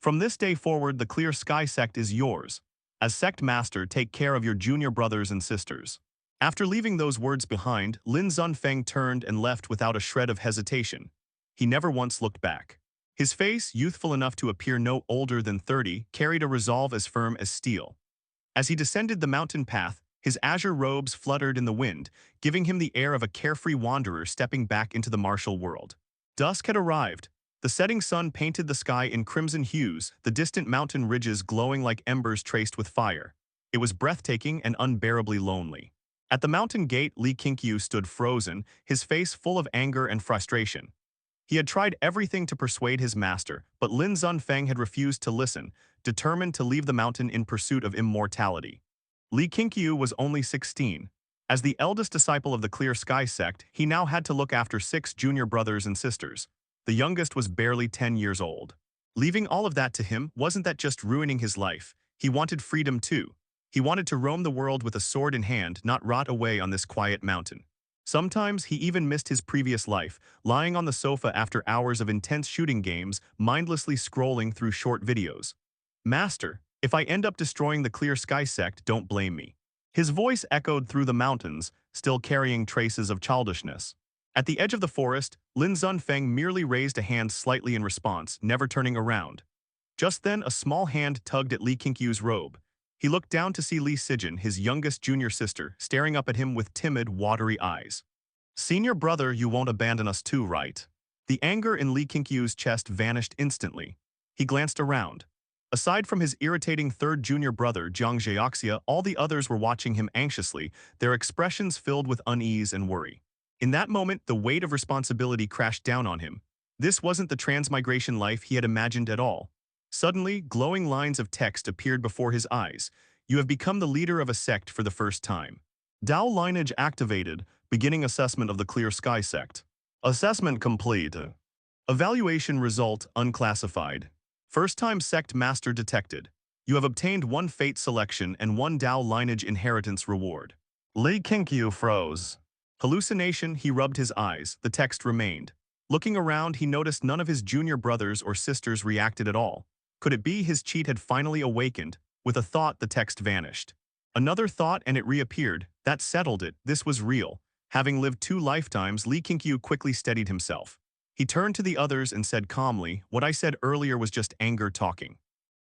From this day forward, the Clear Sky Sect is yours. As Sect Master, take care of your junior brothers and sisters. After leaving those words behind, Lin Zunfeng turned and left without a shred of hesitation. He never once looked back. His face, youthful enough to appear no older than 30, carried a resolve as firm as steel. As he descended the mountain path, his azure robes fluttered in the wind, giving him the air of a carefree wanderer stepping back into the martial world. Dusk had arrived. The setting sun painted the sky in crimson hues, the distant mountain ridges glowing like embers traced with fire. It was breathtaking and unbearably lonely. At the mountain gate, Li Qingqiu stood frozen, his face full of anger and frustration. He had tried everything to persuade his master, but Lin Zunfeng had refused to listen, determined to leave the mountain in pursuit of immortality. Li Qingqiu was only 16. As the eldest disciple of the Clear Sky Sect, he now had to look after 6 junior brothers and sisters. The youngest was barely 10 years old. Leaving all of that to him, wasn't that just ruining his life? He wanted freedom too. He wanted to roam the world with a sword in hand, not rot away on this quiet mountain. Sometimes he even missed his previous life, lying on the sofa after hours of intense shooting games, mindlessly scrolling through short videos. Master, if I end up destroying the Clear Sky Sect, don't blame me. His voice echoed through the mountains, still carrying traces of childishness. At the edge of the forest, Lin Zunfeng merely raised a hand slightly in response, never turning around. Just then, a small hand tugged at Li Qingqiu's robe. He looked down to see Li Sijin, his youngest junior sister, staring up at him with timid, watery eyes. Senior brother, you won't abandon us too, right? The anger in Li Qingqiu's chest vanished instantly. He glanced around. Aside from his irritating third junior brother, Jiang Zheoxia, all the others were watching him anxiously, their expressions filled with unease and worry. In that moment, the weight of responsibility crashed down on him. This wasn't the transmigration life he had imagined at all. Suddenly, glowing lines of text appeared before his eyes. You have become the leader of a sect for the first time. Dao Lineage activated, beginning assessment of the Clear Sky Sect. Assessment complete. Evaluation result unclassified. First-time Sect Master detected. You have obtained 1 fate selection and 1 Dao Lineage inheritance reward. Li Qingqiu froze. Hallucination, he rubbed his eyes, the text remained. Looking around, he noticed none of his junior brothers or sisters reacted at all. Could it be his cheat had finally awakened? With a thought, the text vanished. Another thought and it reappeared. That settled it, this was real. Having lived 2 lifetimes, Li Qingqiu quickly steadied himself. He turned to the others and said calmly, what I said earlier was just anger talking.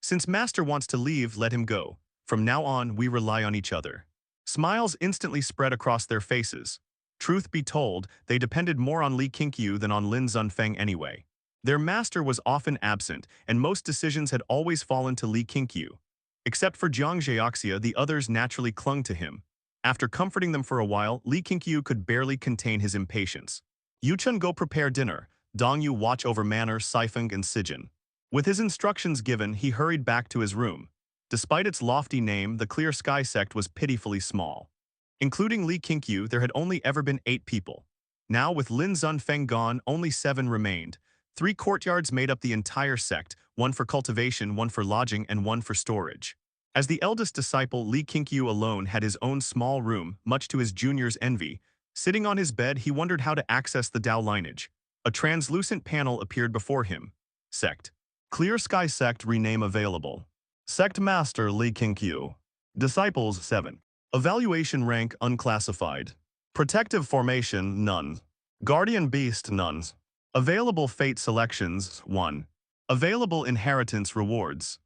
Since Master wants to leave, let him go. From now on, we rely on each other. Smiles instantly spread across their faces. Truth be told, they depended more on Li Qingqiu than on Lin Zunfeng anyway. Their master was often absent, and most decisions had always fallen to Li Qingqiu. Except for Jiang Zheoxia, the others naturally clung to him. After comforting them for a while, Li Qingqiu could barely contain his impatience. Yuchun, go prepare dinner. Dongyu, watch over Manor, Saifeng, and Sijin. With his instructions given, he hurried back to his room. Despite its lofty name, the Clear Sky Sect was pitifully small. Including Li Qingqiu, there had only ever been 8 people. Now, with Lin Zunfeng gone, only 7 remained. 3 courtyards made up the entire sect, 1 for cultivation, 1 for lodging, and 1 for storage. As the eldest disciple, Li Qingqiu alone had his own small room, much to his junior's envy. Sitting on his bed, he wondered how to access the Dao Lineage. A translucent panel appeared before him. Sect. Clear Sky Sect rename available. Sect Master Li Qingqiu. Disciples 7. Evaluation rank unclassified. Protective formation none. Guardian beast none. Available fate selections 1. Available inheritance rewards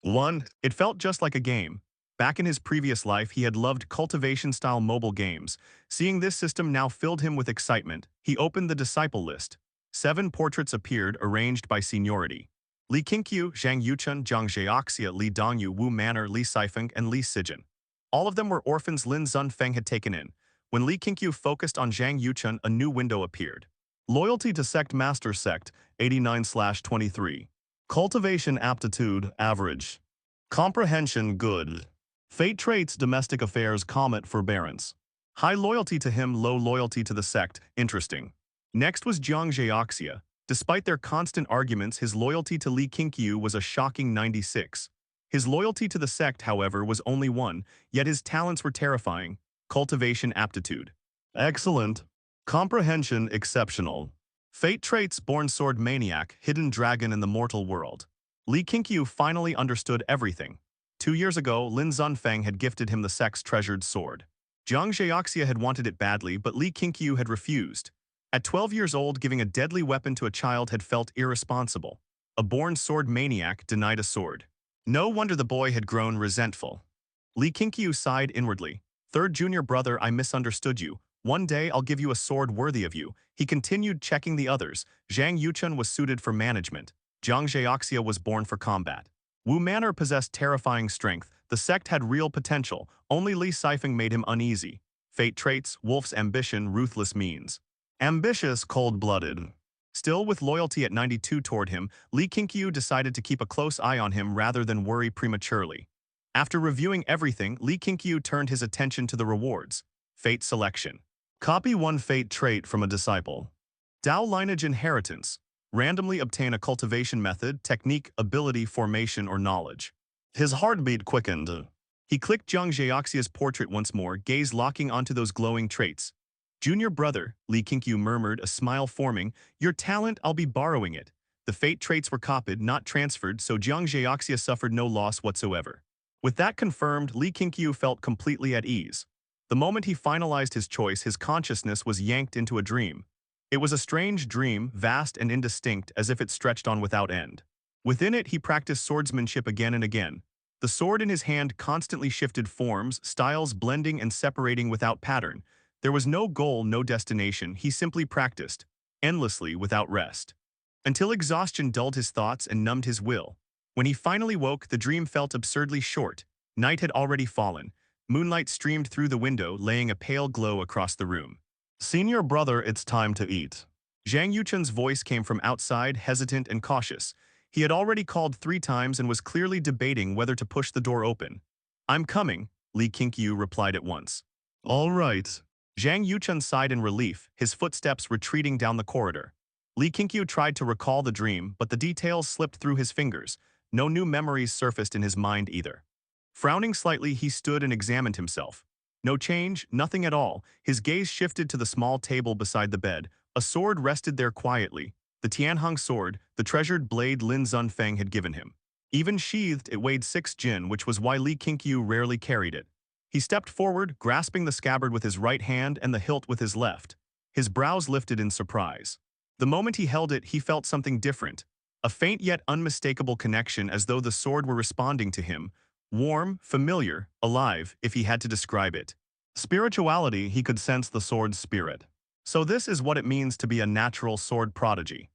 1. It felt just like a game. Back in his previous life, he had loved cultivation-style mobile games. Seeing this system now filled him with excitement. He opened the disciple list. 7 portraits appeared, arranged by seniority. Li Qingqiu, Zhang Yuchun, Jiang Zheoxia, Li Dongyu, Wu Manor, Li Saifeng, and Li Sijin. All of them were orphans Lin Zunfeng had taken in. When Li Qingqiu focused on Zhang Yuchun, a new window appeared. Loyalty to Sect Master Sect, 89/23. Cultivation aptitude, average. Comprehension, good. Fate traits, domestic affairs, comet, forbearance. High loyalty to him, low loyalty to the sect, interesting. Next was Jiang Zheoxia. Despite their constant arguments, his loyalty to Li Qingqiu was a shocking 96. His loyalty to the sect, however, was only 1, yet his talents were terrifying. Cultivation aptitude. Excellent. Comprehension, exceptional. Fate traits, born sword maniac, hidden dragon in the mortal world. Li Qingqiu finally understood everything. 2 years ago, Lin Zunfeng had gifted him the sect's treasured sword. Jiang Zheoxia had wanted it badly, but Li Qingqiu had refused. At 12 years old, giving a deadly weapon to a child had felt irresponsible. A born sword maniac denied a sword. No wonder the boy had grown resentful. Li Qingqiu sighed inwardly. Third junior brother, I misunderstood you. One day I'll give you a sword worthy of you. He continued, checking the others. Zhang Yuchun was suited for management. Jiang Zheoxia was born for combat. Wu Manor possessed terrifying strength. The sect had real potential. Only Li Sifeng made him uneasy. Fate traits, wolf's ambition, ruthless means. Ambitious, cold-blooded. Still with loyalty at 92 toward him, Li Qingqiu decided to keep a close eye on him rather than worry prematurely. After reviewing everything, Li Qingqiu turned his attention to the rewards. Fate selection. Copy one fate trait from a disciple. Dao Lineage inheritance. Randomly obtain a cultivation method, technique, ability, formation, or knowledge. His heartbeat quickened. He clicked Jiang Zheoxia's portrait once more, gaze locking onto those glowing traits. Junior brother, Li Qingqiu murmured, a smile forming, your talent, I'll be borrowing it. The fate traits were copied, not transferred, so Jiang Zheoxia suffered no loss whatsoever. With that confirmed, Li Qingqiu felt completely at ease. The moment he finalized his choice, his consciousness was yanked into a dream. It was a strange dream, vast and indistinct, as if it stretched on without end. Within it, he practiced swordsmanship again and again. The sword in his hand constantly shifted forms, styles blending and separating without pattern. There was no goal, no destination, he simply practiced, endlessly without rest. Until exhaustion dulled his thoughts and numbed his will. When he finally woke, the dream felt absurdly short. Night had already fallen. Moonlight streamed through the window, laying a pale glow across the room. Senior brother, it's time to eat. Zhang Yuchun's voice came from outside, hesitant and cautious. He had already called 3 times and was clearly debating whether to push the door open. I'm coming, Li Qingqiu replied at once. All right. Zhang Yuchun sighed in relief, his footsteps retreating down the corridor. Li Qingqiu tried to recall the dream, but the details slipped through his fingers. No new memories surfaced in his mind either. Frowning slightly, he stood and examined himself. No change, nothing at all. His gaze shifted to the small table beside the bed. A sword rested there quietly. The Tianheng sword, the treasured blade Lin Zunfeng had given him. Even sheathed, it weighed 6 jin, which was why Li Qingqiu rarely carried it. He stepped forward, grasping the scabbard with his right hand and the hilt with his left. His brows lifted in surprise. The moment he held it, he felt something different. A faint yet unmistakable connection, as though the sword were responding to him. Warm, familiar, alive, if he had to describe it. Spirituality, he could sense the sword's spirit. So this is what it means to be a natural sword prodigy.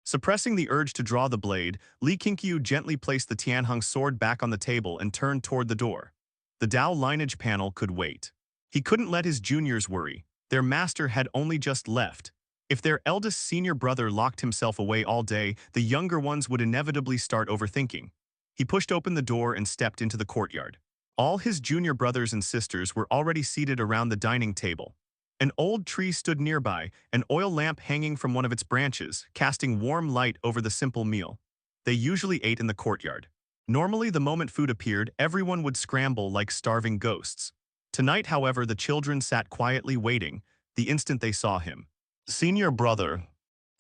Suppressing the urge to draw the blade, Li Qingqiu gently placed the Tianheng sword back on the table and turned toward the door. The Dao Lineage panel could wait. He couldn't let his juniors worry. Their master had only just left. If their eldest senior brother locked himself away all day, the younger ones would inevitably start overthinking. He pushed open the door and stepped into the courtyard. All his junior brothers and sisters were already seated around the dining table. An old tree stood nearby, an oil lamp hanging from one of its branches, casting warm light over the simple meal. They usually ate in the courtyard. Normally, the moment food appeared, everyone would scramble like starving ghosts. Tonight, however, the children sat quietly waiting, the instant they saw him. Senior brother.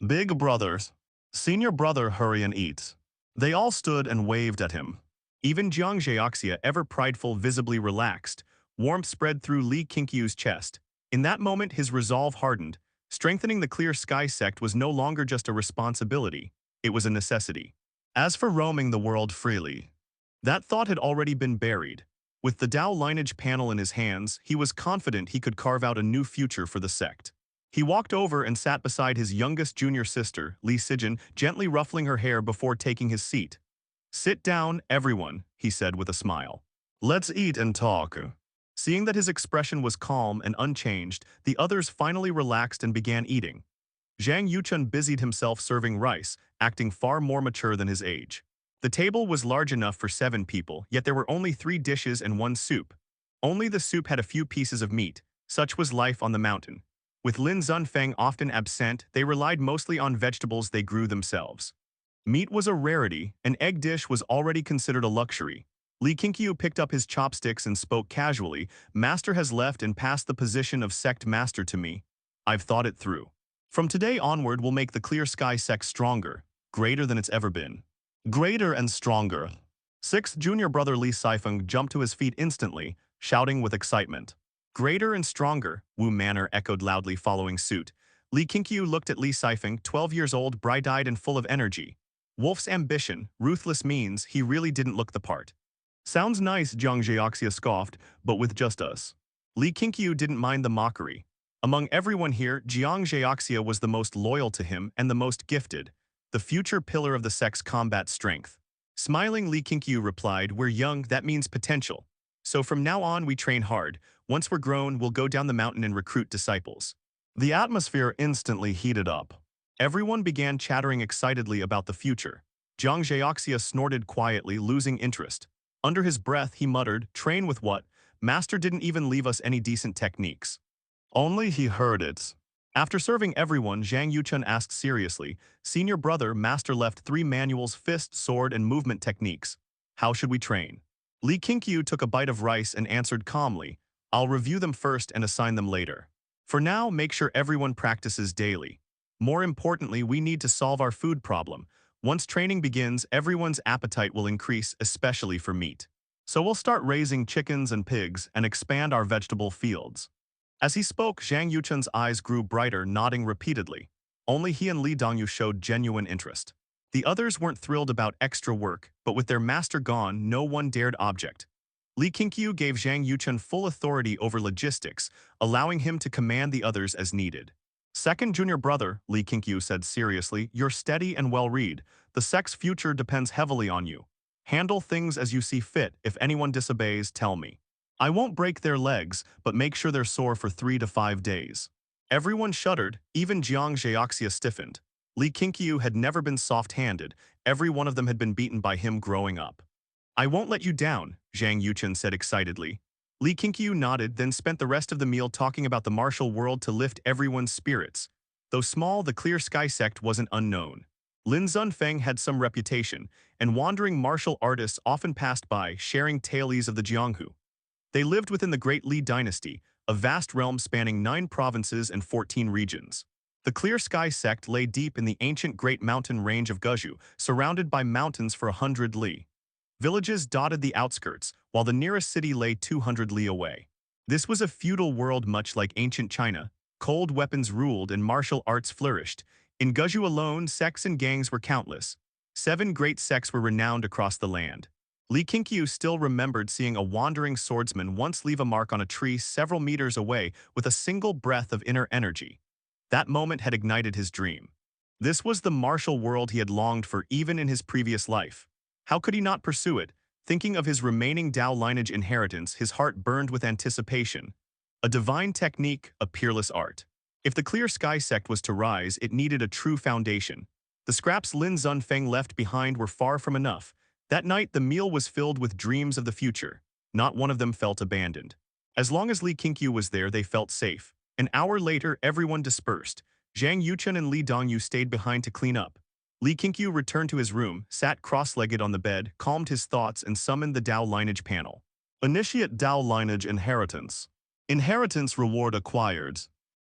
Big brothers. Senior brother, hurry and eat. They all stood and waved at him. Even Jiang Zheoxia, ever prideful, visibly relaxed. Warmth spread through Li Qingqiu's chest. In that moment, his resolve hardened. Strengthening the Clear Sky Sect was no longer just a responsibility. It was a necessity. As for roaming the world freely, that thought had already been buried. With the Dao Lineage panel in his hands, he was confident he could carve out a new future for the sect. He walked over and sat beside his youngest junior sister, Li Sijin, gently ruffling her hair before taking his seat. Sit down, everyone, he said with a smile. Let's eat and talk. Seeing that his expression was calm and unchanged, the others finally relaxed and began eating. Zhang Yuchun busied himself serving rice, acting far more mature than his age. The table was large enough for 7 people, yet there were only 3 dishes and 1 soup. Only the soup had a few pieces of meat. Such was life on the mountain. With Lin Zunfeng often absent, they relied mostly on vegetables they grew themselves. Meat was a rarity, an egg dish was already considered a luxury. Li Qingqiu picked up his chopsticks and spoke casually, Master has left and passed the position of Sect Master to me. I've thought it through. From today onward, we'll make the Clear Sky Sect stronger, greater than it's ever been. Greater and stronger. Sixth junior brother Li Sifeng jumped to his feet instantly, shouting with excitement. Greater and stronger, Wu Manor echoed loudly following suit. Li Qingqiu looked at Li Sifeng, 12 years old, bright-eyed and full of energy. Wolf's ambition, ruthless means, he really didn't look the part. Sounds nice, Jiang Zheoxia scoffed, but with just us. Li Qingqiu didn't mind the mockery. Among everyone here, Jiang Zheoxia was the most loyal to him and the most gifted, the future pillar of the sect's combat strength. Smiling, Li Qingqiu replied, "We're young, that means potential. So from now on we train hard. Once we're grown, we'll go down the mountain and recruit disciples." The atmosphere instantly heated up. Everyone began chattering excitedly about the future. Jiang Zheoxia snorted quietly, losing interest. Under his breath, he muttered, "Train with what? Master didn't even leave us any decent techniques." Only he heard it. After serving everyone, Zhang Yuchun asked seriously, "Senior brother, Master left 3 manuals, fist, sword, and movement techniques. How should we train?" Li Qingqiu took a bite of rice and answered calmly, "I'll review them first and assign them later. For now, make sure everyone practices daily. More importantly, we need to solve our food problem. Once training begins, everyone's appetite will increase, especially for meat. So we'll start raising chickens and pigs and expand our vegetable fields." As he spoke, Zhang Yuchun's eyes grew brighter, nodding repeatedly. Only he and Li Dongyu showed genuine interest. The others weren't thrilled about extra work, but with their master gone, no one dared object. Li Qingqiu gave Zhang Yuchun full authority over logistics, allowing him to command the others as needed. "Second junior brother," Li Qingqiu said seriously, "you're steady and well-read. The sect's future depends heavily on you. Handle things as you see fit. If anyone disobeys, tell me. I won't break their legs, but make sure they're sore for 3 to 5 days." Everyone shuddered, even Jiang Zheoxia stiffened. Li Qingqiu had never been soft-handed, every one of them had been beaten by him growing up. "I won't let you down," Zhang Yuchun said excitedly. Li Qingqiu nodded, then spent the rest of the meal talking about the martial world to lift everyone's spirits. Though small, the Clear Sky Sect wasn't unknown. Lin Zunfeng had some reputation, and wandering martial artists often passed by, sharing tales of the Jianghu. They lived within the Great Li Dynasty, a vast realm spanning 9 provinces and 14 regions. The Clear Sky Sect lay deep in the ancient Great Mountain range of Guzhou, surrounded by mountains for 100 li. Villages dotted the outskirts, while the nearest city lay 200 li away. This was a feudal world much like ancient China. Cold weapons ruled and martial arts flourished. In Guzhou alone, sects and gangs were countless. 7 great sects were renowned across the land. Li Qingqiu still remembered seeing a wandering swordsman once leave a mark on a tree several meters away with a single breath of inner energy. That moment had ignited his dream. This was the martial world he had longed for even in his previous life. How could he not pursue it? Thinking of his remaining Dao lineage inheritance, his heart burned with anticipation. A divine technique, a peerless art. If the Clear Sky Sect was to rise, it needed a true foundation. The scraps Lin Zunfeng left behind were far from enough. That night, the meal was filled with dreams of the future. Not one of them felt abandoned. As long as Li Qingqiu was there, they felt safe. An hour later, everyone dispersed. Zhang Yuchun and Li Dongyu stayed behind to clean up. Li Qingqiu returned to his room, sat cross-legged on the bed, calmed his thoughts, and summoned the Dao lineage panel. Initiate Dao lineage inheritance. Inheritance reward acquired.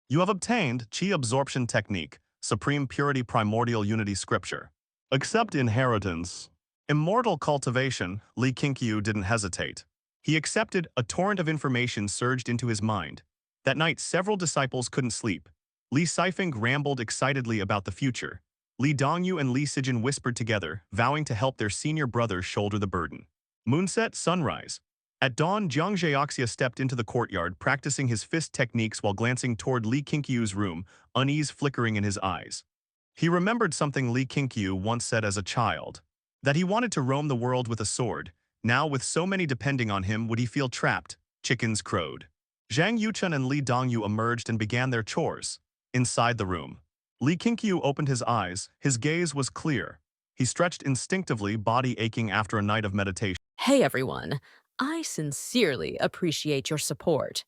You have obtained Qi absorption technique, supreme purity primordial unity scripture. Accept inheritance. Immortal cultivation, Li Qingqiu didn't hesitate. He accepted. A torrent of information surged into his mind. That night, several disciples couldn't sleep. Li Sifeng rambled excitedly about the future. Li Dongyu and Li Sijin whispered together, vowing to help their senior brother shoulder the burden. Moonset, sunrise. At dawn, Jiang Zheoxia stepped into the courtyard, practicing his fist techniques while glancing toward Li Qingqiu's room, unease flickering in his eyes. He remembered something Li Qingqiu once said as a child. That he wanted to roam the world with a sword. Now, with so many depending on him, would he feel trapped? Chickens crowed. Zhang Yuchun and Li Dongyu emerged and began their chores. Inside the room, Li Qingqiu opened his eyes. His gaze was clear. He stretched instinctively, body aching after a night of meditation. Hey everyone, I sincerely appreciate your support.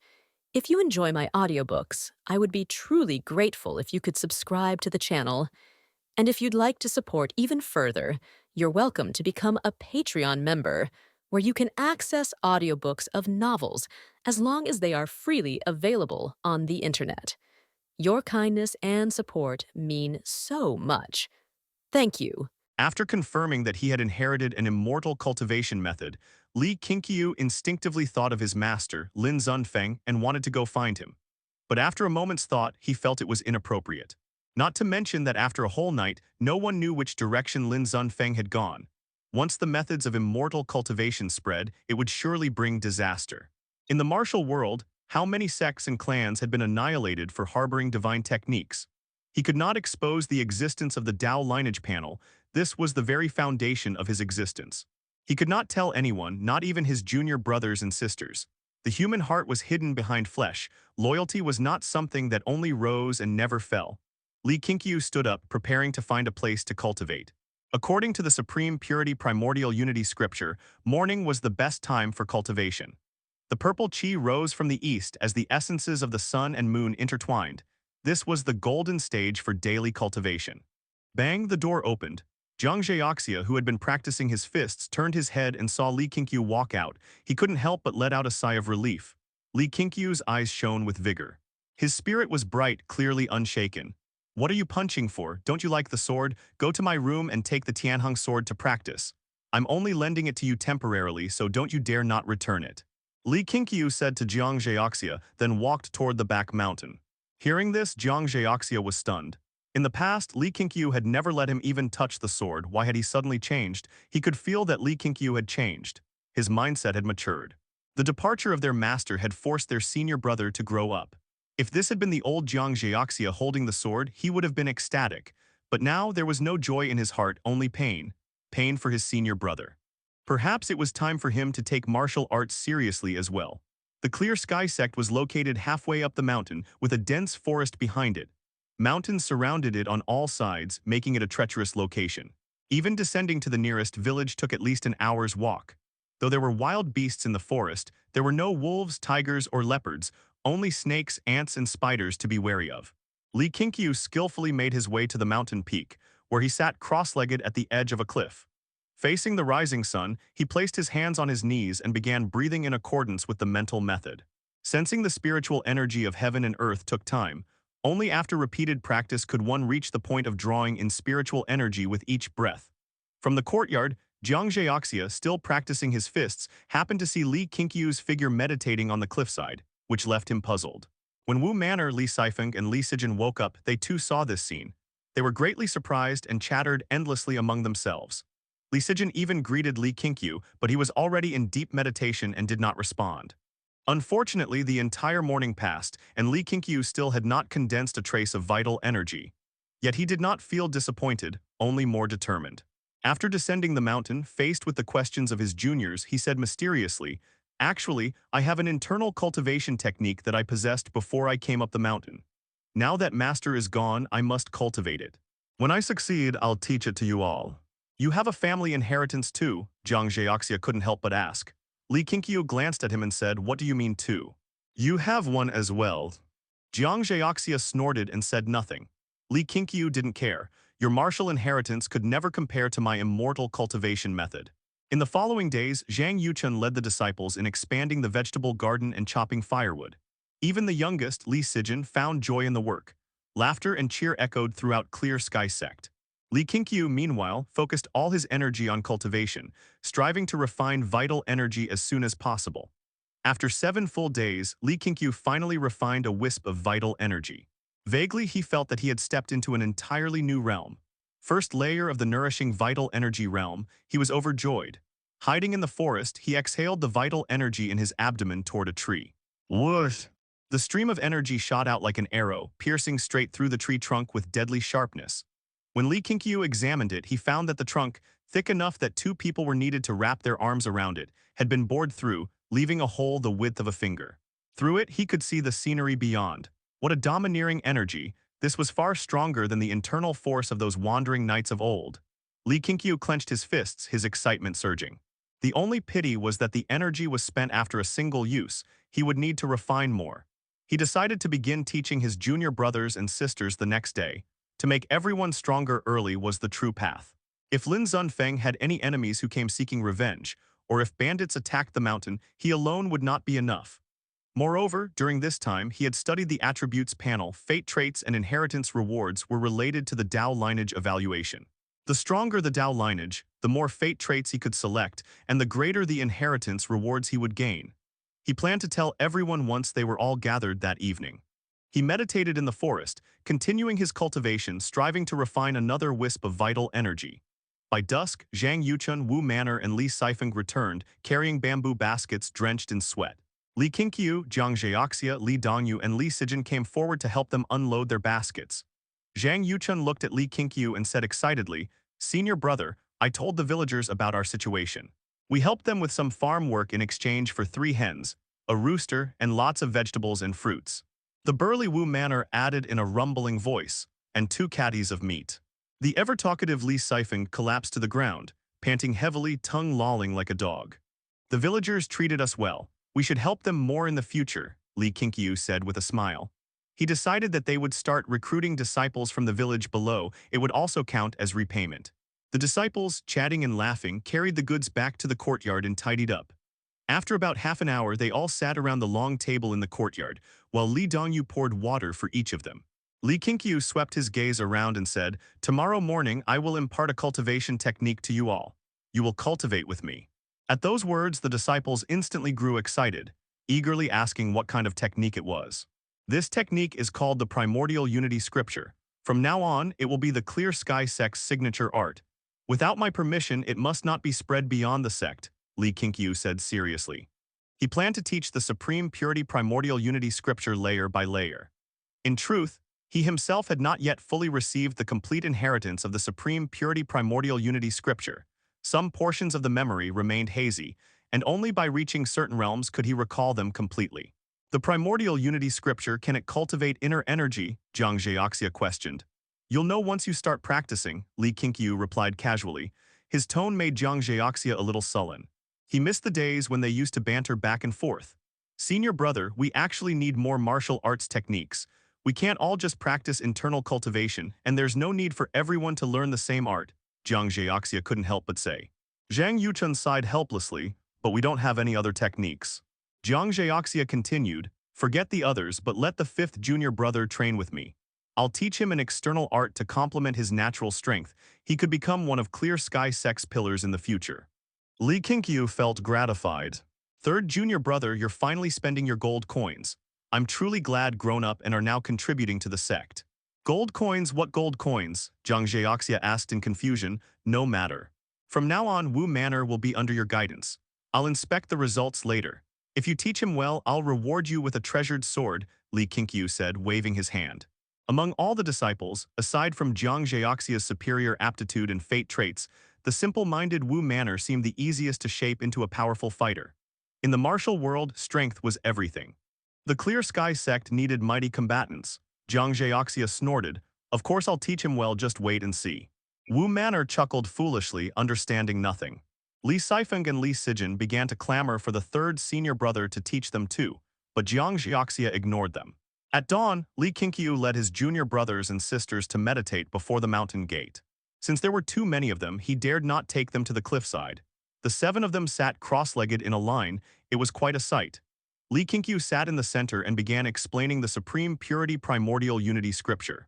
If you enjoy my audiobooks, I would be truly grateful if you could subscribe to the channel. And if you'd like to support even further, you're welcome to become a Patreon member, where you can access audiobooks of novels as long as they are freely available on the internet. Your kindness and support mean so much. Thank you. After confirming that he had inherited an immortal cultivation method, Li Qingqiu instinctively thought of his master, Lin Zunfeng, and wanted to go find him. But after a moment's thought, he felt it was inappropriate. Not to mention that after a whole night, no one knew which direction Lin Zunfeng had gone. Once the methods of immortal cultivation spread, it would surely bring disaster. In the martial world, how many sects and clans had been annihilated for harboring divine techniques? He could not expose the existence of the Dao lineage panel. This was the very foundation of his existence. He could not tell anyone, not even his junior brothers and sisters. The human heart was hidden behind flesh. Loyalty was not something that only rose and never fell. Li Qingqiu stood up, preparing to find a place to cultivate. According to the Supreme Purity Primordial Unity scripture, morning was the best time for cultivation. The purple qi rose from the east as the essences of the sun and moon intertwined. This was the golden stage for daily cultivation. Bang, the door opened. Jiang Zhaoxia, who had been practicing his fists, turned his head and saw Li Qingqiu walk out. He couldn't help but let out a sigh of relief. Li Qingqiu's eyes shone with vigor. His spirit was bright, clearly unshaken. "What are you punching for? Don't you like the sword? Go to my room and take the Tianheng sword to practice. I'm only lending it to you temporarily, so don't you dare not return it." Li Qingqiu said to Jiang Zhaoxia, then walked toward the back mountain. Hearing this, Jiang Zhaoxia was stunned. In the past, Li Qingqiu had never let him even touch the sword. Why had he suddenly changed? He could feel that Li Qingqiu had changed. His mindset had matured. The departure of their master had forced their senior brother to grow up. If this had been the old Jiang Zhaoxia holding the sword, he would have been ecstatic. But now there was no joy in his heart, only pain. Pain for his senior brother. Perhaps it was time for him to take martial arts seriously as well. The Clear Sky Sect was located halfway up the mountain, with a dense forest behind it. Mountains surrounded it on all sides, making it a treacherous location. Even descending to the nearest village took at least an hour's walk. Though there were wild beasts in the forest, there were no wolves, tigers, or leopards, only snakes, ants, and spiders to be wary of. Li Qingqiu skillfully made his way to the mountain peak, where he sat cross-legged at the edge of a cliff. Facing the rising sun, he placed his hands on his knees and began breathing in accordance with the mental method. Sensing the spiritual energy of heaven and earth took time. Only after repeated practice could one reach the point of drawing in spiritual energy with each breath. From the courtyard, Jiang Zhaoxia, still practicing his fists, happened to see Li Qingqiu's figure meditating on the cliffside, which left him puzzled. When Wu Manor, Li Sifeng, and Li Sijin woke up, they too saw this scene. They were greatly surprised and chattered endlessly among themselves. Li Sijin even greeted Li Qingqiu, but he was already in deep meditation and did not respond. Unfortunately, the entire morning passed, and Li Qingqiu still had not condensed a trace of vital energy. Yet he did not feel disappointed, only more determined. After descending the mountain, faced with the questions of his juniors, he said mysteriously, "Actually, I have an internal cultivation technique that I possessed before I came up the mountain. Now that master is gone, I must cultivate it. When I succeed, I'll teach it to you all." "You have a family inheritance too?" Jiang Zhaoxia couldn't help but ask. Li Qingqiu glanced at him and said, "What do you mean too?" "You have one as well." Jiang Zhaoxia snorted and said nothing. Li Qingqiu didn't care. "Your martial inheritance could never compare to my immortal cultivation method." In the following days, Zhang Yuchun led the disciples in expanding the vegetable garden and chopping firewood. Even the youngest, Li Sijin, found joy in the work. Laughter and cheer echoed throughout Clear Sky Sect. Li Qingqiu, meanwhile, focused all his energy on cultivation, striving to refine vital energy as soon as possible. After 7 full days, Li Qingqiu finally refined a wisp of vital energy. Vaguely, he felt that he had stepped into an entirely new realm. First layer of the nourishing vital energy realm, he was overjoyed. Hiding in the forest, he exhaled the vital energy in his abdomen toward a tree. Whoosh! The stream of energy shot out like an arrow, piercing straight through the tree trunk with deadly sharpness. When Li Qingqiu examined it, he found that the trunk, thick enough that 2 people were needed to wrap their arms around it, had been bored through, leaving a hole the width of a finger. Through it, he could see the scenery beyond. What a domineering energy! This was far stronger than the internal force of those wandering knights of old. Li Qingqiu clenched his fists, his excitement surging. The only pity was that the energy was spent after a single use. He would need to refine more. He decided to begin teaching his junior brothers and sisters the next day. To make everyone stronger early was the true path. If Lin Zunfeng had any enemies who came seeking revenge, or if bandits attacked the mountain, he alone would not be enough. Moreover, during this time, he had studied the attributes panel. Fate traits and inheritance rewards were related to the Dao lineage evaluation. The stronger the Dao lineage, the more fate traits he could select, and the greater the inheritance rewards he would gain. He planned to tell everyone once they were all gathered that evening. He meditated in the forest, continuing his cultivation, striving to refine another wisp of vital energy. By dusk, Zhang Yuchun, Wu Manor, and Li Sifeng returned, carrying bamboo baskets drenched in sweat. Li Qingqiu, Jiang Zheoxia, Li Dongyu, and Li Sijin came forward to help them unload their baskets. Zhang Yuchun looked at Li Qingqiu and said excitedly, "Senior brother, I told the villagers about our situation. We helped them with some farm work in exchange for 3 hens, a rooster, and lots of vegetables and fruits." The burly Wu Manor added in a rumbling voice, "and 2 catties of meat." The ever-talkative Li Sifeng collapsed to the ground, panting heavily, tongue lolling like a dog. "The villagers treated us well. We should help them more in the future," Li Qingqiu said with a smile. He decided that they would start recruiting disciples from the village below. It would also count as repayment. The disciples, chatting and laughing, carried the goods back to the courtyard and tidied up. After about half an hour, they all sat around the long table in the courtyard, while Li Dongyu poured water for each of them. Li Qingqiu swept his gaze around and said, "Tomorrow morning I will impart a cultivation technique to you all. You will cultivate with me." At those words, the disciples instantly grew excited, eagerly asking what kind of technique it was. "This technique is called the Primordial Unity Scripture. From now on, it will be the Clear Sky Sect's signature art. Without my permission, it must not be spread beyond the sect," Li Qingqiu said seriously. He planned to teach the Supreme Purity Primordial Unity Scripture layer by layer. In truth, he himself had not yet fully received the complete inheritance of the Supreme Purity Primordial Unity Scripture. Some portions of the memory remained hazy, and only by reaching certain realms could he recall them completely. "The Primordial Unity Scripture, can it cultivate inner energy?" Jiang Zheoxia questioned. "You'll know once you start practicing," Li Qingqiu replied casually. His tone made Jiang Zheoxia a little sullen. He missed the days when they used to banter back and forth. "Senior brother, we actually need more martial arts techniques. We can't all just practice internal cultivation, and there's no need for everyone to learn the same art," Jiang Zheoxia couldn't help but say. Zhang Yuchun sighed helplessly, "But we don't have any other techniques." Jiang Zheoxia continued, "Forget the others, but let the 5th junior brother train with me. I'll teach him an external art to complement his natural strength. He could become one of Clear Sky Sect's pillars in the future." Li Qingqiu felt gratified. "3rd junior brother, you're finally spending your gold coins. I'm truly glad grown up and are now contributing to the sect." "Gold coins? What gold coins?" Jiang Zheoxia asked in confusion. "No matter. From now on, Wu Manor will be under your guidance. I'll inspect the results later. If you teach him well, I'll reward you with a treasured sword," Li Qingqiu said, waving his hand. Among all the disciples, aside from Jiang Zheoxia's superior aptitude and fate traits, the simple-minded Wu Manor seemed the easiest to shape into a powerful fighter. In the martial world, strength was everything. The Clear Sky Sect needed mighty combatants. Jiang Zheoxia snorted, "Of course I'll teach him well, just wait and see." Wu Manor chuckled foolishly, understanding nothing. Li Sifeng and Li Sijin began to clamor for the 3rd senior brother to teach them too, but Jiang Zheoxia ignored them. At dawn, Li Qingqiu led his junior brothers and sisters to meditate before the mountain gate. Since there were too many of them, he dared not take them to the cliffside. The 7 of them sat cross-legged in a line. It was quite a sight. Li Qingqiu sat in the center and began explaining the Supreme Purity Primordial Unity Scripture.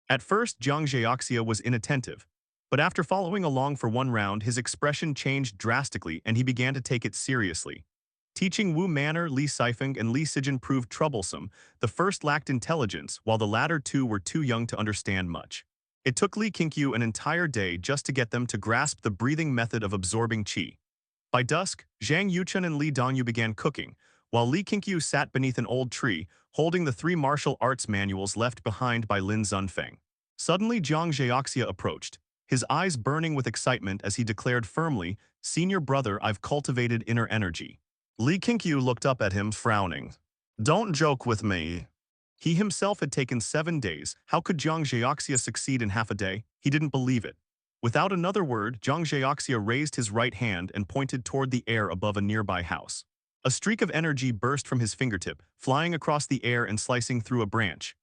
At first, Jiang Zheoxia was inattentive, but after following along for one round, his expression changed drastically and he began to take it seriously. Teaching Wu Manor, Li Sifeng, and Li Sijin proved troublesome. The first lacked intelligence, while the latter 2 were too young to understand much. It took Li Qingqiu an entire day just to get them to grasp the breathing method of absorbing qi. By dusk, Zhang Yuchun and Li Dongyu began cooking, while Li Qingqiu sat beneath an old tree, holding the 3 martial arts manuals left behind by Lin Zunfeng. Suddenly, Jiang Zheoxia approached, his eyes burning with excitement as he declared firmly, "Senior brother, I've cultivated inner energy." Li Qingqiu looked up at him, frowning. "Don't joke with me." He himself had taken 7 days. How could Jiang Zheoxia succeed in half a day? He didn't believe it. Without another word, Jiang Zheoxia raised his right hand and pointed toward the air above a nearby house. A streak of energy burst from his fingertip, flying across the air and slicing through a branch.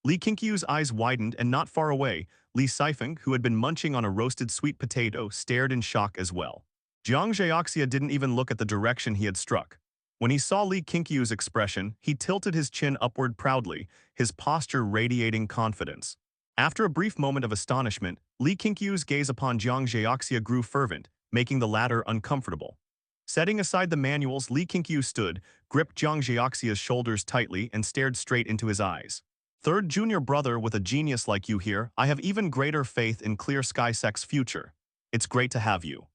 Li Qingqiu's eyes widened, and not far away, Li Sifeng, who had been munching on a roasted sweet potato, stared in shock as well. Jiang Zheoxia didn't even look at the direction he had struck. When he saw Li Qingqiu's expression, he tilted his chin upward proudly, his posture radiating confidence. After a brief moment of astonishment, Li Qingqiu's gaze upon Jiang Zhaoxia grew fervent, making the latter uncomfortable. Setting aside the manuals, Li Qingqiu stood, gripped Jiang Zhaoxia's shoulders tightly, and stared straight into his eyes. Third junior brother with a genius like you here, I have even greater faith in Clear Sky Sect's future. It's great to have you.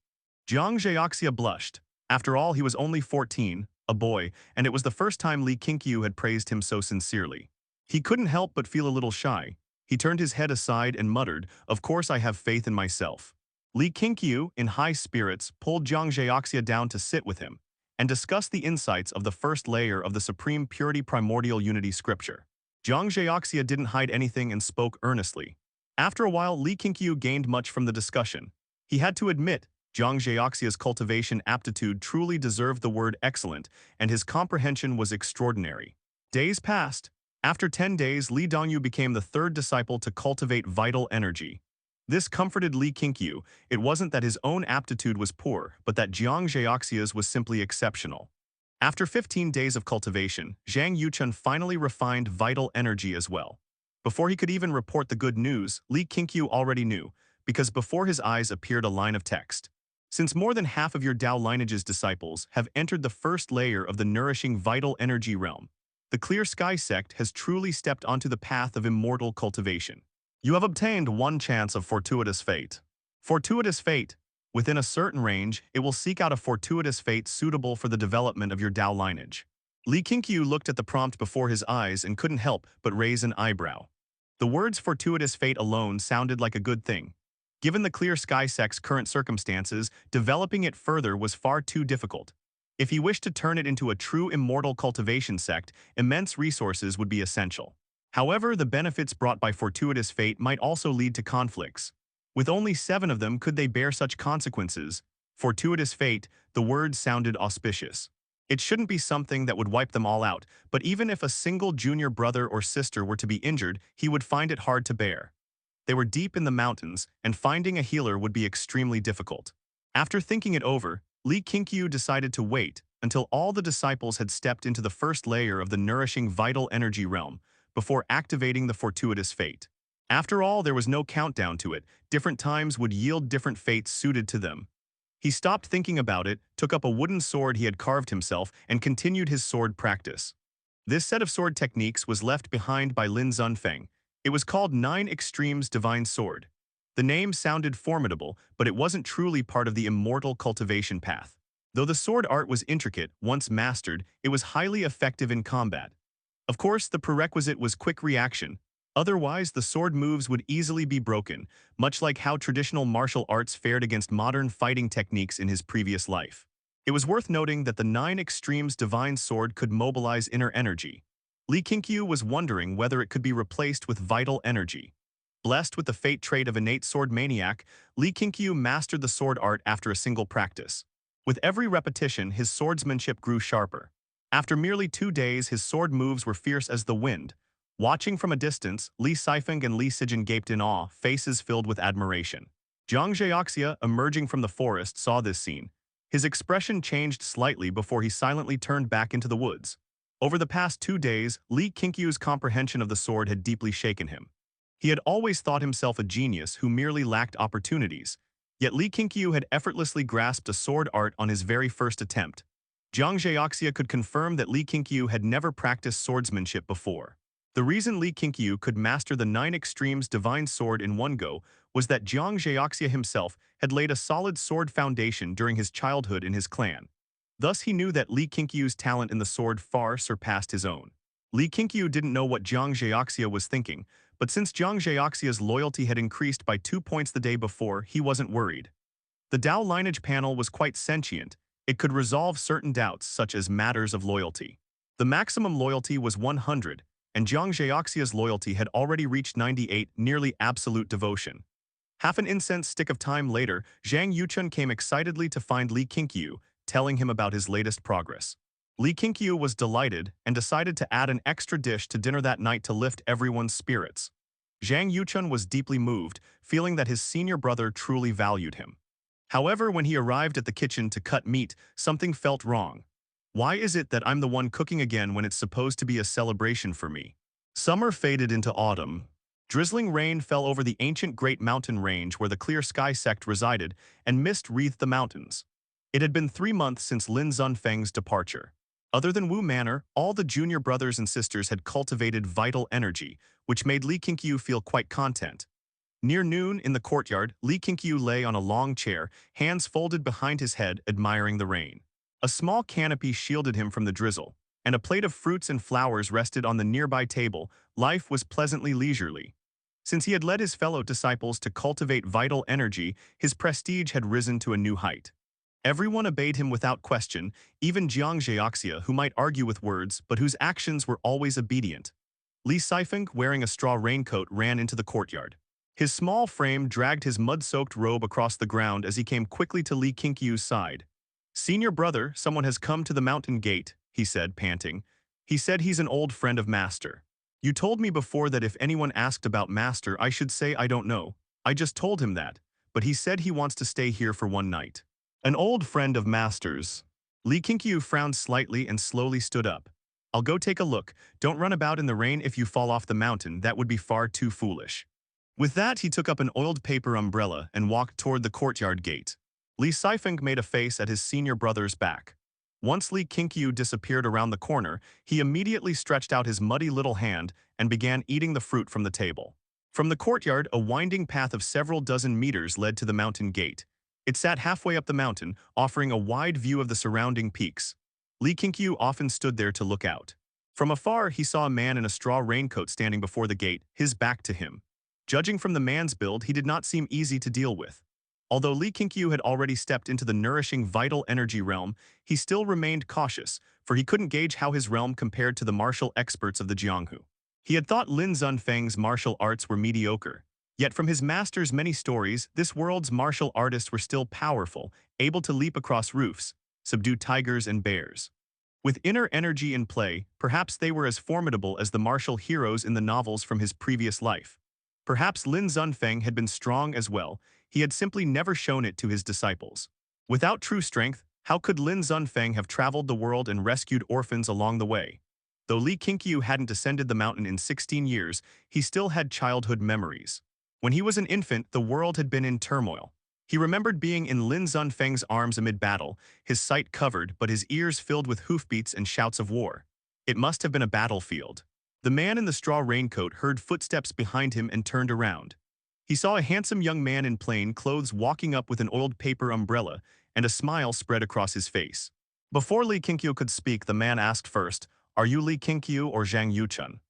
Jiang Zhaoxia blushed. After all, he was only 14, a boy, and it was the first time Li Qingqiu had praised him so sincerely. He couldn't help but feel a little shy. He turned his head aside and muttered, "Of course I have faith in myself." Li Qingqiu, in high spirits, pulled Jiang Zhaoxia down to sit with him and discuss the insights of the first layer of the Supreme Purity Primordial Unity Scripture. Jiang Zhaoxia didn't hide anything and spoke earnestly. After a while, Li Qingqiu gained much from the discussion. He had to admit, Jiang Zhaoxia's cultivation aptitude truly deserved the word excellent, and his comprehension was extraordinary. Days passed. After 10 days, Li Dongyu became the third disciple to cultivate vital energy. This comforted Li Qingqiu. It wasn't that his own aptitude was poor, but that Jiang Zhaoxia's was simply exceptional. After 15 days of cultivation, Zhang Yuchun finally refined vital energy as well. Before he could even report the good news, Li Qingqiu already knew, because before his eyes appeared a line of text. Since more than half of your Dao Lineage's disciples have entered the first layer of the nourishing vital energy realm, the Clear Sky Sect has truly stepped onto the path of immortal cultivation. You have obtained one chance of Fortuitous Fate. Fortuitous Fate. Within a certain range, it will seek out a fortuitous fate suitable for the development of your Dao lineage. Li Qingqiu looked at the prompt before his eyes and couldn't help but raise an eyebrow. The words fortuitous fate alone sounded like a good thing. Given the Clear Sky Sect's current circumstances, developing it further was far too difficult. If he wished to turn it into a true immortal cultivation sect, immense resources would be essential. However, the benefits brought by fortuitous fate might also lead to conflicts. With only 7 of them could they bear such consequences. Fortuitous fate, the word sounded auspicious. It shouldn't be something that would wipe them all out, but even if a single junior brother or sister were to be injured, he would find it hard to bear. They were deep in the mountains, and finding a healer would be extremely difficult. After thinking it over, Li Qingqiu decided to wait until all the disciples had stepped into the first layer of the nourishing vital energy realm before activating the fortuitous fate. After all, there was no countdown to it. Different times would yield different fates suited to them. He stopped thinking about it, took up a wooden sword he had carved himself, and continued his sword practice. This set of sword techniques was left behind by Lin Zunfeng. It was called 9 Extremes Divine Sword. The name sounded formidable, but it wasn't truly part of the immortal cultivation path. Though the sword art was intricate, once mastered, it was highly effective in combat. Of course, the prerequisite was quick reaction. Otherwise, the sword moves would easily be broken, much like how traditional martial arts fared against modern fighting techniques in his previous life. It was worth noting that the 9 Extremes Divine Sword could mobilize inner energy. Li Qingqiu was wondering whether it could be replaced with vital energy. Blessed with the fate trait of innate sword maniac, Li Qingqiu mastered the sword art after a single practice. With every repetition, his swordsmanship grew sharper. After merely 2 days, his sword moves were fierce as the wind. Watching from a distance, Li Sifeng and Li Sijin gaped in awe, faces filled with admiration. Jiang Zhaoxia, emerging from the forest, saw this scene. His expression changed slightly before he silently turned back into the woods. Over the past 2 days, Li Qingqiu's comprehension of the sword had deeply shaken him. He had always thought himself a genius who merely lacked opportunities, yet Li Qingqiu had effortlessly grasped a sword art on his very first attempt. Jiang Zhaoxia could confirm that Li Qingqiu had never practiced swordsmanship before. The reason Li Qingqiu could master the 9 Extremes Divine Sword in one go was that Jiang Zhaoxia himself had laid a solid sword foundation during his childhood in his clan. Thus he knew that Li Qingqiu's talent in the sword far surpassed his own. Li Qingqiu didn't know what Jiang Zhaoxia was thinking, but since Jiang Zhaoxia's loyalty had increased by 2 points the day before, he wasn't worried. The Dao Lineage panel was quite sentient. It could resolve certain doubts, such as matters of loyalty. The maximum loyalty was 100, and Jiang Zhaoxia's loyalty had already reached 98, nearly absolute devotion. Half an incense stick of time later, Zhang Yuchun came excitedly to find Li Qingqiu, telling him about his latest progress. Li Qingqiu was delighted and decided to add an extra dish to dinner that night to lift everyone's spirits. Zhang Yuchun was deeply moved, feeling that his senior brother truly valued him. However, when he arrived at the kitchen to cut meat, something felt wrong. Why is it that I'm the one cooking again when it's supposed to be a celebration for me? Summer faded into autumn. Drizzling rain fell over the ancient Great Mountain Range where the Clear Sky Sect resided, and mist wreathed the mountains. It had been 3 months since Lin Zunfeng's departure. Other than Wu Manor, all the junior brothers and sisters had cultivated vital energy, which made Li Qingqiu feel quite content. Near noon, in the courtyard, Li Qingqiu lay on a long chair, hands folded behind his head, admiring the rain. A small canopy shielded him from the drizzle, and a plate of fruits and flowers rested on the nearby table. Life was pleasantly leisurely. Since he had led his fellow disciples to cultivate vital energy, his prestige had risen to a new height. Everyone obeyed him without question, even Jiang Zhaoxia, who might argue with words, but whose actions were always obedient. Li Sifeng, wearing a straw raincoat, ran into the courtyard. His small frame dragged his mud-soaked robe across the ground as he came quickly to Li Qingqiu's side. "Senior brother, someone has come to the mountain gate," he said, panting. "He said he's an old friend of Master. You told me before that if anyone asked about Master, I should say I don't know. I just told him that, but he said he wants to stay here for one night." "An old friend of Master's." Li Qingqiu frowned slightly and slowly stood up. "I'll go take a look. Don't run about in the rain if you fall off the mountain. That would be far too foolish." With that, he took up an oiled paper umbrella and walked toward the courtyard gate. Li Sifeng made a face at his senior brother's back. Once Li Qingqiu disappeared around the corner, he immediately stretched out his muddy little hand and began eating the fruit from the table. From the courtyard, a winding path of several dozen meters led to the mountain gate. It sat halfway up the mountain, offering a wide view of the surrounding peaks. Li Qingqiu often stood there to look out. From afar, he saw a man in a straw raincoat standing before the gate, his back to him. Judging from the man's build, he did not seem easy to deal with. Although Li Qingqiu had already stepped into the nourishing vital energy realm, he still remained cautious, for he couldn't gauge how his realm compared to the martial experts of the Jianghu. He had thought Lin Zunfeng's martial arts were mediocre. Yet from his master's many stories, this world's martial artists were still powerful, able to leap across roofs, subdue tigers and bears. With inner energy in play, perhaps they were as formidable as the martial heroes in the novels from his previous life. Perhaps Lin Zunfeng had been strong as well, he had simply never shown it to his disciples. Without true strength, how could Lin Zunfeng have traveled the world and rescued orphans along the way? Though Li Qingqiu hadn't ascended the mountain in 16 years, he still had childhood memories. When he was an infant, the world had been in turmoil. He remembered being in Lin Zunfeng's arms amid battle, his sight covered but his ears filled with hoofbeats and shouts of war. It must have been a battlefield. The man in the straw raincoat heard footsteps behind him and turned around. He saw a handsome young man in plain clothes walking up with an oiled paper umbrella, and a smile spread across his face. Before Li Qingqiu could speak, the man asked first, "Are you Li Qingqiu or Zhang Yuchun?"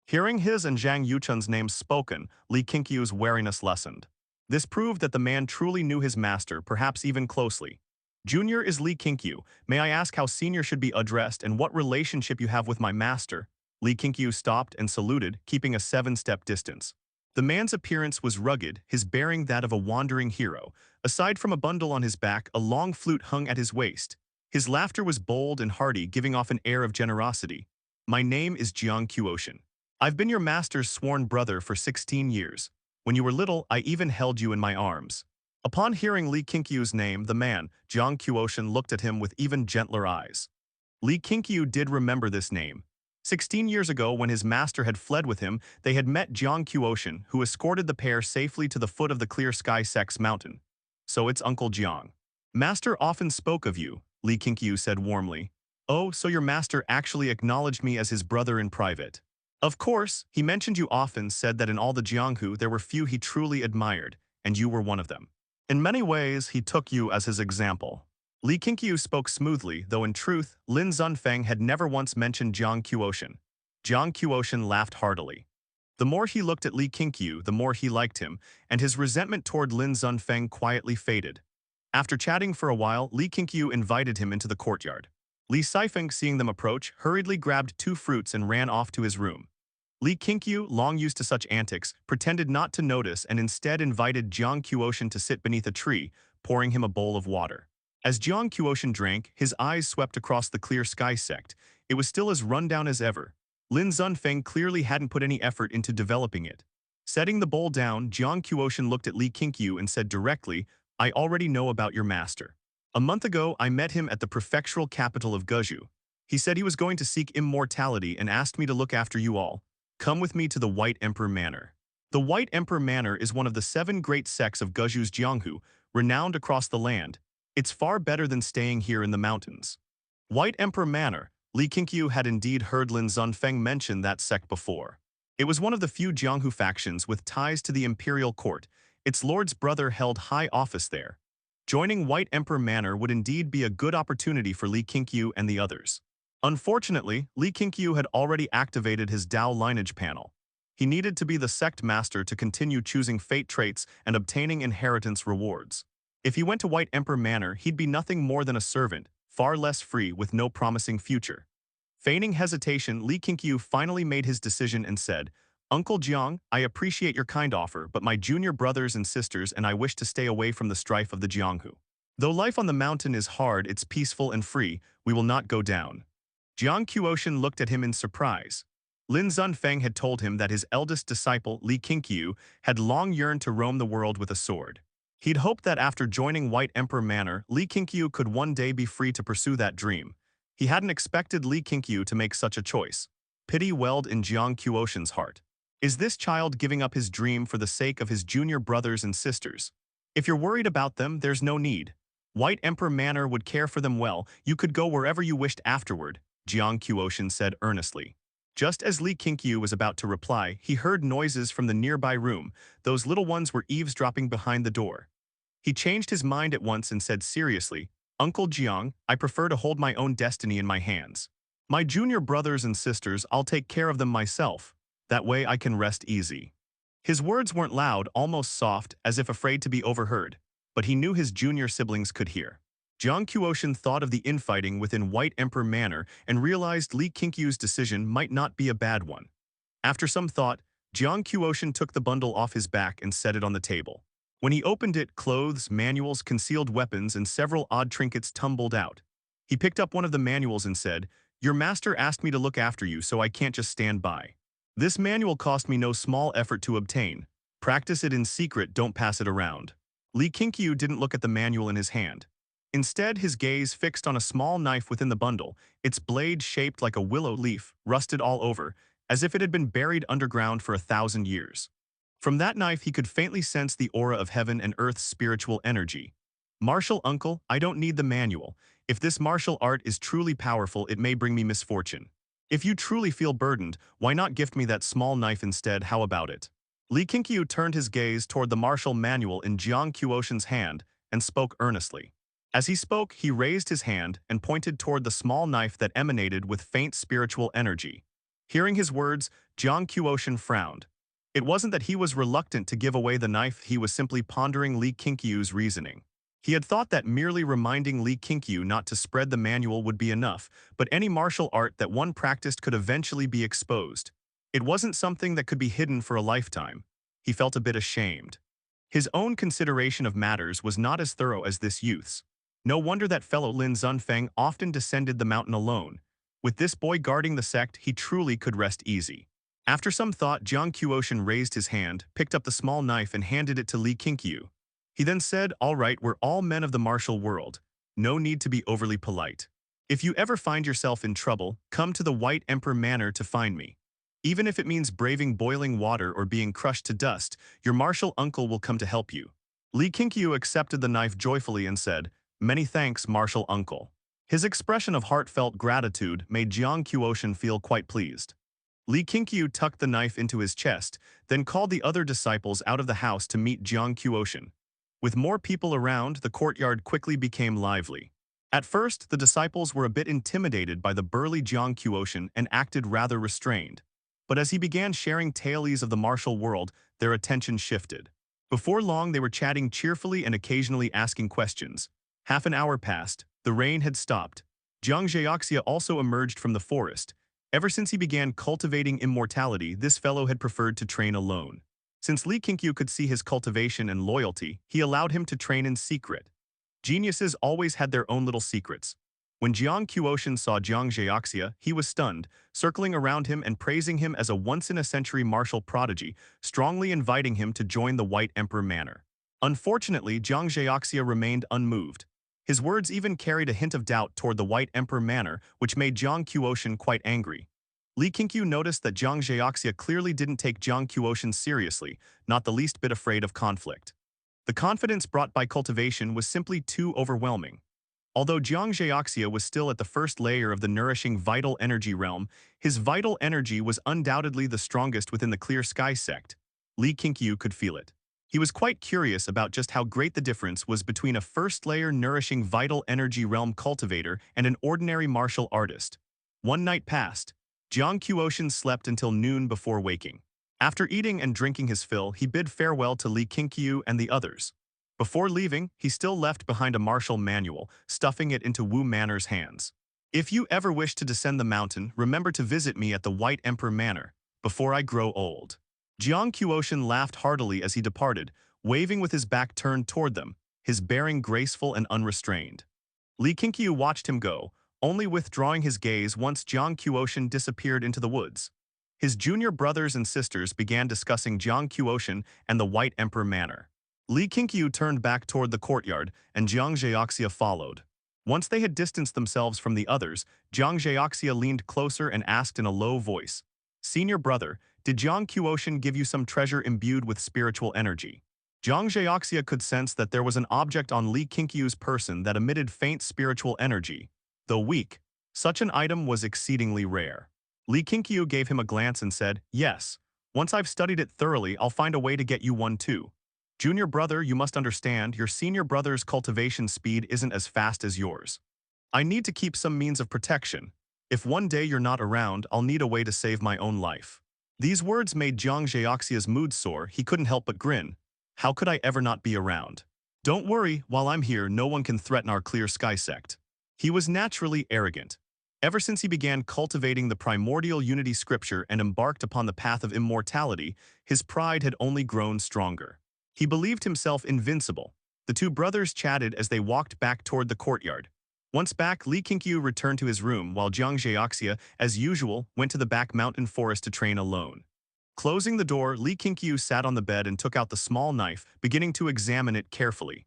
Hearing his and Zhang Yuchun's names spoken, Li Qingqiu's wariness lessened. This proved that the man truly knew his master, perhaps even closely. "Junior is Li Qingqiu. May I ask how senior should be addressed and what relationship you have with my master?" Li Qingqiu stopped and saluted, keeping a 7-step distance. The man's appearance was rugged, his bearing that of a wandering hero. Aside from a bundle on his back, a long flute hung at his waist. His laughter was bold and hearty, giving off an air of generosity. "My name is Jiang Qiuotian. I've been your master's sworn brother for 16 years. When you were little, I even held you in my arms." Upon hearing Li Qingqiu's name, the man, Jiang Qiuotian, looked at him with even gentler eyes. Li Qingqiu did remember this name. 16 years ago, when his master had fled with him, they had met Jiang Qiuotian, who escorted the pair safely to the foot of the Clear Sky Sect's mountain. "So it's Uncle Jiang. Master often spoke of you," Li Qingqiu said warmly. "Oh, so your master actually acknowledged me as his brother in private." "Of course, he mentioned you often, said that in all the Jianghu there were few he truly admired, and you were one of them. In many ways, he took you as his example." Li Qingqiu spoke smoothly, though in truth, Lin Zunfeng had never once mentioned Jiang Qiuotian. Jiang Qiuotian laughed heartily. The more he looked at Li Qingqiu, the more he liked him, and his resentment toward Lin Zunfeng quietly faded. After chatting for a while, Li Qingqiu invited him into the courtyard. Li Sifeng, seeing them approach, hurriedly grabbed 2 fruits and ran off to his room. Li Qingqiu, long used to such antics, pretended not to notice and instead invited Jiang Qiuotian to sit beneath a tree, pouring him a bowl of water. As Jiang Qiuotian drank, his eyes swept across the Clear Sky Sect. It was still as rundown as ever. Lin Zunfeng clearly hadn't put any effort into developing it. Setting the bowl down, Jiang Qiuotian looked at Li Qingqiu and said directly, "I already know about your master. A month ago, I met him at the prefectural capital of Guzhou. He said he was going to seek immortality and asked me to look after you all. Come with me to the White Emperor Manor." The White Emperor Manor is one of the 7 great sects of Guzhu's Jianghu, renowned across the land. It's far better than staying here in the mountains. White Emperor Manor, Li Qingqiu had indeed heard Lin Zunfeng mention that sect before. It was one of the few Jianghu factions with ties to the imperial court. Its lord's brother held high office there. Joining White Emperor Manor would indeed be a good opportunity for Li Qingqiu and the others. Unfortunately, Li Qingqiu had already activated his Dao Lineage panel. He needed to be the Sect Master to continue choosing fate traits and obtaining inheritance rewards. If he went to White Emperor Manor, he'd be nothing more than a servant, far less free with no promising future. Feigning hesitation, Li Qingqiu finally made his decision and said, "Uncle Jiang, I appreciate your kind offer, but my junior brothers and sisters and I wish to stay away from the strife of the Jianghu. Though life on the mountain is hard, it's peaceful and free, we will not go down." Jiang Qiuotian looked at him in surprise. Lin Zunfeng had told him that his eldest disciple, Li Qingqiu, had long yearned to roam the world with a sword. He'd hoped that after joining White Emperor Manor, Li Qingqiu could one day be free to pursue that dream. He hadn't expected Li Qingqiu to make such a choice. Pity welled in Jiang Qiuotian's heart. Is this child giving up his dream for the sake of his junior brothers and sisters? If you're worried about them, there's no need. White Emperor Manor would care for them well. You could go wherever you wished afterward, Jiang Qiuotian said earnestly. Just as Li Qingqiu was about to reply, he heard noises from the nearby room. Those little ones were eavesdropping behind the door. He changed his mind at once and said seriously, "Uncle Jiang, I prefer to hold my own destiny in my hands. My junior brothers and sisters, I'll take care of them myself. That way I can rest easy." His words weren't loud, almost soft, as if afraid to be overheard, but he knew his junior siblings could hear. Jiang Qiuotian thought of the infighting within White Emperor Manor and realized Li Qingqiu's decision might not be a bad one. After some thought, Jiang Qiuotian took the bundle off his back and set it on the table. When he opened it, clothes, manuals, concealed weapons, and several odd trinkets tumbled out. He picked up one of the manuals and said, "Your master asked me to look after you, so I can't just stand by. This manual cost me no small effort to obtain. Practice it in secret, don't pass it around." Li Qingqiu didn't look at the manual in his hand. Instead, his gaze fixed on a small knife within the bundle, its blade shaped like a willow leaf, rusted all over, as if it had been buried underground for 1,000 years. From that knife, he could faintly sense the aura of heaven and earth's spiritual energy. "Martial uncle, I don't need the manual. If this martial art is truly powerful, it may bring me misfortune. If you truly feel burdened, why not gift me that small knife instead, how about it?" Li Qingqiu turned his gaze toward the martial manual in Jiang Qiuotian's hand and spoke earnestly. As he spoke, he raised his hand and pointed toward the small knife that emanated with faint spiritual energy. Hearing his words, Jiang Qiuotian frowned. It wasn't that he was reluctant to give away the knife, he was simply pondering Li Qingqiu's reasoning. He had thought that merely reminding Li Qingqiu not to spread the manual would be enough, but any martial art that one practiced could eventually be exposed. It wasn't something that could be hidden for a lifetime. He felt a bit ashamed. His own consideration of matters was not as thorough as this youth's. No wonder that fellow Lin Zunfeng often descended the mountain alone. With this boy guarding the sect, he truly could rest easy. After some thought, Jiang Qiuotian raised his hand, picked up the small knife and handed it to Li Qingqiu. He then said, "All right, we're all men of the martial world. No need to be overly polite. If you ever find yourself in trouble, come to the White Emperor Manor to find me. Even if it means braving boiling water or being crushed to dust, your martial uncle will come to help you." Li Qingqiu accepted the knife joyfully and said, "Many thanks, martial uncle." His expression of heartfelt gratitude made Jiang Qiuotian feel quite pleased. Li Qingqiu tucked the knife into his chest, then called the other disciples out of the house to meet Jiang Qiuotian. With more people around, the courtyard quickly became lively. At first, the disciples were a bit intimidated by the burly Jiang Qiuotian and acted rather restrained. But as he began sharing tales of the martial world, their attention shifted. Before long, they were chatting cheerfully and occasionally asking questions. Half an hour passed. The rain had stopped. Jiang Zhaoxia also emerged from the forest. Ever since he began cultivating immortality, this fellow had preferred to train alone. Since Li Qingqiu could see his cultivation and loyalty, he allowed him to train in secret. Geniuses always had their own little secrets. When Jiang Qiuotian saw Jiang Zhaoxia, he was stunned, circling around him and praising him as a once-in-a-century martial prodigy, strongly inviting him to join the White Emperor Manor. Unfortunately, Jiang Zhaoxia remained unmoved. His words even carried a hint of doubt toward the White Emperor Manor, which made Jiang Qiuotian quite angry. Li Qingqiu noticed that Jiang Zheoxia clearly didn't take Jiang Qiuotian seriously, not the least bit afraid of conflict. The confidence brought by cultivation was simply too overwhelming. Although Jiang Zheoxia was still at the first layer of the nourishing vital energy realm, his vital energy was undoubtedly the strongest within the Clear Sky Sect. Li Qingqiu could feel it. He was quite curious about just how great the difference was between a first-layer nourishing vital energy realm cultivator and an ordinary martial artist. One night passed. Jiang Qiuotian slept until noon before waking. After eating and drinking his fill, he bid farewell to Li Qingqiu and the others. Before leaving, he still left behind a martial manual, stuffing it into Wu Manor's hands. If you ever wish to descend the mountain, remember to visit me at the White Emperor Manor, before I grow old. Jiang Qiuotian laughed heartily as he departed, waving with his back turned toward them, his bearing graceful and unrestrained. Li Qingqiu watched him go, only withdrawing his gaze once Jiang Qiuotian disappeared into the woods. His junior brothers and sisters began discussing Jiang Qiuotian and the White Emperor Manor. Li Qingqiu turned back toward the courtyard, and Jiang Zheoxia followed. Once they had distanced themselves from the others, Jiang Zheoxia leaned closer and asked in a low voice, "Senior brother, did Jiang Qiuotian give you some treasure imbued with spiritual energy?" Jiang Zheoxia could sense that there was an object on Li Qingqiu's person that emitted faint spiritual energy. Though weak, such an item was exceedingly rare. Li Qingqiu gave him a glance and said, "Yes. Once I've studied it thoroughly, I'll find a way to get you one too. Junior brother, you must understand, your senior brother's cultivation speed isn't as fast as yours. I need to keep some means of protection. If one day you're not around, I'll need a way to save my own life." These words made Jiang Zheoxia's mood soar. He couldn't help but grin. How could I ever not be around? Don't worry, while I'm here, no one can threaten our Clear Sky Sect. He was naturally arrogant. Ever since he began cultivating the primordial unity scripture and embarked upon the path of immortality, his pride had only grown stronger. He believed himself invincible. The two brothers chatted as they walked back toward the courtyard. Once back, Li Qingqiu returned to his room while Jiang Zheoxia, as usual, went to the back mountain forest to train alone. Closing the door, Li Qingqiu sat on the bed and took out the small knife, beginning to examine it carefully.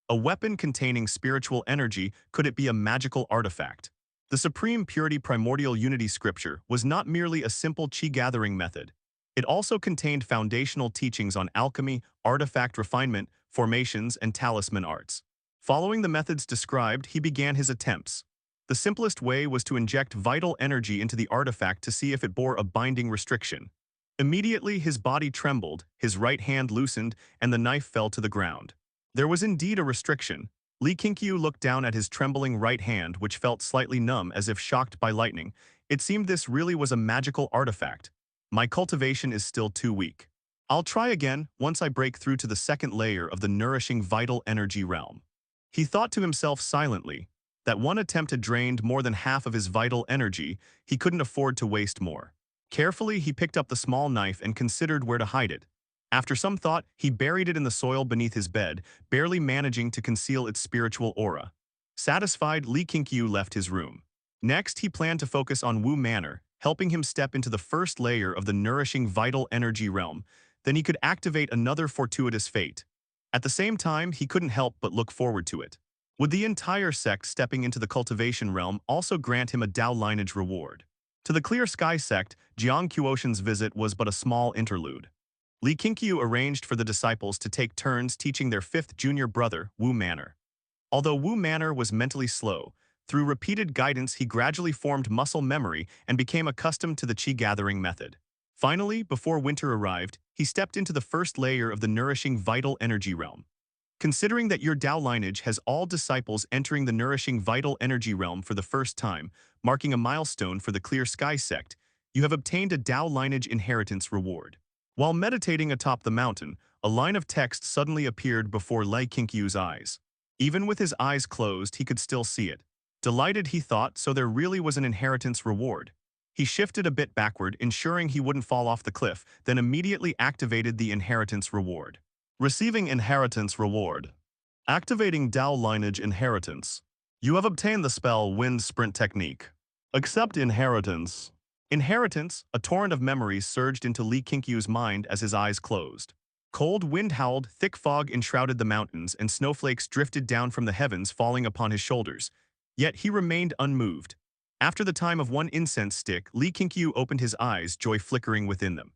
A weapon containing spiritual energy, could it be a magical artifact? The Supreme Purity Primordial Unity Scripture was not merely a simple chi-gathering method. It also contained foundational teachings on alchemy, artifact refinement, formations, and talisman arts. Following the methods described, he began his attempts. The simplest way was to inject vital energy into the artifact to see if it bore a binding restriction. Immediately, his body trembled, his right hand loosened, and the knife fell to the ground. There was indeed a restriction. Li Qingqiu looked down at his trembling right hand, which felt slightly numb as if shocked by lightning. It seemed this really was a magical artifact. My cultivation is still too weak. I'll try again once I break through to the second layer of the nourishing vital energy realm. He thought to himself silently. That one attempt had drained more than half of his vital energy. He couldn't afford to waste more. Carefully, he picked up the small knife and considered where to hide it. After some thought, he buried it in the soil beneath his bed, barely managing to conceal its spiritual aura. Satisfied, Li Qingqiu left his room. Next, he planned to focus on Wu Manor, helping him step into the first layer of the nourishing vital energy realm. Then he could activate another fortuitous fate. At the same time, he couldn't help but look forward to it. Would the entire sect stepping into the cultivation realm also grant him a Dao Lineage reward? To the Clear Sky Sect, Jiang Qiuotian's visit was but a small interlude. Li Qingqiu arranged for the disciples to take turns teaching their fifth junior brother, Wu Manor. Although Wu Manor was mentally slow, through repeated guidance he gradually formed muscle memory and became accustomed to the chi-gathering method. Finally, before winter arrived, he stepped into the first layer of the nourishing vital energy realm. Considering that your Dao lineage has all disciples entering the nourishing vital energy realm for the first time, marking a milestone for the Clear Sky Sect, you have obtained a Dao lineage inheritance reward. While meditating atop the mountain, a line of text suddenly appeared before Li Qingqiu's eyes. Even with his eyes closed, he could still see it. Delighted, he thought, so there really was an inheritance reward. He shifted a bit backward, ensuring he wouldn't fall off the cliff, then immediately activated the inheritance reward. Receiving inheritance reward. Activating Dao lineage inheritance. You have obtained the spell Wind Sprint Technique. Accept inheritance. Inheritance, a torrent of memories surged into Li Qingqiu's mind as his eyes closed. Cold wind howled, thick fog enshrouded the mountains, and snowflakes drifted down from the heavens falling upon his shoulders. Yet he remained unmoved. After the time of one incense stick, Li Qingqiu opened his eyes, joy flickering within them.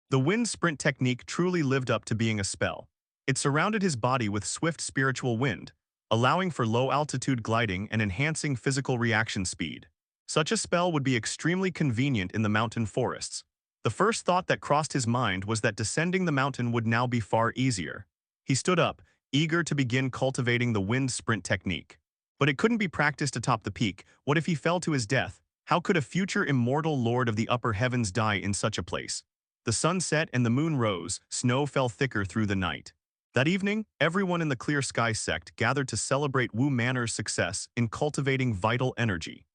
The wind sprint technique truly lived up to being a spell. It surrounded his body with swift spiritual wind, allowing for low-altitude gliding and enhancing physical reaction speed. Such a spell would be extremely convenient in the mountain forests. The first thought that crossed his mind was that descending the mountain would now be far easier. He stood up, eager to begin cultivating the wind sprint technique. But it couldn't be practiced atop the peak. What if he fell to his death? How could a future immortal lord of the upper heavens die in such a place? The sun set and the moon rose, snow fell thicker through the night. That evening, everyone in the Clear Sky Sect gathered to celebrate Wu Manor's success in cultivating vital energy.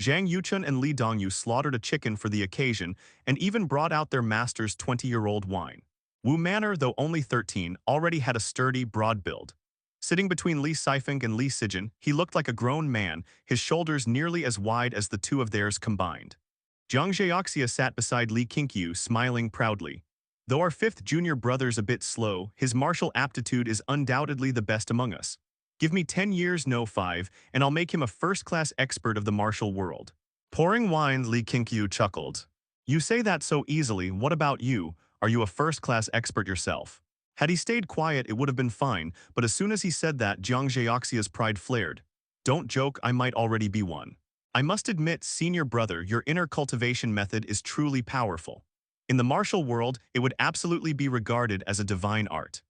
Zhang Yuchun and Li Dongyu slaughtered a chicken for the occasion and even brought out their master's 20-year-old wine. Wu Manor, though only 13, already had a sturdy, broad build. Sitting between Li Sifeng and Li Sijin, he looked like a grown man, his shoulders nearly as wide as the two of theirs combined. Jiang Zheoxia sat beside Li Qingqiu, smiling proudly. Though our fifth junior brother's a bit slow, his martial aptitude is undoubtedly the best among us. Give me 10 years, no 5, and I'll make him a first-class expert of the martial world. Pouring wine, Li Qingqiu chuckled. You say that so easily, what about you? Are you a first-class expert yourself? Had he stayed quiet, it would have been fine, but as soon as he said that, Jiang Zheoxia's pride flared. Don't joke, I might already be one. I must admit, senior brother, your inner cultivation method is truly powerful. In the martial world, it would absolutely be regarded as a divine art.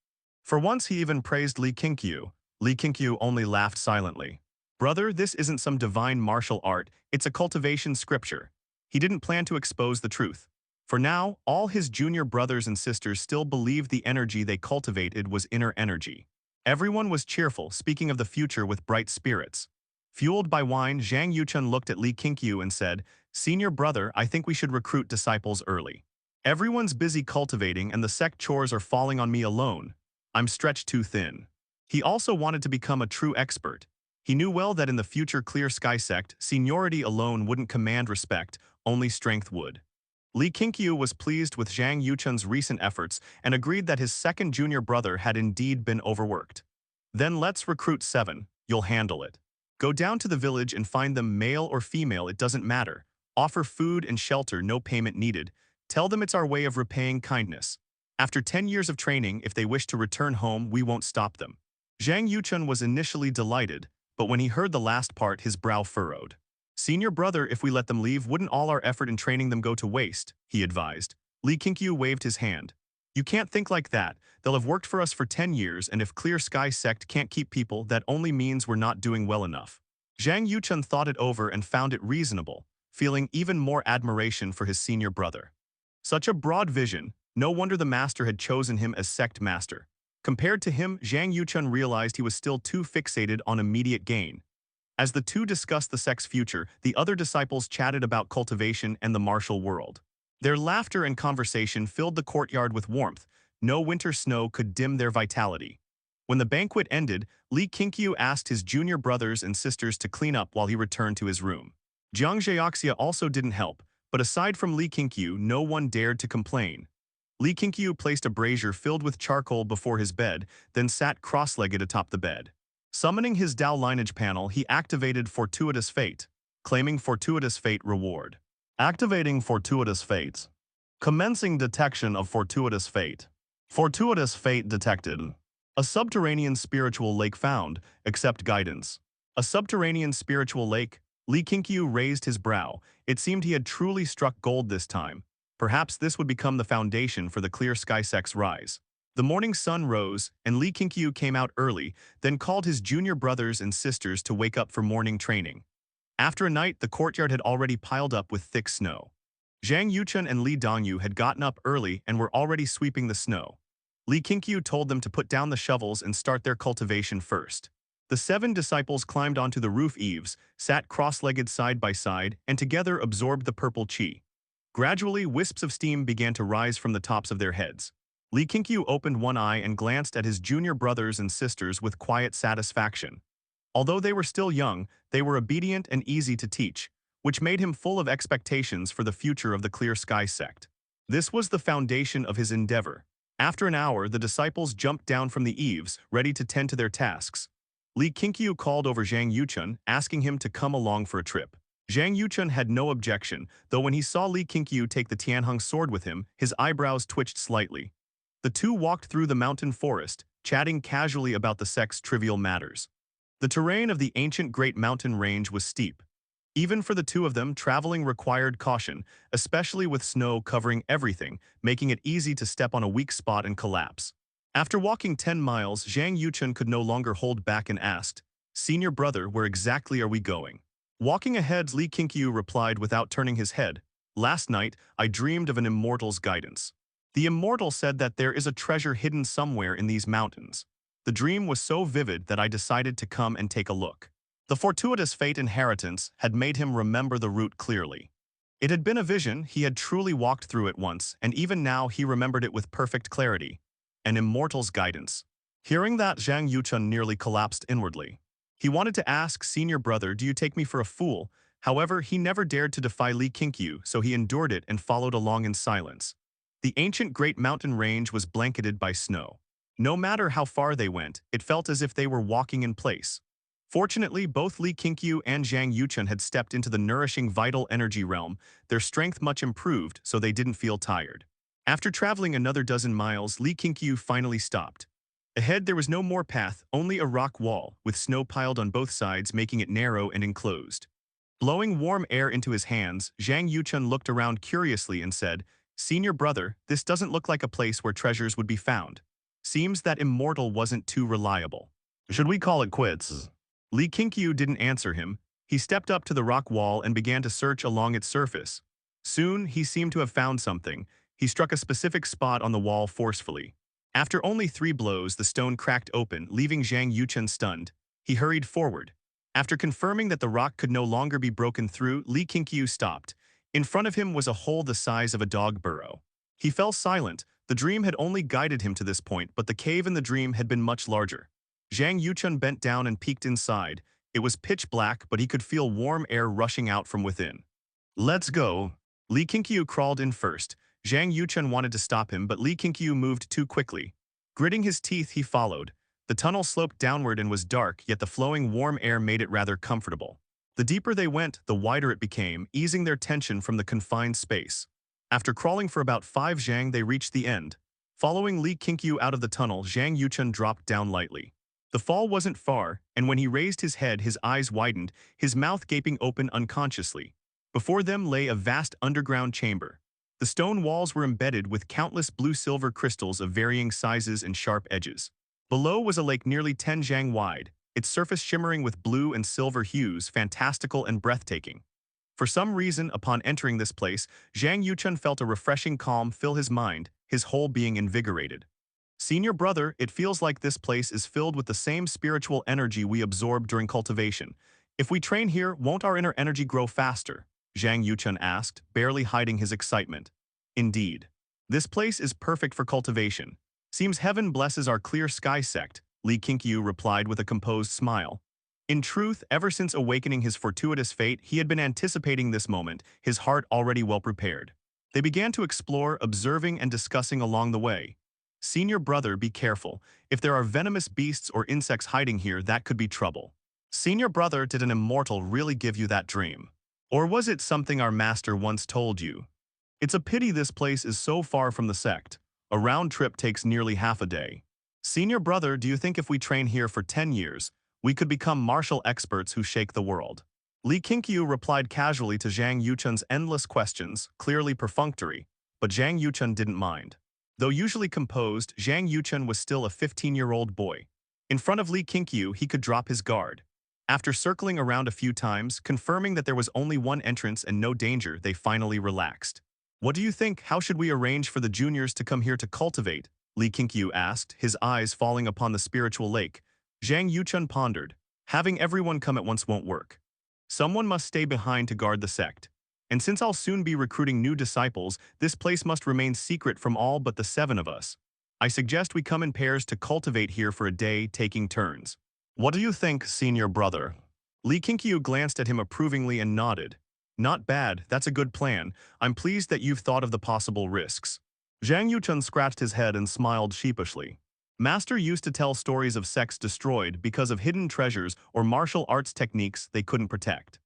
For once, he even praised Li Qingqiu. Li Qingqiu only laughed silently. Brother, this isn't some divine martial art, it's a cultivation scripture. He didn't plan to expose the truth. For now, all his junior brothers and sisters still believed the energy they cultivated was inner energy. Everyone was cheerful, speaking of the future with bright spirits. Fueled by wine, Zhang Yuchun looked at Li Qingqiu and said, Senior brother, I think we should recruit disciples early. Everyone's busy cultivating and the sect chores are falling on me alone. I'm stretched too thin. He also wanted to become a true expert. He knew well that in the future Clear Sky Sect, seniority alone wouldn't command respect, only strength would. Li Qingqiu was pleased with Zhang Yuchun's recent efforts and agreed that his second junior brother had indeed been overworked. Then let's recruit 7, you'll handle it. Go down to the village and find them male or female, it doesn't matter. Offer food and shelter, no payment needed. Tell them it's our way of repaying kindness. After 10 years of training, if they wish to return home, we won't stop them. Zhang Yuchun was initially delighted, but when he heard the last part, his brow furrowed. Senior brother, if we let them leave, wouldn't all our effort in training them go to waste, he advised. Li Qingqiu waved his hand. You can't think like that. They'll have worked for us for 10 years, and if Clear Sky Sect can't keep people, that only means we're not doing well enough. Zhang Yuchun thought it over and found it reasonable, feeling even more admiration for his senior brother. Such a broad vision, no wonder the master had chosen him as Sect Master. Compared to him, Zhang Yuchun realized he was still too fixated on immediate gain. As the two discussed the sect's future, the other disciples chatted about cultivation and the martial world. Their laughter and conversation filled the courtyard with warmth. No winter snow could dim their vitality. When the banquet ended, Li Qingqiu asked his junior brothers and sisters to clean up while he returned to his room. Jiang Zheoxia also didn't help, but aside from Li Qingqiu, no one dared to complain. Li Qingqiu placed a brazier filled with charcoal before his bed, then sat cross-legged atop the bed. Summoning his Dao Lineage panel, he activated Fortuitous Fate, claiming Fortuitous Fate reward. Activating Fortuitous Fates. Commencing detection of Fortuitous Fate. Fortuitous Fate detected. A subterranean spiritual lake found, accept guidance. A subterranean spiritual lake? Li Qingqiu raised his brow. It seemed he had truly struck gold this time. Perhaps this would become the foundation for the Clear Sky Sect's rise. The morning sun rose, and Li Qingqiu came out early, then called his junior brothers and sisters to wake up for morning training. After a night, the courtyard had already piled up with thick snow. Zhang Yuchun and Li Dongyu had gotten up early and were already sweeping the snow. Li Qingqiu told them to put down the shovels and start their cultivation first. The 7 disciples climbed onto the roof eaves, sat cross-legged side by side, and together absorbed the purple qi. Gradually, wisps of steam began to rise from the tops of their heads. Li Qingqiu opened one eye and glanced at his junior brothers and sisters with quiet satisfaction. Although they were still young, they were obedient and easy to teach, which made him full of expectations for the future of the Clear Sky Sect. This was the foundation of his endeavor. After an hour, the disciples jumped down from the eaves, ready to tend to their tasks. Li Qingqiu called over Zhang Yuchun, asking him to come along for a trip. Zhang Yuchun had no objection, though when he saw Li Qingqiu take the Tianheng sword with him, his eyebrows twitched slightly. The two walked through the mountain forest, chatting casually about the sect's trivial matters. The terrain of the ancient Great Mountain Range was steep. Even for the two of them, traveling required caution, especially with snow covering everything, making it easy to step on a weak spot and collapse. After walking 10 miles, Zhang Yuchun could no longer hold back and asked, "Senior brother, where exactly are we going?" Walking ahead, Li Qingqiu replied without turning his head, "Last night, I dreamed of an immortal's guidance. The immortal said that there is a treasure hidden somewhere in these mountains. The dream was so vivid that I decided to come and take a look." The fortuitous fate inheritance had made him remember the route clearly. It had been a vision, he had truly walked through it once, and even now he remembered it with perfect clarity. An immortal's guidance. Hearing that, Zhang Yuchun nearly collapsed inwardly. He wanted to ask, "Senior brother, do you take me for a fool?" However, he never dared to defy Li Qingqiu, so he endured it and followed along in silence. The ancient Great Mountain Range was blanketed by snow. No matter how far they went, it felt as if they were walking in place. Fortunately, both Li Qingqiu and Zhang Yuchun had stepped into the nourishing vital energy realm, their strength much improved, so they didn't feel tired. After traveling another dozen miles, Li Qingqiu finally stopped. Ahead there was no more path, only a rock wall, with snow piled on both sides making it narrow and enclosed. Blowing warm air into his hands, Zhang Yuchun looked around curiously and said, "Senior brother, this doesn't look like a place where treasures would be found. Seems that Immortal wasn't too reliable. Should we call it quits?" Li Qingqiu didn't answer him. He stepped up to the rock wall and began to search along its surface. Soon, he seemed to have found something. He struck a specific spot on the wall forcefully. After only 3 blows, the stone cracked open, leaving Zhang Yuchun stunned. He hurried forward. After confirming that the rock could no longer be broken through, Li Qingqiu stopped. In front of him was a hole the size of a dog burrow. He fell silent. The dream had only guided him to this point, but the cave in the dream had been much larger. Zhang Yuchun bent down and peeked inside. It was pitch black, but he could feel warm air rushing out from within. "Let's go." Li Qingqiu crawled in first. Zhang Yuchun wanted to stop him, but Li Qingqiu moved too quickly. Gritting his teeth, he followed. The tunnel sloped downward and was dark, yet the flowing warm air made it rather comfortable. The deeper they went, the wider it became, easing their tension from the confined space. After crawling for about 5 zhang, they reached the end. Following Li Qingqiu out of the tunnel, Zhang Yuchun dropped down lightly. The fall wasn't far, and when he raised his head, his eyes widened, his mouth gaping open unconsciously. Before them lay a vast underground chamber. The stone walls were embedded with countless blue-silver crystals of varying sizes and sharp edges. Below was a lake nearly 10 zhang wide, its surface shimmering with blue and silver hues, fantastical and breathtaking. For some reason, upon entering this place, Zhang Yuchun felt a refreshing calm fill his mind, his whole being invigorated. "Senior brother, it feels like this place is filled with the same spiritual energy we absorbed during cultivation. If we train here, won't our inner energy grow faster?" Zhang Yuchun asked, barely hiding his excitement. "Indeed. This place is perfect for cultivation. Seems heaven blesses our clear sky sect," Li Qingqiu replied with a composed smile. In truth, ever since awakening his fortuitous fate, he had been anticipating this moment, his heart already well prepared. They began to explore, observing and discussing along the way. "Senior brother, be careful. If there are venomous beasts or insects hiding here, that could be trouble." "Senior brother, did an immortal really give you that dream? Or was it something our master once told you? It's a pity this place is so far from the sect. A round trip takes nearly half a day. Senior brother, do you think if we train here for 10 years, we could become martial experts who shake the world?" Li Qingqiu replied casually to Zhang Yuchun's endless questions, clearly perfunctory, but Zhang Yuchun didn't mind. Though usually composed, Zhang Yuchun was still a 15-year-old boy. In front of Li Qingqiu, he could drop his guard. After circling around a few times, confirming that there was only one entrance and no danger, they finally relaxed. "What do you think? How should we arrange for the juniors to come here to cultivate?" Li Qingqiu asked, his eyes falling upon the spiritual lake. Zhang Yuchun pondered. "Having everyone come at once won't work. Someone must stay behind to guard the sect. And since I'll soon be recruiting new disciples, this place must remain secret from all but the 7 of us. I suggest we come in pairs to cultivate here for a day, taking turns. What do you think, senior brother?" Li Qingqiu glanced at him approvingly and nodded. "Not bad, that's a good plan. I'm pleased that you've thought of the possible risks." Zhang Yuchun scratched his head and smiled sheepishly. Master used to tell stories of sects destroyed because of hidden treasures or martial arts techniques they couldn't protect.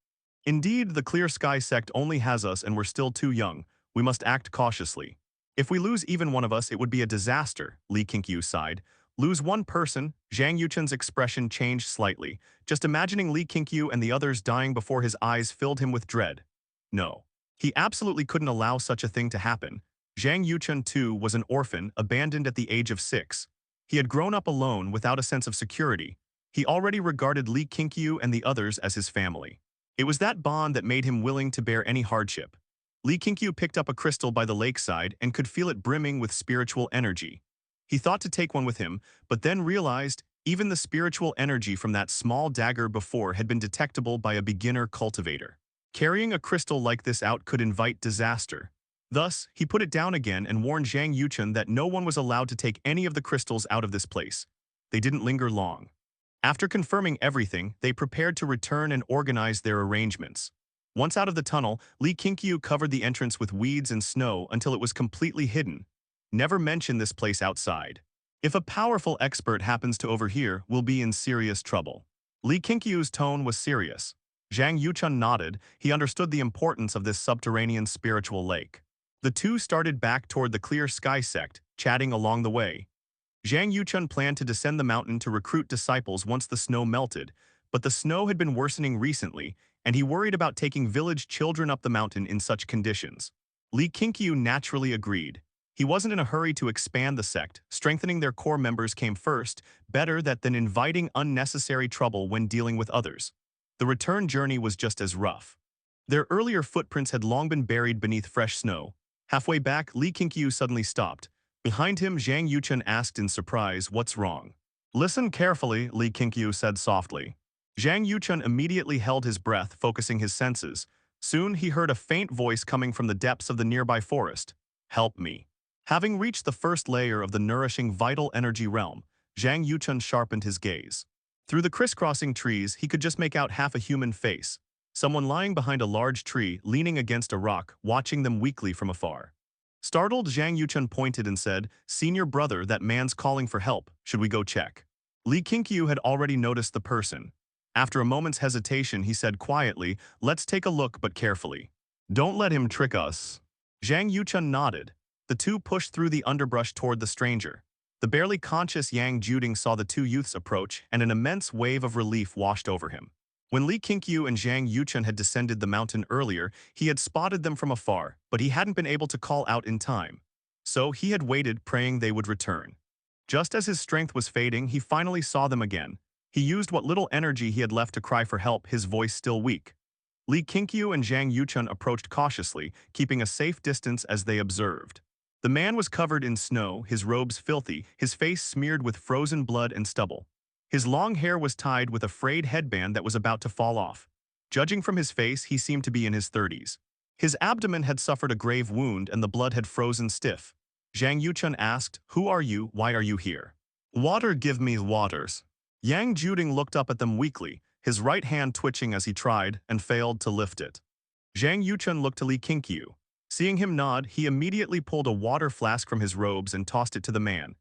Indeed, the Clear Sky Sect only has us and we're still too young. We must act cautiously. If we lose even one of us, it would be a disaster, Li Qingqiu sighed. Lose one person? Zhang Yuchen's expression changed slightly. Just imagining Li Qingqiu and the others dying before his eyes filled him with dread. No. He absolutely couldn't allow such a thing to happen. Zhang Yuchen, too, was an orphan, abandoned at the age of 6. He had grown up alone without a sense of security. He already regarded Li Qingqiu and the others as his family. It was that bond that made him willing to bear any hardship. Li Qingqiu picked up a crystal by the lakeside and could feel it brimming with spiritual energy. He thought to take one with him, but then realized even the spiritual energy from that small dagger before had been detectable by a beginner cultivator. Carrying a crystal like this out could invite disaster. Thus, he put it down again and warned Zhang Yuchen that no one was allowed to take any of the crystals out of this place. They didn't linger long. After confirming everything, they prepared to return and organize their arrangements. Once out of the tunnel, Li Qingqiu covered the entrance with weeds and snow until it was completely hidden. Never mention this place outside. If a powerful expert happens to overhear, we'll be in serious trouble. Li Qingqiu's tone was serious. Zhang Yuchen nodded. He understood the importance of this subterranean spiritual lake. The two started back toward the Clear Sky Sect, chatting along the way. Zhang Yuchen planned to descend the mountain to recruit disciples once the snow melted, but the snow had been worsening recently, and he worried about taking village children up the mountain in such conditions. Li Qingqiu naturally agreed. He wasn't in a hurry to expand the sect. Strengthening their core members came first, better that than inviting unnecessary trouble when dealing with others. The return journey was just as rough. Their earlier footprints had long been buried beneath fresh snow. Halfway back, Li Qingqiu suddenly stopped. Behind him, Zhang Yuchen asked in surprise, "What's wrong?" "Listen carefully," Li Qingqiu said softly. Zhang Yuchen immediately held his breath, focusing his senses. Soon he heard a faint voice coming from the depths of the nearby forest. "Help me." Having reached the first layer of the nourishing vital energy realm, Zhang Yuchen sharpened his gaze. Through the crisscrossing trees, he could just make out half a human face. Someone lying behind a large tree, leaning against a rock, watching them weakly from afar. Startled, Zhang Yuchen pointed and said, "Senior brother, that man's calling for help. Should we go check?" Li Qingqiu had already noticed the person. After a moment's hesitation, he said quietly, "Let's take a look, but carefully. Don't let him trick us." Zhang Yuchen nodded. The two pushed through the underbrush toward the stranger. The barely conscious Yang Juding saw the two youths approach, and an immense wave of relief washed over him. When Li Qingqiu and Zhang Yuchen had descended the mountain earlier, he had spotted them from afar, but he hadn't been able to call out in time. So he had waited, praying they would return. Just as his strength was fading, he finally saw them again. He used what little energy he had left to cry for help, his voice still weak. Li Qingqiu and Zhang Yuchen approached cautiously, keeping a safe distance as they observed. The man was covered in snow, his robes filthy, his face smeared with frozen blood and stubble. His long hair was tied with a frayed headband that was about to fall off. Judging from his face, he seemed to be in his 30s. His abdomen had suffered a grave wound and the blood had frozen stiff. Zhang Yuchen asked, "Who are you? Why are you here?" "Water, give me waters." Yang Juding looked up at them weakly, his right hand twitching as he tried and failed to lift it. Zhang Yuchen looked to Li Qingqiu. Seeing him nod, he immediately pulled a water flask from his robes and tossed it to the man.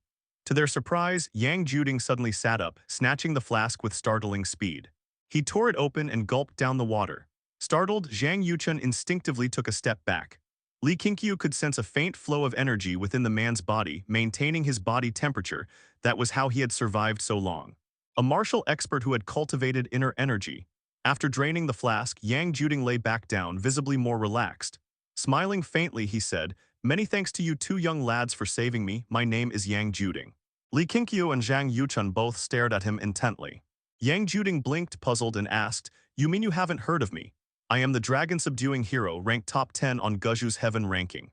To their surprise, Yang Juding suddenly sat up, snatching the flask with startling speed. He tore it open and gulped down the water. Startled, Zhang Yuchen instinctively took a step back. Li Qingqiu could sense a faint flow of energy within the man's body, maintaining his body temperature. That was how he had survived so long. A martial expert who had cultivated inner energy. After draining the flask, Yang Juding lay back down, visibly more relaxed. Smiling faintly, he said, "Many thanks to you two young lads for saving me. My name is Yang Juding." Li Qingqiu and Zhang Yuchen both stared at him intently. Yang Juding blinked, puzzled, and asked, "You mean you haven't heard of me? I am the dragon-subduing hero, ranked top 10 on Guju's heaven ranking."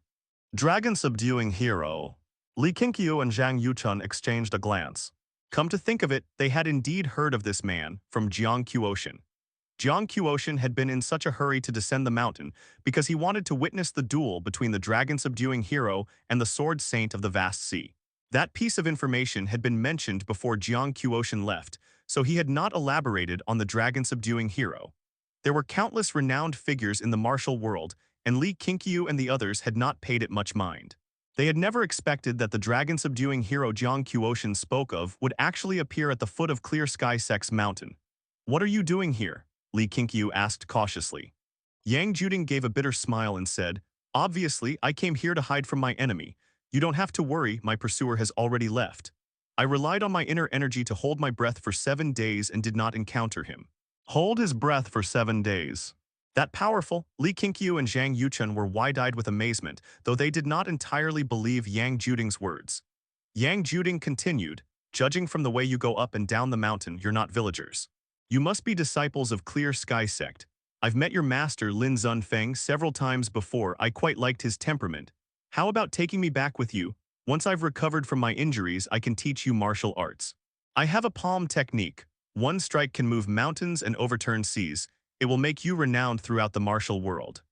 "Dragon-subduing hero?" Li Qingqiu and Zhang Yuchen exchanged a glance. Come to think of it, they had indeed heard of this man from Qingxiao. Qingxiao had been in such a hurry to descend the mountain because he wanted to witness the duel between the dragon-subduing hero and the sword saint of the vast sea. That piece of information had been mentioned before Qingxiao left, so he had not elaborated on the dragon-subduing hero. There were countless renowned figures in the martial world, and Li Qingqiu and the others had not paid it much mind. They had never expected that the dragon-subduing hero Qingxiao spoke of would actually appear at the foot of Clear Sky Sect's mountain. "What are you doing here?" Li Qingqiu asked cautiously. Yang Juding gave a bitter smile and said, "Obviously, I came here to hide from my enemy. You don't have to worry, my pursuer has already left. I relied on my inner energy to hold my breath for 7 days and did not encounter him." Hold his breath for 7 days. That powerful, Li Qingqiu and Zhang Yuchun were wide-eyed with amazement, though they did not entirely believe Yang Juding's words. Yang Juding continued, "Judging from the way you go up and down the mountain, you're not villagers. You must be disciples of Clear Sky Sect. I've met your master Lin Zunfeng several times before. I quite liked his temperament. How about taking me back with you? Once I've recovered from my injuries, I can teach you martial arts. I have a palm technique. One strike can move mountains and overturn seas. It will make you renowned throughout the martial world."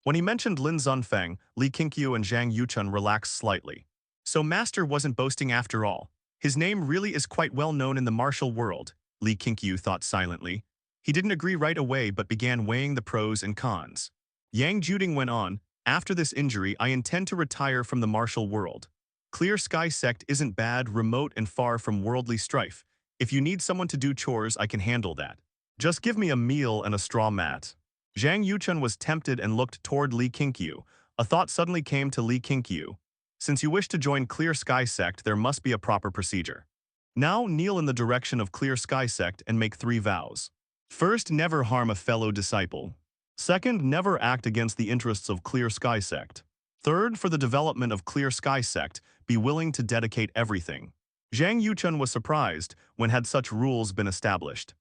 When he mentioned Lin Zunfeng, Li Qingqiu and Zhang Yuchun relaxed slightly. So Master wasn't boasting after all. His name really is quite well known in the martial world, Li Qingqiu thought silently. He didn't agree right away but began weighing the pros and cons. Yang Juding went on, "After this injury, I intend to retire from the martial world. Clear Sky Sect isn't bad, remote and far from worldly strife. If you need someone to do chores, I can handle that. Just give me a meal and a straw mat." Zhang Yuchun was tempted and looked toward Li Qingqiu. A thought suddenly came to Li Qingqiu. "Since you wish to join Clear Sky Sect, there must be a proper procedure. Now kneel in the direction of Clear Sky Sect and make 3 vows. First, never harm a fellow disciple. Second, never act against the interests of Clear Sky Sect. Third, for the development of Clear Sky Sect, be willing to dedicate everything." Zhang Yuchun was surprised when had such rules been established.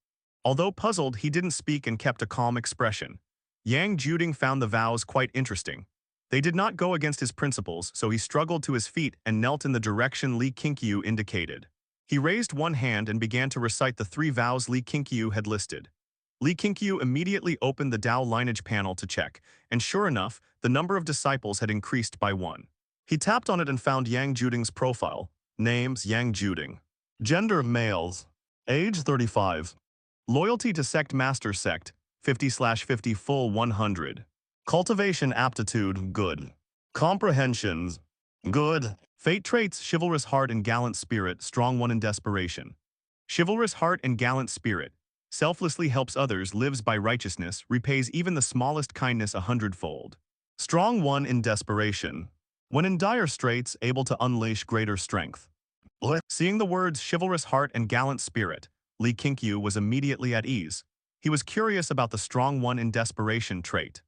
Although puzzled, he didn't speak and kept a calm expression. Yang Juding found the vows quite interesting. They did not go against his principles, so he struggled to his feet and knelt in the direction Li Qingqiu indicated. He raised one hand and began to recite the 3 vows Li Qingqiu had listed. Li Qingqiu immediately opened the Dao Lineage panel to check, and sure enough, the number of disciples had increased by 1. He tapped on it and found Yang Juding's profile. Names: Yang Juding. Gender: males. Age: 35. Loyalty to Sect Master Sect, 50/50 full 100. Cultivation aptitude, good. Comprehensions, good. Fate traits: chivalrous heart and gallant spirit, strong one in desperation. Chivalrous heart and gallant spirit. Selflessly helps others, lives by righteousness, repays even the smallest kindness 100-fold. Strong one in desperation. When in dire straits, able to unleash greater strength. Seeing the words chivalrous heart and gallant spirit, Li Qingqiu was immediately at ease. He was curious about the strong one in desperation trait.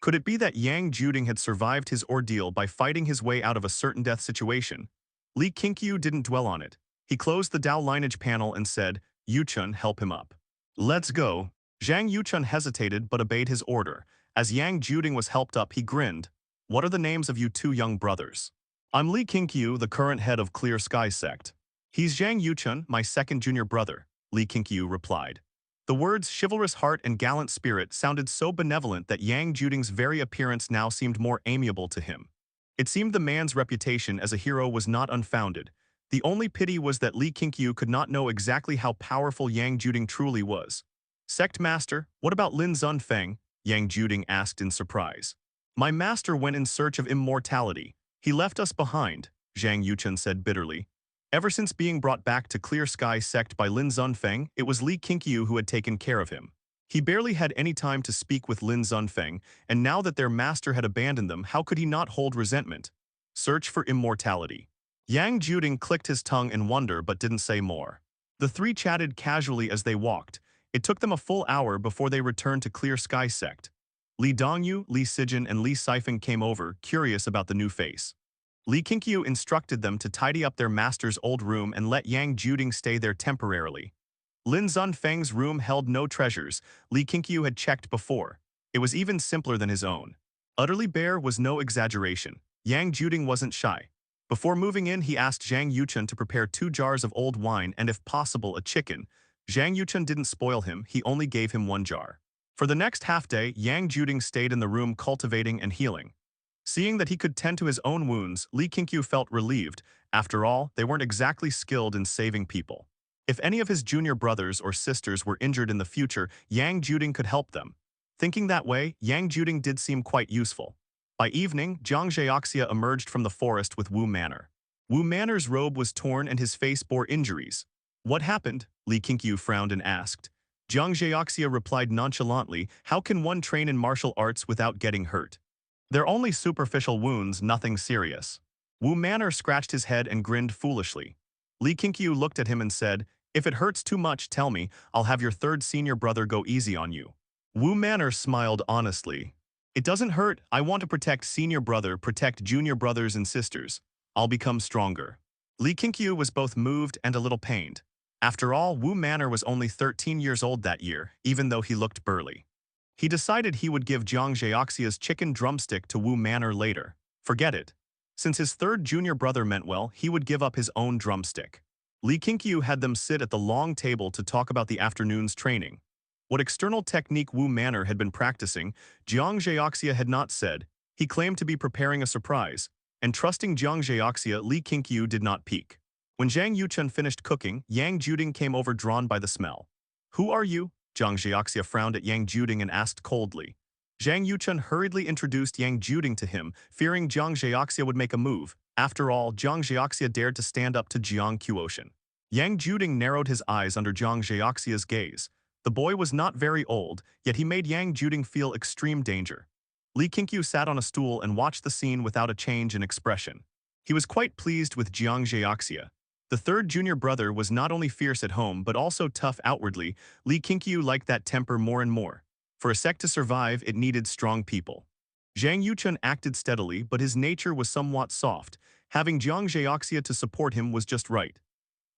Could it be that Yang Juding had survived his ordeal by fighting his way out of a certain death situation? Li Qingqiu didn't dwell on it. He closed the Dao Lineage panel and said, "Yuchun, help him up." "Let's go." Zhang Yuchun hesitated but obeyed his order. As Yang Juding was helped up, he grinned. "What are the names of you 2 young brothers?" "I'm Li Qingqiu, the current head of Clear Sky Sect." "He's Zhang Yuchun, my second junior brother," Li Qingqiu replied. The words chivalrous heart and gallant spirit sounded so benevolent that Yang Juding's very appearance now seemed more amiable to him. It seemed the man's reputation as a hero was not unfounded. The only pity was that Li Qingqiu could not know exactly how powerful Yang Juding truly was. "Sect Master, what about Lin Zunfeng?" Yang Juding asked in surprise. "My master went in search of immortality. He left us behind," Zhang Yuchun said bitterly. Ever since being brought back to Clear Sky Sect by Lin Zunfeng, it was Li Qingqiu who had taken care of him. He barely had any time to speak with Lin Zunfeng, and now that their master had abandoned them, how could he not hold resentment? Search for immortality. Yang Juding clicked his tongue in wonder but didn't say more. The 3 chatted casually as they walked. It took them a full hour before they returned to Clear Sky Sect. Li Dongyu, Li Sijin, and Li Sifeng came over, curious about the new face. Li Qingqiu instructed them to tidy up their master's old room and let Yang Juding stay there temporarily. Lin Zunfeng's room held no treasures. Li Qingqiu had checked before. It was even simpler than his own. Utterly bare was no exaggeration. Yang Juding wasn't shy. Before moving in, he asked Zhang Yuchun to prepare 2 jars of old wine and, if possible, a chicken. Zhang Yuchun didn't spoil him, he only gave him 1 jar. For the next half-day, Yang Juding stayed in the room cultivating and healing. Seeing that he could tend to his own wounds, Li Qingqiu felt relieved. After all, they weren't exactly skilled in saving people. If any of his junior brothers or sisters were injured in the future, Yang Juding could help them. Thinking that way, Yang Juding did seem quite useful. By evening, Zhang Zheoxia emerged from the forest with Wu Manor. Wu Manor's robe was torn and his face bore injuries. "What happened?" Li Qingqiu frowned and asked. Jiang Zhaoxia replied nonchalantly, how can one train in martial arts without getting hurt? They're only superficial wounds, nothing serious. Wu Manor scratched his head and grinned foolishly. Li Qingqiu looked at him and said, if it hurts too much, tell me, I'll have your third senior brother go easy on you. Wu Manor smiled honestly. It doesn't hurt, I want to protect senior brother, protect junior brothers and sisters. I'll become stronger. Li Qingqiu was both moved and a little pained. After all, Wu Manor was only 13 years old that year, even though he looked burly. He decided he would give Jiang Zhaoxia's chicken drumstick to Wu Manor later. Forget it. Since his third junior brother meant well, he would give up his own drumstick. Li Qingqiu had them sit at the long table to talk about the afternoon's training. What external technique Wu Manor had been practicing, Jiang Zhaoxia had not said. He claimed to be preparing a surprise, and trusting Jiang Zhaoxia, Li Qingqiu did not peek. When Zhang Yuchun finished cooking, Yang Juding came over drawn by the smell. Who are you? Jiang Zhaoxia frowned at Yang Juding and asked coldly. Zhang Yuchun hurriedly introduced Yang Juding to him, fearing Jiang Zhaoxia would make a move. After all, Jiang Zhaoxia dared to stand up to Jiang Qiuotian. Yang Juding narrowed his eyes under Jiang Zhaoxia's gaze. The boy was not very old, yet he made Yang Juding feel extreme danger. Li Qingqiu sat on a stool and watched the scene without a change in expression. He was quite pleased with Jiang Zhaoxia. The third junior brother was not only fierce at home but also tough outwardly. Li Qingqiu liked that temper more and more. For a sect to survive, it needed strong people. Zhang Yuchun acted steadily, but his nature was somewhat soft. Having Jiang Zhaoxia to support him was just right.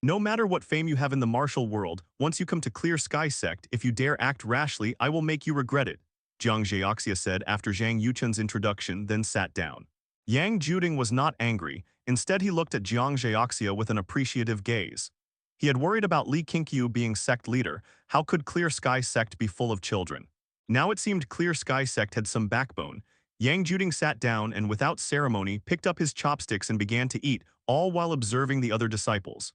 No matter what fame you have in the martial world, once you come to Clear Sky Sect, if you dare act rashly, I will make you regret it, Jiang Zhaoxia said after Zhang Yuchun's introduction, then sat down. Yang Juding was not angry. Instead, he looked at Jiang Zhaoxia with an appreciative gaze. He had worried about Li Qingqiu being sect leader. How could Clear Sky Sect be full of children? Now it seemed Clear Sky Sect had some backbone. Yang Juding sat down and without ceremony picked up his chopsticks and began to eat, all while observing the other disciples.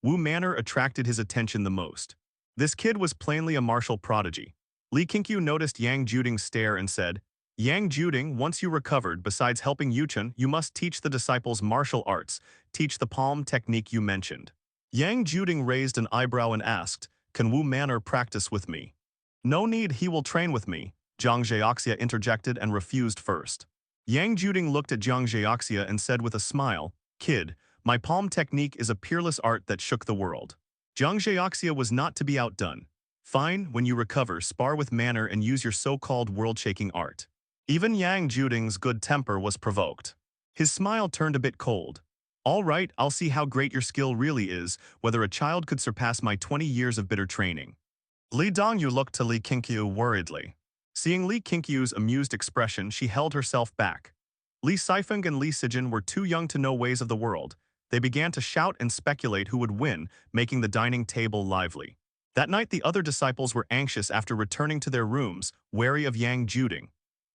Wu Manor attracted his attention the most. This kid was plainly a martial prodigy. Li Qingqiu noticed Yang Juding's stare and said, Yang Juding, once you recovered, besides helping Yuchun, you must teach the disciples martial arts, teach the palm technique you mentioned. Yang Juding raised an eyebrow and asked, can Wu Manor practice with me? No need, he will train with me, Jiang Zhaoxia interjected and refused first. Yang Juding looked at Jiang Zhaoxia and said with a smile, kid, my palm technique is a peerless art that shook the world. Jiang Zhaoxia was not to be outdone. Fine, when you recover, spar with Manor and use your so-called world-shaking art. Even Yang Juding's good temper was provoked. His smile turned a bit cold. All right, I'll see how great your skill really is, whether a child could surpass my 20 years of bitter training. Li Dongyu looked to Li Qingqiu worriedly. Seeing Li Qingqiu's amused expression, she held herself back. Li Sifeng and Li Sijin were too young to know ways of the world. They began to shout and speculate who would win, making the dining table lively. That night, the other disciples were anxious after returning to their rooms, wary of Yang Juding.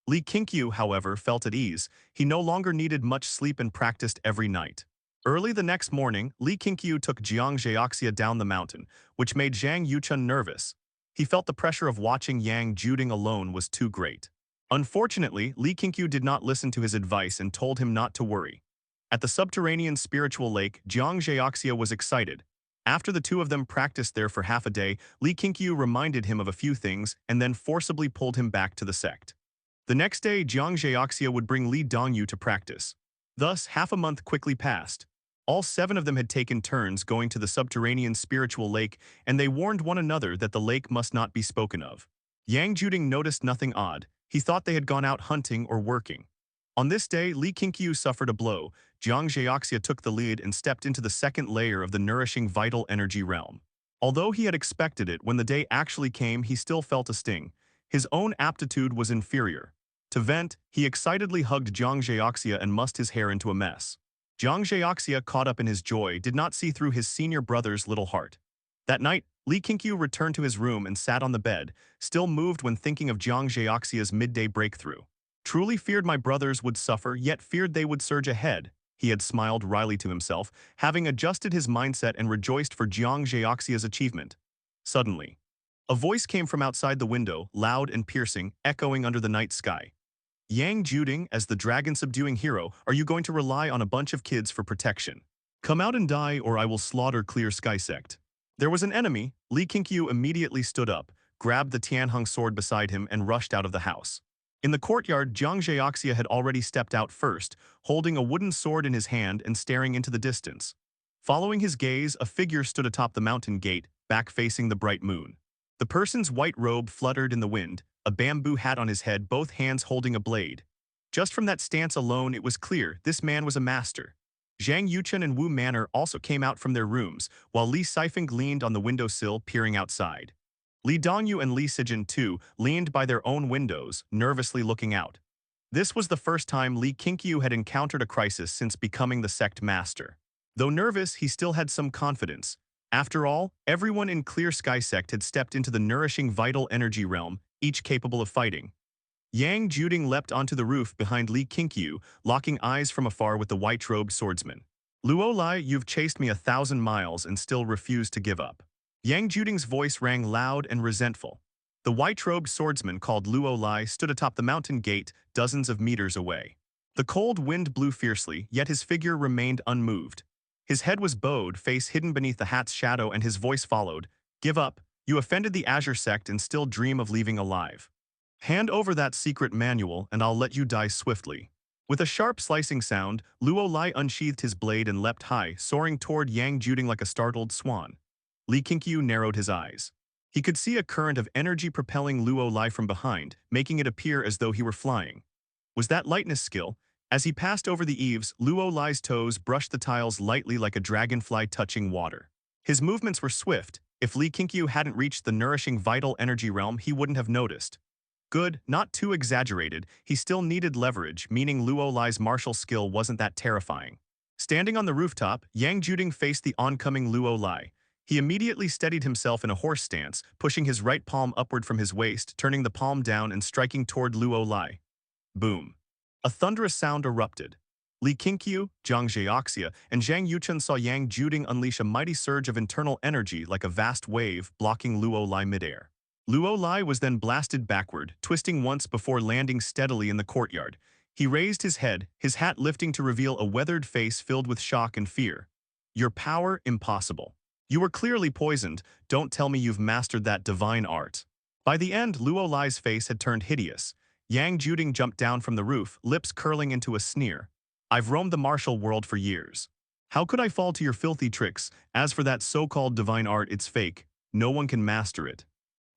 Li Qingqiu, however, felt at ease. He no longer needed much sleep and practiced every night. Early the next morning, Li Qingqiu took Jiang Zhaoxia down the mountain, which made Zhang Yuchun nervous. He felt the pressure of watching Yang Juding alone was too great. Unfortunately, Li Qingqiu did not listen to his advice and told him not to worry. At the subterranean spiritual lake, Jiang Zhaoxia was excited. After the two of them practiced there for half a day, Li Qingqiu reminded him of a few things and then forcibly pulled him back to the sect. The next day, Jiang Zhaoxia would bring Li Dongyu to practice. Thus, half a month quickly passed. All 7 of them had taken turns going to the subterranean spiritual lake, and they warned one another that the lake must not be spoken of. Yang Juding noticed nothing odd. He thought they had gone out hunting or working. On this day, Li Qingqiu suffered a blow. Jiang Zhaoxia took the lead and stepped into the second layer of the nourishing vital energy realm. Although he had expected it, when the day actually came, he still felt a sting. His own aptitude was inferior. To vent, he excitedly hugged Jiang Zhaoxia and mussed his hair into a mess. Jiang Zhaoxia, caught up in his joy, did not see through his senior brother's little heart. That night, Li Qingqiu returned to his room and sat on the bed, still moved when thinking of Jiang Zhaoxia's midday breakthrough. Truly feared my brothers would suffer, yet feared they would surge ahead. He had smiled wryly to himself, having adjusted his mindset and rejoiced for Jiang Zhaoxia's achievement. Suddenly, a voice came from outside the window, loud and piercing, echoing under the night sky. Yang Juding, as the dragon-subduing hero, are you going to rely on a bunch of kids for protection? Come out and die, or I will slaughter Clear Sky Sect. There was an enemy. Li Qingqiu immediately stood up, grabbed the Tianheng sword beside him and rushed out of the house. In the courtyard, Jiang Zheoxia had already stepped out first, holding a wooden sword in his hand and staring into the distance. Following his gaze, a figure stood atop the mountain gate, back facing the bright moon. The person's white robe fluttered in the wind, a bamboo hat on his head, both hands holding a blade. Just from that stance alone, it was clear this man was a master. Zhang Yuchen and Wu Manor also came out from their rooms, while Li Sifeng leaned on the windowsill, peering outside. Li Dongyu and Li Sijin, too, leaned by their own windows, nervously looking out. This was the first time Li Qingqiu had encountered a crisis since becoming the Sect Master. Though nervous, he still had some confidence. After all, everyone in Clear Sky Sect had stepped into the nourishing vital energy realm, each capable of fighting. Yang Juding leapt onto the roof behind Li Qingqiu, locking eyes from afar with the white-robed swordsman. "Luo Lai, you've chased me 1,000 miles and still refuse to give up." Yang Juding's voice rang loud and resentful. The white-robed swordsman called Luo Lai stood atop the mountain gate, dozens of meters away. The cold wind blew fiercely, yet his figure remained unmoved. His head was bowed, face hidden beneath the hat's shadow, and his voice followed. "Give up. You offended the Azure Sect and still dream of leaving alive. Hand over that secret manual and I'll let you die swiftly." With a sharp slicing sound, Luo Lai unsheathed his blade and leapt high, soaring toward Yang Juding like a startled swan. Li Qingqiu narrowed his eyes. He could see a current of energy propelling Luo Lai from behind, making it appear as though he were flying. Was that lightness skill? As he passed over the eaves, Luo Lai's toes brushed the tiles lightly like a dragonfly touching water. His movements were swift. If Li Qingqiu hadn't reached the nourishing vital energy realm, he wouldn't have noticed. Good, not too exaggerated, he still needed leverage, meaning Luo Lai's martial skill wasn't that terrifying. Standing on the rooftop, Yang Juding faced the oncoming Luo Lai. He immediately steadied himself in a horse stance, pushing his right palm upward from his waist, turning the palm down and striking toward Luo Lai. Boom. A thunderous sound erupted. Li Qingqiu, Jiang Zheoxia, and Zhang Yuchen saw Yang Juding unleash a mighty surge of internal energy like a vast wave, blocking Luo Lai midair. Luo Lai was then blasted backward, twisting once before landing steadily in the courtyard. He raised his head, his hat lifting to reveal a weathered face filled with shock and fear. "Your power, impossible. You were clearly poisoned. Don't tell me you've mastered that divine art." By the end, Luo Lai's face had turned hideous. Yang Juding jumped down from the roof, lips curling into a sneer. "I've roamed the martial world for years. How could I fall to your filthy tricks? As for that so-called divine art, it's fake. No one can master it."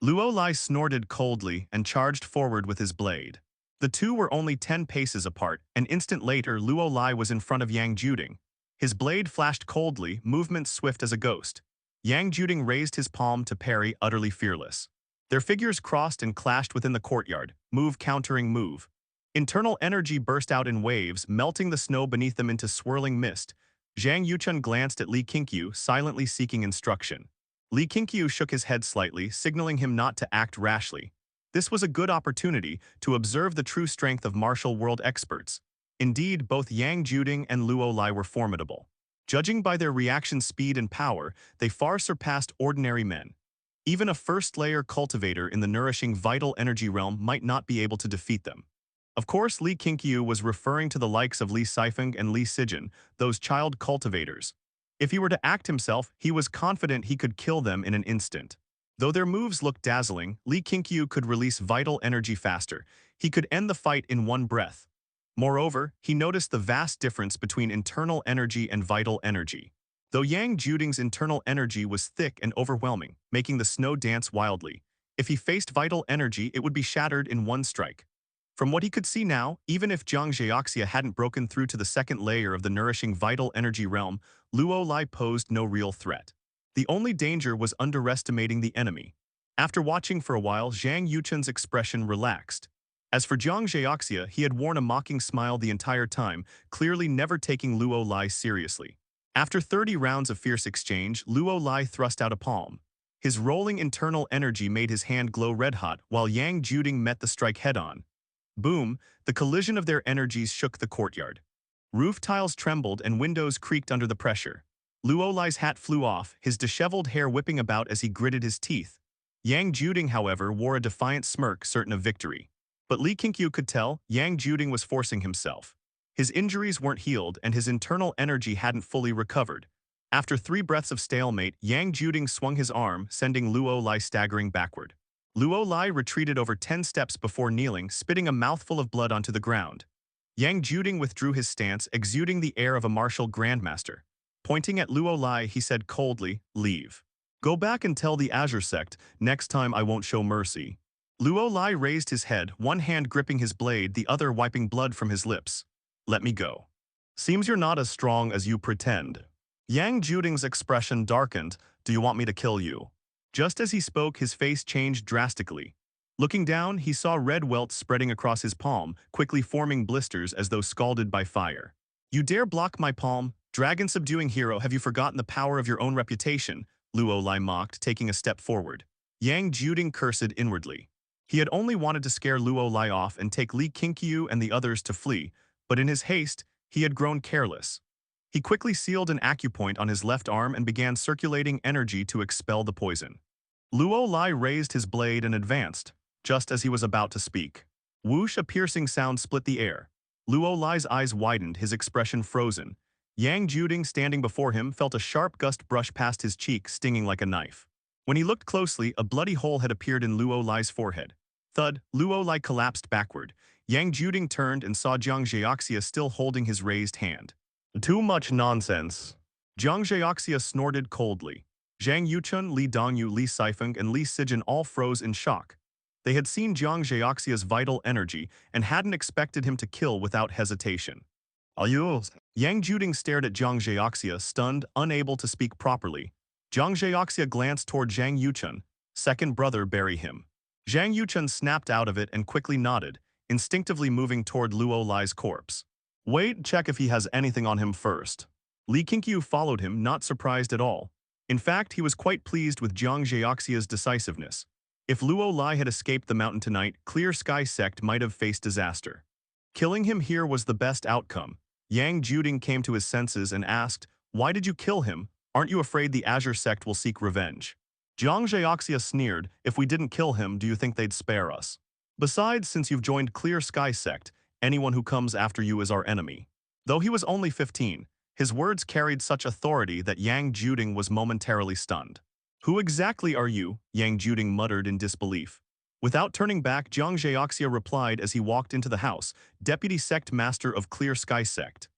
Luo Lai snorted coldly and charged forward with his blade. The two were only 10 paces apart. An instant later, Luo Lai was in front of Yang Juding. His blade flashed coldly, movement swift as a ghost. Yang Juding raised his palm to parry, utterly fearless. Their figures crossed and clashed within the courtyard, move countering move. Internal energy burst out in waves, melting the snow beneath them into swirling mist. Zhang Yuchen glanced at Li Qingqiu, silently seeking instruction. Li Qingqiu shook his head slightly, signaling him not to act rashly. This was a good opportunity to observe the true strength of martial world experts. Indeed, both Yang Juding and Luo Lai were formidable. Judging by their reaction speed and power, they far surpassed ordinary men. Even a first-layer cultivator in the nourishing vital energy realm might not be able to defeat them. Of course, Li Qingqiu was referring to the likes of Li Sifeng and Li Sijin, those child cultivators. If he were to act himself, he was confident he could kill them in an instant. Though their moves looked dazzling, Li Qingqiu could release vital energy faster. He could end the fight in one breath. Moreover, he noticed the vast difference between internal energy and vital energy. Though Yang Juding's internal energy was thick and overwhelming, making the snow dance wildly, if he faced vital energy, it would be shattered in one strike. From what he could see now, even if Jiang Zheoxia hadn't broken through to the second layer of the nourishing vital energy realm, Luo Lai posed no real threat. The only danger was underestimating the enemy. After watching for a while, Zhang Yuchen's expression relaxed. As for Jiang Zheoxia, he had worn a mocking smile the entire time, clearly never taking Luo Lai seriously. After 30 rounds of fierce exchange, Luo Lai thrust out a palm. His rolling internal energy made his hand glow red-hot, while Yang Juding met the strike head-on. Boom, the collision of their energies shook the courtyard. Roof tiles trembled and windows creaked under the pressure. Luo Lai's hat flew off, his disheveled hair whipping about as he gritted his teeth. Yang Juding, however, wore a defiant smirk, certain of victory. But Li Qingqiu could tell Yang Juding was forcing himself. His injuries weren't healed and his internal energy hadn't fully recovered. After 3 breaths of stalemate, Yang Juding swung his arm, sending Luo Lai staggering backward. Luo Lai retreated over 10 steps before kneeling, spitting a mouthful of blood onto the ground. Yang Juding withdrew his stance, exuding the air of a martial grandmaster. Pointing at Luo Lai, he said coldly, "Leave. Go back and tell the Azure Sect, next time I won't show mercy." Luo Lai raised his head, one hand gripping his blade, the other wiping blood from his lips. "Let me go. Seems you're not as strong as you pretend." Yang Juding's expression darkened. "Do you want me to kill you?" Just as he spoke, his face changed drastically. Looking down, he saw red welts spreading across his palm, quickly forming blisters as though scalded by fire. "You dare block my palm? Dragon-subduing hero, have you forgotten the power of your own reputation?" Luo Lai mocked, taking a step forward. Yang Juding cursed inwardly. He had only wanted to scare Luo Lai off and take Li Qingqiu and the others to flee, but in his haste, he had grown careless. He quickly sealed an acupoint on his left arm and began circulating energy to expel the poison. Luo Lai raised his blade and advanced, just as he was about to speak. Whoosh, a piercing sound split the air. Luo Lai's eyes widened, his expression frozen. Yang Juding, standing before him, felt a sharp gust brush past his cheek, stinging like a knife. When he looked closely, a bloody hole had appeared in Luo Lai's forehead. Thud, Luo Lai collapsed backward. Yang Juding turned and saw Jiang Zhaoxia still holding his raised hand. "Too much nonsense." Jiang Zhaoxia snorted coldly. Zhang Yuchun, Li Dongyu, Li Sifeng, and Li Sijin all froze in shock. They had seen Jiang Zhaoxia's vital energy and hadn't expected him to kill without hesitation. "Are you?" Yang Juding stared at Jiang Zhaoxia, stunned, unable to speak properly. Jiang Zhaoxia glanced toward Zhang Yuchun. "Second brother, bury him." Zhang Yuchun snapped out of it and quickly nodded, instinctively moving toward Luo Lai's corpse. "Wait, check if he has anything on him first." Li Qingqiu followed him, not surprised at all. In fact, he was quite pleased with Jiang Zhaoxia's decisiveness. If Luo Lai had escaped the mountain tonight, Clear Sky Sect might have faced disaster. Killing him here was the best outcome. Yang Juding came to his senses and asked, "Why did you kill him? Aren't you afraid the Azure Sect will seek revenge?" Jiang Zhaoxia sneered, "If we didn't kill him, do you think they'd spare us? Besides, since you've joined Clear Sky Sect, anyone who comes after you is our enemy." Though he was only 15, his words carried such authority that Yang Juding was momentarily stunned. "Who exactly are you?" Yang Juding muttered in disbelief. Without turning back, Jiang Zhaoxia replied as he walked into the house, "Deputy Sect Master of Clear Sky Sect."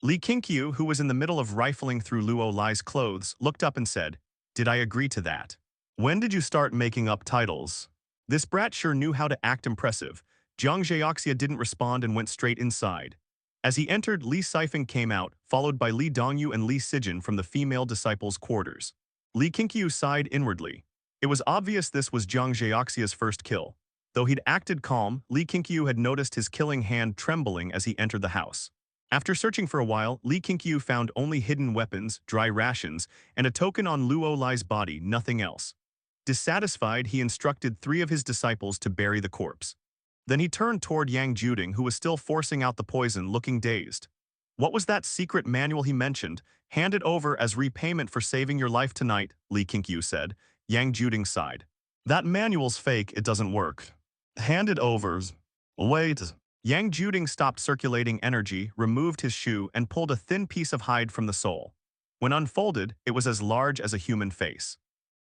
Li Qingqiu, who was in the middle of rifling through Luo Lai's clothes, looked up and said, "Did I agree to that? When did you start making up titles?" This brat sure knew how to act impressive. Jiang Zhaoxia didn't respond and went straight inside. As he entered, Li Sifeng came out, followed by Li Dongyu and Li Sijin from the female disciples' quarters. Li Qingqiu sighed inwardly. It was obvious this was Jiang Zhaoxia's first kill. Though he'd acted calm, Li Qingqiu had noticed his killing hand trembling as he entered the house. After searching for a while, Li Qingqiu found only hidden weapons, dry rations, and a token on Luo Lai's body, nothing else. Dissatisfied, he instructed 3 of his disciples to bury the corpse. Then he turned toward Yang Juding, who was still forcing out the poison, looking dazed. "What was that secret manual he mentioned? Hand it over as repayment for saving your life tonight," Li Qingqiu said. Yang Juding sighed. "That manual's fake, it doesn't work. Hand it over." "Wait." Yang Juding stopped circulating energy, removed his shoe, and pulled a thin piece of hide from the sole. When unfolded, it was as large as a human face.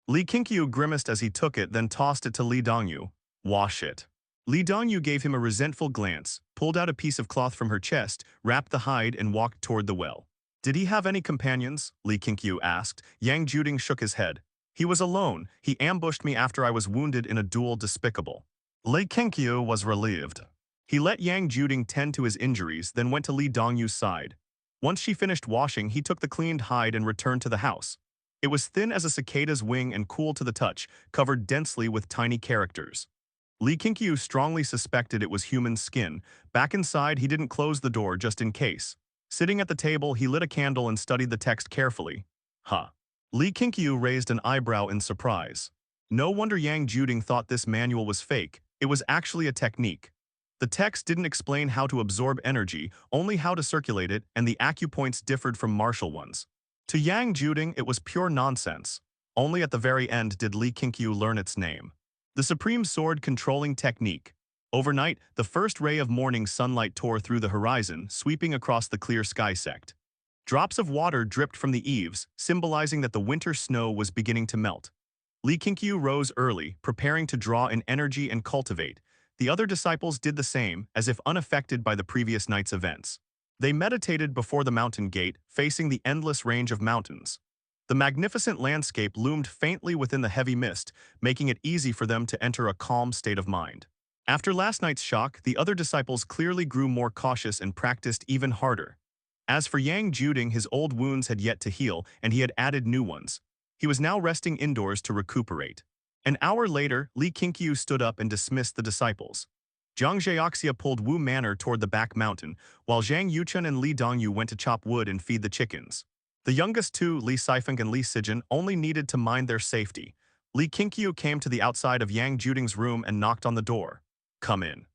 Li Qingqiu grimaced as he took it, then tossed it to Li Dongyu. "Wash it." Li Dongyu gave him a resentful glance, pulled out a piece of cloth from her chest, wrapped the hide, and walked toward the well. "Did he have any companions?" Li Qingqiu asked. Yang Juding shook his head. "He was alone. He ambushed me after I was wounded in a duel despicable." Li Qingqiu was relieved. He let Yang Juding tend to his injuries, then went to Li Dongyu's side. Once she finished washing, he took the cleaned hide and returned to the house. It was thin as a cicada's wing and cool to the touch, covered densely with tiny characters. Li Qingqiu strongly suspected it was human skin. Back inside, he didn't close the door just in case. Sitting at the table, he lit a candle and studied the text carefully. Huh. Li Qingqiu raised an eyebrow in surprise. No wonder Yang Juding thought this manual was fake. It was actually a technique. The text didn't explain how to absorb energy, only how to circulate it, and the acupoints differed from martial ones. To Yang Juding, it was pure nonsense. Only at the very end did Li Qingqiu learn its name. The Supreme Sword Controlling Technique. Overnight, the first ray of morning sunlight tore through the horizon, sweeping across the Clear Sky Sect. Drops of water dripped from the eaves, symbolizing that the winter snow was beginning to melt. Li Qingqiu rose early, preparing to draw in energy and cultivate. The other disciples did the same, as if unaffected by the previous night's events. They meditated before the mountain gate, facing the endless range of mountains. The magnificent landscape loomed faintly within the heavy mist, making it easy for them to enter a calm state of mind. After last night's shock, the other disciples clearly grew more cautious and practiced even harder. As for Yang Juding, his old wounds had yet to heal, and he had added new ones. He was now resting indoors to recuperate. An hour later, Li Qingqiu stood up and dismissed the disciples. Zhang Zheoxia pulled Wu Manor toward the back mountain, while Zhang Yuchun and Li Dongyu went to chop wood and feed the chickens. The youngest two, Li Sifeng and Li Sijin, only needed to mind their safety. Li Qingqiu came to the outside of Yang Juding's room and knocked on the door. "Come in."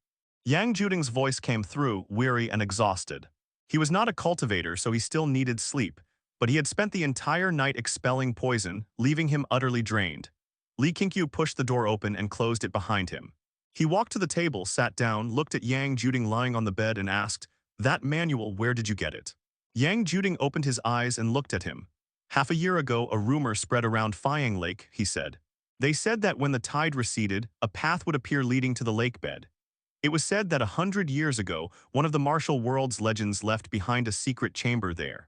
Yang Juding's voice came through, weary and exhausted. He was not a cultivator, so he still needed sleep, but he had spent the entire night expelling poison, leaving him utterly drained. Li Qingqiu pushed the door open and closed it behind him. He walked to the table, sat down, looked at Yang Juding lying on the bed and asked, "That manual, where did you get it?" Yang Juding opened his eyes and looked at him. "Half a year ago, a rumor spread around Fiang Lake," he said. "They said that when the tide receded, a path would appear leading to the lake bed. It was said that 100 years ago, one of the martial world's legends left behind a secret chamber there.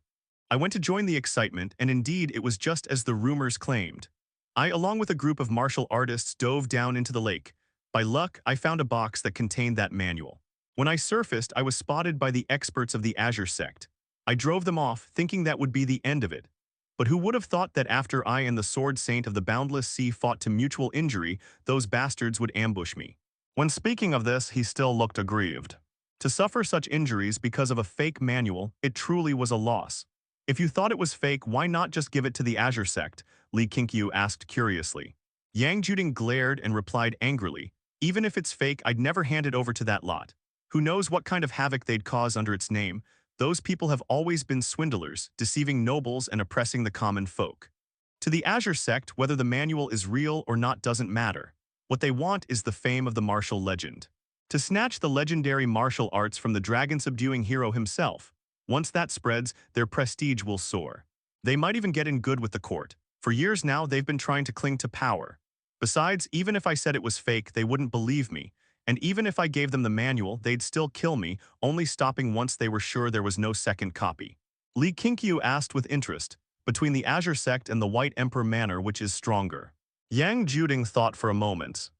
I went to join the excitement, and indeed it was just as the rumors claimed. I, along with a group of martial artists, dove down into the lake. By luck, I found a box that contained that manual. When I surfaced, I was spotted by the experts of the Azure Sect. I drove them off, thinking that would be the end of it. But who would have thought that after I and the Sword Saint of the Boundless Sea fought to mutual injury, those bastards would ambush me?" When speaking of this, he still looked aggrieved. To suffer such injuries because of a fake manual, it truly was a loss. "If you thought it was fake, why not just give it to the Azure Sect?" Li Qingqiu asked curiously. Yang Juding glared and replied angrily, "Even if it's fake, I'd never hand it over to that lot. Who knows what kind of havoc they'd cause under its name? Those people have always been swindlers, deceiving nobles and oppressing the common folk. To the Azure Sect, whether the manual is real or not doesn't matter. What they want is the fame of the martial legend. To snatch the legendary martial arts from the dragon-subduing hero himself. Once that spreads, their prestige will soar. They might even get in good with the court. For years now, they've been trying to cling to power. Besides, even if I said it was fake, they wouldn't believe me. And even if I gave them the manual, they'd still kill me, only stopping once they were sure there was no second copy." Li Qingqiu asked with interest, "Between the Azure Sect and the White Emperor Manor, which is stronger?" Yang Juding thought for a moment.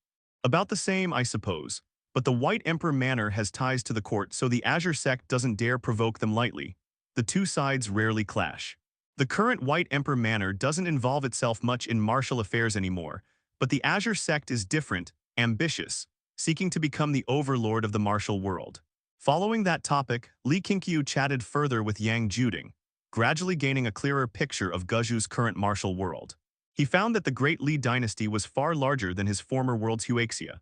"About the same, I suppose. But the White Emperor Manor has ties to the court, so the Azure Sect doesn't dare provoke them lightly. The two sides rarely clash. The current White Emperor Manor doesn't involve itself much in martial affairs anymore, but the Azure Sect is different, ambitious, seeking to become the overlord of the martial world." Following that topic, Li Qingqiu chatted further with Yang Juding, gradually gaining a clearer picture of Guzhu's current martial world. He found that the Great Li dynasty was far larger than his former world's Huaxia.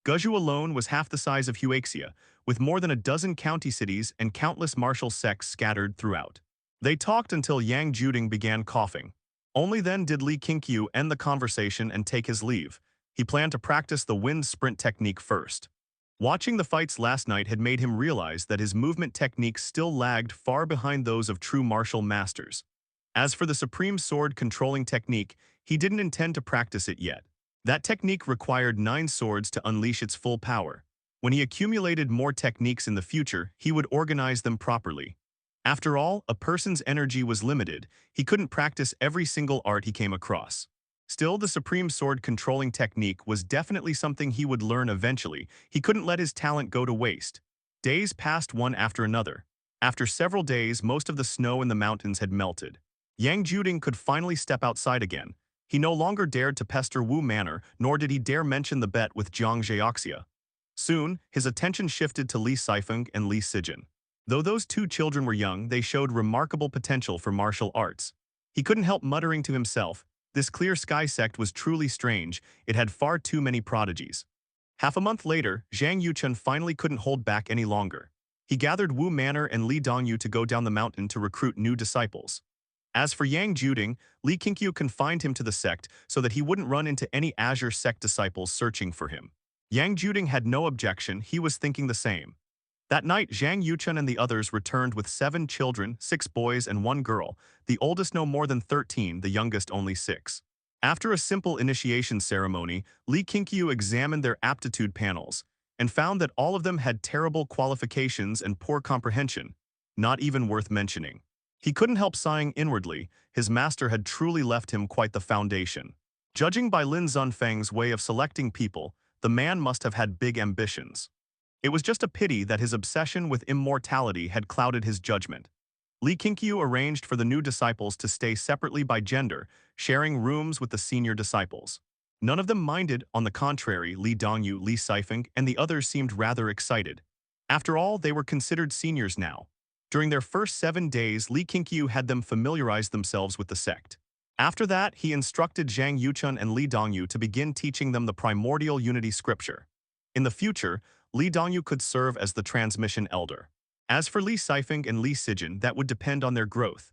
Guzhu alone was half the size of Huaxia, with more than a dozen county cities and countless martial sects scattered throughout. They talked until Yang Juding began coughing. Only then did Li Qingqiu end the conversation and take his leave. He planned to practice the wind sprint technique first. Watching the fights last night had made him realize that his movement techniques still lagged far behind those of true martial masters. As for the supreme sword controlling technique, he didn't intend to practice it yet. That technique required 9 swords to unleash its full power. When he accumulated more techniques in the future, he would organize them properly. After all, a person's energy was limited. He couldn't practice every single art he came across. Still, the supreme sword controlling technique was definitely something he would learn eventually. He couldn't let his talent go to waste. Days passed one after another. After several days, most of the snow in the mountains had melted. Yang Juding could finally step outside again. He no longer dared to pester Wu Manor, nor did he dare mention the bet with Zhang Zheoxia. Soon, his attention shifted to Li Sifeng and Li Sijin. Though those two children were young, they showed remarkable potential for martial arts. He couldn't help muttering to himself, this Clear Sky Sect was truly strange, it had far too many prodigies. Half a month later, Zhang Yuchun finally couldn't hold back any longer. He gathered Wu Manor and Li Dongyu to go down the mountain to recruit new disciples. As for Yang Juding, Li Qingqiu confined him to the sect so that he wouldn't run into any Azure Sect disciples searching for him. Yang Juding had no objection, he was thinking the same. That night, Zhang Yuchun and the others returned with 7 children, 6 boys and 1 girl, the oldest no more than 13, the youngest only 6. After a simple initiation ceremony, Li Qingqiu examined their aptitude panels and found that all of them had terrible qualifications and poor comprehension, not even worth mentioning. He couldn't help sighing inwardly. His master had truly left him quite the foundation. Judging by Lin Zunfeng's way of selecting people, the man must have had big ambitions. It was just a pity that his obsession with immortality had clouded his judgment. Li Qingqiu arranged for the new disciples to stay separately by gender, sharing rooms with the senior disciples. None of them minded, on the contrary. Li Dongyu, Li Sifeng, and the others seemed rather excited. After all, they were considered seniors now. During their first 7 days, Li Qingqiu had them familiarize themselves with the sect. After that, he instructed Zhang Yuchun and Li Dongyu to begin teaching them the primordial unity scripture. In the future, Li Dongyu could serve as the transmission elder. As for Li Sifeng and Li Sijin, that would depend on their growth.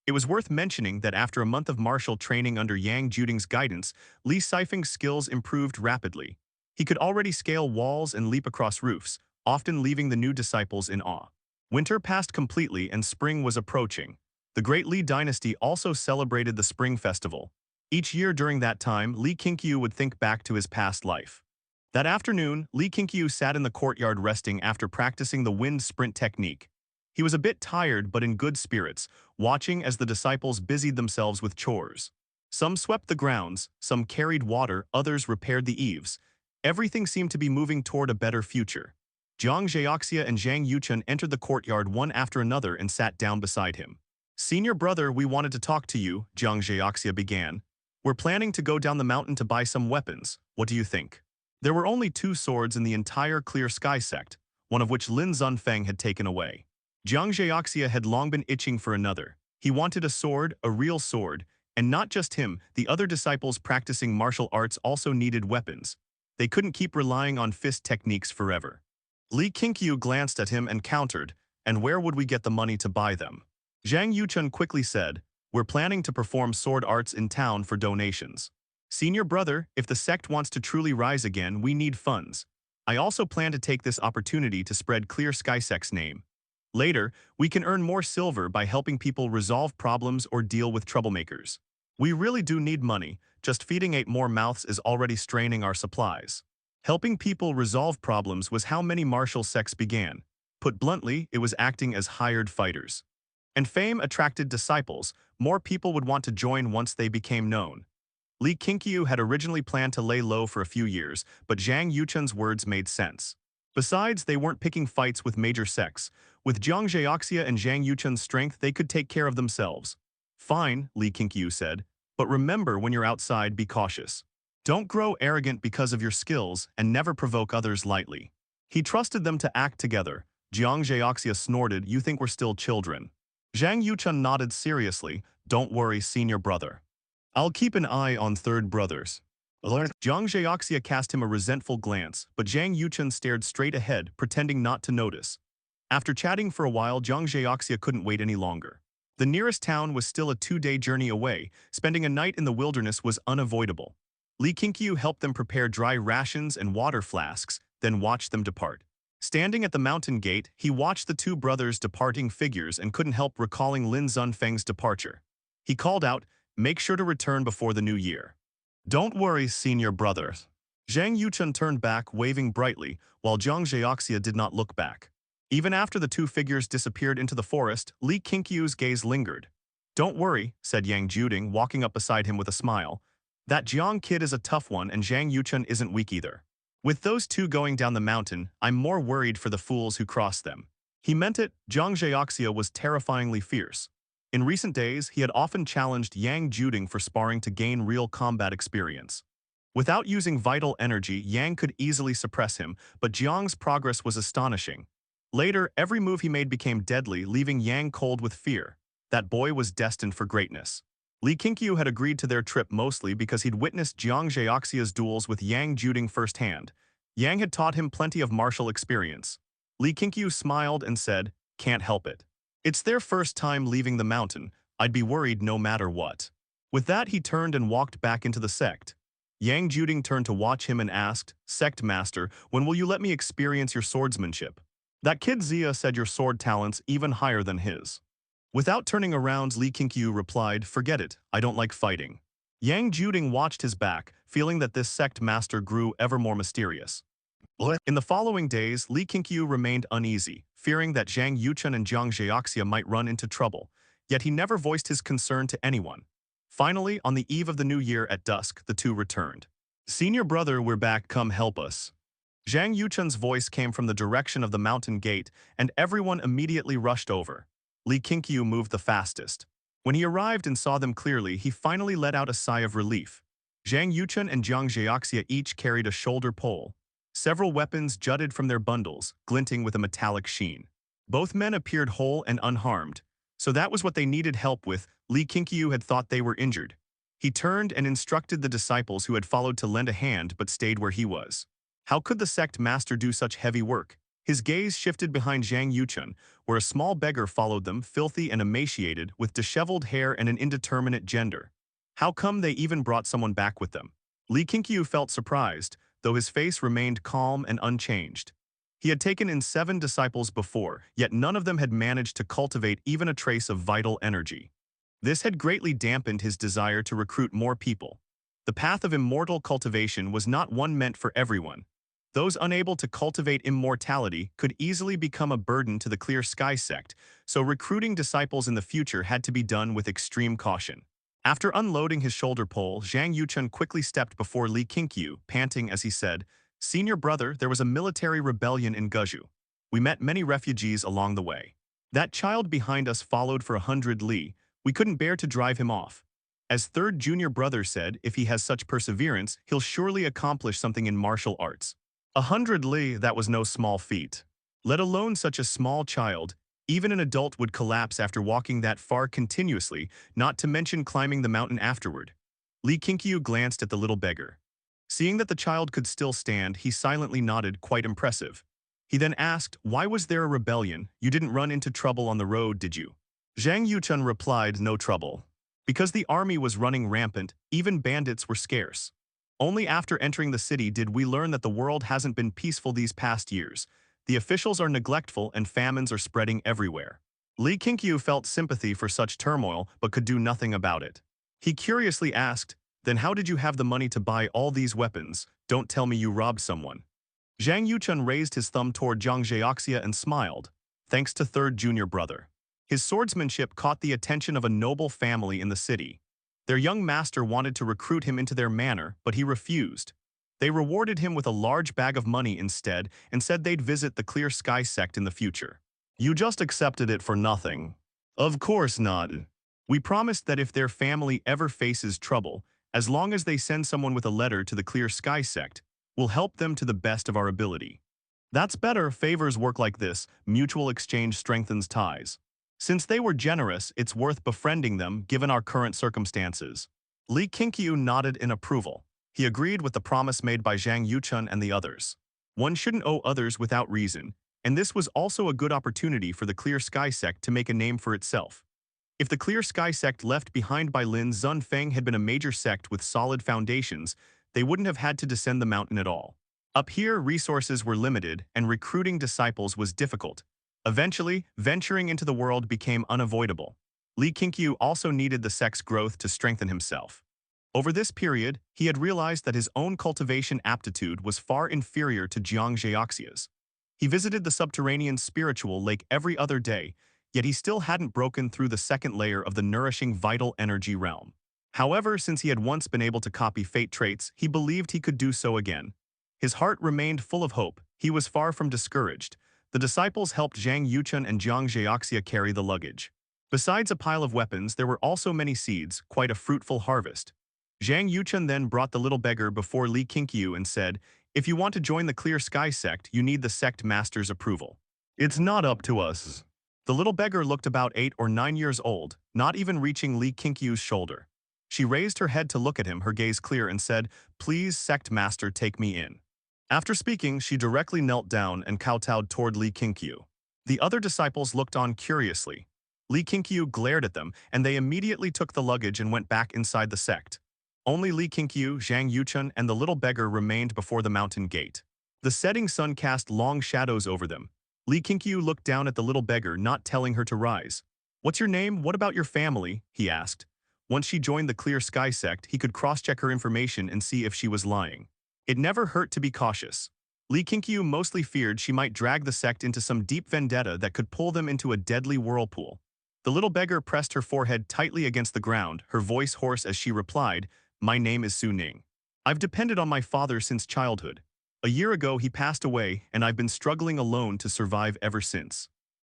It was worth mentioning that after a month of martial training under Yang Juding's guidance, Li Sifeng's skills improved rapidly. He could already scale walls and leap across roofs, often leaving the new disciples in awe. Winter passed completely and spring was approaching. The Great Li dynasty also celebrated the Spring Festival. Each year during that time, Li Qingqiu would think back to his past life. That afternoon, Li Qingqiu sat in the courtyard resting after practicing the wind sprint technique. He was a bit tired but in good spirits, watching as the disciples busied themselves with chores. Some swept the grounds, some carried water, others repaired the eaves. Everything seemed to be moving toward a better future. Jiang Zhaoxia and Zhang Yuchun entered the courtyard one after another and sat down beside him. "Senior brother, we wanted to talk to you," Jiang Zhaoxia began. "We're planning to go down the mountain to buy some weapons. What do you think?" There were only 2 swords in the entire Clear Sky sect, one of which Lin Zunfeng had taken away. Jiang Zhaoxia had long been itching for another. He wanted a sword, a real sword, and not just him, the other disciples practicing martial arts also needed weapons. They couldn't keep relying on fist techniques forever. Li Qingqiu glanced at him and countered, "And where would we get the money to buy them?" Zhang Yuchun quickly said, "We're planning to perform sword arts in town for donations. Senior brother, if the sect wants to truly rise again, we need funds. I also plan to take this opportunity to spread Clear Sky Sect's name. Later, we can earn more silver by helping people resolve problems or deal with troublemakers. We really do need money, just feeding 8 more mouths is already straining our supplies." Helping people resolve problems was how many martial sects began. Put bluntly, it was acting as hired fighters. And fame attracted disciples. More people would want to join once they became known. Li Qingqiu had originally planned to lay low for a few years, but Zhang Yuchun's words made sense. Besides, they weren't picking fights with major sects. With Jiang Zhaoxia and Zhang Yuchun's strength, they could take care of themselves. "Fine," Li Qingqiu said, "but remember, when you're outside, be cautious. Don't grow arrogant because of your skills and never provoke others lightly." He trusted them to act together. Jiang Zhaoxia snorted, "You think we're still children?" Zhang Yuchun nodded seriously, "Don't worry, senior brother. I'll keep an eye on third brothers." Jiang Zhaoxia cast him a resentful glance, but Zhang Yuchun stared straight ahead, pretending not to notice. After chatting for a while, Jiang Zhaoxia couldn't wait any longer. The nearest town was still a 2-day journey away. Spending a night in the wilderness was unavoidable. Li Qingqiu helped them prepare dry rations and water flasks, then watched them depart. Standing at the mountain gate, he watched the 2 brothers' departing figures and couldn't help recalling Lin Zunfeng's departure. He called out, "Make sure to return before the new year." "Don't worry, senior brother." Zhang Yuchun turned back, waving brightly, while Jiang Zhaoxia did not look back. Even after the 2 figures disappeared into the forest, Li Qingqiu's gaze lingered. "Don't worry," said Yang Juding, walking up beside him with a smile. "That Jiang kid is a tough one and Zhang Yuchun isn't weak either. With those 2 going down the mountain, I'm more worried for the fools who cross them." He meant it. Jiang Zhaoxia was terrifyingly fierce. In recent days, he had often challenged Yang Juding for sparring to gain real combat experience. Without using vital energy, Yang could easily suppress him, but Jiang's progress was astonishing. Later, every move he made became deadly, leaving Yang cold with fear. That boy was destined for greatness. Li Qingqiu had agreed to their trip mostly because he'd witnessed Jiang Zhaoxia's duels with Yang Juding firsthand. Yang had taught him plenty of martial experience. Li Qingqiu smiled and said, "Can't help it. It's their first time leaving the mountain. I'd be worried no matter what." With that, he turned and walked back into the sect. Yang Juding turned to watch him and asked, "Sect Master, when will you let me experience your swordsmanship? That kid Zia said your sword talent's even higher than his." Without turning around, Li Qingqiu replied, "Forget it, I don't like fighting." Yang Juding watched his back, feeling that this sect master grew ever more mysterious. In the following days, Li Qingqiu remained uneasy, fearing that Zhang Yuchun and Jiang Zheoxia might run into trouble, yet he never voiced his concern to anyone. Finally, on the eve of the new year at dusk, the two returned. "Senior brother, we're back, come help us." Zhang Yuchun's voice came from the direction of the mountain gate, and everyone immediately rushed over. Li Qingqiu moved the fastest. When he arrived and saw them clearly, he finally let out a sigh of relief. Zhang Yuchun and Jiang Zheoxia each carried a shoulder pole. Several weapons jutted from their bundles, glinting with a metallic sheen. Both men appeared whole and unharmed, so that was what they needed help with. Li Qingqiu had thought they were injured. He turned and instructed the disciples who had followed to lend a hand but stayed where he was. How could the sect master do such heavy work? His gaze shifted behind Zhang Yuchun, where a small beggar followed them, filthy and emaciated, with disheveled hair and an indeterminate gender. How come they even brought someone back with them? Li Qingqiu felt surprised, though his face remained calm and unchanged. He had taken in 7 disciples before, yet none of them had managed to cultivate even a trace of vital energy. This had greatly dampened his desire to recruit more people. The path of immortal cultivation was not one meant for everyone. Those unable to cultivate immortality could easily become a burden to the Clear Sky Sect, so recruiting disciples in the future had to be done with extreme caution. After unloading his shoulder pole, Zhang Yuchun quickly stepped before Li Qingqiu, panting as he said, "Senior brother, there was a military rebellion in Guzhou. We met many refugees along the way. That child behind us followed for 100 li. We couldn't bear to drive him off. As third junior brother said, if he has such perseverance, he'll surely accomplish something in martial arts. 100 li, that was no small feat. Let alone such a small child. Even an adult would collapse after walking that far continuously, not to mention climbing the mountain afterward." Li Qingqiu glanced at the little beggar. Seeing that the child could still stand, he silently nodded, quite impressive. He then asked, "Why was there a rebellion? You didn't run into trouble on the road, did you?" Zhang Yuchun replied, "No trouble. Because the army was running rampant, even bandits were scarce. Only after entering the city did we learn that the world hasn't been peaceful these past years. The officials are neglectful and famines are spreading everywhere." Li Qingqiu felt sympathy for such turmoil but could do nothing about it. He curiously asked, "Then how did you have the money to buy all these weapons? Don't tell me you robbed someone." Zhang Yuchun raised his thumb toward Jiang Zheoxia and smiled, "Thanks to third junior brother." His swordsmanship caught the attention of a noble family in the city. Their young master wanted to recruit him into their manor, but he refused. They rewarded him with a large bag of money instead and said they'd visit the Clear Sky Sect in the future. "You just accepted it for nothing." "Of course not. We promised that if their family ever faces trouble, as long as they send someone with a letter to the Clear Sky Sect, we'll help them to the best of our ability." "That's better. Favors work like this. Mutual exchange strengthens ties. Since they were generous, it's worth befriending them given our current circumstances." Li Qingqiu nodded in approval. He agreed with the promise made by Zhang Yuchun and the others. One shouldn't owe others without reason, and this was also a good opportunity for the Clear Sky Sect to make a name for itself. If the Clear Sky Sect left behind by Lin Zunfeng had been a major sect with solid foundations, they wouldn't have had to descend the mountain at all. Up here, resources were limited, and recruiting disciples was difficult. Eventually, venturing into the world became unavoidable. Li Qingqiu also needed the sect's growth to strengthen himself. Over this period, he had realized that his own cultivation aptitude was far inferior to Jiang Zheoxia's. He visited the subterranean spiritual lake every other day, yet he still hadn't broken through the second layer of the nourishing vital energy realm. However, since he had once been able to copy fate traits, he believed he could do so again. His heart remained full of hope. He was far from discouraged. The disciples helped Zhang Yuchun and Jiang Zheoxia carry the luggage. Besides a pile of weapons, there were also many seeds, quite a fruitful harvest. Zhang Yuchun then brought the little beggar before Li Qingqiu and said, "If you want to join the Clear Sky Sect, you need the Sect Master's approval." "It's not up to us." The little beggar looked about 8 or 9 years old, not even reaching Li Qingqiu's shoulder. She raised her head to look at him, her gaze clear, and said, "Please, Sect Master, take me in." After speaking, she directly knelt down and kowtowed toward Li Qingqiu. The other disciples looked on curiously. Li Qingqiu glared at them, and they immediately took the luggage and went back inside the sect. Only Li Qingqiu, Zhang Yuchun, and the little beggar remained before the mountain gate. The setting sun cast long shadows over them. Li Qingqiu looked down at the little beggar, not telling her to rise. "What's your name? What about your family?" he asked. Once she joined the Clear Sky Sect, he could cross-check her information and see if she was lying. It never hurt to be cautious. Li Qingqiu mostly feared she might drag the sect into some deep vendetta that could pull them into a deadly whirlpool. The little beggar pressed her forehead tightly against the ground, her voice hoarse as she replied, "My name is Su Ning. I've depended on my father since childhood. A year ago he passed away, and I've been struggling alone to survive ever since."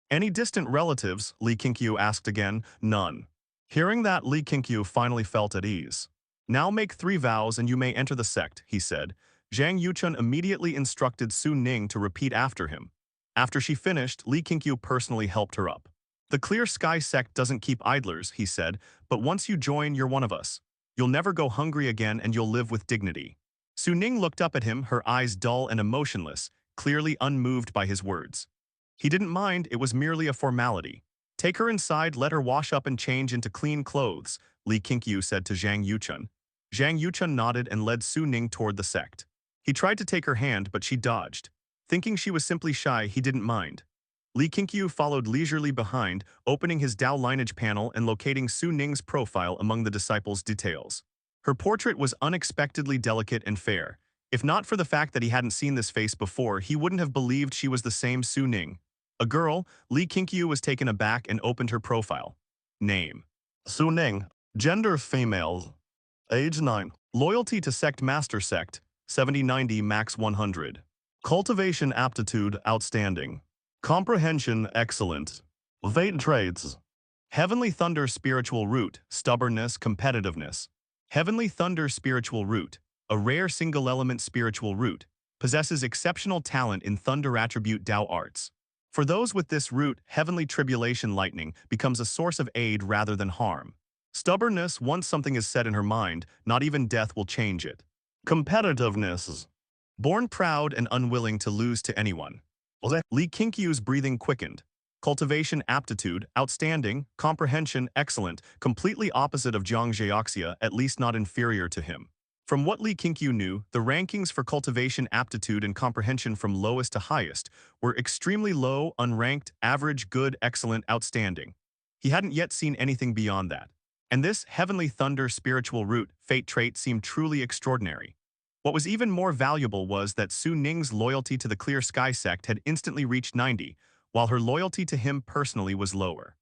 "Any distant relatives?" Li Qingqiu asked again. "None." Hearing that, Li Qingqiu finally felt at ease. "Now make 3 vows and you may enter the sect," he said. Zhang Yuchun immediately instructed Su Ning to repeat after him. After she finished, Li Qingqiu personally helped her up. "The Clear Sky Sect doesn't keep idlers," he said, "but once you join, you're one of us. You'll never go hungry again and you'll live with dignity." Su Ning looked up at him, her eyes dull and emotionless, clearly unmoved by his words. He didn't mind, it was merely a formality. "Take her inside, let her wash up and change into clean clothes," Li Qingqiu said to Zhang Yuchun. Zhang Yuchun nodded and led Su Ning toward the sect. He tried to take her hand, but she dodged. Thinking she was simply shy, he didn't mind. Li Qingqiu followed leisurely behind, opening his Dao Lineage panel and locating Su Ning's profile among the disciples' details. Her portrait was unexpectedly delicate and fair. If not for the fact that he hadn't seen this face before, he wouldn't have believed she was the same Su Ning. A girl, Li Qingqiu was taken aback and opened her profile. Name: Su Ning. Gender: female. Age: 9. Loyalty to Sect Master Sect: 70-90 max 100. Cultivation aptitude: outstanding. Comprehension: excellent. Fate traits: Heavenly Thunder Spiritual Root, stubbornness, competitiveness. Heavenly Thunder Spiritual Root, a rare single-element spiritual root, possesses exceptional talent in Thunder attribute Dao arts. For those with this root, Heavenly Tribulation Lightning becomes a source of aid rather than harm. Stubbornness: once something is set in her mind, not even death will change it. Competitiveness: born proud and unwilling to lose to anyone. Li Qingqiu's breathing quickened. Cultivation aptitude: outstanding. Comprehension: excellent, completely opposite of Jiang Zhaoxia, at least not inferior to him. From what Li Qingqiu knew, the rankings for cultivation aptitude and comprehension from lowest to highest were extremely low, unranked, average, good, excellent, outstanding. He hadn't yet seen anything beyond that. And this Heavenly Thunder Spiritual Root fate trait seemed truly extraordinary. What was even more valuable was that Su Ning's loyalty to the Clear Sky Sect had instantly reached 90, while her loyalty to him personally was lower.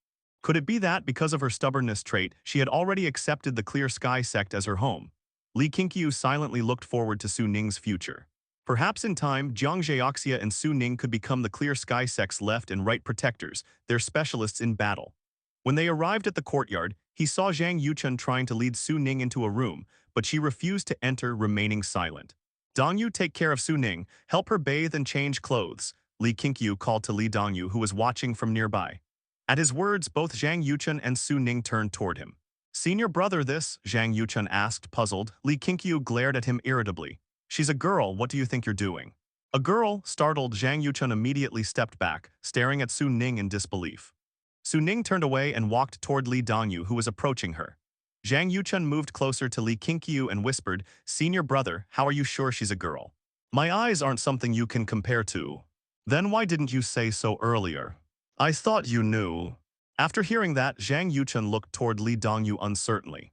Could it be that, because of her stubbornness trait, she had already accepted the Clear Sky Sect as her home? Li Qingqiu silently looked forward to Su Ning's future. Perhaps in time, Jiang Zhaoxia and Su Ning could become the Clear Sky Sect's left and right protectors, their specialists in battle. When they arrived at the courtyard, he saw Zhang Yuchun trying to lead Su Ning into a room, but she refused to enter, remaining silent. "Dongyu, take care of Su Ning, help her bathe and change clothes," Li Qingqiu called to Li Dongyu, who was watching from nearby. At his words, both Zhang Yuchun and Su Ning turned toward him. "Senior brother this?" Zhang Yuchun asked, puzzled. Li Qingqiu glared at him irritably. "She's a girl, what do you think you're doing?" "A girl?" Startled, Zhang Yuchun immediately stepped back, staring at Su Ning in disbelief. Su Ning turned away and walked toward Li Dongyu, who was approaching her. Zhang Yuchun moved closer to Li Qingqiu and whispered, "Senior brother, how are you sure she's a girl?" "My eyes aren't something you can compare to." "Then why didn't you say so earlier?" "I thought you knew." After hearing that, Zhang Yuchun looked toward Li Dongyu uncertainly.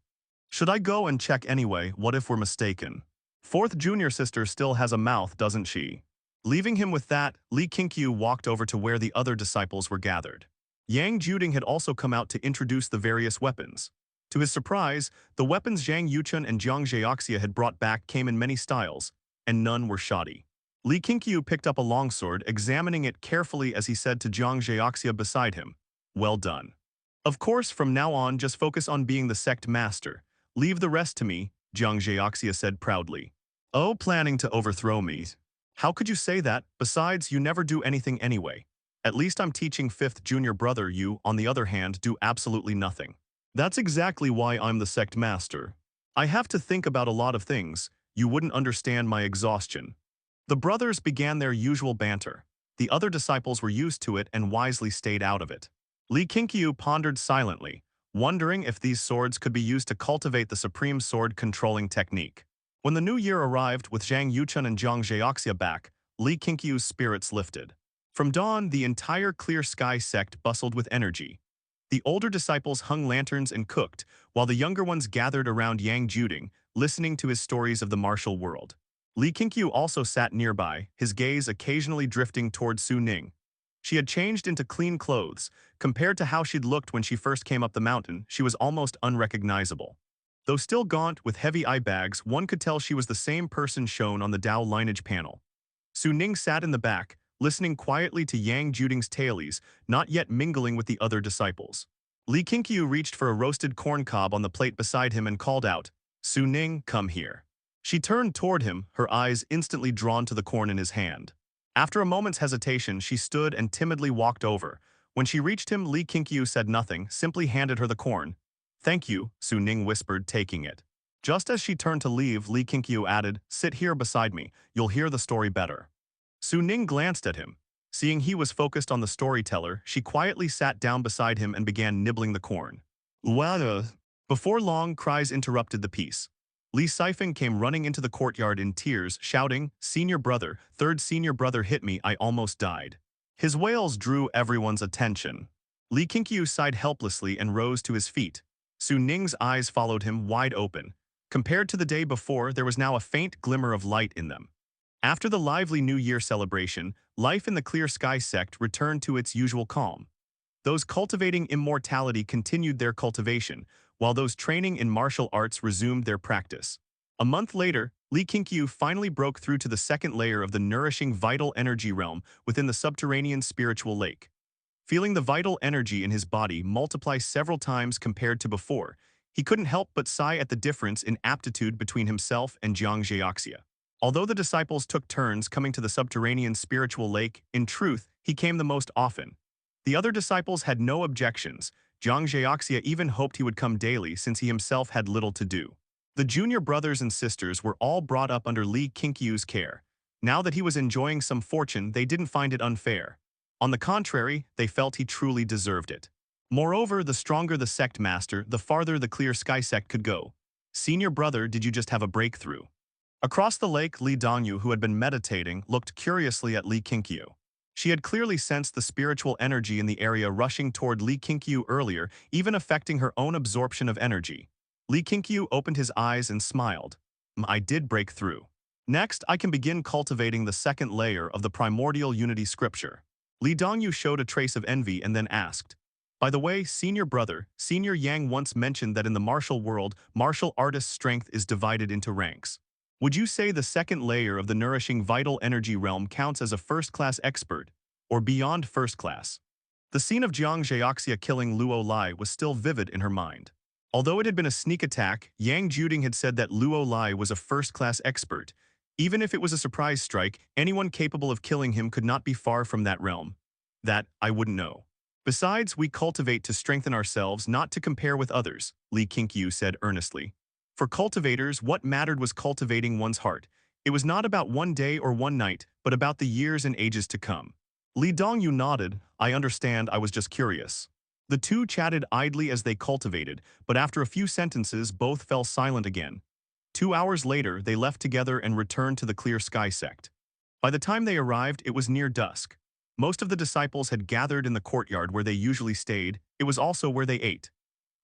"Should I go and check anyway? What if we're mistaken? Fourth junior sister still has a mouth, doesn't she?" Leaving him with that, Li Qingqiu walked over to where the other disciples were gathered. Yang Juding had also come out to introduce the various weapons. To his surprise, the weapons Zhang Yuchun and Jiang Zhaoxia had brought back came in many styles, and none were shoddy. Li Qingqiu picked up a longsword, examining it carefully as he said to Jiang Zhaoxia beside him, "Well done. Of course, from now on, just focus on being the Sect Master. Leave the rest to me," Jiang Zhaoxia said proudly. "Oh, planning to overthrow me? How could you say that? Besides, you never do anything anyway. At least I'm teaching 5th junior brother, you, on the other hand, do absolutely nothing." "That's exactly why I'm the Sect Master. I have to think about a lot of things. You wouldn't understand my exhaustion." The brothers began their usual banter. The other disciples were used to it and wisely stayed out of it. Li Qingqiu pondered silently, wondering if these swords could be used to cultivate the supreme sword controlling technique. When the new year arrived with Zhang Yuchun and Jiang Zhaoxia back, Li Qingqiu's spirits lifted. From dawn, the entire Clear Sky Sect bustled with energy. The older disciples hung lanterns and cooked, while the younger ones gathered around Yang Juding, listening to his stories of the martial world. Li Qingqiu also sat nearby, his gaze occasionally drifting toward Su Ning. She had changed into clean clothes. Compared to how she'd looked when she first came up the mountain, she was almost unrecognizable. Though still gaunt with heavy eye bags, one could tell she was the same person shown on the Dao Lineage panel. Su Ning sat in the back, listening quietly to Yang Juding's tales, not yet mingling with the other disciples. Li Qingqiu reached for a roasted corn cob on the plate beside him and called out, "Su Ning, come here." She turned toward him, her eyes instantly drawn to the corn in his hand. After a moment's hesitation, she stood and timidly walked over. When she reached him, Li Qingqiu said nothing, simply handed her the corn. "Thank you," Su Ning whispered, taking it. Just as she turned to leave, Li Qingqiu added, "Sit here beside me, you'll hear the story better." Su Ning glanced at him. Seeing he was focused on the storyteller, she quietly sat down beside him and began nibbling the corn. "Wow!" Before long, cries interrupted the peace. Li Qingqiu came running into the courtyard in tears, shouting, "Senior brother, third senior brother hit me, I almost died." His wails drew everyone's attention. Li Qingqiu sighed helplessly and rose to his feet. Su Ning's eyes followed him wide open. Compared to the day before, there was now a faint glimmer of light in them. After the lively New Year celebration, life in the Clear Sky Sect returned to its usual calm. Those cultivating immortality continued their cultivation, while those training in martial arts resumed their practice. A month later, Li Qingqiu finally broke through to the second layer of the nourishing vital energy realm within the subterranean spiritual lake. Feeling the vital energy in his body multiply several times compared to before, he couldn't help but sigh at the difference in aptitude between himself and Qingxiao. Although the disciples took turns coming to the subterranean spiritual lake, in truth, he came the most often. The other disciples had no objections. Qingxiao even hoped he would come daily since he himself had little to do. The junior brothers and sisters were all brought up under Li Qingqiu's care. Now that he was enjoying some fortune, they didn't find it unfair. On the contrary, they felt he truly deserved it. Moreover, the stronger the Sect Master, the farther the Clear Sky Sect could go. "Senior brother, did you just have a breakthrough?" Across the lake, Li Dongyu, who had been meditating, looked curiously at Li Qingqiu. She had clearly sensed the spiritual energy in the area rushing toward Li Qingqiu earlier, even affecting her own absorption of energy. Li Qingqiu opened his eyes and smiled. "I did break through. Next, I can begin cultivating the second layer of the primordial unity scripture." Li Dongyu showed a trace of envy and then asked, "By the way, senior brother, Senior Yang once mentioned that in the martial world, martial artists' strength is divided into ranks. Would you say the second layer of the nourishing vital energy realm counts as a first-class expert, or beyond first class?" The scene of Qingxiao killing Luo Lai was still vivid in her mind. Although it had been a sneak attack, Yang Juding had said that Luo Lai was a first-class expert. Even if it was a surprise strike, anyone capable of killing him could not be far from that realm. "That, I wouldn't know. Besides, we cultivate to strengthen ourselves, not to compare with others," Li Qingqiu said earnestly. For cultivators, what mattered was cultivating one's heart. It was not about one day or one night, but about the years and ages to come. Li Dongyu nodded. "I understand, I was just curious." The two chatted idly as they cultivated, but after a few sentences, both fell silent again. 2 hours later, they left together and returned to the Clear Sky Sect. By the time they arrived, it was near dusk. Most of the disciples had gathered in the courtyard where they usually stayed. It was also where they ate.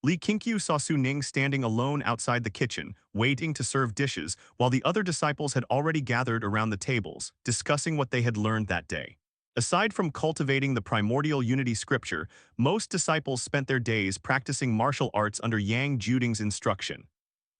Li Qingqiu saw Su Ning standing alone outside the kitchen, waiting to serve dishes, while the other disciples had already gathered around the tables, discussing what they had learned that day. Aside from cultivating the primordial unity scripture, most disciples spent their days practicing martial arts under Yang Juding's instruction.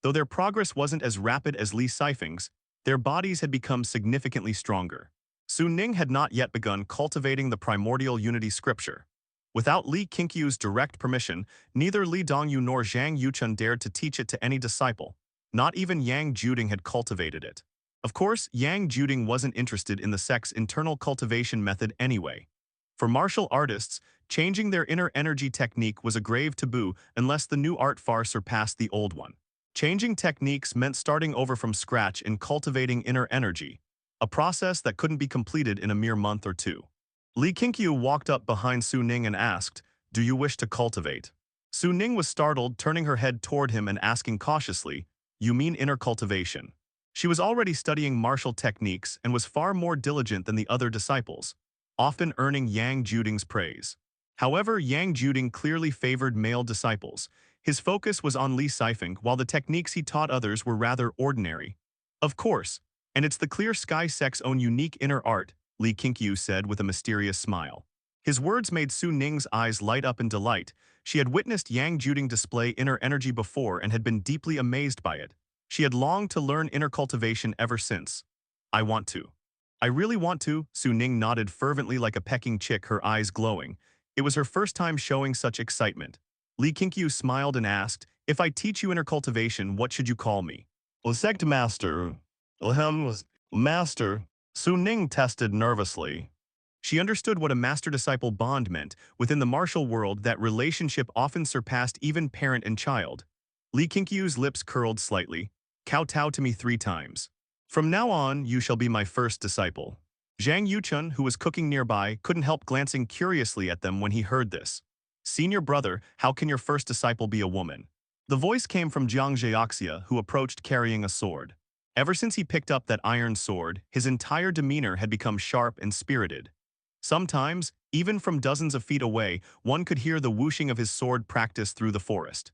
Though their progress wasn't as rapid as Li Qingqiu's, their bodies had become significantly stronger. Su Ning had not yet begun cultivating the primordial unity scripture. Without Li Qingqiu's direct permission, neither Li Dongyu nor Zhang Yuchun dared to teach it to any disciple. Not even Yang Juding had cultivated it. Of course, Yang Juding wasn't interested in the sect's internal cultivation method anyway. For martial artists, changing their inner energy technique was a grave taboo unless the new art far surpassed the old one. Changing techniques meant starting over from scratch in cultivating inner energy, a process that couldn't be completed in a mere month or two. Li Qingqiu walked up behind Su Ning and asked, "Do you wish to cultivate?" Su Ning was startled, turning her head toward him and asking cautiously, "You mean inner cultivation?" She was already studying martial techniques and was far more diligent than the other disciples, often earning Yang Juding's praise. However, Yang Juding clearly favored male disciples. His focus was on Li Sifeng, while the techniques he taught others were rather ordinary. Of course, and it's the Clear Sky Sect's own unique inner art, Li Qingqiu said with a mysterious smile. His words made Su Ning's eyes light up in delight. She had witnessed Yang Juding display inner energy before and had been deeply amazed by it. She had longed to learn inner cultivation ever since. I want to. I really want to, Su Ning nodded fervently like a pecking chick, her eyes glowing. It was her first time showing such excitement. Li Qingqiu smiled and asked, if I teach you inner cultivation, what should you call me? Well, Sect Master. Was Master. Su Ning tested nervously. She understood what a master-disciple bond meant. Within the martial world, that relationship often surpassed even parent and child. Li Qingqiu's lips curled slightly. Kowtow to me 3 times. From now on, you shall be my first disciple. Zhang Yuchun, who was cooking nearby, couldn't help glancing curiously at them when he heard this. Senior brother, how can your first disciple be a woman? The voice came from Jiang Zheoxia, who approached carrying a sword. Ever since he picked up that iron sword, his entire demeanor had become sharp and spirited. Sometimes, even from dozens of feet away, one could hear the whooshing of his sword practice through the forest.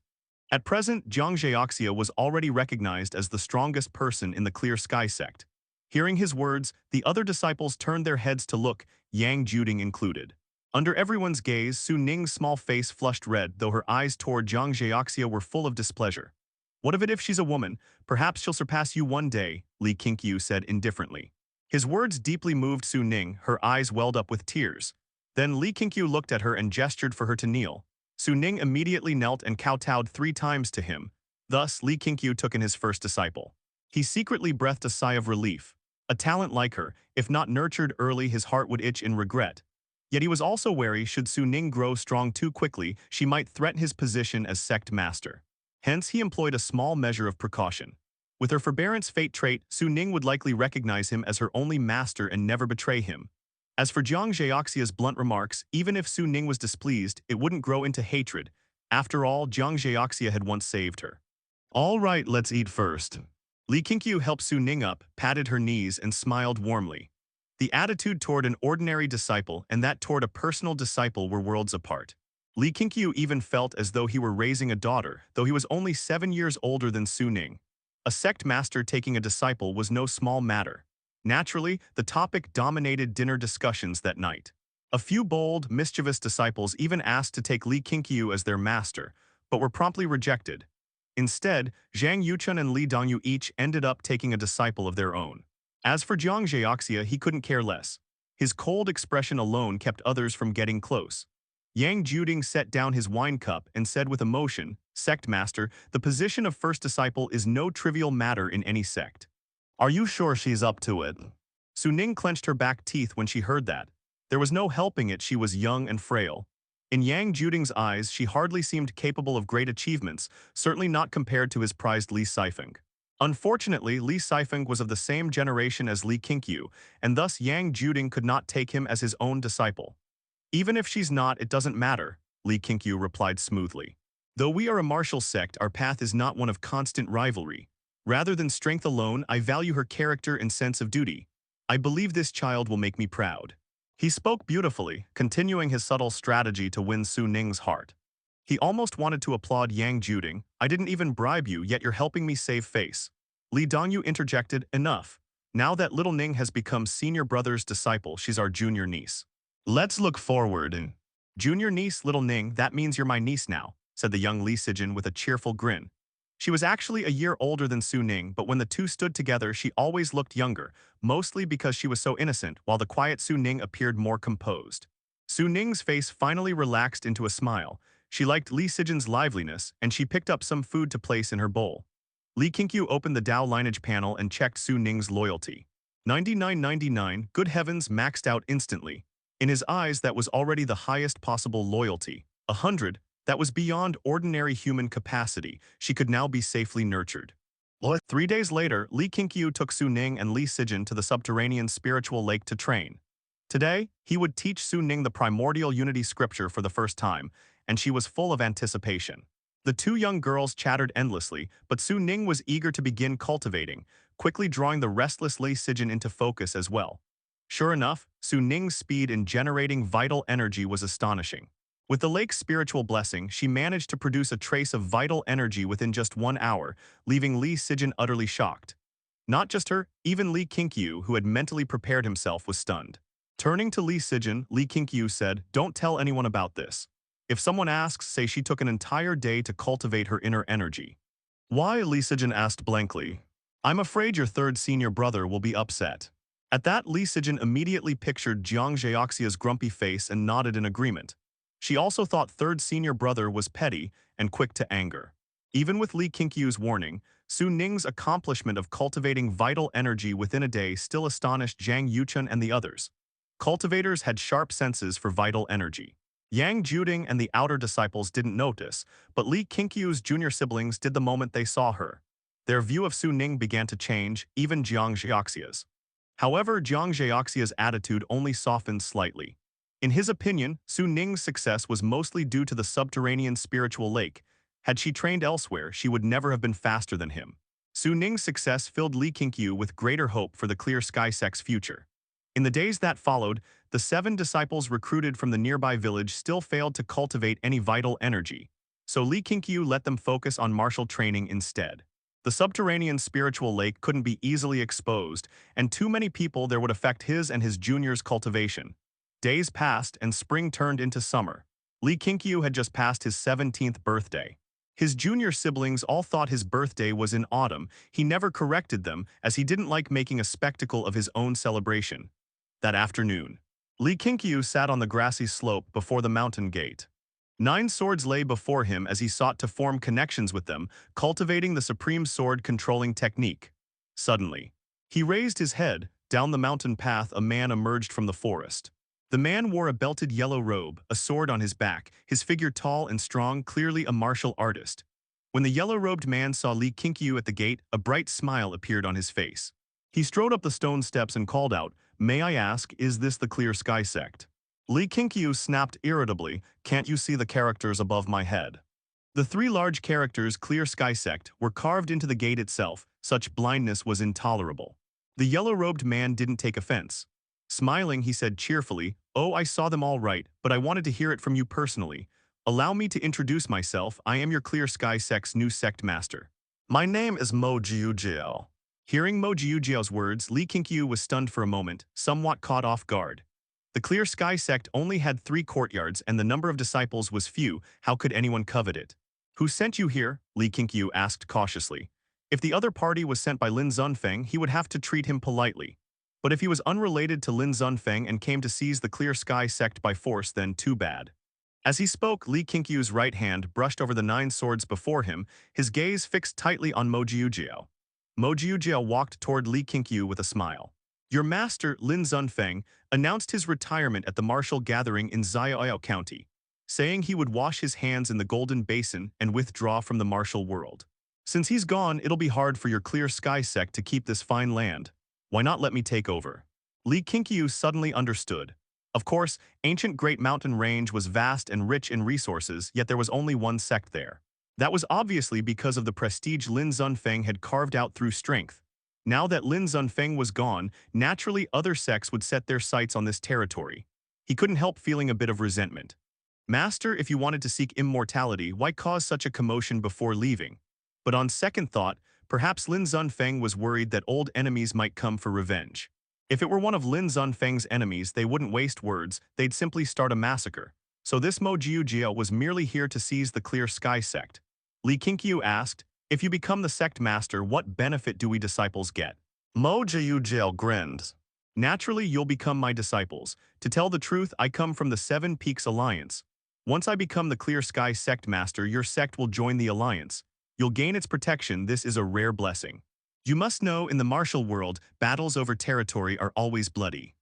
At present, Jiang Zheoxia was already recognized as the strongest person in the Clear Sky Sect. Hearing his words, the other disciples turned their heads to look, Yang Juding included. Under everyone's gaze, Su Ning's small face flushed red, though her eyes toward Jiang Zheoxia were full of displeasure. What of it if she's a woman? Perhaps she'll surpass you one day, Li Qingqiu said indifferently. His words deeply moved Su Ning, her eyes welled up with tears. Then Li Qingqiu looked at her and gestured for her to kneel. Su Ning immediately knelt and kowtowed 3 times to him. Thus, Li Qingqiu took in his first disciple. He secretly breathed a sigh of relief. A talent like her, if not nurtured early, his heart would itch in regret. Yet he was also wary should Su Ning grow strong too quickly, she might threaten his position as Sect Master. Hence, he employed a small measure of precaution. With her forbearance fate trait, Su Ning would likely recognize him as her only master and never betray him. As for Jiang Zheoxia's blunt remarks, even if Su Ning was displeased, it wouldn't grow into hatred. After all, Jiang Zheoxia had once saved her. All right, let's eat first. Li Qingqiu helped Su Ning up, patted her knees, and smiled warmly. The attitude toward an ordinary disciple and that toward a personal disciple were worlds apart. Li Qingqiu even felt as though he were raising a daughter, though he was only 7 years older than Su Ning. A sect master taking a disciple was no small matter. Naturally, the topic dominated dinner discussions that night. A few bold, mischievous disciples even asked to take Li Qingqiu as their master, but were promptly rejected. Instead, Zhang Yuchun and Li Dongyu each ended up taking a disciple of their own. As for Jiang Zheoxia, he couldn't care less. His cold expression alone kept others from getting close. Yang Juding set down his wine cup and said with emotion, Sect Master, the position of first disciple is no trivial matter in any sect. Are you sure she's up to it? Su Ning clenched her back teeth when she heard that. There was no helping it, she was young and frail. In Yang Juding's eyes, she hardly seemed capable of great achievements, certainly not compared to his prized Li Sifeng. Unfortunately, Li Sifeng was of the same generation as Li Qingqiu, and thus Yang Juding could not take him as his own disciple. Even if she's not, it doesn't matter, Li Qingqiu replied smoothly. Though we are a martial sect, our path is not one of constant rivalry. Rather than strength alone, I value her character and sense of duty. I believe this child will make me proud. He spoke beautifully, continuing his subtle strategy to win Su Ning's heart. He almost wanted to applaud Yang Juding. I didn't even bribe you, yet you're helping me save face. Li Dongyu interjected, enough. Now that little Ning has become senior brother's disciple, she's our junior niece. Let's look forward. Junior niece, little Ning, that means you're my niece now, said the young Li Sijin with a cheerful grin. She was actually a year older than Su Ning, but when the two stood together, she always looked younger, mostly because she was so innocent, while the quiet Su Ning appeared more composed. Su Ning's face finally relaxed into a smile. She liked Li Sijin's liveliness, and she picked up some food to place in her bowl. Li Qingqiu opened the Dao Lineage panel and checked Su Ning's loyalty. 99.99, good heavens, maxed out instantly. In his eyes, that was already the highest possible loyalty. 100, that was beyond ordinary human capacity. She could now be safely nurtured. 3 days later, Li Qingqiu took Su Ning and Li Sijin to the subterranean spiritual lake to train. Today, he would teach Su Ning the primordial unity scripture for the first time, and she was full of anticipation. The 2 young girls chattered endlessly, but Su Ning was eager to begin cultivating, quickly drawing the restless Li Sijin into focus as well. Sure enough, Su Ning's speed in generating vital energy was astonishing. With the lake's spiritual blessing, she managed to produce a trace of vital energy within just 1 hour, leaving Li Qingqiu utterly shocked. Not just her, even Li Qingqiu, who had mentally prepared himself, was stunned. Turning to Li Qingqiu, Li Qingqiu said, "Don't tell anyone about this. If someone asks, say she took an entire day to cultivate her inner energy." "Why?" Li Qingqiu asked blankly. "I'm afraid your third senior brother will be upset." At that, Li Qingqiu immediately pictured Jiang Zhaoxia's grumpy face and nodded in agreement. She also thought third senior brother was petty and quick to anger. Even with Li Qingqiu's warning, Su Ning's accomplishment of cultivating vital energy within a day still astonished Zhang Yuchun and the others. Cultivators had sharp senses for vital energy. Yang Juding and the outer disciples didn't notice, but Li Qingqiu's junior siblings did the moment they saw her. Their view of Su Ning began to change, even Jiang Zhaoxia's. However, Jiang Zhaoxia's attitude only softened slightly. In his opinion, Su Ning's success was mostly due to the subterranean spiritual lake. Had she trained elsewhere, she would never have been faster than him. Su Ning's success filled Li Qingqiu with greater hope for the Clear Sky Sect's future. In the days that followed, the 7 disciples recruited from the nearby village still failed to cultivate any vital energy, so Li Qingqiu let them focus on martial training instead. The subterranean spiritual lake couldn't be easily exposed, and too many people there would affect his and his juniors' cultivation. Days passed and spring turned into summer. Li Qingqiu had just passed his 17th birthday. His junior siblings all thought his birthday was in autumn. He never corrected them, as he didn't like making a spectacle of his own celebration. That afternoon, Li Qingqiu sat on the grassy slope before the mountain gate. 9 swords lay before him as he sought to form connections with them, cultivating the supreme sword-controlling technique. Suddenly, he raised his head. Down the mountain path, a man emerged from the forest. The man wore a belted yellow robe, a sword on his back, his figure tall and strong, clearly a martial artist. When the yellow-robed man saw Li Qingqiu at the gate, a bright smile appeared on his face. He strode up the stone steps and called out, "May I ask, is this the Clear Sky Sect?" Li Qingqiu snapped irritably, "Can't you see the characters above my head?" The 3 large characters Clear Sky Sect were carved into the gate itself. Such blindness was intolerable. The yellow-robed man didn't take offense. Smiling, he said cheerfully, "Oh, I saw them all right, but I wanted to hear it from you personally. Allow me to introduce myself. I am your Clear Sky Sect's new Sect Master. My name is Mo Jiujiao." Hearing Mo Jiujiao's words, Li Qingqiu was stunned for a moment, somewhat caught off guard. The Clear Sky Sect only had 3 courtyards and the number of disciples was few. How could anyone covet it? "Who sent you here?" Li Qingqiu asked cautiously. If the other party was sent by Lin Zunfeng, he would have to treat him politely. But if he was unrelated to Lin Zunfeng and came to seize the Clear Sky Sect by force, then too bad. As he spoke, Li Qingqiu's right hand brushed over the 9 swords before him, his gaze fixed tightly on Mo Jiujiao. Mo Jiujiao walked toward Li Qingqiu with a smile. "Your master, Lin Zunfeng, announced his retirement at the martial gathering in Xiaoyao County, saying he would wash his hands in the Golden Basin and withdraw from the martial world. Since he's gone, it'll be hard for your Clear Sky Sect to keep this fine land. Why not let me take over?" Li Qingqiu suddenly understood. Of course, ancient Great Mountain Range was vast and rich in resources, yet there was only one sect there. That was obviously because of the prestige Lin Zunfeng had carved out through strength. Now that Lin Zunfeng was gone, naturally other sects would set their sights on this territory. He couldn't help feeling a bit of resentment. "Master, if you wanted to seek immortality, why cause such a commotion before leaving?" But on second thought, perhaps Lin Zunfeng was worried that old enemies might come for revenge. If it were one of Lin Zunfeng's enemies, they wouldn't waste words, they'd simply start a massacre. So this Mo Jiujiao was merely here to seize the Clear Sky Sect. Li Qingqiu asked, "If you become the Sect Master, what benefit do we disciples get?" Mo Jiujiao grinned. "Naturally, you'll become my disciples. To tell the truth, I come from the 7 Peaks Alliance. Once I become the Clear Sky Sect Master, your sect will join the Alliance. You'll gain its protection. This is a rare blessing. You must know, in the martial world, battles over territory are always bloody."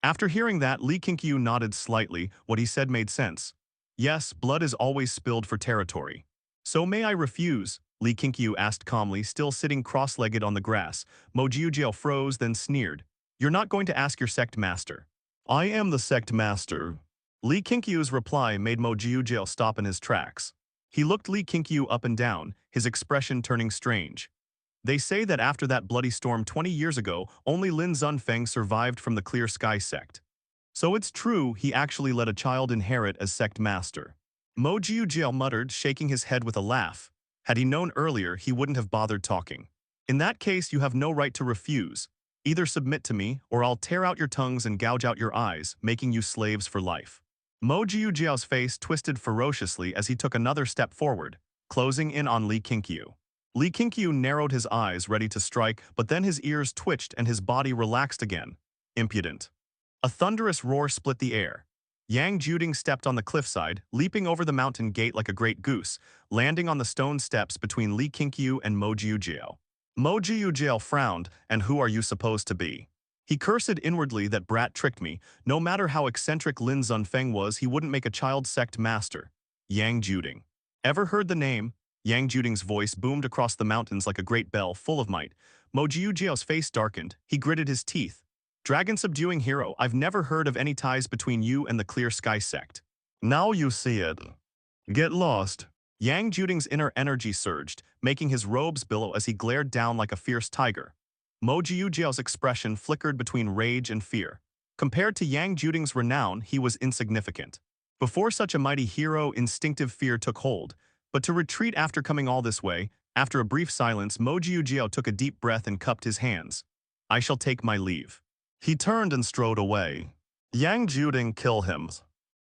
After hearing that, Li Qingqiu nodded slightly. What he said made sense. Yes, blood is always spilled for territory. "So may I refuse?" Li Qingqiu asked calmly, still sitting cross-legged on the grass. Mo Jiujiao froze, then sneered. "You're not going to ask your Sect Master?" "I am the Sect Master." Li Qingqiu's reply made Mo Jiujiao stop in his tracks. He looked Li Qingqiu up and down, his expression turning strange. "They say that after that bloody storm 20 years ago, only Lin Zunfeng survived from the Clear Sky Sect. So it's true he actually let a child inherit as Sect Master. Mo Jiujiao muttered, shaking his head with a laugh. Had he known earlier, he wouldn't have bothered talking. In that case, you have no right to refuse. Either submit to me, or I'll tear out your tongues and gouge out your eyes, making you slaves for life. Mo Jiujiao's face twisted ferociously as he took another step forward, closing in on Li Qingqiu. Li Qingqiu narrowed his eyes, ready to strike, but then his ears twitched and his body relaxed again. Impudent. A thunderous roar split the air. Yang Juding stepped on the cliffside, leaping over the mountain gate like a great goose, landing on the stone steps between Li Qingqiu and Mo Jiujiao. Mo Jiujiao frowned, and who are you supposed to be? He cursed inwardly, that brat tricked me. No matter how eccentric Lin Zunfeng was, he wouldn't make a child sect master. Yang Juding. Ever heard the name? Yang Juding's voice boomed across the mountains like a great bell, full of might. Mo Jiujiao's face darkened. He gritted his teeth. Dragon-subduing hero, I've never heard of any ties between you and the Clear Sky Sect. Now you see it. Get lost. Yang Juding's inner energy surged, making his robes billow as he glared down like a fierce tiger. Mo Jiujiao's expression flickered between rage and fear. Compared to Yang Juding's renown, he was insignificant. Before such a mighty hero, instinctive fear took hold. But to retreat after coming all this way, after a brief silence, Mo Jiujiao took a deep breath and cupped his hands. I shall take my leave. He turned and strode away. Yang Juding, kill him.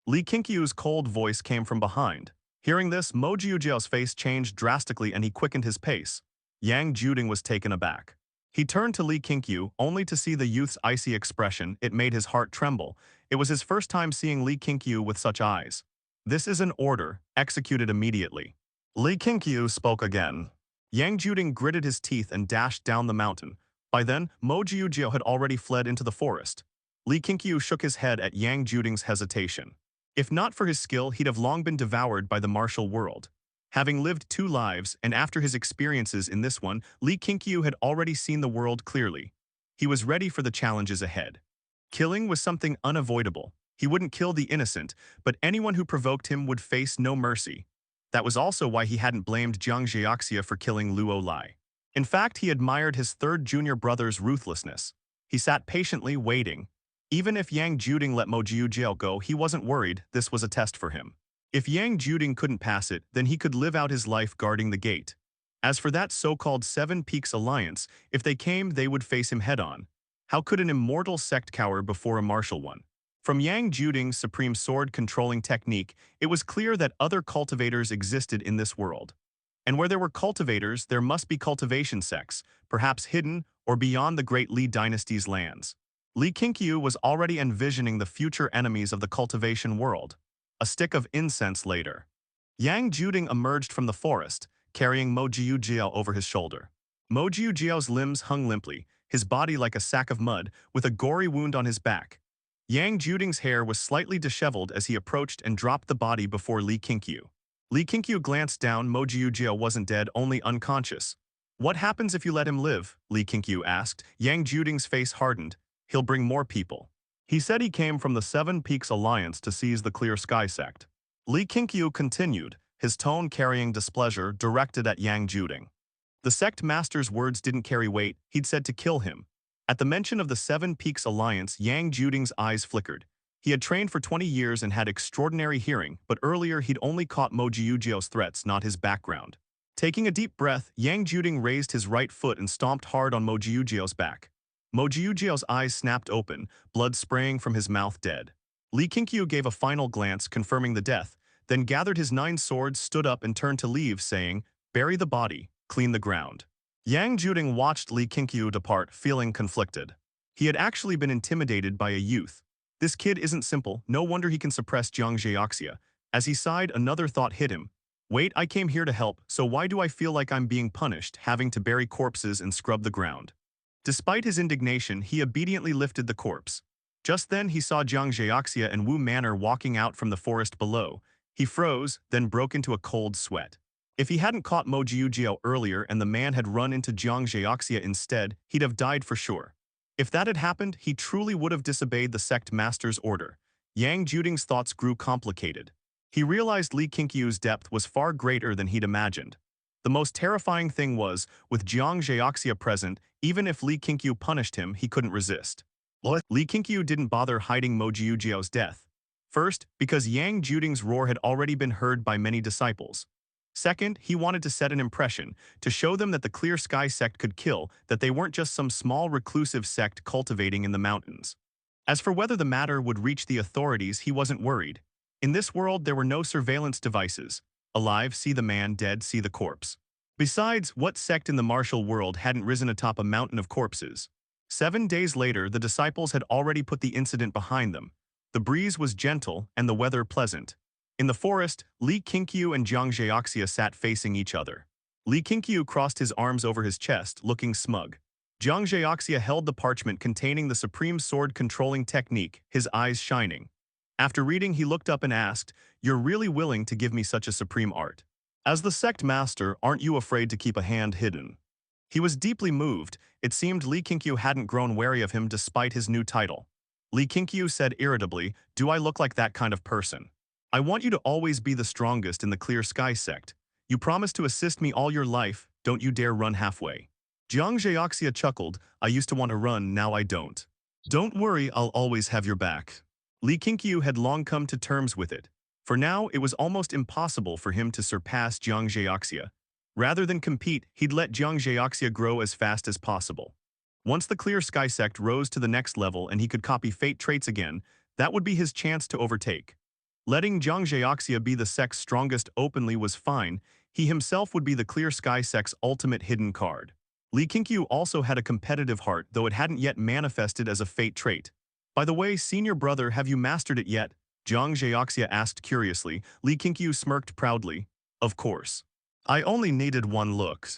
Li Qingqiu's cold voice came from behind. Hearing this, Mo Jiujiao's face changed drastically and he quickened his pace. Yang Juding was taken aback. He turned to Li Qingqiu, only to see the youth's icy expression. It made his heart tremble. It was his first time seeing Li Qingqiu with such eyes. This is an order, executed immediately. Li Qingqiu spoke again. Yang Juding gritted his teeth and dashed down the mountain. By then, Mo Jiujiao had already fled into the forest. Li Qingqiu shook his head at Yang Juding's hesitation. If not for his skill, he'd have long been devoured by the martial world. Having lived 2 lives, and after his experiences in this one, Li Qingqiu had already seen the world clearly. He was ready for the challenges ahead. Killing was something unavoidable. He wouldn't kill the innocent, but anyone who provoked him would face no mercy. That was also why he hadn't blamed Jiang Zhiaxia for killing Luo Lai. In fact, he admired his third junior brother's ruthlessness. He sat patiently, waiting. Even if Yang Juding let Mo Jiujiao go, he wasn't worried. This was a test for him. If Yang Juding couldn't pass it, then he could live out his life guarding the gate. As for that so-called Seven Peaks Alliance, if they came, they would face him head-on. How could an immortal sect cower before a martial one? From Yang Juding's supreme sword-controlling technique, it was clear that other cultivators existed in this world. And where there were cultivators, there must be cultivation sects, perhaps hidden or beyond the great Li dynasty's lands. Li Qingqiu was already envisioning the future enemies of the cultivation world. A stick of incense later. Yang Juding emerged from the forest, carrying Mo Jiujiao over his shoulder. Mo Jiujiao's limbs hung limply, his body like a sack of mud, with a gory wound on his back. Yang Juding's hair was slightly disheveled as he approached and dropped the body before Li Qingqiu. Li Qingqiu glanced down. Mo Jiujiao wasn't dead, only unconscious. What happens if you let him live? Li Qingqiu asked. Yang Juding's face hardened. He'll bring more people. He said he came from the Seven Peaks Alliance to seize the Clear Sky Sect. Li Qingqiu continued, his tone carrying displeasure directed at Yang Juding. The Sect Master's words didn't carry weight. He'd said to kill him. At the mention of the Seven Peaks Alliance, Yang Juding's eyes flickered. He had trained for 20 years and had extraordinary hearing, but earlier he'd only caught Mo Jiujiao's threats, not his background. Taking a deep breath, Yang Juding raised his right foot and stomped hard on Mo Jiujiao's back. Mo Jiujiao's eyes snapped open, blood spraying from his mouth dead. Li Qingqiu gave a final glance, confirming the death, then gathered his 9 swords, stood up and turned to leave, saying, "Bury the body, clean the ground." Yang Juding watched Li Qingqiu depart, feeling conflicted. He had actually been intimidated by a youth. This kid isn't simple, no wonder he can suppress Jiang Zhiaxia. As he sighed, another thought hit him. Wait, I came here to help, so why do I feel like I'm being punished, having to bury corpses and scrub the ground? Despite his indignation, he obediently lifted the corpse. Just then he saw Jiang Zhiaxia and Wu Manor walking out from the forest below. He froze, then broke into a cold sweat. If he hadn't caught Mo Jiujiao earlier and the man had run into Jiang Zhiaxia instead, he'd have died for sure. If that had happened, he truly would have disobeyed the Sect Master's order. Yang Juding's thoughts grew complicated. He realized Li Qingqiu's depth was far greater than he'd imagined. The most terrifying thing was, with Jiang Zhiaxia present, even if Li Qingqiu punished him, he couldn't resist. Li Qingqiu didn't bother hiding Mo Jiujiao's death. First, because Yang Juding's roar had already been heard by many disciples. Second, he wanted to set an impression, to show them that the Clear Sky Sect could kill, that they weren't just some small reclusive sect cultivating in the mountains. As for whether the matter would reach the authorities, he wasn't worried. In this world, there were no surveillance devices. Alive, see the man; dead, see the corpse. Besides, what sect in the martial world hadn't risen atop a mountain of corpses? 7 days later, the disciples had already put the incident behind them. The breeze was gentle and the weather pleasant. In the forest, Li Qingqiu and Jiang Zheoxia sat facing each other. Li Qingqiu crossed his arms over his chest, looking smug. Jiang Zheoxia held the parchment containing the supreme sword-controlling technique, his eyes shining. After reading, he looked up and asked, "You're really willing to give me such a supreme art? As the Sect Master, aren't you afraid to keep a hand hidden?" He was deeply moved. It seemed Li Qingqiu hadn't grown wary of him despite his new title. Li Qingqiu said irritably, "Do I look like that kind of person? I want you to always be the strongest in the Clear Sky Sect. You promised to assist me all your life, don't you dare run halfway." Jiang Zheoxia chuckled, "I used to want to run, now I don't." "Don't worry, I'll always have your back." Li Qingqiu had long come to terms with it. For now, it was almost impossible for him to surpass Jiang Zheoxia. Rather than compete, he'd let Jiang Zheoxia grow as fast as possible. Once the Clear Sky Sect rose to the next level and he could copy fate traits again, that would be his chance to overtake. Letting Jiang Zheoxia be the sect's strongest openly was fine. He himself would be the Clear Sky Sect's ultimate hidden card. Li Qingqiu also had a competitive heart, though it hadn't yet manifested as a fate trait. "By the way, senior brother, have you mastered it yet?" Jiang Zheoxia asked curiously. Li Qingqiu smirked proudly. "Of course. I only needed one look."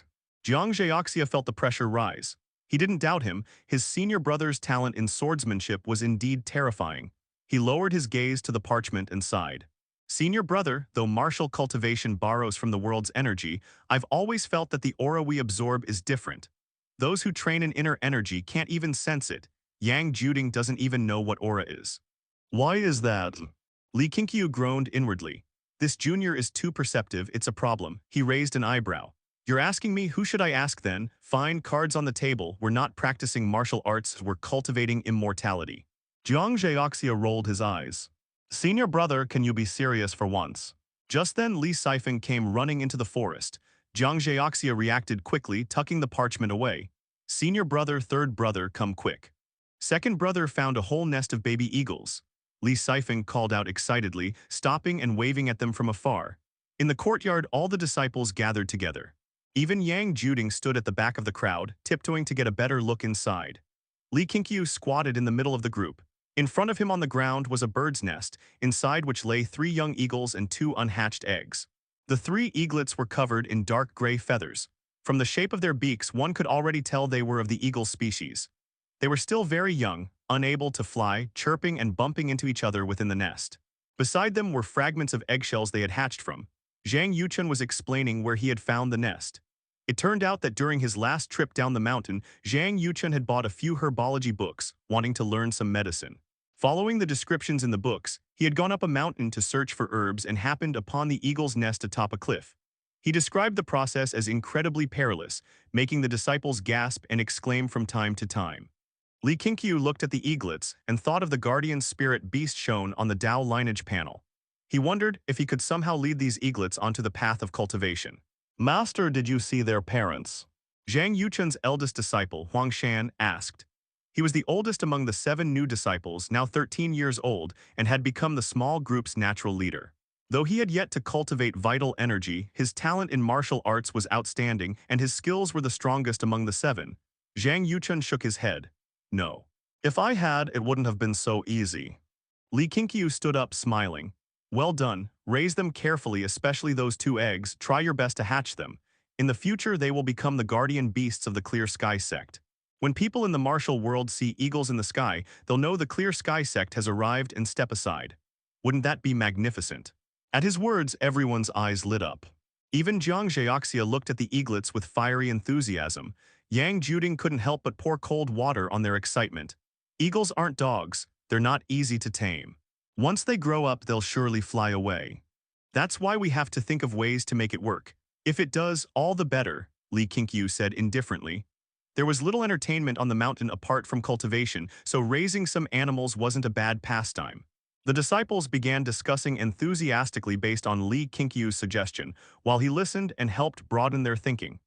Jiang Zheoxia felt the pressure rise. He didn't doubt him. His senior brother's talent in swordsmanship was indeed terrifying. He lowered his gaze to the parchment and sighed. "Senior brother, though martial cultivation borrows from the world's energy, I've always felt that the aura we absorb is different. Those who train in inner energy can't even sense it. Yang Juding doesn't even know what aura is." "Why is that?" Li Qingqiu groaned inwardly. "This junior is too perceptive, it's a problem." He raised an eyebrow. "You're asking me, who should I ask then? Fine, cards on the table. We're not practicing martial arts, we're cultivating immortality." Jiang Zheoxia rolled his eyes. "Senior brother, can you be serious for once?" Just then Li Qingqiu came running into the forest. Jiang Zheoxia reacted quickly, tucking the parchment away. "Senior brother, third brother, come quick." Second brother found a whole nest of baby eagles. Li Qingqiu called out excitedly, stopping and waving at them from afar. In the courtyard, all the disciples gathered together. Even Yang Juding stood at the back of the crowd, tiptoeing to get a better look inside. Li Qingqiu squatted in the middle of the group. In front of him on the ground was a bird's nest, inside which lay 3 young eagles and 2 unhatched eggs. The 3 eaglets were covered in dark gray feathers. From the shape of their beaks, one could already tell they were of the eagle species. They were still very young, unable to fly, chirping and bumping into each other within the nest. Beside them were fragments of eggshells they had hatched from. Zhang Yuchun was explaining where he had found the nest. It turned out that during his last trip down the mountain, Zhang Yuchun had bought a few herbology books, wanting to learn some medicine. Following the descriptions in the books, he had gone up a mountain to search for herbs and happened upon the eagle's nest atop a cliff. He described the process as incredibly perilous, making the disciples gasp and exclaim from time to time. Li Qingqiu looked at the eaglets and thought of the guardian spirit beast shown on the Dao Lineage panel. He wondered if he could somehow lead these eaglets onto the path of cultivation. "Master, did you see their parents?" Zhang Yuchun's eldest disciple, Huang Shan, asked. He was the oldest among the 7 new disciples, now 13 years old, and had become the small group's natural leader. Though he had yet to cultivate vital energy, his talent in martial arts was outstanding and his skills were the strongest among the 7. Zhang Yuchun shook his head. "No. If I had, it wouldn't have been so easy." Li Qingqiu stood up, smiling. "Well done. Raise them carefully, especially those 2 eggs. Try your best to hatch them. In the future, they will become the guardian beasts of the Clear Sky Sect. When people in the martial world see eagles in the sky, they'll know the Clear Sky Sect has arrived and step aside. Wouldn't that be magnificent?" At his words, everyone's eyes lit up. Even Jiang Zheoxia looked at the eaglets with fiery enthusiasm. Yang Juding couldn't help but pour cold water on their excitement. Eagles aren't dogs. They're not easy to tame. Once they grow up, they'll surely fly away. That's why we have to think of ways to make it work. If it does, all the better, Li Qingqiu said indifferently. There was little entertainment on the mountain apart from cultivation, so raising some animals wasn't a bad pastime. The disciples began discussing enthusiastically based on Li Qingqiu's suggestion, while he listened and helped broaden their thinking.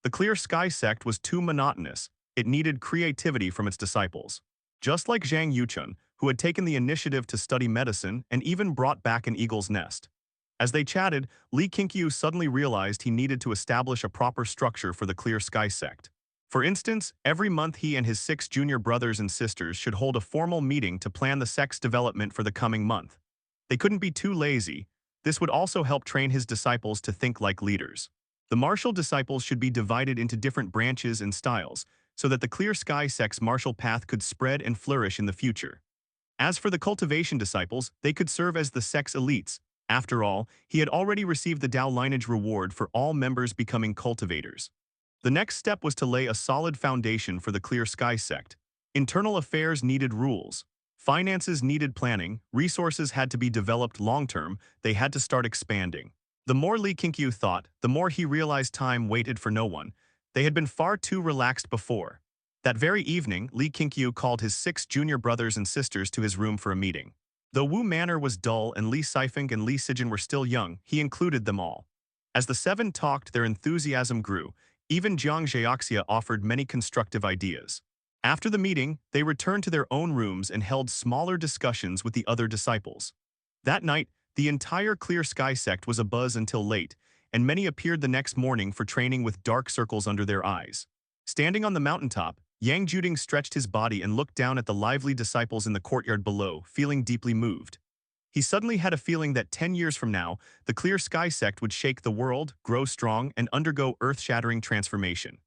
The Clear Sky Sect was too monotonous. It needed creativity from its disciples. Just like Zhang Yuchun, who had taken the initiative to study medicine and even brought back an eagle's nest. As they chatted, Li Qingqiu suddenly realized he needed to establish a proper structure for the Clear Sky Sect. For instance, every month he and his 6 junior brothers and sisters should hold a formal meeting to plan the sect's development for the coming month. They couldn't be too lazy. This would also help train his disciples to think like leaders. The martial disciples should be divided into different branches and styles, so that the Clear Sky Sect's martial path could spread and flourish in the future. As for the cultivation disciples, they could serve as the sect's elites. After all, he had already received the Dao Lineage reward for all members becoming cultivators. The next step was to lay a solid foundation for the Clear Sky Sect. Internal affairs needed rules. Finances needed planning, resources had to be developed long-term, they had to start expanding. The more Li Qingqiu thought, the more he realized time waited for no one. They had been far too relaxed before. That very evening, Li Qingqiu called his 6 junior brothers and sisters to his room for a meeting. Though Wu Manor was dull and Li Sifeng and Li Sijin were still young, he included them all. As the 7 talked, their enthusiasm grew. Even Jiang Zhaoxia offered many constructive ideas. After the meeting, they returned to their own rooms and held smaller discussions with the other disciples. That night, the entire Clear Sky Sect was abuzz until late, and many appeared the next morning for training with dark circles under their eyes. Standing on the mountaintop, Yang Juding stretched his body and looked down at the lively disciples in the courtyard below, feeling deeply moved. He suddenly had a feeling that 10 years from now, the Clear Sky Sect would shake the world, grow strong, and undergo earth-shattering transformation.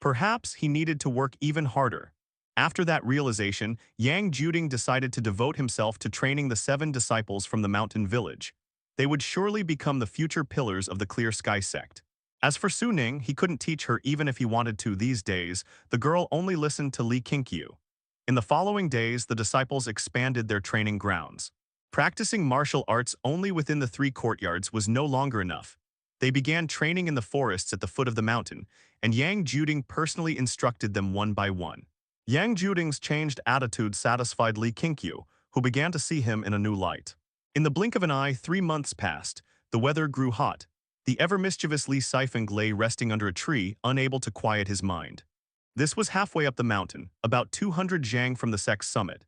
Perhaps he needed to work even harder. After that realization, Yang Juding decided to devote himself to training the 7 disciples from the mountain village. They would surely become the future pillars of the Clear Sky Sect. As for Su Ning, he couldn't teach her even if he wanted to these days. The girl only listened to Li Qingqiu. In the following days, the disciples expanded their training grounds. Practicing martial arts only within the 3 courtyards was no longer enough. They began training in the forests at the foot of the mountain, and Yang Juding personally instructed them one by one. Yang Juding's changed attitude satisfied Li Qingqiu, who began to see him in a new light. In the blink of an eye, 3 months passed. The weather grew hot. The ever-mischievous Li Sifeng lay resting under a tree, unable to quiet his mind. This was halfway up the mountain, about 200 zhang from the sect's summit.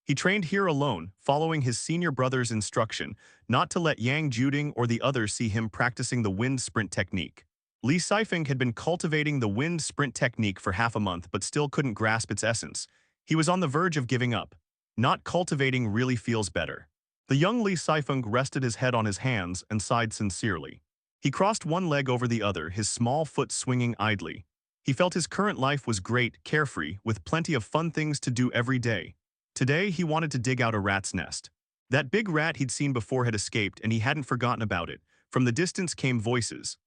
He trained here alone, following his senior brother's instruction, not to let Yang Juding or the others see him practicing the wind sprint technique. Li Sifeng had been cultivating the wind sprint technique for half a month but still couldn't grasp its essence. He was on the verge of giving up. Not cultivating really feels better. The young Li Sifeng rested his head on his hands and sighed sincerely. He crossed one leg over the other, his small foot swinging idly. He felt his current life was great, carefree, with plenty of fun things to do every day. Today, he wanted to dig out a rat's nest. That big rat he'd seen before had escaped, and he hadn't forgotten about it. From the distance came voices.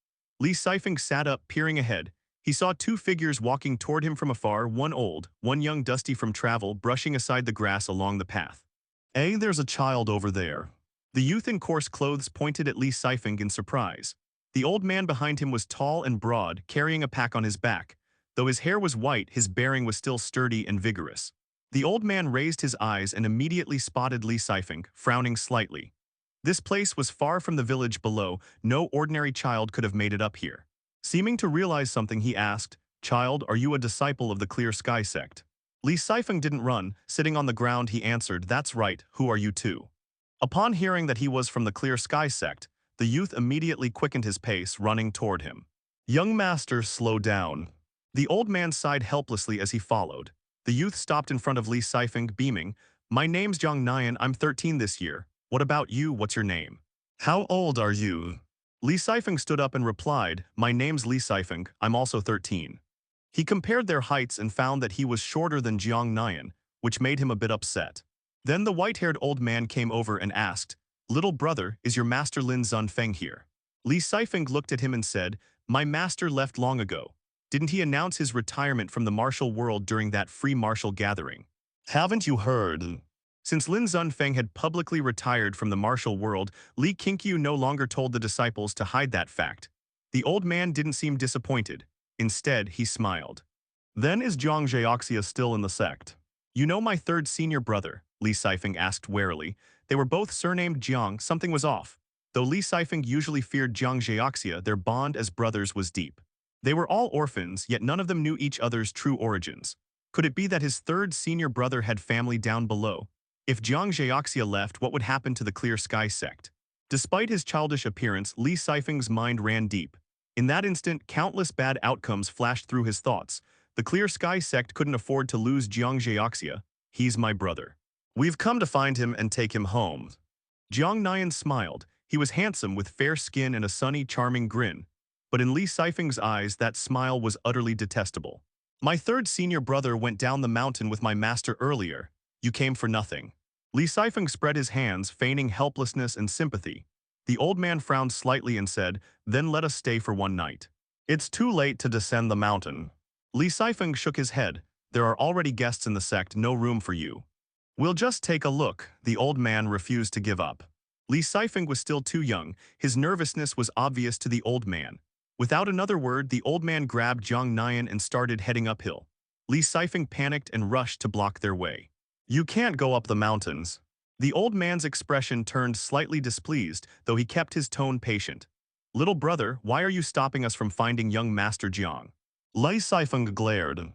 Li Sifeng sat up, peering ahead. He saw 2 figures walking toward him from afar, one old, one young, dusty from travel, brushing aside the grass along the path. "Hey, there's a child over there." The youth in coarse clothes pointed at Li Sifeng in surprise. The old man behind him was tall and broad, carrying a pack on his back. Though his hair was white, his bearing was still sturdy and vigorous. The old man raised his eyes and immediately spotted Li Sifeng, frowning slightly. This place was far from the village below. No ordinary child could have made it up here. Seeming to realize something, he asked, "Child, are you a disciple of the Clear Sky Sect?" Li Sifeng didn't run. Sitting on the ground, he answered, "That's right, who are you too?" Upon hearing that he was from the Clear Sky Sect, the youth immediately quickened his pace, running toward him. "Young master, slow down." The old man sighed helplessly as he followed. The youth stopped in front of Li Sifeng, beaming. "My name's Jiang Nian, I'm 13 this year. What about you, what's your name?" "How old are you?" Li Sifeng stood up and replied, "My name's Li Sifeng, I'm also 13. He compared their heights and found that he was shorter than Jiang Nian, which made him a bit upset. Then the white-haired old man came over and asked, "Little brother, is your master Lin Zunfeng here?" Li Sifeng looked at him and said, "My master left long ago. Didn't he announce his retirement from the martial world during that free martial gathering?" "Haven't you heard?" Since Lin Zunfeng had publicly retired from the martial world, Li Qingqiu no longer told the disciples to hide that fact. The old man didn't seem disappointed. Instead, he smiled. Then is Zhang Zheoxia still in the sect? You know my third senior brother, Li Sifeng asked warily. They were both surnamed Jiang, something was off. Though Li Sifeng usually feared Zhang Zheoxia, their bond as brothers was deep. They were all orphans, yet none of them knew each other's true origins. Could it be that his third senior brother had family down below? If Zhang Zheoxia left, what would happen to the Clear Sky Sect? Despite his childish appearance, Li Sifeng's mind ran deep. In that instant, countless bad outcomes flashed through his thoughts. The Clear Sky Sect couldn't afford to lose Jiang Zheoxia. He's my brother. We've come to find him and take him home. Jiang Nian smiled. He was handsome with fair skin and a sunny, charming grin. But in Li Sifeng's eyes, that smile was utterly detestable. My third senior brother went down the mountain with my master earlier. You came for nothing. Li Sifeng spread his hands, feigning helplessness and sympathy. The old man frowned slightly and said, "Then let us stay for one night. It's too late to descend the mountain." Li Sifeng shook his head. "There are already guests in the sect, no room for you." "We'll just take a look." The old man refused to give up. Li Sifeng was still too young. His nervousness was obvious to the old man. Without another word, the old man grabbed Jiang Nian and started heading uphill. Li Sifeng panicked and rushed to block their way. "You can't go up the mountains." The old man's expression turned slightly displeased, though he kept his tone patient. "Little brother, why are you stopping us from finding young Master Jiang?" Li Sifeng glared.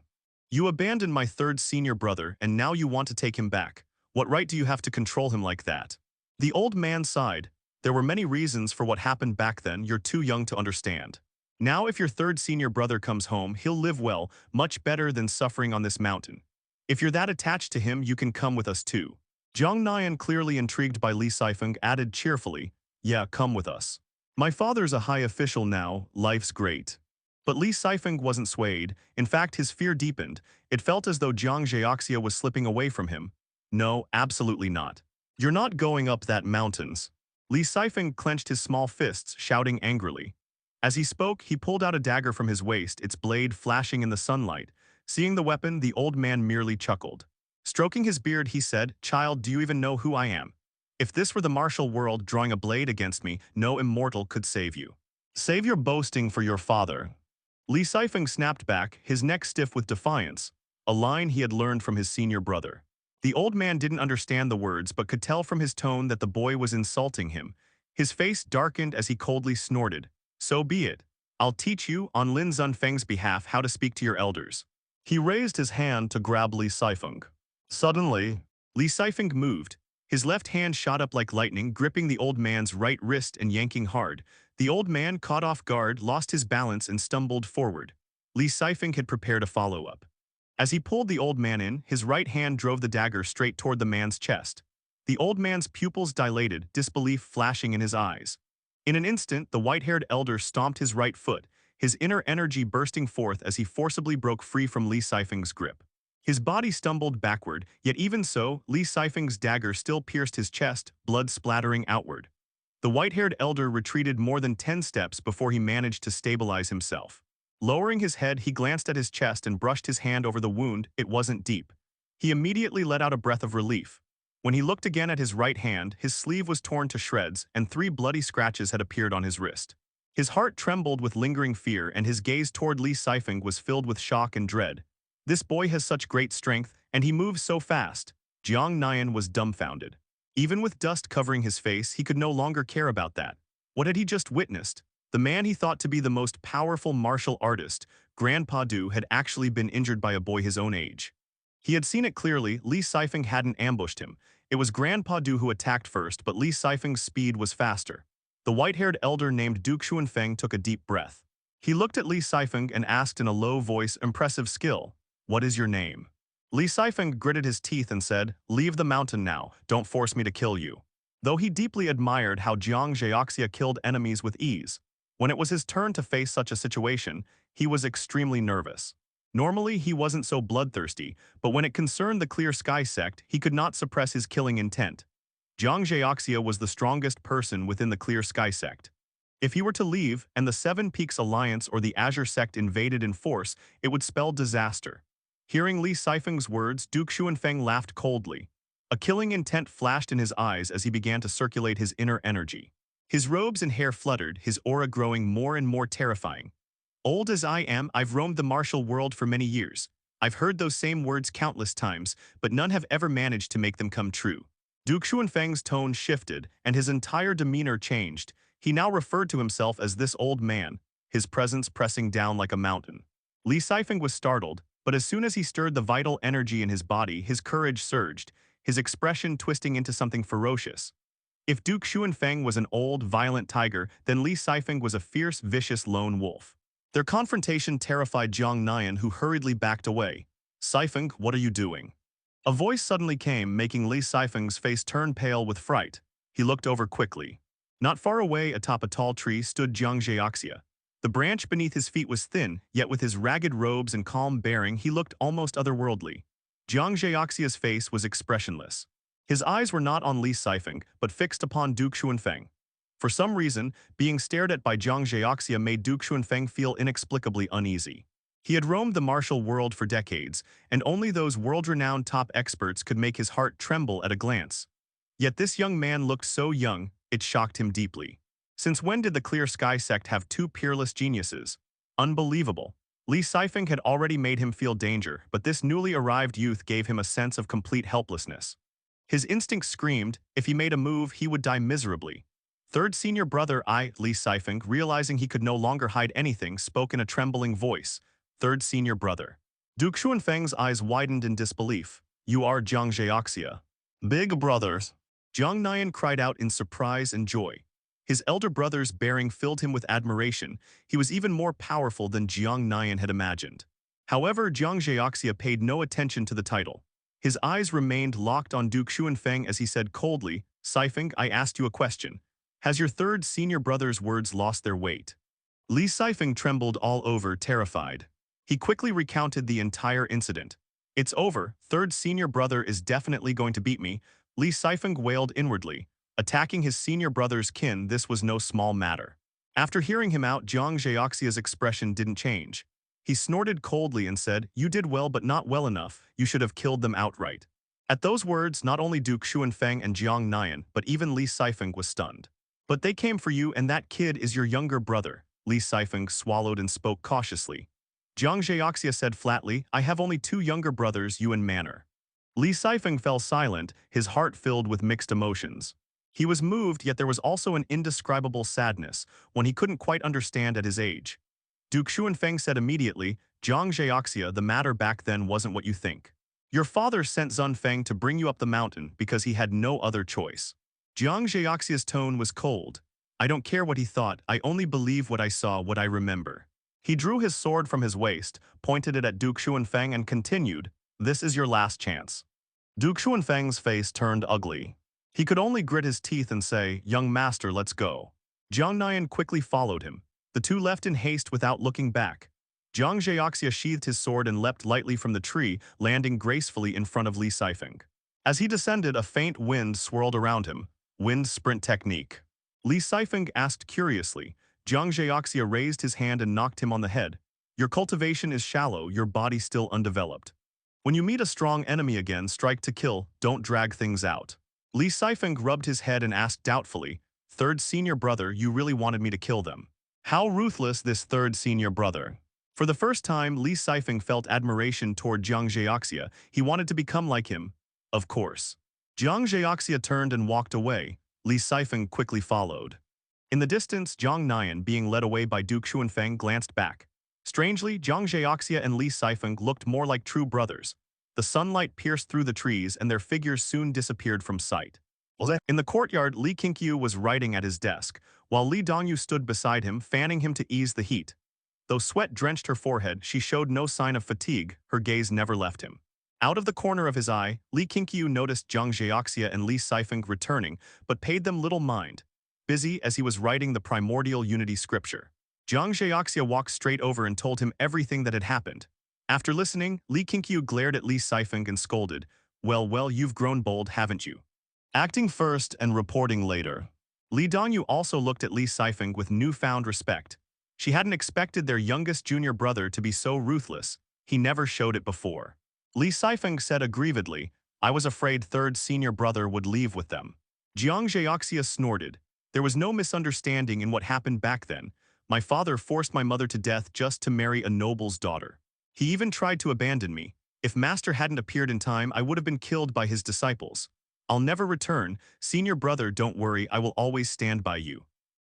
"You abandoned my third senior brother, and now you want to take him back. What right do you have to control him like that?" The old man sighed. "There were many reasons for what happened back then. You're too young to understand. Now if your third senior brother comes home, he'll live well, much better than suffering on this mountain. If you're that attached to him, you can come with us too." Jiang Nian, clearly intrigued by Li Sifeng, added cheerfully, "Yeah, come with us. My father's a high official now, life's great." But Li Sifeng wasn't swayed. In fact, his fear deepened. It felt as though Zhang Zheoxia was slipping away from him. "No, absolutely not. You're not going up that mountains." Li Sifeng clenched his small fists, shouting angrily. As he spoke, he pulled out a dagger from his waist, its blade flashing in the sunlight. Seeing the weapon, the old man merely chuckled. Stroking his beard, he said, "Child, do you even know who I am? If this were the martial world drawing a blade against me, no immortal could save you. Save your boasting for your father." Li Sifeng snapped back, his neck stiff with defiance, a line he had learned from his senior brother. The old man didn't understand the words but could tell from his tone that the boy was insulting him. His face darkened as he coldly snorted. "So be it. I'll teach you, on Lin Zunfeng's behalf, how to speak to your elders." He raised his hand to grab Li Sifeng. Suddenly, Li Sifeng moved. His left hand shot up like lightning, gripping the old man's right wrist and yanking hard. The old man, caught off guard, lost his balance and stumbled forward. Li Sifeng had prepared a follow-up. As he pulled the old man in, his right hand drove the dagger straight toward the man's chest. The old man's pupils dilated, disbelief flashing in his eyes. In an instant, the white-haired elder stomped his right foot, his inner energy bursting forth as he forcibly broke free from Li Sifeng's grip. His body stumbled backward, yet even so, Li Sifeng's dagger still pierced his chest, blood splattering outward. The white-haired elder retreated more than 10 steps before he managed to stabilize himself. Lowering his head, he glanced at his chest and brushed his hand over the wound. It wasn't deep. He immediately let out a breath of relief. When he looked again at his right hand, his sleeve was torn to shreds, and 3 bloody scratches had appeared on his wrist. His heart trembled with lingering fear, and his gaze toward Li Sifeng was filled with shock and dread. This boy has such great strength, and he moves so fast. Jiang Nian was dumbfounded. Even with dust covering his face, he could no longer care about that. What had he just witnessed? The man he thought to be the most powerful martial artist, Grandpa Du, had actually been injured by a boy his own age. He had seen it clearly. Li Sifeng hadn't ambushed him. It was Grandpa Du who attacked first, but Li Sifeng's speed was faster. The white-haired elder named Duke Xuanfeng took a deep breath. He looked at Li Sifeng and asked in a low voice, "Impressive skill. What is your name?" Li Sifeng gritted his teeth and said, "Leave the mountain now, don't force me to kill you." Though he deeply admired how Zhang Zheoxia killed enemies with ease, when it was his turn to face such a situation, he was extremely nervous. Normally, he wasn't so bloodthirsty, but when it concerned the Clear Sky Sect, he could not suppress his killing intent. Zhang Zheoxia was the strongest person within the Clear Sky Sect. If he were to leave, and the Seven Peaks Alliance or the Azure Sect invaded in force, it would spell disaster. Hearing Li Sifeng's words, Duke Xuanfeng laughed coldly. A killing intent flashed in his eyes as he began to circulate his inner energy. His robes and hair fluttered, his aura growing more and more terrifying. Old as I am, I've roamed the martial world for many years. I've heard those same words countless times, but none have ever managed to make them come true. Duke Xuanfeng's tone shifted, and his entire demeanor changed. He now referred to himself as this old man, his presence pressing down like a mountain. Li Sifeng was startled, but as soon as he stirred the vital energy in his body, his courage surged, his expression twisting into something ferocious. If Duke Xuanfeng was an old, violent tiger, then Li Sifeng was a fierce, vicious lone wolf. Their confrontation terrified Jiang Nian, who hurriedly backed away. "Sifeng, what are you doing?" A voice suddenly came, making Li Sifeng's face turn pale with fright. He looked over quickly. Not far away, atop a tall tree, stood Jiang Zheoxia. The branch beneath his feet was thin, yet with his ragged robes and calm bearing, he looked almost otherworldly. Jiang Zheoxia's face was expressionless. His eyes were not on Li Sifeng, but fixed upon Duke Xuanfeng. For some reason, being stared at by Jiang Zheoxia made Duke Xuanfeng feel inexplicably uneasy. He had roamed the martial world for decades, and only those world-renowned top experts could make his heart tremble at a glance. Yet this young man looked so young, it shocked him deeply. Since when did the Clear Sky Sect have two peerless geniuses? Unbelievable. Li Sifeng had already made him feel danger, but this newly arrived youth gave him a sense of complete helplessness. His instincts screamed, if he made a move, he would die miserably. Third senior brother Li Sifeng, realizing he could no longer hide anything, spoke in a trembling voice. Third senior brother. Duke Xuanfeng's eyes widened in disbelief. You are Jiang Zheoxia. Big brothers. Jiang Nian cried out in surprise and joy. His elder brother's bearing filled him with admiration. He was even more powerful than Jiang Nian had imagined. However, Jiang Zheoxia paid no attention to the title. His eyes remained locked on Duke Xuanfeng as he said coldly, Sifeng, I asked you a question. Has your third senior brother's words lost their weight? Li Sifeng trembled all over, terrified. He quickly recounted the entire incident. It's over, third senior brother is definitely going to beat me, Li Sifeng wailed inwardly. Attacking his senior brother's kin, this was no small matter. After hearing him out, Jiang Zheoxia's expression didn't change. He snorted coldly and said, you did well but not well enough, you should have killed them outright. At those words, not only Duke Xuanfeng and Jiang Nian, but even Li Sifeng was stunned. But they came for you, and that kid is your younger brother, Li Sifeng swallowed and spoke cautiously. Jiang Zheoxia said flatly, I have only two younger brothers, you and Manner. Li Sifeng fell silent, his heart filled with mixed emotions. He was moved, yet there was also an indescribable sadness, one he couldn't quite understand at his age. Duke Xuanfeng said immediately, Jiang Zheoxia, the matter back then wasn't what you think. Your father sent Zunfeng to bring you up the mountain because he had no other choice. Jiang Zheoxia's tone was cold. I don't care what he thought, I only believe what I saw, what I remember. He drew his sword from his waist, pointed it at Duke Xuanfeng and continued, this is your last chance. Duke Xuanfeng's face turned ugly. He could only grit his teeth and say, young master, let's go. Jiang Nian quickly followed him. The two left in haste without looking back. Jiang Zheoxia sheathed his sword and leapt lightly from the tree, landing gracefully in front of Li Sifeng. As he descended, a faint wind swirled around him. Wind sprint technique. Li Sifeng asked curiously. Jiang Zheoxia raised his hand and knocked him on the head. Your cultivation is shallow, your body still undeveloped. When you meet a strong enemy again, strike to kill, don't drag things out. Li Sifeng rubbed his head and asked doubtfully, third senior brother, you really wanted me to kill them? How ruthless this third senior brother. For the first time, Li Sifeng felt admiration toward Jiang Zheoxia. He wanted to become like him. Of course. Jiang Zheoxia turned and walked away. Li Sifeng quickly followed. In the distance, Jiang Nian, being led away by Duke Xuanfeng, glanced back. Strangely, Jiang Zheoxia and Li Sifeng looked more like true brothers. The sunlight pierced through the trees, and their figures soon disappeared from sight. In the courtyard, Li Qingqiu was writing at his desk, while Li Dongyu stood beside him, fanning him to ease the heat. Though sweat drenched her forehead, she showed no sign of fatigue, her gaze never left him. Out of the corner of his eye, Li Qingqiu noticed Jiang Zheoxia and Li Sifeng returning, but paid them little mind, busy as he was writing the primordial unity scripture. Jiang Zheoxia walked straight over and told him everything that had happened. After listening, Li Qingqiu glared at Li Sifeng and scolded, well, you've grown bold, haven't you? Acting first and reporting later. Li Dongyu also looked at Li Sifeng with newfound respect. She hadn't expected their youngest junior brother to be so ruthless. He never showed it before. Li Sifeng said aggrievedly, I was afraid third senior brother would leave with them. Jiang Zheoxia snorted. There was no misunderstanding in what happened back then, My father forced my mother to death just to marry a noble's daughter. He even tried to abandon me. If Master hadn't appeared in time, I would have been killed by his disciples. I'll never return. Senior brother, don't worry, I will always stand by you.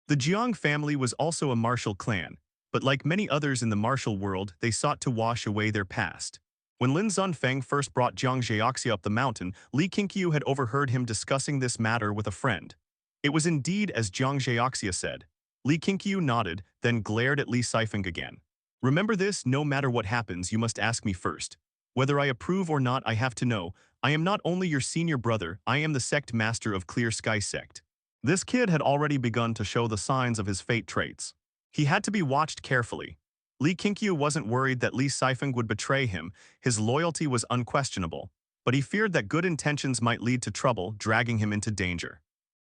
The Jiang family was also a martial clan, but like many others in the martial world, they sought to wash away their past. When Lin Zunfeng first brought Jiang Zheoxia up the mountain, Li Qingqiu had overheard him discussing this matter with a friend. It was indeed as Jiang Zheoxia said. Li Qingqiu nodded, then glared at Li Sifeng again. Remember this, no matter what happens, you must ask me first. Whether I approve or not, I have to know. I am not only your senior brother, I am the Sect Master of Clear Sky Sect. This kid had already begun to show the signs of his fate traits. He had to be watched carefully. Li Qingqiu wasn't worried that Li Sifeng would betray him, his loyalty was unquestionable, but he feared that good intentions might lead to trouble, dragging him into danger.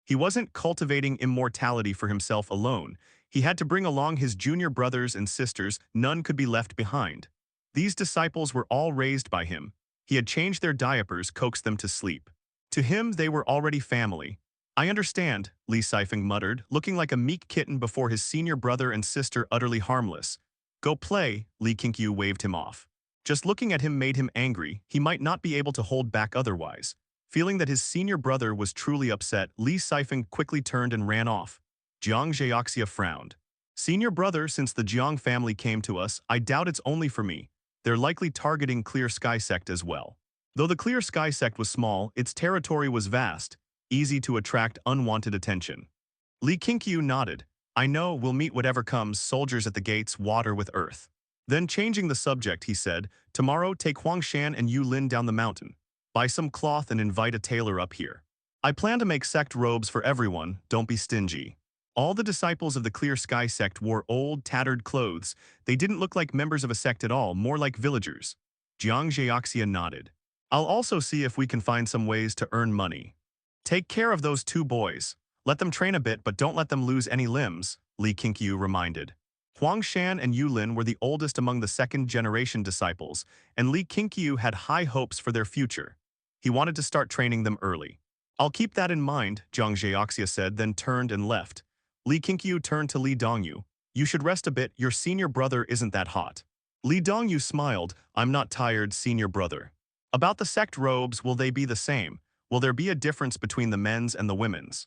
He wasn't cultivating immortality for himself alone. He had to bring along his junior brothers and sisters, none could be left behind. These disciples were all raised by him. He had changed their diapers, coaxed them to sleep. To him, they were already family. I understand, Li Sifeng muttered, looking like a meek kitten before his senior brother and sister utterly harmless. Go play, Li Qingqiu waved him off. Just looking at him made him angry, he might not be able to hold back otherwise. Feeling that his senior brother was truly upset, Li Sifeng quickly turned and ran off. Jiang Zheoxia frowned. Senior brother, since the Jiang family came to us, I doubt it's only for me. They're likely targeting Clear Sky Sect as well. Though the Clear Sky Sect was small, its territory was vast, easy to attract unwanted attention. Li Qingqiu nodded. I know, we'll meet whatever comes, soldiers at the gates, water with earth. Then changing the subject, he said, tomorrow take Huangshan and Yu Lin down the mountain. Buy some cloth and invite a tailor up here. I plan to make sect robes for everyone, don't be stingy. All the disciples of the Clear Sky Sect wore old, tattered clothes. They didn't look like members of a sect at all, more like villagers. Jiang Zheoxia nodded. I'll also see if we can find some ways to earn money. Take care of those two boys. Let them train a bit, but don't let them lose any limbs, Li Qingqiu reminded. Huangshan and Yulin were the oldest among the second-generation disciples, and Li Qingqiu had high hopes for their future. He wanted to start training them early. I'll keep that in mind, Jiang Zheoxia said, then turned and left. Li Qingqiu turned to Li Dongyu. You should rest a bit, your senior brother isn't that hot. Li Dongyu smiled, I'm not tired, senior brother. About the sect robes, will they be the same? Will there be a difference between the men's and the women's?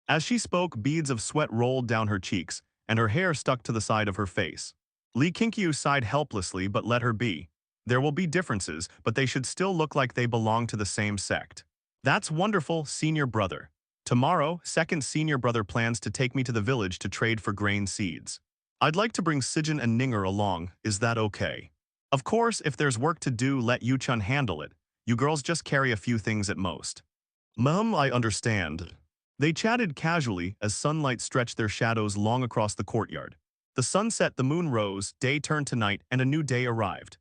As she spoke, beads of sweat rolled down her cheeks, and her hair stuck to the side of her face. Li Qingqiu sighed helplessly but let her be. There will be differences, but they should still look like they belong to the same sect. That's wonderful, senior brother. Tomorrow, second senior brother plans to take me to the village to trade for grain seeds. I'd like to bring Sijin and Ninger along, is that okay? Of course, if there's work to do, let Yuchun handle it. You girls just carry a few things at most. Mum, I understand. They chatted casually as sunlight stretched their shadows long across the courtyard. The sun set, the moon rose, day turned to night, and a new day arrived.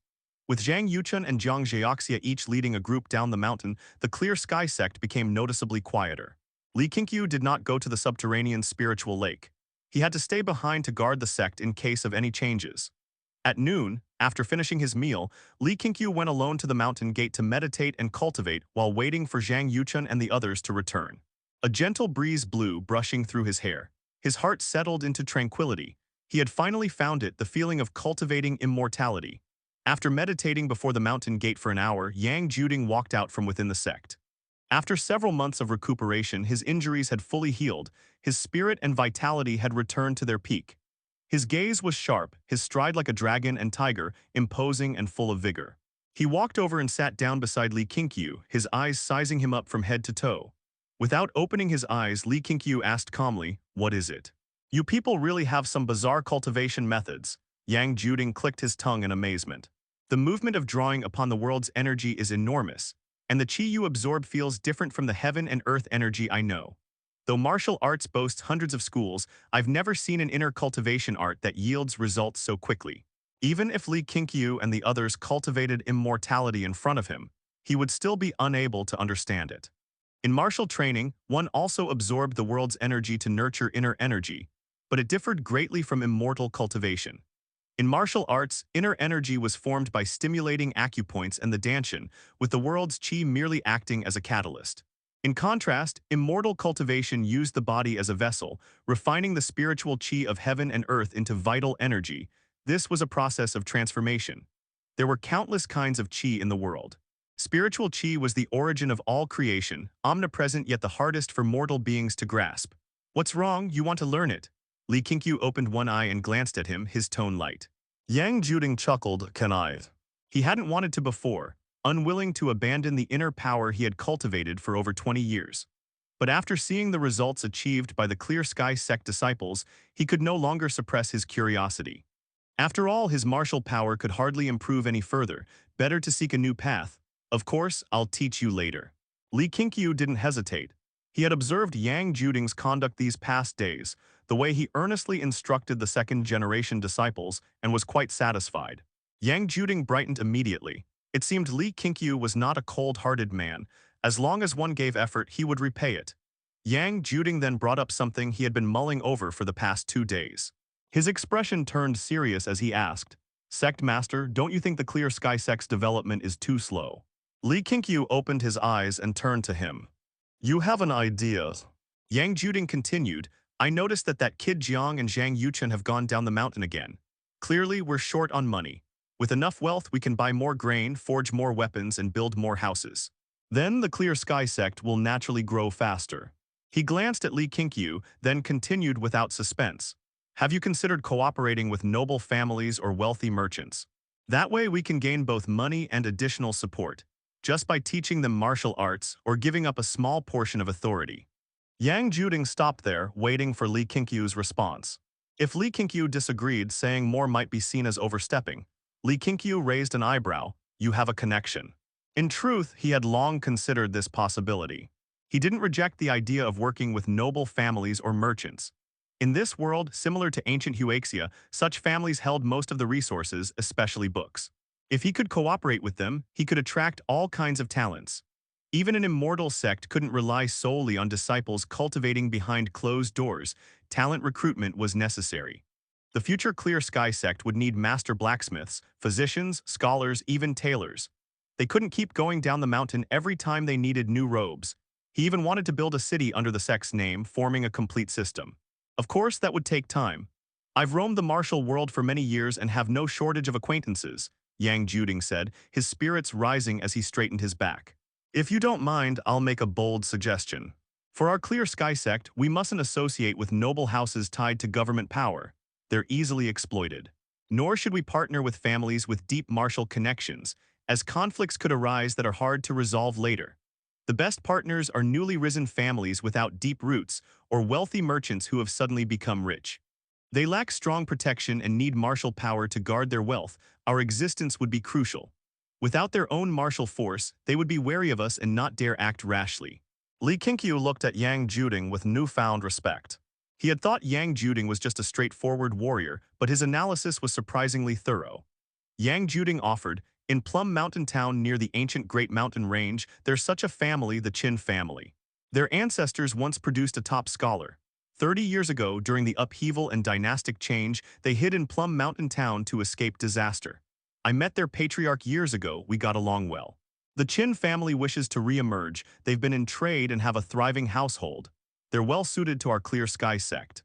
With Zhang Yuchun and Jiang Zheoxia each leading a group down the mountain, the Clear Sky Sect became noticeably quieter. Li Qingqiu did not go to the subterranean spiritual lake. He had to stay behind to guard the sect in case of any changes. At noon, after finishing his meal, Li Qingqiu went alone to the mountain gate to meditate and cultivate while waiting for Zhang Yuchun and the others to return. A gentle breeze blew, brushing through his hair. His heart settled into tranquility. He had finally found it, the feeling of cultivating immortality. After meditating before the mountain gate for an hour, Yang Juding walked out from within the sect. After several months of recuperation, his injuries had fully healed. His spirit and vitality had returned to their peak. His gaze was sharp, his stride like a dragon and tiger, imposing and full of vigor. He walked over and sat down beside Li Qingqiu, his eyes sizing him up from head to toe. Without opening his eyes, Li Qingqiu asked calmly, what is it? You people really have some bizarre cultivation methods. Yang Juding clicked his tongue in amazement. The movement of drawing upon the world's energy is enormous, and the chi you absorb feels different from the heaven and earth energy I know. Though martial arts boasts hundreds of schools, I've never seen an inner cultivation art that yields results so quickly. Even if Li Qingqiu and the others cultivated immortality in front of him, he would still be unable to understand it. In martial training, one also absorbed the world's energy to nurture inner energy, but it differed greatly from immortal cultivation. In martial arts, inner energy was formed by stimulating acupoints and the danshan, with the world's chi merely acting as a catalyst. In contrast, Immortal Cultivation used the body as a vessel, refining the spiritual chi of heaven and earth into vital energy. This was a process of transformation. There were countless kinds of chi in the world. Spiritual chi was the origin of all creation, omnipresent yet the hardest for mortal beings to grasp. What's wrong? You want to learn it? Li Qingqiu opened one eye and glanced at him, his tone light. Yang Juding chuckled, "Can I?" He hadn't wanted to before, unwilling to abandon the inner power he had cultivated for over 20 years. But after seeing the results achieved by the Clear Sky Sect disciples, he could no longer suppress his curiosity. After all, his martial power could hardly improve any further. Better to seek a new path. Of course, I'll teach you later. Li Qingqiu didn't hesitate. He had observed Yang Juding's conduct these past days, the way he earnestly instructed the second-generation disciples, and was quite satisfied. Yang Juding brightened immediately. It seemed Li Qingqiu was not a cold-hearted man. As long as one gave effort, he would repay it. Yang Juding then brought up something he had been mulling over for the past 2 days. His expression turned serious as he asked, "Sect Master, don't you think the Clear Sky Sect's development is too slow?" Li Qingqiu opened his eyes and turned to him. "You have an idea." Yang Juding continued, "I noticed that kid Jiang and Zhang Yuchen have gone down the mountain again. Clearly, we're short on money. With enough wealth, we can buy more grain, forge more weapons, and build more houses. Then the Clear Sky Sect will naturally grow faster." He glanced at Li Qingqiu, then continued without suspense. "Have you considered cooperating with noble families or wealthy merchants? That way we can gain both money and additional support, just by teaching them martial arts or giving up a small portion of authority." Yang Juding stopped there, waiting for Li Qingqiu's response. If Li Qingqiu disagreed, saying more might be seen as overstepping. Li Qingqiu raised an eyebrow. "You have a connection." In truth, he had long considered this possibility. He didn't reject the idea of working with noble families or merchants. In this world, similar to ancient Huaxia, such families held most of the resources, especially books. If he could cooperate with them, he could attract all kinds of talents. Even an immortal sect couldn't rely solely on disciples cultivating behind closed doors. Talent recruitment was necessary. The future Clear Sky Sect would need master blacksmiths, physicians, scholars, even tailors. They couldn't keep going down the mountain every time they needed new robes. He even wanted to build a city under the sect's name, forming a complete system. Of course, that would take time. "I've roamed the martial world for many years and have no shortage of acquaintances," Yang Juding said, his spirits rising as he straightened his back. "If you don't mind, I'll make a bold suggestion. For our Clear Sky Sect, we mustn't associate with noble houses tied to government power. They're easily exploited. Nor should we partner with families with deep martial connections, as conflicts could arise that are hard to resolve later. The best partners are newly risen families without deep roots or wealthy merchants who have suddenly become rich. They lack strong protection and need martial power to guard their wealth. Our existence would be crucial. Without their own martial force, they would be wary of us and not dare act rashly." Li Qingqiu looked at Yang Juding with newfound respect. He had thought Yang Juding was just a straightforward warrior, but his analysis was surprisingly thorough. Yang Juding offered, "In Plum Mountain Town near the ancient Great Mountain Range, there's such a family, the Qin family. Their ancestors once produced a top scholar. 30 years ago, during the upheaval and dynastic change, they hid in Plum Mountain Town to escape disaster. I met their patriarch years ago, we got along well. The Qin family wishes to re-emerge. They've been in trade and have a thriving household. They're well suited to our Clear Sky Sect."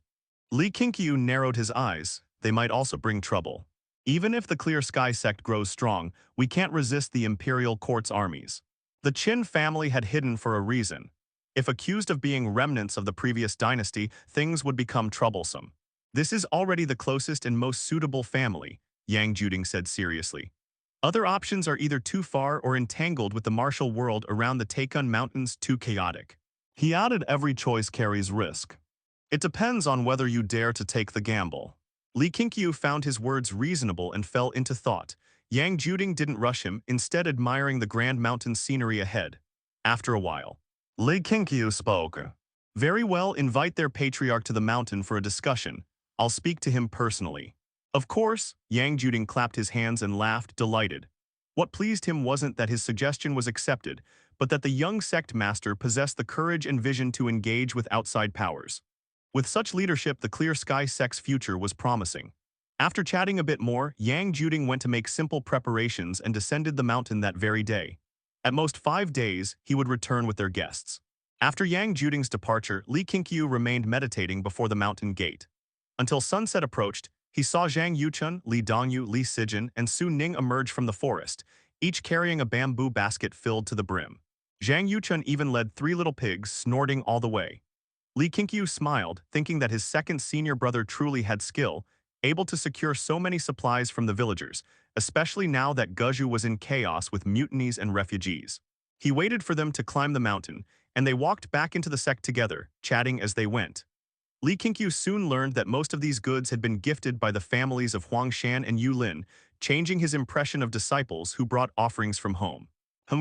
Li Qingqiu narrowed his eyes. "They might also bring trouble. Even if the Clear Sky Sect grows strong, we can't resist the imperial court's armies. The Qin family had hidden for a reason. If accused of being remnants of the previous dynasty, things would become troublesome. This is already the closest and most suitable family," Yang Juding said seriously. "Other options are either too far or entangled with the martial world around the Taikun Mountains, too chaotic." He added, "Every choice carries risk. It depends on whether you dare to take the gamble." Li Qingqiu found his words reasonable and fell into thought. Yang Juding didn't rush him, instead admiring the grand mountain scenery ahead. After a while, Li Qingqiu spoke. "Very well, invite their patriarch to the mountain for a discussion. I'll speak to him personally." "Of course," Yang Juding clapped his hands and laughed, delighted. What pleased him wasn't that his suggestion was accepted, but that the young Sect Master possessed the courage and vision to engage with outside powers. With such leadership, the Clear Sky Sect's future was promising. After chatting a bit more, Yang Juding went to make simple preparations and descended the mountain that very day. At most 5 days, he would return with their guests. After Yang Juding's departure, Li Qingqiu remained meditating before the mountain gate. Until sunset approached, he saw Zhang Yuchun, Li Dongyu, Li Sijin, and Su Ning emerge from the forest, each carrying a bamboo basket filled to the brim. Zhang Yuchun even led three little pigs, snorting all the way. Li Qingqiu smiled, thinking that his second senior brother truly had skill, able to secure so many supplies from the villagers, especially now that Guzhu was in chaos with mutinies and refugees. He waited for them to climb the mountain, and they walked back into the sect together, chatting as they went. Li Qingqiu soon learned that most of these goods had been gifted by the families of Huang Shan and Yu Lin, changing his impression of disciples who brought offerings from home.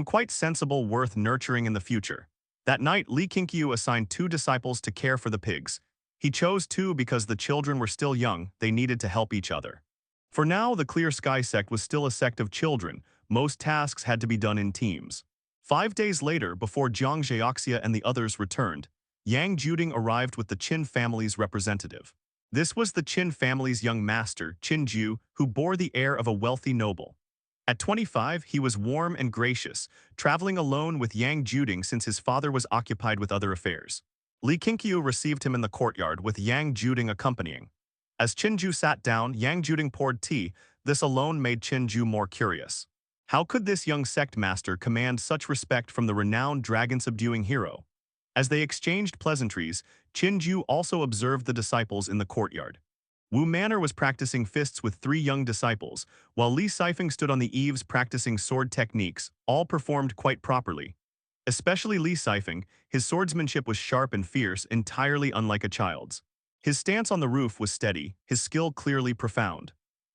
Quite sensible, worth nurturing in the future. That night, Li Qingqiu assigned 2 disciples to care for the pigs. He chose 2 because the children were still young, they needed to help each other. For now, the Clear Sky Sect was still a sect of children. Most tasks had to be done in teams. 5 days later, before Jiang Zhaoxia and the others returned, Yang Juding arrived with the Qin family's representative. This was the Qin family's young master, Qingqiu, who bore the air of a wealthy noble. At 25, he was warm and gracious, traveling alone with Yang Juding since his father was occupied with other affairs. Li Qingqiu received him in the courtyard with Yang Juding accompanying. As Qingqiu sat down, Yang Juding poured tea. This alone made Qingqiu more curious. How could this young sect master command such respect from the renowned dragon-subduing hero? As they exchanged pleasantries, Qingqiu also observed the disciples in the courtyard. Wu Manor was practicing fists with 3 young disciples, while Li Sifeng stood on the eaves practicing sword techniques, all performed quite properly. Especially Li Sifeng, his swordsmanship was sharp and fierce, entirely unlike a child's. His stance on the roof was steady, his skill clearly profound.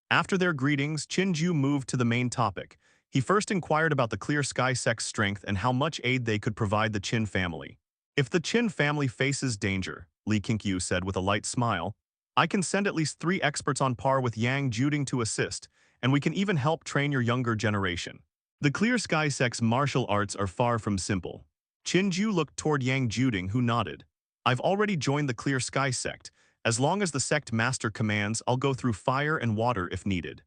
After their greetings, Qingqiu moved to the main topic. He first inquired about the Clear Sky Sect's strength and how much aid they could provide the Qin family. If the Qin family faces danger, Li Qingqiu said with a light smile, I can send at least 3 experts on par with Yang Juding to assist, and we can even help train your younger generation. The Clear Sky Sect's martial arts are far from simple. Qingqiu looked toward Yang Juding, who nodded. I've already joined the Clear Sky Sect. As long as the Sect Master commands, I'll go through fire and water if needed.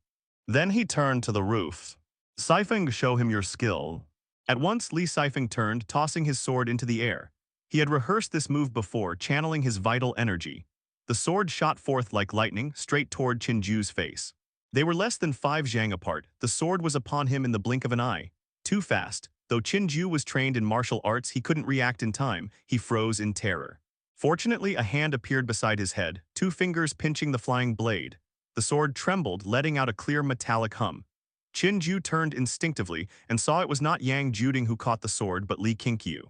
Then he turned to the roof. Sifeng, show him your skill. At once, Li Sifeng turned, tossing his sword into the air. He had rehearsed this move before, channeling his vital energy. The sword shot forth like lightning, straight toward Qingqiu's face. They were less than 5 zhang apart. The sword was upon him in the blink of an eye. Too fast. Though Qingqiu was trained in martial arts, he couldn't react in time. He froze in terror. Fortunately, a hand appeared beside his head, 2 fingers pinching the flying blade. The sword trembled, letting out a clear metallic hum. Qingqiu turned instinctively and saw it was not Yang Juding who caught the sword but Li Qingqiu.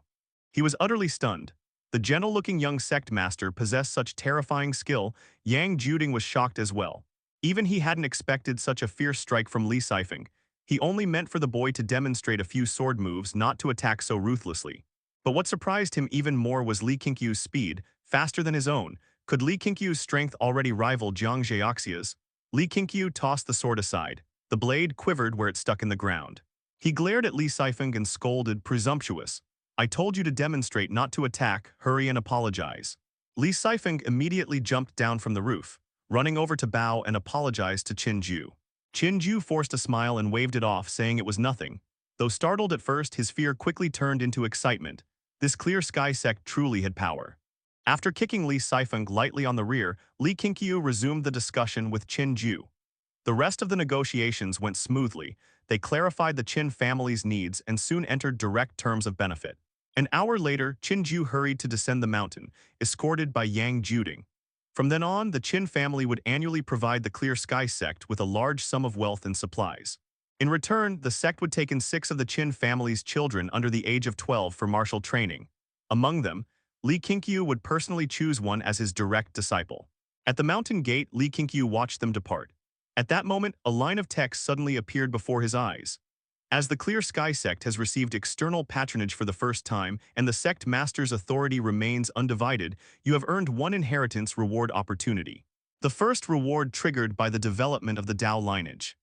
He was utterly stunned. The gentle-looking young sect master possessed such terrifying skill, Yang Juding was shocked as well. Even he hadn't expected such a fierce strike from Li Sifeng. He only meant for the boy to demonstrate a few sword moves, not to attack so ruthlessly. But what surprised him even more was Li Qingqiu's speed, faster than his own. Could Li Qingqiu's strength already rival Jiang Zhaoxia's? Li Qingqiu tossed the sword aside. The blade quivered where it stuck in the ground. He glared at Li Sifeng and scolded, presumptuous. I told you to demonstrate, not to attack, hurry and apologize. Li Sifeng immediately jumped down from the roof, running over to bow and apologize to Qingqiu. Qingqiu forced a smile and waved it off, saying it was nothing. Though startled at first, his fear quickly turned into excitement. This Clear Sky Sect truly had power. After kicking Li Sifeng lightly on the rear, Li Qingqiu resumed the discussion with Qingqiu. The rest of the negotiations went smoothly. They clarified the Qin family's needs and soon entered direct terms of benefit. An hour later, Qingqiu hurried to descend the mountain, escorted by Yang Juding. From then on, the Qin family would annually provide the Clear Sky Sect with a large sum of wealth and supplies. In return, the sect would take in 6 of the Qin family's children under the age of 12 for martial training. Among them, Li Qingqiu would personally choose one as his direct disciple. At the mountain gate, Li Qingqiu watched them depart. At that moment, a line of text suddenly appeared before his eyes. As the Clear Sky Sect has received external patronage for the first time and the Sect Master's authority remains undivided, you have earned 1 inheritance reward opportunity. The first reward triggered by the development of the Dao lineage.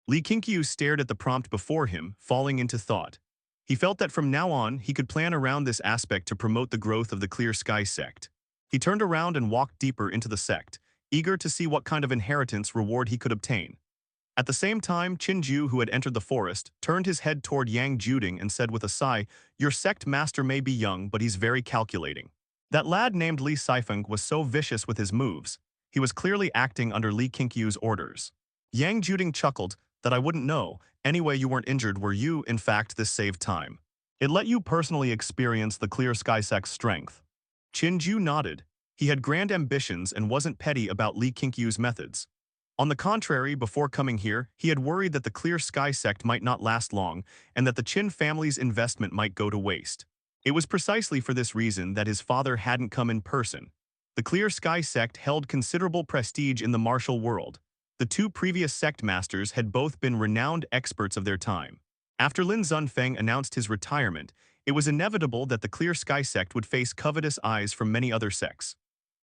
Li Qingqiu stared at the prompt before him, falling into thought. He felt that from now on, he could plan around this aspect to promote the growth of the Clear Sky Sect. He turned around and walked deeper into the sect, eager to see what kind of inheritance reward he could obtain. At the same time, Qingqiu, who had entered the forest, turned his head toward Yang Juding and said with a sigh, "Your sect master may be young, but he's very calculating." That lad named Li Qingqiu was so vicious with his moves. He was clearly acting under Li Qingqiu's orders. Yang Juding chuckled, "That I wouldn't know. Anyway, you weren't injured, were you? In fact, this saved time. It let you personally experience the clear Sky Sect's strength." Qingqiu nodded. He had grand ambitions and wasn't petty about Li Qingqiu's methods. On the contrary, before coming here, he had worried that the Clear Sky Sect might not last long and that the Qin family's investment might go to waste. It was precisely for this reason that his father hadn't come in person. The Clear Sky Sect held considerable prestige in the martial world. The two previous sect masters had both been renowned experts of their time. After Lin Zunfeng announced his retirement, it was inevitable that the Clear Sky Sect would face covetous eyes from many other sects.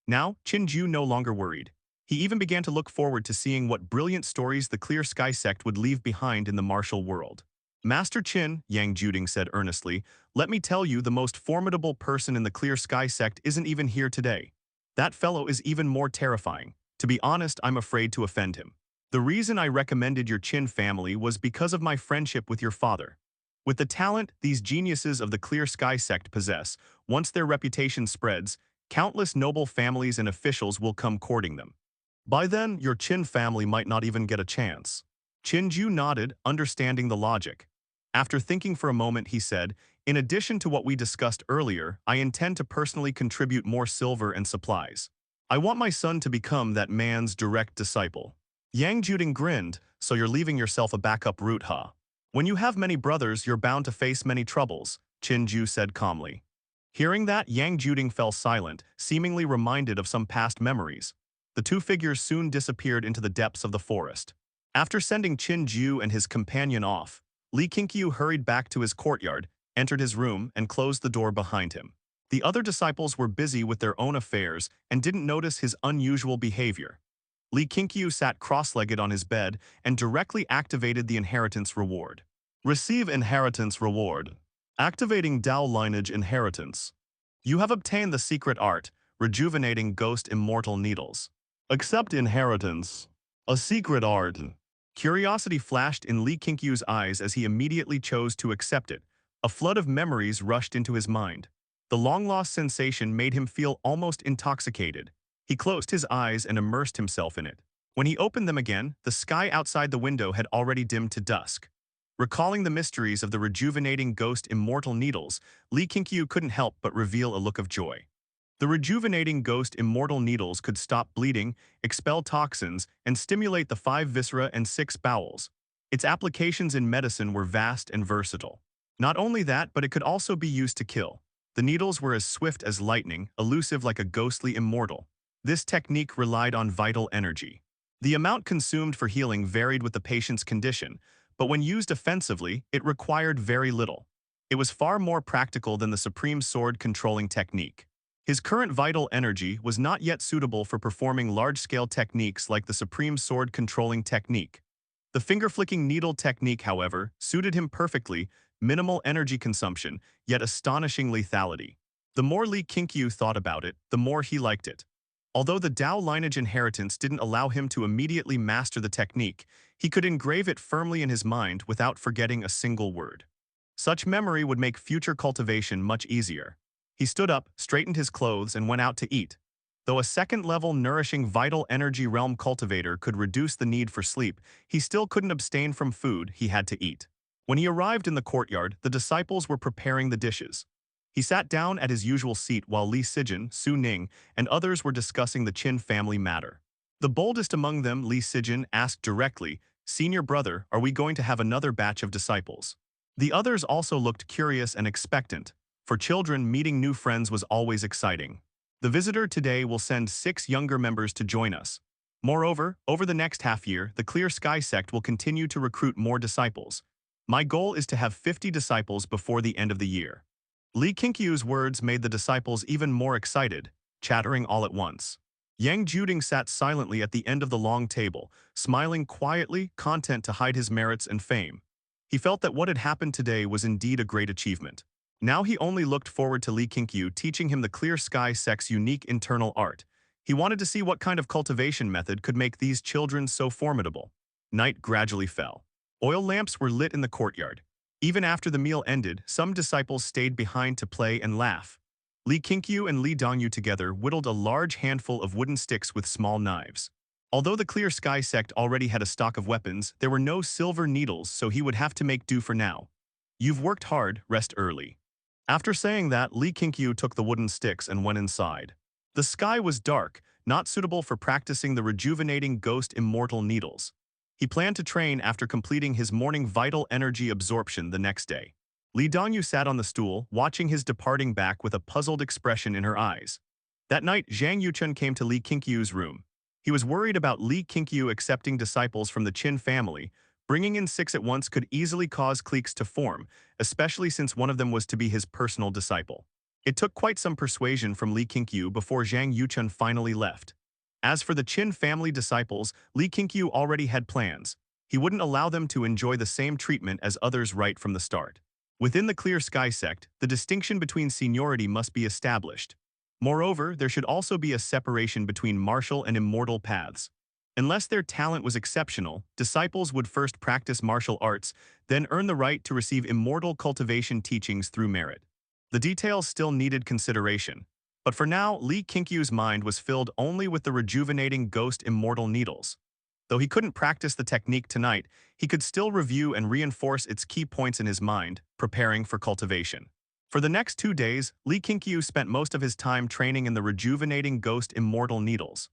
Now, Qingqiu no longer worried. He even began to look forward to seeing what brilliant stories the Clear Sky Sect would leave behind in the martial world. "Master Qin," Yang Juding said earnestly, "let me tell you, the most formidable person in the Clear Sky Sect isn't even here today. That fellow is even more terrifying. To be honest, I'm afraid to offend him. The reason I recommended your Qin family was because of my friendship with your father. With the talent these geniuses of the Clear Sky Sect possess, once their reputation spreads, countless noble families and officials will come courting them. By then, your Qin family might not even get a chance." Qingqiu nodded, understanding the logic. After thinking for a moment, he said, "In addition to what we discussed earlier, I intend to personally contribute more silver and supplies. I want my son to become that man's direct disciple." Yang Juding grinned, "So you're leaving yourself a backup route, huh? When you have many brothers, you're bound to face many troubles," Qingqiu said calmly. Hearing that, Yang Juding fell silent, seemingly reminded of some past memories. The two figures soon disappeared into the depths of the forest. After sending Qingqiu and his companion off, Li Qingqiu hurried back to his courtyard, entered his room, and closed the door behind him. The other disciples were busy with their own affairs and didn't notice his unusual behavior. Li Qingqiu sat cross-legged on his bed and directly activated the inheritance reward. "Receive inheritance reward. Activating Dao Lineage Inheritance. You have obtained the secret art, rejuvenating ghost immortal needles. Accept inheritance. A secret art." Curiosity flashed in Li Qingqiu's eyes as he immediately chose to accept it. A flood of memories rushed into his mind. The long-lost sensation made him feel almost intoxicated. He closed his eyes and immersed himself in it. When he opened them again, the sky outside the window had already dimmed to dusk. Recalling the mysteries of the rejuvenating ghost immortal needles, Li Qingqiu couldn't help but reveal a look of joy. The rejuvenating ghost immortal needles could stop bleeding, expel toxins, and stimulate the 5 viscera and 6 bowels. Its applications in medicine were vast and versatile. Not only that, but it could also be used to kill. The needles were as swift as lightning, elusive like a ghostly immortal. This technique relied on vital energy. The amount consumed for healing varied with the patient's condition, but when used offensively, it required very little. It was far more practical than the Supreme Sword controlling technique. His current vital energy was not yet suitable for performing large-scale techniques like the Supreme Sword controlling technique. The finger-flicking needle technique, however, suited him perfectly, minimal energy consumption, yet astonishing lethality. The more Li Qingqiu thought about it, the more he liked it. Although the Dao lineage inheritance didn't allow him to immediately master the technique, he could engrave it firmly in his mind without forgetting a single word. Such memory would make future cultivation much easier. He stood up, straightened his clothes, and went out to eat. Though a second-level nourishing vital energy realm cultivator could reduce the need for sleep, he still couldn't abstain from food he had to eat. When he arrived in the courtyard, the disciples were preparing the dishes. He sat down at his usual seat while Li Sijin, Su Ning, and others were discussing the Qin family matter. The boldest among them, Li Sijin, asked directly, "Senior brother, are we going to have another batch of disciples?" The others also looked curious and expectant. For children, meeting new friends was always exciting. "The visitor today will send 6 younger members to join us. Moreover, over the next half-year, the Clear Sky Sect will continue to recruit more disciples. My goal is to have 50 disciples before the end of the year." Li Qingqiu's words made the disciples even more excited, chattering all at once. Yang Juding sat silently at the end of the long table, smiling quietly, content to hide his merits and fame. He felt that what had happened today was indeed a great achievement. Now he only looked forward to Li Qingqiu teaching him the Clear Sky Sect's unique internal art. He wanted to see what kind of cultivation method could make these children so formidable. Night gradually fell. Oil lamps were lit in the courtyard. Even after the meal ended, some disciples stayed behind to play and laugh. Li Qingqiu and Li Dongyu together whittled a large handful of wooden sticks with small knives. Although the Clear Sky Sect already had a stock of weapons, there were no silver needles, so he would have to make do for now. You've worked hard, rest early. After saying that, Li Qingqiu took the wooden sticks and went inside. The sky was dark, not suitable for practicing the rejuvenating ghost immortal needles. He planned to train after completing his morning vital energy absorption the next day. Li Dongyu sat on the stool, watching his departing back with a puzzled expression in her eyes. That night, Zhang Yuchun came to Li Qingqiu's room. He was worried about Li Qingqiu accepting disciples from the Qin family. Bringing in 6 at once could easily cause cliques to form, especially since one of them was to be his personal disciple. It took quite some persuasion from Li Qingqiu before Zhang Yuchun finally left. As for the Qin family disciples, Li Qingqiu already had plans. He wouldn't allow them to enjoy the same treatment as others right from the start. Within the Clear Sky Sect, the distinction between seniority must be established. Moreover, there should also be a separation between martial and immortal paths. Unless their talent was exceptional, disciples would first practice martial arts, then earn the right to receive immortal cultivation teachings through merit. The details still needed consideration. But for now, Li Qingqiu's mind was filled only with the rejuvenating ghost immortal needles. Though he couldn't practice the technique tonight, he could still review and reinforce its key points in his mind, preparing for cultivation. For the next 2 days, Li Qingqiu spent most of his time training in the rejuvenating ghost immortal needles.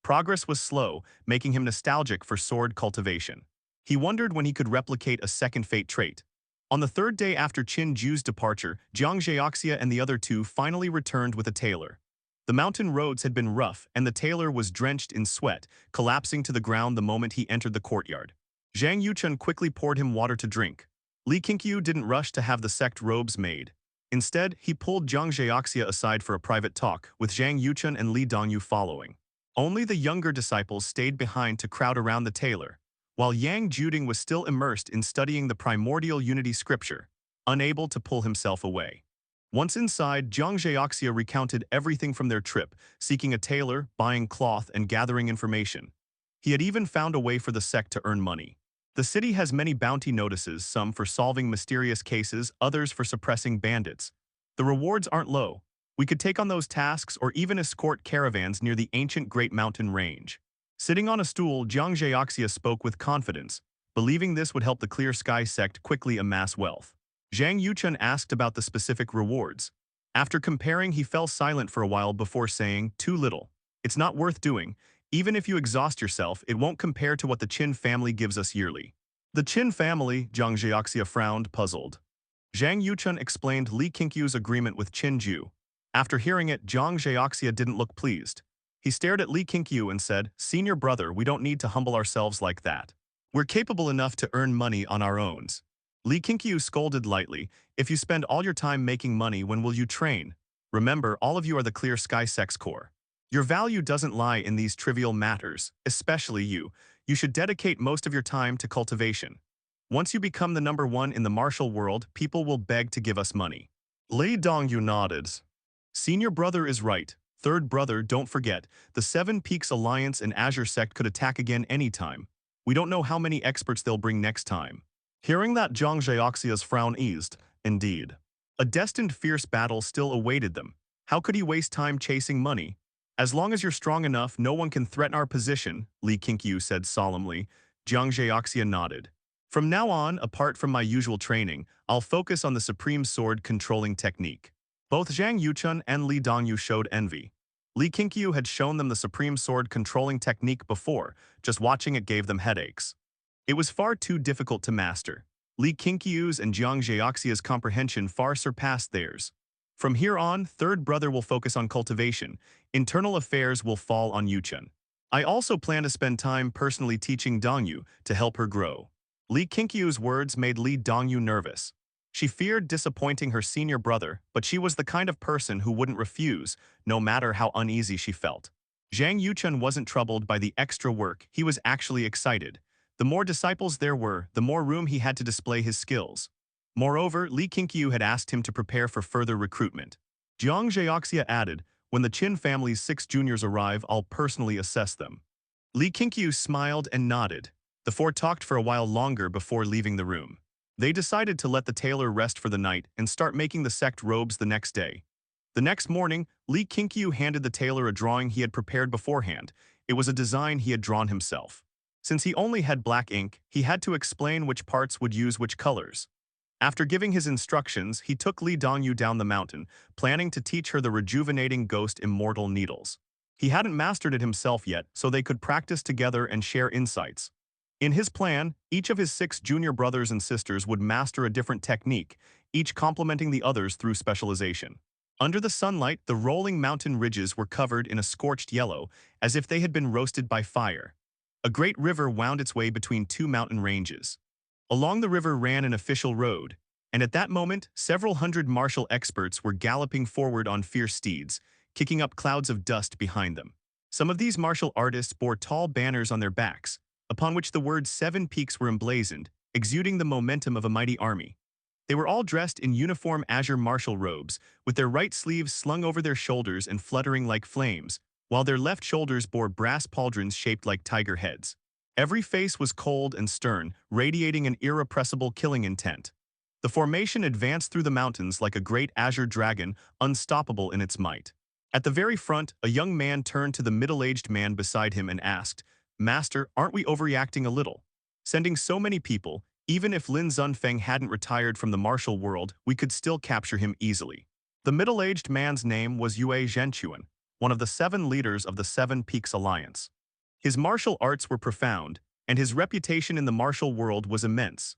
Progress was slow, making him nostalgic for sword cultivation. He wondered when he could replicate a second fate trait. On the 3rd day after Qin Ju's departure, Jiang Zheoxia and the other two finally returned with a tailor. The mountain roads had been rough, and the tailor was drenched in sweat, collapsing to the ground the moment he entered the courtyard. Zhang Yuchun quickly poured him water to drink. Li Qingqiu didn't rush to have the sect robes made. Instead, he pulled Jiang Zheoxia aside for a private talk, with Zhang Yuchun and Li Dongyu following. Only the younger disciples stayed behind to crowd around the tailor, while Yang Juding was still immersed in studying the primordial unity scripture, unable to pull himself away. Once inside, Jiang Zheoxia recounted everything from their trip, seeking a tailor, buying cloth, and gathering information. He had even found a way for the sect to earn money. The city has many bounty notices, some for solving mysterious cases, others for suppressing bandits. The rewards aren't low. We could take on those tasks or even escort caravans near the ancient Great Mountain Range. Sitting on a stool, Jiang Zheoxia spoke with confidence, believing this would help the Clear Sky Sect quickly amass wealth. Zhang Yuchun asked about the specific rewards. After comparing, he fell silent for a while before saying, "Too little. It's not worth doing. Even if you exhaust yourself, it won't compare to what the Qin family gives us yearly." The Qin family, Jiang Zheoxia frowned, puzzled. Zhang Yuchun explained Li Qingqiu's agreement with Qin Ju. After hearing it, Jiang Zheoxia didn't look pleased. He stared at Li Qingqiu and said, "Senior brother, we don't need to humble ourselves like that. We're capable enough to earn money on our own." Li Qingqiu scolded lightly, "If you spend all your time making money, when will you train? Remember, all of you are the Clear Sky Sect's core. Your value doesn't lie in these trivial matters, especially you. You should dedicate most of your time to cultivation. Once you become the #1 in the martial world, people will beg to give us money." Li Dongyu nodded. "Senior brother is right. Third brother, don't forget, the Seven Peaks Alliance and Azure Sect could attack again anytime. We don't know how many experts they'll bring next time." Hearing that, Jiang Zheoxia's frown eased. Indeed. A destined fierce battle still awaited them. How could he waste time chasing money? "As long as you're strong enough, no one can threaten our position," Li Qingqiu said solemnly. Jiang Zheoxia nodded. "From now on, apart from my usual training, I'll focus on the Supreme Sword controlling technique." Both Zhang Yuchun and Li Dongyu showed envy. Li Qingqiu had shown them the Supreme Sword controlling technique before, just watching it gave them headaches. It was far too difficult to master. Li Qingqiu's and Jiang Zheoxia's comprehension far surpassed theirs. From here on, third brother will focus on cultivation. Internal affairs will fall on Yuchun. I also plan to spend time personally teaching Dongyu to help her grow. Li Qingqiu's words made Li Dongyu nervous. She feared disappointing her senior brother, but she was the kind of person who wouldn't refuse, no matter how uneasy she felt. Zhang Yuchun wasn't troubled by the extra work, he was actually excited. The more disciples there were, the more room he had to display his skills. Moreover, Li Qingqiu had asked him to prepare for further recruitment. Jiang Zheoxia added, "When the Qin family's 6 juniors arrive, I'll personally assess them." Li Qingqiu smiled and nodded. The four talked for a while longer before leaving the room. They decided to let the tailor rest for the night and start making the sect robes the next day. The next morning, Li Qingqiu handed the tailor a drawing he had prepared beforehand. It was a design he had drawn himself. Since he only had black ink, he had to explain which parts would use which colors. After giving his instructions, he took Li Dongyu down the mountain, planning to teach her the rejuvenating ghost immortal needles. He hadn't mastered it himself yet, so they could practice together and share insights. In his plan, each of his 6 junior brothers and sisters would master a different technique, each complementing the others through specialization. Under the sunlight, the rolling mountain ridges were covered in a scorched yellow, as if they had been roasted by fire. A great river wound its way between 2 mountain ranges. Along the river ran an official road, and at that moment, several hundred martial experts were galloping forward on fierce steeds, kicking up clouds of dust behind them. Some of these martial artists bore tall banners on their backs, upon which the words 7 Peaks were emblazoned, exuding the momentum of a mighty army. They were all dressed in uniform azure martial robes, with their right sleeves slung over their shoulders and fluttering like flames, while their left shoulders bore brass pauldrons shaped like tiger heads. Every face was cold and stern, radiating an irrepressible killing intent. The formation advanced through the mountains like a great azure dragon, unstoppable in its might. At the very front, a young man turned to the middle-aged man beside him and asked, "Master, aren't we overreacting a little? Sending so many people, even if Lin Zunfeng hadn't retired from the martial world, we could still capture him easily." The middle-aged man's name was Yue Zhenchuan, one of the 7 leaders of the 7 Peaks Alliance. His martial arts were profound, and his reputation in the martial world was immense.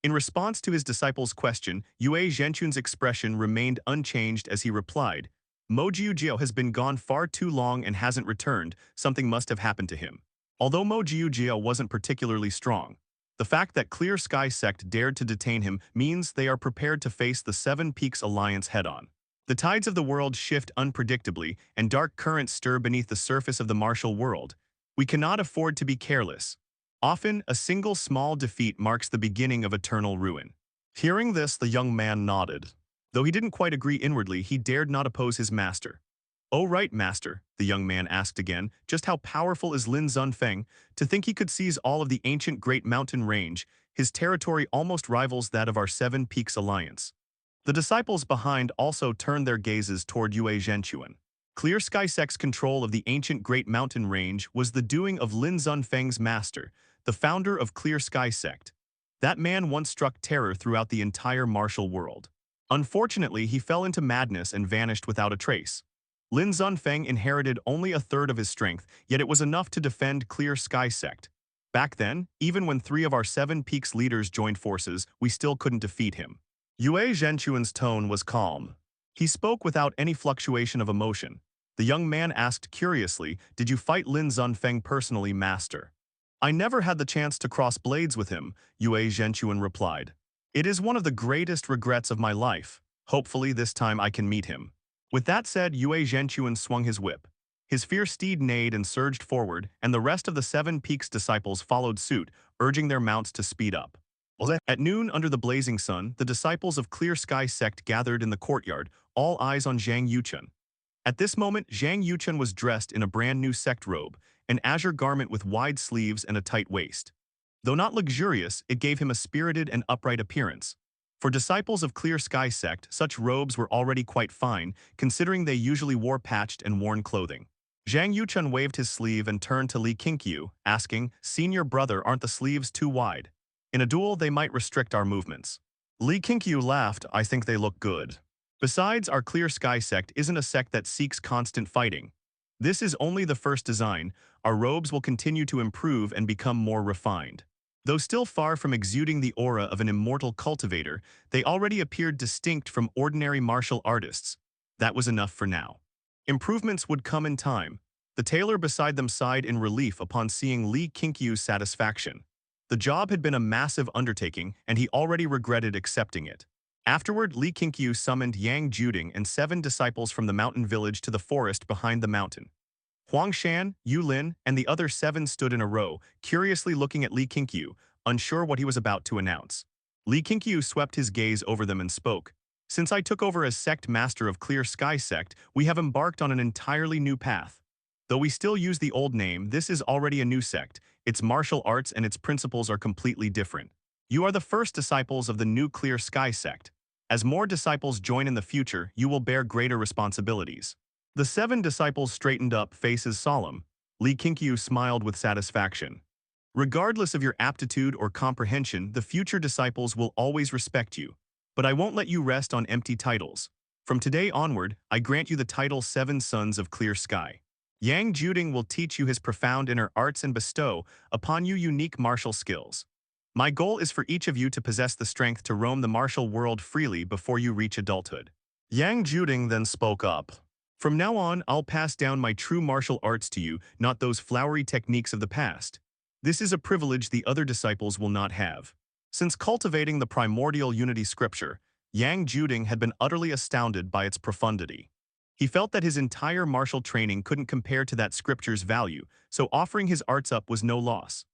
In response to his disciple's question, Yue Zhenchuan's expression remained unchanged as he replied, "Mo Jiujiao has been gone far too long and hasn't returned. Something must have happened to him." Although Mo Jiujiao wasn't particularly strong, the fact that Clear Sky Sect dared to detain him means they are prepared to face the 7 Peaks Alliance head-on. The tides of the world shift unpredictably, and dark currents stir beneath the surface of the martial world. We cannot afford to be careless. Often, a single small defeat marks the beginning of eternal ruin. Hearing this, the young man nodded. Though he didn't quite agree inwardly, he dared not oppose his master. "Oh right, master," the young man asked again, "just how powerful is Lin Zunfeng? To think he could seize all of the ancient Great Mountain Range, his territory almost rivals that of our 7 Peaks Alliance." The disciples behind also turned their gazes toward Yue Zhenchuan. Clear Sky Sect's control of the ancient Great Mountain Range was the doing of Lin Zunfeng's master, the founder of Clear Sky Sect. That man once struck terror throughout the entire martial world. Unfortunately, he fell into madness and vanished without a trace. Lin Zunfeng inherited only a third of his strength, yet it was enough to defend Clear Sky Sect. Back then, even when 3 of our 7 Peaks leaders joined forces, we still couldn't defeat him. Yue Zhenchuan's tone was calm. He spoke without any fluctuation of emotion. The young man asked curiously, "Did you fight Lin Zunfeng personally, master?" "I never had the chance to cross blades with him," Yue Zhenchuan replied. "It is one of the greatest regrets of my life. Hopefully this time I can meet him." With that said, Yue Zhenchuan swung his whip. His fierce steed neighed and surged forward, and the rest of the 7 Peaks disciples followed suit, urging their mounts to speed up. At noon, under the blazing sun, the disciples of Clear Sky Sect gathered in the courtyard, all eyes on Zhang Yuchun. At this moment, Zhang Yuchun was dressed in a brand new sect robe, an azure garment with wide sleeves and a tight waist. Though not luxurious, it gave him a spirited and upright appearance. For disciples of Clear Sky Sect, such robes were already quite fine, considering they usually wore patched and worn clothing. Zhang Yuchun waved his sleeve and turned to Li Qingqiu, asking, "Senior brother, aren't the sleeves too wide? In a duel, they might restrict our movements." Li Qingqiu laughed, "I think they look good. Besides, our Clear Sky Sect isn't a sect that seeks constant fighting. This is only the first design. Our robes will continue to improve and become more refined." Though still far from exuding the aura of an immortal cultivator, they already appeared distinct from ordinary martial artists. That was enough for now. Improvements would come in time. The tailor beside them sighed in relief upon seeing Li Qingqiu's satisfaction. The job had been a massive undertaking, and he already regretted accepting it. Afterward, Li Qingqiu summoned Yang Juding and 7 disciples from the mountain village to the forest behind the mountain. Huang Shan, Yu Lin, and the other 7 stood in a row, curiously looking at Li Qingqiu, unsure what he was about to announce. Li Qingqiu swept his gaze over them and spoke. "Since I took over as Sect Master of Clear Sky Sect, we have embarked on an entirely new path. Though we still use the old name, this is already a new sect. its martial arts and its principles are completely different. You are the first disciples of the new Clear Sky Sect. As more disciples join in the future, you will bear greater responsibilities. The 7 disciples straightened up, faces solemn. Li Qingqiu smiled with satisfaction. Regardless of your aptitude or comprehension, the future disciples will always respect you. But I won't let you rest on empty titles. From today onward, I grant you the title 7 Sons of Clear Sky. Yang Juding will teach you his profound inner arts and bestow upon you unique martial skills. My goal is for each of you to possess the strength to roam the martial world freely before you reach adulthood. Yang Juding then spoke up. From now on, I'll pass down my true martial arts to you, not those flowery techniques of the past. This is a privilege the other disciples will not have. Since cultivating the primordial unity scripture, Yang Juding had been utterly astounded by its profundity. He felt that his entire martial training couldn't compare to that scripture's value, so offering his arts up was no loss.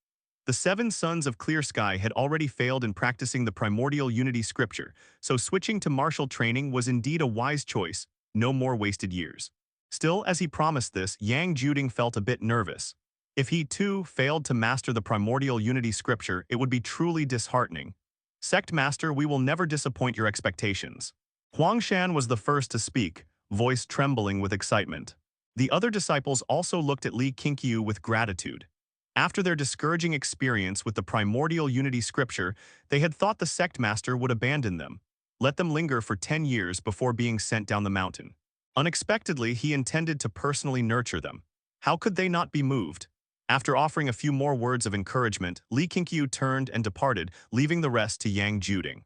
The 7 sons of Clear Sky had already failed in practicing the primordial unity scripture, so switching to martial training was indeed a wise choice, no more wasted years. Still, as he promised this, Yang Juding felt a bit nervous. If he, too, failed to master the primordial unity scripture, it would be truly disheartening. Sect Master, we will never disappoint your expectations. Huangshan was the first to speak, voice trembling with excitement. The other disciples also looked at Li Qingqiu with gratitude. After their discouraging experience with the primordial unity scripture, they had thought the Sect Master would abandon them, let them linger for 10 years before being sent down the mountain. Unexpectedly, he intended to personally nurture them. How could they not be moved? After offering a few more words of encouragement, Li Qingqiu turned and departed, leaving the rest to Yang Juding.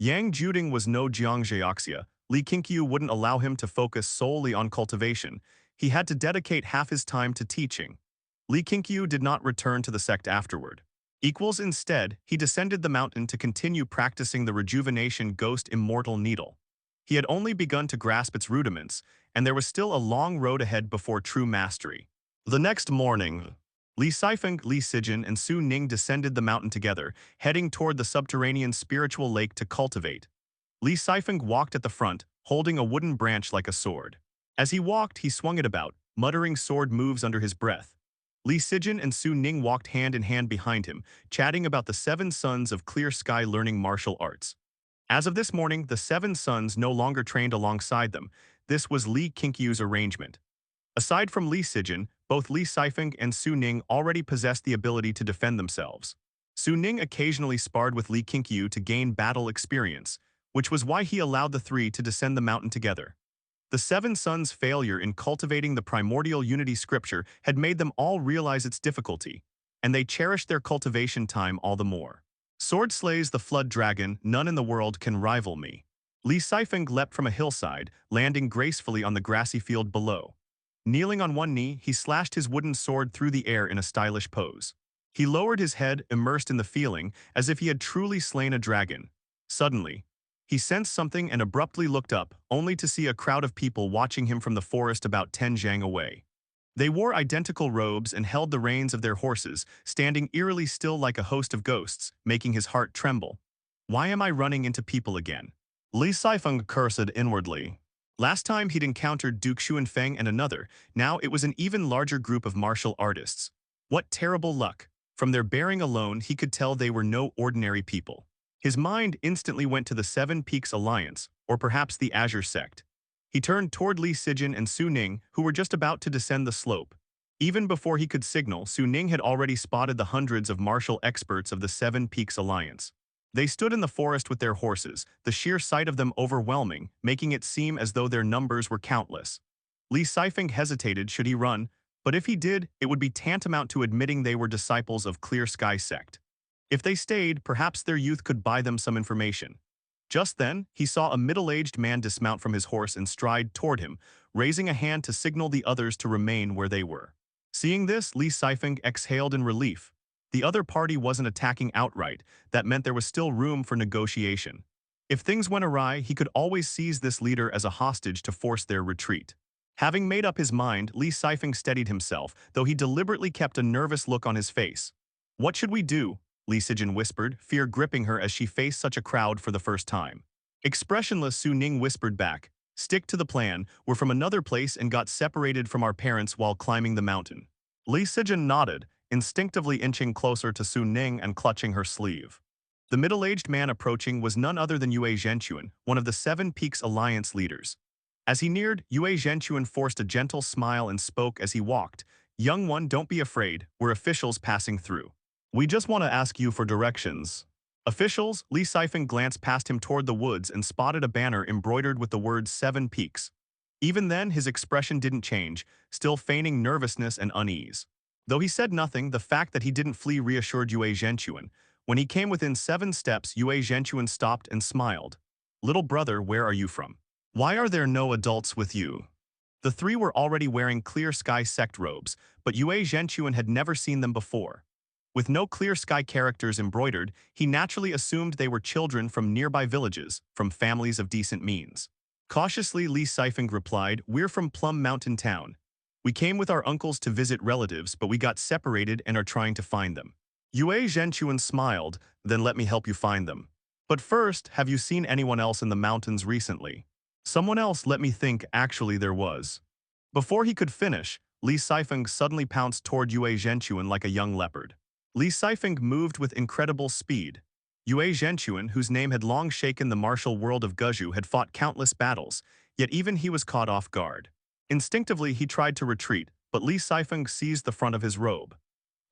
Yang Juding was no Jiangjiaxia. Li Qingqiu wouldn't allow him to focus solely on cultivation. He had to dedicate half his time to teaching. Li Qingqiu did not return to the sect afterward. Instead, he descended the mountain to continue practicing the rejuvenation ghost immortal needle. He had only begun to grasp its rudiments, and there was still a long road ahead before true mastery. The next morning, Li Sifeng, Li Sijin, and Su Ning descended the mountain together, heading toward the subterranean spiritual lake to cultivate. Li Sifeng walked at the front, holding a wooden branch like a sword. As he walked, he swung it about, muttering sword moves under his breath. Li Sijin and Su Ning walked hand in hand behind him, chatting about the 7 sons of Clear Sky learning martial arts. As of this morning, the 7 sons no longer trained alongside them. This was Li Qingqiu's arrangement. Aside from Li Sijin, both Li Sifeng and Su Ning already possessed the ability to defend themselves. Su Ning occasionally sparred with Li Qingqiu to gain battle experience, which was why he allowed the 3 to descend the mountain together. The 7 sons' failure in cultivating the primordial unity scripture had made them all realize its difficulty, and they cherished their cultivation time all the more. Sword slays the flood dragon, none in the world can rival me. Li Sifeng leapt from a hillside, landing gracefully on the grassy field below. Kneeling on one knee, he slashed his wooden sword through the air in a stylish pose. He lowered his head, immersed in the feeling, as if he had truly slain a dragon. Suddenly, he sensed something and abruptly looked up, only to see a crowd of people watching him from the forest about 10 zhang away. They wore identical robes and held the reins of their horses, standing eerily still like a host of ghosts, making his heart tremble. Why am I running into people again? Li Sifeng cursed inwardly. Last time he'd encountered Duke Xuanfeng and another, now it was an even larger group of martial artists. What terrible luck! From their bearing alone, he could tell they were no ordinary people. His mind instantly went to the 7 Peaks Alliance, or perhaps the Azure Sect. He turned toward Li Sijin and Su Ning, who were just about to descend the slope. Even before he could signal, Su Ning had already spotted the hundreds of martial experts of the 7 Peaks Alliance. They stood in the forest with their horses, the sheer sight of them overwhelming, making it seem as though their numbers were countless. Li Sifeng hesitated should he run, but if he did, it would be tantamount to admitting they were disciples of Clear Sky Sect. If they stayed, perhaps their youth could buy them some information. Just then, he saw a middle-aged man dismount from his horse and stride toward him, raising a hand to signal the others to remain where they were. Seeing this, Li Sifeng exhaled in relief. The other party wasn't attacking outright. That meant there was still room for negotiation. If things went awry, he could always seize this leader as a hostage to force their retreat. Having made up his mind, Li Sifeng steadied himself, though he deliberately kept a nervous look on his face. "What should we do?" Li Sijin whispered, fear gripping her as she faced such a crowd for the first time. Expressionless, Su Ning whispered back, "Stick to the plan. We're from another place and got separated from our parents while climbing the mountain." Li Sijin nodded, instinctively inching closer to Su Ning and clutching her sleeve. The middle-aged man approaching was none other than Yue Zhenchuan, one of the Seven Peaks Alliance leaders. As he neared, Yue Zhenchuan forced a gentle smile and spoke as he walked. "Young one, don't be afraid, we're officials passing through. We just want to ask you for directions." Officials, Li Sifeng glanced past him toward the woods and spotted a banner embroidered with the words Seven Peaks. Even then, his expression didn't change, still feigning nervousness and unease. Though he said nothing, the fact that he didn't flee reassured Yue Zhenchuan. When he came within 7 steps, Yue Zhenchuan stopped and smiled. "Little brother, where are you from? Why are there no adults with you?" The three were already wearing clear sky sect robes, but Yue Zhenchuan had never seen them before. With no clear sky characters embroidered, he naturally assumed they were children from nearby villages, from families of decent means. Cautiously, Li Sifeng replied, "We're from Plum Mountain Town. We came with our uncles to visit relatives, but we got separated and are trying to find them." Yue Zhenchuan smiled, "Then let me help you find them. But first, have you seen anyone else in the mountains recently?" "Someone else, let me think, actually there was." Before he could finish, Li Sifeng suddenly pounced toward Yue Zhenchuan like a young leopard. Li Sifeng moved with incredible speed. Yue Zhenchuan, whose name had long shaken the martial world of Guzhou, had fought countless battles, yet even he was caught off guard. Instinctively, he tried to retreat, but Li Sifeng seized the front of his robe.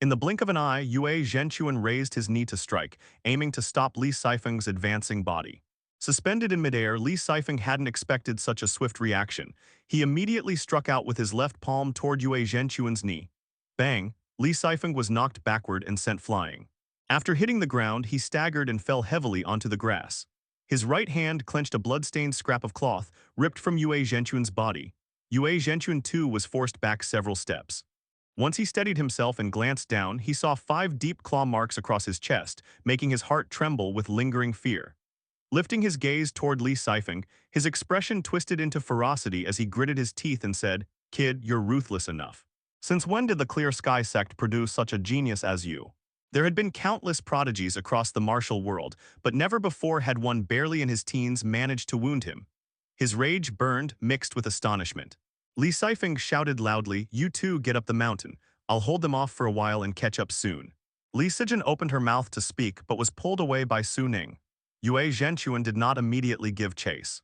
In the blink of an eye, Yue Zhenchuan raised his knee to strike, aiming to stop Li Sifeng's advancing body. Suspended in midair, Li Sifeng hadn't expected such a swift reaction. He immediately struck out with his left palm toward Yue Zhenchuan's knee. Bang! Li Sifeng was knocked backward and sent flying. After hitting the ground, he staggered and fell heavily onto the grass. His right hand clenched a blood-stained scrap of cloth, ripped from Yue Zhenchuan's body. Yue Zhenchuan too was forced back several steps. Once he steadied himself and glanced down, he saw 5 deep claw marks across his chest, making his heart tremble with lingering fear. Lifting his gaze toward Li Sifeng, his expression twisted into ferocity as he gritted his teeth and said, "Kid, you're ruthless enough. Since when did the Clear Sky Sect produce such a genius as you?" There had been countless prodigies across the martial world, but never before had one barely in his teens managed to wound him. His rage burned, mixed with astonishment. Li Sifeng shouted loudly, "You two get up the mountain. I'll hold them off for a while and catch up soon." Li Sijin opened her mouth to speak but was pulled away by Su Ning. Yue Zhenchuan did not immediately give chase.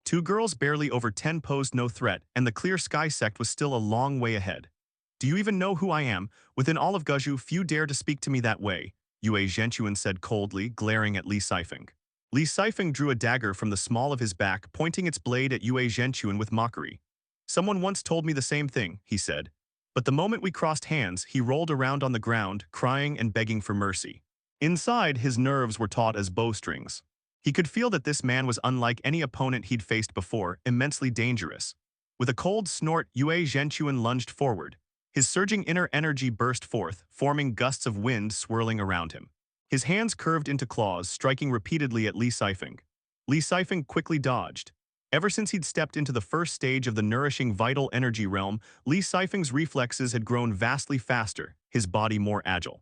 2 girls barely over 10 posed no threat, and the Clear Sky Sect was still a long way ahead. "Do you even know who I am? Within all of Guzhou, few dare to speak to me that way," Yue Zhenchuan said coldly, glaring at Li Sifeng. Li Sifeng drew a dagger from the small of his back, pointing its blade at Yue Zhenchuan with mockery. "Someone once told me the same thing," he said. But the moment we crossed hands, he rolled around on the ground, crying and begging for mercy. Inside, his nerves were taut as bowstrings. He could feel that this man was unlike any opponent he'd faced before, immensely dangerous. With a cold snort, Yue Zhenchuan lunged forward. His surging inner energy burst forth, forming gusts of wind swirling around him. His hands curved into claws, striking repeatedly at Li Sifeng. Li Sifeng quickly dodged. Ever since he'd stepped into the first stage of the nourishing vital energy realm, Li Sifeng's reflexes had grown vastly faster, his body more agile.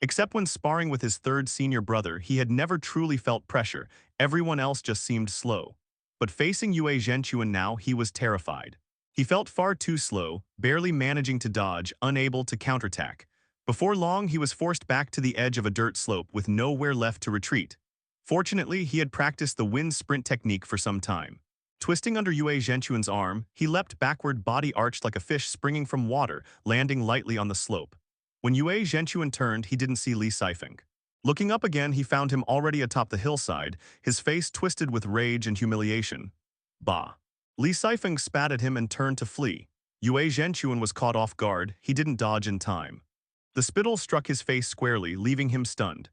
Except when sparring with his third senior brother, he had never truly felt pressure. Everyone else just seemed slow. But facing Yue Zhenchuan now, he was terrified. He felt far too slow, barely managing to dodge, unable to counterattack. Before long, he was forced back to the edge of a dirt slope with nowhere left to retreat. Fortunately, he had practiced the wind sprint technique for some time. Twisting under Yue Zhenchuan's arm, he leapt backward, body arched like a fish springing from water, landing lightly on the slope. When Yue Zhenchuan turned, he didn't see Li Sifeng. Looking up again, he found him already atop the hillside, his face twisted with rage and humiliation. "Bah!" Li Sifeng spat at him and turned to flee. Yue Zhenchuan was caught off guard, he didn't dodge in time. The spittle struck his face squarely, leaving him stunned.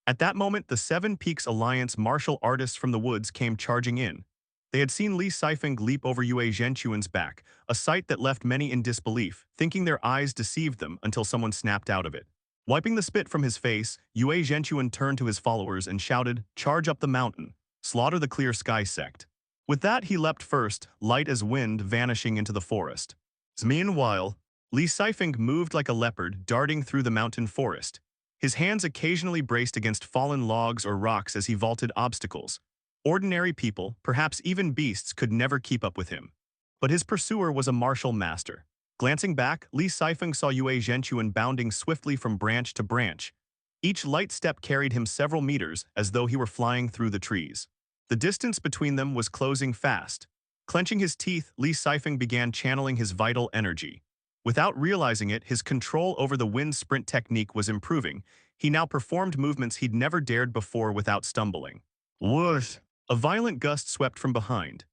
At that moment, the Seven Peaks Alliance martial artists from the woods came charging in. They had seen Li Sifeng leap over Yue Zhenchuan's back, a sight that left many in disbelief, thinking their eyes deceived them until someone snapped out of it. Wiping the spit from his face, Yue Zhenchuan turned to his followers and shouted, "Charge up the mountain. Slaughter the Clear Sky Sect." With that, he leapt first, light as wind, vanishing into the forest. Meanwhile, Li Sifeng moved like a leopard, darting through the mountain forest. His hands occasionally braced against fallen logs or rocks as he vaulted obstacles. Ordinary people, perhaps even beasts, could never keep up with him. But his pursuer was a martial master. Glancing back, Li Sifeng saw Yue Zhenchuan bounding swiftly from branch to branch. Each light step carried him several meters, as though he were flying through the trees. The distance between them was closing fast. Clenching his teeth, Li Sifeng began channeling his vital energy. Without realizing it, his control over the wind sprint technique was improving. He now performed movements he'd never dared before without stumbling. Whoosh! A violent gust swept from behind.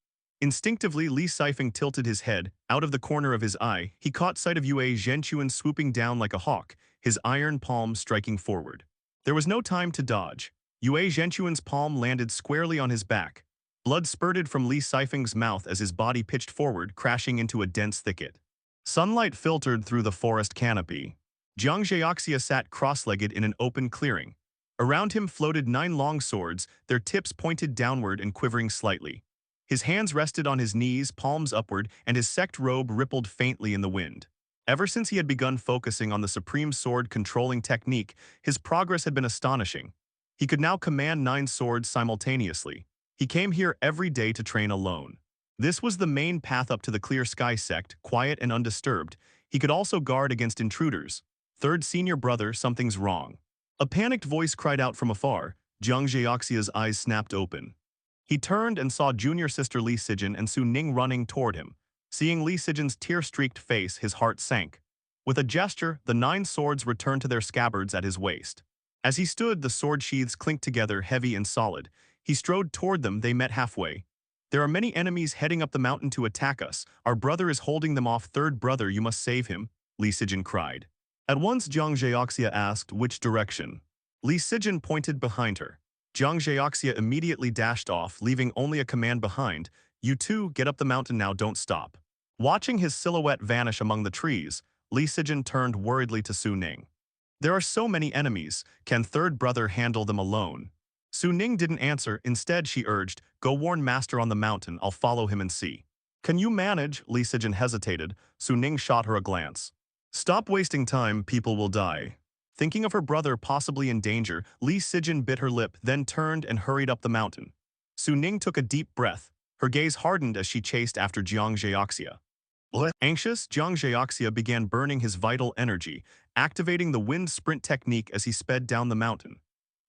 Instinctively, Li Sifeng tilted his head. Out of the corner of his eye, he caught sight of Yue Zhenchuan swooping down like a hawk, his iron palm striking forward. There was no time to dodge. Yue Zhenchuan's palm landed squarely on his back. Blood spurted from Li Sifeng's mouth as his body pitched forward, crashing into a dense thicket. Sunlight filtered through the forest canopy. Jiang Zheoxia sat cross-legged in an open clearing. Around him floated 9 long swords, their tips pointed downward and quivering slightly. His hands rested on his knees, palms upward, and his sect robe rippled faintly in the wind. Ever since he had begun focusing on the supreme sword controlling technique, his progress had been astonishing. He could now command 9 swords simultaneously. He came here every day to train alone. This was the main path up to the Clear Sky Sect, quiet and undisturbed. He could also guard against intruders. Third senior brother, something's wrong. A panicked voice cried out from afar. Jiang Zheoxia's eyes snapped open. He turned and saw junior sister Li Sijin and Su Ning running toward him. Seeing Li Sijin's tear-streaked face, his heart sank. With a gesture, the 9 swords returned to their scabbards at his waist. As he stood, the sword sheaths clinked together, heavy and solid. He strode toward them, they met halfway. There are many enemies heading up the mountain to attack us. Our brother is holding them off. Third brother, you must save him, Li Sijin cried. At once Jiang Zheoxia asked, which direction? Li Sijin pointed behind her. Jiang Zheoxia immediately dashed off, leaving only a command behind. You two, get up the mountain now, don't stop. Watching his silhouette vanish among the trees, Li Sijin turned worriedly to Su Ning. There are so many enemies. Can third brother handle them alone? Su Ning didn't answer. Instead, she urged, go warn Master on the mountain. I'll follow him and see. Can you manage? Li Sijin hesitated. Su Ning shot her a glance. Stop wasting time, people will die. Thinking of her brother possibly in danger, Li Sijin bit her lip, then turned and hurried up the mountain. Su Ning took a deep breath. Her gaze hardened as she chased after Jiang Zheoxia. Anxious, Jiang Zheoxia began burning his vital energy, activating the wind sprint technique as he sped down the mountain.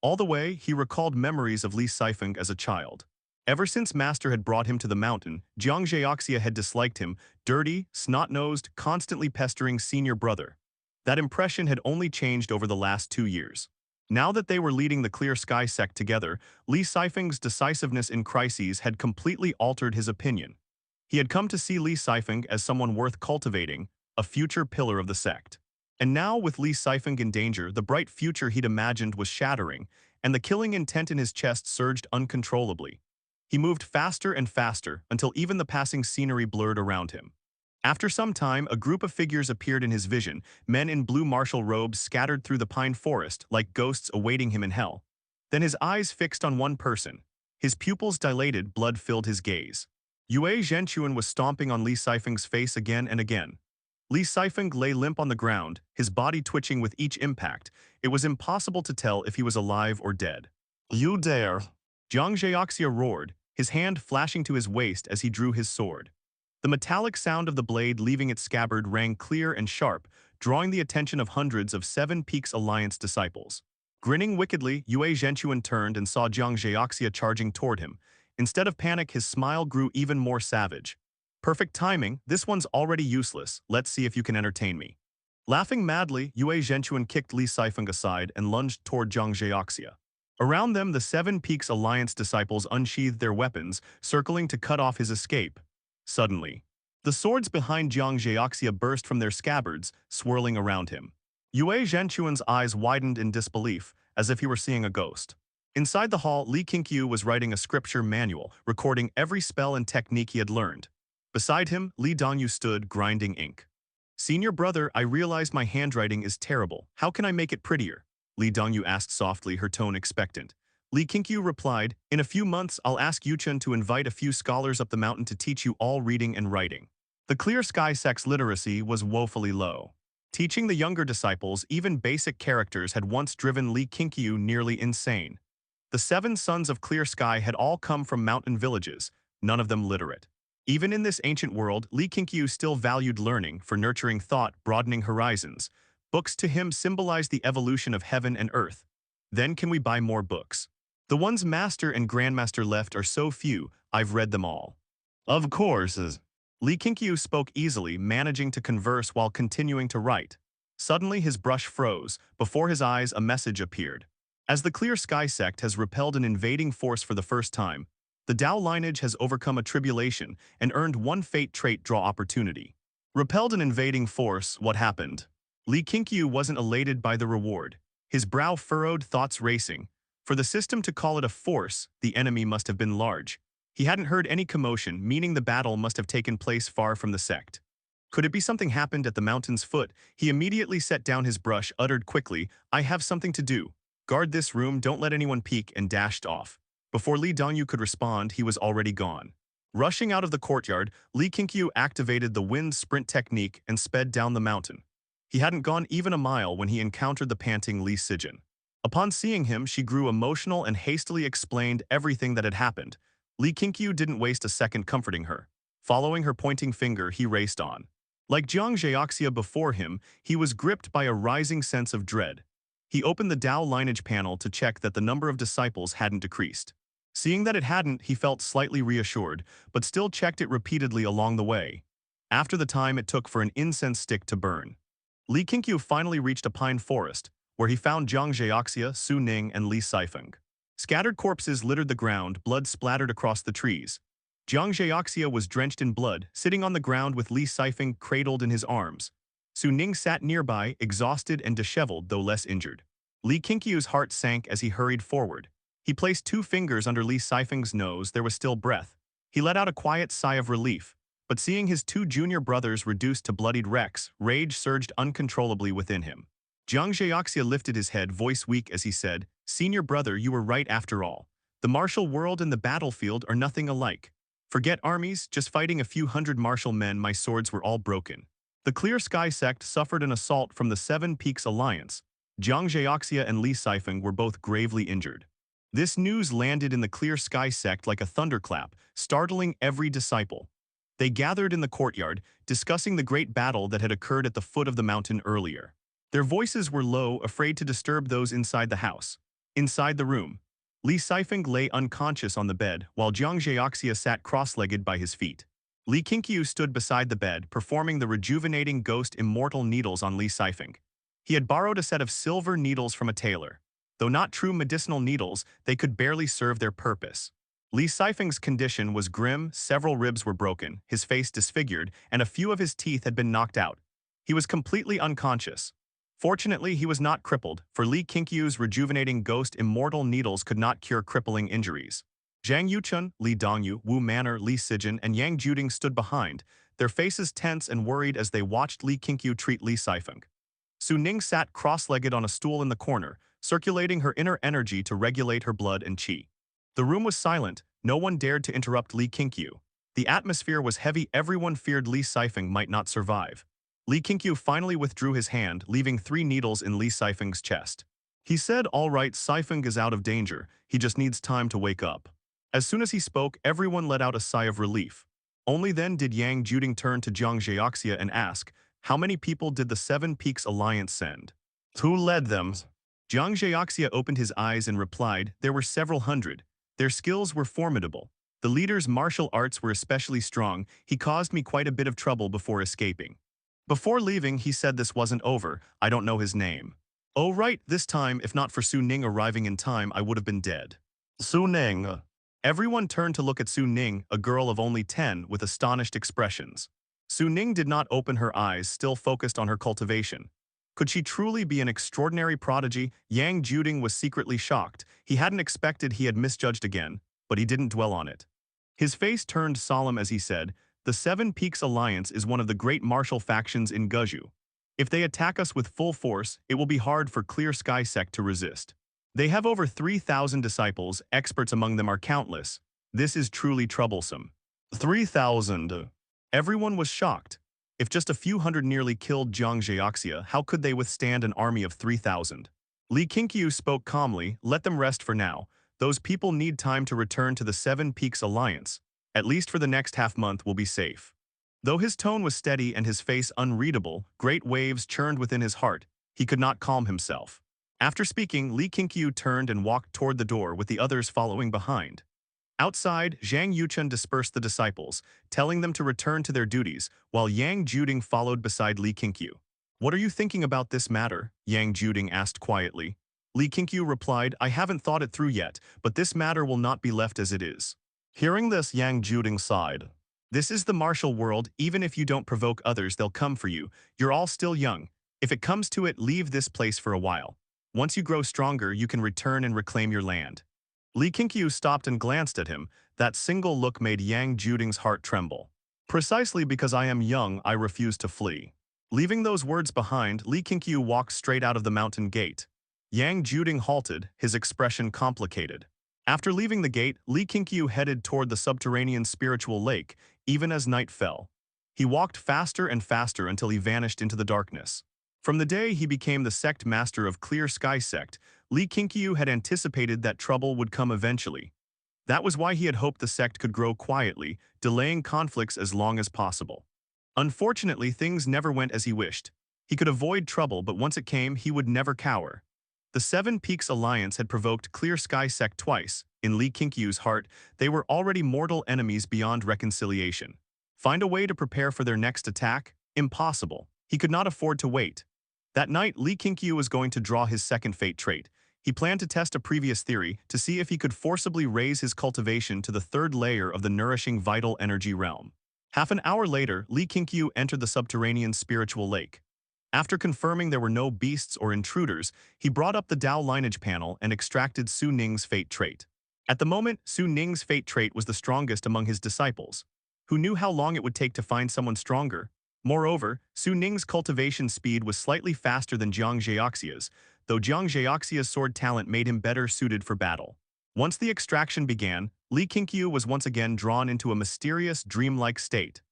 All the way, he recalled memories of Li Sifeng as a child. Ever since Master had brought him to the mountain, Jiang Zheoxia had disliked him, dirty, snot-nosed, constantly pestering senior brother. That impression had only changed over the last 2 years. Now that they were leading the Clear Sky Sect together, Li Sifeng's decisiveness in crises had completely altered his opinion. He had come to see Li Sifeng as someone worth cultivating, a future pillar of the sect. And now, with Li Sifeng in danger, the bright future he'd imagined was shattering, and the killing intent in his chest surged uncontrollably. He moved faster and faster until even the passing scenery blurred around him. After some time, a group of figures appeared in his vision, men in blue martial robes scattered through the pine forest like ghosts awaiting him in hell. Then his eyes fixed on one person. His pupils dilated, blood filled his gaze. Yue Zhenchuan was stomping on Li Sifeng's face again and again. Li Sifeng lay limp on the ground, his body twitching with each impact. It was impossible to tell if he was alive or dead. You dare! Jiang Zheoxia roared, his hand flashing to his waist as he drew his sword. The metallic sound of the blade leaving its scabbard rang clear and sharp, drawing the attention of hundreds of Seven Peaks Alliance disciples. Grinning wickedly, Yue Zhenchuan turned and saw Jiang Zheoxia charging toward him. Instead of panic, his smile grew even more savage. Perfect timing, this one's already useless, let's see if you can entertain me. Laughing madly, Yue Zhenchuan kicked Li Sifeng aside and lunged toward Jiang Zheoxia. Around them, the Seven Peaks Alliance disciples unsheathed their weapons, circling to cut off his escape. Suddenly, the swords behind Jiang Zheoxia burst from their scabbards, swirling around him. Yue Zhenchuan's eyes widened in disbelief, as if he were seeing a ghost. Inside the hall, Li Qingqiu was writing a scripture manual, recording every spell and technique he had learned. Beside him, Li Dongyu stood, grinding ink. Senior brother, I realize my handwriting is terrible. How can I make it prettier? Li Dongyu asked softly, her tone expectant. Li Qingqiu replied, in a few months, I'll ask Yuchen to invite a few scholars up the mountain to teach you all reading and writing. The Clear Sky Sect's literacy was woefully low. Teaching the younger disciples even basic characters had once driven Li Qingqiu nearly insane. The 7 sons of Clear Sky had all come from mountain villages, none of them literate. Even in this ancient world, Li Qingqiu still valued learning for nurturing thought, broadening horizons. Books to him symbolize the evolution of heaven and earth. Then can we buy more books? The ones Master and Grandmaster left are so few, I've read them all. Of course. Li Qingqiu spoke easily, managing to converse while continuing to write. Suddenly his brush froze. Before his eyes a message appeared. As the Clear Sky Sect has repelled an invading force for the first time, the Dao lineage has overcome a tribulation and earned one fate trait draw opportunity. Repelled an invading force, what happened? Li Qingqiu wasn't elated by the reward. His brow furrowed, thoughts racing. For the system to call it a force, the enemy must have been large. He hadn't heard any commotion, meaning the battle must have taken place far from the sect. Could it be something happened at the mountain's foot? He immediately set down his brush, uttered quickly, "I have something to do. Guard this room, don't let anyone peek," and dashed off. Before Li Dongyu could respond, he was already gone. Rushing out of the courtyard, Li Qingqiu activated the wind sprint technique and sped down the mountain. He hadn't gone even a mile when he encountered the panting Li Sijin. Upon seeing him, she grew emotional and hastily explained everything that had happened. Li Qingqiu didn't waste a second comforting her. Following her pointing finger, he raced on. Like Jiang Zhaoxia before him, he was gripped by a rising sense of dread. He opened the Dao lineage panel to check that the number of disciples hadn't decreased. Seeing that it hadn't, he felt slightly reassured, but still checked it repeatedly along the way. After the time it took for an incense stick to burn, Li Qingqiu finally reached a pine forest, where he found Jiang Zhaoxia, Su Ning, and Li Sifeng. Scattered corpses littered the ground, blood splattered across the trees. Jiang Zhaoxia was drenched in blood, sitting on the ground with Li Sifeng cradled in his arms. Su Ning sat nearby, exhausted and disheveled, though less injured. Li Qingqiu's heart sank as he hurried forward. He placed 2 fingers under Li Sifeng's nose. There was still breath. He let out a quiet sigh of relief, but seeing his 2 junior brothers reduced to bloodied wrecks, rage surged uncontrollably within him. Jiang Zhaoxia lifted his head, voice weak as he said, "Senior brother, you were right after all. The martial world and the battlefield are nothing alike. Forget armies, just fighting a few hundred martial men, my swords were all broken." The Clear Sky Sect suffered an assault from the Seven Peaks Alliance. Jiang Zhaoxia and Li Sifeng were both gravely injured. This news landed in the Clear Sky Sect like a thunderclap, startling every disciple. They gathered in the courtyard, discussing the great battle that had occurred at the foot of the mountain earlier. Their voices were low, afraid to disturb those inside the house. Inside the room, Li Sifeng lay unconscious on the bed, while Jiang Zhaoxia sat cross-legged by his feet. Li Qingqiu stood beside the bed, performing the rejuvenating ghost immortal needles on Li Sifeng. He had borrowed a set of silver needles from a tailor. Though not true medicinal needles, they could barely serve their purpose. Li Sifeng's condition was grim, several ribs were broken, his face disfigured, and a few of his teeth had been knocked out. He was completely unconscious. Fortunately, he was not crippled, for Li Qingqiu's rejuvenating ghost immortal needles could not cure crippling injuries. Zhang Yuchun, Li Dongyu, Wu Manner, Li Sijin, and Yang Juding stood behind, their faces tense and worried as they watched Li Qingqiu treat Li Sifeng. Su Ning sat cross-legged on a stool in the corner, circulating her inner energy to regulate her blood and qi. The room was silent, no one dared to interrupt Li Qingqiu. The atmosphere was heavy, everyone feared Li Sifeng might not survive. Li Qingqiu finally withdrew his hand, leaving 3 needles in Li Sifeng's chest. He said, "All right, Sifeng is out of danger, he just needs time to wake up." As soon as he spoke, everyone let out a sigh of relief. Only then did Yang Juding turn to Jiang Zhaoxia and ask, "How many people did the Seven Peaks Alliance send? Who led them?" Jiang Zhaoxia opened his eyes and replied, "There were several hundred. Their skills were formidable. The leader's martial arts were especially strong. He caused me quite a bit of trouble before escaping. Before leaving, he said this wasn't over. I don't know his name. Oh right, this time, if not for Su Ning arriving in time, I would have been dead." Su Ning. Everyone turned to look at Su Ning, a girl of only 10, with astonished expressions. Su Ning did not open her eyes, still focused on her cultivation. Could she truly be an extraordinary prodigy? Yang Juding was secretly shocked. He hadn't expected he had misjudged again, but he didn't dwell on it. His face turned solemn as he said, "The Seven Peaks Alliance is one of the great martial factions in Guju. If they attack us with full force, it will be hard for Clear Sky Sect to resist. They have over 3,000 disciples, experts among them are countless. This is truly troublesome." 3,000. Everyone was shocked. If just a few hundred nearly killed Jiang Zhaoxia, how could they withstand an army of 3,000? Li Qingqiu spoke calmly, "Let them rest for now. Those people need time to return to the Seven Peaks Alliance. At least for the next half-month we'll be safe. Though his tone was steady and his face unreadable, great waves churned within his heart. He could not calm himself. After speaking, Li Qingqiu turned and walked toward the door with the others following behind. Outside, Zhang Yuchun dispersed the disciples, telling them to return to their duties, while Yang Juding followed beside Li Qingqiu. "What are you thinking about this matter?" Yang Juding asked quietly. Li Qingqiu replied, "I haven't thought it through yet, but this matter will not be left as it is." Hearing this, Yang Juding sighed. "This is the martial world. Even if you don't provoke others, they'll come for you. You're all still young. If it comes to it, leave this place for a while. Once you grow stronger, you can return and reclaim your land." Li Qingqiu stopped and glanced at him. That single look made Yang Juding's heart tremble. "Precisely because I am young, I refuse to flee." Leaving those words behind, Li Qingqiu walked straight out of the mountain gate. Yang Juding halted, his expression complicated. After leaving the gate, Li Qingqiu headed toward the subterranean spiritual lake, even as night fell. He walked faster and faster until he vanished into the darkness. From the day he became the Sect Master of Clear Sky Sect, Li Qingqiu had anticipated that trouble would come eventually. That was why he had hoped the sect could grow quietly, delaying conflicts as long as possible. Unfortunately, things never went as he wished. He could avoid trouble, but once it came, he would never cower. The Seven Peaks Alliance had provoked Clear Sky Sect twice. In Li Qingqiu's heart, they were already mortal enemies beyond reconciliation. Find a way to prepare for their next attack? Impossible. He could not afford to wait. That night, Li Qingqiu was going to draw his second fate trait. He planned to test a previous theory to see if he could forcibly raise his cultivation to the third layer of the nourishing vital energy realm. Half an hour later, Li Qingqiu entered the subterranean spiritual lake. After confirming there were no beasts or intruders, he brought up the Dao Lineage panel and extracted Su Ning's fate trait. At the moment, Su Ning's fate trait was the strongest among his disciples. Who knew how long it would take to find someone stronger? Moreover, Su Ning's cultivation speed was slightly faster than Jiang Zheoxia's, though Jiang Zheoxia's sword talent made him better suited for battle. Once the extraction began, Li Qingqiu was once again drawn into a mysterious, dreamlike state.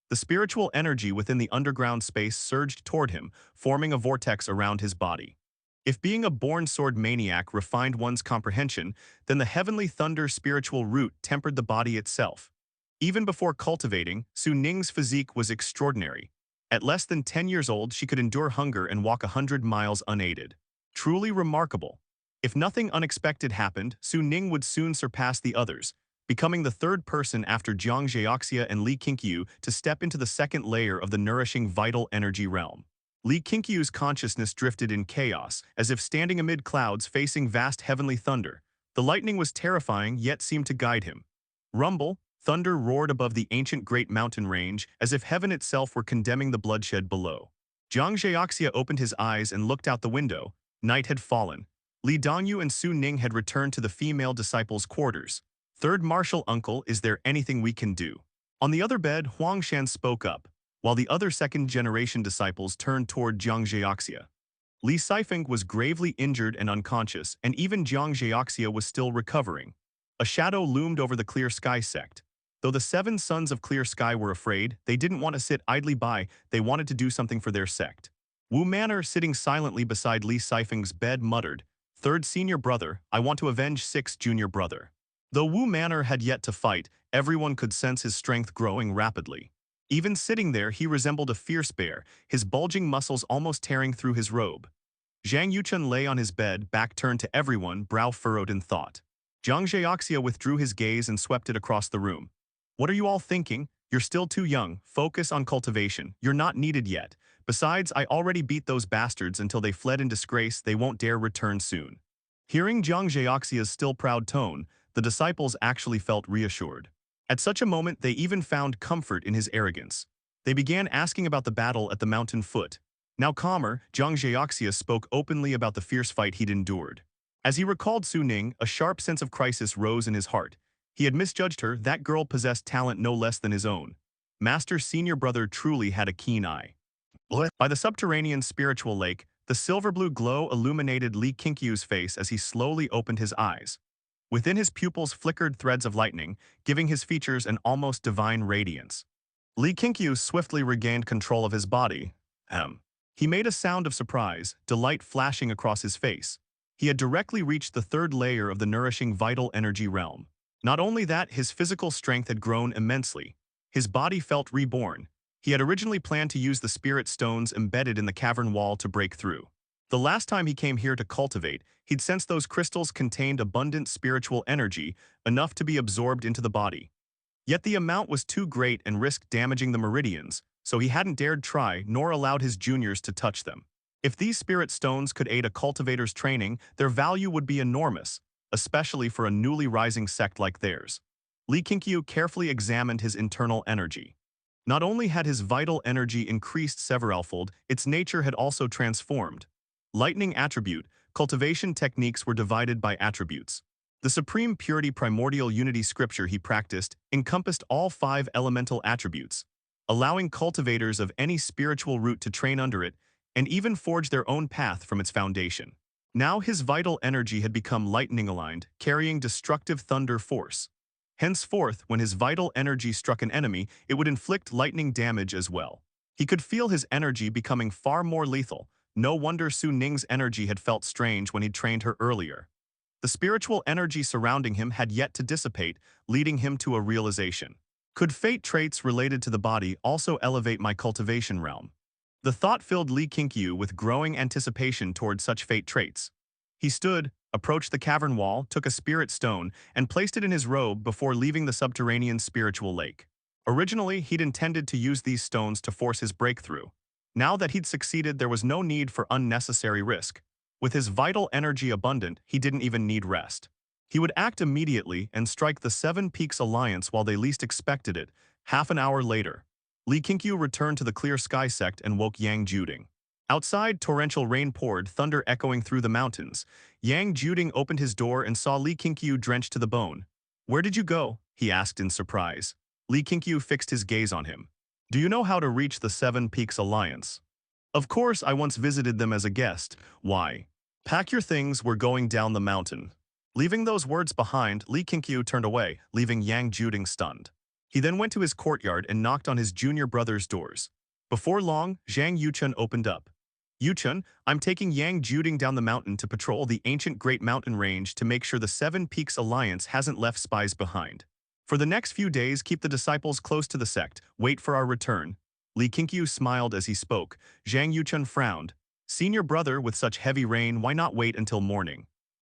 The spiritual energy within the underground space surged toward him, forming a vortex around his body. If being a born sword maniac refined one's comprehension, then the heavenly thunder spiritual root tempered the body itself. Even before cultivating, Su Ning's physique was extraordinary. At less than 10 years old, she could endure hunger and walk 100 miles unaided. Truly remarkable. If nothing unexpected happened, Su Ning would soon surpass the others, becoming the third person after Jiang Zheoxia and Li Qingqiu to step into the second layer of the nourishing vital energy realm. Li Qingqiu's consciousness drifted in chaos, as if standing amid clouds facing vast heavenly thunder. The lightning was terrifying, yet seemed to guide him. Rumble, thunder roared above the ancient great mountain range, as if heaven itself were condemning the bloodshed below. Jiang Zheoxia opened his eyes and looked out the window. Night had fallen. Li Dongyu and Su Ning had returned to the female disciples' quarters. "Third martial uncle, is there anything we can do?" On the other bed, Huang Shan spoke up, while the other second-generation disciples turned toward Jiang Zheoxia. Li Sifeng was gravely injured and unconscious, and even Jiang Zheoxia was still recovering. A shadow loomed over the Clear Sky Sect. Though the 7 sons of Clear Sky were afraid, they didn't want to sit idly by, they wanted to do something for their sect. Wu Manor, sitting silently beside Li Sifeng's bed, muttered, "Third senior brother, I want to avenge 6th junior brother." Though Wu Manor had yet to fight, everyone could sense his strength growing rapidly. Even sitting there, he resembled a fierce bear, his bulging muscles almost tearing through his robe. Zhang Yuchun lay on his bed, back turned to everyone, brow furrowed in thought. Jiang Zheoxia withdrew his gaze and swept it across the room. "What are you all thinking? You're still too young. Focus on cultivation. You're not needed yet. Besides, I already beat those bastards until they fled in disgrace. They won't dare return soon." Hearing Jiang Zheoxia's still proud tone, the disciples actually felt reassured. At such a moment, they even found comfort in his arrogance. They began asking about the battle at the mountain foot. Now calmer, Jiang Zheoxia spoke openly about the fierce fight he'd endured. As he recalled Su Ning, a sharp sense of crisis rose in his heart. He had misjudged her. That girl possessed talent no less than his own. Master's senior brother truly had a keen eye. By the subterranean spiritual lake, the silver-blue glow illuminated Li Qingqiu's face as he slowly opened his eyes. Within his pupils flickered threads of lightning, giving his features an almost divine radiance. Li Qingqiu swiftly regained control of his body. He made a sound of surprise, delight flashing across his face. He had directly reached the third layer of the nourishing vital energy realm. Not only that, his physical strength had grown immensely. His body felt reborn. He had originally planned to use the spirit stones embedded in the cavern wall to break through. The last time he came here to cultivate, he'd sensed those crystals contained abundant spiritual energy, enough to be absorbed into the body. Yet the amount was too great and risked damaging the meridians, so he hadn't dared try nor allowed his juniors to touch them. If these spirit stones could aid a cultivator's training, their value would be enormous, especially for a newly rising sect like theirs. Li Qingqiu carefully examined his internal energy. Not only had his vital energy increased severalfold, its nature had also transformed. Lightning attribute, cultivation techniques were divided by attributes. The supreme purity primordial unity scripture he practiced encompassed all 5 elemental attributes, allowing cultivators of any spiritual root to train under it and even forge their own path from its foundation. Now his vital energy had become lightning aligned, carrying destructive thunder force. Henceforth, when his vital energy struck an enemy, it would inflict lightning damage as well. He could feel his energy becoming far more lethal. No wonder Su Ning's energy had felt strange when he'd trained her earlier. The spiritual energy surrounding him had yet to dissipate, leading him to a realization. Could fate traits related to the body also elevate my cultivation realm? The thought filled Li Qingqiu with growing anticipation toward such fate traits. He stood, approached the cavern wall, took a spirit stone, and placed it in his robe before leaving the subterranean spiritual lake. Originally, he'd intended to use these stones to force his breakthrough. Now that he'd succeeded, there was no need for unnecessary risk. With his vital energy abundant, he didn't even need rest. He would act immediately and strike the 7 Peaks Alliance while they least expected it. Half an hour later, Li Qingqiu returned to the Clear Sky Sect and woke Yang Juding. Outside, torrential rain poured, thunder echoing through the mountains. Yang Juding opened his door and saw Li Qingqiu drenched to the bone. "Where did you go?" he asked in surprise. Li Qingqiu fixed his gaze on him. "Do you know how to reach the 7 Peaks Alliance?" "Of course, I once visited them as a guest. Why?" "Pack your things, we're going down the mountain." Leaving those words behind, Li Qingqiu turned away, leaving Yang Juding stunned. He then went to his courtyard and knocked on his junior brother's doors. Before long, Zhang Yuchun opened up. "Yuchun, I'm taking Yang Juding down the mountain to patrol the ancient Great Mountain Range to make sure the 7 Peaks Alliance hasn't left spies behind. For the next few days, keep the disciples close to the sect. Wait for our return." Li Qingqiu smiled as he spoke. Zhang Yuchun frowned. "Senior brother, with such heavy rain, why not wait until morning?"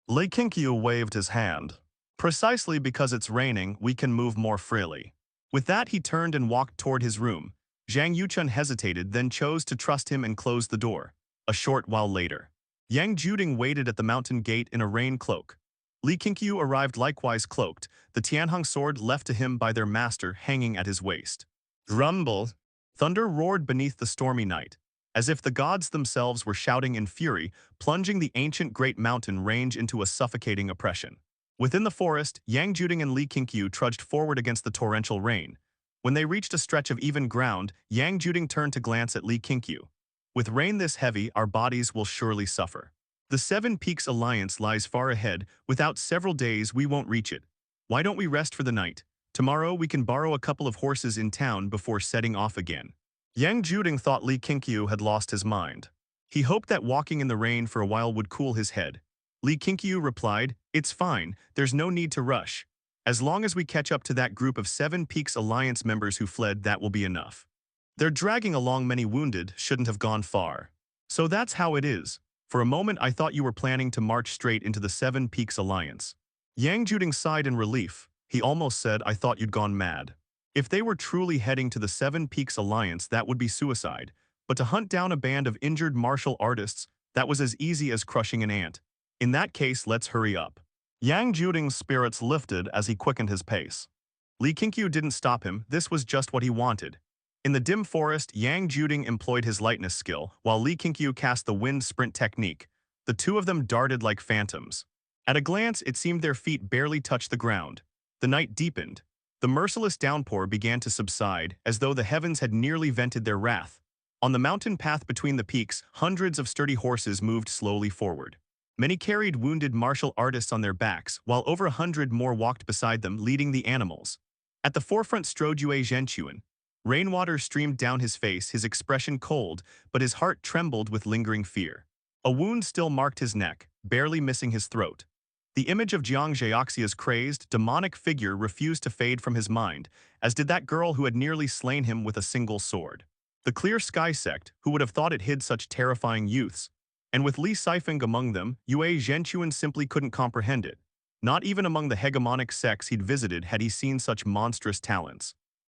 Li Qingqiu waved his hand. "Precisely because it's raining, we can move more freely." With that, he turned and walked toward his room. Zhang Yuchun hesitated, then chose to trust him and closed the door. A short while later, Yang Juding waited at the mountain gate in a rain cloak. Li Qingqiu arrived likewise cloaked, the Tianheng sword left to him by their master hanging at his waist. Rumble! Thunder roared beneath the stormy night, as if the gods themselves were shouting in fury, plunging the ancient Great Mountain Range into a suffocating oppression. Within the forest, Yang Juding and Li Qingqiu trudged forward against the torrential rain. When they reached a stretch of even ground, Yang Juding turned to glance at Li Qingqiu. "With rain this heavy, our bodies will surely suffer. The 7 Peaks Alliance lies far ahead. Without several days, we won't reach it. Why don't we rest for the night? Tomorrow we can borrow a couple of horses in town before setting off again." Yang Juding thought Li Qingqiu had lost his mind. He hoped that walking in the rain for a while would cool his head. Li Qingqiu replied, "It's fine, there's no need to rush. As long as we catch up to that group of 7 Peaks Alliance members who fled, that will be enough. They're dragging along many wounded, shouldn't have gone far. So that's how it is. For a moment I thought you were planning to march straight into the 7 Peaks Alliance." Yang Juding sighed in relief. He almost said, "I thought you'd gone mad." If they were truly heading to the 7 Peaks Alliance, that would be suicide. But to hunt down a band of injured martial artists, that was as easy as crushing an ant. In that case, let's hurry up. Yang Juding's spirits lifted as he quickened his pace. Li Qingqiu didn't stop him, this was just what he wanted. In the dim forest, Yang Juding employed his lightness skill, while Li Qingqiu cast the wind sprint technique. The two of them darted like phantoms. At a glance, it seemed their feet barely touched the ground. The night deepened. The merciless downpour began to subside, as though the heavens had nearly vented their wrath. On the mountain path between the peaks, hundreds of sturdy horses moved slowly forward. Many carried wounded martial artists on their backs, while over 100 more walked beside them, leading the animals. At the forefront strode Yue Zhenchuan. Rainwater streamed down his face, his expression cold, but his heart trembled with lingering fear. A wound still marked his neck, barely missing his throat. The image of Jiang Zhaoxia's crazed, demonic figure refused to fade from his mind, as did that girl who had nearly slain him with a single sword. The Clear Sky Sect, who would have thought it hid such terrifying youths? And with Li Qingqiu among them, Yue Zhenchuan simply couldn't comprehend it. Not even among the hegemonic sects he'd visited had he seen such monstrous talents.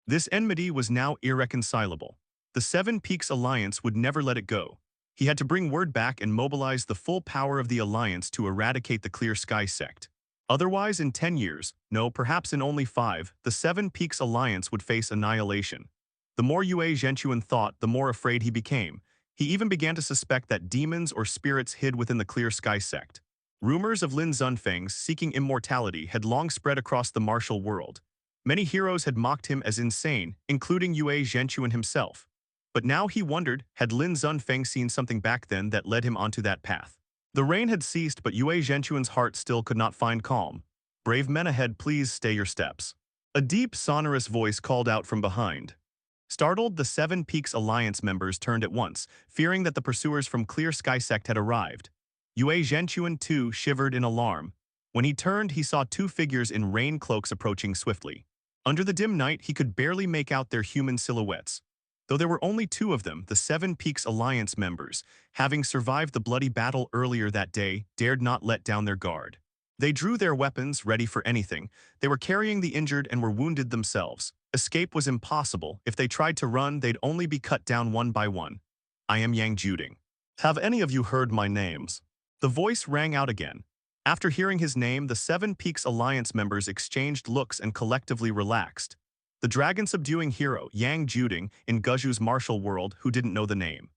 This enmity was now irreconcilable. The Seven Peaks Alliance would never let it go. He had to bring word back and mobilize the full power of the Alliance to eradicate the Clear Sky Sect. Otherwise, in 10 years, no, perhaps in only 5, the Seven Peaks Alliance would face annihilation. The more Yue Zhenchuan thought, the more afraid he became. He even began to suspect that demons or spirits hid within the Clear Sky Sect. Rumors of Lin Zunfeng's seeking immortality had long spread across the martial world. Many heroes had mocked him as insane, including Yue Zhenchuan himself. But now he wondered, had Lin Zunfeng seen something back then that led him onto that path? The rain had ceased, but Yue Zhenchuan's heart still could not find calm. "Brave men ahead, please stay your steps." A deep, sonorous voice called out from behind. Startled, the Seven Peaks Alliance members turned at once, fearing that the pursuers from Clear Sky Sect had arrived. Yue Zhenchuan, too, shivered in alarm. When he turned, he saw 2 figures in rain cloaks approaching swiftly. Under the dim night, he could barely make out their human silhouettes. Though there were only 2 of them, the Seven Peaks Alliance members, having survived the bloody battle earlier that day, dared not let down their guard. They drew their weapons, ready for anything. They were carrying the injured and were wounded themselves. Escape was impossible. If they tried to run, they'd only be cut down one by one. "I am Yang Juding. Have any of you heard my names?" The voice rang out again. After hearing his name, the Seven Peaks Alliance members exchanged looks and collectively relaxed. The dragon-subduing hero, Yang Juding, in Guju's martial world, who didn't know the name.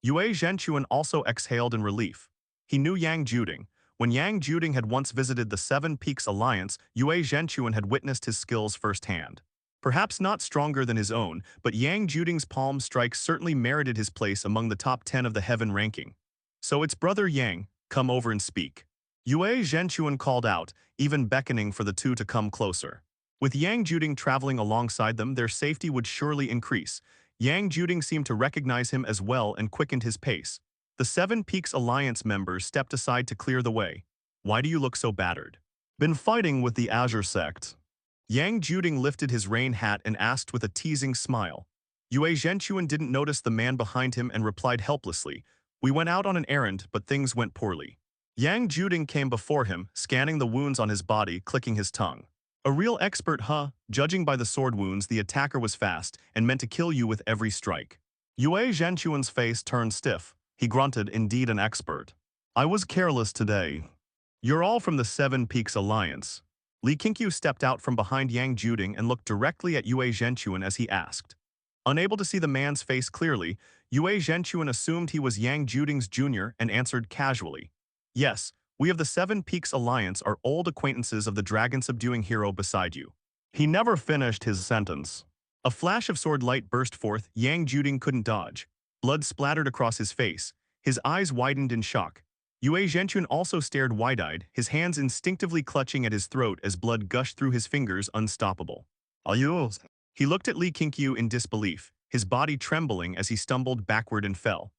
Yue Zhenchuan also exhaled in relief. He knew Yang Juding. When Yang Juding had once visited the Seven Peaks Alliance, Yue Zhenchuan had witnessed his skills firsthand. Perhaps not stronger than his own, but Yang Juding's palm strikes certainly merited his place among the top 10 of the heaven ranking. "So it's Brother Yang, come over and speak." Yue Zhenchuan called out, even beckoning for the 2 to come closer. With Yang Juding traveling alongside them, their safety would surely increase. Yang Juding seemed to recognize him as well and quickened his pace. The Seven Peaks Alliance members stepped aside to clear the way. "Why do you look so battered?" "Been fighting with the Azure Sect." Yang Juding lifted his rain hat and asked with a teasing smile. Yue Zhenchuan didn't notice the man behind him and replied helplessly, "We went out on an errand, but things went poorly." Yang Juding came before him, scanning the wounds on his body, clicking his tongue. "A real expert, huh? Judging by the sword wounds, the attacker was fast and meant to kill you with every strike." Yue Zhenchuan's face turned stiff. He grunted, "Indeed an expert. I was careless today." "You're all from the Seven Peaks Alliance." Li Qingqiu stepped out from behind Yang Juding and looked directly at Yue Zhenchuan as he asked. Unable to see the man's face clearly, Yue Zhenchuan assumed he was Yang Juding's junior and answered casually. "Yes, we of the Seven Peaks Alliance are old acquaintances of the dragon-subduing hero beside you." He never finished his sentence. A flash of sword light burst forth. Yang Juding couldn't dodge. Blood splattered across his face. His eyes widened in shock. Yue Zhenchuan also stared wide-eyed, his hands instinctively clutching at his throat as blood gushed through his fingers, unstoppable. "Are you?" He looked at Li Qingqiu in disbelief, his body trembling as he stumbled backward and fell.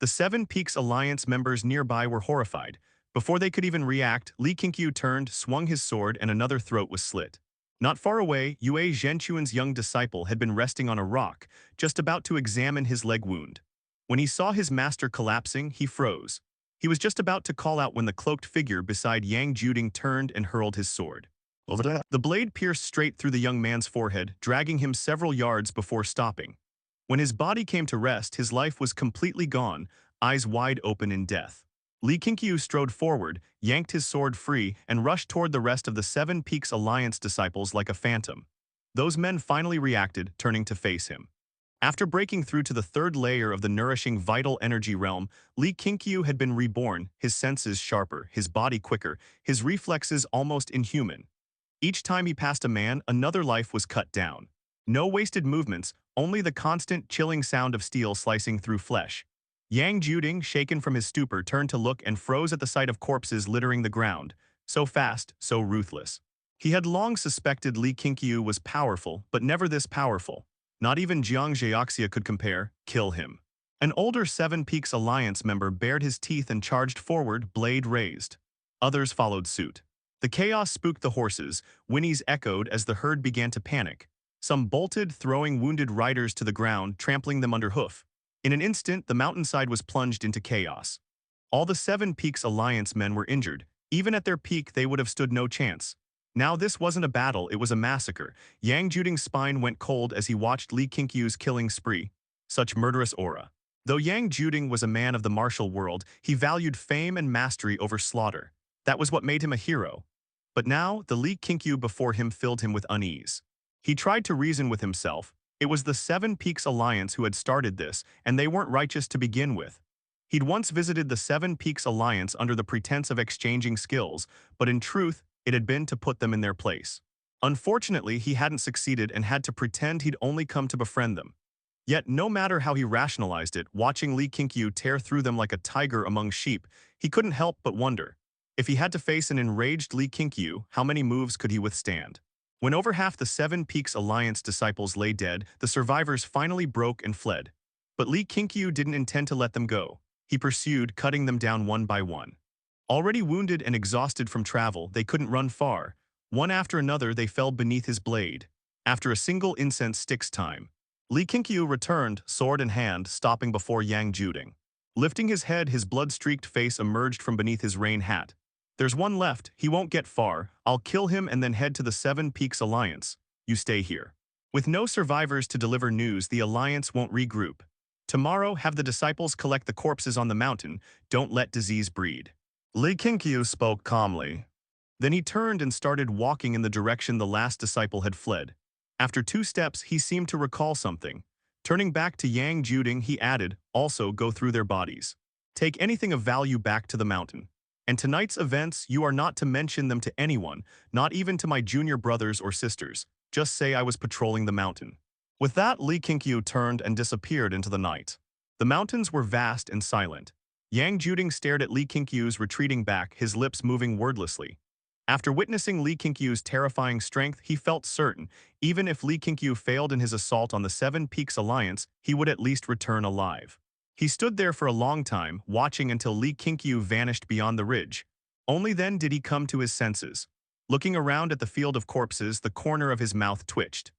The Seven Peaks Alliance members nearby were horrified. Before they could even react, Li Qingqiu turned, swung his sword, and another throat was slit. Not far away, Yue Zhenchuan's young disciple had been resting on a rock, just about to examine his leg wound. When he saw his master collapsing, he froze. He was just about to call out when the cloaked figure beside Yang Juding turned and hurled his sword. "Over there." The blade pierced straight through the young man's forehead, dragging him several yards before stopping. When his body came to rest, his life was completely gone, eyes wide open in death. Li Qingqiu strode forward, yanked his sword free, and rushed toward the rest of the Seven Peaks Alliance disciples like a phantom. Those men finally reacted, turning to face him. After breaking through to the 3rd layer of the nourishing vital energy realm, Li Qingqiu had been reborn, his senses sharper, his body quicker, his reflexes almost inhuman. Each time he passed a man, another life was cut down. No wasted movements, only the constant, chilling sound of steel slicing through flesh. Yang Juding, shaken from his stupor, turned to look and froze at the sight of corpses littering the ground. So fast, so ruthless. He had long suspected Li Qingqiu was powerful, but never this powerful. Not even Jiang Zhaoxia could compare. Kill him. An older Seven Peaks Alliance member bared his teeth and charged forward, blade raised. Others followed suit. The chaos spooked the horses, whinnies echoed as the herd began to panic. Some bolted, throwing wounded riders to the ground, trampling them under hoof. In an instant, the mountainside was plunged into chaos. All the Seven Peaks Alliance men were injured. Even at their peak, they would have stood no chance. Now this wasn't a battle, it was a massacre. Yang Juding's spine went cold as he watched Li Qingqiu's killing spree. Such murderous aura. Though Yang Juding was a man of the martial world, he valued fame and mastery over slaughter. That was what made him a hero. But now, the Li Qingqiu before him filled him with unease. He tried to reason with himself. It was the Seven Peaks Alliance who had started this, and they weren't righteous to begin with. He'd once visited the Seven Peaks Alliance under the pretense of exchanging skills, but in truth, it had been to put them in their place. Unfortunately, he hadn't succeeded and had to pretend he'd only come to befriend them. Yet, no matter how he rationalized it, watching Li Qingqiu tear through them like a tiger among sheep, he couldn't help but wonder. If he had to face an enraged Li Qingqiu, how many moves could he withstand? When over half the Seven Peaks Alliance disciples lay dead, the survivors finally broke and fled. But Li Qingqiu didn't intend to let them go. He pursued, cutting them down one by one. Already wounded and exhausted from travel, they couldn't run far. One after another, they fell beneath his blade. After a single incense stick's time, Li Qingqiu returned, sword in hand, stopping before Yang Juding. Lifting his head, his blood-streaked face emerged from beneath his rain hat. There's one left, he won't get far. I'll kill him and then head to the Seven Peaks Alliance. You stay here. With no survivors to deliver news, the Alliance won't regroup. Tomorrow, have the disciples collect the corpses on the mountain. Don't let disease breed. Li Qingqiu spoke calmly. Then he turned and started walking in the direction the last disciple had fled. After 2 steps, he seemed to recall something. Turning back to Yang Juding, he added, also go through their bodies. Take anything of value back to the mountain. And tonight's events, you are not to mention them to anyone, not even to my junior brothers or sisters. Just say I was patrolling the mountain. With that, Li Qingqiu turned and disappeared into the night. The mountains were vast and silent. Yang Juding stared at Li Qingqiu's retreating back, his lips moving wordlessly. After witnessing Li Qingqiu's terrifying strength, he felt certain, even if Li Qingqiu failed in his assault on the Seven Peaks Alliance, he would at least return alive. He stood there for a long time, watching until Li Qingqiu vanished beyond the ridge. Only then did he come to his senses. Looking around at the field of corpses, the corner of his mouth twitched.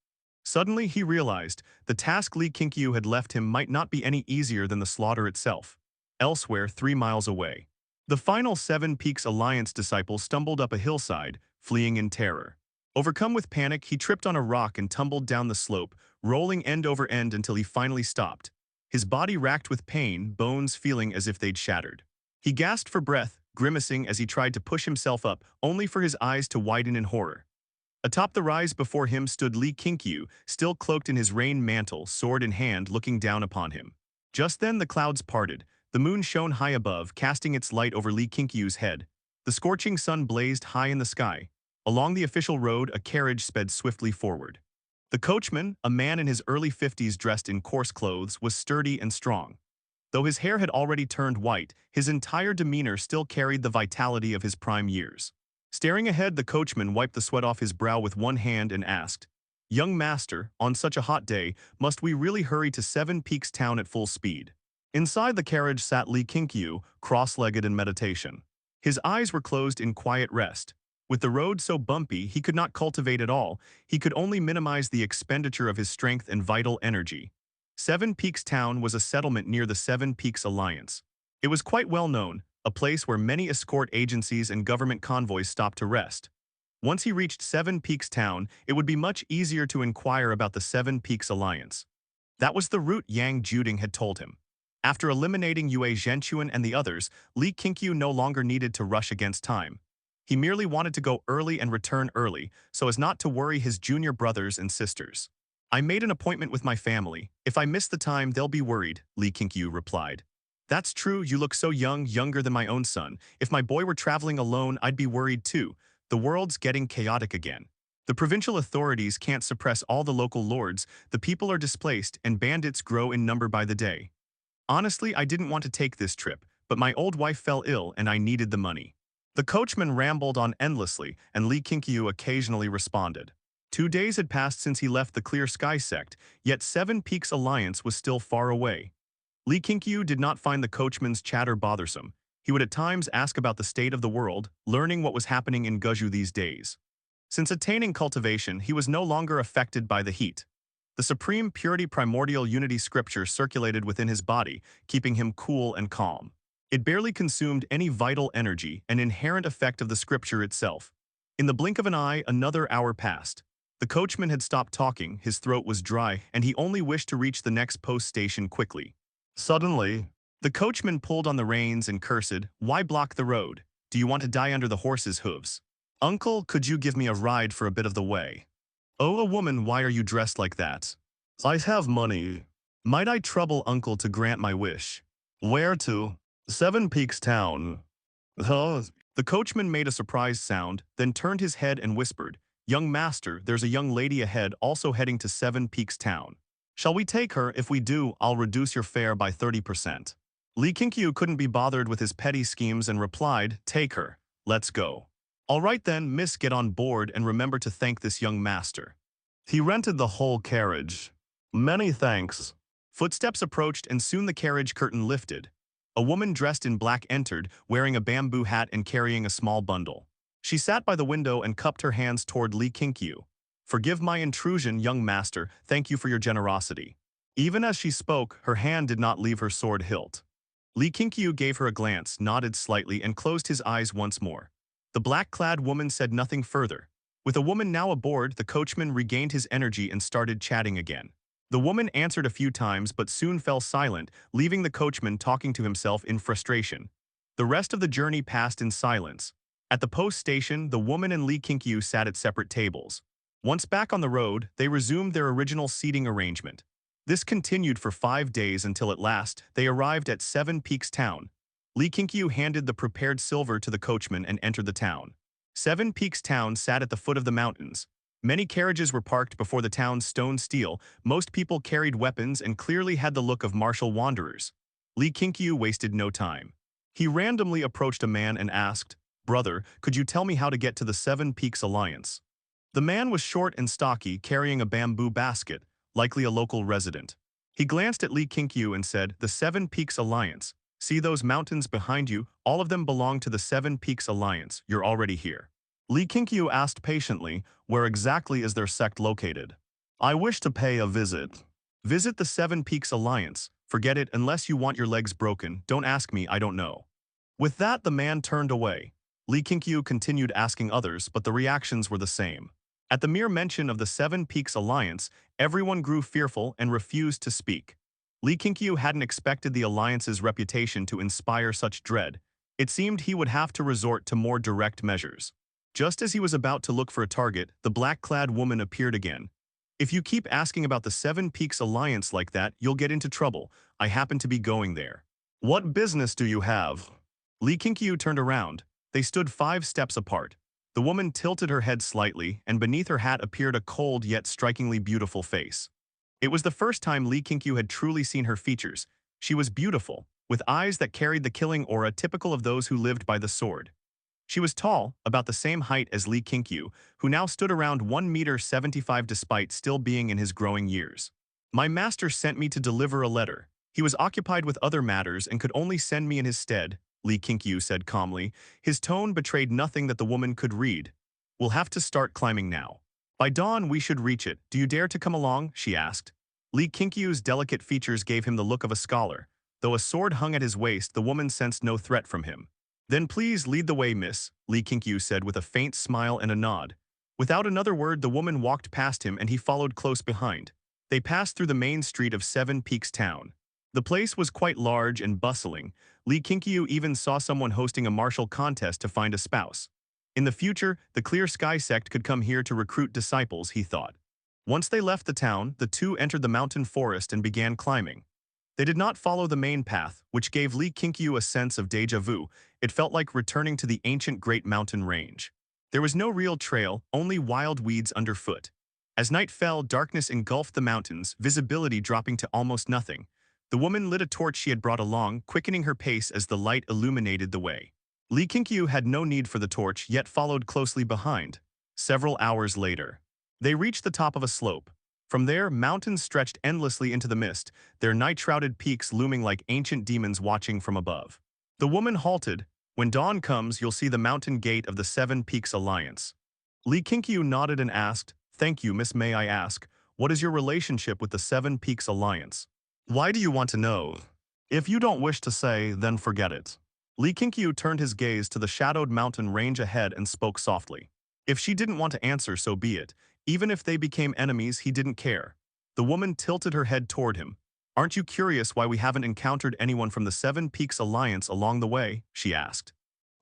Suddenly, he realized the task Li Qingqiu had left him might not be any easier than the slaughter itself. Elsewhere, 3 miles away, the final Seven Peaks Alliance disciple stumbled up a hillside, fleeing in terror. Overcome with panic, he tripped on a rock and tumbled down the slope, rolling end over end until he finally stopped. His body racked with pain, bones feeling as if they'd shattered. He gasped for breath, grimacing as he tried to push himself up, only for his eyes to widen in horror. Atop the rise before him stood Li Qingqiu, still cloaked in his rain mantle, sword in hand, looking down upon him. Just then the clouds parted. The moon shone high above, casting its light over Li Qingqiu's head. The scorching sun blazed high in the sky. Along the official road, a carriage sped swiftly forward. The coachman, a man in his early 50s dressed in coarse clothes, was sturdy and strong. Though his hair had already turned white, his entire demeanor still carried the vitality of his prime years. Staring ahead, the coachman wiped the sweat off his brow with one hand and asked, "Young master, on such a hot day, must we really hurry to Seven Peaks Town at full speed?" Inside the carriage sat Li Qingqiu, cross-legged in meditation. His eyes were closed in quiet rest. With the road so bumpy, he could not cultivate at all. He could only minimize the expenditure of his strength and vital energy. Seven Peaks Town was a settlement near the Seven Peaks Alliance. It was quite well known, a place where many escort agencies and government convoys stopped to rest. Once he reached Seven Peaks Town, it would be much easier to inquire about the Seven Peaks Alliance. That was the route Yang Juding had told him. After eliminating Yue Zhenchuan and the others, Li Qingqiu no longer needed to rush against time. He merely wanted to go early and return early, so as not to worry his junior brothers and sisters. "I made an appointment with my family. If I miss the time, they'll be worried," Li Qingqiu replied. "That's true, you look so young, younger than my own son. If my boy were traveling alone, I'd be worried too. The world's getting chaotic again. The provincial authorities can't suppress all the local lords, the people are displaced, and bandits grow in number by the day. Honestly, I didn't want to take this trip, but my old wife fell ill and I needed the money." The coachman rambled on endlessly, and Li Qingqiu occasionally responded. 2 days had passed since he left the Clear Sky Sect, yet Seven Peaks Alliance was still far away. Li Qingqiu did not find the coachman's chatter bothersome. He would at times ask about the state of the world, learning what was happening in Guju these days. Since attaining cultivation, he was no longer affected by the heat. The supreme purity primordial unity scripture circulated within his body, keeping him cool and calm. It barely consumed any vital energy, an inherent effect of the scripture itself. In the blink of an eye, another hour passed. The coachman had stopped talking, his throat was dry, and he only wished to reach the next post station quickly. Suddenly, the coachman pulled on the reins and cursed, "Why block the road? Do you want to die under the horse's hooves? Uncle, could you give me a ride for a bit of the way?" "Oh, a woman, why are you dressed like that?" "I have money. Might I trouble Uncle to grant my wish?" "Where to?" "Seven Peaks Town." Huh? The coachman made a surprised sound, then turned his head and whispered, "Young master, there's a young lady ahead also heading to Seven Peaks Town. Shall we take her? If we do, I'll reduce your fare by 30%. Li Qingqiu couldn't be bothered with his petty schemes and replied, "Take her. Let's go." "All right then, miss, get on board and remember to thank this young master." He rented the whole carriage. "Many thanks." Footsteps approached and soon the carriage curtain lifted. A woman dressed in black entered, wearing a bamboo hat and carrying a small bundle. She sat by the window and cupped her hands toward Li Qingqiu. "Forgive my intrusion, young master, thank you for your generosity." Even as she spoke, her hand did not leave her sword hilt. Li Qingqiu gave her a glance, nodded slightly, and closed his eyes once more. The black-clad woman said nothing further. With a woman now aboard, the coachman regained his energy and started chatting again. The woman answered a few times but soon fell silent, leaving the coachman talking to himself in frustration. The rest of the journey passed in silence. At the post station, the woman and Li Qingqiu sat at separate tables. Once back on the road, they resumed their original seating arrangement. This continued for 5 days until at last, they arrived at Seven Peaks Town. Li Qingqiu handed the prepared silver to the coachman and entered the town. Seven Peaks Town sat at the foot of the mountains. Many carriages were parked before the town's stone stele, most people carried weapons and clearly had the look of martial wanderers. Li Qingqiu wasted no time. He randomly approached a man and asked, "Brother, could you tell me how to get to the Seven Peaks Alliance?" The man was short and stocky, carrying a bamboo basket, likely a local resident. He glanced at Li Qingqiu and said, "The Seven Peaks Alliance. See those mountains behind you? All of them belong to the Seven Peaks Alliance. You're already here." Li Qingqiu asked patiently, "Where exactly is their sect located?" "I wish to pay a visit." "Visit the Seven Peaks Alliance. Forget it unless you want your legs broken. Don't ask me, I don't know." With that, the man turned away. Li Qingqiu continued asking others, but the reactions were the same. At the mere mention of the Seven Peaks Alliance, everyone grew fearful and refused to speak. Li Qingqiu hadn't expected the Alliance's reputation to inspire such dread. It seemed he would have to resort to more direct measures. Just as he was about to look for a target, the black-clad woman appeared again. "If you keep asking about the Seven Peaks Alliance like that, you'll get into trouble. I happen to be going there." "What business do you have?" Li Qingqiu turned around. They stood 5 steps apart. The woman tilted her head slightly, and beneath her hat appeared a cold yet strikingly beautiful face. It was the first time Li Qingqiu had truly seen her features. She was beautiful, with eyes that carried the killing aura typical of those who lived by the sword. She was tall, about the same height as Li Qingqiu, who now stood around 1 meter 75 despite still being in his growing years. "My master sent me to deliver a letter. He was occupied with other matters and could only send me in his stead," Li Qingqiu said calmly. His tone betrayed nothing that the woman could read. "We'll have to start climbing now. By dawn we should reach it. Do you dare to come along?" she asked. Li Qingqiu's delicate features gave him the look of a scholar. Though a sword hung at his waist, the woman sensed no threat from him. "Then please lead the way, miss," Li Qingqiu said with a faint smile and a nod. Without another word, the woman walked past him and he followed close behind. They passed through the main street of Seven Peaks Town. The place was quite large and bustling. Li Qingqiu even saw someone hosting a martial contest to find a spouse. In the future, the Clear Sky Sect could come here to recruit disciples, he thought. Once they left the town, the two entered the mountain forest and began climbing. They did not follow the main path, which gave Li Qingqiu a sense of déjà vu. It felt like returning to the ancient Great Mountain Range. There was no real trail, only wild weeds underfoot. As night fell, darkness engulfed the mountains, visibility dropping to almost nothing. The woman lit a torch she had brought along, quickening her pace as the light illuminated the way. Li Qingqiu had no need for the torch, yet followed closely behind. Several hours later, they reached the top of a slope. From there, mountains stretched endlessly into the mist, their night-shrouded peaks looming like ancient demons watching from above. The woman halted. When dawn comes, you'll see the mountain gate of the Seven Peaks Alliance. Li Qingqiu nodded and asked, "Thank you, Miss. May I ask, what is your relationship with the Seven Peaks Alliance? Why do you want to know? If you don't wish to say, then forget it." Li Qingqiu turned his gaze to the shadowed mountain range ahead and spoke softly. If she didn't want to answer, so be it. Even if they became enemies, he didn't care. The woman tilted her head toward him. "Aren't you curious why we haven't encountered anyone from the Seven Peaks Alliance along the way?" she asked.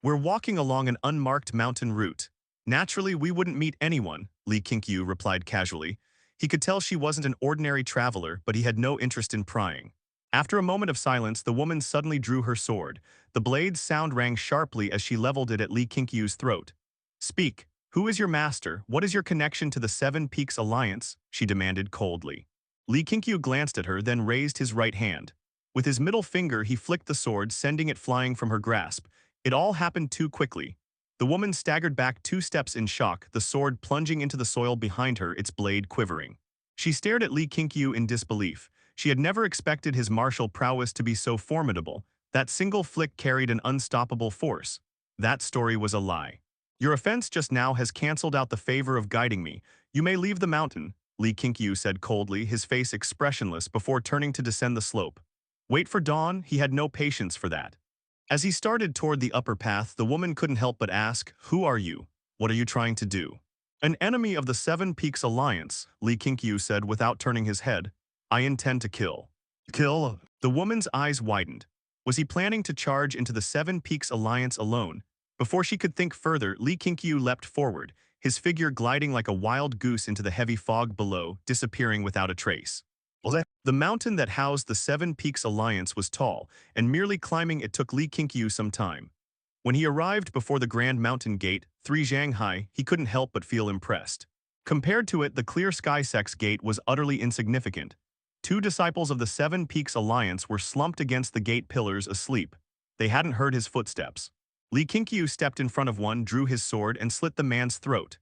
"We're walking along an unmarked mountain route. Naturally, we wouldn't meet anyone," Li Qingqiu replied casually. He could tell she wasn't an ordinary traveler, but he had no interest in prying. After a moment of silence, the woman suddenly drew her sword. The blade's sound rang sharply as she leveled it at Li Qingqiu's throat. "Speak. Who is your master? What is your connection to the Seven Peaks Alliance?" she demanded coldly. Li Qingqiu glanced at her, then raised his right hand. With his middle finger, he flicked the sword, sending it flying from her grasp. It all happened too quickly. The woman staggered back 2 steps in shock, the sword plunging into the soil behind her, its blade quivering. She stared at Li Qingqiu in disbelief. She had never expected his martial prowess to be so formidable. That single flick carried an unstoppable force. That story was a lie. "Your offense just now has cancelled out the favor of guiding me. You may leave the mountain," Li Qingqiu said coldly, his face expressionless before turning to descend the slope. Wait for dawn? He had no patience for that. As he started toward the upper path, the woman couldn't help but ask, "Who are you? What are you trying to do?" "An enemy of the Seven Peaks Alliance," Li Qingqiu said without turning his head. "I intend to kill." "Kill?" The woman's eyes widened. Was he planning to charge into the Seven Peaks Alliance alone? Before she could think further, Li Qingqiu leapt forward, his figure gliding like a wild goose into the heavy fog below, disappearing without a trace. The mountain that housed the Seven Peaks Alliance was tall, and merely climbing it took Li Qingqiu some time. When he arrived before the Grand Mountain Gate, 3 Shanghai, he couldn't help but feel impressed. Compared to it, the Clear Sky Sect's gate was utterly insignificant. 2 disciples of the Seven Peaks Alliance were slumped against the gate pillars asleep. They hadn't heard his footsteps. Li Qingqiu stepped in front of one, drew his sword, and slit the man's throat.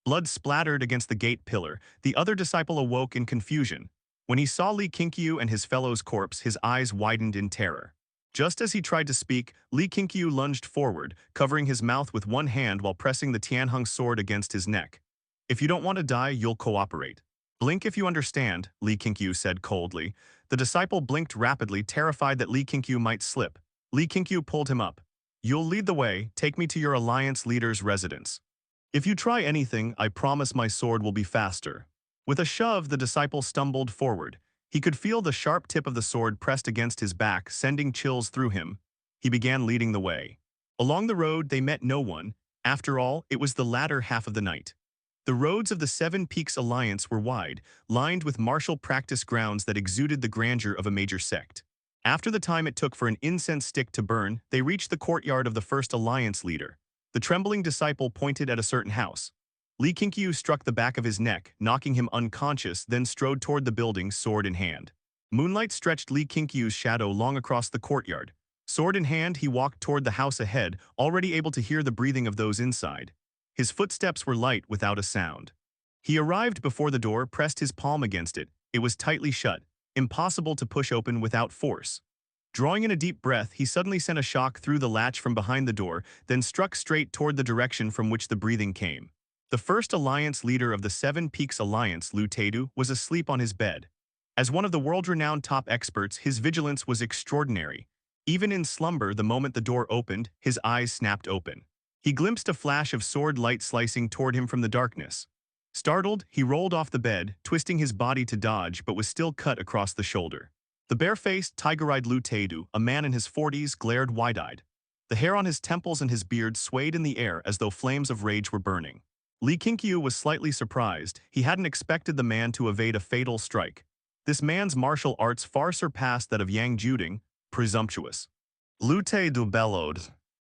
Blood splattered against the gate pillar. The other disciple awoke in confusion. When he saw Li Qingqiu and his fellow's corpse, his eyes widened in terror. Just as he tried to speak, Li Qingqiu lunged forward, covering his mouth with one hand while pressing the Tianheng sword against his neck. "If you don't want to die, you'll cooperate. Blink if you understand," Li Qingqiu said coldly. The disciple blinked rapidly, terrified that Li Qingqiu might slip. Li Qingqiu pulled him up. "You'll lead the way. Take me to your alliance leader's residence. If you try anything, I promise my sword will be faster." With a shove, the disciple stumbled forward. He could feel the sharp tip of the sword pressed against his back, sending chills through him. He began leading the way. Along the road, they met no one. After all, it was the latter half of the night. The roads of the Seven Peaks Alliance were wide, lined with martial practice grounds that exuded the grandeur of a major sect. After the time it took for an incense stick to burn, they reached the courtyard of the first alliance leader. The trembling disciple pointed at a certain house. Li Qingqiu struck the back of his neck, knocking him unconscious, then strode toward the building, sword in hand. Moonlight stretched Li Qingqiu's shadow long across the courtyard. Sword in hand, he walked toward the house ahead, already able to hear the breathing of those inside. His footsteps were light without a sound. He arrived before the door, pressed his palm against it. It was tightly shut, impossible to push open without force. Drawing in a deep breath, he suddenly sent a shock through the latch from behind the door, then struck straight toward the direction from which the breathing came. The first alliance leader of the Seven Peaks Alliance, Li Qingqiu, was asleep on his bed. As one of the world-renowned top experts, his vigilance was extraordinary. Even in slumber, the moment the door opened, his eyes snapped open. He glimpsed a flash of sword light slicing toward him from the darkness. Startled, he rolled off the bed, twisting his body to dodge, but was still cut across the shoulder. The bare-faced, tiger-eyed Li Qingqiu, a man in his 40s, glared wide-eyed. The hair on his temples and his beard swayed in the air as though flames of rage were burning. Li Qingqiu was slightly surprised. He hadn't expected the man to evade a fatal strike. This man's martial arts far surpassed that of Yang Juding, presumptuous. Li Qingqiu bellowed.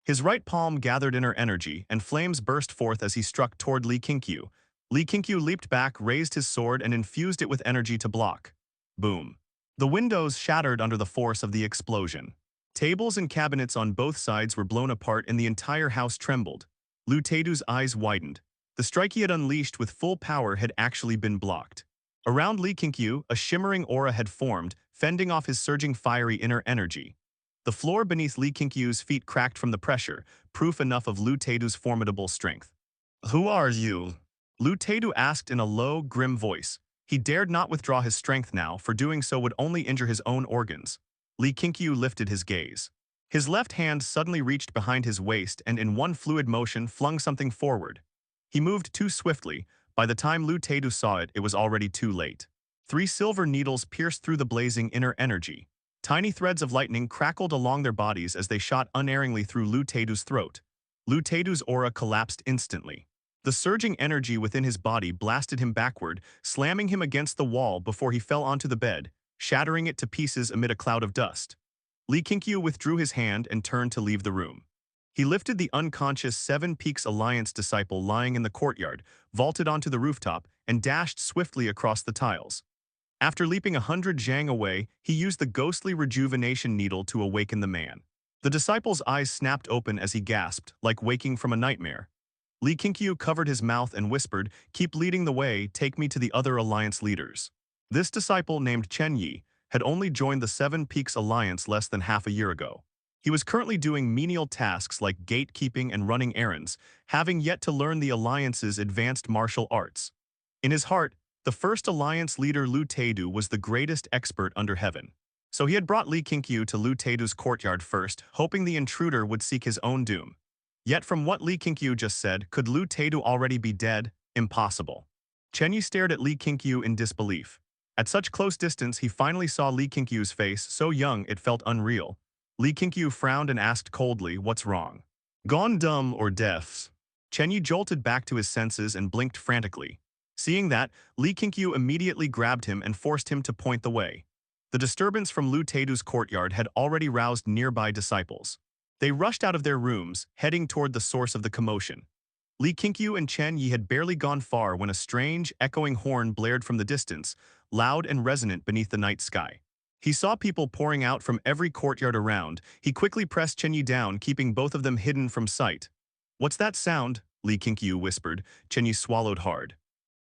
His right palm gathered inner energy, and flames burst forth as he struck toward Li Qingqiu. Li Qingqiu leaped back, raised his sword, and infused it with energy to block. Boom. The windows shattered under the force of the explosion. Tables and cabinets on both sides were blown apart and the entire house trembled. Li Qingqiu's eyes widened. The strike he had unleashed with full power had actually been blocked. Around Li Qingqiu, a shimmering aura had formed, fending off his surging fiery inner energy. The floor beneath Li Qingqiu's feet cracked from the pressure, proof enough of Lu Teidu's formidable strength. "Who are you?" Lu Teidu asked in a low, grim voice. He dared not withdraw his strength now, for doing so would only injure his own organs. Li Qingqiu lifted his gaze. His left hand suddenly reached behind his waist and in one fluid motion flung something forward. He moved too swiftly. By the time Lu Teidu saw it, it was already too late. 3 silver needles pierced through the blazing inner energy. Tiny threads of lightning crackled along their bodies as they shot unerringly through Lu Teidu's throat. Lu Teidu's aura collapsed instantly. The surging energy within his body blasted him backward, slamming him against the wall before he fell onto the bed, shattering it to pieces amid a cloud of dust. Li Qingqiu withdrew his hand and turned to leave the room. He lifted the unconscious Seven Peaks Alliance disciple lying in the courtyard, vaulted onto the rooftop, and dashed swiftly across the tiles. After leaping 100 zhang away, he used the ghostly rejuvenation needle to awaken the man. The disciple's eyes snapped open as he gasped, like waking from a nightmare. Li Qingqiu covered his mouth and whispered, "Keep leading the way, take me to the other alliance leaders." This disciple, named Chen Yi, had only joined the Seven Peaks Alliance less than half a year ago. He was currently doing menial tasks like gatekeeping and running errands, having yet to learn the Alliance's advanced martial arts. In his heart, the first Alliance leader Lu Teidu was the greatest expert under heaven. So he had brought Li Qingqiu to Lu Teidu's courtyard first, hoping the intruder would seek his own doom. Yet from what Li Qingqiu just said, could Lu Teidu already be dead? Impossible. Chen Yi stared at Li Qingqiu in disbelief. At such close distance, he finally saw Li Qingqiu's face, so young it felt unreal. Li Qingqiu frowned and asked coldly, "What's wrong?" "Gone dumb or deaf?" Chen Yi jolted back to his senses and blinked frantically. Seeing that, Li Qingqiu immediately grabbed him and forced him to point the way. The disturbance from Lu Teidu's courtyard had already roused nearby disciples. They rushed out of their rooms, heading toward the source of the commotion. Li Qingqiu and Chen Yi had barely gone far when a strange, echoing horn blared from the distance, loud and resonant beneath the night sky. He saw people pouring out from every courtyard around. He quickly pressed Chen Yi down, keeping both of them hidden from sight. "What's that sound?" Li Qingqiu whispered. Chen Yi swallowed hard.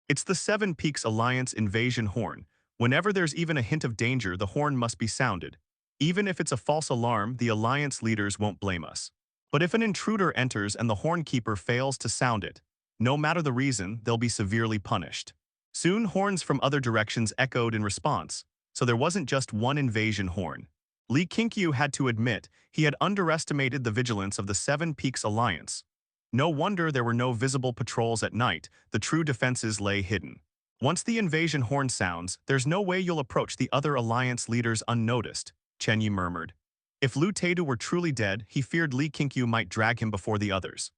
"It's the Seven Peaks Alliance invasion horn. Whenever there's even a hint of danger, the horn must be sounded. Even if it's a false alarm, the Alliance leaders won't blame us. But if an intruder enters and the horn keeper fails to sound it, no matter the reason, they'll be severely punished." Soon, horns from other directions echoed in response, so there wasn't just one invasion horn. Li Qingqiu had to admit he had underestimated the vigilance of the Seven Peaks Alliance. No wonder there were no visible patrols at night. The true defenses lay hidden. Once the invasion horn sounds, there's no way you'll approach the other Alliance leaders unnoticed, Chen Yi murmured. If Lu Teidu were truly dead, he feared Li Qingqiu might drag him before the others.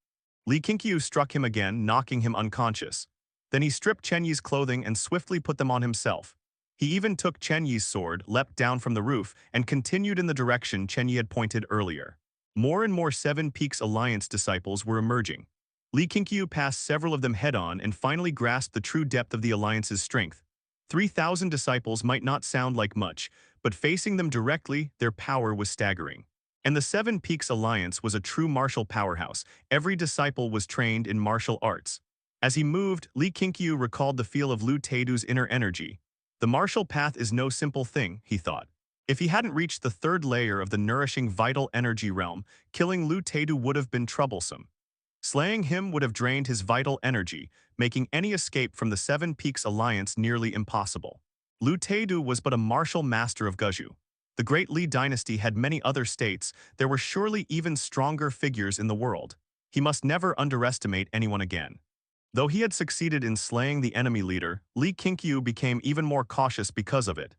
Li Qingqiu struck him again, knocking him unconscious. Then he stripped Chen Yi's clothing and swiftly put them on himself. He even took Chen Yi's sword, leapt down from the roof, and continued in the direction Chen Yi had pointed earlier. More and more Seven Peaks Alliance disciples were emerging. Li Qingqiu passed several of them head-on and finally grasped the true depth of the Alliance's strength. 3,000 disciples might not sound like much, but facing them directly, their power was staggering. And the Seven Peaks Alliance was a true martial powerhouse. Every disciple was trained in martial arts. As he moved, Li Qingqiu recalled the feel of Lu Teidu's inner energy. The martial path is no simple thing, he thought. If he hadn't reached the third layer of the nourishing vital energy realm, killing Lu Teidu would have been troublesome. Slaying him would have drained his vital energy, making any escape from the Seven Peaks Alliance nearly impossible. Lu Teidu was but a martial master of Guzhou. The great Li dynasty had many other states. There were surely even stronger figures in the world. He must never underestimate anyone again. Though he had succeeded in slaying the enemy leader, Li Qingqiu became even more cautious because of it.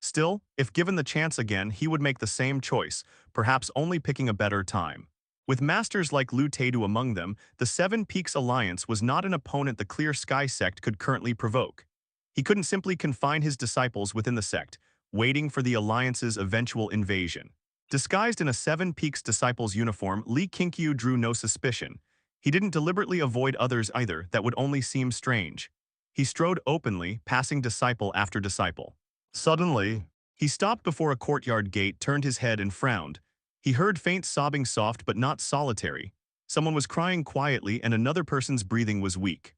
Still, if given the chance again, he would make the same choice, perhaps only picking a better time. With masters like Lu Teidu among them, the Seven Peaks Alliance was not an opponent the Clear Sky Sect could currently provoke. He couldn't simply confine his disciples within the sect, waiting for the Alliance's eventual invasion. Disguised in a Seven Peaks disciple's uniform, Li Qingqiu drew no suspicion. He didn't deliberately avoid others either. That would only seem strange. He strode openly, passing disciple after disciple. Suddenly, he stopped before a courtyard gate, turned his head and frowned. He heard faint sobbing, soft but not solitary. Someone was crying quietly and another person's breathing was weak.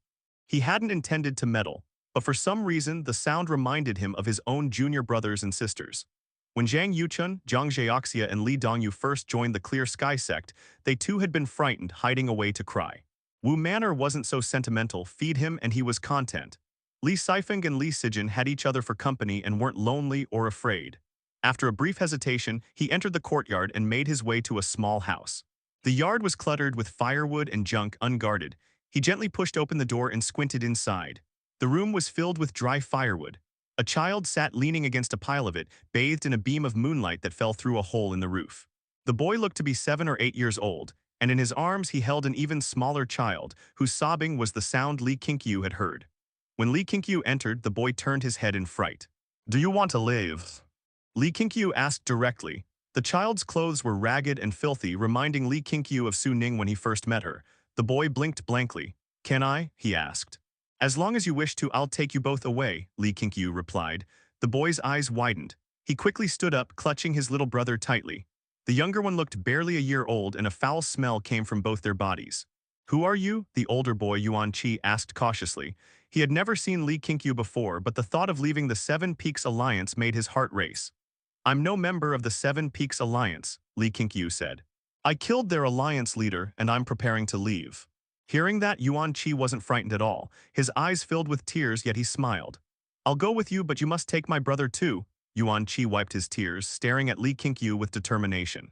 He hadn't intended to meddle, but for some reason the sound reminded him of his own junior brothers and sisters. When Zhang Yuchun, Zhang Zhaoxia, and Li Dongyu first joined the Clear Sky Sect, they too had been frightened, hiding away to cry. Wu Manor wasn't so sentimental, feed him and he was content. Li Sifeng and Li Sijin had each other for company and weren't lonely or afraid. After a brief hesitation, he entered the courtyard and made his way to a small house. The yard was cluttered with firewood and junk unguarded. He gently pushed open the door and squinted inside. The room was filled with dry firewood. A child sat leaning against a pile of it, bathed in a beam of moonlight that fell through a hole in the roof. The boy looked to be 7 or 8 years old, and in his arms he held an even smaller child, whose sobbing was the sound Li Qingqiu had heard. When Li Qingqiu entered, the boy turned his head in fright. "Do you want to leave?" Li Qingqiu asked directly. The child's clothes were ragged and filthy, reminding Li Qingqiu of Su Ning when he first met her. The boy blinked blankly. "Can I?" he asked. "As long as you wish to, I'll take you both away," Li Qingqiu replied. The boy's eyes widened. He quickly stood up, clutching his little brother tightly. The younger one looked barely a year old, and a foul smell came from both their bodies. "Who are you?" the older boy Yuan Qi asked cautiously. He had never seen Li Qingqiu before, but the thought of leaving the Seven Peaks Alliance made his heart race. "I'm no member of the Seven Peaks Alliance," Li Qingqiu said. "I killed their alliance leader, and I'm preparing to leave." Hearing that, Yuan Qi wasn't frightened at all. His eyes filled with tears, yet he smiled. "I'll go with you, but you must take my brother too." Yuan Qi wiped his tears, staring at Li Qingqiu with determination.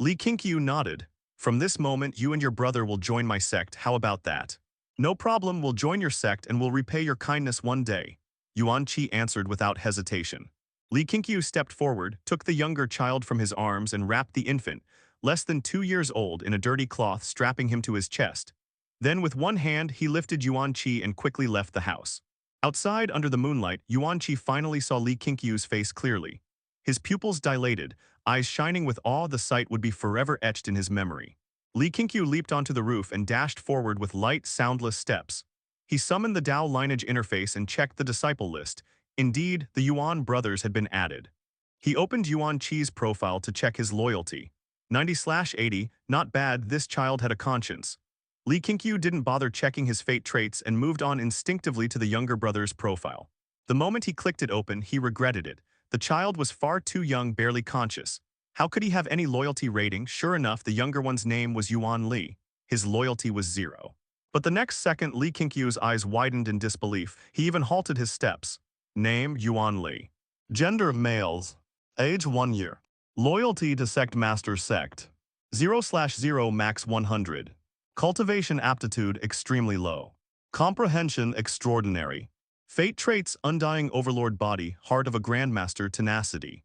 Li Qingqiu nodded. "From this moment, you and your brother will join my sect. How about that?" "No problem, we'll join your sect and we'll repay your kindness one day," Yuan Qi answered without hesitation. Li Qingqiu stepped forward, took the younger child from his arms and wrapped the infant, less than 2 years old, in a dirty cloth, strapping him to his chest. Then with one hand, he lifted Yuan Qi and quickly left the house. Outside, under the moonlight, Yuan Qi finally saw Li Qingqiu's face clearly. His pupils dilated, eyes shining with awe. The sight would be forever etched in his memory. Li Qingqiu leaped onto the roof and dashed forward with light, soundless steps. He summoned the Dao Lineage interface and checked the disciple list. Indeed, the Yuan brothers had been added. He opened Yuan Qi's profile to check his loyalty. 90/80, not bad, this child had a conscience. Li Qingqiu didn't bother checking his fate traits and moved on instinctively to the younger brother's profile. The moment he clicked it open, he regretted it. The child was far too young, barely conscious. How could he have any loyalty rating? Sure enough, the younger one's name was Yuan Li. His loyalty was 0. But the next second, Li Qingqiu's eyes widened in disbelief. He even halted his steps. Name, Yuan Li. Gender, males. Age, 1 year. Loyalty to Sect Master Sect. 0/0 max 100. Cultivation aptitude extremely low. Comprehension extraordinary. Fate traits undying overlord body, heart of a grandmaster, tenacity.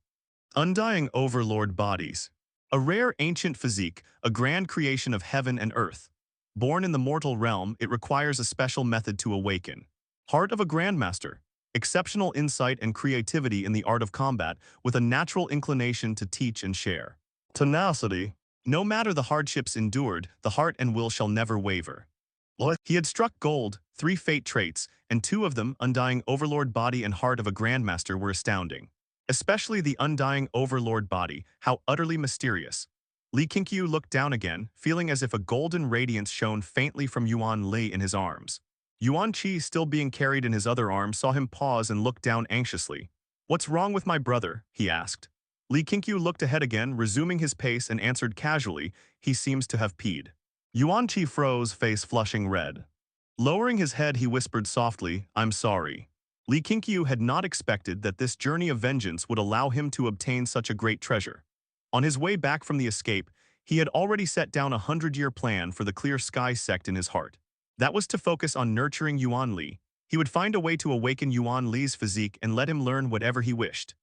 Undying overlord bodies. A rare ancient physique, a grand creation of heaven and earth. Born in the mortal realm, it requires a special method to awaken. Heart of a grandmaster. Exceptional insight and creativity in the art of combat, with a natural inclination to teach and share. Tenacity. No matter the hardships endured, the heart and will shall never waver. He had struck gold. 3 fate traits, and 2 of them, undying overlord body and heart of a grandmaster, were astounding. Especially the undying overlord body, how utterly mysterious. Li Qingqiu looked down again, feeling as if a golden radiance shone faintly from Yuan Li in his arms. Yuan Qi, still being carried in his other arm, saw him pause and look down anxiously. "What's wrong with my brother?" he asked. Li Qingqiu looked ahead again, resuming his pace, and answered casually, "He seems to have peed." Yuan Qi froze, face flushing red. Lowering his head, he whispered softly, "I'm sorry." Li Qingqiu had not expected that this journey of vengeance would allow him to obtain such a great treasure. On his way back from the escape, he had already set down a 100-year plan for the Clear Sky Sect in his heart. That was to focus on nurturing Yuan Li. He would find a way to awaken Yuan Li's physique and let him learn whatever he wished.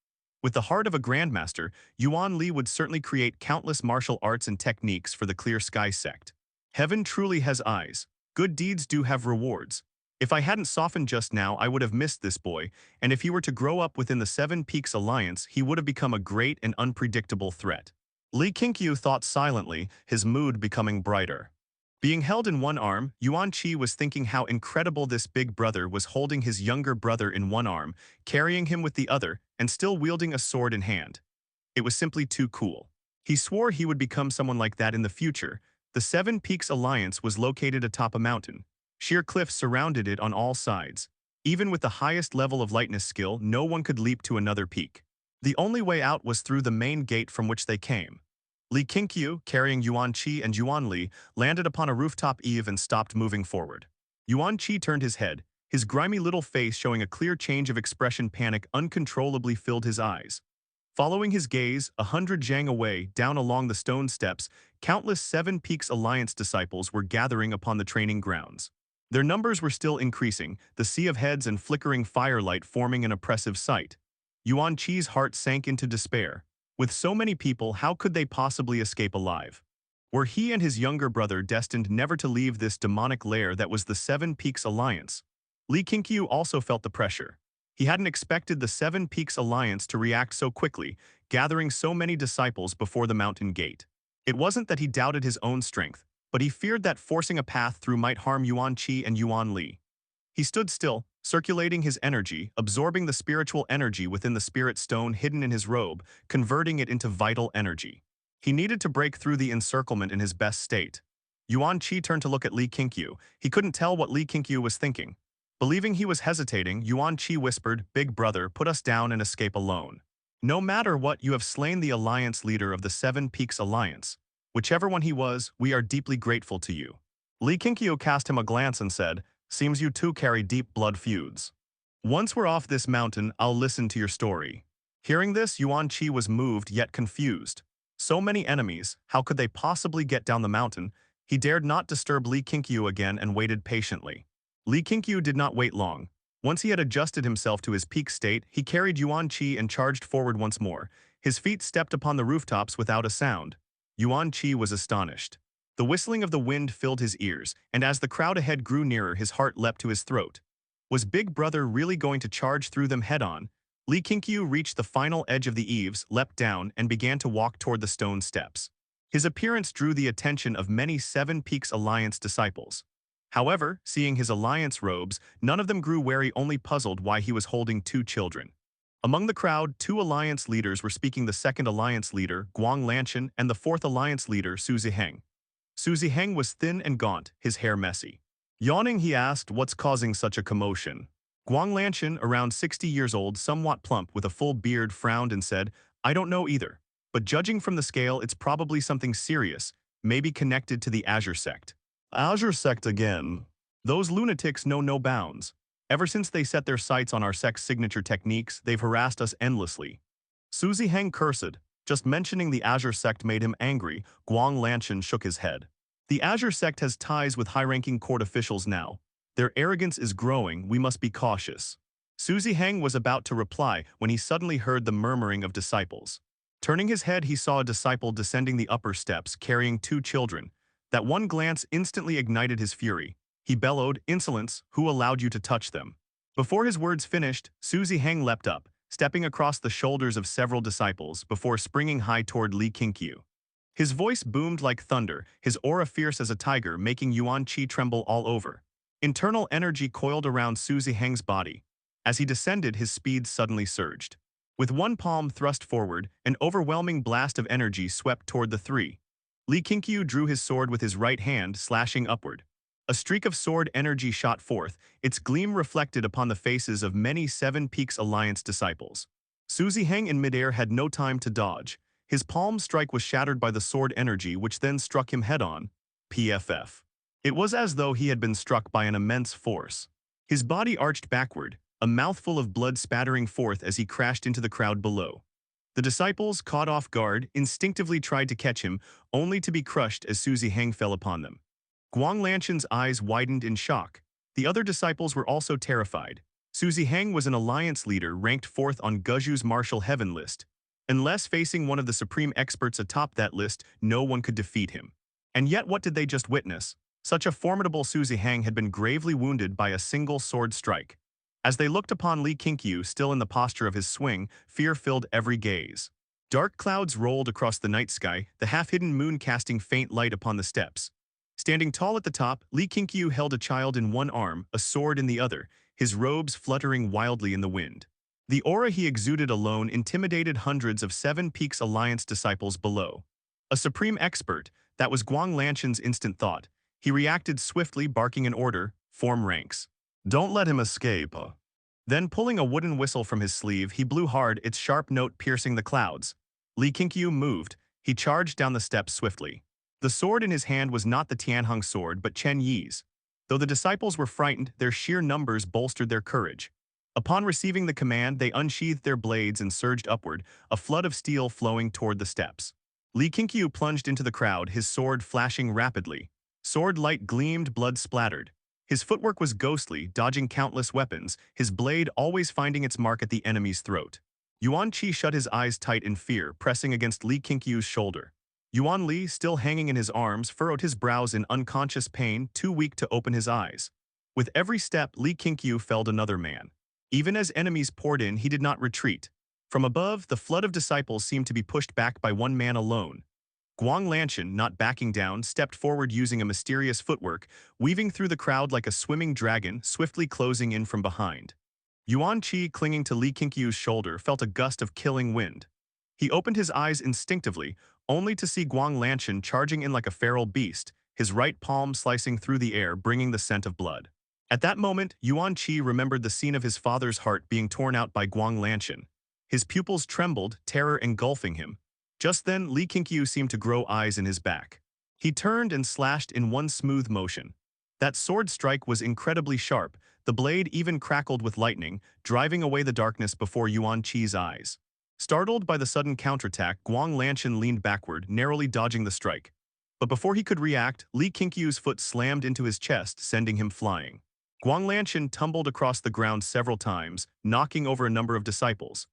With the heart of a grandmaster, Yuan Li would certainly create countless martial arts and techniques for the Clear Sky Sect. Heaven truly has eyes. Good deeds do have rewards. If I hadn't softened just now, I would have missed this boy, and if he were to grow up within the Seven Peaks Alliance, he would have become a great and unpredictable threat. Li Qingqiu thought silently, his mood becoming brighter. Being held in one arm, Yuan Qi was thinking how incredible this big brother was, holding his younger brother in one arm, carrying him with the other, and still wielding a sword in hand. It was simply too cool. He swore he would become someone like that in the future. The Seven Peaks Alliance was located atop a mountain. Sheer cliffs surrounded it on all sides. Even with the highest level of lightness skill, no one could leap to another peak. The only way out was through the main gate from which they came. Li Qingqiu, carrying Yuan Qi and Yuan Li, landed upon a rooftop eave and stopped moving forward. Yuan Qi turned his head, his grimy little face showing a clear change of expression. Panic uncontrollably filled his eyes. Following his gaze, 100 zhang away, down along the stone steps, countless Seven Peaks Alliance disciples were gathering upon the training grounds. Their numbers were still increasing, the sea of heads and flickering firelight forming an oppressive sight. Yuan Qi's heart sank into despair. With so many people, how could they possibly escape alive? Were he and his younger brother destined never to leave this demonic lair that was the Seven Peaks Alliance? Li Qingqiu also felt the pressure. He hadn't expected the Seven Peaks Alliance to react so quickly, gathering so many disciples before the mountain gate. It wasn't that he doubted his own strength, but he feared that forcing a path through might harm Yuan Qi and Yuan Li. He stood still, circulating his energy, absorbing the spiritual energy within the spirit stone hidden in his robe, converting it into vital energy. He needed to break through the encirclement in his best state. Yuan Qi turned to look at Li Qingqiu. He couldn't tell what Li Qingqiu was thinking. Believing he was hesitating, Yuan Qi whispered, "Big brother, put us down and escape alone. No matter what, you have slain the alliance leader of the Seven Peaks Alliance. Whichever one he was, we are deeply grateful to you." Li Qingqiu cast him a glance and said, "Seems you two carry deep blood feuds. Once we're off this mountain, I'll listen to your story." Hearing this, Yuan Qi was moved yet confused. So many enemies, how could they possibly get down the mountain? He dared not disturb Li Qingqiu again and waited patiently. Li Qingqiu did not wait long. Once he had adjusted himself to his peak state, he carried Yuan Qi and charged forward once more. His feet stepped upon the rooftops without a sound. Yuan Qi was astonished. The whistling of the wind filled his ears, and as the crowd ahead grew nearer, his heart leapt to his throat. Was Big Brother really going to charge through them head-on? Li Qingqiu reached the final edge of the eaves, leapt down, and began to walk toward the stone steps. His appearance drew the attention of many Seven Peaks Alliance disciples. However, seeing his alliance robes, none of them grew wary, only puzzled why he was holding two children. Among the crowd, two alliance leaders were speaking: the second alliance leader, Guang Lanshan, and the fourth alliance leader, Su Ziheng. Su Ziheng was thin and gaunt, his hair messy. Yawning, he asked, "What's causing such a commotion?" Guang Lanshan, around 60 years old, somewhat plump, with a full beard, frowned and said, "I don't know either. But judging from the scale, it's probably something serious, maybe connected to the Azure Sect." Azure Sect again. Those lunatics know no bounds. Ever since they set their sights on our sect's signature techniques, they've harassed us endlessly. Su Ziheng cursed. Just mentioning the Azure Sect made him angry. Guang Lanshan shook his head. The Azure Sect has ties with high-ranking court officials now. Their arrogance is growing, we must be cautious. Su Ziheng was about to reply when he suddenly heard the murmuring of disciples. Turning his head, he saw a disciple descending the upper steps, carrying two children. That one glance instantly ignited his fury. He bellowed, "Insolence, who allowed you to touch them?" Before his words finished, Su Ziheng leapt up, stepping across the shoulders of several disciples before springing high toward Li Qingqiu. His voice boomed like thunder, his aura fierce as a tiger, making Yuan Qi tremble all over. Internal energy coiled around Su Ziheng's body. As he descended, his speed suddenly surged. With one palm thrust forward, an overwhelming blast of energy swept toward the three. Li Qingqiu drew his sword with his right hand, slashing upward. A streak of sword energy shot forth, its gleam reflected upon the faces of many Seven Peaks Alliance disciples. Su Ziheng in midair had no time to dodge. His palm strike was shattered by the sword energy, which then struck him head-on. PFF. It was as though he had been struck by an immense force. His body arched backward, a mouthful of blood spattering forth as he crashed into the crowd below. The disciples, caught off guard, instinctively tried to catch him, only to be crushed as Su Ziheng fell upon them. Guang Lanshan's eyes widened in shock. The other disciples were also terrified. Su Ziheng was an alliance leader ranked 4th on Guzhu's martial heaven list. Unless facing one of the supreme experts atop that list, no one could defeat him. And yet what did they just witness? Such a formidable Su Ziheng had been gravely wounded by a single sword strike. As they looked upon Li Qingqiu still in the posture of his swing, fear filled every gaze. Dark clouds rolled across the night sky, the half-hidden moon casting faint light upon the steps. Standing tall at the top, Li Qingqiu held a child in one arm, a sword in the other, his robes fluttering wildly in the wind. The aura he exuded alone intimidated hundreds of Seven Peaks Alliance disciples below. A supreme expert, that was Guang Lanshan's instant thought. He reacted swiftly, barking an order, "Form ranks. Don't let him escape." Then pulling a wooden whistle from his sleeve, he blew hard, its sharp note piercing the clouds. Li Qingqiu moved. He charged down the steps swiftly. The sword in his hand was not the Tianheng sword but Chen Yi's. Though the disciples were frightened, their sheer numbers bolstered their courage. Upon receiving the command, they unsheathed their blades and surged upward, a flood of steel flowing toward the steps. Li Qingqiu plunged into the crowd, his sword flashing rapidly. Sword light gleamed, blood splattered. His footwork was ghostly, dodging countless weapons, his blade always finding its mark at the enemy's throat. Yuan Qi shut his eyes tight in fear, pressing against Li Qingqiu's shoulder. Yuan Li, still hanging in his arms, furrowed his brows in unconscious pain, too weak to open his eyes. With every step, Li Qingqiu felled another man. Even as enemies poured in, he did not retreat. From above, the flood of disciples seemed to be pushed back by one man alone. Guang Lanshan, not backing down, stepped forward using a mysterious footwork, weaving through the crowd like a swimming dragon, swiftly closing in from behind. Yuan Qi, clinging to Li Qingqiu's shoulder, felt a gust of killing wind. He opened his eyes instinctively, only to see Guang Lanshan charging in like a feral beast, his right palm slicing through the air, bringing the scent of blood. At that moment, Yuan Qi remembered the scene of his father's heart being torn out by Guang Lanshan. His pupils trembled, terror engulfing him. Just then, Li Qingqiu seemed to grow eyes in his back. He turned and slashed in one smooth motion. That sword strike was incredibly sharp, the blade even crackled with lightning, driving away the darkness before Yuan Qi's eyes. Startled by the sudden counterattack, Guang Lanshan leaned backward, narrowly dodging the strike. But before he could react, Li Qingqiu's foot slammed into his chest, sending him flying. Guang Lanshan tumbled across the ground several times, knocking over a number of disciples.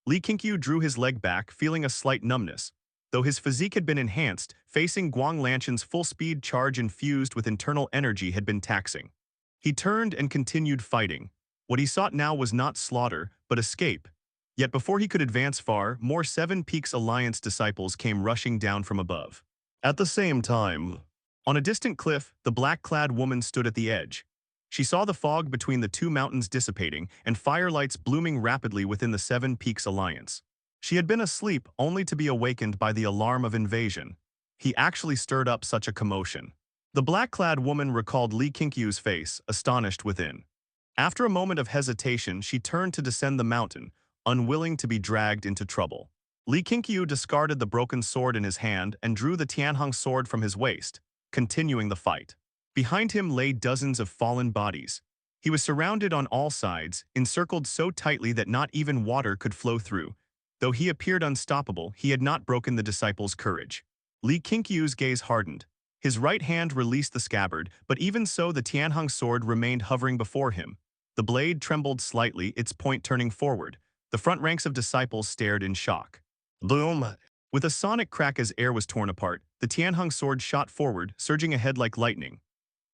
Li Qingqiu drew his leg back, feeling a slight numbness. Though his physique had been enhanced, facing Guang Lanshan's full-speed charge infused with internal energy had been taxing. He turned and continued fighting. What he sought now was not slaughter, but escape. Yet before he could advance far, more Seven Peaks Alliance disciples came rushing down from above. At the same time, on a distant cliff, the black-clad woman stood at the edge. She saw the fog between the two mountains dissipating and firelights blooming rapidly within the Seven Peaks Alliance. She had been asleep only to be awakened by the alarm of invasion. He actually stirred up such a commotion. The black-clad woman recalled Li Qingqiu's face, astonished within. After a moment of hesitation, she turned to descend the mountain, unwilling to be dragged into trouble. Li Qingqiu discarded the broken sword in his hand and drew the Tianheng sword from his waist, continuing the fight. Behind him lay dozens of fallen bodies. He was surrounded on all sides, encircled so tightly that not even water could flow through. Though he appeared unstoppable, he had not broken the disciples' courage. Li Qingqiu's gaze hardened. His right hand released the scabbard, but even so the Tianheng sword remained hovering before him. The blade trembled slightly, its point turning forward. The front ranks of disciples stared in shock. Boom! With a sonic crack as air was torn apart, the Tianheng sword shot forward, surging ahead like lightning.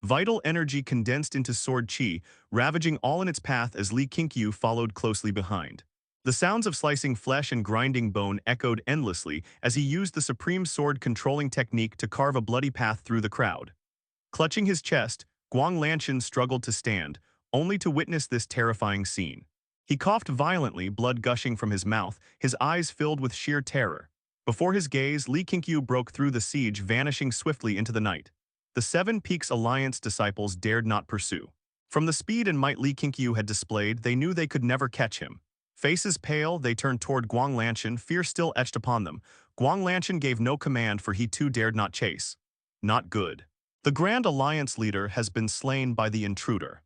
Vital energy condensed into sword qi, ravaging all in its path as Li Qingqiu followed closely behind. The sounds of slicing flesh and grinding bone echoed endlessly as he used the supreme sword-controlling technique to carve a bloody path through the crowd. Clutching his chest, Guang Lanshan struggled to stand, only to witness this terrifying scene. He coughed violently, blood gushing from his mouth, his eyes filled with sheer terror. Before his gaze, Li Qingqiu broke through the siege, vanishing swiftly into the night. The Seven Peaks Alliance disciples dared not pursue. From the speed and might Li Qingqiu had displayed, they knew they could never catch him. Faces pale, they turned toward Guang Lanshan, fear still etched upon them. Guang Lanshan gave no command, for he too dared not chase. Not good. The Grand Alliance leader has been slain by the intruder.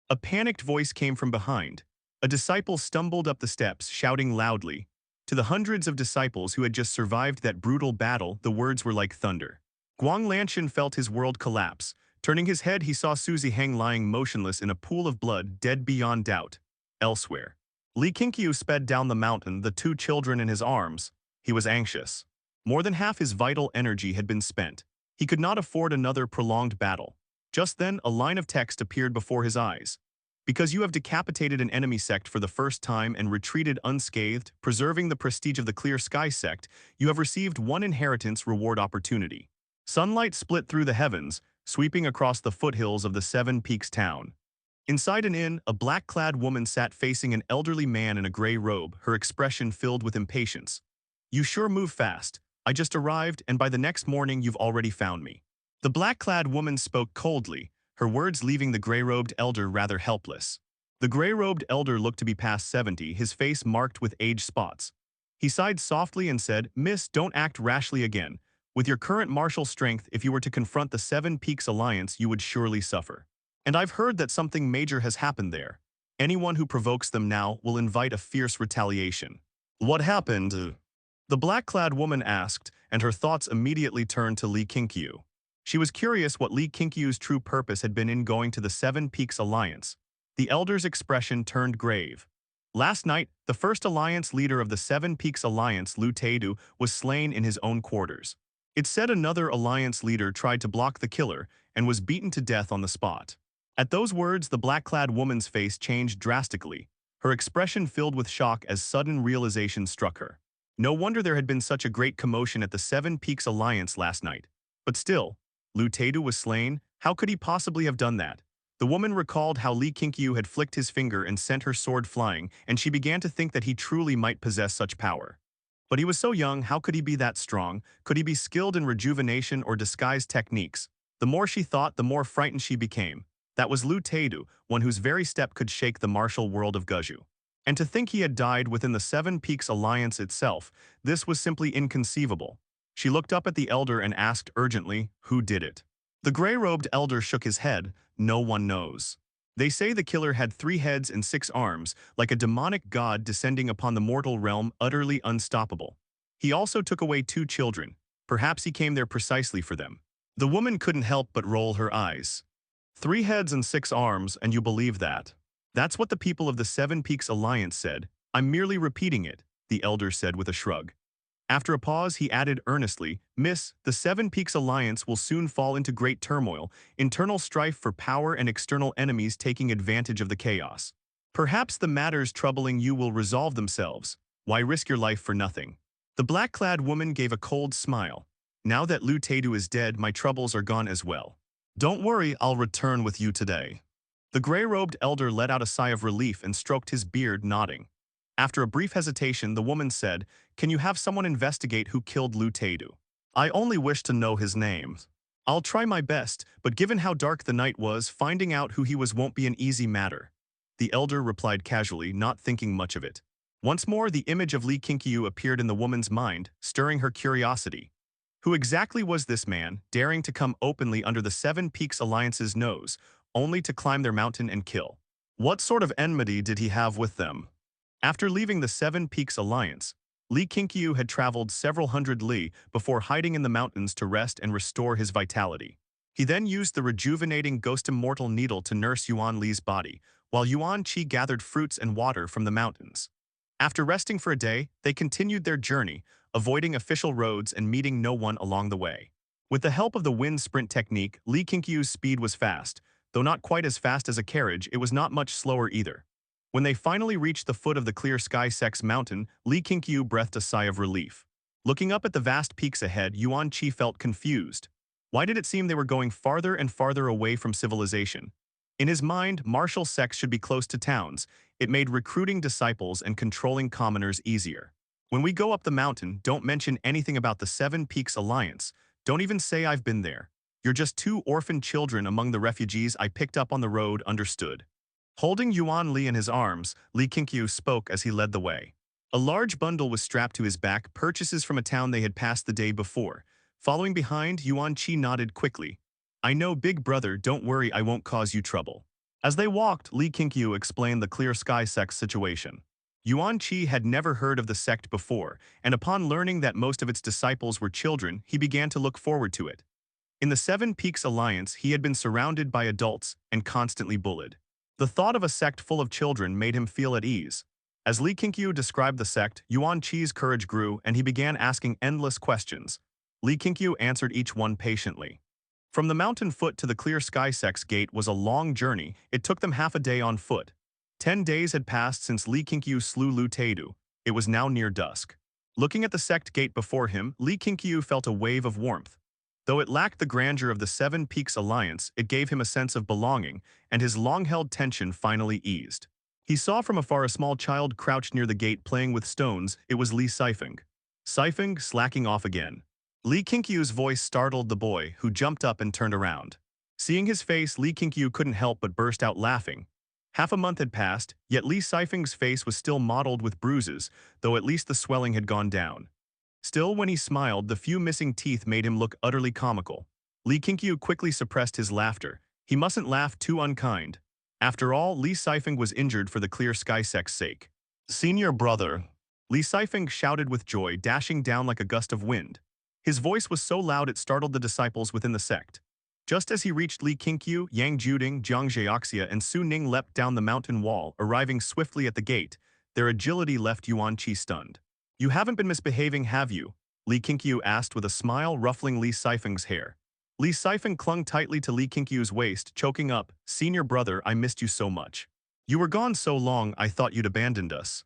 A panicked voice came from behind. A disciple stumbled up the steps, shouting loudly. To the hundreds of disciples who had just survived that brutal battle, the words were like thunder. Guang Lanshan felt his world collapse. Turning his head, he saw Su Ziheng lying motionless in a pool of blood, dead beyond doubt. Elsewhere, Li Qingqiu sped down the mountain, the two children in his arms. He was anxious. More than half his vital energy had been spent. He could not afford another prolonged battle. Just then, a line of text appeared before his eyes. Because you have decapitated an enemy sect for the first time and retreated unscathed, preserving the prestige of the Clear Sky Sect, you have received one inheritance reward opportunity. Sunlight split through the heavens, sweeping across the foothills of the Seven Peaks town. Inside an inn, a black-clad woman sat facing an elderly man in a gray robe, her expression filled with impatience. You sure move fast. I just arrived, and by the next morning you've already found me. The black-clad woman spoke coldly, her words leaving the gray-robed elder rather helpless. The gray-robed elder looked to be past 70, his face marked with age spots. He sighed softly and said, "Miss, don't act rashly again. With your current martial strength, if you were to confront the Seven Peaks Alliance, you would surely suffer. And I've heard that something major has happened there. Anyone who provokes them now will invite a fierce retaliation." "What happened?" The black-clad woman asked, and her thoughts immediately turned to Li Qingqiu. She was curious what Li Qingqiu's true purpose had been in going to the Seven Peaks Alliance. The elder's expression turned grave. Last night, the first alliance leader of the Seven Peaks Alliance, Lu Taidu, was slain in his own quarters. It said another alliance leader tried to block the killer and was beaten to death on the spot. At those words, the black-clad woman's face changed drastically, her expression filled with shock as sudden realization struck her. No wonder there had been such a great commotion at the Seven Peaks Alliance last night. But still, Lu Taidu was slain? How could he possibly have done that? The woman recalled how Li Qingqiu had flicked his finger and sent her sword flying, and she began to think that he truly might possess such power. But he was so young, how could he be that strong? Could he be skilled in rejuvenation or disguise techniques? The more she thought, the more frightened she became. That was Lu Taidu, one whose very step could shake the martial world of Guju. And to think he had died within the Seven Peaks Alliance itself, this was simply inconceivable. She looked up at the elder and asked urgently, "Who did it?" The gray-robed elder shook his head. "No one knows. They say the killer had 3 heads and 6 arms, like a demonic god descending upon the mortal realm, utterly unstoppable. He also took away 2 children. Perhaps he came there precisely for them." The woman couldn't help but roll her eyes. 3 heads and 6 arms, and you believe that? "That's what the people of the Seven Peaks Alliance said. I'm merely repeating it," the elder said with a shrug. After a pause, he added earnestly, "Miss, the Seven Peaks Alliance will soon fall into great turmoil, internal strife for power and external enemies taking advantage of the chaos. Perhaps the matters troubling you will resolve themselves. Why risk your life for nothing?" The black-clad woman gave a cold smile. "Now that Lu Taidu is dead, my troubles are gone as well. Don't worry, I'll return with you today." The gray-robed elder let out a sigh of relief and stroked his beard, nodding. After a brief hesitation, the woman said, "Can you have someone investigate who killed Lu Taidu? I only wish to know his name. I'll try my best, but given how dark the night was, finding out who he was won't be an easy matter." The elder replied casually, not thinking much of it. Once more, the image of Li Qingqiu appeared in the woman's mind, stirring her curiosity. Who exactly was this man, daring to come openly under the Seven Peaks Alliance's nose, only to climb their mountain and kill? What sort of enmity did he have with them? After leaving the Seven Peaks Alliance, Li Qingqiu had traveled several hundred li before hiding in the mountains to rest and restore his vitality. He then used the rejuvenating Ghost Immortal needle to nurse Yuan Li's body, while Yuan Qi gathered fruits and water from the mountains. After resting for a day, they continued their journey, avoiding official roads and meeting no one along the way. With the help of the wind sprint technique, Li Qingqiu's speed was fast. Though not quite as fast as a carriage, it was not much slower either. When they finally reached the foot of the Qingxiao Sect's mountain, Li Qingqiu breathed a sigh of relief. Looking up at the vast peaks ahead, Yuan Qi felt confused. Why did it seem they were going farther and farther away from civilization? In his mind, martial sects should be close to towns. It made recruiting disciples and controlling commoners easier. "When we go up the mountain, don't mention anything about the Seven Peaks Alliance. Don't even say I've been there. You're just 2 orphan children among the refugees I picked up on the road, understood?" Holding Yuan Li in his arms, Li Qingqiu spoke as he led the way. A large bundle was strapped to his back, purchases from a town they had passed the day before. Following behind, Yuan Qi nodded quickly. "I know, big brother, don't worry, I won't cause you trouble." As they walked, Li Qingqiu explained the Qingxiao Sect's situation. Yuan Qi had never heard of the sect before, and upon learning that most of its disciples were children, he began to look forward to it. In the Seven Peaks Alliance, he had been surrounded by adults and constantly bullied. The thought of a sect full of children made him feel at ease. As Li Qingqiu described the sect, Yuan Qi's courage grew and he began asking endless questions. Li Qingqiu answered each one patiently. From the mountain foot to the Qingxiao Sect's gate was a long journey. It took them half a day on foot. 10 days had passed since Li Qingqiu slew Lu Taidu. It was now near dusk. Looking at the sect gate before him, Li Qingqiu felt a wave of warmth. Though it lacked the grandeur of the Seven Peaks Alliance, it gave him a sense of belonging, and his long-held tension finally eased. He saw from afar a small child crouched near the gate playing with stones. It was Li Qingqiu. Qingqiu slacking off again. Li Qingqiu's voice startled the boy, who jumped up and turned around. Seeing his face, Li Qingqiu couldn't help but burst out laughing. Half a month had passed, yet Li Sifeng's face was still mottled with bruises, though at least the swelling had gone down. Still, when he smiled, the few missing teeth made him look utterly comical. Li Qingqiu quickly suppressed his laughter. He mustn't laugh too unkind. After all, Li Sifeng was injured for the Clear Sky Sect's sake. Senior brother, Li Sifeng shouted with joy, dashing down like a gust of wind. His voice was so loud it startled the disciples within the sect. Just as he reached Li Qingqiu, Yang Juding, Jiang Zheoxia, and Su Ning leapt down the mountain wall, arriving swiftly at the gate. Their agility left Yuan Qi stunned. You haven't been misbehaving, have you? Li Qingqiu asked with a smile, ruffling Li Sifeng's hair. Li Sifeng clung tightly to Li Qingqiu's waist, choking up, Senior brother, I missed you so much. You were gone so long, I thought you'd abandoned us.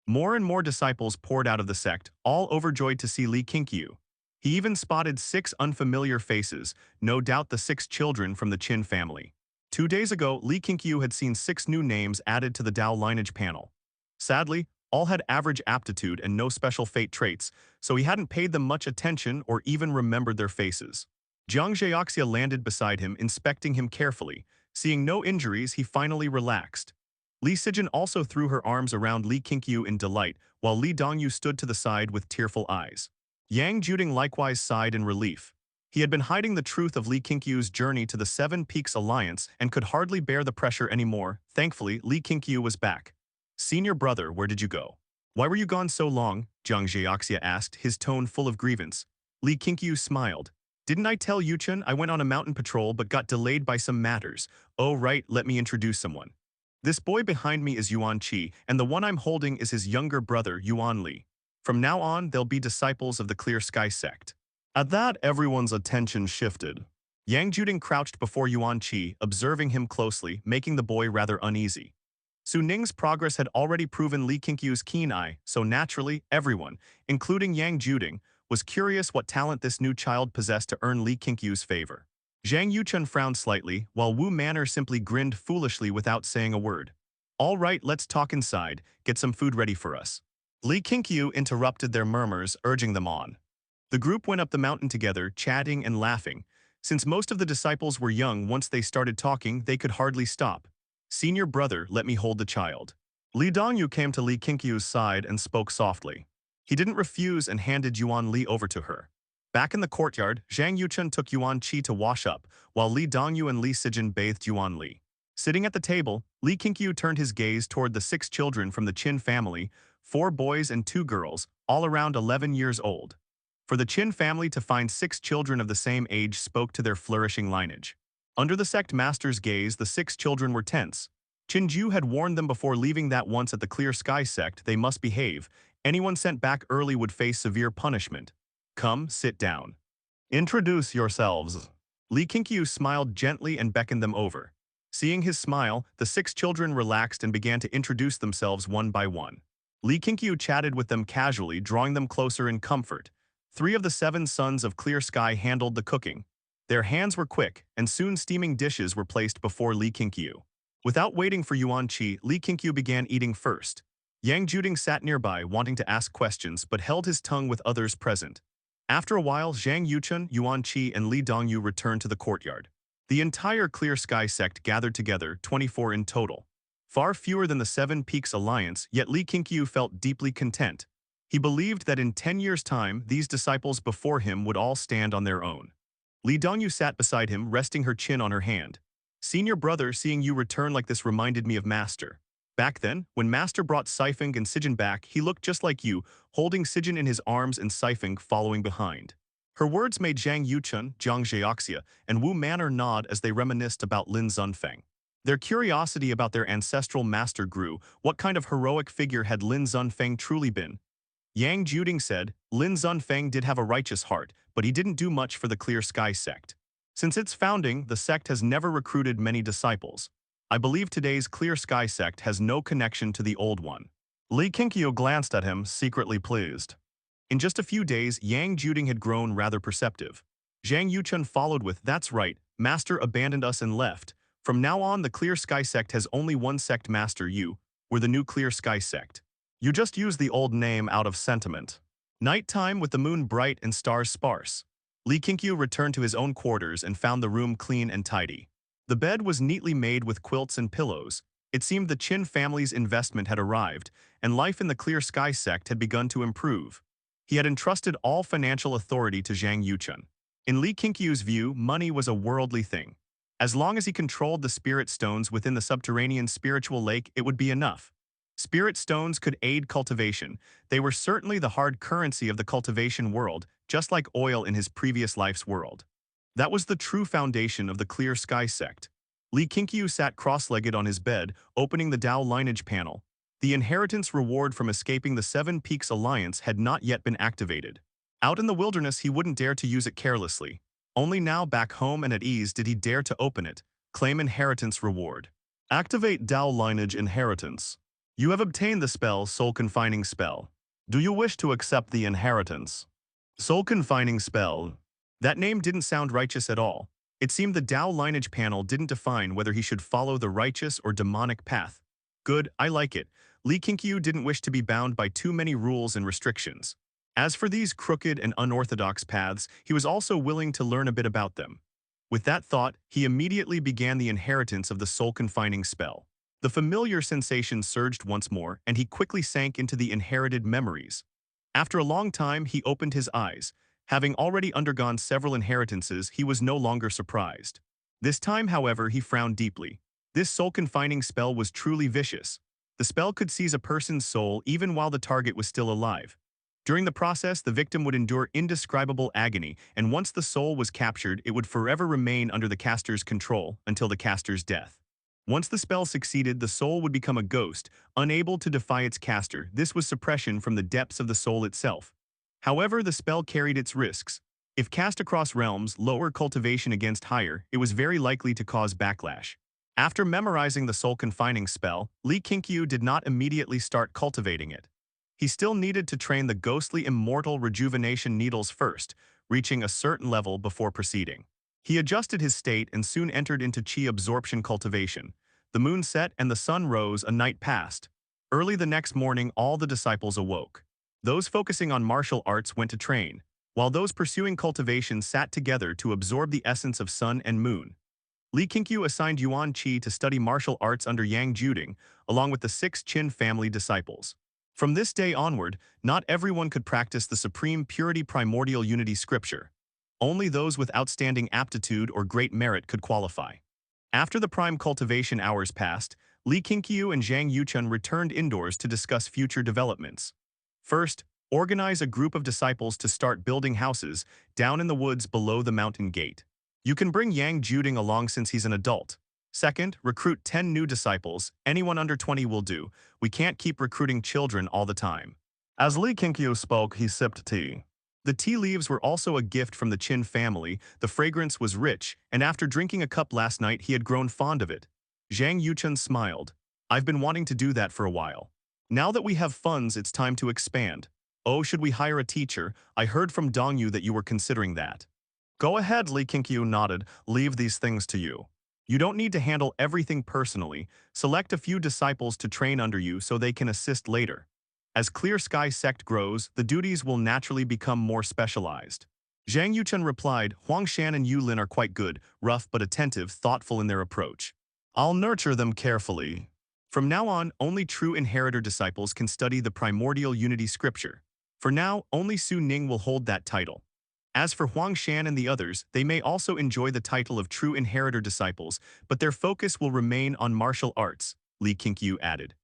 More and more disciples poured out of the sect, all overjoyed to see Li Qingqiu. He even spotted 6 unfamiliar faces, no doubt the 6 children from the Qin family. 2 days ago, Li Qingqiu had seen 6 new names added to the Dao Lineage panel. Sadly, all had average aptitude and no special fate traits, so he hadn't paid them much attention or even remembered their faces. Jiang Zheoxia landed beside him, inspecting him carefully. Seeing no injuries, he finally relaxed. Li Sijin also threw her arms around Li Qingqiu in delight, while Li Dongyu stood to the side with tearful eyes. Yang Juding likewise sighed in relief. He had been hiding the truth of Li Qingqiu's journey to the Seven Peaks Alliance and could hardly bear the pressure anymore. Thankfully, Li Qingqiu was back. Senior brother, where did you go? Why were you gone so long? Jiang Zheoxia asked, his tone full of grievance. Li Qingqiu smiled. Didn't I tell Yuchen I went on a mountain patrol but got delayed by some matters? Oh right, let me introduce someone. This boy behind me is Yuan Qi, and the one I'm holding is his younger brother, Yuan Li. From now on, they'll be disciples of the Clear Sky Sect. At that, everyone's attention shifted. Yang Juding crouched before Yuan Qi, observing him closely, making the boy rather uneasy. Su Ning's progress had already proven Li Qingqiu's keen eye, so naturally, everyone, including Yang Juding, was curious what talent this new child possessed to earn Li Qingqiu's favor. Zhang Yuchen frowned slightly, while Wu Manner simply grinned foolishly without saying a word. All right, let's talk inside, get some food ready for us. Li Qingqiu interrupted their murmurs, urging them on. The group went up the mountain together, chatting and laughing. Since most of the disciples were young, once they started talking, they could hardly stop. Senior brother, let me hold the child. Li Dongyu came to Li Qingqiu's side and spoke softly. He didn't refuse and handed Yuan Li over to her. Back in the courtyard, Zhang Yuchen took Yuan Qi to wash up, while Li Dongyu and Li Sijin bathed Yuan Li. Sitting at the table, Li Qingqiu turned his gaze toward the 6 children from the Qin family, 4 boys and 2 girls, all around 11 years old. For the Qin family to find 6 children of the same age spoke to their flourishing lineage. Under the Sect Master's gaze, the 6 children were tense. Qingqiu had warned them before leaving that once at the Clear Sky Sect they must behave. Anyone sent back early would face severe punishment. Come, sit down. Introduce yourselves. Li Qingqiu smiled gently and beckoned them over. Seeing his smile, the 6 children relaxed and began to introduce themselves one by one. Li Qingqiu chatted with them casually, drawing them closer in comfort. 3 of the 7 sons of Clear Sky handled the cooking. Their hands were quick, and soon steaming dishes were placed before Li Qingqiu. Without waiting for Yuan Qi, Li Qingqiu began eating first. Yang Juding sat nearby, wanting to ask questions, but held his tongue with others present. After a while, Zhang Yuchen, Yuan Qi, and Li Dongyu returned to the courtyard. The entire Clear Sky Sect gathered together, 24 in total. Far fewer than the 7 Peaks Alliance, yet Li Qingqiu felt deeply content. He believed that in 10 years' time, these disciples before him would all stand on their own. Li Dongyu sat beside him, resting her chin on her hand. Senior brother, seeing you return like this reminded me of Master. Back then, when Master brought Sifeng and Sijin back, he looked just like you, holding Sijin in his arms and Sifeng following behind. Her words made Zhang Yuchen, Jiang Zheoxia, and Wu Manner nod as they reminisced about Lin Zunfeng. Their curiosity about their ancestral master grew. What kind of heroic figure had Lin Zunfeng truly been? Yang Juding said, Lin Zunfeng did have a righteous heart, but he didn't do much for the Clear Sky Sect. Since its founding, the sect has never recruited many disciples. I believe today's Clear Sky Sect has no connection to the old one. Li Qingqiu glanced at him, secretly pleased. In just a few days, Yang Juding had grown rather perceptive. Zhang Yuchen followed with, that's right, Master abandoned us and left. From now on, the Clear Sky Sect has only one Sect Master, you. We're the new Clear Sky Sect. You just use the old name out of sentiment. Nighttime with the moon bright and stars sparse. Li Qingqiu returned to his own quarters and found the room clean and tidy. The bed was neatly made with quilts and pillows. It seemed the Qin family's investment had arrived, and life in the Clear Sky sect had begun to improve. He had entrusted all financial authority to Zhang Yuchun. In Li Qingqiu's view, money was a worldly thing. As long as he controlled the spirit stones within the subterranean spiritual lake, it would be enough. Spirit stones could aid cultivation. They were certainly the hard currency of the cultivation world, just like oil in his previous life's world. That was the true foundation of the Clear Sky sect. Li Qingqiu sat cross-legged on his bed, opening the Dao Lineage panel. The inheritance reward from escaping the Seven Peaks Alliance had not yet been activated. Out in the wilderness, he wouldn't dare to use it carelessly. Only now, back home and at ease, did he dare to open it. Claim inheritance reward. Activate Dao Lineage Inheritance. You have obtained the spell Soul Confining Spell. Do you wish to accept the inheritance? Soul Confining Spell. That name didn't sound righteous at all. It seemed the Dao Lineage panel didn't define whether he should follow the righteous or demonic path. Good, I like it. Li Qingqiu didn't wish to be bound by too many rules and restrictions. As for these crooked and unorthodox paths, he was also willing to learn a bit about them. With that thought, he immediately began the inheritance of the soul-confining spell. The familiar sensation surged once more, and he quickly sank into the inherited memories. After a long time, he opened his eyes. Having already undergone several inheritances, he was no longer surprised. This time, however, he frowned deeply. This soul-confining spell was truly vicious. The spell could seize a person's soul even while the target was still alive. During the process, the victim would endure indescribable agony, and once the soul was captured, it would forever remain under the caster's control until the caster's death. Once the spell succeeded, the soul would become a ghost, unable to defy its caster. This was suppression from the depths of the soul itself. However, the spell carried its risks. If cast across realms, lower cultivation against higher, it was very likely to cause backlash. After memorizing the soul-confining spell, Li Qingqiu did not immediately start cultivating it. He still needed to train the ghostly immortal rejuvenation needles first, reaching a certain level before proceeding. He adjusted his state and soon entered into qi absorption cultivation. The moon set and the sun rose, a night passed. Early the next morning, all the disciples awoke. Those focusing on martial arts went to train, while those pursuing cultivation sat together to absorb the essence of sun and moon. Li Qingqiu assigned Yuan Qi to study martial arts under Yang Juding, along with the 6 Qin family disciples. From this day onward, not everyone could practice the supreme purity primordial unity scripture. Only those with outstanding aptitude or great merit could qualify. After the prime cultivation hours passed, Li Qingqiu and Zhang Yuchun returned indoors to discuss future developments. First, organize a group of disciples to start building houses down in the woods below the mountain gate. You can bring Yang Juding along since he's an adult. Second, recruit 10 new disciples. Anyone under 20 will do. We can't keep recruiting children all the time. As Li Qingqiu spoke, he sipped tea. The tea leaves were also a gift from the Qin family. The fragrance was rich, and after drinking a cup last night, he had grown fond of it. Zhang Yuchun smiled. I've been wanting to do that for a while. Now that we have funds, it's time to expand. Oh, should we hire a teacher? I heard from Dongyu that you were considering that. Go ahead, Li Qingqiu nodded. Leave these things to you. You don't need to handle everything personally. Select a few disciples to train under you so they can assist later. As Clear Sky Sect grows, the duties will naturally become more specialized. Zhang Yuchun replied, Huang Shan and Yu Lin are quite good, rough but attentive, thoughtful in their approach. I'll nurture them carefully. From now on, only true inheritor disciples can study the primordial unity scripture. For now, only Su Ning will hold that title. As for Huang Shan and the others, they may also enjoy the title of true inheritor disciples, but their focus will remain on martial arts, Li Qingqiu added.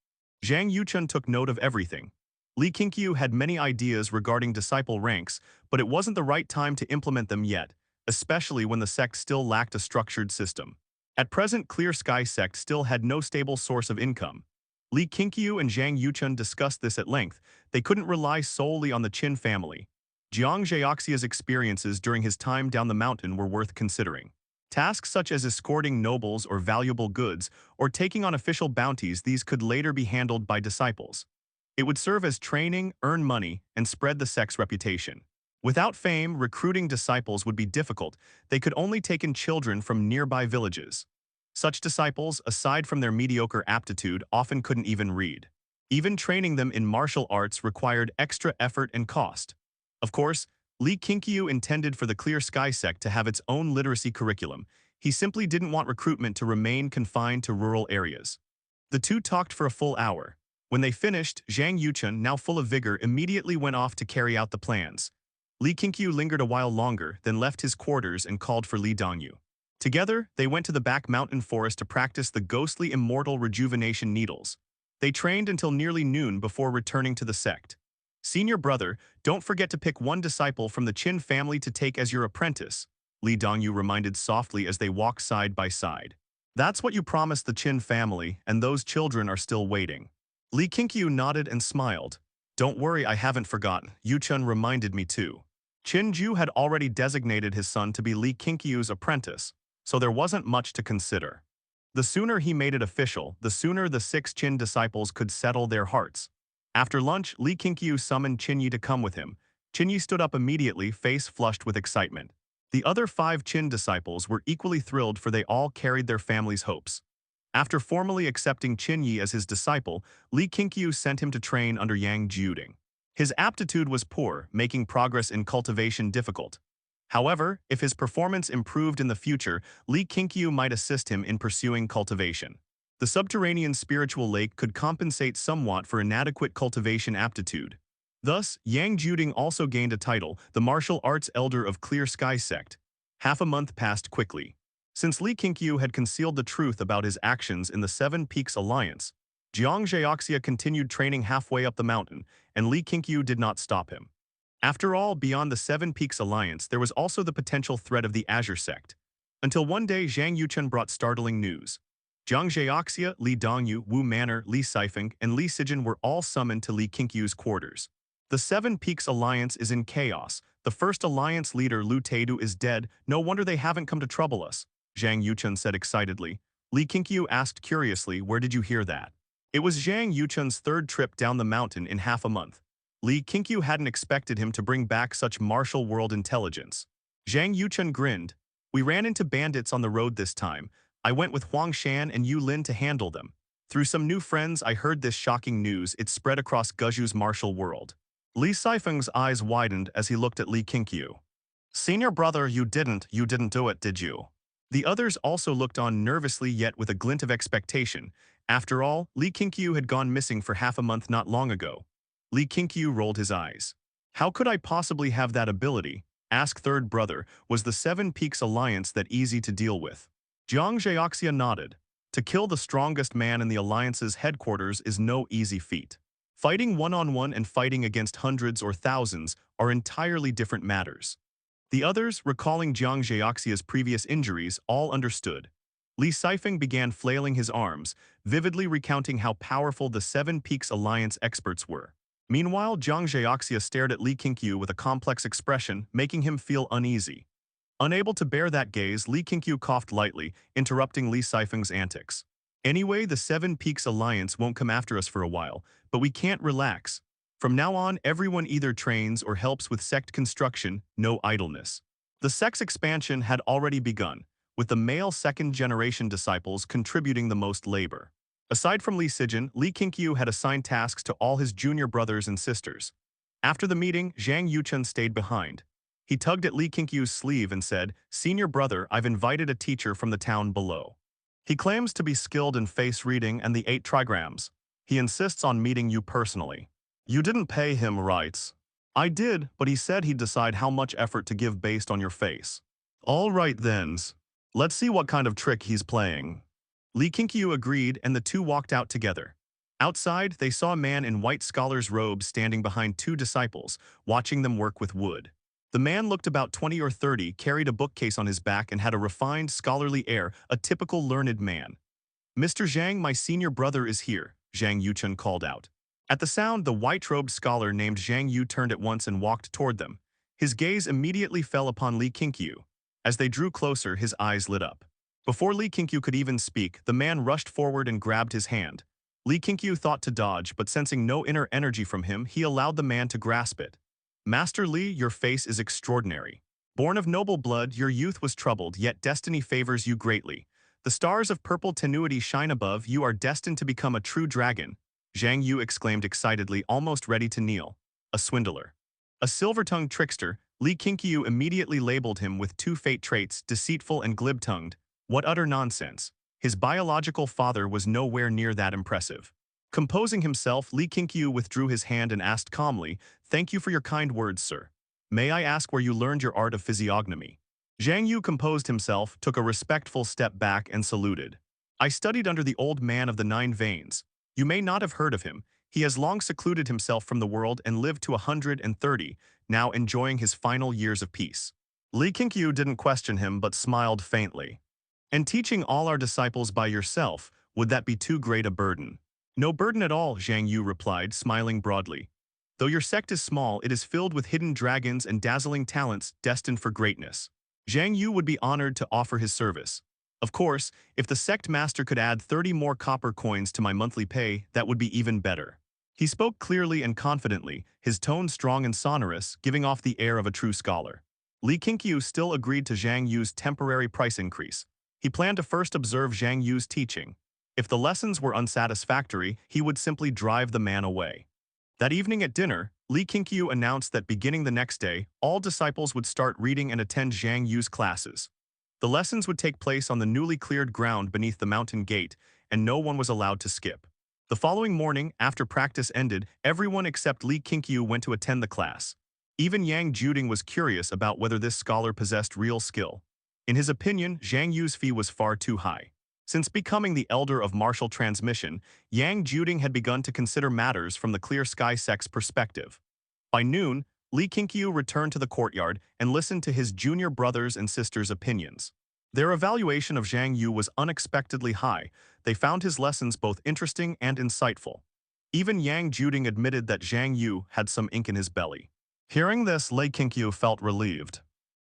Zhang Yuchun took note of everything. Li Qingqiu had many ideas regarding disciple ranks, but it wasn't the right time to implement them yet, especially when the sect still lacked a structured system. At present, Clear Sky Sect still had no stable source of income. Li Qingqiu and Zhang Yuchun discussed this at length. They couldn't rely solely on the Qin family. Jiang Zhaoxia's experiences during his time down the mountain were worth considering. Tasks such as escorting nobles or valuable goods, or taking on official bounties, these could later be handled by disciples. It would serve as training, earn money, and spread the sect's reputation. Without fame, recruiting disciples would be difficult. They could only take in children from nearby villages. Such disciples, aside from their mediocre aptitude, often couldn't even read. Even training them in martial arts required extra effort and cost. Of course, Li Qingqiu intended for the Clear Sky Sect to have its own literacy curriculum. He simply didn't want recruitment to remain confined to rural areas. The two talked for a full hour. When they finished, Zhang Yuchun, now full of vigor, immediately went off to carry out the plans. Li Qingqiu lingered a while longer, then left his quarters and called for Li Dongyu. Together, they went to the back mountain forest to practice the ghostly immortal rejuvenation needles. They trained until nearly noon before returning to the sect. Senior brother, don't forget to pick one disciple from the Qin family to take as your apprentice, Li Dongyu reminded softly as they walked side by side. That's what you promised the Qin family, and those children are still waiting. Li Qingqiu nodded and smiled. Don't worry, I haven't forgotten. Yuchun reminded me too. Qin Ju had already designated his son to be Li Qingqiu's apprentice, so there wasn't much to consider. The sooner he made it official, the sooner the 6 Qin disciples could settle their hearts. After lunch, Li Qingqiu summoned Qinyi to come with him. Qinyi stood up immediately, face flushed with excitement. The other 5 Qin disciples were equally thrilled, for they all carried their family's hopes. After formally accepting Qinyi as his disciple, Li Qingqiu sent him to train under Yang Jiuding. His aptitude was poor, making progress in cultivation difficult. However, if his performance improved in the future, Li Qingqiu might assist him in pursuing cultivation. The subterranean spiritual lake could compensate somewhat for inadequate cultivation aptitude. Thus, Yang Jiuding also gained a title, the Martial Arts Elder of Clear Sky Sect. Half a month passed quickly. Since Li Qingqiu had concealed the truth about his actions in the Seven Peaks Alliance, Jiang Zhaoxia continued training halfway up the mountain, and Li Qingqiu did not stop him. After all, beyond the Seven Peaks Alliance, there was also the potential threat of the Azure Sect. Until one day, Zhang Yuchun brought startling news. Jiang Zhaoxia, Li Dongyu, Wu Manner, Li Sifeng, and Li Sijin were all summoned to Li Qingqiu's quarters. The Seven Peaks Alliance is in chaos. The first alliance leader, Lu Taidu, is dead. No wonder they haven't come to trouble us, Zhang Yuchun said excitedly. Li Qingqiu asked curiously, where did you hear that? It was Zhang Yuchun's third trip down the mountain in half a month. Li Qingqiu hadn't expected him to bring back such martial world intelligence. Zhang Yuchun grinned. We ran into bandits on the road this time. I went with Huang Shan and Yu Lin to handle them. Through some new friends, I heard this shocking news. It spread across Guzhu's martial world. Li Sifeng's eyes widened as he looked at Li Qingqiu. Senior brother, you didn't do it, did you? The others also looked on nervously, yet with a glint of expectation. After all, Li Qingqiu had gone missing for half a month not long ago. Li Qingqiu rolled his eyes. How could I possibly have that ability? Asked third brother. Was the Seven Peaks Alliance that easy to deal with? Jiang Zhaoxia nodded. To kill the strongest man in the Alliance's headquarters is no easy feat. Fighting one-on-one and fighting against hundreds or thousands are entirely different matters. The others, recalling Jiang Zhaoxia's previous injuries, all understood. Li Sifeng began flailing his arms, vividly recounting how powerful the Seven Peaks Alliance experts were. Meanwhile, Jiang Zhaoxia stared at Li Qingqiu with a complex expression, making him feel uneasy. Unable to bear that gaze, Li Qingqiu coughed lightly, interrupting Li Sifeng's antics. Anyway, the Seven Peaks Alliance won't come after us for a while, but we can't relax. From now on, everyone either trains or helps with sect construction, no idleness. The sect's expansion had already begun, with the male second-generation disciples contributing the most labor. Aside from Li Sijin, Li Qingqiu had assigned tasks to all his junior brothers and sisters. After the meeting, Zhang Yuchun stayed behind. He tugged at Li Qingqiu's sleeve and said, Senior brother, I've invited a teacher from the town below. He claims to be skilled in face reading and the 8 trigrams. He insists on meeting you personally. You didn't pay him, right? I did, but he said he'd decide how much effort to give based on your face. All right then. Let's see what kind of trick he's playing. Li Qingqiu agreed, and the two walked out together. Outside, they saw a man in white scholar's robes standing behind 2 disciples, watching them work with wood. The man looked about 20 or 30, carried a bookcase on his back, and had a refined, scholarly air, a typical learned man. Mr. Zhang, my senior brother is here, Zhang Yuchun called out. At the sound, the white-robed scholar named Zhang Yu turned at once and walked toward them. His gaze immediately fell upon Li Qingqiu. As they drew closer, his eyes lit up. Before Li Qingqiu could even speak, the man rushed forward and grabbed his hand. Li Qingqiu thought to dodge, but sensing no inner energy from him, he allowed the man to grasp it. Master Li, your face is extraordinary. Born of noble blood, your youth was troubled, yet destiny favors you greatly. The stars of purple tenuity shine above, you are destined to become a true dragon. Zhang Yu exclaimed excitedly, almost ready to kneel. A swindler. A silver-tongued trickster, Li Qingqiu immediately labeled him with 2 fate traits, deceitful and glib-tongued. What utter nonsense. His biological father was nowhere near that impressive. Composing himself, Li Qingqiu withdrew his hand and asked calmly, "Thank you for your kind words, sir. May I ask where you learned your art of physiognomy?" Zhang Yu composed himself, took a respectful step back, and saluted. "I studied under the old man of the 9 veins. You may not have heard of him. He has long secluded himself from the world and lived to 130, now enjoying his final years of peace." Li Qingqiu didn't question him but smiled faintly. "And teaching all our disciples by yourself, would that be too great a burden?" "No burden at all," Zhang Yu replied, smiling broadly. "Though your sect is small, it is filled with hidden dragons and dazzling talents destined for greatness. Zhang Yu would be honored to offer his service. Of course, if the Sect Master could add 30 more copper coins to my monthly pay, that would be even better." He spoke clearly and confidently, his tone strong and sonorous, giving off the air of a true scholar. Li Qingqiu still agreed to Zhang Yu's temporary price increase. He planned to first observe Zhang Yu's teaching. If the lessons were unsatisfactory, he would simply drive the man away. That evening at dinner, Li Qingqiu announced that beginning the next day, all disciples would start reading and attend Zhang Yu's classes. The lessons would take place on the newly cleared ground beneath the mountain gate, and no one was allowed to skip. The following morning, after practice ended, everyone except Li Qingqiu went to attend the class. Even Yang Juding was curious about whether this scholar possessed real skill. In his opinion, Zhang Yu's fee was far too high. Since becoming the elder of martial transmission, Yang Juding had begun to consider matters from the Clear Sky Sect's perspective. By noon, Li Qingqiu returned to the courtyard and listened to his junior brothers and sisters' opinions. Their evaluation of Zhang Yu was unexpectedly high. They found his lessons both interesting and insightful. Even Yang Juding admitted that Zhang Yu had some ink in his belly. Hearing this, Li Qingqiu felt relieved.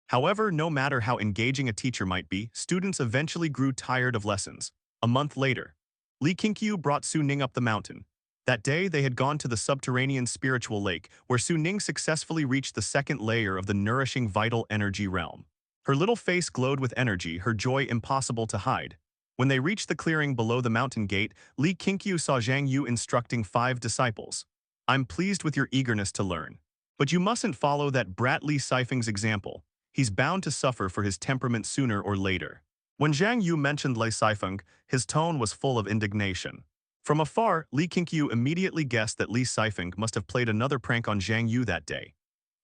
However, no matter how engaging a teacher might be, students eventually grew tired of lessons. A month later, Li Qingqiu brought Su Ning up the mountain. That day, they had gone to the subterranean spiritual lake, where Su Ning successfully reached the second layer of the nourishing vital energy realm. Her little face glowed with energy, her joy impossible to hide. When they reached the clearing below the mountain gate, Li Qingqiu saw Zhang Yu instructing 5 disciples. "I'm pleased with your eagerness to learn. But you mustn't follow that brat Li Sifeng's example. He's bound to suffer for his temperament sooner or later." When Zhang Yu mentioned Li Sifeng, his tone was full of indignation. From afar, Li Qingqiu immediately guessed that Li Sifeng must have played another prank on Zhang Yu that day.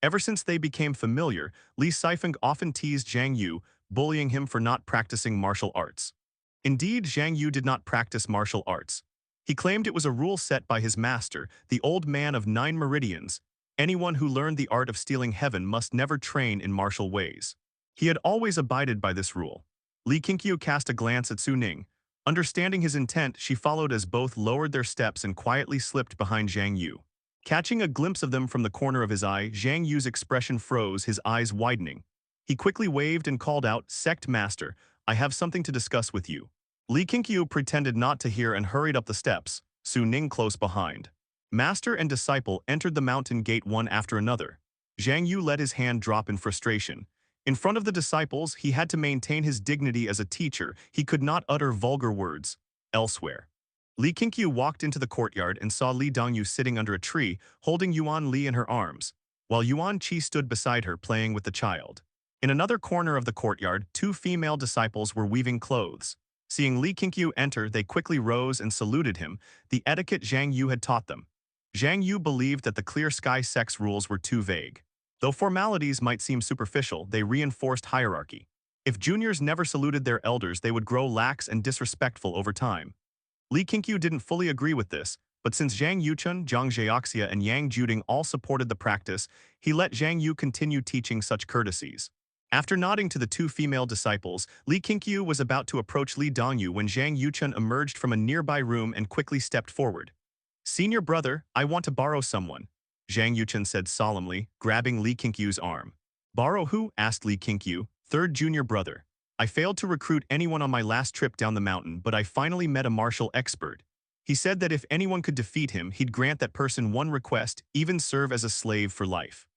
Ever since they became familiar, Li Sifeng often teased Zhang Yu, bullying him for not practicing martial arts. Indeed, Zhang Yu did not practice martial arts. He claimed it was a rule set by his master, the old man of 9 meridians. Anyone who learned the art of stealing heaven must never train in martial ways. He had always abided by this rule. Li Qingqiu cast a glance at Su Ning. Understanding his intent, she followed as both lowered their steps and quietly slipped behind Zhang Yu. Catching a glimpse of them from the corner of his eye, Zhang Yu's expression froze, his eyes widening. He quickly waved and called out, "Sect Master, I have something to discuss with you." Li Qingqiu pretended not to hear and hurried up the steps, Su Ning close behind. Master and disciple entered the mountain gate one after another. Zhang Yu let his hand drop in frustration. In front of the disciples, he had to maintain his dignity as a teacher. He could not utter vulgar words. Elsewhere, Li Qingqiu walked into the courtyard and saw Li Dongyu sitting under a tree, holding Yuan Li in her arms, while Yuan Qi stood beside her playing with the child. In another corner of the courtyard, 2 female disciples were weaving clothes. Seeing Li Qingqiu enter, they quickly rose and saluted him, the etiquette Zhang Yu had taught them. Zhang Yu believed that the Clear Sky Sect's rules were too vague. Though formalities might seem superficial, they reinforced hierarchy. If juniors never saluted their elders, they would grow lax and disrespectful over time. Li Qingqiu didn't fully agree with this, but since Zhang Yuchun, Zhang Zheoxia, and Yang Juding all supported the practice, he let Zhang Yu continue teaching such courtesies. After nodding to the 2 female disciples, Li Qingqiu was about to approach Li Dongyu when Zhang Yuchun emerged from a nearby room and quickly stepped forward. "Senior brother, I want to borrow someone," Zhang Yuchun said solemnly, grabbing Li Qingqiu's arm. "Borrow who?" asked Li Qingqiu. "Third junior brother. I failed to recruit anyone on my last trip down the mountain, but I finally met a martial expert. He said that if anyone could defeat him, he'd grant that person one request, even serve as a slave for life.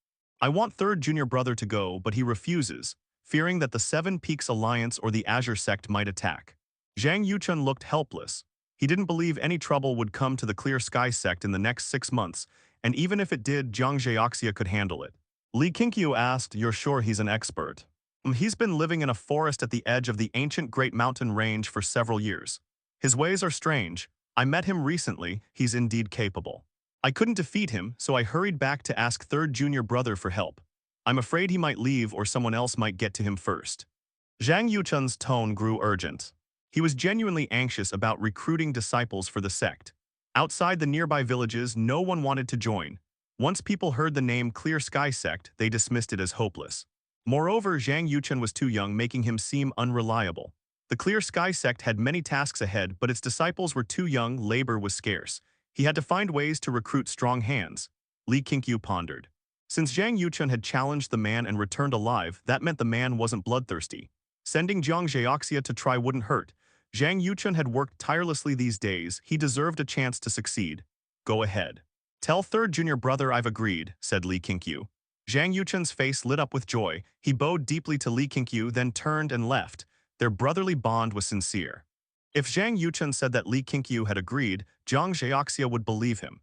I want third junior brother to go, but he refuses, fearing that the 7 Peaks Alliance or the Azure Sect might attack." Zhang Yuchun looked helpless. He didn't believe any trouble would come to the Clear Sky Sect in the next 6 months, and even if it did, Zhang Zheoxia could handle it. Li Qingqiu asked, "You're sure he's an expert?" He's been living in a forest at the edge of the ancient Great Mountain Range for several years. His ways are strange. I met him recently, he's indeed capable. I couldn't defeat him, so I hurried back to ask third junior brother for help. I'm afraid he might leave or someone else might get to him first. Zhang Yuchun's tone grew urgent. He was genuinely anxious about recruiting disciples for the sect. Outside the nearby villages, no one wanted to join. Once people heard the name Clear Sky Sect, they dismissed it as hopeless. Moreover, Zhang Yuchun was too young, making him seem unreliable. The Clear Sky Sect had many tasks ahead, but its disciples were too young, labor was scarce. He had to find ways to recruit strong hands. Li Qingqiu pondered. Since Zhang Yuchun had challenged the man and returned alive, that meant the man wasn't bloodthirsty. Sending Jiang Zhaoxia to try wouldn't hurt. Zhang Yuchun had worked tirelessly these days, he deserved a chance to succeed. Go ahead. Tell third junior brother I've agreed, said Li Qingqiu. Zhang Yuchun's face lit up with joy. He bowed deeply to Li Qingqiu, then turned and left. Their brotherly bond was sincere. If Zhang Yuchun said that Li Qingqiu had agreed, Jiang Zhaoxia would believe him.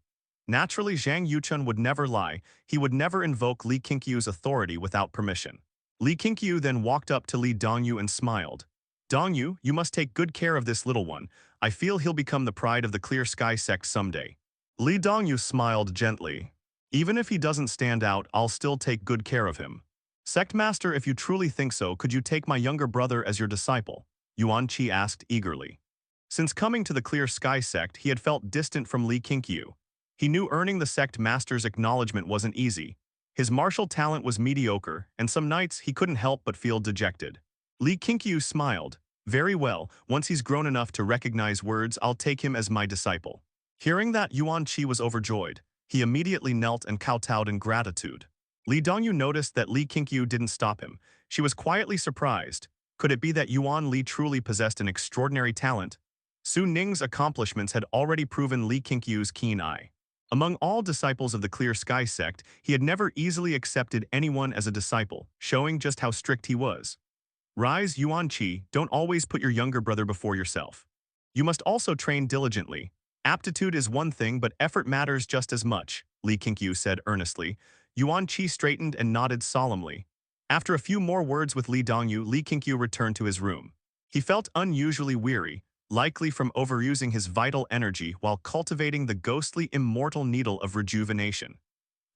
Naturally, Zhang Yuchun would never lie. He would never invoke Li Qingqiu's authority without permission. Li Qingqiu then walked up to Li Dongyu and smiled. Dongyu, you must take good care of this little one. I feel he'll become the pride of the Clear Sky Sect someday. Li Dongyu smiled gently. Even if he doesn't stand out, I'll still take good care of him. Sect Master, if you truly think so, could you take my younger brother as your disciple? Yuan Qi asked eagerly. Since coming to the Clear Sky Sect, he had felt distant from Li Qingqiu. He knew earning the Sect Master's acknowledgement wasn't easy. His martial talent was mediocre, and some nights he couldn't help but feel dejected. Li Qingqiu smiled. Very well, once he's grown enough to recognize words, I'll take him as my disciple. Hearing that, Yuan Qi was overjoyed. He immediately knelt and kowtowed in gratitude. Li Dongyu noticed that Li Qingqiu didn't stop him. She was quietly surprised. Could it be that Yuan Li truly possessed an extraordinary talent? Su Ning's accomplishments had already proven Li Qingqiu's keen eye. Among all disciples of the Clear Sky Sect, he had never easily accepted anyone as a disciple, showing just how strict he was. Rise, Yuan Qi, don't always put your younger brother before yourself. You must also train diligently. Aptitude is one thing, but effort matters just as much, Li Qingqiu said earnestly. Yuan Qi straightened and nodded solemnly. After a few more words with Li Dongyu, Li Qingqiu returned to his room. He felt unusually weary, likely from overusing his vital energy while cultivating the ghostly immortal needle of rejuvenation.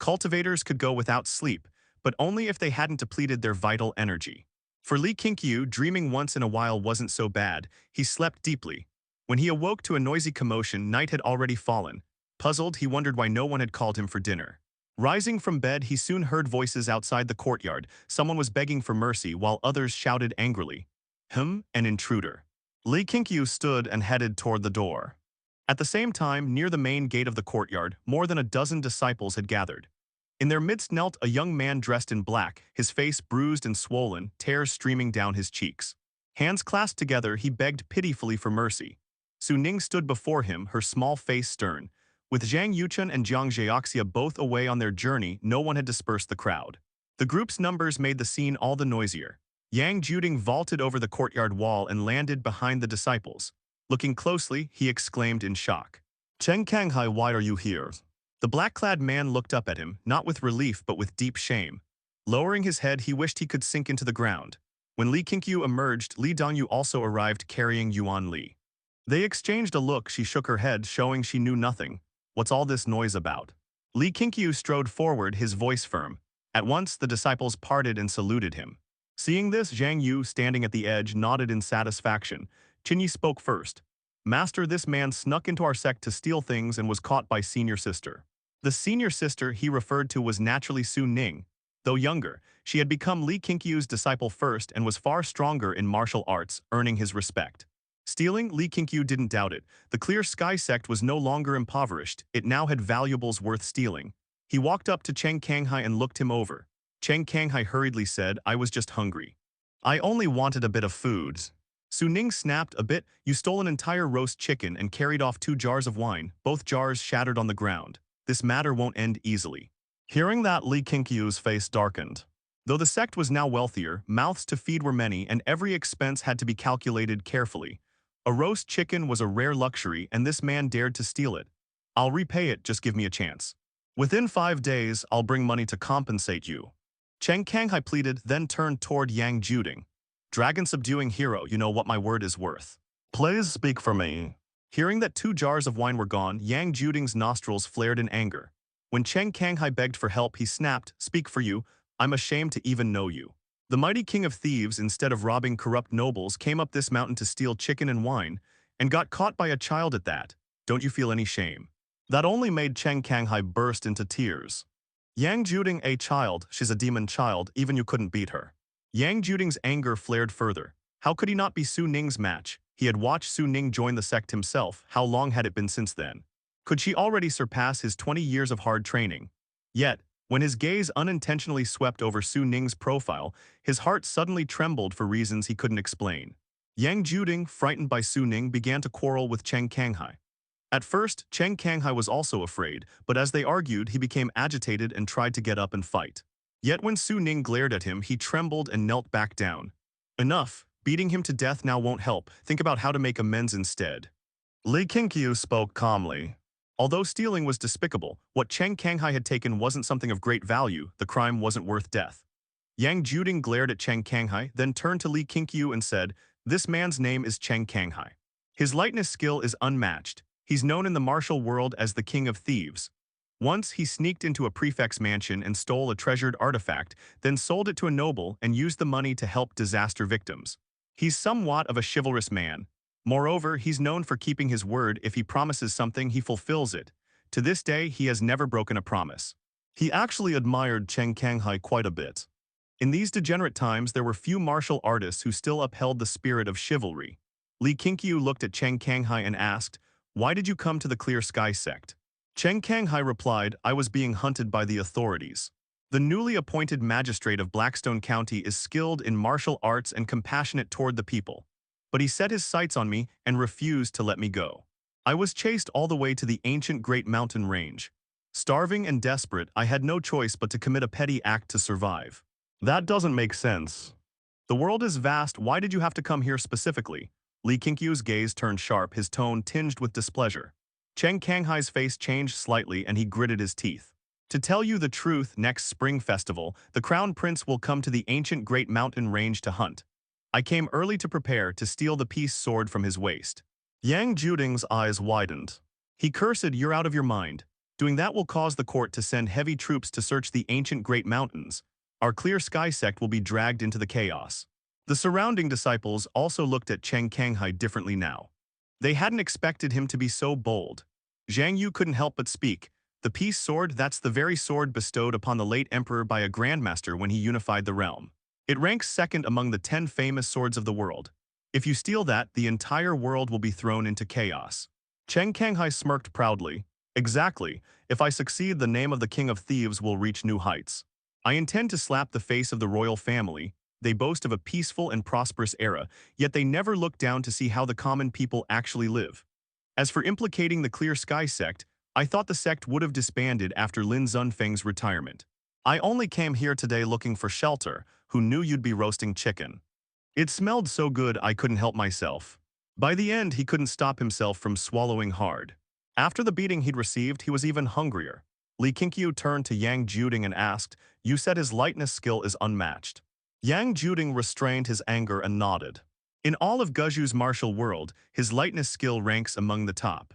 Cultivators could go without sleep, but only if they hadn't depleted their vital energy. For Li Qingqiu, dreaming once in a while wasn't so bad. He slept deeply. When he awoke to a noisy commotion, night had already fallen. Puzzled, he wondered why no one had called him for dinner. Rising from bed, he soon heard voices outside the courtyard. Someone was begging for mercy, while others shouted angrily. An intruder. Li Qingqiu stood and headed toward the door. At the same time, near the main gate of the courtyard, more than a dozen disciples had gathered. In their midst knelt a young man dressed in black, his face bruised and swollen, tears streaming down his cheeks. Hands clasped together, he begged pitifully for mercy. Su Ning stood before him, her small face stern. With Zhang Yuchun and Jiang Zhaoxia both away on their journey, no one had dispersed the crowd. The group's numbers made the scene all the noisier. Yang Juding vaulted over the courtyard wall and landed behind the disciples. Looking closely, he exclaimed in shock. Chen Kanghai, why are you here? The black-clad man looked up at him, not with relief but with deep shame. Lowering his head, he wished he could sink into the ground. When Li Qingqiu emerged, Li Dongyu also arrived carrying Yuan Li. They exchanged a look. She shook her head, showing she knew nothing. What's all this noise about? Li Qingqiu strode forward, his voice firm. At once, the disciples parted and saluted him. Seeing this, Zhang Yu, standing at the edge, nodded in satisfaction. Qingyi spoke first. Master, this man snuck into our sect to steal things and was caught by senior sister. The senior sister he referred to was naturally Su Ning. Though younger, she had become Li Qingqiu's disciple first and was far stronger in martial arts, earning his respect. Stealing, Li Qingqiu didn't doubt it. The Clear Sky Sect was no longer impoverished, it now had valuables worth stealing. He walked up to Chen Kanghai and looked him over. Chen Kanghai hurriedly said, I was just hungry. I only wanted a bit of food. Su Ning snapped a bit. You stole an entire roast chicken and carried off 2 jars of wine, both jars shattered on the ground. This matter won't end easily. Hearing that, Li Qingqiu's face darkened. Though the sect was now wealthier, mouths to feed were many and every expense had to be calculated carefully. A roast chicken was a rare luxury and this man dared to steal it. I'll repay it, just give me a chance. Within 5 days, I'll bring money to compensate you. Chen Kanghai pleaded, then turned toward Yang Juding. Dragon-subduing hero, you know what my word is worth. Please speak for me. Hearing that 2 jars of wine were gone, Yang Juding's nostrils flared in anger. When Chen Kanghai begged for help, he snapped, "Speak for you. I'm ashamed to even know you." The mighty king of thieves, instead of robbing corrupt nobles, came up this mountain to steal chicken and wine, and got caught by a child at that. Don't you feel any shame? That only made Chen Kanghai burst into tears. Yang Juding, a child, she's a demon child, even you couldn't beat her. Yang Juding's anger flared further. How could he not be Su Ning's match? He had watched Su Ning join the sect himself. How long had it been since then? Could she already surpass his 20 years of hard training? Yet, when his gaze unintentionally swept over Su Ning's profile, his heart suddenly trembled for reasons he couldn't explain. Yang Juding, frightened by Su Ning, began to quarrel with Chen Kanghai. At first, Chen Kanghai was also afraid, but as they argued, he became agitated and tried to get up and fight. Yet when Su Ning glared at him, he trembled and knelt back down. Enough, beating him to death now won't help. Think about how to make amends instead. Li Qingqiu spoke calmly. Although stealing was despicable, what Chen Kanghai had taken wasn't something of great value. The crime wasn't worth death. Yang Juding glared at Chen Kanghai, then turned to Li Qingqiu and said, "This man's name is Chen Kanghai. His lightness skill is unmatched. He's known in the martial world as the King of Thieves. Once he sneaked into a prefect's mansion and stole a treasured artifact, then sold it to a noble and used the money to help disaster victims. He's somewhat of a chivalrous man. Moreover, he's known for keeping his word. If he promises something, he fulfills it. To this day, he has never broken a promise." He actually admired Chen Kanghai quite a bit. In these degenerate times, there were few martial artists who still upheld the spirit of chivalry. Li Qingqiu looked at Chen Kanghai and asked, "Why did you come to the Clear Sky Sect?" Chen Kanghai replied, "I was being hunted by the authorities. The newly appointed magistrate of Blackstone County is skilled in martial arts and compassionate toward the people. But he set his sights on me and refused to let me go. I was chased all the way to the ancient Great Mountain Range. Starving and desperate, I had no choice but to commit a petty act to survive." That doesn't make sense. The world is vast. Why did you have to come here specifically? Li Qingqiu's gaze turned sharp, his tone tinged with displeasure. Chen Kanghai's face changed slightly and he gritted his teeth. "To tell you the truth, next spring festival, the crown prince will come to the ancient Great Mountain Range to hunt. I came early to prepare to steal the peace sword from his waist." Yang Juding's eyes widened. He cursed, "You're out of your mind. Doing that will cause the court to send heavy troops to search the ancient Great Mountains. Our Clear Sky Sect will be dragged into the chaos." The surrounding disciples also looked at Chen Kanghai differently now. They hadn't expected him to be so bold. Zhang Yu couldn't help but speak. "The peace sword, that's the very sword bestowed upon the late emperor by a grandmaster when he unified the realm. It ranks second among the 10 famous swords of the world. If you steal that, the entire world will be thrown into chaos." Chen Kanghai smirked proudly. "Exactly. If I succeed, the name of the King of Thieves will reach new heights. I intend to slap the face of the royal family. They boast of a peaceful and prosperous era, yet they never look down to see how the common people actually live. As for implicating the Clear Sky Sect, I thought the sect would have disbanded after Lin Zunfeng's retirement. I only came here today looking for shelter. Who knew you'd be roasting chicken? It smelled so good I couldn't help myself." By the end, he couldn't stop himself from swallowing hard. After the beating he'd received, he was even hungrier. Li Qingqiu turned to Yang Juding and asked, "You said his lightness skill is unmatched." Yang Juding restrained his anger and nodded. In all of Guzhu's martial world, his lightness skill ranks among the top.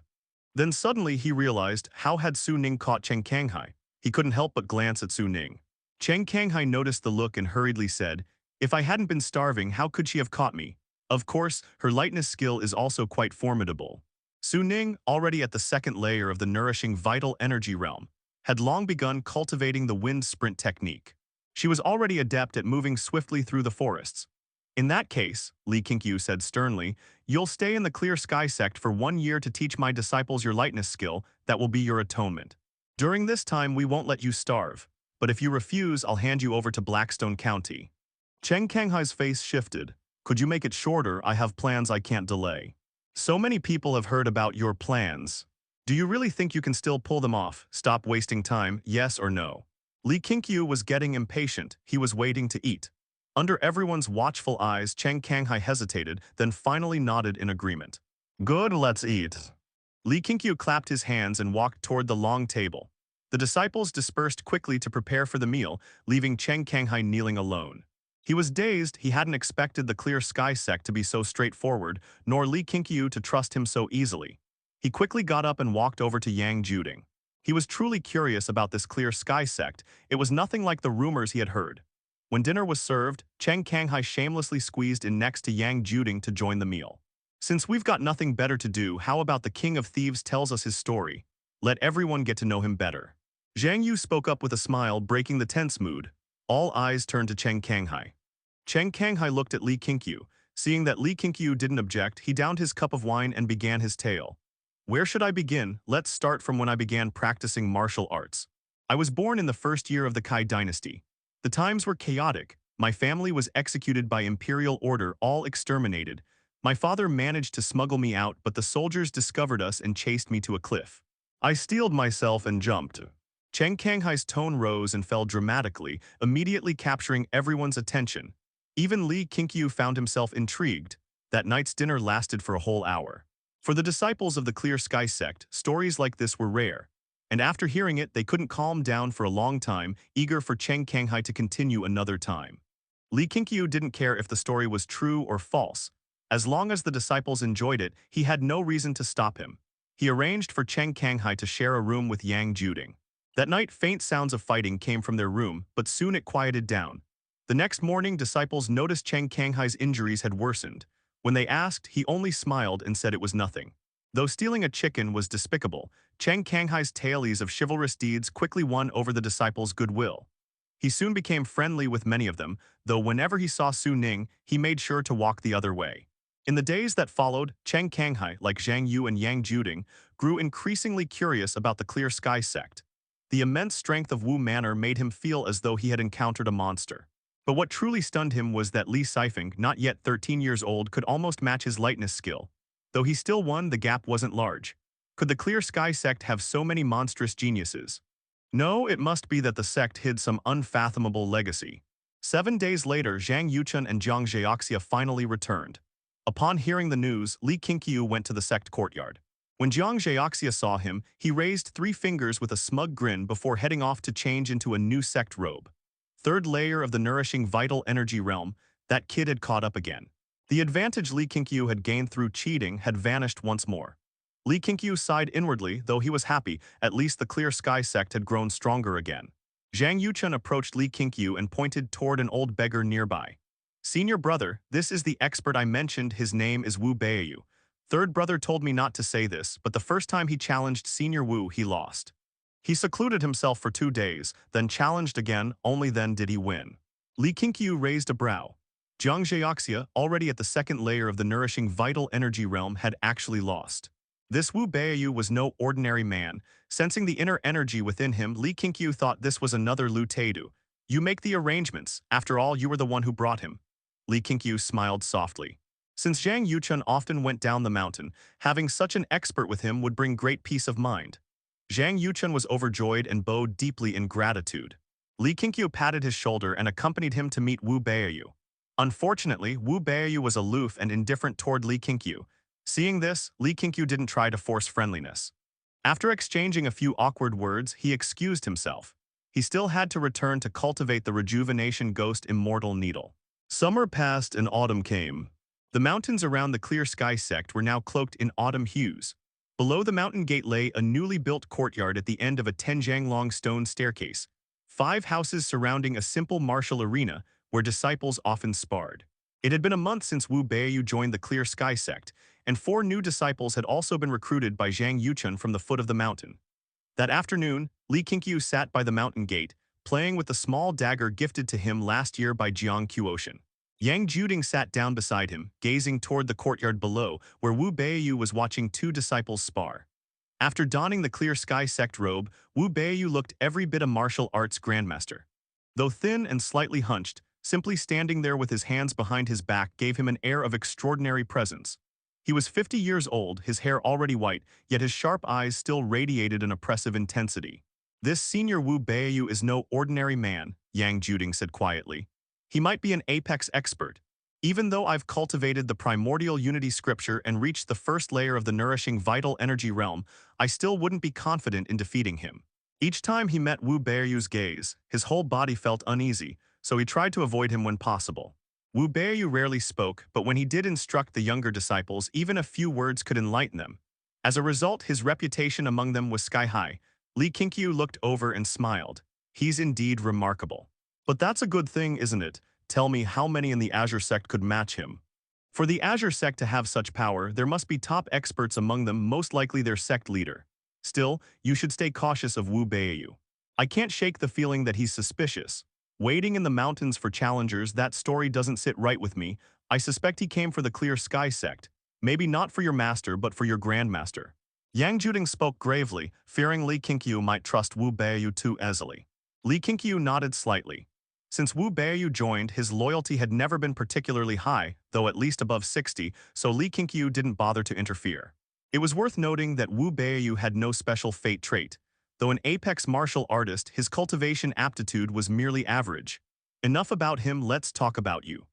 Then suddenly he realized, how had Su Ning caught Chen Kanghai? He couldn't help but glance at Su Ning. Chen Kanghai noticed the look and hurriedly said, "If I hadn't been starving, how could she have caught me? Of course, her lightness skill is also quite formidable." Su Ning, already at the second layer of the nourishing vital energy realm, had long begun cultivating the wind sprint technique. She was already adept at moving swiftly through the forests. "In that case," Li Qingqiu said sternly, "you'll stay in the Clear Sky Sect for 1 year to teach my disciples your lightness skill. That will be your atonement. During this time, we won't let you starve. But if you refuse, I'll hand you over to Blackstone County." Chen Kanghai's face shifted. "Could you make it shorter? I have plans I can't delay." "So many people have heard about your plans. Do you really think you can still pull them off? Stop wasting time, yes or no?" Li Qingqiu was getting impatient. He was waiting to eat. Under everyone's watchful eyes, Chen Kanghai hesitated, then finally nodded in agreement. "Good, let's eat." Li Qingqiu clapped his hands and walked toward the long table. The disciples dispersed quickly to prepare for the meal, leaving Cheng Kanghai kneeling alone. He was dazed. He hadn't expected the Clear Sky Sect to be so straightforward, nor Li Qingqiu to trust him so easily. He quickly got up and walked over to Yang Juding. He was truly curious about this Clear Sky Sect. It was nothing like the rumors he had heard. When dinner was served, Cheng Kanghai shamelessly squeezed in next to Yang Juding to join the meal. Since we've got nothing better to do, how about the King of Thieves tells us his story? Let everyone get to know him better. Zhang Yu spoke up with a smile, breaking the tense mood. All eyes turned to Cheng Kanghai. Cheng Kanghai looked at Li Qingqiu. Seeing that Li Qingqiu didn't object, he downed his cup of wine and began his tale. Where should I begin? Let's start from when I began practicing martial arts. I was born in the first year of the Kai dynasty. The times were chaotic. My family was executed by imperial order, all exterminated. My father managed to smuggle me out, but the soldiers discovered us and chased me to a cliff. I steeled myself and jumped. Cheng Kanghai's tone rose and fell dramatically, immediately capturing everyone's attention. Even Li Qingqiu found himself intrigued. That night's dinner lasted for a whole hour. For the disciples of the Clear Sky Sect, stories like this were rare. And after hearing it, they couldn't calm down for a long time, eager for Cheng Kanghai to continue another time. Li Qingqiu didn't care if the story was true or false. As long as the disciples enjoyed it, he had no reason to stop him. He arranged for Cheng Kanghai to share a room with Yang Juding. That night, faint sounds of fighting came from their room, but soon it quieted down. The next morning, disciples noticed Cheng Kanghai's injuries had worsened. When they asked, he only smiled and said it was nothing. Though stealing a chicken was despicable, Cheng Kanghai's tales of chivalrous deeds quickly won over the disciples' goodwill. He soon became friendly with many of them, though whenever he saw Su Ning, he made sure to walk the other way. In the days that followed, Cheng Kanghai, like Zhang Yu and Yang Juding, grew increasingly curious about the Clear Sky Sect. The immense strength of Wu Manor made him feel as though he had encountered a monster. But what truly stunned him was that Li Sifeng, not yet 13 years old, could almost match his lightness skill. Though he still won, the gap wasn't large. Could the Clear Sky Sect have so many monstrous geniuses? No, it must be that the sect hid some unfathomable legacy. 7 days later, Zhang Yuchun and Jiang Zheoxia finally returned. Upon hearing the news, Li Qingqiu went to the sect courtyard. When Jiang Zheoxia saw him, he raised 3 fingers with a smug grin before heading off to change into a new sect robe. Third layer of the nourishing vital energy realm, that kid had caught up again. The advantage Li Qingqiu had gained through cheating had vanished once more. Li Qingqiu sighed inwardly, though he was happy. At least the Clear Sky Sect had grown stronger again. Zhang Yuchun approached Li Qingqiu and pointed toward an old beggar nearby. Senior brother, this is the expert I mentioned. His name is Wu Beiyu. Third brother told me not to say this, but the first time he challenged Senior Wu, he lost. He secluded himself for 2 days, then challenged again, only then did he win. Li Qingqiu raised a brow. Jiang Zheoxia, already at the second layer of the nourishing vital energy realm, had actually lost. This Wu Beiyu was no ordinary man. Sensing the inner energy within him, Li Qingqiu thought this was another Lu Teidu. You make the arrangements. After all, you were the one who brought him. Li Qingqiu smiled softly. Since Zhang Yuchun often went down the mountain, having such an expert with him would bring great peace of mind. Zhang Yuchun was overjoyed and bowed deeply in gratitude. Li Qingqiu patted his shoulder and accompanied him to meet Wu Beiyu. Unfortunately, Wu Beiyu was aloof and indifferent toward Li Qingqiu. Seeing this, Li Qingqiu didn't try to force friendliness. After exchanging a few awkward words, he excused himself. He still had to return to cultivate the rejuvenation ghost Immortal needle. Summer passed and autumn came. The mountains around the Clear Sky Sect were now cloaked in autumn hues. Below the mountain gate lay a newly built courtyard at the end of a 10-jang-long stone staircase. 5 houses surrounding a simple martial arena where disciples often sparred. It had been a month since Wu Beiyu joined the Clear Sky Sect, and 4 new disciples had also been recruited by Zhang Yuchun from the foot of the mountain. That afternoon, Li Qingqiu sat by the mountain gate, playing with the small dagger gifted to him last year by Jiang Qiuotian. Yang Juding sat down beside him, gazing toward the courtyard below, where Wu Beiyu was watching 2 disciples spar. After donning the Clear Sky Sect robe, Wu Beiyu looked every bit a martial arts grandmaster. Though thin and slightly hunched, simply standing there with his hands behind his back gave him an air of extraordinary presence. He was 50 years old, his hair already white, yet his sharp eyes still radiated an oppressive intensity. This senior Wu Beiyu is no ordinary man, Yang Juding said quietly. He might be an apex expert. Even though I've cultivated the primordial unity scripture and reached the first layer of the nourishing vital energy realm, I still wouldn't be confident in defeating him. Each time he met Wu Beiyu's gaze, his whole body felt uneasy, so he tried to avoid him when possible. Wu Beiyu rarely spoke, but when he did instruct the younger disciples, even a few words could enlighten them. As a result, his reputation among them was sky-high. Li Qingqiu looked over and smiled. He's indeed remarkable. But that's a good thing, isn't it? Tell me how many in the Azure Sect could match him. For the Azure Sect to have such power, there must be top experts among them, most likely their sect leader. Still, you should stay cautious of Wu Beiyu. I can't shake the feeling that he's suspicious. Waiting in the mountains for challengers, that story doesn't sit right with me. I suspect he came for the Clear Sky Sect. Maybe not for your master, but for your grandmaster. Yang Juding spoke gravely, fearing Li Qingqiu might trust Wu Beiyu too easily. Li Qingqiu nodded slightly. Since Wu Beiyu joined, his loyalty had never been particularly high, though at least above 60, so Li Qingqiu didn't bother to interfere. It was worth noting that Wu Beiyu had no special fate trait. Though an apex martial artist, his cultivation aptitude was merely average. Enough about him, let's talk about you.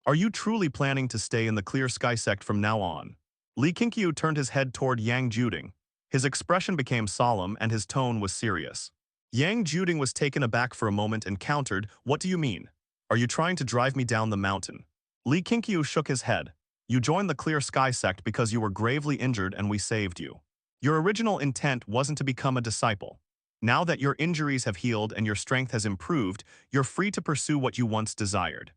Are you truly planning to stay in the Clear Sky Sect from now on? Li Qingqiu turned his head toward Yang Juding. His expression became solemn and his tone was serious. Yang Juding was taken aback for a moment and countered, "What do you mean? Are you trying to drive me down the mountain?" Li Qingqiu shook his head. "You joined the Clear Sky Sect because you were gravely injured and we saved you. Your original intent wasn't to become a disciple. Now that your injuries have healed and your strength has improved, you're free to pursue what you once desired."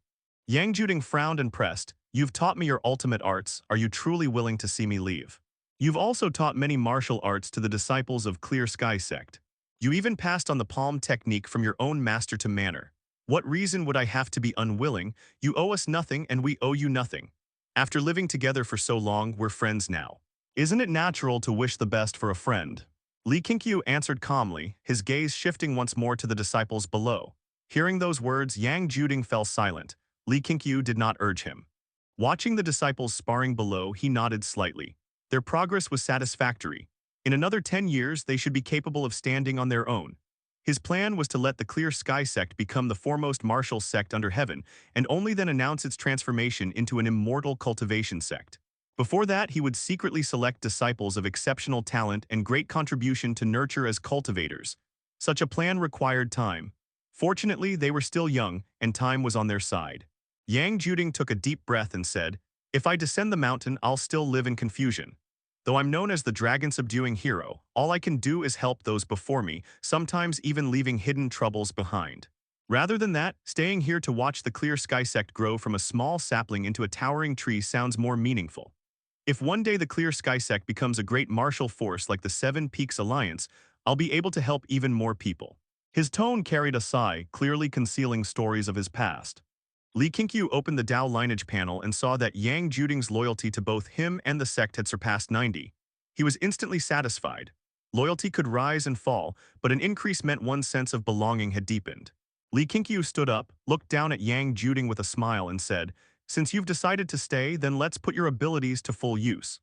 Yang Juding frowned and pressed, "You've taught me your ultimate arts. Are you truly willing to see me leave? You've also taught many martial arts to the disciples of Clear Sky Sect. You even passed on the palm technique from your own master to manner. What reason would I have to be unwilling? You owe us nothing and we owe you nothing. After living together for so long, we're friends now. Isn't it natural to wish the best for a friend?" Li Qingqiu answered calmly, his gaze shifting once more to the disciples below. Hearing those words, Yang Juding fell silent. Li Qingqiu did not urge him. Watching the disciples sparring below, he nodded slightly. Their progress was satisfactory. In another 10 years, they should be capable of standing on their own. His plan was to let the Clear Sky Sect become the foremost martial sect under heaven, and only then announce its transformation into an immortal cultivation sect. Before that, he would secretly select disciples of exceptional talent and great contribution to nurture as cultivators. Such a plan required time. Fortunately, they were still young, and time was on their side. Yang Juding took a deep breath and said, "If I descend the mountain, I'll still live in confusion. Though I'm known as the dragon-subduing hero, all I can do is help those before me, sometimes even leaving hidden troubles behind. Rather than that, staying here to watch the Clear Sky Sect grow from a small sapling into a towering tree sounds more meaningful. If one day the Clear Sky Sect becomes a great martial force like the Seven Peaks Alliance, I'll be able to help even more people." His tone carried a sigh, clearly concealing stories of his past. Li Qingqiu opened the Dao Lineage panel and saw that Yang Juding's loyalty to both him and the sect had surpassed 90. He was instantly satisfied. Loyalty could rise and fall, but an increase meant one's sense of belonging had deepened. Li Qingqiu stood up, looked down at Yang Juding with a smile and said, "Since you've decided to stay, then let's put your abilities to full use.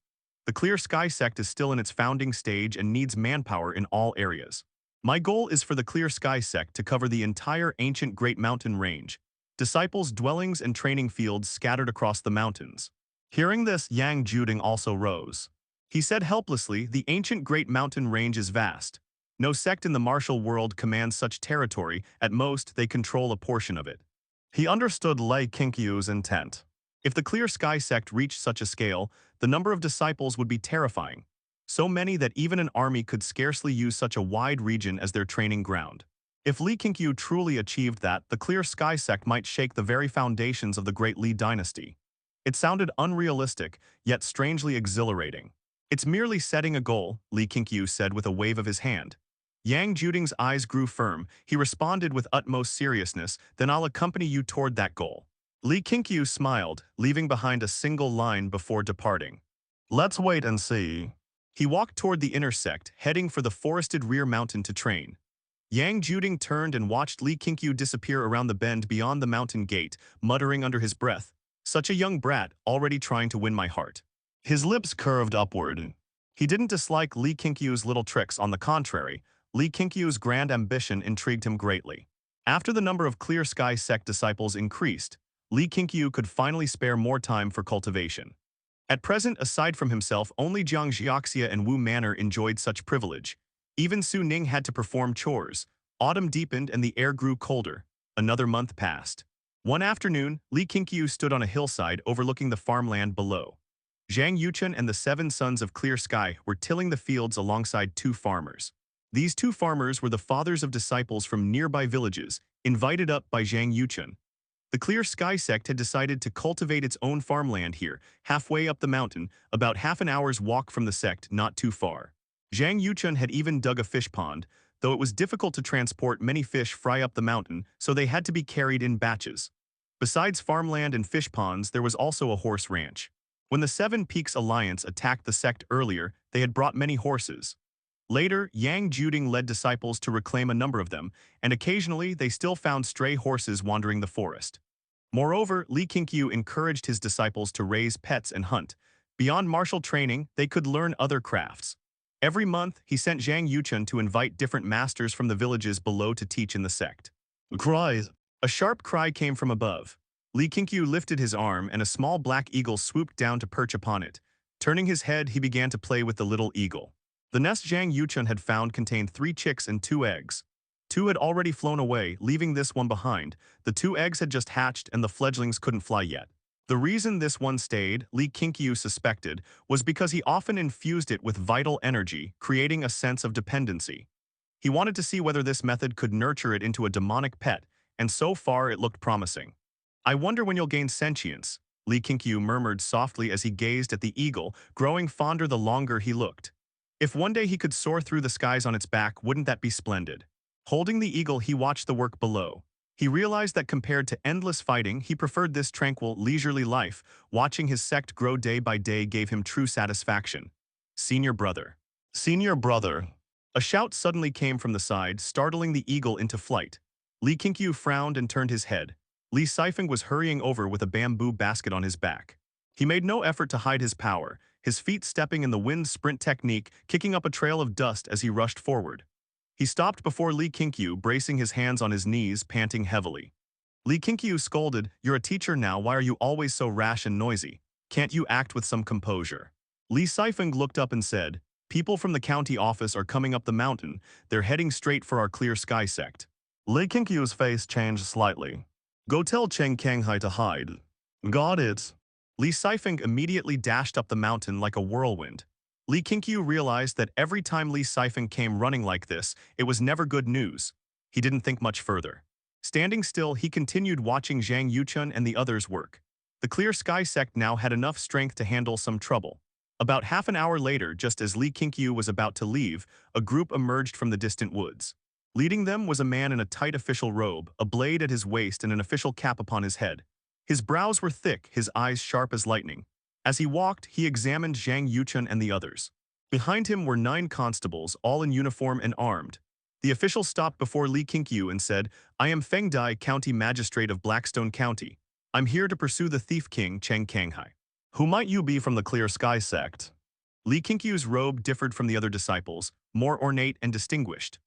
The Clear Sky Sect is still in its founding stage and needs manpower in all areas. My goal is for the Clear Sky Sect to cover the entire ancient Great Mountain Range, disciples' dwellings and training fields scattered across the mountains." Hearing this, Yang Juding also rose. He said helplessly, "The ancient Great Mountain Range is vast. No sect in the martial world commands such territory, at most they control a portion of it." He understood Li Qingqiu's intent. If the Clear Sky Sect reached such a scale, the number of disciples would be terrifying. So many that even an army could scarcely use such a wide region as their training ground. If Li Qingqiu truly achieved that, the Clear Sky Sect might shake the very foundations of the Great Li dynasty. It sounded unrealistic, yet strangely exhilarating. "It's merely setting a goal," Li Qingqiu said with a wave of his hand. Yang Juding's eyes grew firm. He responded with utmost seriousness, "Then I'll accompany you toward that goal." Li Qingqiu smiled, leaving behind a single line before departing. "Let's wait and see." He walked toward the inner sect, heading for the forested rear mountain to train. Yang Juding turned and watched Li Qingqiu disappear around the bend beyond the mountain gate, muttering under his breath, "Such a young brat, already trying to win my heart." His lips curved upward. He didn't dislike Li Qingqiu's little tricks, on the contrary. Li Qingqiu's grand ambition intrigued him greatly. After the number of Clear Sky Sect disciples increased, Li Qingqiu could finally spare more time for cultivation. At present, aside from himself, only Jiang Xiaxia and Wu Manor enjoyed such privilege. Even Su Ning had to perform chores. Autumn deepened and the air grew colder. Another month passed. One afternoon, Li Qingqiu stood on a hillside overlooking the farmland below. Zhang Yuchen and the 7 sons of Clear Sky were tilling the fields alongside 2 farmers. These 2 farmers were the fathers of disciples from nearby villages, invited up by Zhang Yuchen. The Clear Sky Sect had decided to cultivate its own farmland here, halfway up the mountain, about half an hour's walk from the sect, not too far. Zhang Yuchen had even dug a fish pond, though it was difficult to transport many fish fry up the mountain, so they had to be carried in batches. Besides farmland and fish ponds, there was also a horse ranch. When the 7 Peaks Alliance attacked the sect earlier, they had brought many horses. Later, Yang Juding led disciples to reclaim a number of them, and occasionally they still found stray horses wandering the forest. Moreover, Li Qingqiu encouraged his disciples to raise pets and hunt. Beyond martial training, they could learn other crafts. Every month, he sent Zhang Yuchen to invite different masters from the villages below to teach in the sect. Cries. A sharp cry came from above. Li Qingqiu lifted his arm and a small black eagle swooped down to perch upon it. Turning his head, he began to play with the little eagle. The nest Zhang Yuchen had found contained 3 chicks and 2 eggs. 2 had already flown away, leaving this one behind. The 2 eggs had just hatched and the fledglings couldn't fly yet. The reason this one stayed, Li Qingqiu suspected, was because he often infused it with vital energy, creating a sense of dependency. He wanted to see whether this method could nurture it into a demonic pet, and so far it looked promising. I wonder when you'll gain sentience, Li Qingqiu murmured softly as he gazed at the eagle, growing fonder the longer he looked. If one day he could soar through the skies on its back, wouldn't that be splendid? Holding the eagle, he watched the work below. He realized that compared to endless fighting, he preferred this tranquil, leisurely life. Watching his sect grow day by day gave him true satisfaction. Senior brother. Senior brother. A shout suddenly came from the side, startling the eagle into flight. Li Qingqiu frowned and turned his head. Li Sifeng was hurrying over with a bamboo basket on his back. He made no effort to hide his power, his feet stepping in the wind sprint technique, kicking up a trail of dust as he rushed forward. He stopped before Li Qingqiu, bracing his hands on his knees, panting heavily. Li Qingqiu scolded, "You're a teacher now, why are you always so rash and noisy? Can't you act with some composure?" Li Sifeng looked up and said, "People from the county office are coming up the mountain. They're heading straight for our Clear Sky Sect." Li Qingqiu's face changed slightly. "Go tell Cheng Kanghai to hide." "Got it." Li Sifeng immediately dashed up the mountain like a whirlwind. Li Qingqiu realized that every time Li Sifeng came running like this, it was never good news. He didn't think much further. Standing still, he continued watching Zhang Yuchen and the others work. The Clear Sky Sect now had enough strength to handle some trouble. About half an hour later, just as Li Qingqiu was about to leave, a group emerged from the distant woods. Leading them was a man in a tight official robe, a blade at his waist and an official cap upon his head. His brows were thick, his eyes sharp as lightning. As he walked, he examined Zhang Yuchen and the others. Behind him were 9 constables, all in uniform and armed. The official stopped before Li Qingqiu and said, "I am Feng Dai, County Magistrate of Blackstone County. I'm here to pursue the thief king, Cheng Kanghai." "Who might you be from the Clear Sky Sect?" Li Qingqiu's robe differed from the other disciples, more ornate and distinguished.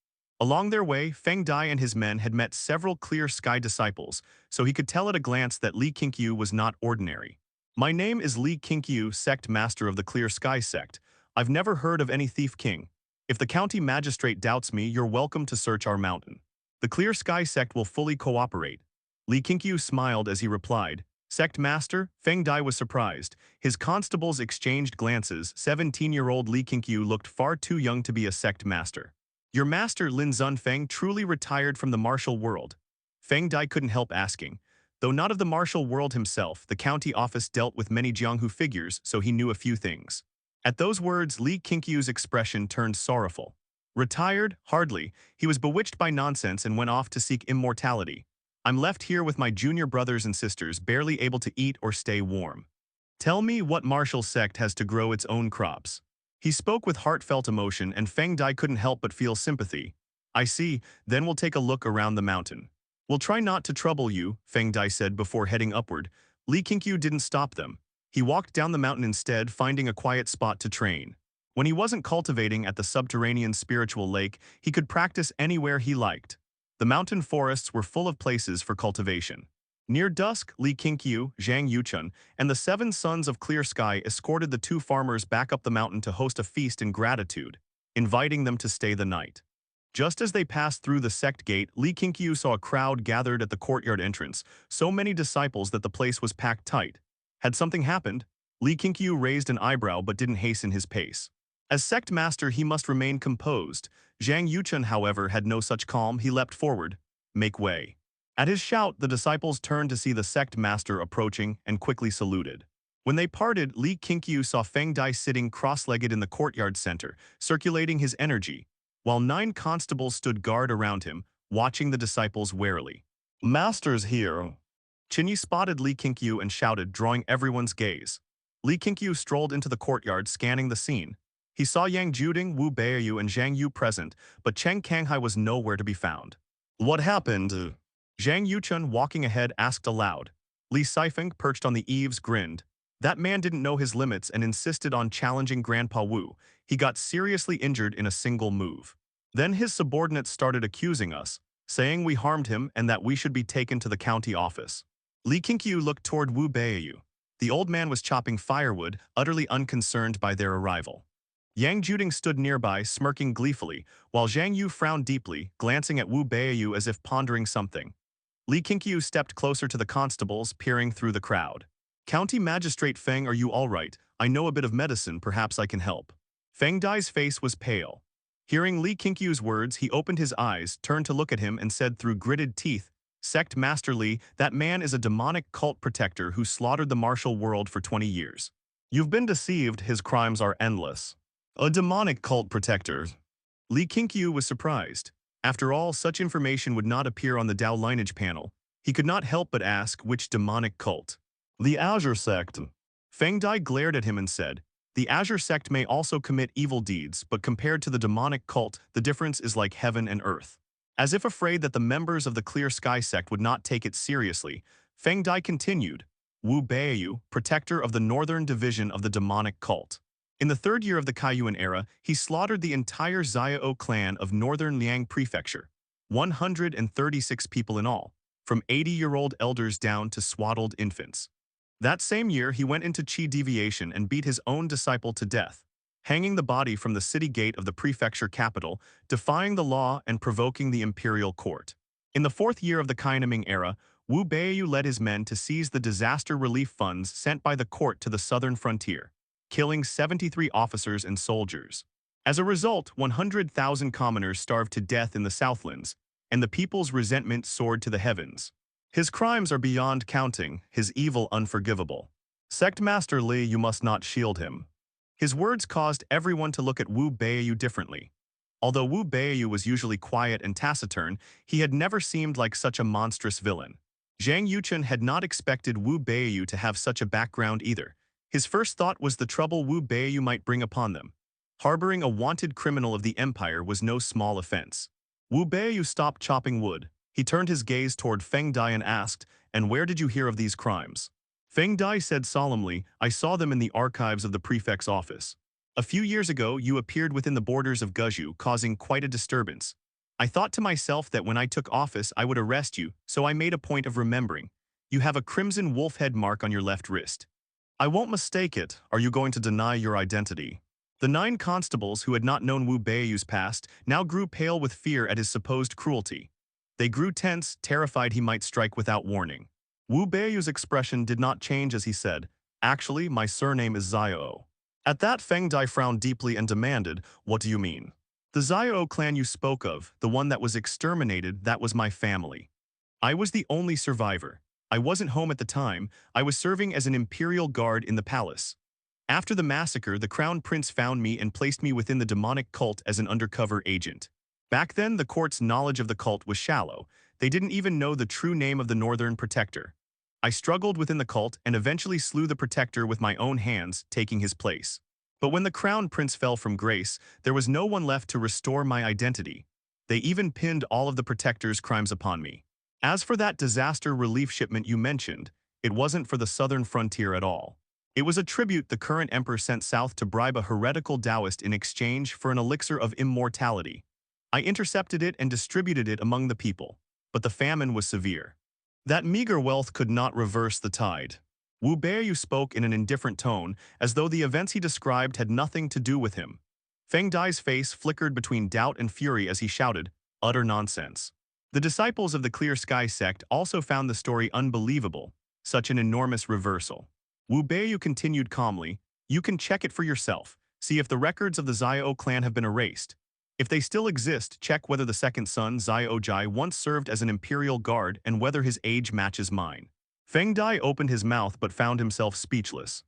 Along their way, Feng Dai and his men had met several Clear Sky disciples, so he could tell at a glance that Li Qingqiu was not ordinary. "My name is Li Qingqiu, Sect Master of the Clear Sky Sect. I've never heard of any thief king. If the county magistrate doubts me, you're welcome to search our mountain. The Clear Sky Sect will fully cooperate." Li Qingqiu smiled as he replied, "Sect Master?" Feng Dai was surprised. His constables exchanged glances. 17-year-old Li Qingqiu looked far too young to be a Sect Master. "Your master Lin Zunfeng truly retired from the martial world?" Feng Dai couldn't help asking. Though not of the martial world himself, the county office dealt with many Jianghu figures, so he knew a few things. At those words, Li Qingqiu's expression turned sorrowful. "Retired? Hardly. He was bewitched by nonsense and went off to seek immortality. I'm left here with my junior brothers and sisters, barely able to eat or stay warm. Tell me what martial sect has to grow its own crops." He spoke with heartfelt emotion, and Feng Dai couldn't help but feel sympathy. "I see, then we'll take a look around the mountain." "We'll try not to trouble you," Feng Dai said before heading upward. Li Qingqiu didn't stop them. He walked down the mountain instead, finding a quiet spot to train. When he wasn't cultivating at the subterranean spiritual lake, he could practice anywhere he liked. The mountain forests were full of places for cultivation. Near dusk, Li Qingqiu, Zhang Yuchen, and the 7 sons of Clear Sky escorted the 2 farmers back up the mountain to host a feast in gratitude. inviting them to stay the night. Just as they passed through the sect gate, Li Qingqiu saw a crowd gathered at the courtyard entrance, so many disciples that the place was packed tight. Had something happened? Li Qingqiu raised an eyebrow but didn't hasten his pace. As Sect Master, he must remain composed. Zhang Yuchun, however, had no such calm. He leapt forward. Make way. At his shout, the disciples turned to see the Sect Master approaching and quickly saluted. When they parted, Li Qingqiu saw Feng Dai sitting cross-legged in the courtyard center, circulating his energy, while 9 constables stood guard around him, watching the disciples warily. Master's here. Qinyi spotted Li Qingqiu and shouted, drawing everyone's gaze. Li Qingqiu strolled into the courtyard, scanning the scene. He saw Yang Juding, Wu Beiyu, and Zhang Yu present, but Cheng Kanghai was nowhere to be found. What happened? Zhang Yuchun, walking ahead, asked aloud. Li Sifeng, perched on the eaves, grinned. That man didn't know his limits and insisted on challenging Grandpa Wu. He got seriously injured in a single move. Then his subordinates started accusing us, saying we harmed him and that we should be taken to the county office. Li Qingqiu looked toward Wu Beiyu. The old man was chopping firewood, utterly unconcerned by their arrival. Yang Juding stood nearby, smirking gleefully, while Zhang Yu frowned deeply, glancing at Wu Beiyu as if pondering something. Li Qingqiu stepped closer to the constables, peering through the crowd. County Magistrate Feng, are you all right? I know a bit of medicine, perhaps I can help. Feng Dai's face was pale. Hearing Li Qingqiu's words, he opened his eyes, turned to look at him, and said through gritted teeth, Sect Master Li, that man is a demonic cult protector who slaughtered the martial world for 20 years. You've been deceived, his crimes are endless. A demonic cult protector. Li Qingqiu was surprised. After all, such information would not appear on the Dao Lineage panel. He could not help but ask which demonic cult. The Azure Sect. Feng Dai glared at him and said, the Azure Sect may also commit evil deeds, but compared to the demonic cult, the difference is like heaven and earth. As if afraid that the members of the Clear Sky Sect would not take it seriously, Feng Dai continued, Wu Beiyu, protector of the northern division of the demonic cult. In the 3rd year of the Kaiyuan era, he slaughtered the entire Xiao clan of northern Liang Prefecture, 136 people in all, from 80-year-old elders down to swaddled infants. That same year, he went into Qi deviation and beat his own disciple to death, hanging the body from the city gate of the prefecture capital, defying the law and provoking the imperial court. In the 4th year of the Kainaming era, Wu Beiyu led his men to seize the disaster relief funds sent by the court to the southern frontier, killing 73 officers and soldiers. As a result, 100,000 commoners starved to death in the Southlands, and the people's resentment soared to the heavens. His crimes are beyond counting, his evil unforgivable. Sect Master Li, you must not shield him. His words caused everyone to look at Wu Beiyu differently. Although Wu Beiyu was usually quiet and taciturn, he had never seemed like such a monstrous villain. Zhang Yuchun had not expected Wu Beiyu to have such a background either. His first thought was the trouble Wu Beiyu might bring upon them. Harboring a wanted criminal of the empire was no small offense. Wu Beiyu stopped chopping wood. He turned his gaze toward Feng Dai and asked, and where did you hear of these crimes? Feng Dai said solemnly, I saw them in the archives of the prefect's office. A few years ago, you appeared within the borders of Guzhou, causing quite a disturbance. I thought to myself that when I took office, I would arrest you, so I made a point of remembering. You have a crimson wolf head mark on your left wrist. I won't mistake it. Are you going to deny your identity? The 9 constables who had not known Wu Beiyu's past now grew pale with fear at his supposed cruelty. They grew tense, terrified he might strike without warning. Wu Beiyu's expression did not change as he said, actually, my surname is Xiao. At that, Feng Dai frowned deeply and demanded, what do you mean? The Xiao clan you spoke of, the one that was exterminated, that was my family. I was the only survivor. I wasn't home at the time. I was serving as an imperial guard in the palace. After the massacre, the crown prince found me and placed me within the demonic cult as an undercover agent. Back then, the court's knowledge of the cult was shallow. They didn't even know the true name of the Northern Protector. I struggled within the cult and eventually slew the Protector with my own hands, taking his place. But when the Crown Prince fell from grace, there was no one left to restore my identity. They even pinned all of the Protector's crimes upon me. As for that disaster relief shipment you mentioned, it wasn't for the southern frontier at all. It was a tribute the current emperor sent south to bribe a heretical Taoist in exchange for an elixir of immortality. I intercepted it and distributed it among the people, but the famine was severe. That meager wealth could not reverse the tide. Wu Beiyu spoke in an indifferent tone, as though the events he described had nothing to do with him. Feng Dai's face flickered between doubt and fury as he shouted, "Utter nonsense." The disciples of the Clear Sky Sect also found the story unbelievable, such an enormous reversal. Wu Beiyu continued calmly, "You can check it for yourself, see if the records of the Xiao clan have been erased. If they still exist, check whether the second son, Xiao Jai, once served as an imperial guard and whether his age matches mine." Feng Dai opened his mouth but found himself speechless.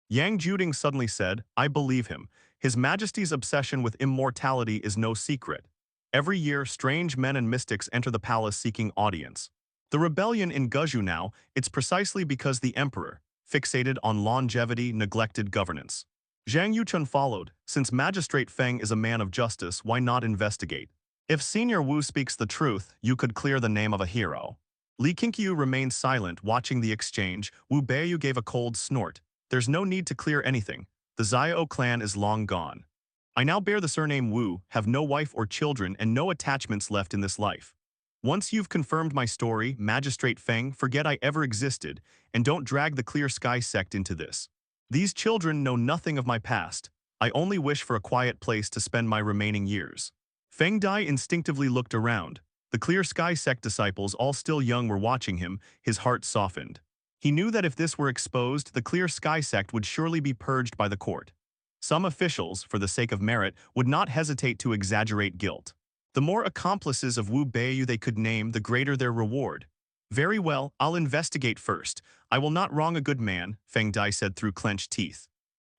Yang Juding suddenly said, "I believe him. His Majesty's obsession with immortality is no secret. Every year, strange men and mystics enter the palace seeking audience. The rebellion in Guzhou now, it's precisely because the emperor, fixated on longevity, neglected governance." Zhang Yuchun followed, "Since Magistrate Feng is a man of justice, why not investigate? If Senior Wu speaks the truth, you could clear the name of a hero." Li Qingqiu remained silent, watching the exchange. Wu Beiyu gave a cold snort. "There's no need to clear anything. The Xiao clan is long gone. I now bear the surname Wu, have no wife or children and no attachments left in this life. Once you've confirmed my story, Magistrate Feng, forget I ever existed, and don't drag the Clear Sky Sect into this. These children know nothing of my past. I only wish for a quiet place to spend my remaining years." Feng Dai instinctively looked around. The Clear Sky Sect disciples, all still young, were watching him. His heart softened. He knew that if this were exposed, the Clear Sky Sect would surely be purged by the court. Some officials, for the sake of merit, would not hesitate to exaggerate guilt. The more accomplices of Wu Beiyu they could name, the greater their reward. "Very well, I'll investigate first. I will not wrong a good man," Feng Dai said through clenched teeth.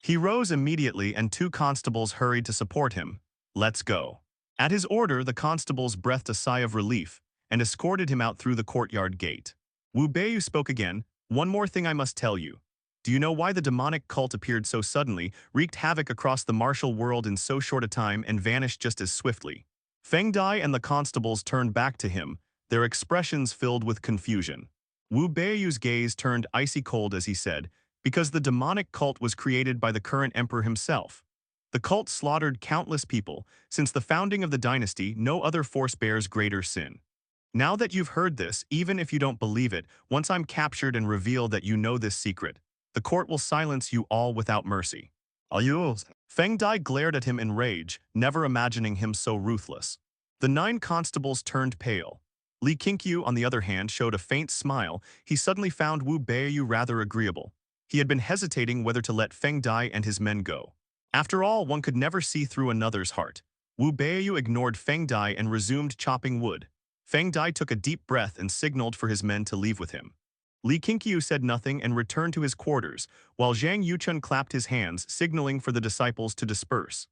He rose immediately and 2 constables hurried to support him. "Let's go." At his order, the constables breathed a sigh of relief and escorted him out through the courtyard gate. Wu Beiyu spoke again, "One more thing I must tell you. Do you know why the demonic cult appeared so suddenly, wreaked havoc across the martial world in so short a time, and vanished just as swiftly?" Feng Dai and the constables turned back to him, their expressions filled with confusion. Wu Beiyu's gaze turned icy cold as he said, "Because the demonic cult was created by the current emperor himself. The cult slaughtered countless people. Since the founding of the dynasty, no other force bears greater sin. Now that you've heard this, even if you don't believe it, once I'm captured and reveal that you know this secret, the court will silence you all without mercy." "Ayus." Feng Dai glared at him in rage, never imagining him so ruthless. The 9 constables turned pale. Li Qingqiu, on the other hand, showed a faint smile. He suddenly found Wu Beiyu rather agreeable. He had been hesitating whether to let Feng Dai and his men go. After all, one could never see through another's heart. Wu Beiyu ignored Feng Dai and resumed chopping wood. Feng Dai took a deep breath and signaled for his men to leave with him. Li Qingqiu said nothing and returned to his quarters, while Zhang Yuchun clapped his hands, signaling for the disciples to disperse.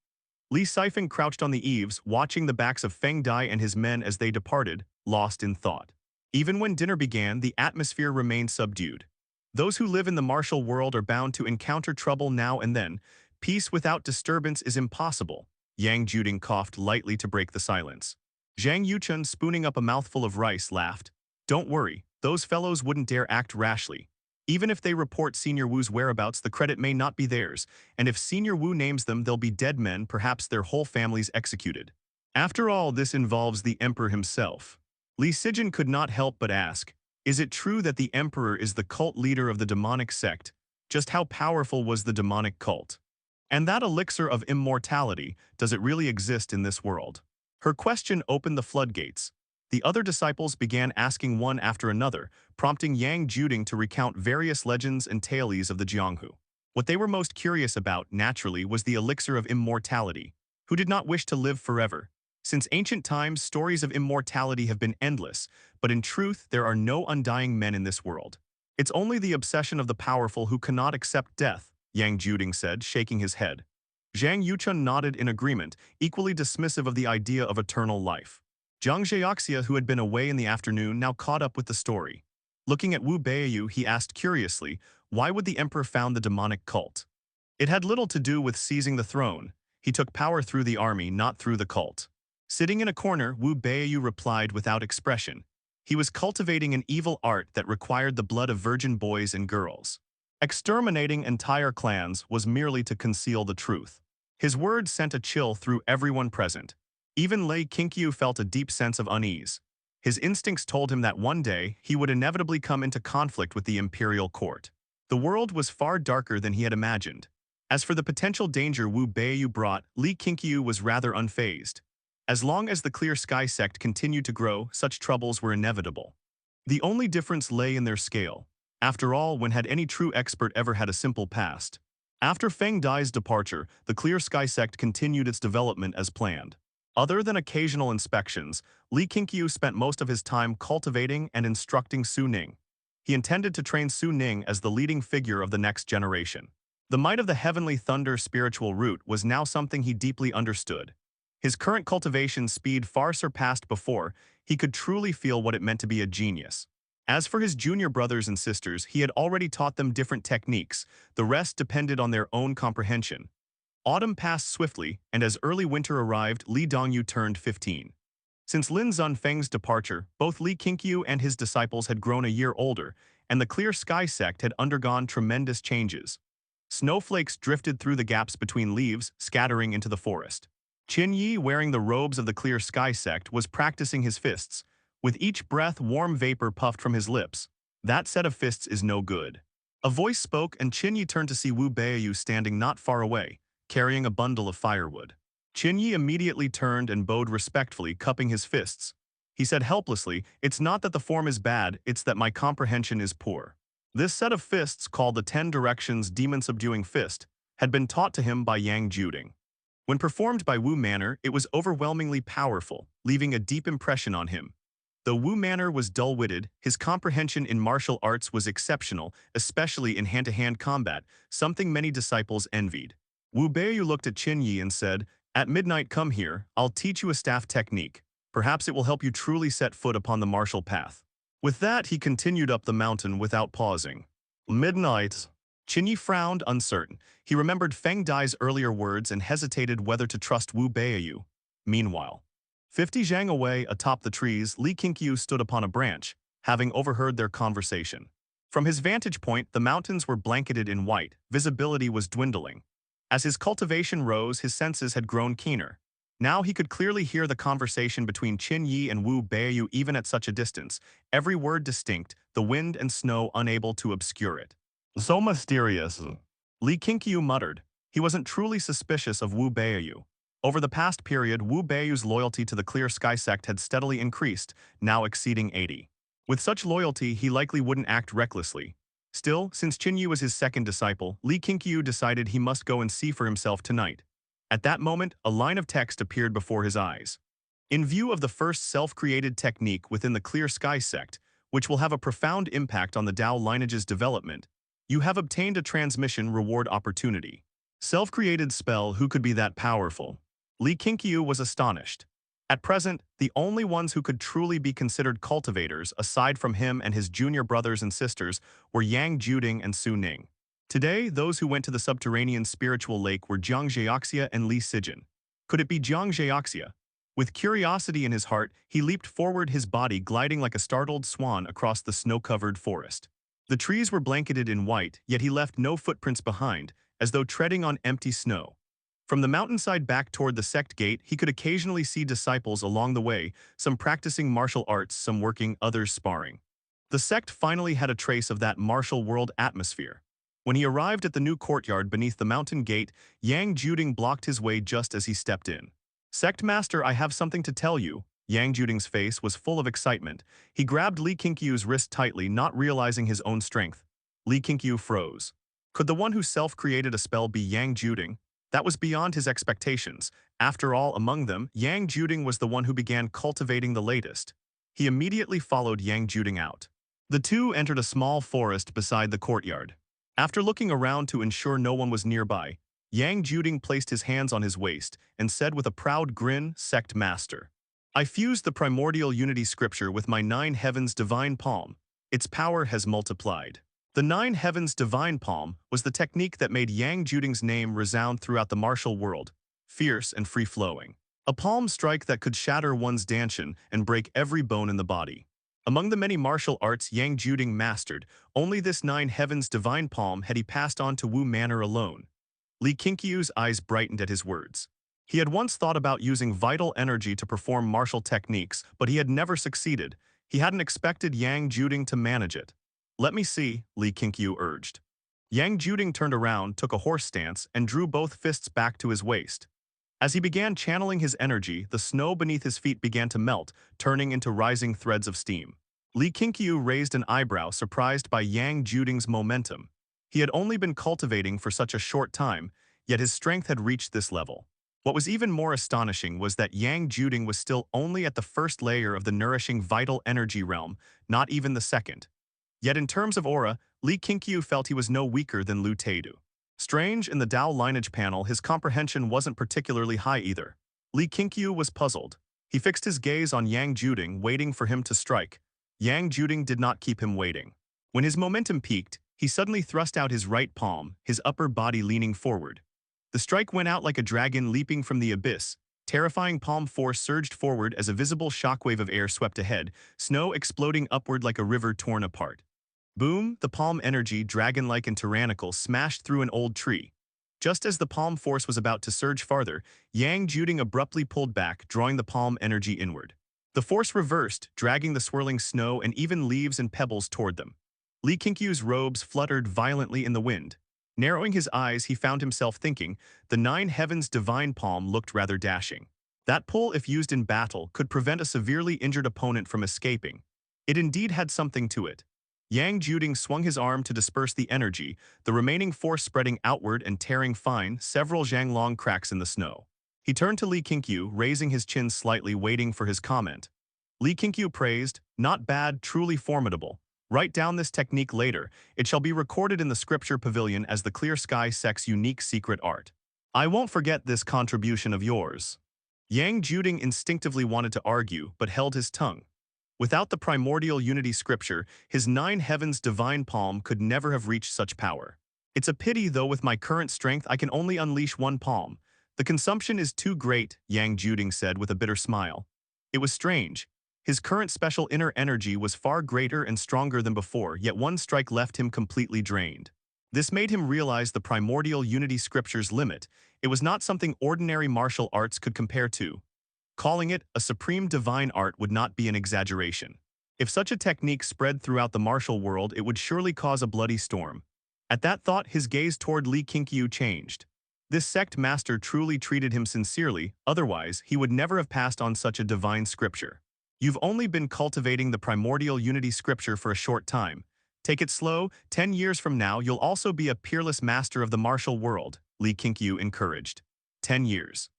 Li Sifeng crouched on the eaves, watching the backs of Feng Dai and his men as they departed, lost in thought. Even when dinner began, the atmosphere remained subdued. Those who live in the martial world are bound to encounter trouble now and then. Peace without disturbance is impossible. Yang Juding coughed lightly to break the silence. Zhang Yuchun, spooning up a mouthful of rice, laughed. "Don't worry, those fellows wouldn't dare act rashly. Even if they report Senior Wu's whereabouts, the credit may not be theirs, and if Senior Wu names them, they'll be dead men, perhaps their whole families executed. After all, this involves the emperor himself." Li Sijin could not help but ask, "Is it true that the emperor is the cult leader of the demonic sect? Just how powerful was the demonic cult? And that elixir of immortality, does it really exist in this world?" Her question opened the floodgates. The other disciples began asking one after another, prompting Yang Juding to recount various legends and tales of the Jianghu. What they were most curious about, naturally, was the elixir of immortality. Who did not wish to live forever? Since ancient times, stories of immortality have been endless, but in truth, there are no undying men in this world. "It's only the obsession of the powerful who cannot accept death," Yang Juding said, shaking his head. Zhang Yuchun nodded in agreement, equally dismissive of the idea of eternal life. Zhang Zheoxia, who had been away in the afternoon, now caught up with the story. Looking at Wu Beiyu, he asked curiously, why would the emperor found the demonic cult? It had little to do with seizing the throne. He took power through the army, not through the cult. Sitting in a corner, Wu Beiyu replied without expression. He was cultivating an evil art that required the blood of virgin boys and girls. Exterminating entire clans was merely to conceal the truth. His words sent a chill through everyone present. Even Li Qingqiu felt a deep sense of unease. His instincts told him that one day he would inevitably come into conflict with the imperial court. The world was far darker than he had imagined. As for the potential danger Wu Beiyu brought, Li Qingqiu was rather unfazed. As long as the Clear Sky Sect continued to grow, such troubles were inevitable. The only difference lay in their scale. After all, when had any true expert ever had a simple past? After Feng Dai's departure, the Clear Sky Sect continued its development as planned. Other than occasional inspections, Li Qingqiu spent most of his time cultivating and instructing Su Ning. He intended to train Su Ning as the leading figure of the next generation. The might of the Heavenly Thunder spiritual root was now something he deeply understood. His current cultivation speed far surpassed before. He could truly feel what it meant to be a genius. As for his junior brothers and sisters, he had already taught them different techniques. The rest depended on their own comprehension. Autumn passed swiftly, and as early winter arrived, Li Dongyu turned 15. Since Lin Zunfeng's departure, both Li Qingqiu and his disciples had grown a year older, and the Clear Sky Sect had undergone tremendous changes. Snowflakes drifted through the gaps between leaves, scattering into the forest. Qin Yi, wearing the robes of the Clear Sky Sect, was practicing his fists. With each breath, warm vapor puffed from his lips. That set of fists is no good. A voice spoke, and Qin Yi turned to see Wu Beiyu standing not far away, carrying a bundle of firewood. Qin Yi immediately turned and bowed respectfully, cupping his fists. He said helplessly, "It's not that the form is bad, it's that my comprehension is poor." This set of fists, called the 10 Directions Demon-Subduing Fist, had been taught to him by Yang Juding. When performed by Wu Manor, it was overwhelmingly powerful, leaving a deep impression on him. Though Wu Manor was dull-witted, his comprehension in martial arts was exceptional, especially in hand-to-hand combat, something many disciples envied. Wu Beiyu looked at Qin Yi and said, "At midnight come here, I'll teach you a staff technique. Perhaps it will help you truly set foot upon the martial path." With that, he continued up the mountain without pausing. Midnight. Qin Yi frowned, uncertain. He remembered Feng Dai's earlier words and hesitated whether to trust Wu Beiyu. Meanwhile, 50 zhang away, atop the trees, Li Qingqiu stood upon a branch, having overheard their conversation. From his vantage point, the mountains were blanketed in white, visibility was dwindling. As his cultivation rose, his senses had grown keener. Now he could clearly hear the conversation between Qin Yi and Wu Beiyu even at such a distance, every word distinct, the wind and snow unable to obscure it. "So mysterious," Li Qingqiu muttered. He wasn't truly suspicious of Wu Beiyu. Over the past period, Wu Beiyu's loyalty to the Clear Sky Sect had steadily increased, now exceeding 80. With such loyalty, he likely wouldn't act recklessly. Still, since Qin Yi was his second disciple, Li Qingqiu decided he must go and see for himself tonight. At that moment, a line of text appeared before his eyes. "In view of the first self-created technique within the Clear Sky Sect, which will have a profound impact on the Dao Lineage's development, you have obtained a transmission reward opportunity." Self-created spell, who could be that powerful? Li Qingqiu was astonished. At present, the only ones who could truly be considered cultivators, aside from him and his junior brothers and sisters, were Yang Juding and Su Ning. Today, those who went to the subterranean spiritual lake were Jiang Zheoxia and Li Sijin. Could it be Jiang Zheoxia? With curiosity in his heart, he leaped forward, his body gliding like a startled swan across the snow-covered forest. The trees were blanketed in white, yet he left no footprints behind, as though treading on empty snow. From the mountainside back toward the sect gate, he could occasionally see disciples along the way, some practicing martial arts, some working, others sparring. The sect finally had a trace of that martial world atmosphere. When he arrived at the new courtyard beneath the mountain gate, Yang Juding blocked his way just as he stepped in. "Sect Master, I have something to tell you." Yang Juding's face was full of excitement. He grabbed Li Qingqiu's wrist tightly, not realizing his own strength. Li Qingqiu froze. Could the one who self-created a spell be Yang Juding? That was beyond his expectations. After all, among them, Yang Juding was the one who began cultivating the latest. He immediately followed Yang Juding out. The two entered a small forest beside the courtyard. After looking around to ensure no one was nearby, Yang Juding placed his hands on his waist and said with a proud grin, "Sect Master. I fused the primordial unity scripture with my 9 heavens divine palm. Its power has multiplied." The 9 heavens divine palm was the technique that made Yang Juding's name resound throughout the martial world, fierce and free-flowing. A palm strike that could shatter one's danshan and break every bone in the body. Among the many martial arts Yang Juding mastered, only this 9 heavens divine palm had he passed on to Wu Manor alone. Li Qingqiu's eyes brightened at his words. He had once thought about using vital energy to perform martial techniques, but he had never succeeded. He hadn't expected Yang Juding to manage it. "Let me see," Li Qingqiu urged. Yang Juding turned around, took a horse stance, and drew both fists back to his waist. As he began channeling his energy, the snow beneath his feet began to melt, turning into rising threads of steam. Li Qingqiu raised an eyebrow, surprised by Yang Juding's momentum. He had only been cultivating for such a short time, yet his strength had reached this level. What was even more astonishing was that Yang Juding was still only at the first layer of the nourishing vital energy realm, not even the second. Yet in terms of aura, Li Qingqiu felt he was no weaker than Lu Teidu. Strange, in the Dao Lineage panel, his comprehension wasn't particularly high either. Li Qingqiu was puzzled. He fixed his gaze on Yang Juding, waiting for him to strike. Yang Juding did not keep him waiting. When his momentum peaked, he suddenly thrust out his right palm, his upper body leaning forward. The strike went out like a dragon leaping from the abyss. Terrifying palm force surged forward as a visible shockwave of air swept ahead, snow exploding upward like a river torn apart. Boom, the palm energy, dragon-like and tyrannical, smashed through an old tree. Just as the palm force was about to surge farther, Yang Juding abruptly pulled back, drawing the palm energy inward. The force reversed, dragging the swirling snow and even leaves and pebbles toward them. Li Qingqiu's robes fluttered violently in the wind. Narrowing his eyes, he found himself thinking, the nine heavens' divine palm looked rather dashing. That pull, if used in battle, could prevent a severely injured opponent from escaping. It indeed had something to it. Yang Juding swung his arm to disperse the energy, the remaining force spreading outward and tearing fine, several zhanglong cracks in the snow. He turned to Li Qingqiu, raising his chin slightly, waiting for his comment. Li Qingqiu praised, "Not bad, truly formidable. Write down this technique later. It shall be recorded in the scripture pavilion as the Clear Sky Sect's unique secret art. I won't forget this contribution of yours." Yang Juding instinctively wanted to argue, but held his tongue. Without the primordial unity scripture, his nine heavens' divine palm could never have reached such power. It's a pity, though, with my current strength I can only unleash one palm. The consumption is too great, Yang Juding said with a bitter smile. It was strange. His current special inner energy was far greater and stronger than before, yet one strike left him completely drained. This made him realize the primordial unity scripture's limit. It was not something ordinary martial arts could compare to. Calling it a supreme divine art would not be an exaggeration. If such a technique spread throughout the martial world, it would surely cause a bloody storm. At that thought, his gaze toward Li Qingqiu changed. This sect master truly treated him sincerely, otherwise he would never have passed on such a divine scripture. You've only been cultivating the primordial unity scripture for a short time. Take it slow, 10 years from now you'll also be a peerless master of the martial world, Li Qingqiu encouraged. 10 years.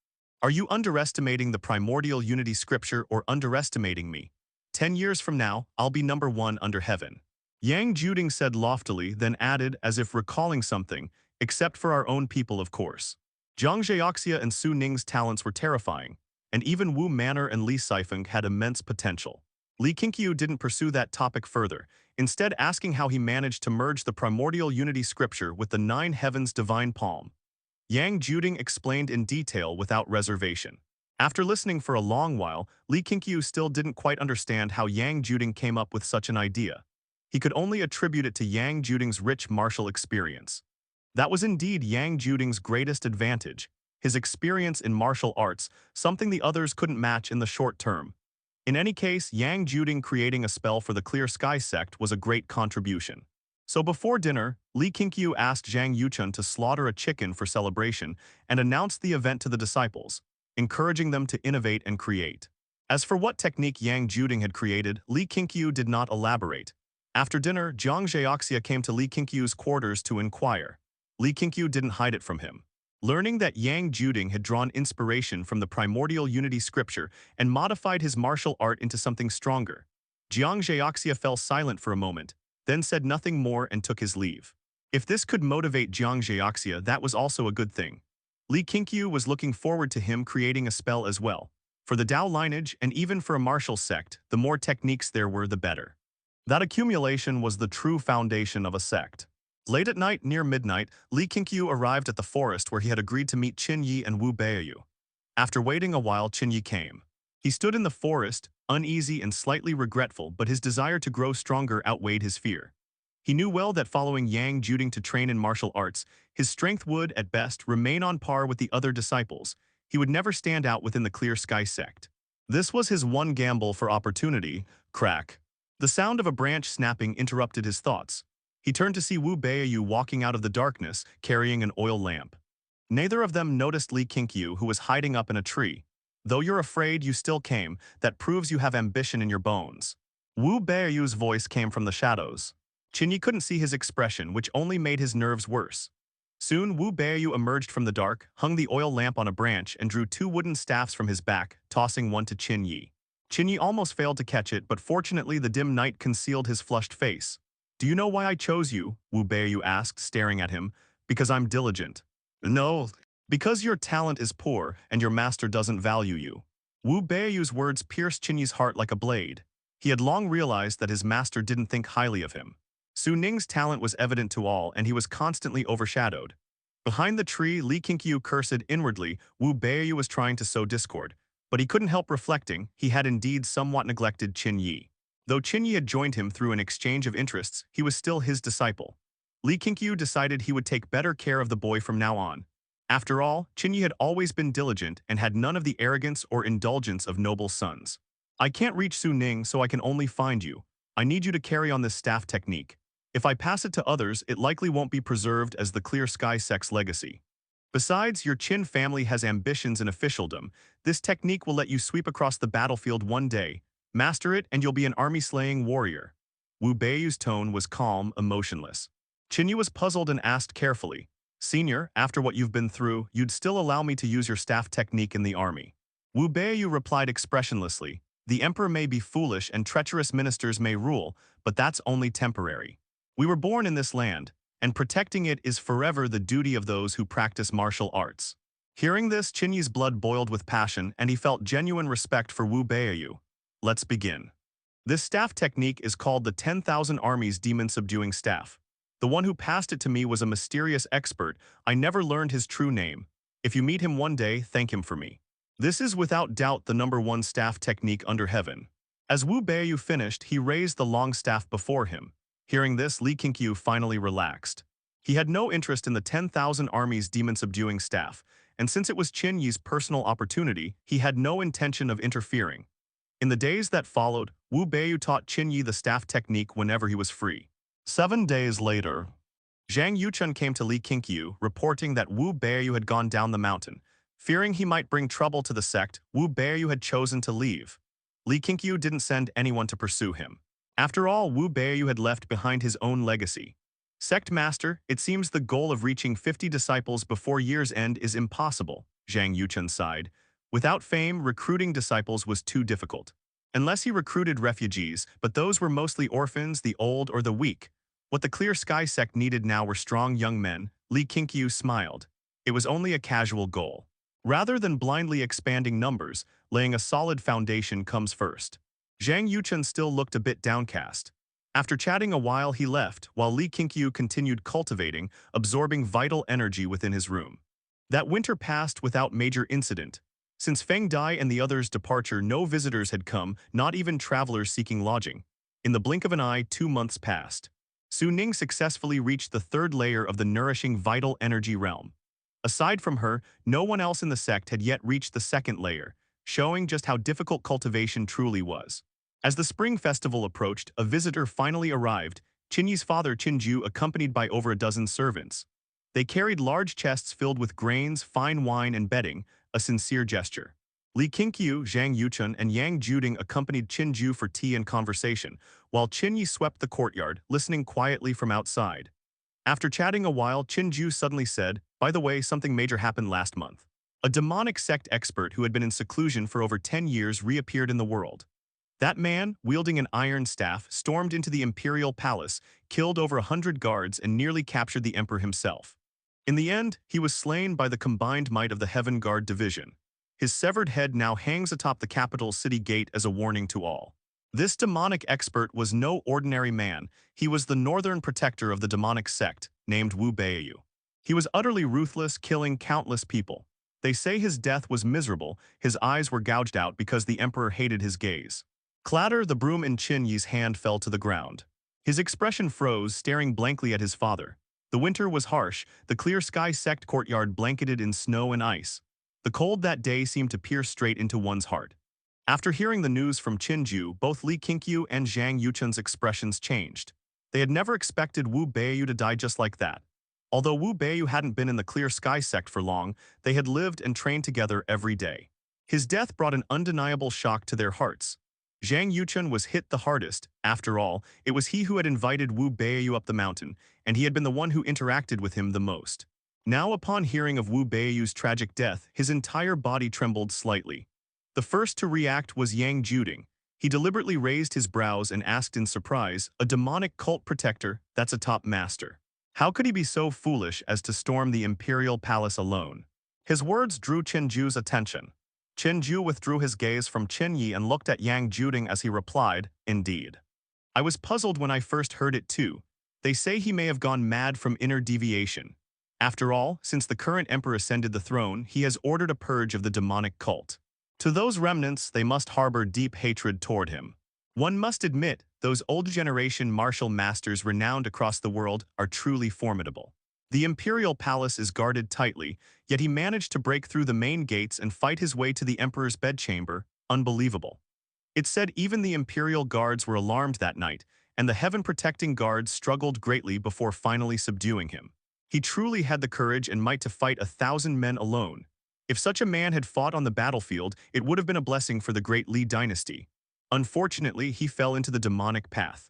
Are you underestimating the primordial unity scripture or underestimating me? 10 years from now, I'll be number one under heaven. Yang Juding said loftily, then added, as if recalling something, except for our own people, of course. Zhang Zheoxia and Su Ning's talents were terrifying, and even Wu Manor and Li Sifeng had immense potential. Li Qingqiu didn't pursue that topic further, instead asking how he managed to merge the primordial unity scripture with the nine heavens' divine palm. Yang Juding explained in detail without reservation. After listening for a long while, Li Qingqiu still didn't quite understand how Yang Juding came up with such an idea. He could only attribute it to Yang Juding's rich martial experience. That was indeed Yang Juding's greatest advantage, his experience in martial arts, something the others couldn't match in the short term. In any case, Yang Juding creating a spell for the Clear Sky Sect was a great contribution. So before dinner, Li Qingqiu asked Zhang Yuchun to slaughter a chicken for celebration and announced the event to the disciples, encouraging them to innovate and create. As for what technique Yang Juding had created, Li Qingqiu did not elaborate. After dinner, Zhang Zheoxia came to Li Qingqiu's quarters to inquire. Li Qingqiu didn't hide it from him. Learning that Yang Juding had drawn inspiration from the primordial unity scripture and modified his martial art into something stronger, Zhang Zheoxia fell silent for a moment, then said nothing more and took his leave. If this could motivate Zhang Zheoxia, that was also a good thing. Li Qingqiu was looking forward to him creating a spell as well. For the Dao lineage, and even for a martial sect, the more techniques there were, the better. That accumulation was the true foundation of a sect. Late at night, near midnight, Li Qingqiu arrived at the forest where he had agreed to meet Qin Yi and Wu Beiyu. After waiting a while, Qin Yi came. He stood in the forest, uneasy and slightly regretful, but his desire to grow stronger outweighed his fear. He knew well that following Yang Juding to train in martial arts, his strength would, at best, remain on par with the other disciples. He would never stand out within the Clear Sky Sect. This was his one gamble for opportunity. Crack. The sound of a branch snapping interrupted his thoughts. He turned to see Wu Beiyu walking out of the darkness, carrying an oil lamp. Neither of them noticed Li Qingqiu, who was hiding up in a tree. Though you're afraid, you still came. That proves you have ambition in your bones. Wu Beiyu's voice came from the shadows. Qingyi couldn't see his expression, which only made his nerves worse. Soon, Wu Beiyu emerged from the dark, hung the oil lamp on a branch, and drew two wooden staffs from his back, tossing one to Qingyi. Qingyi almost failed to catch it, but fortunately the dim night concealed his flushed face. "Do you know why I chose you?" Wu Beiyu asked, staring at him. "Because I'm diligent." "No, because your talent is poor and your master doesn't value you." Wu Beiyu's words pierced Qingyi's heart like a blade. He had long realized that his master didn't think highly of him. Su Ning's talent was evident to all, and he was constantly overshadowed. Behind the tree, Li Qingqiu cursed inwardly. Wu Beiyu was trying to sow discord, but he couldn't help reflecting he had indeed somewhat neglected Qingyi. Though Qingyi had joined him through an exchange of interests, he was still his disciple. Li Qingqiu decided he would take better care of the boy from now on. After all, Qingyi had always been diligent and had none of the arrogance or indulgence of noble sons. "I can't reach Su Ning, so I can only find you. I need you to carry on this staff technique. If I pass it to others, it likely won't be preserved as the Clear Sky Sect's legacy. Besides, your Qin family has ambitions in officialdom. This technique will let you sweep across the battlefield one day. Master it and you'll be an army-slaying warrior." Wu Beiyu's tone was calm, emotionless. Qingyi was puzzled and asked carefully, "Senior, after what you've been through, you'd still allow me to use your staff technique in the army?" Wu Beiyu replied expressionlessly, "The emperor may be foolish and treacherous ministers may rule, but that's only temporary. We were born in this land, and protecting it is forever the duty of those who practice martial arts." Hearing this, Qingyi's blood boiled with passion, and he felt genuine respect for Wu Beiyu. "Let's begin. This staff technique is called the 10,000 Armies Demon-Subduing Staff. The one who passed it to me was a mysterious expert. I never learned his true name. If you meet him one day, thank him for me. This is without doubt the #1 staff technique under heaven." As Wu Beiyu finished, he raised the long staff before him. Hearing this, Li Qingqiu finally relaxed. He had no interest in the 10,000 Armies Demon-Subduing Staff, and since it was Qingyi's personal opportunity, he had no intention of interfering. In the days that followed, Wu Beiyu taught Qingyi the staff technique whenever he was free. 7 days later, Zhang Yuchun came to Li Qingqiu, reporting that Wu Beiyu had gone down the mountain. Fearing he might bring trouble to the sect, Wu Beiyu had chosen to leave. Li Qingqiu didn't send anyone to pursue him. After all, Wu Beiyu had left behind his own legacy. "Sect Master, it seems the goal of reaching 50 disciples before year's end is impossible," Zhang Yuchun sighed. Without fame, recruiting disciples was too difficult. Unless he recruited refugees, but those were mostly orphans, the old, or the weak. What the Clear Sky Sect needed now were strong young men. Li Qingqiu smiled. It was only a casual goal. Rather than blindly expanding numbers, laying a solid foundation comes first. Zhang Yuchun still looked a bit downcast. After chatting a while, he left, while Li Qingqiu continued cultivating, absorbing vital energy within his room. That winter passed without major incident. Since Feng Dai and the others' departure, no visitors had come, not even travelers seeking lodging. In the blink of an eye, 2 months passed. Su Ning successfully reached the 3rd layer of the nourishing vital energy realm. Aside from her, no one else in the sect had yet reached the 2nd layer, showing just how difficult cultivation truly was. As the spring festival approached, a visitor finally arrived, Qingyi's father Qinju, accompanied by over a dozen servants. They carried large chests filled with grains, fine wine, and bedding, a sincere gesture. Li Qingqiu, Zhang Yuchun, and Yang Juding accompanied Qinju for tea and conversation, while Qingyi swept the courtyard, listening quietly from outside. After chatting a while, Qinju suddenly said, "By the way, something major happened last month. A demonic sect expert who had been in seclusion for over 10 years reappeared in the world. That man, wielding an iron staff, stormed into the imperial palace, killed over 100 guards, and nearly captured the emperor himself. In the end, he was slain by the combined might of the Heaven Guard Division. His severed head now hangs atop the capital's city gate as a warning to all." This demonic expert was no ordinary man. He was the northern protector of the demonic sect, named Wu Beiyu. He was utterly ruthless, killing countless people. They say his death was miserable. His eyes were gouged out because the emperor hated his gaze. Clatter, the broom in Qingyi's hand fell to the ground. His expression froze, staring blankly at his father. The winter was harsh, the Clear Sky Sect courtyard blanketed in snow and ice. The cold that day seemed to pierce straight into one's heart. After hearing the news from Qinju, both Li Qingqiu and Zhang Yuchun's expressions changed. They had never expected Wu Beiyu to die just like that. Although Wu Beiyu hadn't been in the Clear Sky Sect for long, they had lived and trained together every day. His death brought an undeniable shock to their hearts. Zhang Yuchun was hit the hardest. After all, it was he who had invited Wu Beiyu up the mountain, and he had been the one who interacted with him the most. Now upon hearing of Wu Beiyu's tragic death, his entire body trembled slightly. The first to react was Yang Juding. He deliberately raised his brows and asked in surprise, a demonic cult protector, that's a top master. How could he be so foolish as to storm the imperial palace alone? His words drew Qinju's attention. Qinju withdrew his gaze from Qinyi and looked at Yang Juding as he replied, indeed. I was puzzled when I first heard it too. They say he may have gone mad from inner deviation. After all, since the current emperor ascended the throne, he has ordered a purge of the demonic cult. To those remnants, they must harbor deep hatred toward him. One must admit, those old generation martial masters renowned across the world are truly formidable. The imperial palace is guarded tightly, yet he managed to break through the main gates and fight his way to the emperor's bedchamber. Unbelievable. It's said even the imperial guards were alarmed that night, and the heaven-protecting guards struggled greatly before finally subduing him. He truly had the courage and might to fight 1,000 men alone. If such a man had fought on the battlefield, it would have been a blessing for the great Li dynasty. Unfortunately, he fell into the demonic path.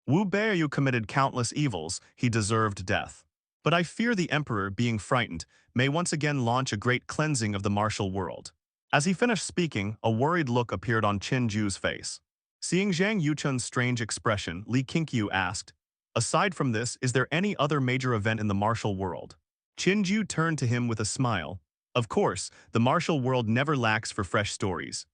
Wu Beiyu committed countless evils, he deserved death. But I fear the emperor, being frightened, may once again launch a great cleansing of the martial world. As he finished speaking, a worried look appeared on Qinju's face. Seeing Zhang Yuchun's strange expression, Li Qingqiu asked, aside from this, is there any other major event in the martial world? Qinju turned to him with a smile. Of course, the martial world never lacks for fresh stories.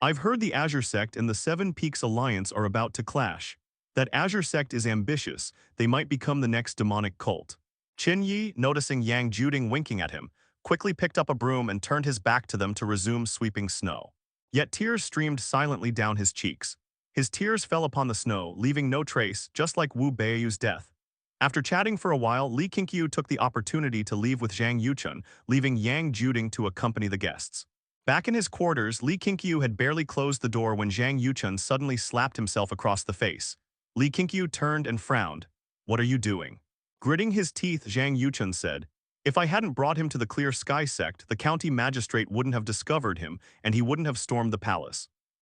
I've heard the Azure Sect and the Seven Peaks Alliance are about to clash. That Azure Sect is ambitious, they might become the next demonic cult. Qin Yi, noticing Yang Juding winking at him, quickly picked up a broom and turned his back to them to resume sweeping snow. Yet tears streamed silently down his cheeks. His tears fell upon the snow, leaving no trace, just like Wu Beiyu's death. After chatting for a while, Li Qingqiu took the opportunity to leave with Zhang Yuchun, leaving Yang Juding to accompany the guests. Back in his quarters, Li Qingqiu had barely closed the door when Zhang Yuchun suddenly slapped himself across the face. Li Qingqiu turned and frowned. What are you doing? Gritting his teeth, Zhang Yuchun said, if I hadn't brought him to the Clear Sky Sect, the county magistrate wouldn't have discovered him, and he wouldn't have stormed the palace.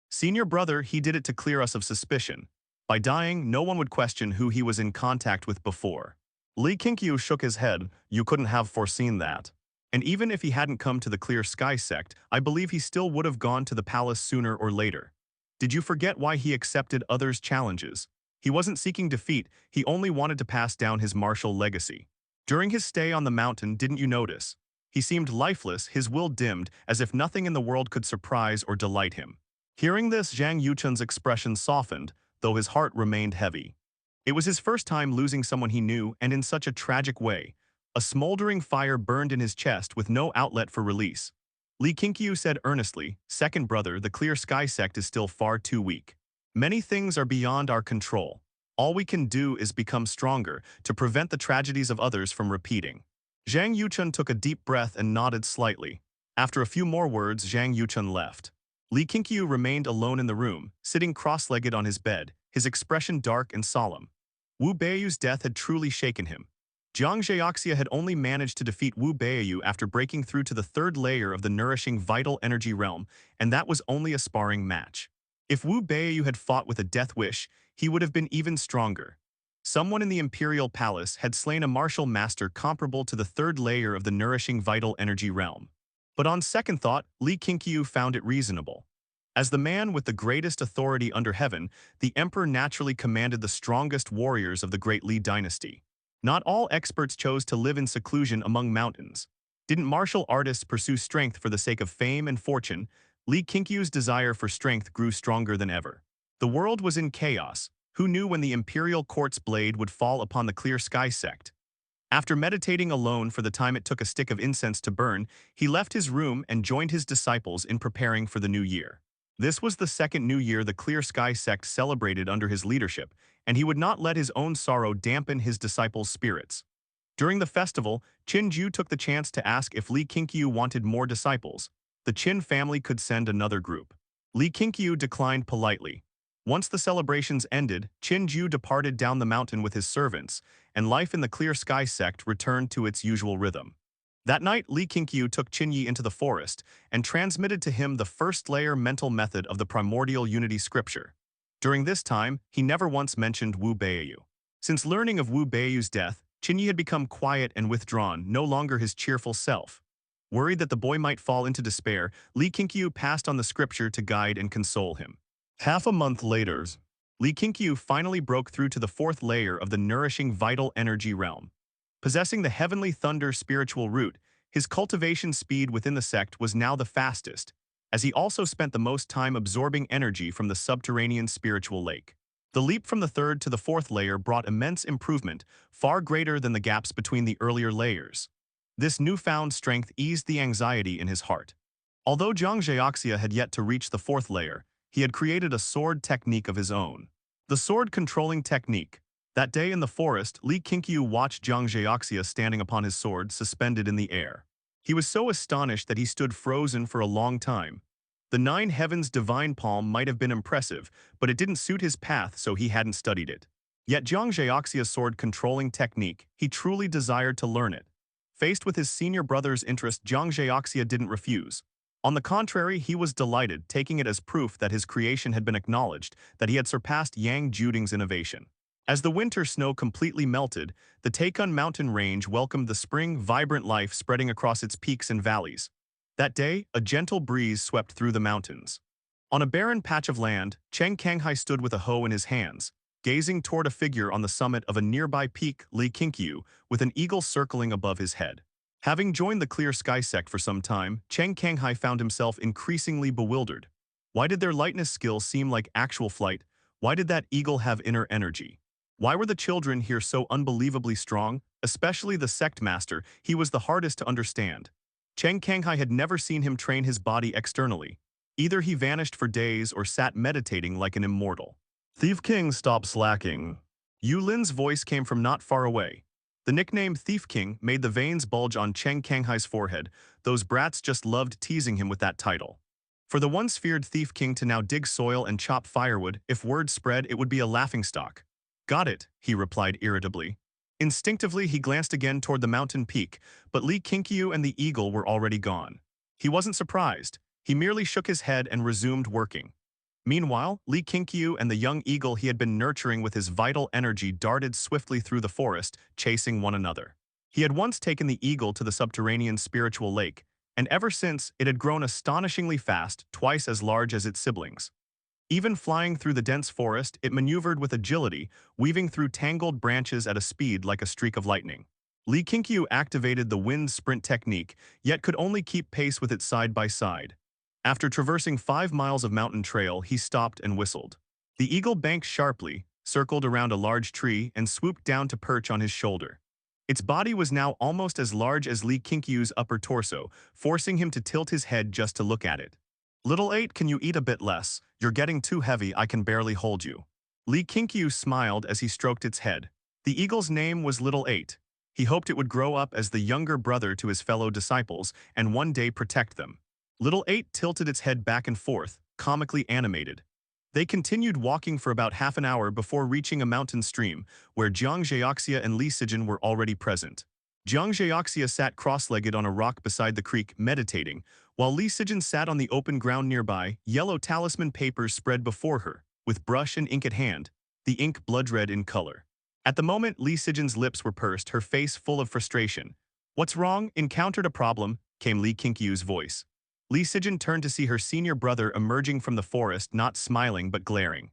Senior brother, he did it to clear us of suspicion. By dying, no one would question who he was in contact with before. Li Qingqiu shook his head. You couldn't have foreseen that. And even if he hadn't come to the Clear Sky Sect, I believe he still would have gone to the palace sooner or later. Did you forget why he accepted others' challenges? He wasn't seeking defeat, he only wanted to pass down his martial legacy. During his stay on the mountain, didn't you notice? He seemed lifeless, his will dimmed, as if nothing in the world could surprise or delight him. Hearing this, Zhang Yuchun's expression softened, though his heart remained heavy. It was his first time losing someone he knew, and in such a tragic way. A smoldering fire burned in his chest with no outlet for release. Li Qingqiu said earnestly, second brother, the Clear Sky Sect is still far too weak. Many things are beyond our control. All we can do is become stronger to prevent the tragedies of others from repeating. Zhang Yuchun took a deep breath and nodded slightly. After a few more words, Zhang Yuchun left. Li Qingqiu remained alone in the room, sitting cross-legged on his bed, his expression dark and solemn. Wu Beiyu's death had truly shaken him. Jiang Zhaoxia had only managed to defeat Wu Beiyu after breaking through to the third layer of the nourishing vital energy realm, and that was only a sparring match. If Wu Beiyu had fought with a death wish, he would have been even stronger. Someone in the imperial palace had slain a martial master comparable to the third layer of the nourishing vital energy realm. But on second thought, Li Qingqiu found it reasonable. As the man with the greatest authority under heaven, the emperor naturally commanded the strongest warriors of the great Li dynasty. Not all experts chose to live in seclusion among mountains. Didn't martial artists pursue strength for the sake of fame and fortune? Li Qingqiu's desire for strength grew stronger than ever. The world was in chaos. Who knew when the imperial court's blade would fall upon the Clear Sky Sect? After meditating alone for the time it took a stick of incense to burn, he left his room and joined his disciples in preparing for the new year. This was the second new year the Clear Sky Sect celebrated under his leadership, and he would not let his own sorrow dampen his disciples' spirits. During the festival, Qinju took the chance to ask if Li Qingqiu wanted more disciples. The Qin family could send another group. Li Qingqiu declined politely. Once the celebrations ended, Qingqiu departed down the mountain with his servants, and life in the Clear Sky Sect returned to its usual rhythm. That night, Li Qingqiu took Qingyi into the forest and transmitted to him the first-layer mental method of the primordial unity scripture. During this time, he never once mentioned Wu Beiyu. Since learning of Wu Beiyu's death, Qingyi had become quiet and withdrawn, no longer his cheerful self. Worried that the boy might fall into despair, Li Qingqiu passed on the scripture to guide and console him. Half a month later, Li Qingqiu finally broke through to the fourth layer of the nourishing vital energy realm. Possessing the heavenly thunder spiritual root, his cultivation speed within the sect was now the fastest, as he also spent the most time absorbing energy from the subterranean spiritual lake. The leap from the third to the fourth layer brought immense improvement, far greater than the gaps between the earlier layers. This newfound strength eased the anxiety in his heart. Although Zhang Zheoxia had yet to reach the fourth layer, he had created a sword technique of his own. The sword-controlling technique. That day in the forest, Li Qingqiu watched Zhang Zheoxia standing upon his sword suspended in the air. He was so astonished that he stood frozen for a long time. The nine heavens divine palm might have been impressive, but it didn't suit his path, so he hadn't studied it. Yet Zhang Zheoxia's sword-controlling technique, he truly desired to learn it. Faced with his senior brother's interest, Zhang Zheoxia didn't refuse. On the contrary, he was delighted, taking it as proof that his creation had been acknowledged, that he had surpassed Yang Juding's innovation. As the winter snow completely melted, the Taikun mountain range welcomed the spring, vibrant life spreading across its peaks and valleys. That day, a gentle breeze swept through the mountains. On a barren patch of land, Cheng Kanghai stood with a hoe in his hands, gazing toward a figure on the summit of a nearby peak, Li Qingqiu, with an eagle circling above his head. Having joined the Clear Sky Sect for some time, Cheng Kanghai found himself increasingly bewildered. Why did their lightness skills seem like actual flight? Why did that eagle have inner energy? Why were the children here so unbelievably strong? Especially the Sect Master, he was the hardest to understand. Cheng Kanghai had never seen him train his body externally. Either he vanished for days or sat meditating like an immortal. Thief King, stop slacking. Yu Lin's voice came from not far away. The nickname Thief King made the veins bulge on Cheng Kanghai's forehead. Those brats just loved teasing him with that title. For the once feared Thief King to now dig soil and chop firewood, if word spread, it would be a laughingstock. Got it, he replied irritably. Instinctively, he glanced again toward the mountain peak, but Li Qingqiu and the eagle were already gone. He wasn't surprised. He merely shook his head and resumed working. Meanwhile, Li Qingqiu and the young eagle he had been nurturing with his vital energy darted swiftly through the forest, chasing one another. He had once taken the eagle to the subterranean spiritual lake, and ever since, it had grown astonishingly fast, twice as large as its siblings. Even flying through the dense forest, it maneuvered with agility, weaving through tangled branches at a speed like a streak of lightning. Li Qingqiu activated the wind sprint technique, yet could only keep pace with it side by side. After traversing 5 miles of mountain trail, he stopped and whistled. The eagle banked sharply, circled around a large tree, and swooped down to perch on his shoulder. Its body was now almost as large as Li Qingqiu's upper torso, forcing him to tilt his head just to look at it. Little 8, can you eat a bit less? You're getting too heavy, I can barely hold you. Li Qingqiu smiled as he stroked its head. The eagle's name was Little 8. He hoped it would grow up as the younger brother to his fellow disciples and one day protect them. Little 8 tilted its head back and forth, comically animated. They continued walking for about half an hour before reaching a mountain stream, where Zhang Zheoxia and Li Sijin were already present. Zhang Zheoxia sat cross-legged on a rock beside the creek, meditating, while Li Sijin sat on the open ground nearby, yellow talisman papers spread before her, with brush and ink at hand, the ink blood-red in color. At the moment, Li Sijin's lips were pursed, her face full of frustration. "What's wrong? Encountered a problem," came Li Qingqiu's voice. Li Sijin turned to see her senior brother emerging from the forest, not smiling but glaring.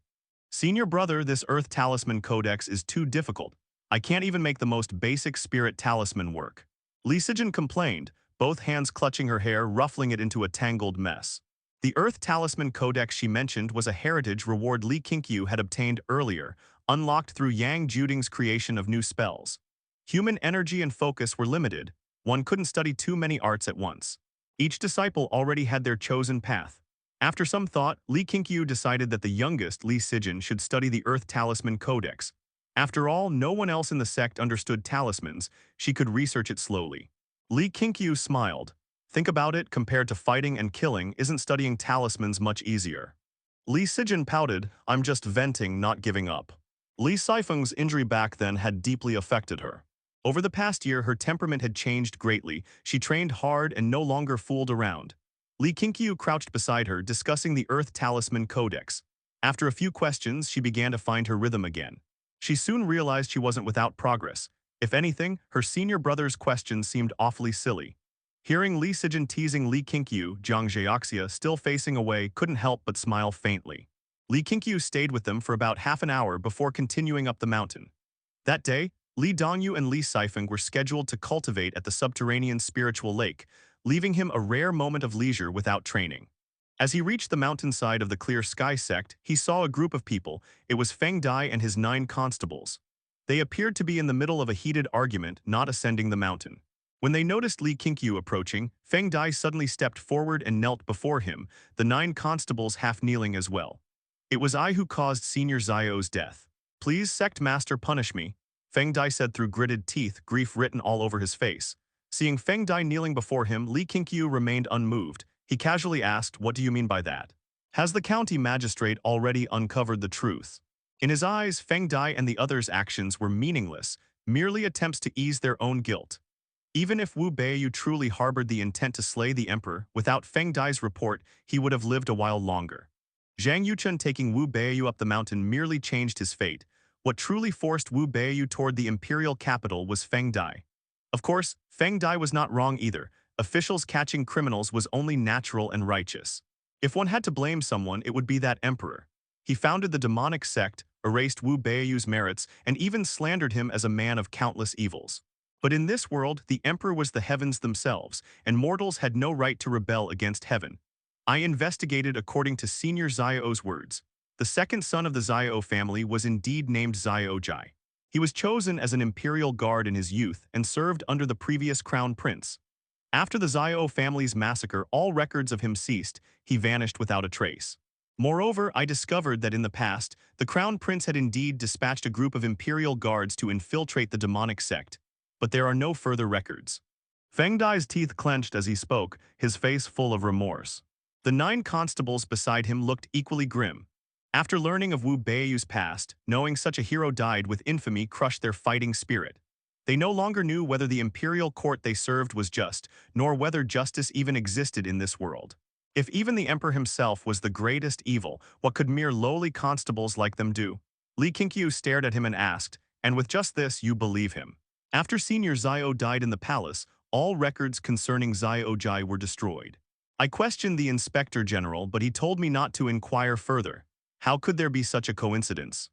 "Senior brother, this Earth Talisman Codex is too difficult. I can't even make the most basic spirit talisman work." Li Sijin complained, both hands clutching her hair, ruffling it into a tangled mess. The Earth Talisman Codex she mentioned was a heritage reward Li Qingqiu had obtained earlier, unlocked through Yang Juding's creation of new spells. Human energy and focus were limited. One couldn't study too many arts at once. Each disciple already had their chosen path. After some thought, Li Qingqiu decided that the youngest, Li Sijin, should study the Earth Talisman Codex. After all, no one else in the sect understood talismans. She could research it slowly. Li Qingqiu smiled. Think about it, compared to fighting and killing, isn't studying talismans much easier? Li Sijin pouted, I'm just venting, not giving up. Li Saifeng's injury back then had deeply affected her. Over the past year, her temperament had changed greatly. She trained hard and no longer fooled around. Li Qingqiu crouched beside her, discussing the Earth Talisman Codex. After a few questions, she began to find her rhythm again. She soon realized she wasn't without progress. If anything, her senior brother's questions seemed awfully silly. Hearing Li Sijin teasing Li Qingqiu, Jiang Zheoxia, still facing away, couldn't help but smile faintly. Li Qingqiu stayed with them for about half an hour before continuing up the mountain. That day, Li Dongyu and Li Saifeng were scheduled to cultivate at the subterranean spiritual lake, leaving him a rare moment of leisure without training. As he reached the mountainside of the Clear Sky Sect, he saw a group of people. It was Feng Dai and his 9 constables. They appeared to be in the middle of a heated argument, not ascending the mountain. When they noticed Li Qingqiu approaching, Feng Dai suddenly stepped forward and knelt before him, the 9 constables half kneeling as well. It was I who caused Senior Zio's death. Please, Sect Master, punish me, Feng Dai said through gritted teeth, grief written all over his face. Seeing Feng Dai kneeling before him, Li Qingqiu remained unmoved. He casually asked, what do you mean by that? Has the county magistrate already uncovered the truth? In his eyes, Feng Dai and the others' actions were meaningless, merely attempts to ease their own guilt. Even if Wu Beiyu truly harbored the intent to slay the emperor, without Feng Dai's report, he would have lived a while longer. Zhang Yuchun taking Wu Beiyu up the mountain merely changed his fate. What truly forced Wu Beiyu toward the imperial capital was Feng Dai. Of course, Feng Dai was not wrong either. Officials catching criminals was only natural and righteous. If one had to blame someone, it would be that emperor. He founded the demonic sect, erased Wu Beiyu's merits, and even slandered him as a man of countless evils. But in this world, the emperor was the heavens themselves, and mortals had no right to rebel against heaven. I investigated according to Senior Zio's words. The second son of the Zio family was indeed named Zio Jai. He was chosen as an imperial guard in his youth and served under the previous crown prince. After the Zio family's massacre, all records of him ceased. He vanished without a trace. Moreover, I discovered that in the past, the crown prince had indeed dispatched a group of imperial guards to infiltrate the demonic sect. But there are no further records. Feng Dai's teeth clenched as he spoke, his face full of remorse. The 9 constables beside him looked equally grim. After learning of Wu Beiyu's past, knowing such a hero died with infamy crushed their fighting spirit. They no longer knew whether the imperial court they served was just, nor whether justice even existed in this world. If even the emperor himself was the greatest evil, what could mere lowly constables like them do? Li Qingqiu stared at him and asked, and with just this you believe him? After Senior Zio died in the palace, all records concerning Zio Jai were destroyed. I questioned the inspector general, but he told me not to inquire further. How could there be such a coincidence?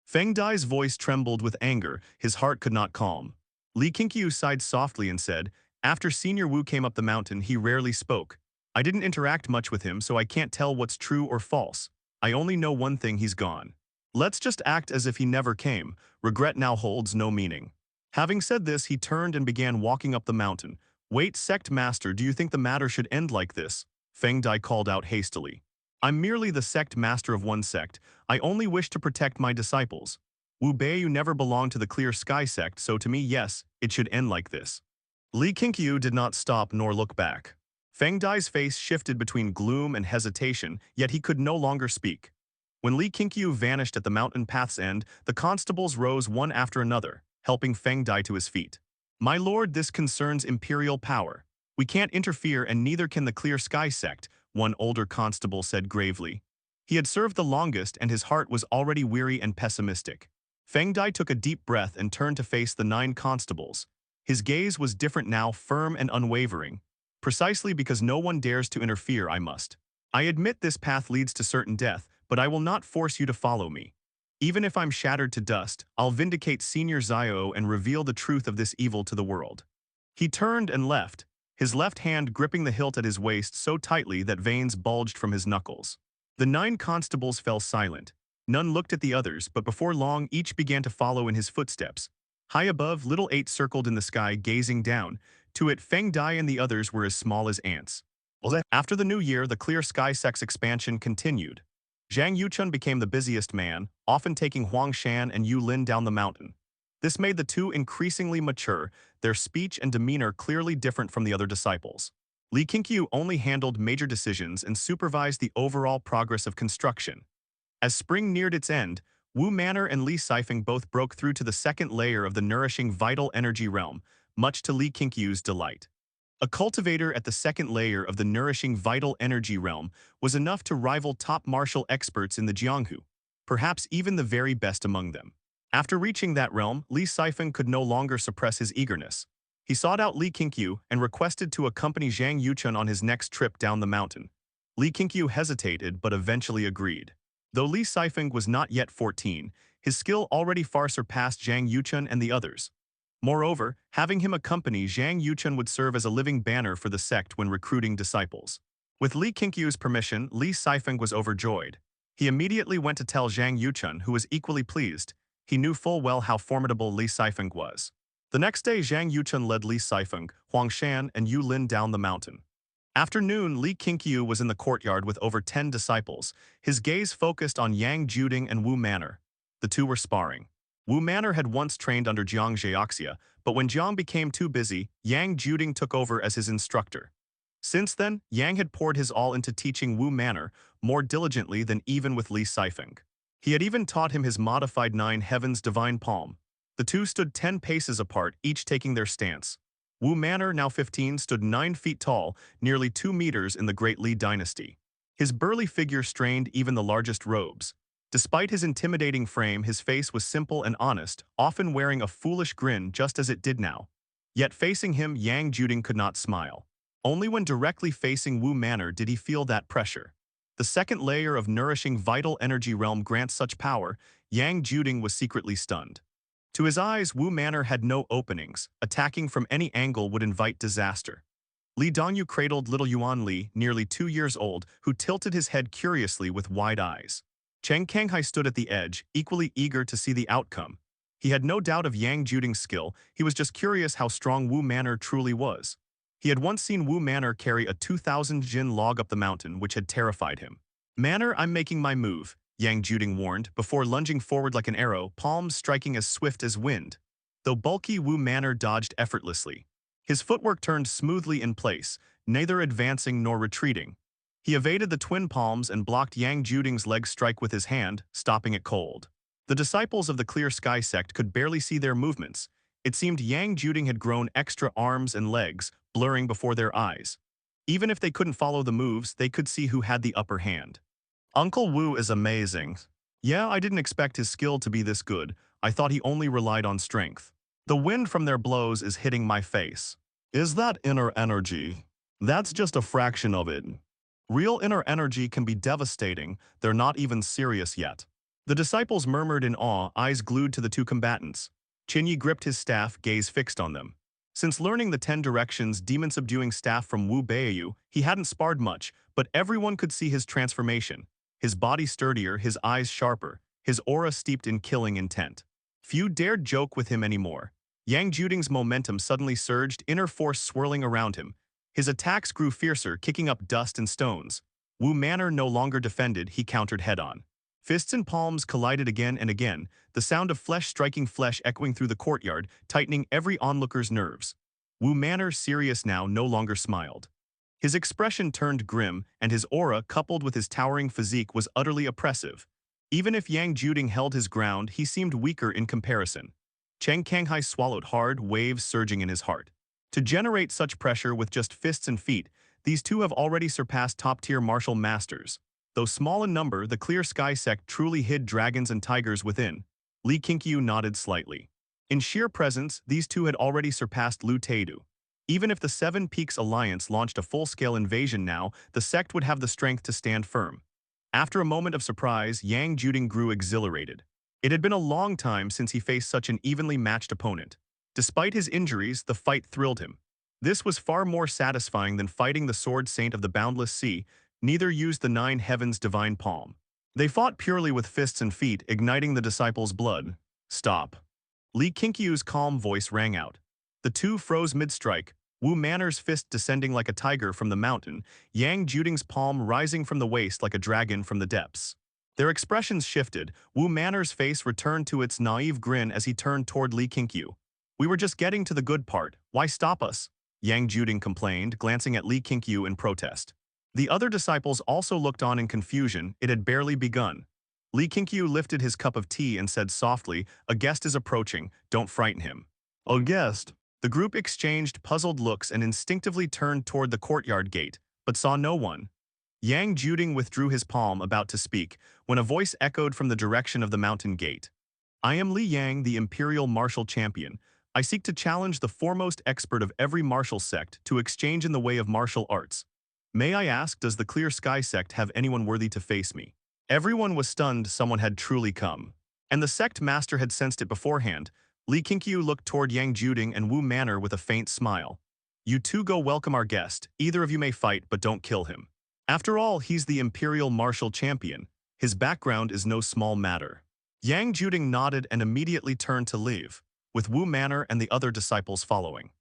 Feng Dai's voice trembled with anger, his heart could not calm. Li Qingqiu sighed softly and said, after Senior Wu came up the mountain, he rarely spoke. I didn't interact much with him, so I can't tell what's true or false. I only know one thing, he's gone. Let's just act as if he never came. Regret now holds no meaning. Having said this, he turned and began walking up the mountain. Wait, Sect Master, do you think the matter should end like this? Feng Dai called out hastily. I'm merely the Sect Master of one sect. I only wish to protect my disciples. Wu Beiyu never belonged to the Clear Sky Sect, so to me, yes, it should end like this. Li Qingqiu did not stop nor look back. Feng Dai's face shifted between gloom and hesitation, yet he could no longer speak. When Li Qingqiu vanished at the mountain path's end, the constables rose one after another, helping Feng Dai to his feet. My lord, this concerns imperial power. We can't interfere and neither can the Clear Sky Sect, one older constable said gravely. He had served the longest and his heart was already weary and pessimistic. Feng Dai took a deep breath and turned to face the 9 constables. His gaze was different now, firm and unwavering. Precisely because no one dares to interfere, I must. I admit this path leads to certain death, but I will not force you to follow me. Even if I'm shattered to dust, I'll vindicate Senior Zio and reveal the truth of this evil to the world. He turned and left, his left hand gripping the hilt at his waist so tightly that veins bulged from his knuckles. The 9 constables fell silent. None looked at the others, but before long each began to follow in his footsteps. High above, little 8 circled in the sky, gazing down. To it, Feng Dai and the others were as small as ants. After the new year, the Clear Sky Sect's expansion continued. Zhang Yuchun became the busiest man, often taking Huang Shan and Yu Lin down the mountain. This made the two increasingly mature, their speech and demeanor clearly different from the other disciples. Li Qingqiu only handled major decisions and supervised the overall progress of construction. As spring neared its end, Wu Manor and Li Sifeng both broke through to the second layer of the nourishing vital energy realm, much to Li Qingqiu's delight. A cultivator at the second layer of the nourishing vital energy realm was enough to rival top martial experts in the Jianghu, perhaps even the very best among them. After reaching that realm, Li Sifeng could no longer suppress his eagerness. He sought out Li Qingqiu and requested to accompany Zhang Yuchun on his next trip down the mountain. Li Qingqiu hesitated but eventually agreed. Though Li Sifeng was not yet 14, his skill already far surpassed Zhang Yuchun and the others. Moreover, having him accompany Zhang Yuchun would serve as a living banner for the sect when recruiting disciples. With Li Qingqiu's permission, Li Sifeng was overjoyed. He immediately went to tell Zhang Yuchun, who was equally pleased. He knew full well how formidable Li Sifeng was. The next day, Zhang Yuchun led Li Sifeng, Huang Shan, and Yu Lin down the mountain. After noon, Li Qingqiu was in the courtyard with over 10 disciples, his gaze focused on Yang Juding and Wu Manor. The two were sparring. Wu Manor had once trained under Jiang Zhaoxia, but when Jiang became too busy, Yang Juding took over as his instructor. Since then, Yang had poured his all into teaching Wu Manor more diligently than even with Li Sifeng. He had even taught him his modified 9 Heavens Divine Palm. The two stood 10 paces apart, each taking their stance. Wu Manor, now 15, stood 9 feet tall, nearly 2 meters in the Great Li dynasty. His burly figure strained even the largest robes. Despite his intimidating frame, his face was simple and honest, often wearing a foolish grin just as it did now. Yet facing him, Yang Juding could not smile. Only when directly facing Wu Manor did he feel that pressure. The second layer of nourishing vital energy realm grants such power, Yang Juding was secretly stunned. To his eyes, Wu Manor had no openings. Attacking from any angle would invite disaster. Li Dongyu cradled little Yuan Li, nearly 2 years old, who tilted his head curiously with wide eyes. Cheng Kanghai stood at the edge, equally eager to see the outcome. He had no doubt of Yang Juding's skill, he was just curious how strong Wu Manor truly was. He had once seen Wu Manor carry a 2,000 jin log up the mountain, which had terrified him. "Manor, I'm making my move," Yang Juding warned, before lunging forward like an arrow, palms striking as swift as wind. Though bulky, Wu Manor dodged effortlessly. His footwork turned smoothly in place, neither advancing nor retreating. He evaded the twin palms and blocked Yang Juding's leg strike with his hand, stopping it cold. The disciples of the Clear Sky Sect could barely see their movements. It seemed Yang Juding had grown extra arms and legs, blurring before their eyes. Even if they couldn't follow the moves, they could see who had the upper hand. "Uncle Wu is amazing. Yeah, I didn't expect his skill to be this good. I thought he only relied on strength. The wind from their blows is hitting my face. Is that inner energy? That's just a fraction of it. Real inner energy can be devastating, they're not even serious yet." The disciples murmured in awe, eyes glued to the two combatants. Qinyi gripped his staff, gaze fixed on them. Since learning the 10 directions demon-subduing staff from Wu Beiyu, he hadn't sparred much, but everyone could see his transformation. His body sturdier, his eyes sharper, his aura steeped in killing intent. Few dared joke with him anymore. Yang Juding's momentum suddenly surged, inner force swirling around him. His attacks grew fiercer, kicking up dust and stones. Wu Manor no longer defended, he countered head-on. Fists and palms collided again and again, the sound of flesh striking flesh echoing through the courtyard, tightening every onlooker's nerves. Wu Manor, serious now, no longer smiled. His expression turned grim, and his aura, coupled with his towering physique, was utterly oppressive. Even if Yang Juding held his ground, he seemed weaker in comparison. Cheng Kanghai swallowed hard, waves surging in his heart. To generate such pressure with just fists and feet, these two have already surpassed top-tier martial masters. Though small in number, the Clear Sky Sect truly hid dragons and tigers within. Li Qingqiu nodded slightly. In sheer presence, these two had already surpassed Lu Teidu. Even if the Seven Peaks Alliance launched a full-scale invasion now, the sect would have the strength to stand firm. After a moment of surprise, Yang Juding grew exhilarated. It had been a long time since he faced such an evenly matched opponent. Despite his injuries, the fight thrilled him. This was far more satisfying than fighting the Sword Saint of the Boundless Sea. Neither used the 9 Heavens Divine Palm. They fought purely with fists and feet, igniting the disciples' blood. "Stop." Li Qingqiu's calm voice rang out. The two froze mid-strike, Wu Manor's fist descending like a tiger from the mountain, Yang Juding's palm rising from the waist like a dragon from the depths. Their expressions shifted. Wu Manor's face returned to its naive grin as he turned toward Li Qingqiu. "We were just getting to the good part. Why stop us?" Yang Juding complained, glancing at Li Qingqiu in protest. The other disciples also looked on in confusion. It had barely begun. Li Qingqiu lifted his cup of tea and said softly, "A guest is approaching, don't frighten him." "A guest?" The group exchanged puzzled looks and instinctively turned toward the courtyard gate, but saw no one. Yang Juding withdrew his palm, about to speak, when a voice echoed from the direction of the mountain gate. "I am Li Yang, the Imperial Martial Champion. I seek to challenge the foremost expert of every martial sect to exchange in the way of martial arts. May I ask, does the Clear Sky Sect have anyone worthy to face me?" Everyone was stunned. Someone had truly come. And the Sect Master had sensed it beforehand. Li Qingqiu looked toward Yang Juding and Wu Manor with a faint smile. "You two go welcome our guest. Either of you may fight, but don't kill him. After all, he's the Imperial Martial Champion. His background is no small matter." Yang Juding nodded and immediately turned to leave, with Wu Manor and the other disciples following.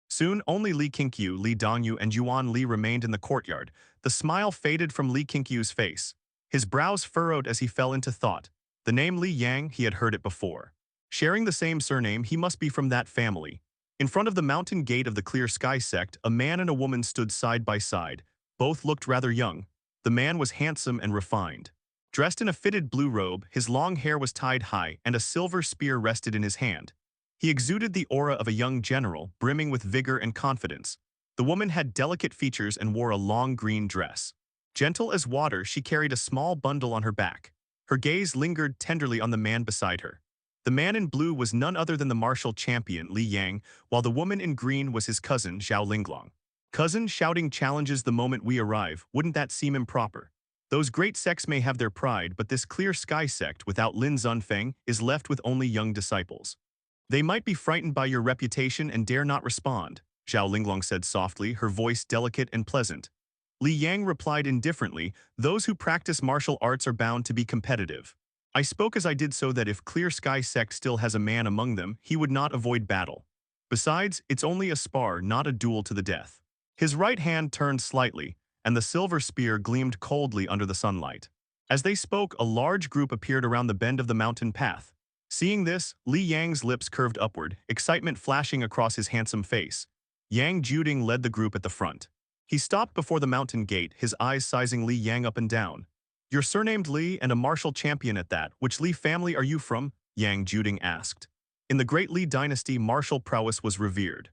Soon, only Li Qingqiu, Li Dongyu, and Yuan Li remained in the courtyard. The smile faded from Li Qingqiu's face. His brows furrowed as he fell into thought. The name Li Yang, he had heard it before. Sharing the same surname, he must be from that family. In front of the mountain gate of the Clear Sky Sect, a man and a woman stood side by side. Both looked rather young. The man was handsome and refined. Dressed in a fitted blue robe, his long hair was tied high, and a silver spear rested in his hand. He exuded the aura of a young general, brimming with vigor and confidence. The woman had delicate features and wore a long green dress. Gentle as water, she carried a small bundle on her back. Her gaze lingered tenderly on the man beside her. The man in blue was none other than the martial champion, Li Yang, while the woman in green was his cousin, Zhao Linglong. Cousin shouting challenges the moment we arrive, wouldn't that seem improper? Those great sects may have their pride, but this Clear Sky Sect without Lin Zunfeng is left with only young disciples. They might be frightened by your reputation and dare not respond, Zhao Linglong said softly, her voice delicate and pleasant. Li Yang replied indifferently, "Those who practice martial arts are bound to be competitive. I spoke as I did so that if Clear Sky Sect still has a man among them, he would not avoid battle. Besides, it's only a spar, not a duel to the death." His right hand turned slightly, and the silver spear gleamed coldly under the sunlight. As they spoke, a large group appeared around the bend of the mountain path. Seeing this, Li Yang's lips curved upward, excitement flashing across his handsome face. Yang Juding led the group at the front. He stopped before the mountain gate, his eyes sizing Li Yang up and down. "You're surnamed Li and a martial champion at that. Which Li family are you from?" Yang Juding asked. In the Great Li dynasty, martial prowess was revered.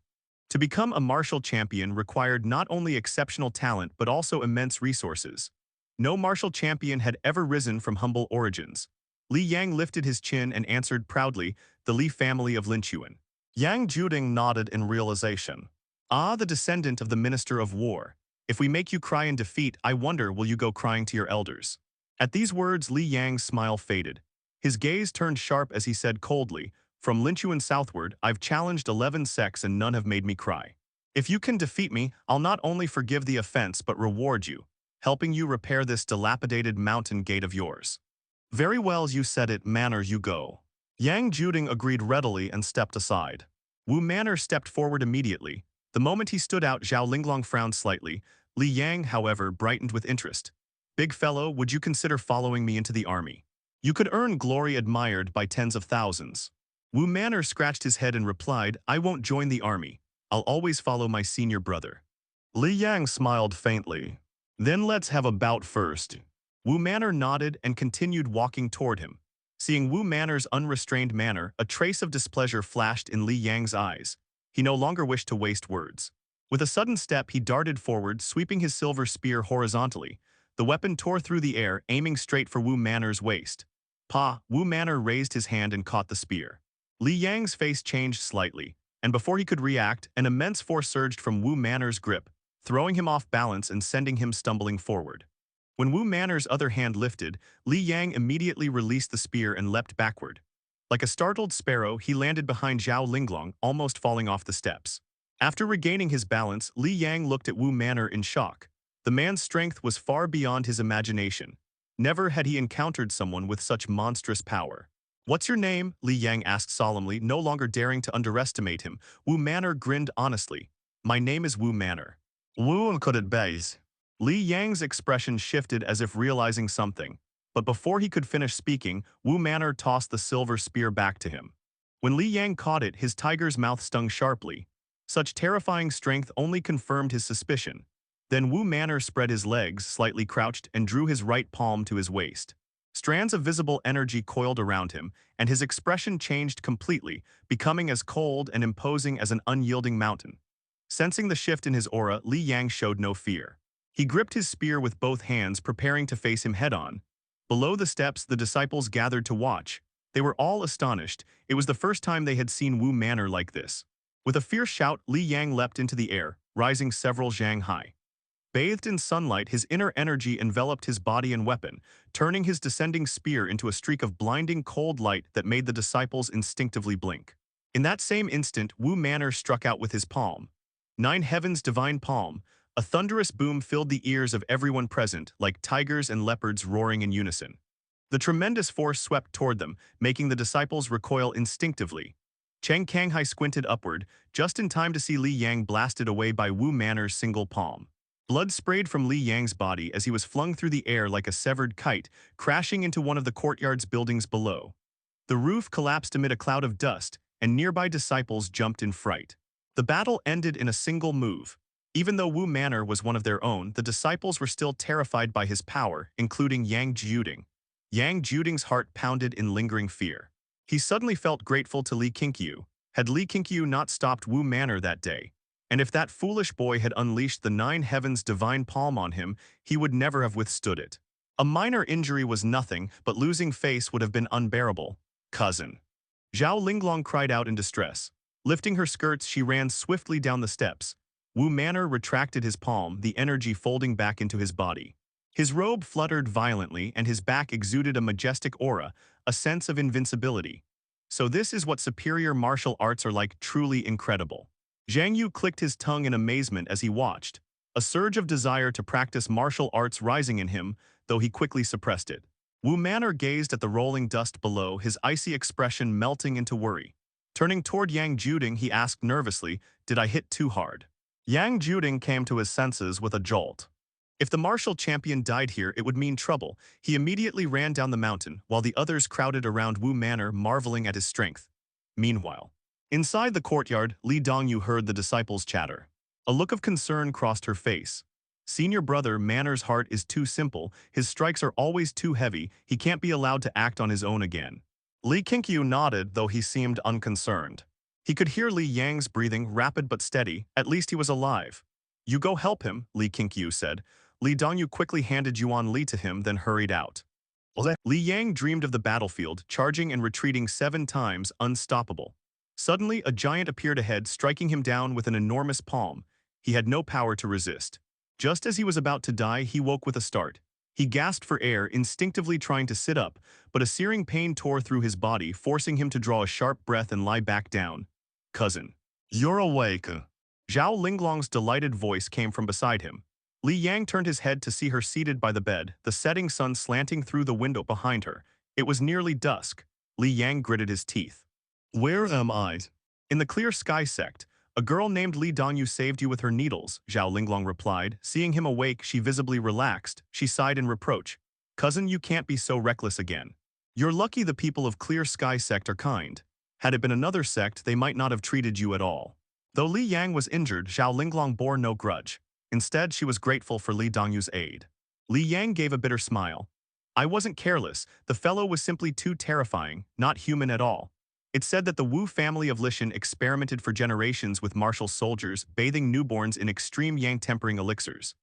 To become a martial champion required not only exceptional talent but also immense resources. No martial champion had ever risen from humble origins. Li Yang lifted his chin and answered proudly, "The Li family of Linchuan." Yang Juding nodded in realization. "Ah, the descendant of the Minister of War. If we make you cry in defeat, I wonder will you go crying to your elders?" At these words, Li Yang's smile faded. His gaze turned sharp as he said coldly, "From Linchuan southward, I've challenged 11 sects and none have made me cry. If you can defeat me, I'll not only forgive the offense but reward you, helping you repair this dilapidated mountain gate of yours." "Very well, you said it, Manor, you go." Yang Juding agreed readily and stepped aside. Wu Manor stepped forward immediately. The moment he stood out, Zhao Linglong frowned slightly. Li Yang, however, brightened with interest. "Big fellow, would you consider following me into the army? You could earn glory admired by tens of thousands." Wu Manor scratched his head and replied, "I won't join the army. I'll always follow my senior brother." Li Yang smiled faintly. "Then let's have a bout first." Wu Manor nodded and continued walking toward him. Seeing Wu Manor's unrestrained manner, a trace of displeasure flashed in Li Yang's eyes. He no longer wished to waste words. With a sudden step, he darted forward, sweeping his silver spear horizontally. The weapon tore through the air, aiming straight for Wu Manor's waist. "Pa!" Wu Manor raised his hand and caught the spear. Li Yang's face changed slightly, and before he could react, an immense force surged from Wu Manor's grip, throwing him off balance and sending him stumbling forward. When Wu Manor's other hand lifted, Li Yang immediately released the spear and leapt backward. Like a startled sparrow, he landed behind Zhao Linglong, almost falling off the steps. After regaining his balance, Li Yang looked at Wu Manor in shock. The man's strength was far beyond his imagination. Never had he encountered someone with such monstrous power. "What's your name?" Li Yang asked solemnly, no longer daring to underestimate him. Wu Manor grinned honestly. "My name is Wu Manor." "Wu could it base?" Li Yang's expression shifted as if realizing something. But before he could finish speaking, Wu Manor tossed the silver spear back to him. When Li Yang caught it, his tiger's mouth stung sharply. Such terrifying strength only confirmed his suspicion. Then Wu Manor spread his legs, slightly crouched, and drew his right palm to his waist. Strands of visible energy coiled around him, and his expression changed completely, becoming as cold and imposing as an unyielding mountain. Sensing the shift in his aura, Li Yang showed no fear. He gripped his spear with both hands, preparing to face him head-on. Below the steps, the disciples gathered to watch. They were all astonished. It was the first time they had seen Wu Manor like this. With a fierce shout, Li Yang leapt into the air, rising several zhang high. Bathed in sunlight, his inner energy enveloped his body and weapon, turning his descending spear into a streak of blinding cold light that made the disciples instinctively blink. In that same instant, Wu Manor struck out with his palm. Nine Heaven's divine palm. A thunderous boom filled the ears of everyone present, like tigers and leopards roaring in unison. The tremendous force swept toward them, making the disciples recoil instinctively. Cheng Kanghai squinted upward, just in time to see Li Yang blasted away by Wu Manor's single palm. Blood sprayed from Li Yang's body as he was flung through the air like a severed kite, crashing into one of the courtyard's buildings below. The roof collapsed amid a cloud of dust, and nearby disciples jumped in fright. The battle ended in a single move. Even though Wu Manor was one of their own, the disciples were still terrified by his power, including Yang Jiuding. Yang Jiuding's heart pounded in lingering fear. He suddenly felt grateful to Li Qingqiu. Had Li Qingqiu not stopped Wu Manor that day, and if that foolish boy had unleashed the Nine Heavens' divine palm on him, he would never have withstood it. A minor injury was nothing, but losing face would have been unbearable. Cousin. Zhao Linglong cried out in distress. Lifting her skirts, she ran swiftly down the steps. Wu Manor retracted his palm, the energy folding back into his body. His robe fluttered violently, and his back exuded a majestic aura, a sense of invincibility. So this is what superior martial arts are like, truly incredible. Zhang Yu clicked his tongue in amazement as he watched, a surge of desire to practice martial arts rising in him, though he quickly suppressed it. Wu Manor gazed at the rolling dust below, his icy expression melting into worry. Turning toward Yang Jiuding, he asked nervously, "Did I hit too hard?" Yang Jiuding came to his senses with a jolt. If the martial champion died here, it would mean trouble. He immediately ran down the mountain, while the others crowded around Wu Manor, marveling at his strength. Meanwhile, inside the courtyard, Li Dongyu heard the disciples chatter. A look of concern crossed her face. Senior brother Manor's heart is too simple, his strikes are always too heavy, he can't be allowed to act on his own again. Li Qingqiu nodded, though he seemed unconcerned. He could hear Li Yang's breathing, rapid but steady. At least he was alive. "You go help him," Li Qingqiu said. Li Dongyu quickly handed Yuan Li to him, then hurried out. Li Yang dreamed of the battlefield, charging and retreating 7 times, unstoppable. Suddenly, a giant appeared ahead, striking him down with an enormous palm. He had no power to resist. Just as he was about to die, he woke with a start. He gasped for air, instinctively trying to sit up, but a searing pain tore through his body, forcing him to draw a sharp breath and lie back down. "Cousin, you're awake." Zhao Linglong's delighted voice came from beside him. Li Yang turned his head to see her seated by the bed, the setting sun slanting through the window behind her. It was nearly dusk. Li Yang gritted his teeth. "Where am I?" "In the Clear Sky Sect. A girl named Li Dongyu saved you with her needles," Zhao Linglong replied. Seeing him awake, she visibly relaxed. She sighed in reproach. "Cousin, you can't be so reckless again. You're lucky the people of Clear Sky Sect are kind. Had it been another sect, they might not have treated you at all." Though Li Yang was injured, Zhao Linglong bore no grudge. Instead, she was grateful for Li Dongyu's aid. Li Yang gave a bitter smile. "I wasn't careless. The fellow was simply too terrifying, not human at all." It's said that the Wu family of Li Qingqiu experimented for generations with martial soldiers, bathing newborns in extreme yang-tempering elixirs.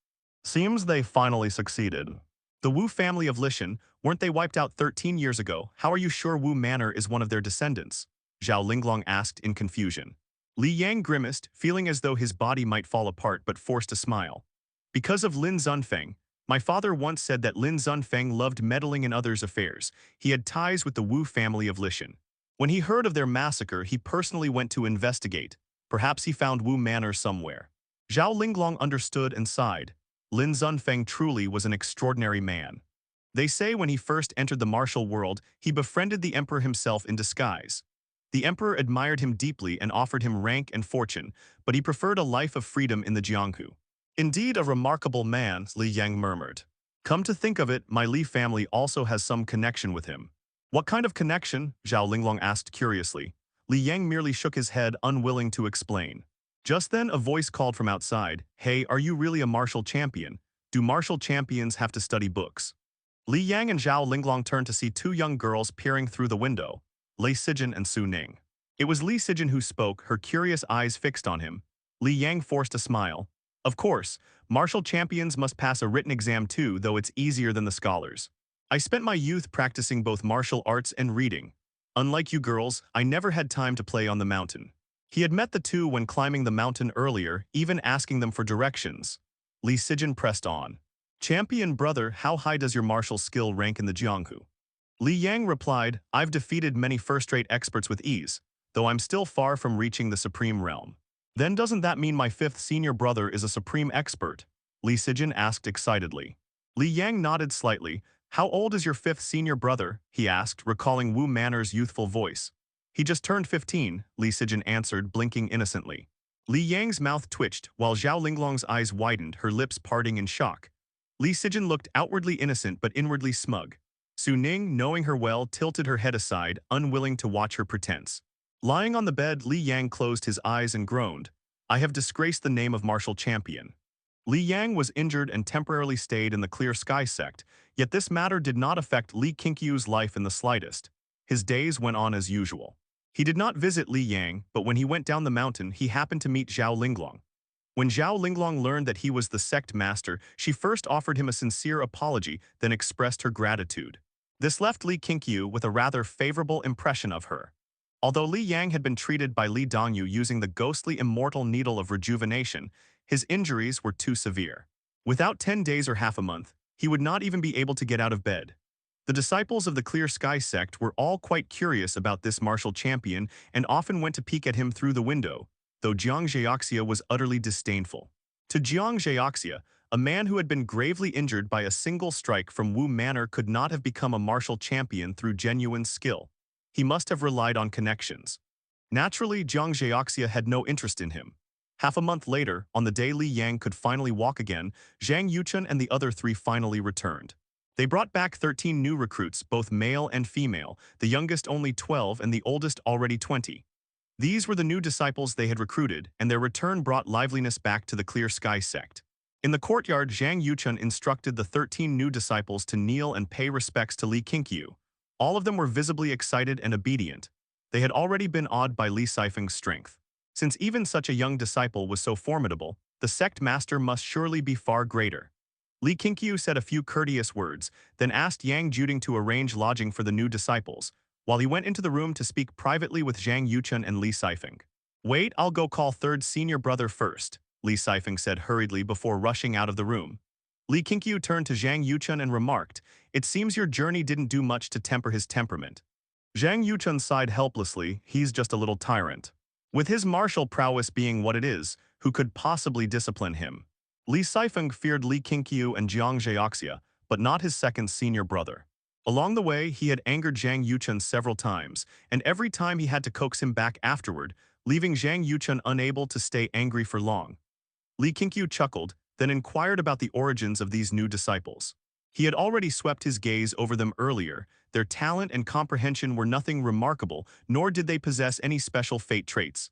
Seems they finally succeeded. The Wu family of Li Qingqiu, weren't they wiped out 13 years ago? How are you sure Wu Manor is one of their descendants? Zhao Linglong asked in confusion. Li Yang grimaced, feeling as though his body might fall apart but forced a smile. "Because of Lin Zunfeng. My father once said that Lin Zunfeng loved meddling in others' affairs. He had ties with the Wu family of Li Qingqiu. When he heard of their massacre, he personally went to investigate. Perhaps he found Wu Manor somewhere." Zhao Linglong understood and sighed. Lin Zunfeng truly was an extraordinary man. They say when he first entered the martial world, he befriended the emperor himself in disguise. The emperor admired him deeply and offered him rank and fortune, but he preferred a life of freedom in the Jianghu. "Indeed a remarkable man," Li Yang murmured. "Come to think of it, my Li family also has some connection with him." "What kind of connection?" Zhao Linglong asked curiously. Li Yang merely shook his head, unwilling to explain. Just then, a voice called from outside, "Hey, are you really a martial champion? Do martial champions have to study books?" Li Yang and Zhao Linglong turned to see two young girls peering through the window, Lei Sijin and Su Ning. It was Li Sijin who spoke, her curious eyes fixed on him. Li Yang forced a smile. Of course, martial champions must pass a written exam too, though it's easier than the scholars. I spent my youth practicing both martial arts and reading. Unlike you girls, I never had time to play on the mountain. He had met the two when climbing the mountain earlier, even asking them for directions. Li Sijin pressed on. Champion brother, how high does your martial skill rank in the Jianghu? Li Yang replied, I've defeated many first-rate experts with ease, though I'm still far from reaching the supreme realm. Then doesn't that mean my fifth senior brother is a supreme expert? Li Sijin asked excitedly. Li Yang nodded slightly. How old is your fifth senior brother? He asked, recalling Wu Manor's youthful voice. He just turned 15, Li Sijin answered, blinking innocently. Li Yang's mouth twitched, while Zhao Linglong's eyes widened, her lips parting in shock. Li Sijin looked outwardly innocent but inwardly smug. Su Ning, knowing her well, tilted her head aside, unwilling to watch her pretense. Lying on the bed, Li Yang closed his eyes and groaned. I have disgraced the name of martial champion. Li Yang was injured and temporarily stayed in the Clear Sky Sect, yet this matter did not affect Li Qingqiu's life in the slightest. His days went on as usual. He did not visit Li Yang, but when he went down the mountain, he happened to meet Zhao Linglong. When Zhao Linglong learned that he was the Sect Master, she first offered him a sincere apology, then expressed her gratitude. This left Li Qingqiu with a rather favorable impression of her. Although Li Yang had been treated by Li Dongyu using the ghostly immortal needle of rejuvenation, his injuries were too severe. Without 10 days or half a month, he would not even be able to get out of bed. The disciples of the Clear Sky Sect were all quite curious about this martial champion and often went to peek at him through the window, though Jiang Zhaoxia was utterly disdainful. To Jiang Zhaoxia, a man who had been gravely injured by a single strike from Wu Manor could not have become a martial champion through genuine skill. He must have relied on connections. Naturally, Jiang Zhaoxia had no interest in him. Half a month later, on the day Li Yang could finally walk again, Zhang Yuchun and the other three finally returned. They brought back 13 new recruits, both male and female, the youngest only 12 and the oldest already 20. These were the new disciples they had recruited, and their return brought liveliness back to the Clear Sky Sect. In the courtyard, Zhang Yuchun instructed the 13 new disciples to kneel and pay respects to Li Qingqiu. All of them were visibly excited and obedient. They had already been awed by Li Sifeng's strength. Since even such a young disciple was so formidable, the Sect Master must surely be far greater. Li Qingqiu said a few courteous words, then asked Yang Juding to arrange lodging for the new disciples, while he went into the room to speak privately with Zhang Yuchun and Li Sifeng. Wait, I'll go call third senior brother first, Li Sifeng said hurriedly before rushing out of the room. Li Qingqiu turned to Zhang Yuchun and remarked, It seems your journey didn't do much to temper his temperament. Zhang Yuchun sighed helplessly, he's just a little tyrant. With his martial prowess being what it is, who could possibly discipline him? Li Sifeng feared Li Qingqiu and Jiang Zhaoxia, but not his second senior brother. Along the way, he had angered Zhang Yuchun several times, and every time he had to coax him back afterward, leaving Zhang Yuchun unable to stay angry for long. Li Qingqiu chuckled, then inquired about the origins of these new disciples. He had already swept his gaze over them earlier. Their talent and comprehension were nothing remarkable, nor did they possess any special fate traits.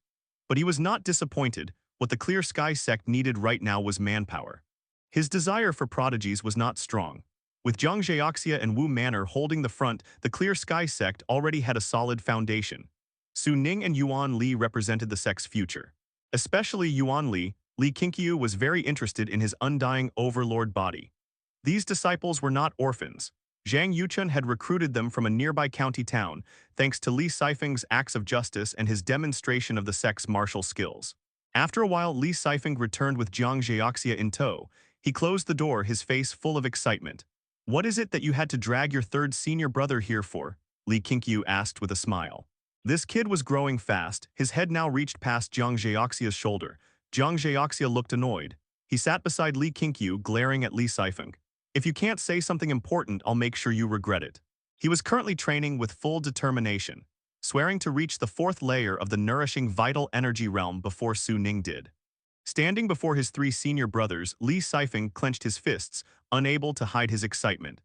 But he was not disappointed. What the Clear Sky Sect needed right now was manpower. His desire for prodigies was not strong. With Jiang Zhaoxia and Wu Manor holding the front, the Clear Sky Sect already had a solid foundation. Su Ning and Yuan Li represented the sect's future. Especially Yuan Li, Li Qingqiu was very interested in his undying overlord body. These disciples were not orphans. Zhang Yuchun had recruited them from a nearby county town, thanks to Li Sifeng's acts of justice and his demonstration of the sect's martial skills. After a while, Li Sifeng returned with Jiang Zhaoxia in tow. He closed the door, his face full of excitement. What is it that you had to drag your third senior brother here for? Li Qingqiu asked with a smile. This kid was growing fast. His head now reached past Jiang Zhaoxia's shoulder. Jiang Zhaoxia looked annoyed. He sat beside Li Qingqiu, glaring at Li Sifeng. If you can't say something important, I'll make sure you regret it. He was currently training with full determination, swearing to reach the fourth layer of the nourishing vital energy realm before Su Ning did. Standing before his three senior brothers, Li Sifeng clenched his fists, unable to hide his excitement.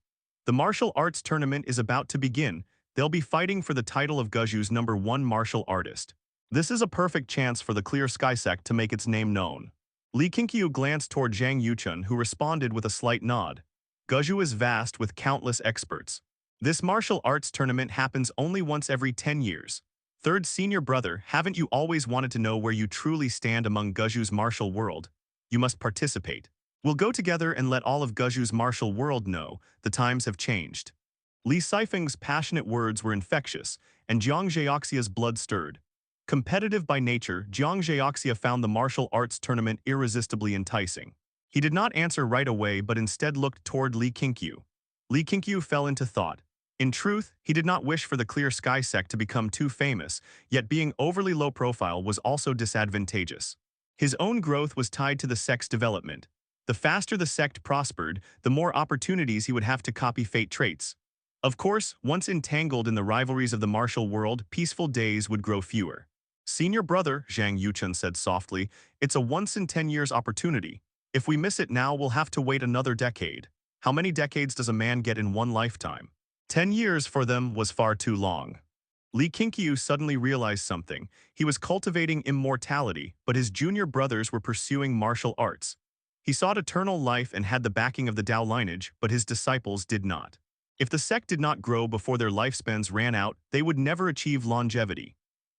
The martial arts tournament is about to begin. They'll be fighting for the title of Guju's #1 martial artist. This is a perfect chance for the Clear Sky Sect to make its name known. Li Qingqiu glanced toward Zhang Yuchun, who responded with a slight nod. Guzhou is vast with countless experts. This martial arts tournament happens only once every 10 years. Third senior brother, haven't you always wanted to know where you truly stand among Guzhou's martial world? You must participate. We'll go together and let all of Guzhou's martial world know the times have changed. Li Sifeng's passionate words were infectious, and Jiang Zheoxia's blood stirred. Competitive by nature, Jiang Zheoxia found the martial arts tournament irresistibly enticing. He did not answer right away but instead looked toward Li Qingqiu. Li Qingqiu fell into thought. In truth, he did not wish for the Clear Sky Sect to become too famous, yet being overly low profile was also disadvantageous. His own growth was tied to the sect's development. The faster the sect prospered, the more opportunities he would have to copy fate traits. Of course, once entangled in the rivalries of the martial world, peaceful days would grow fewer. Senior brother, Zhang Yuchun said softly, it's a once-in-10 years opportunity. If we miss it now, we'll have to wait another decade. How many decades does a man get in one lifetime? 10 years for them was far too long. Li Qingqiu suddenly realized something. He was cultivating immortality, but his junior brothers were pursuing martial arts. He sought eternal life and had the backing of the Dao lineage, but his disciples did not. If the sect did not grow before their lifespans ran out, they would never achieve longevity.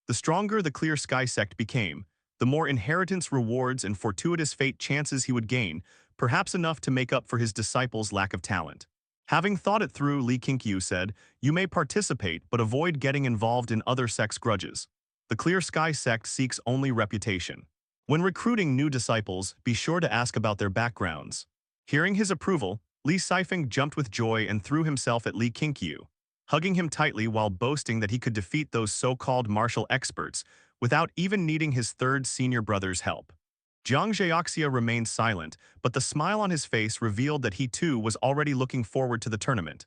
The stronger the Clear Sky Sect became, the more inheritance rewards and fortuitous fate chances he would gain, perhaps enough to make up for his disciples' lack of talent. Having thought it through, Li Qingqiu said, you may participate but avoid getting involved in other sects' grudges. The Clear Sky Sect seeks only reputation. When recruiting new disciples, be sure to ask about their backgrounds. Hearing his approval, Li Sifeng jumped with joy and threw himself at Li Qingqiu, hugging him tightly while boasting that he could defeat those so-called martial experts without even needing his third senior brother's help. Jiang Zheoxia remained silent, but the smile on his face revealed that he too was already looking forward to the tournament.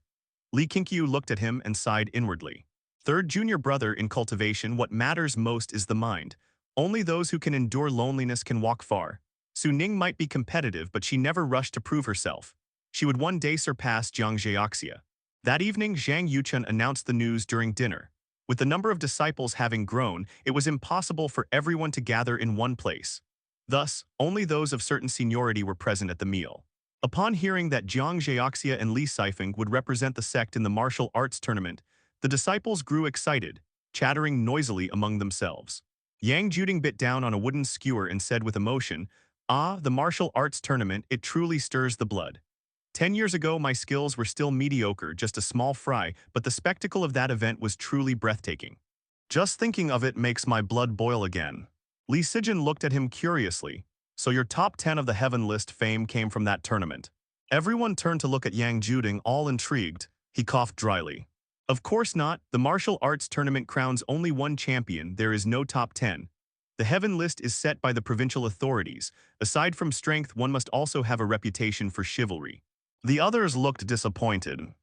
Li Qingqiu looked at him and sighed inwardly. Third junior brother in cultivation, what matters most is the mind. Only those who can endure loneliness can walk far. Su Ning might be competitive, but she never rushed to prove herself. She would one day surpass Jiang Zheoxia. That evening, Zhang Yuchun announced the news during dinner. With the number of disciples having grown, it was impossible for everyone to gather in one place. Thus, only those of certain seniority were present at the meal. Upon hearing that Jiang Zheoxia and Li Sifeng would represent the sect in the martial arts tournament, the disciples grew excited, chattering noisily among themselves. Yang Juding bit down on a wooden skewer and said with emotion, "Ah, the martial arts tournament, it truly stirs the blood. 10 years ago, my skills were still mediocre, just a small fry, but the spectacle of that event was truly breathtaking. Just thinking of it makes my blood boil again." Li Sijin looked at him curiously. So your top 10 of the heaven list fame came from that tournament. Everyone turned to look at Yang Juding, all intrigued. He coughed dryly. Of course not. The martial arts tournament crowns only one champion. There is no top 10. The heaven list is set by the provincial authorities. Aside from strength, one must also have a reputation for chivalry. The others looked disappointed.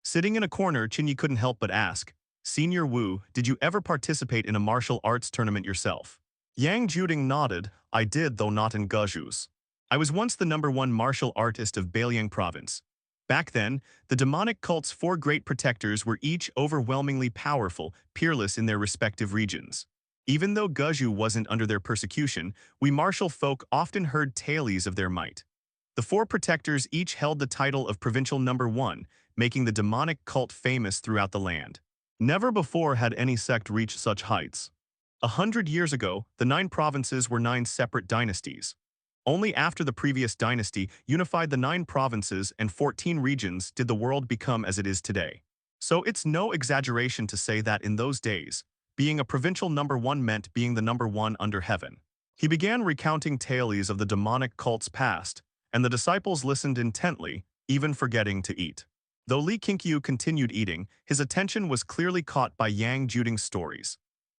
Sitting in a corner, Qinyi couldn't help but ask, Senior Wu, did you ever participate in a martial arts tournament yourself? Yang Juding nodded. I did, though not in Guzhou's. I was once the #1 martial artist of Beiliang province. Back then, the demonic cult's 4 great protectors were each overwhelmingly powerful, peerless in their respective regions. Even though Guzhou wasn't under their persecution, we martial folk often heard tales of their might. The 4 protectors each held the title of provincial #1, making the demonic cult famous throughout the land. Never before had any sect reached such heights. 100 years ago, the 9 provinces were 9 separate dynasties. Only after the previous dynasty unified the 9 provinces and 14 regions did the world become as it is today. So it's no exaggeration to say that in those days, being a provincial #1 meant being the #1 under heaven. He began recounting tales of the demonic cult's past, and the disciples listened intently, even forgetting to eat. Though Li Qingqiu continued eating, his attention was clearly caught by Yang Juding's stories.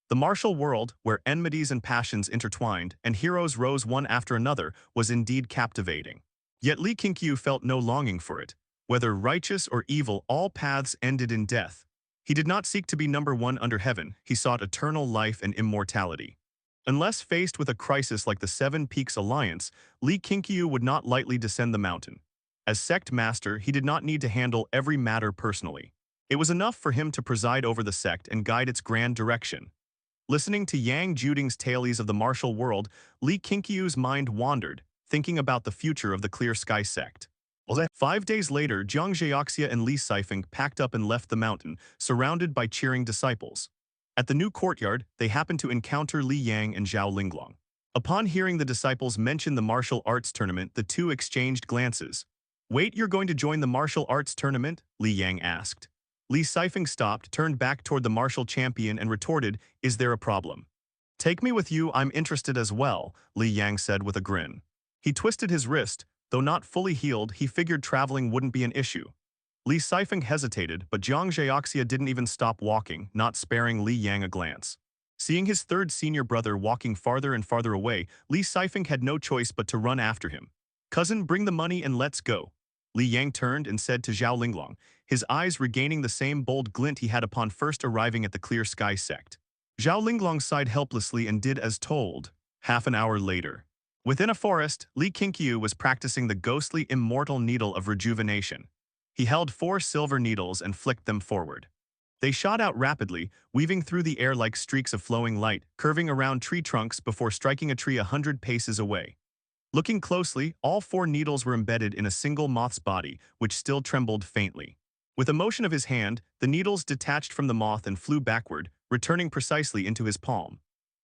The martial world, where enmities and passions intertwined and heroes rose one after another, was indeed captivating. Yet Li Qingqiu felt no longing for it. Whether righteous or evil, all paths ended in death. He did not seek to be #1 under heaven, he sought eternal life and immortality. Unless faced with a crisis like the Seven Peaks Alliance, Li Qingqiu would not lightly descend the mountain. As Sect Master, he did not need to handle every matter personally. It was enough for him to preside over the sect and guide its grand direction. Listening to Yang Juding's tales of the martial world, Li Qingqiu's mind wandered, thinking about the future of the Clear Sky Sect. 5 days later, Jiang Zhaoxia and Li Sifeng packed up and left the mountain, surrounded by cheering disciples. At the new courtyard, they happened to encounter Li Yang and Zhao Linglong. Upon hearing the disciples mention the martial arts tournament, the two exchanged glances. "Wait, you're going to join the martial arts tournament?" Li Yang asked. Li Sifeng stopped, turned back toward the martial champion and retorted, "Is there a problem?" "Take me with you, I'm interested as well," Li Yang said with a grin. He twisted his wrist. Though not fully healed, he figured traveling wouldn't be an issue. Li Sifeng hesitated, but Jiang Zhaoxia didn't even stop walking, not sparing Li Yang a glance. Seeing his third senior brother walking farther and farther away, Li Sifeng had no choice but to run after him. "Cousin, bring the money and let's go." Li Yang turned and said to Zhao Linglong, his eyes regaining the same bold glint he had upon first arriving at the Clear Sky Sect. Zhao Linglong sighed helplessly and did as told. Half an hour later. Within a forest, Li Qingqiu was practicing the ghostly immortal needle of rejuvenation. He held 4 silver needles and flicked them forward. They shot out rapidly, weaving through the air like streaks of flowing light, curving around tree trunks before striking a tree 100 paces away. Looking closely, all 4 needles were embedded in a single moth's body, which still trembled faintly. With a motion of his hand, the needles detached from the moth and flew backward, returning precisely into his palm.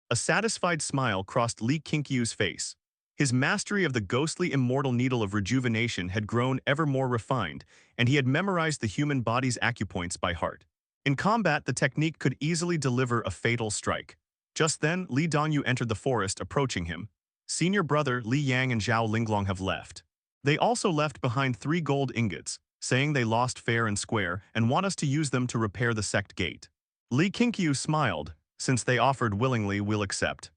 A satisfied smile crossed Li Qingqiu's face. His mastery of the ghostly immortal needle of rejuvenation had grown ever more refined, and he had memorized the human body's acupoints by heart. In combat, the technique could easily deliver a fatal strike. Just then, Li Dongyu entered the forest, approaching him. "Senior brother Li Yang and Zhao Linglong have left. They also left behind 3 gold ingots, saying they lost fair and square and want us to use them to repair the sect gate." Li Qingqiu smiled. "Since they offered willingly, we'll accept.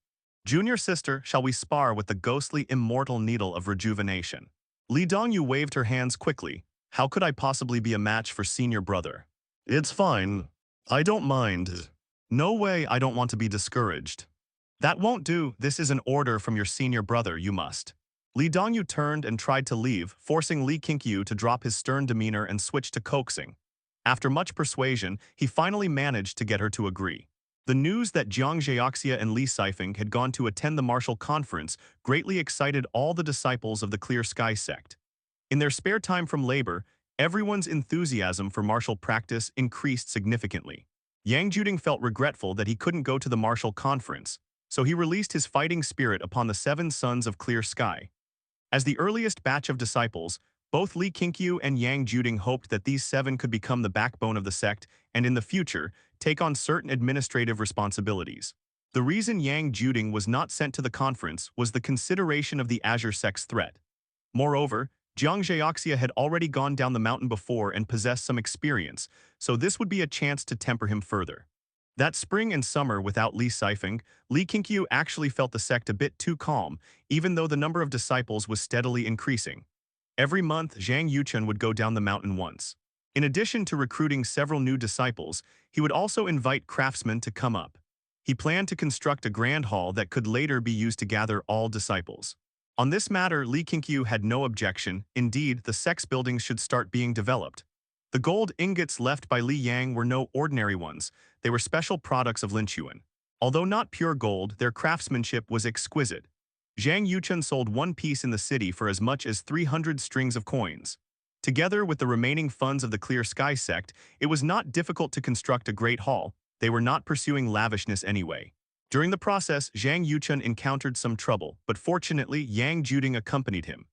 Junior sister, shall we spar with the ghostly immortal needle of rejuvenation?" Li Dongyu waved her hands quickly. "How could I possibly be a match for senior brother?" "It's fine. I don't mind." "No way, I don't want to be discouraged." "That won't do, this is an order from your senior brother, you must." Li Dongyu turned and tried to leave, forcing Li Qingqiu to drop his stern demeanor and switch to coaxing. After much persuasion, he finally managed to get her to agree. The news that Jiang Zhaoxia and Li Sifeng had gone to attend the martial conference greatly excited all the disciples of the Clear Sky Sect. In their spare time from labor, everyone's enthusiasm for martial practice increased significantly. Yang Juding felt regretful that he couldn't go to the martial conference, so he released his fighting spirit upon the 7 sons of Clear Sky. As the earliest batch of disciples, both Li Qingqiu and Yang Juding hoped that these 7 could become the backbone of the sect and, in the future, take on certain administrative responsibilities. The reason Yang Juding was not sent to the conference was the consideration of the Azure Sect's threat. Moreover, Jiang Zhaoxia had already gone down the mountain before and possessed some experience, so this would be a chance to temper him further. That spring and summer without Li Sifeng, Li Qingqiu actually felt the sect a bit too calm, even though the number of disciples was steadily increasing. Every month, Zhang Yuchen would go down the mountain once. In addition to recruiting several new disciples, he would also invite craftsmen to come up. He planned to construct a grand hall that could later be used to gather all disciples. On this matter, Li Qingqiu had no objection. Indeed, the sect's buildings should start being developed. The gold ingots left by Li Yang were no ordinary ones. They were special products of Linchuan. Although not pure gold, their craftsmanship was exquisite. Zhang Yuchen sold 1 piece in the city for as much as 300 strings of coins. Together with the remaining funds of the Clear Sky Sect, it was not difficult to construct a great hall. They were not pursuing lavishness anyway. During the process, Zhang Yuchen encountered some trouble, but fortunately Yang Juding accompanied him.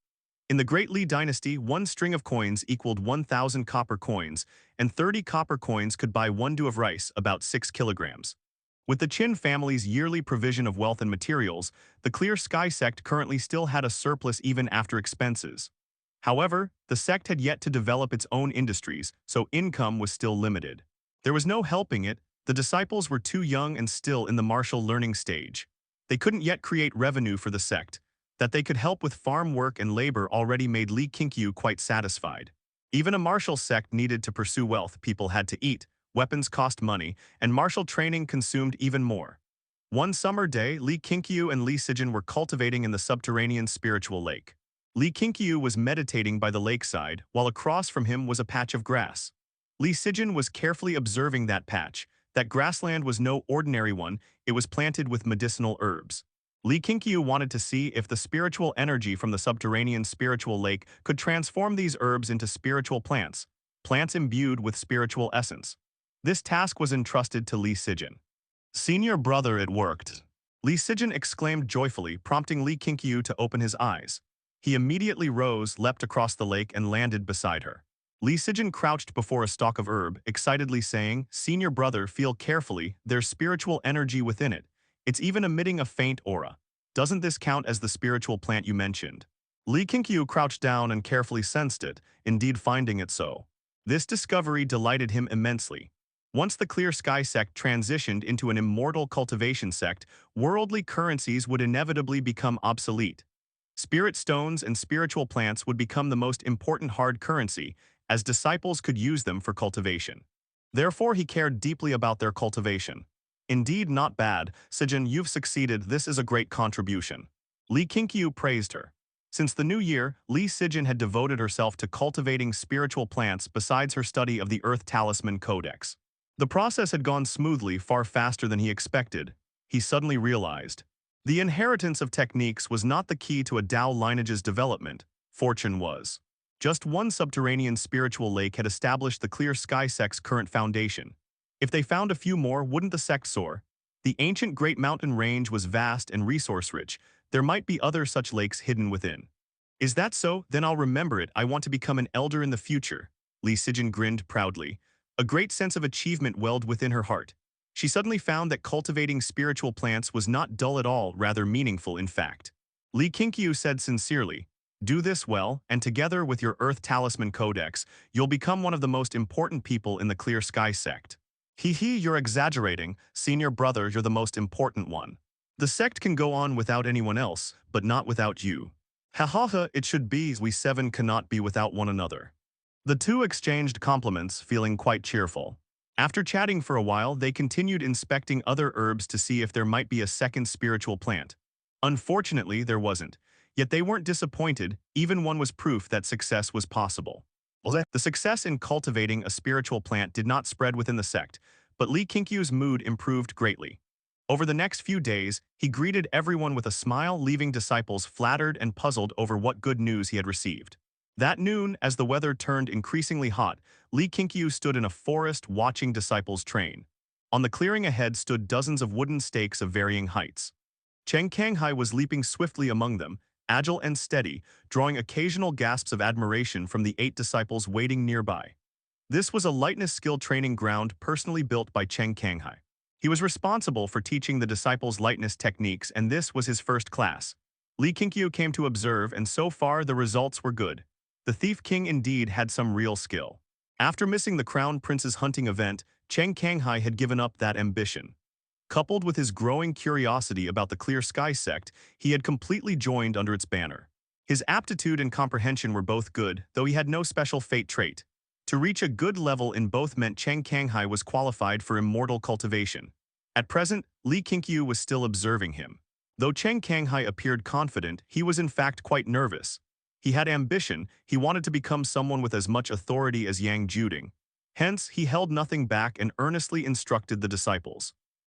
In the Great Li Dynasty, 1 string of coins equaled 1,000 copper coins, and 30 copper coins could buy 1 do of rice, about 6 kilograms. With the Qin family's yearly provision of wealth and materials, the Clear Sky Sect currently still had a surplus even after expenses. However, the sect had yet to develop its own industries, so income was still limited. There was no helping it. The disciples were too young and still in the martial learning stage. They couldn't yet create revenue for the sect. That they could help with farm work and labor already made Li Qingqiu quite satisfied. Even a martial sect needed to pursue wealth. People had to eat, weapons cost money, and martial training consumed even more. One summer day, Li Qingqiu and Li Sijin were cultivating in the subterranean spiritual lake. Li Qingqiu was meditating by the lakeside, while across from him was a patch of grass. Li Sijin was carefully observing that patch, That grassland was no ordinary one, it was planted with medicinal herbs. Li Qingqiu wanted to see if the spiritual energy from the subterranean spiritual lake could transform these herbs into spiritual plants, plants imbued with spiritual essence. This task was entrusted to Li Sijin. Senior brother, it worked. Li Sijin exclaimed joyfully, prompting Li Qingqiu to open his eyes. He immediately rose, leapt across the lake, and landed beside her. Li Sijin crouched before a stalk of herb, excitedly saying, "Senior brother, feel carefully, there's spiritual energy within it. It's even emitting a faint aura. Doesn't this count as the spiritual plant you mentioned?" Li Qingqiu crouched down and carefully sensed it, indeed finding it so. This discovery delighted him immensely. Once the Clear Sky Sect transitioned into an immortal cultivation sect, worldly currencies would inevitably become obsolete. Spirit stones and spiritual plants would become the most important hard currency, as disciples could use them for cultivation. Therefore, he cared deeply about their cultivation. "Indeed, not bad, Sijin, you've succeeded, this is a great contribution." Li Qingqiu praised her. Since the new year, Li Sijin had devoted herself to cultivating spiritual plants besides her study of the Earth Talisman Codex. The process had gone smoothly, far faster than he expected. He suddenly realized. The inheritance of techniques was not the key to a Dao lineage's development. Fortune was. Just one subterranean spiritual lake had established the Clear Sky Sect's current foundation. If they found a few more, wouldn't the sect soar? The ancient Great Mountain Range was vast and resource-rich. There might be other such lakes hidden within. "Is that so? Then I'll remember it. I want to become an elder in the future." Li Sijin grinned proudly. A great sense of achievement welled within her heart. She suddenly found that cultivating spiritual plants was not dull at all, rather meaningful in fact. Li Qingqiu said sincerely, "Do this well, and together with your Earth Talisman Codex, you'll become one of the most important people in the Clear Sky Sect." "Hee, you're exaggerating. Senior brother, you're the most important one. The sect can go on without anyone else, but not without you." "Ha ha ha, it should be, we seven cannot be without one another." The two exchanged compliments, feeling quite cheerful. After chatting for a while, they continued inspecting other herbs to see if there might be a second spiritual plant. Unfortunately, there wasn't. Yet they weren't disappointed, even one was proof that success was possible. The success in cultivating a spiritual plant did not spread within the sect, but Li Qingqiu's mood improved greatly. Over the next few days, he greeted everyone with a smile, leaving disciples flattered and puzzled over what good news he had received. That noon, as the weather turned increasingly hot, Li Qingqiu stood in a forest watching disciples train. On the clearing ahead stood dozens of wooden stakes of varying heights. Qingqiu was leaping swiftly among them, agile and steady, drawing occasional gasps of admiration from the 8 disciples waiting nearby. This was a lightness skill training ground personally built by Qingqiu. He was responsible for teaching the disciples lightness techniques, and this was his first class. Li Qingqiu came to observe, and so far the results were good. The Thief King indeed had some real skill. After missing the Crown Prince's hunting event, Qingqiu had given up that ambition. Coupled with his growing curiosity about the Clear Sky Sect, he had completely joined under its banner. His aptitude and comprehension were both good, though he had no special fate trait. To reach a good level in both meant Qingqiu was qualified for immortal cultivation. At present, Li Qingqiu was still observing him. Though Qingqiu appeared confident, he was in fact quite nervous. He had ambition, he wanted to become someone with as much authority as Yang Juding. Hence, he held nothing back and earnestly instructed the disciples.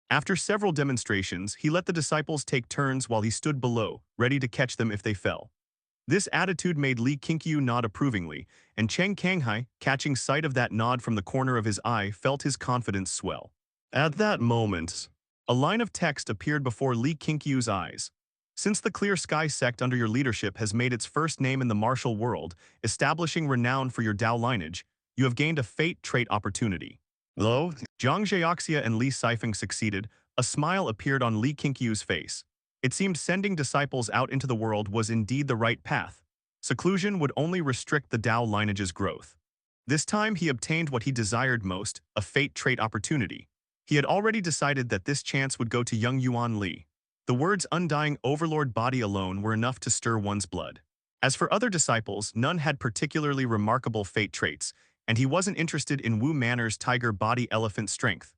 After several demonstrations, he let the disciples take turns while he stood below, ready to catch them if they fell. This attitude made Li Qingqiu nod approvingly, and Qingqiu, catching sight of that nod from the corner of his eye, felt his confidence swell. At that moment, a line of text appeared before Li Qingqiu's eyes. "Since the Clear Sky Sect under your leadership has made its first name in the martial world, establishing renown for your Dao lineage, you have gained a fate trait opportunity." Hello? Zhang Zhaoxia and Li Sifeng succeeded. A smile appeared on Li Qingqiu's face. It seemed sending disciples out into the world was indeed the right path. Seclusion would only restrict the Dao lineage's growth. This time he obtained what he desired most, a fate trait opportunity. He had already decided that this chance would go to young Yuan Li. The words "undying overlord body" alone were enough to stir one's blood. As for other disciples, none had particularly remarkable fate traits, and he wasn't interested in Wu Manor's tiger body elephant strength.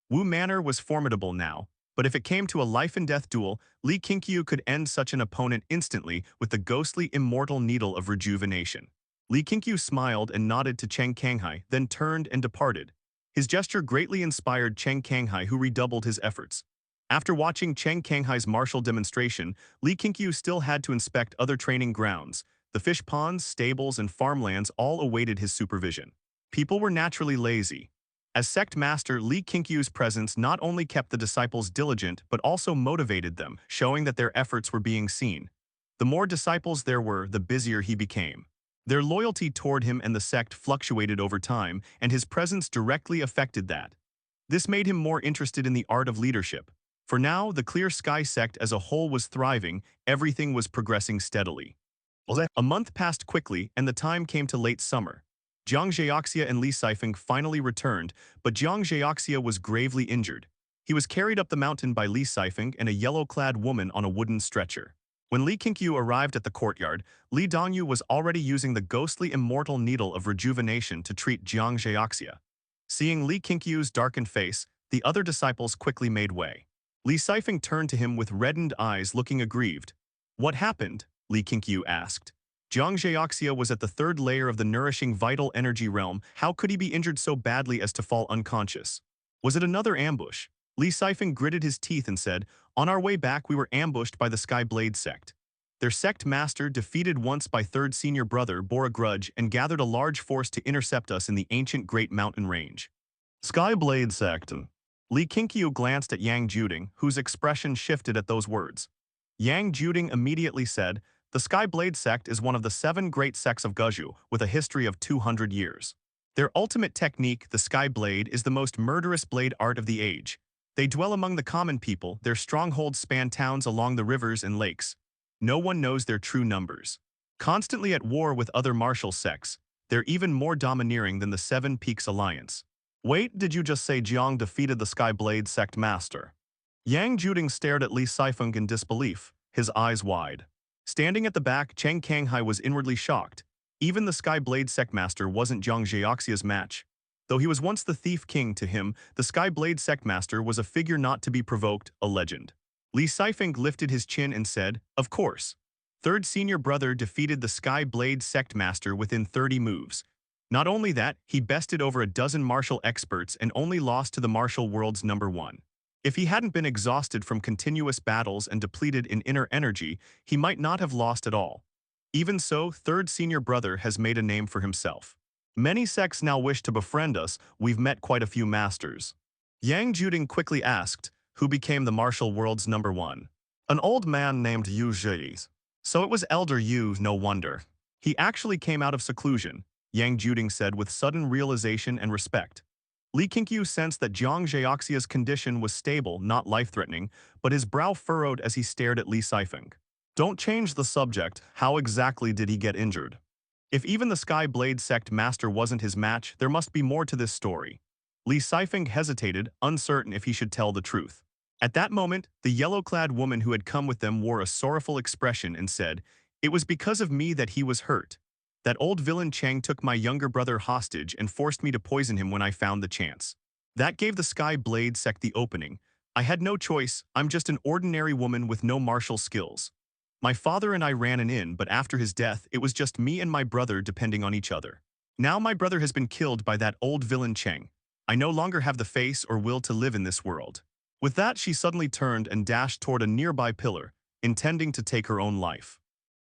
Wu Manor was formidable now, but if it came to a life-and-death duel, Li Qingqiu could end such an opponent instantly with the ghostly immortal needle of rejuvenation. Li Qingqiu smiled and nodded to Qingqiu, then turned and departed. His gesture greatly inspired Cheng Kanghai, who redoubled his efforts. After watching Cheng Kanghai's martial demonstration, Li Qingqiu still had to inspect other training grounds. The fish ponds, stables, and farmlands all awaited his supervision. People were naturally lazy. As Sect Master, Li Qingqiu's presence not only kept the disciples diligent but also motivated them, showing that their efforts were being seen. The more disciples there were, the busier he became. Their loyalty toward him and the sect fluctuated over time, and his presence directly affected that. This made him more interested in the art of leadership. For now, the Clear Sky sect as a whole was thriving, everything was progressing steadily. A month passed quickly, and the time came to late summer. Jiang Zheoxia and Li Sifeng finally returned, but Jiang Zheoxia was gravely injured. He was carried up the mountain by Li Sifeng and a yellow-clad woman on a wooden stretcher. When Li Qingqiu arrived at the courtyard, Li Dongyu was already using the ghostly immortal needle of rejuvenation to treat Jiang Zheoxia. Seeing Li Qingqiu's darkened face, the other disciples quickly made way. Li Sifeng turned to him with reddened eyes, looking aggrieved. "What happened?" Li Qingqiu asked. Jiang Zheoxia was at the third layer of the nourishing vital energy realm. How could he be injured so badly as to fall unconscious? Was it another ambush? Li Sifeng gritted his teeth and said, "On our way back we were ambushed by the Sky Blade Sect. Their Sect Master, defeated once by third senior brother, bore a grudge and gathered a large force to intercept us in the ancient Great Mountain Range." Sky Blade Sect. Li Qingqiu glanced at Yang Juding, whose expression shifted at those words. Yang Juding immediately said, "The Sky Blade Sect is one of the 7 great sects of Guzhou, with a history of 200 years. Their ultimate technique, the Sky Blade, is the most murderous blade art of the age. They dwell among the common people, their strongholds span towns along the rivers and lakes. No one knows their true numbers. Constantly at war with other martial sects, they're even more domineering than the Seven Peaks Alliance." "Wait, did you just say Jiang defeated the Sky Blade Sect Master?" Yang Juding stared at Li Sifeng in disbelief, his eyes wide. Standing at the back, Cheng Kanghai was inwardly shocked. Even the Sky Blade Sect Master wasn't Jiang Zheoxia's match. Though he was once the Thief King, to him, the Sky Blade Sect Master was a figure not to be provoked, a legend. Li Sifeng lifted his chin and said, "Of course. Third senior brother defeated the Sky Blade Sect Master within 30 moves. Not only that, he bested over a dozen martial experts and only lost to the martial world's #1. If he hadn't been exhausted from continuous battles and depleted in inner energy, he might not have lost at all. Even so, third senior brother has made a name for himself. Many sects now wish to befriend us. We've met quite a few masters." Yang Juding quickly asked, "Who became the martial world's #1? "An old man named Yu Zhi. So it was Elder Yu, no wonder. He actually came out of seclusion," Yang Juding said with sudden realization and respect. Li Qingqiu sensed that Jiang Zheoxia's condition was stable, not life-threatening, but his brow furrowed as he stared at Li Sifeng. "Don't change the subject. How exactly did he get injured?" If even the Sky Blade Sect Master wasn't his match, there must be more to this story. Li Sifeng hesitated, uncertain if he should tell the truth. At that moment, the yellow-clad woman who had come with them wore a sorrowful expression and said, "It was because of me that he was hurt. That old villain Cheng took my younger brother hostage and forced me to poison him when I found the chance. That gave the Sky Blade Sect the opening. I had no choice. I'm just an ordinary woman with no martial skills. My father and I ran an inn, but after his death, it was just me and my brother depending on each other. Now my brother has been killed by that old villain Cheng. I no longer have the face or will to live in this world." With that, she suddenly turned and dashed toward a nearby pillar, intending to take her own life.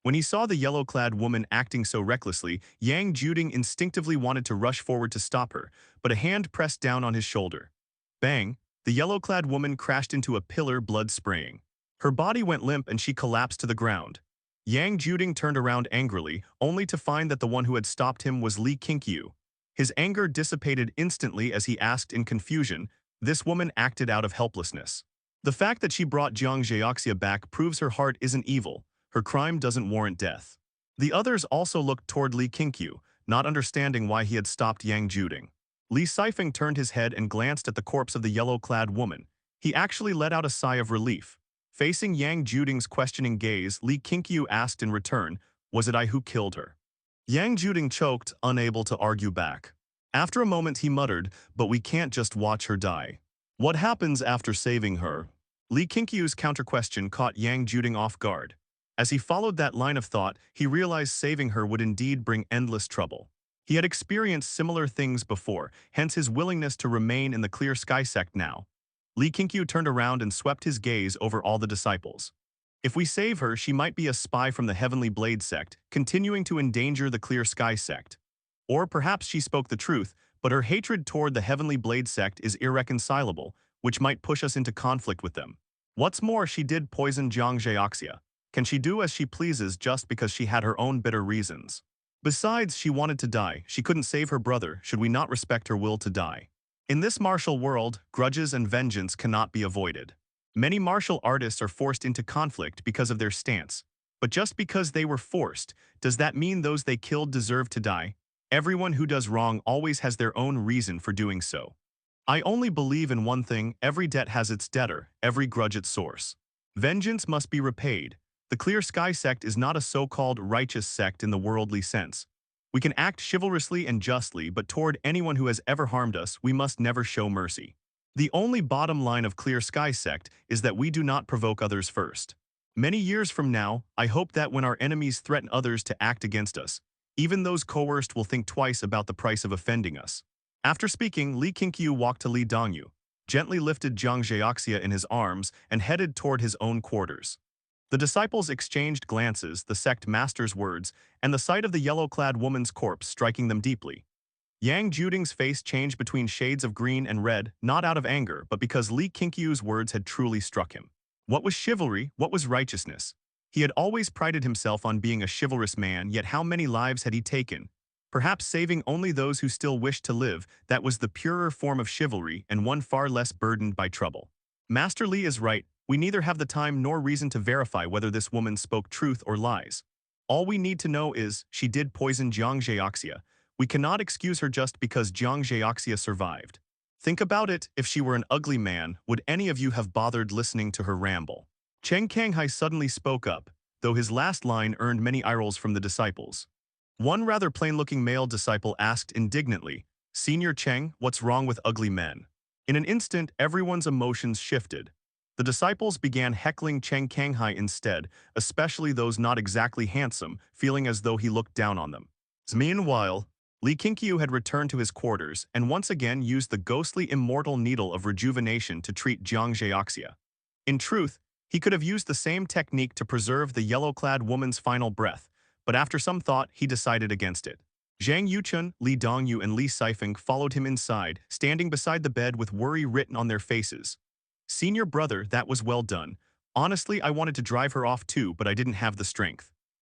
When he saw the yellow-clad woman acting so recklessly, Yang Juding instinctively wanted to rush forward to stop her, but a hand pressed down on his shoulder. Bang! The yellow-clad woman crashed into a pillar, blood spraying. Her body went limp and she collapsed to the ground. Yang Juding turned around angrily, only to find that the one who had stopped him was Li Qingqiu. His anger dissipated instantly as he asked in confusion, "This woman acted out of helplessness. The fact that she brought Jiang Zheoxia back proves her heart isn't evil. Her crime doesn't warrant death." The others also looked toward Li Qingqiu, not understanding why he had stopped Yang Juding. Li Sifeng turned his head and glanced at the corpse of the yellow-clad woman. He actually let out a sigh of relief. Facing Yang Juding's questioning gaze, Li Qingqiu asked in return, "Was it I who killed her?" Yang Juding choked, unable to argue back. After a moment he muttered, "But we can't just watch her die. What happens after saving her?" Li Qingqiu's counter-question caught Yang Juding off guard. As he followed that line of thought, he realized saving her would indeed bring endless trouble. He had experienced similar things before, hence his willingness to remain in the Clear Sky Sect now. Li Qingqiu turned around and swept his gaze over all the disciples. If we save her, she might be a spy from the Heavenly Blade Sect, continuing to endanger the Clear Sky Sect. Or perhaps she spoke the truth, but her hatred toward the Heavenly Blade Sect is irreconcilable, which might push us into conflict with them. What's more, she did poison Jiang Zhaoxia. Can she do as she pleases just because she had her own bitter reasons? Besides, she wanted to die. She couldn't save her brother. Should we not respect her will to die? In this martial world, grudges and vengeance cannot be avoided. Many martial artists are forced into conflict because of their stance. But just because they were forced, does that mean those they killed deserve to die? Everyone who does wrong always has their own reason for doing so. I only believe in one thing: every debt has its debtor, every grudge its source. Vengeance must be repaid. The Clear Sky Sect is not a so-called righteous sect in the worldly sense. We can act chivalrously and justly, but toward anyone who has ever harmed us, we must never show mercy. The only bottom line of Clear Sky Sect is that we do not provoke others first. Many years from now, I hope that when our enemies threaten others to act against us, even those coerced will think twice about the price of offending us. After speaking, Li Qingqiu walked to Li Dongyu, gently lifted Jiang Zhaoxia in his arms, and headed toward his own quarters. The disciples exchanged glances, the Sect Master's words, and the sight of the yellow-clad woman's corpse striking them deeply. Yang Juding's face changed between shades of green and red, not out of anger, but because Li Qingqiu's words had truly struck him. What was chivalry? What was righteousness? He had always prided himself on being a chivalrous man, yet how many lives had he taken? Perhaps saving only those who still wished to live, that was the purer form of chivalry and one far less burdened by trouble. Master Li is right. We neither have the time nor reason to verify whether this woman spoke truth or lies. All we need to know is, she did poison Jiang Zhaoxia. We cannot excuse her just because Jiang Zhaoxia survived. Think about it: if she were an ugly man, would any of you have bothered listening to her ramble? Chen Kanghai suddenly spoke up, though his last line earned many eye rolls from the disciples. One rather plain-looking male disciple asked indignantly, "Senior Cheng, what's wrong with ugly men?" In an instant, everyone's emotions shifted. The disciples began heckling Chen Kanghai instead, especially those not exactly handsome, feeling as though he looked down on them. Meanwhile, Li Qingqiu had returned to his quarters and once again used the ghostly immortal needle of rejuvenation to treat Jiang Zhaoxia. In truth, he could have used the same technique to preserve the yellow-clad woman's final breath, but after some thought, he decided against it. Zhang Yuchun, Li Dongyu, and Li Sifeng followed him inside, standing beside the bed with worry written on their faces. "Senior brother, that was well done. Honestly, I wanted to drive her off too, but I didn't have the strength.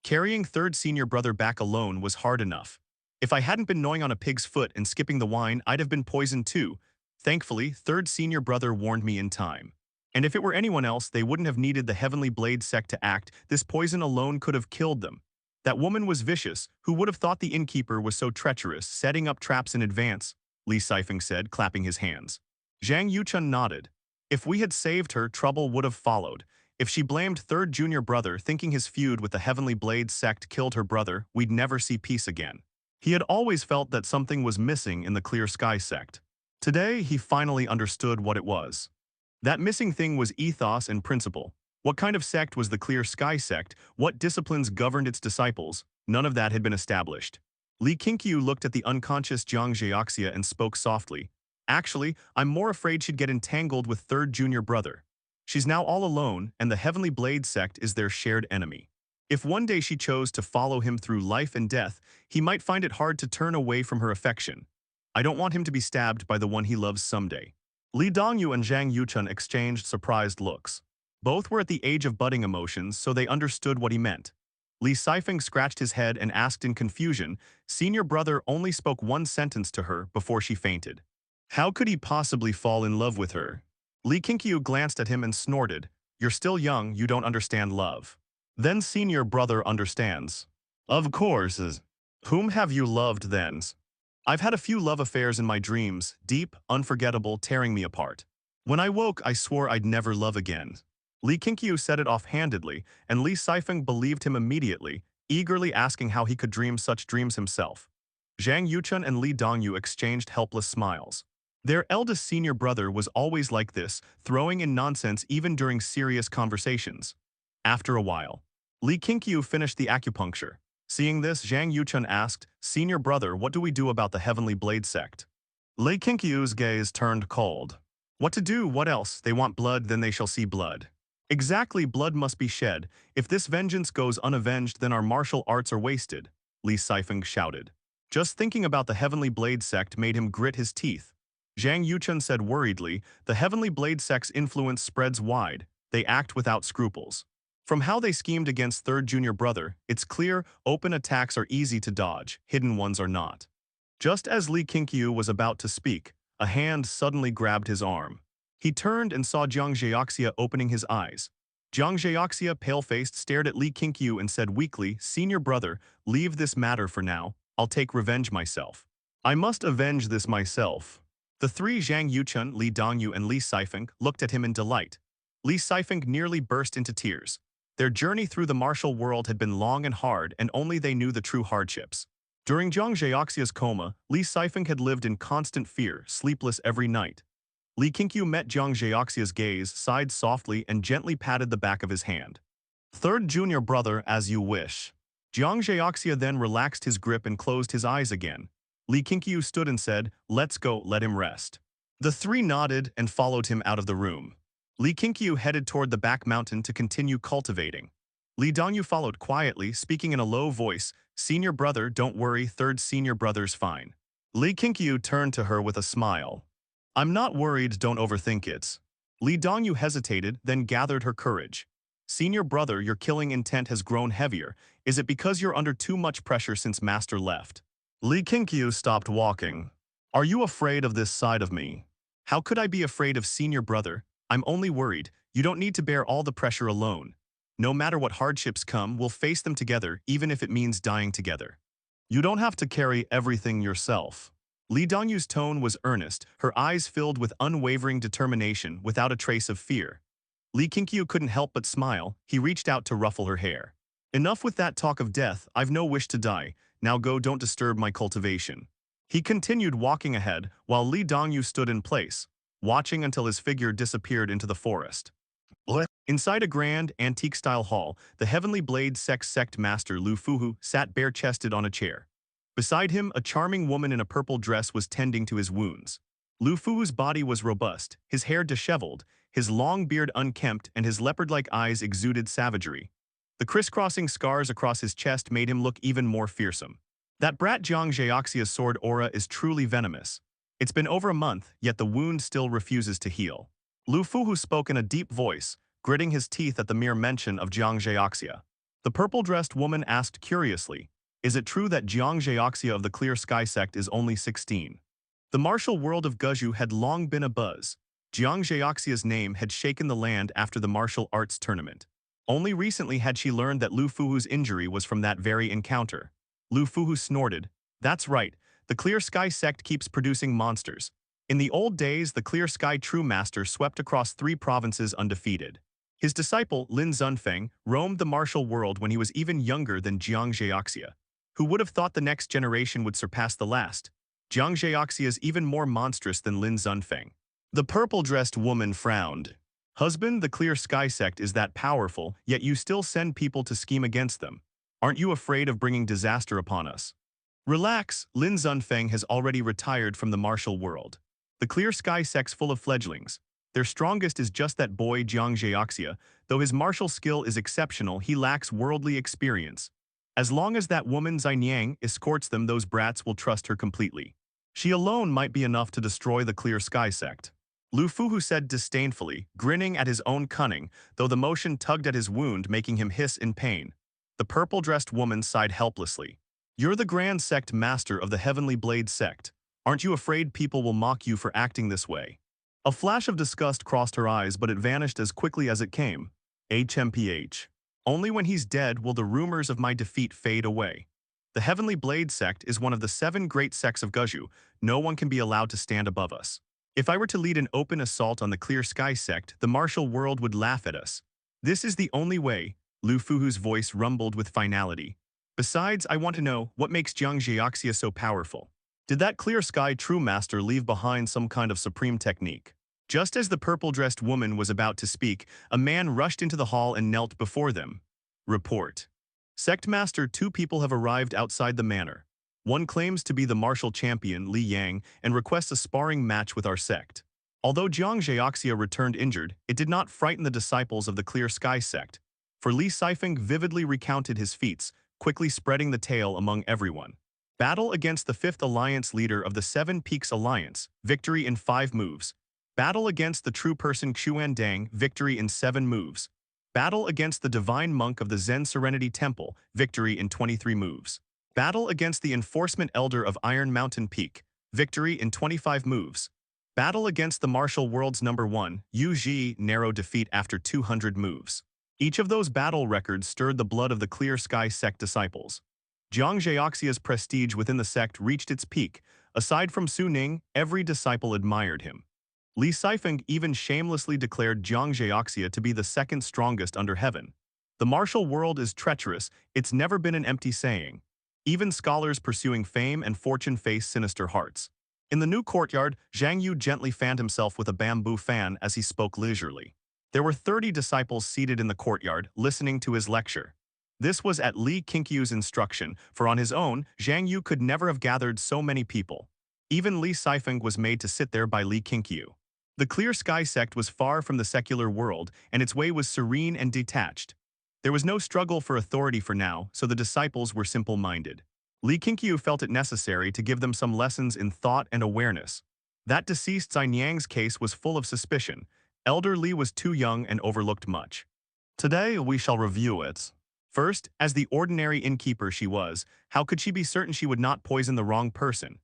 Carrying third senior brother back alone was hard enough. If I hadn't been gnawing on a pig's foot and skipping the wine, I'd have been poisoned too. Thankfully, third senior brother warned me in time. And if it were anyone else, they wouldn't have needed the Heavenly Blade Sect to act. This poison alone could have killed them. That woman was vicious. Who would have thought the innkeeper was so treacherous, setting up traps in advance?" Li Sifeng said, clapping his hands. Zhang Yuchun nodded. "If we had saved her, trouble would have followed. If she blamed third junior brother, thinking his feud with the Heavenly Blade Sect killed her brother, we'd never see peace again." He had always felt that something was missing in the Clear Sky Sect. Today, he finally understood what it was. That missing thing was ethos and principle. What kind of sect was the Clear Sky Sect? What disciplines governed its disciples? None of that had been established. Li Qingqiu looked at the unconscious Jiang Zhaoxia and spoke softly. "Actually, I'm more afraid she'd get entangled with third junior brother. She's now all alone, and the Heavenly Blade Sect is their shared enemy. If one day she chose to follow him through life and death, he might find it hard to turn away from her affection. I don't want him to be stabbed by the one he loves someday." Li Dongyu and Zhang Yuchun exchanged surprised looks. Both were at the age of budding emotions, so they understood what he meant. Li Sifeng scratched his head and asked in confusion. Senior brother only spoke one sentence to her before she fainted. How could he possibly fall in love with her? Li Qingqiu glanced at him and snorted. "You're still young, you don't understand love." "Then senior brother understands." "Of course. Whom have you loved then?" "I've had a few love affairs in my dreams, deep, unforgettable, tearing me apart. When I woke, I swore I'd never love again." Li Qingqiu said it offhandedly, and Li Sifeng believed him immediately, eagerly asking how he could dream such dreams himself. Zhang Yuchun and Li Dongyu exchanged helpless smiles. Their eldest senior brother was always like this, throwing in nonsense even during serious conversations. After a while, Li Qingqiu finished the acupuncture. Seeing this, Zhang Yuchun asked, "Senior brother, what do we do about the Heavenly Blade Sect?" Li Qingqiu's gaze turned cold. What to do, what else? They want blood, then they shall see blood. Exactly, blood must be shed. If this vengeance goes unavenged, then our martial arts are wasted, Li Qingqiu shouted. Just thinking about the Heavenly Blade Sect made him grit his teeth. Zhang Yuchun said worriedly, the Heavenly Blade Sect's influence spreads wide. They act without scruples. From how they schemed against third junior brother, it's clear open attacks are easy to dodge, hidden ones are not. Just as Li Qingqiu was about to speak, a hand suddenly grabbed his arm. He turned and saw Jiang Zhaoxia opening his eyes. Jiang Zhaoxia, pale-faced, stared at Li Qingqiu and said weakly, "Senior brother, leave this matter for now. I'll take revenge myself. I must avenge this myself." The three, Zhang Yuchun, Li Dongyu, and Li Qingqiu, looked at him in delight. Li Qingqiu nearly burst into tears. Their journey through the martial world had been long and hard, and only they knew the true hardships. During Jiang Zhaoxia's coma, Li Qingqiu had lived in constant fear, sleepless every night. Li Qingqiu met Jiang Zhaoxia's gaze, sighed softly, and gently patted the back of his hand. "Third junior brother, as you wish." Jiang Zhaoxia then relaxed his grip and closed his eyes again. Li Qingqiu stood and said, "Let's go, let him rest." The three nodded and followed him out of the room. Li Qingqiu headed toward the back mountain to continue cultivating. Li Dongyu followed quietly, speaking in a low voice, "Senior brother, don't worry, third senior brother's fine." Li Qingqiu turned to her with a smile. "I'm not worried, don't overthink it." Li Dongyu hesitated, then gathered her courage. "Senior brother, your killing intent has grown heavier. Is it because you're under too much pressure since Master left?" Li Qingqiu stopped walking. "Are you afraid of this side of me?" "How could I be afraid of senior brother? I'm only worried. You don't need to bear all the pressure alone. No matter what hardships come, we'll face them together, even if it means dying together. You don't have to carry everything yourself." Li Dongyu's tone was earnest, her eyes filled with unwavering determination without a trace of fear. Li Qingqiu couldn't help but smile. He reached out to ruffle her hair. "Enough with that talk of death, I've no wish to die. Now go, don't disturb my cultivation." He continued walking ahead, while Li Dongyu stood in place, watching until his figure disappeared into the forest. Inside a grand, antique-style hall, the Heavenly Blade Sect Master Lu Fuhu sat bare-chested on a chair. Beside him, a charming woman in a purple dress was tending to his wounds. Lu Fuhu's body was robust, his hair disheveled, his long beard unkempt, and his leopard-like eyes exuded savagery. The crisscrossing scars across his chest made him look even more fearsome. That brat Jiang Zhaoxia's sword aura is truly venomous. It's been over a month, yet the wound still refuses to heal. Lu Fuhu spoke in a deep voice, gritting his teeth at the mere mention of Jiang Zhaoxia. The purple-dressed woman asked curiously, "Is it true that Jiang Zhaoxia of the Clear Sky Sect is only 16? The martial world of Guzhou had long been abuzz. Jiang Zhaoxia's name had shaken the land after the martial arts tournament. Only recently had she learned that Lu Fuhu's injury was from that very encounter. Lu Fuhu snorted. "That's right, the Clear Sky Sect keeps producing monsters. In the old days, the Clear Sky True Master swept across 3 provinces undefeated. His disciple, Lin Zunfeng, roamed the martial world when he was even younger than Jiang Zhaoxia. Who would have thought the next generation would surpass the last? Jiang Zhaoxia is even more monstrous than Lin Zunfeng." The purple-dressed woman frowned. "Husband, the Clear Sky Sect is that powerful, yet you still send people to scheme against them. Aren't you afraid of bringing disaster upon us?" "Relax, Lin Zunfeng has already retired from the martial world. The Clear Sky Sect's full of fledglings. Their strongest is just that boy Jiang Zhaoxia. Though his martial skill is exceptional, he lacks worldly experience. As long as that woman Xinyang escorts them, those brats will trust her completely. She alone might be enough to destroy the Clear Sky Sect." Lu Fuhu said disdainfully, grinning at his own cunning, though the motion tugged at his wound, making him hiss in pain. The purple-dressed woman sighed helplessly. "You're the Grand Sect Master of the Heavenly Blade Sect. Aren't you afraid people will mock you for acting this way?" A flash of disgust crossed her eyes, but it vanished as quickly as it came. "HMPH. Only when he's dead will the rumors of my defeat fade away. The Heavenly Blade Sect is one of the 7 great sects of Guzhou. No one can be allowed to stand above us. If I were to lead an open assault on the Clear Sky Sect, the martial world would laugh at us. This is the only way." Lu Fuhu's voice rumbled with finality. "Besides, I want to know, what makes Jiang Zhaoxia so powerful? Did that Clear Sky True Master leave behind some kind of supreme technique?" Just as the purple-dressed woman was about to speak, a man rushed into the hall and knelt before them. "Report." Sect Master, two people have arrived outside the manor. One claims to be the martial champion, Li Yang, and requests a sparring match with our sect. Although Jiang Zhaoxia returned injured, it did not frighten the disciples of the Clear Sky Sect, for Li Sifeng vividly recounted his feats, quickly spreading the tale among everyone. Battle against the Fifth Alliance leader of the Seven Peaks Alliance, victory in 5 moves. Battle against the true person Xuan Dang, victory in 7 moves. Battle against the divine monk of the Zen Serenity Temple, victory in 23 moves. Battle against the enforcement elder of Iron Mountain Peak, victory in 25 moves. Battle against the martial world's number 1, Yu Ji, narrow defeat after 200 moves. Each of those battle records stirred the blood of the Clear Sky Sect disciples. Jiang Zhaoxia's prestige within the sect reached its peak. Aside from Su Ning, every disciple admired him. Li Sifeng even shamelessly declared Jiang Zhaoxia to be the second strongest under heaven. The martial world is treacherous, it's never been an empty saying. Even scholars pursuing fame and fortune face sinister hearts. In the new courtyard, Zhang Yu gently fanned himself with a bamboo fan as he spoke leisurely. There were 30 disciples seated in the courtyard, listening to his lecture. This was at Li Qingqiu's instruction, for on his own, Zhang Yu could never have gathered so many people. Even Li Sifeng was made to sit there by Li Qingqiu. The Clear Sky Sect was far from the secular world, and its way was serene and detached. There was no struggle for authority for now, so the disciples were simple-minded. Li Qingqiu felt it necessary to give them some lessons in thought and awareness. That deceased Xinyang's case was full of suspicion. Elder Li was too young and overlooked much. Today we shall review it. First, as the ordinary innkeeper she was, how could she be certain she would not poison the wrong person?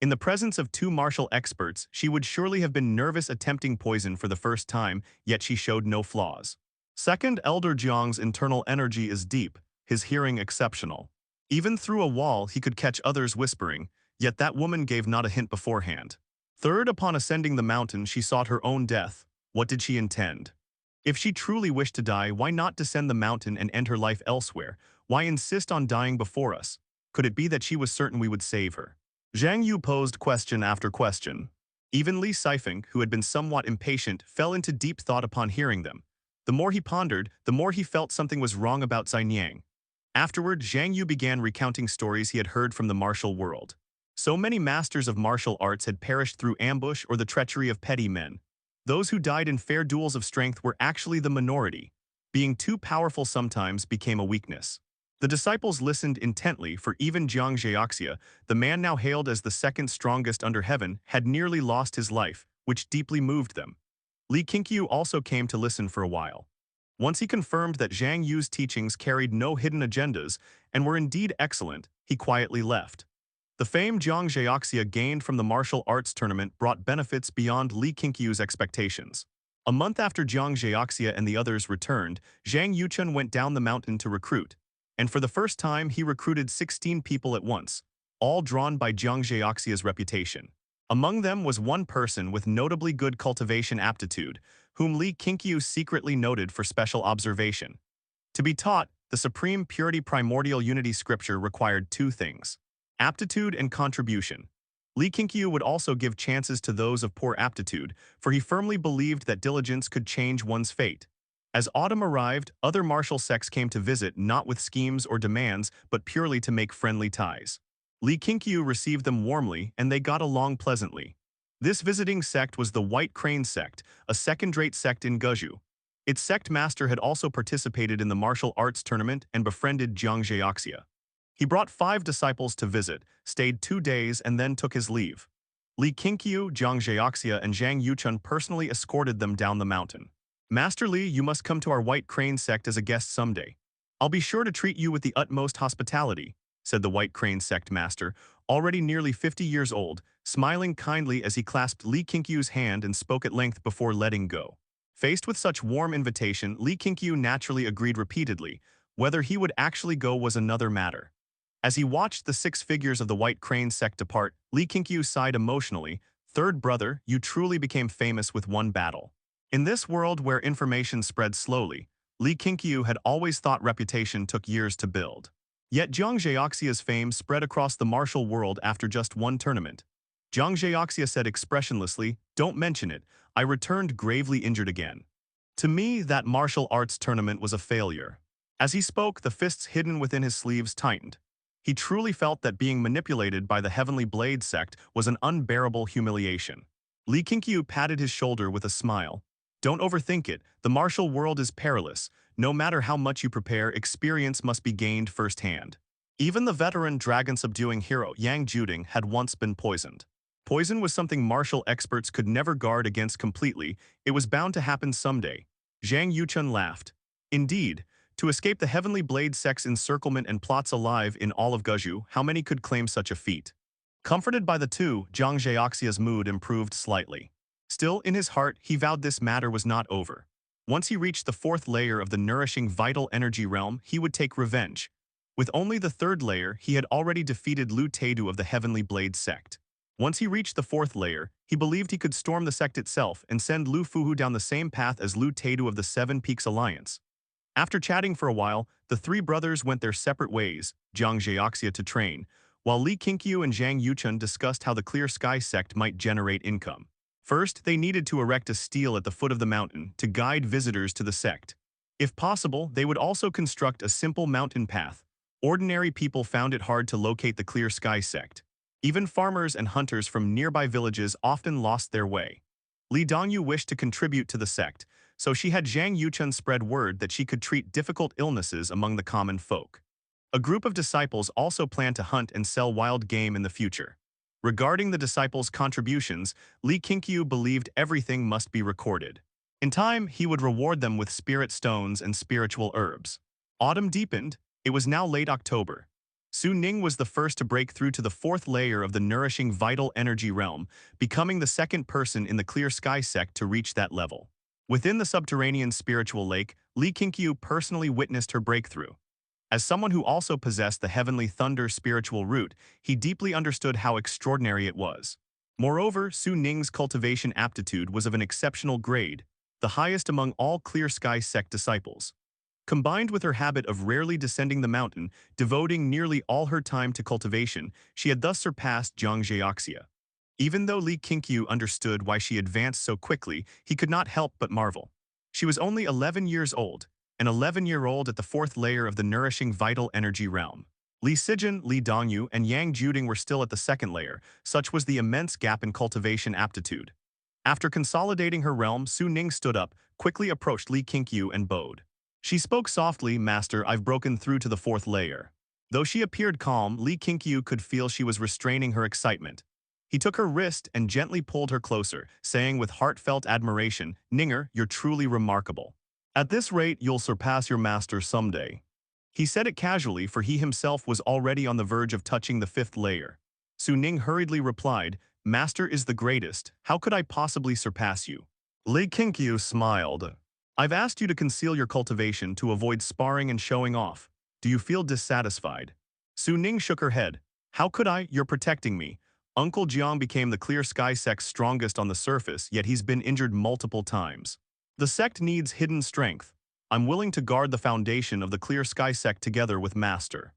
In the presence of 2 martial experts, she would surely have been nervous attempting poison for the first time, yet she showed no flaws. Second, Elder Jiang's internal energy is deep, his hearing exceptional. Even through a wall he could catch others whispering, yet that woman gave not a hint beforehand. Third, upon ascending the mountain she sought her own death. What did she intend? If she truly wished to die, why not descend the mountain and end her life elsewhere? Why insist on dying before us? Could it be that she was certain we would save her? Zhang Yu posed question after question. Even Li Sifeng, who had been somewhat impatient, fell into deep thought upon hearing them. The more he pondered, the more he felt something was wrong about Xinyang. Afterward, Zhang Yu began recounting stories he had heard from the martial world. So many masters of martial arts had perished through ambush or the treachery of petty men. Those who died in fair duels of strength were actually the minority. Being too powerful sometimes became a weakness. The disciples listened intently, for even Jiang Zhaoxia, the man now hailed as the second strongest under heaven, had nearly lost his life, which deeply moved them. Li Qingqiu also came to listen for a while. Once he confirmed that Zhang Yu's teachings carried no hidden agendas and were indeed excellent, he quietly left. The fame Jiang Zhaoxia gained from the martial arts tournament brought benefits beyond Li Qingqiu's expectations. A month after Jiang Zhaoxia and the others returned, Zhang Yuchun went down the mountain to recruit. And for the first time he recruited 16 people at once, all drawn by Jiang Zhaoxia's reputation. Among them was one person with notably good cultivation aptitude, whom Li Qingqiu secretly noted for special observation. To be taught, the supreme purity primordial unity scripture required 2 things: aptitude and contribution. Li Qingqiu would also give chances to those of poor aptitude, for he firmly believed that diligence could change one's fate. As autumn arrived, other martial sects came to visit, not with schemes or demands, but purely to make friendly ties. Li Qingqiu received them warmly, and they got along pleasantly. This visiting sect was the White Crane Sect, a second-rate sect in Guju. Its sect master had also participated in the martial arts tournament and befriended Jiang Zhaoxia. He brought 5 disciples to visit, stayed 2 days, and then took his leave. Li Qingqiu, Jiang Zhaoxia, and Zhang Yuchun personally escorted them down the mountain. Master Li, you must come to our White Crane Sect as a guest someday. I'll be sure to treat you with the utmost hospitality, said the White Crane Sect Master, already nearly 50 years old, smiling kindly as he clasped Li Qingqiu's hand and spoke at length before letting go. Faced with such warm invitation, Li Qingqiu naturally agreed repeatedly. Whether he would actually go was another matter. As he watched the 6 figures of the White Crane Sect depart, Li Qingqiu sighed emotionally. Third brother, you truly became famous with one battle. In this world where information spread slowly, Li Qingqiu had always thought reputation took years to build. Yet Jiang Zhaoxia's fame spread across the martial world after just one tournament. Jiang Zhaoxia said expressionlessly, "Don't mention it, I returned gravely injured again. To me, that martial arts tournament was a failure. As he spoke, the fists hidden within his sleeves tightened. He truly felt that being manipulated by the Heavenly Blade sect was an unbearable humiliation. Li Qingqiu patted his shoulder with a smile. Don't overthink it, the martial world is perilous. No matter how much you prepare, experience must be gained firsthand. Even the veteran dragon-subduing hero Yang Juding had once been poisoned. Poison was something martial experts could never guard against completely. It was bound to happen someday. Zhang Yuchun laughed. Indeed, to escape the Heavenly Blade sect's encirclement and plots alive in all of Guzhou, how many could claim such a feat? Comforted by the two, Zhang Zheoxia's mood improved slightly. Still, in his heart, he vowed this matter was not over. Once he reached the fourth layer of the nourishing vital energy realm, he would take revenge. With only the third layer, he had already defeated Lu Teidu of the Heavenly Blade sect. Once he reached the fourth layer, he believed he could storm the sect itself and send Lu Fuhu down the same path as Lu Teidu of the Seven Peaks Alliance. After chatting for a while, the three brothers went their separate ways, Zhang Zheoxia to train, while Li Qingqiu and Zhang Yuchun discussed how the Clear Sky sect might generate income. First, they needed to erect a stele at the foot of the mountain to guide visitors to the sect. If possible, they would also construct a simple mountain path. Ordinary people found it hard to locate the Clear Sky sect. Even farmers and hunters from nearby villages often lost their way. Li Dongyu wished to contribute to the sect, so she had Zhang Yuchun spread word that she could treat difficult illnesses among the common folk. A group of disciples also planned to hunt and sell wild game in the future. Regarding the disciples' contributions, Li Qingqiu believed everything must be recorded. In time, he would reward them with spirit stones and spiritual herbs. Autumn deepened. It was now late October. Su Ning was the first to break through to the fourth layer of the nourishing vital energy realm, becoming the second person in the Clear Sky sect to reach that level. Within the subterranean spiritual lake, Li Qingqiu personally witnessed her breakthrough. As someone who also possessed the Heavenly Thunder spiritual root, he deeply understood how extraordinary it was. Moreover, Su Ning's cultivation aptitude was of an exceptional grade, the highest among all Clear Sky sect disciples. Combined with her habit of rarely descending the mountain, devoting nearly all her time to cultivation, she had thus surpassed Zhang Zheoxia. Even though Li Qingqiu understood why she advanced so quickly, he could not help but marvel. She was only 11 years old, an 11-year-old at the fourth layer of the nourishing vital energy realm. Li Sijin, Li Dongyu, and Yang Juding were still at the second layer, such was the immense gap in cultivation aptitude. After consolidating her realm, Su Ning stood up, quickly approached Li Qingqiu and bowed. She spoke softly, "Master, I've broken through to the fourth layer." Though she appeared calm, Li Qingqiu could feel she was restraining her excitement. He took her wrist and gently pulled her closer, saying with heartfelt admiration, "Ninger, you're truly remarkable. At this rate, you'll surpass your master someday." He said it casually, for he himself was already on the verge of touching the fifth layer. Su Ning hurriedly replied, "Master is the greatest. How could I possibly surpass you?" Li Qingqiu smiled. "I've asked you to conceal your cultivation to avoid sparring and showing off. Do you feel dissatisfied?" Su Ning shook her head. "How could I? You're protecting me. Uncle Jiang became the Clear Sky sect's strongest on the surface, yet he's been injured multiple times. The sect needs hidden strength. I'm willing to guard the foundation of the Clear Sky sect together with Master."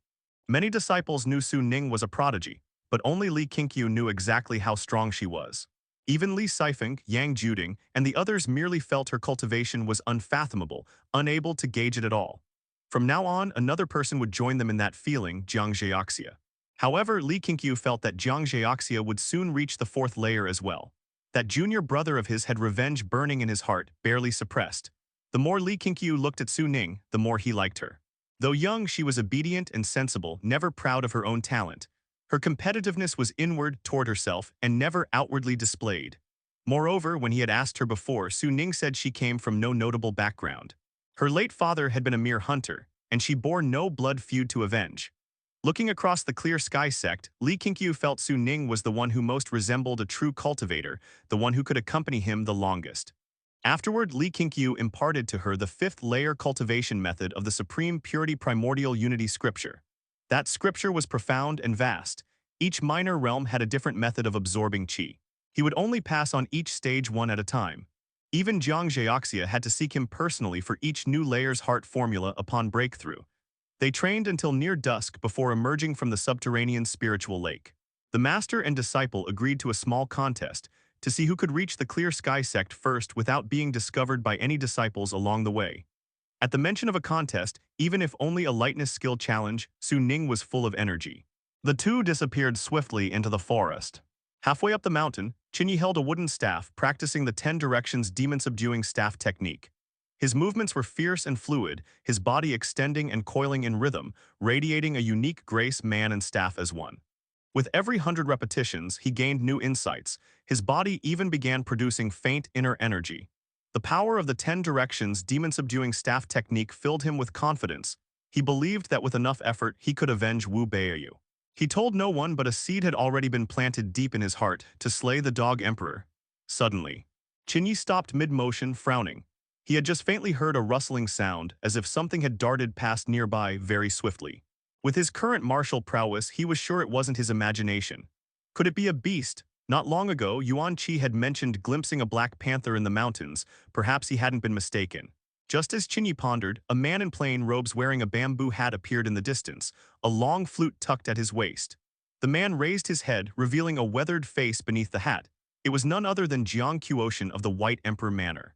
Many disciples knew Su Ning was a prodigy, but only Li Qingqiu knew exactly how strong she was. Even Li Sifeng, Yang Juding, and the others merely felt her cultivation was unfathomable, unable to gauge it at all. From now on, another person would join them in that feeling, Zhang Zheoxia. However, Li Qingqiu felt that Zhang Zheoxia would soon reach the fourth layer as well. That junior brother of his had revenge burning in his heart, barely suppressed. The more Li Qingqiu looked at Su Ning, the more he liked her. Though young, she was obedient and sensible, never proud of her own talent. Her competitiveness was inward toward herself and never outwardly displayed. Moreover, when he had asked her before, Su Ning said she came from no notable background. Her late father had been a mere hunter, and she bore no blood feud to avenge. Looking across the Clear Sky sect, Li Qingqiu felt Su Ning was the one who most resembled a true cultivator, the one who could accompany him the longest. Afterward, Li Qingqiu imparted to her the fifth layer cultivation method of the Supreme Purity Primordial Unity Scripture. That scripture was profound and vast. Each minor realm had a different method of absorbing qi. He would only pass on each stage one at a time. Even Zhang Zheoxia had to seek him personally for each new layer's heart formula upon breakthrough. They trained until near dusk before emerging from the subterranean spiritual lake. The master and disciple agreed to a small contest to see who could reach the Clear Sky sect first without being discovered by any disciples along the way. At the mention of a contest, even if only a lightness skill challenge, Su Ning was full of energy. The two disappeared swiftly into the forest. Halfway up the mountain, Qingyi held a wooden staff, practicing the 10 directions demon-subduing staff technique. His movements were fierce and fluid, his body extending and coiling in rhythm, radiating a unique grace man and staff as one. With every 100 repetitions, he gained new insights. His body even began producing faint inner energy. The power of the 10 directions demon-subduing staff technique filled him with confidence. He believed that with enough effort, he could avenge Wu Beiyu. He told no one, but a seed had already been planted deep in his heart to slay the Dog Emperor. Suddenly, Qingyi stopped mid-motion, frowning. He had just faintly heard a rustling sound, as if something had darted past nearby very swiftly. With his current martial prowess, he was sure it wasn't his imagination. Could it be a beast? Not long ago, Yuan Qi had mentioned glimpsing a black panther in the mountains. Perhaps he hadn't been mistaken. Just as Qingyi pondered, a man in plain robes wearing a bamboo hat appeared in the distance, a long flute tucked at his waist. The man raised his head, revealing a weathered face beneath the hat. It was none other than Jiang Qiuotian of the White Emperor Manor.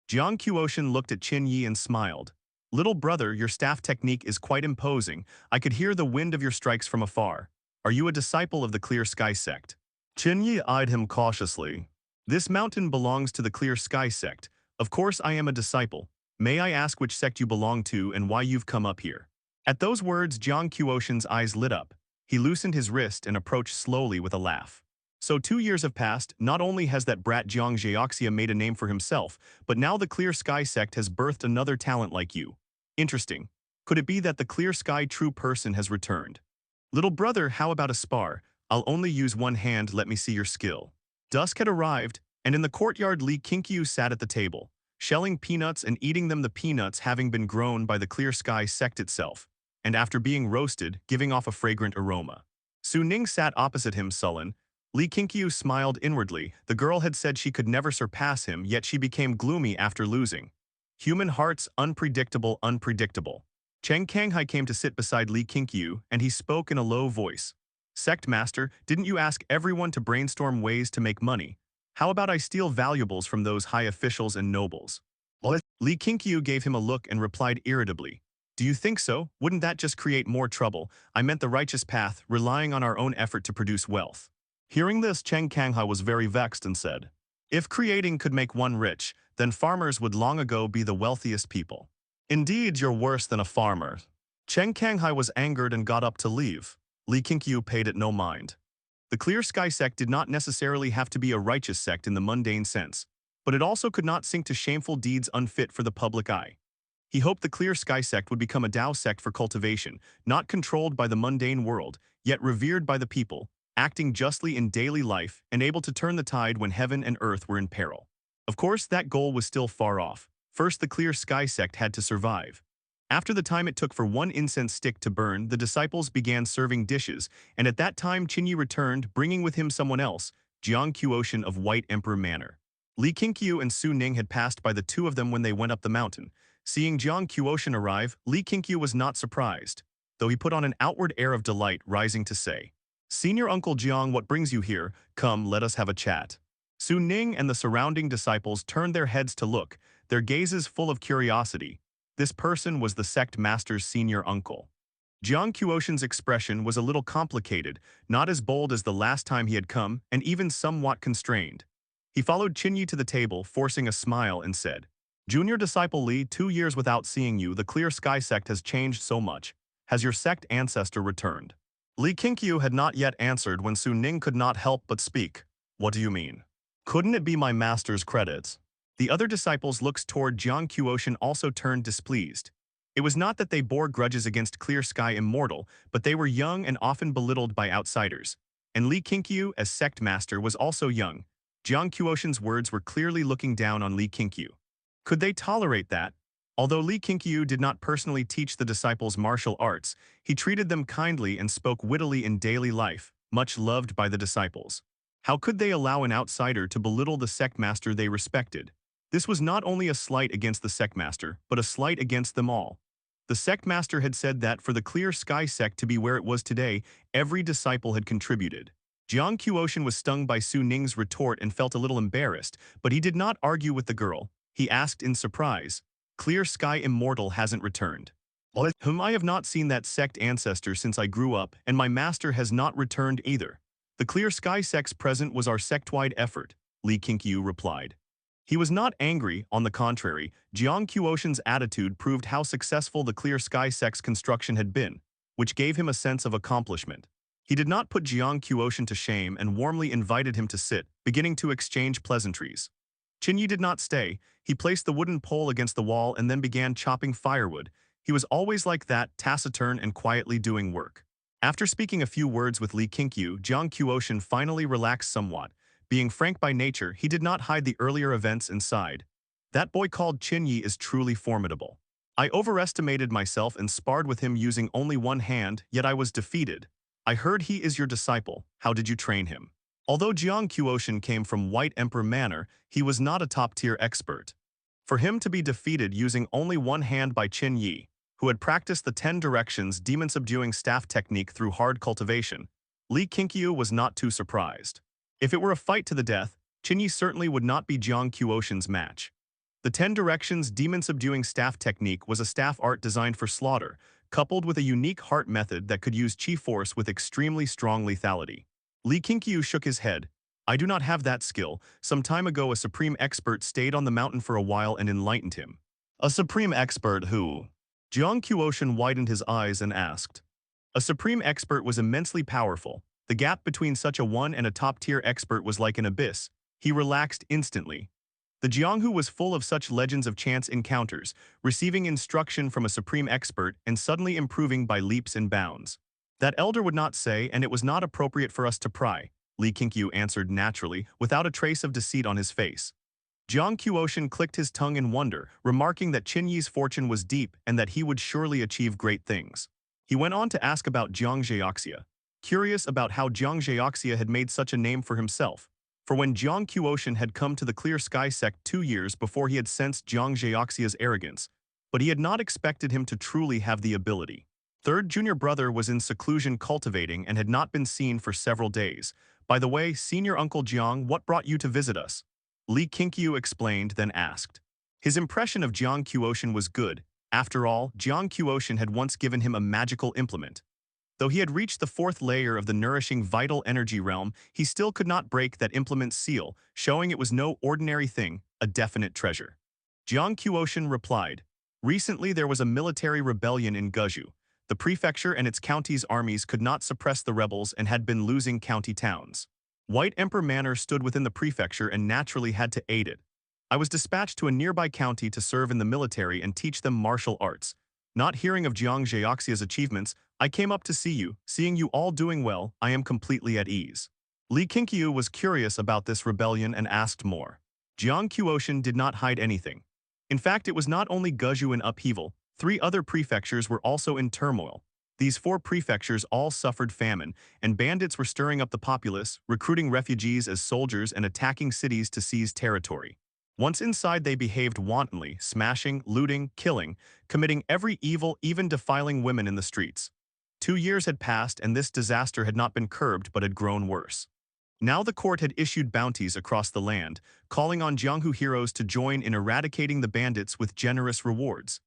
Jiang Qiuotian looked at Qingyi and smiled. "Little brother, your staff technique is quite imposing. I could hear the wind of your strikes from afar. Are you a disciple of the Clear Sky Sect?" Qingyi eyed him cautiously. "This mountain belongs to the Clear Sky Sect. Of course I am a disciple. May I ask which sect you belong to and why you've come up here?" At those words, Jiang Qiuotian's eyes lit up. He loosened his wrist and approached slowly with a laugh. "So 2 years have passed. Not only has that brat Jiang Zheoxia made a name for himself, but now the Clear Sky Sect has birthed another talent like you. Interesting. Could it be that the Clear Sky true person has returned? Little brother, how about a spar? I'll only use one hand, let me see your skill." Dusk had arrived, and in the courtyard Li Qingqiu sat at the table, shelling peanuts and eating them, the peanuts having been grown by the Clear Sky Sect itself, and after being roasted, giving off a fragrant aroma. Su Ning sat opposite him, sullen. Li Qingqiu smiled inwardly. The girl had said she could never surpass him, yet she became gloomy after losing. Human hearts, unpredictable, unpredictable. Cheng Kanghai came to sit beside Li Qingqiu, and he spoke in a low voice. "Sect Master, didn't you ask everyone to brainstorm ways to make money? How about I steal valuables from those high officials and nobles?" Li Qingqiu gave him a look and replied irritably. "Do you think so? Wouldn't that just create more trouble? I meant the righteous path, relying on our own effort to produce wealth." Hearing this, Cheng Kanghai was very vexed and said, "If creating could make one rich, then farmers would long ago be the wealthiest people." "Indeed, you're worse than a farmer." Cheng Kanghai was angered and got up to leave. Li Qingqiu paid it no mind. The Clear Sky Sect did not necessarily have to be a righteous sect in the mundane sense, but it also could not sink to shameful deeds unfit for the public eye. He hoped the Clear Sky Sect would become a Dao sect for cultivation, not controlled by the mundane world, yet revered by the people, acting justly in daily life and able to turn the tide when heaven and earth were in peril. Of course, that goal was still far off. First, the Clear Sky Sect had to survive. After the time it took for one incense stick to burn, the disciples began serving dishes, and at that time Qingyi returned, bringing with him someone else, Jiang Qiuotian of White Emperor Manor. Li Qingqiu and Su Ning had passed by the two of them when they went up the mountain. Seeing Jiang Qiuotian arrive, Li Qingqiu was not surprised, though he put on an outward air of delight, rising to say, "Senior Uncle Jiang, what brings you here? Come, let us have a chat." Su Ning and the surrounding disciples turned their heads to look, their gazes full of curiosity. This person was the Sect Master's senior uncle. Jiang Qiuotian's expression was a little complicated, not as bold as the last time he had come, and even somewhat constrained. He followed Qingyi to the table, forcing a smile, and said, "Junior disciple Li, 2 years without seeing you, the Clear Sky Sect has changed so much. Has your sect ancestor returned?" Li Qingqiu had not yet answered when Su Ning could not help but speak. "What do you mean? Couldn't it be my master's credits?" The other disciples' looks toward Jiang Qiuotian also turned displeased. It was not that they bore grudges against Clear Sky Immortal, but they were young and often belittled by outsiders. And Li Qingqiu, as Sect Master, was also young. Jiang Qiuotian's words were clearly looking down on Li Qingqiu. Could they tolerate that? Although Li Qingqiu did not personally teach the disciples martial arts, he treated them kindly and spoke wittily in daily life, much loved by the disciples. How could they allow an outsider to belittle the Sect Master they respected? This was not only a slight against the Sect Master, but a slight against them all. The Sect Master had said that for the Clear Sky Sect to be where it was today, every disciple had contributed. Jiang Qiuotian was stung by Su Ning's retort and felt a little embarrassed, but he did not argue with the girl. He asked in surprise, Clear Sky Immortal hasn't returned. Whom I have not seen that sect ancestor since I grew up, and my master has not returned either. The Clear Sky Sect's present was our sect-wide effort, Li Qingqiu replied. He was not angry, on the contrary. Qingxiao's attitude proved how successful the Clear Sky Sect's construction had been, which gave him a sense of accomplishment. He did not put Qingxiao to shame and warmly invited him to sit, beginning to exchange pleasantries. Qingyi did not stay. He placed the wooden pole against the wall and then began chopping firewood. He was always like that, taciturn and quietly doing work. After speaking a few words with Li Qingqiu, Qingxiao finally relaxed somewhat. Being frank by nature, he did not hide the earlier events and sighed. That boy called Qingyi is truly formidable. I overestimated myself and sparred with him using only one hand, yet I was defeated. I heard he is your disciple. How did you train him? Although Qingxiao came from White Emperor Manor, he was not a top-tier expert. For him to be defeated using only one hand by Qingyi, who had practiced the 10 directions demon-subduing staff technique through hard cultivation, Li Qingqiu was not too surprised. If it were a fight to the death, Qingyi certainly would not be Qingxiao's match. The 10 directions demon-subduing staff technique was a staff art designed for slaughter, coupled with a unique heart method that could use chi force with extremely strong lethality. Li Qingqiu shook his head. I do not have that skill. Some time ago a supreme expert stayed on the mountain for a while and enlightened him. A supreme expert who? Qingxiao widened his eyes and asked. A supreme expert was immensely powerful. The gap between such a one and a top-tier expert was like an abyss. He relaxed instantly. The Jianghu was full of such legends of chance encounters, receiving instruction from a supreme expert and suddenly improving by leaps and bounds. That elder would not say, and it was not appropriate for us to pry, Li Qingqiu answered naturally, without a trace of deceit on his face. Qingxiao clicked his tongue in wonder, remarking that Qingyi's fortune was deep and that he would surely achieve great things. He went on to ask about Qingxiao, curious about how Qingxiao had made such a name for himself. For when Qingxiao had come to the Clear Sky Sect 2 years before, he had sensed Qingxiao's arrogance, but he had not expected him to truly have the ability. Third junior brother was in seclusion cultivating and had not been seen for several days. By the way, senior uncle Jiang, what brought you to visit us? Li Qingqiu explained, then asked. His impression of Qingxiao was good. After all, Qingxiao had once given him a magical implement. Though he had reached the 4th layer of the nourishing vital energy realm, he still could not break that implement's seal, showing it was no ordinary thing, a definite treasure. Qingxiao replied, recently there was a military rebellion in Guizhou. The prefecture and its county's armies could not suppress the rebels and had been losing county towns. White Emperor Manor stood within the prefecture and naturally had to aid it. I was dispatched to a nearby county to serve in the military and teach them martial arts. Not hearing of Qingxiao's achievements, I came up to see you. Seeing you all doing well, I am completely at ease. Li Qingqiu was curious about this rebellion and asked more. Qingxiao did not hide anything. In fact, it was not only Guizhou in upheaval. 3 other prefectures were also in turmoil. These 4 prefectures all suffered famine, and bandits were stirring up the populace, recruiting refugees as soldiers and attacking cities to seize territory. Once inside, they behaved wantonly, smashing, looting, killing, committing every evil, even defiling women in the streets. 2 years had passed, and this disaster had not been curbed but had grown worse. Now the court had issued bounties across the land, calling on Jianghu heroes to join in eradicating the bandits with generous rewards.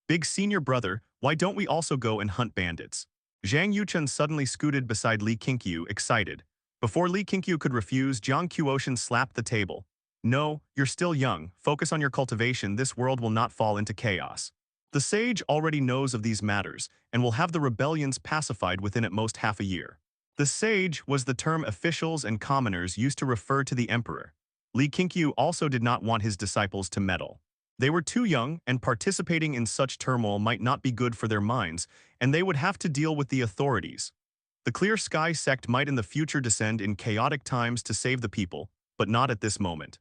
Big senior brother, why don't we also go and hunt bandits? Zhang Yuchun suddenly scooted beside Li Qingqiu, excited. Before Li Qingqiu could refuse, Qingxiao slapped the table. No, you're still young. Focus on your cultivation. This world will not fall into chaos. The sage already knows of these matters and will have the rebellions pacified within at most half a year. The sage was the term officials and commoners used to refer to the emperor. Li Qingqiu also did not want his disciples to meddle. They were too young, and participating in such turmoil might not be good for their minds, and they would have to deal with the authorities. The Clear Sky Sect might in the future descend in chaotic times to save the people, but not at this moment.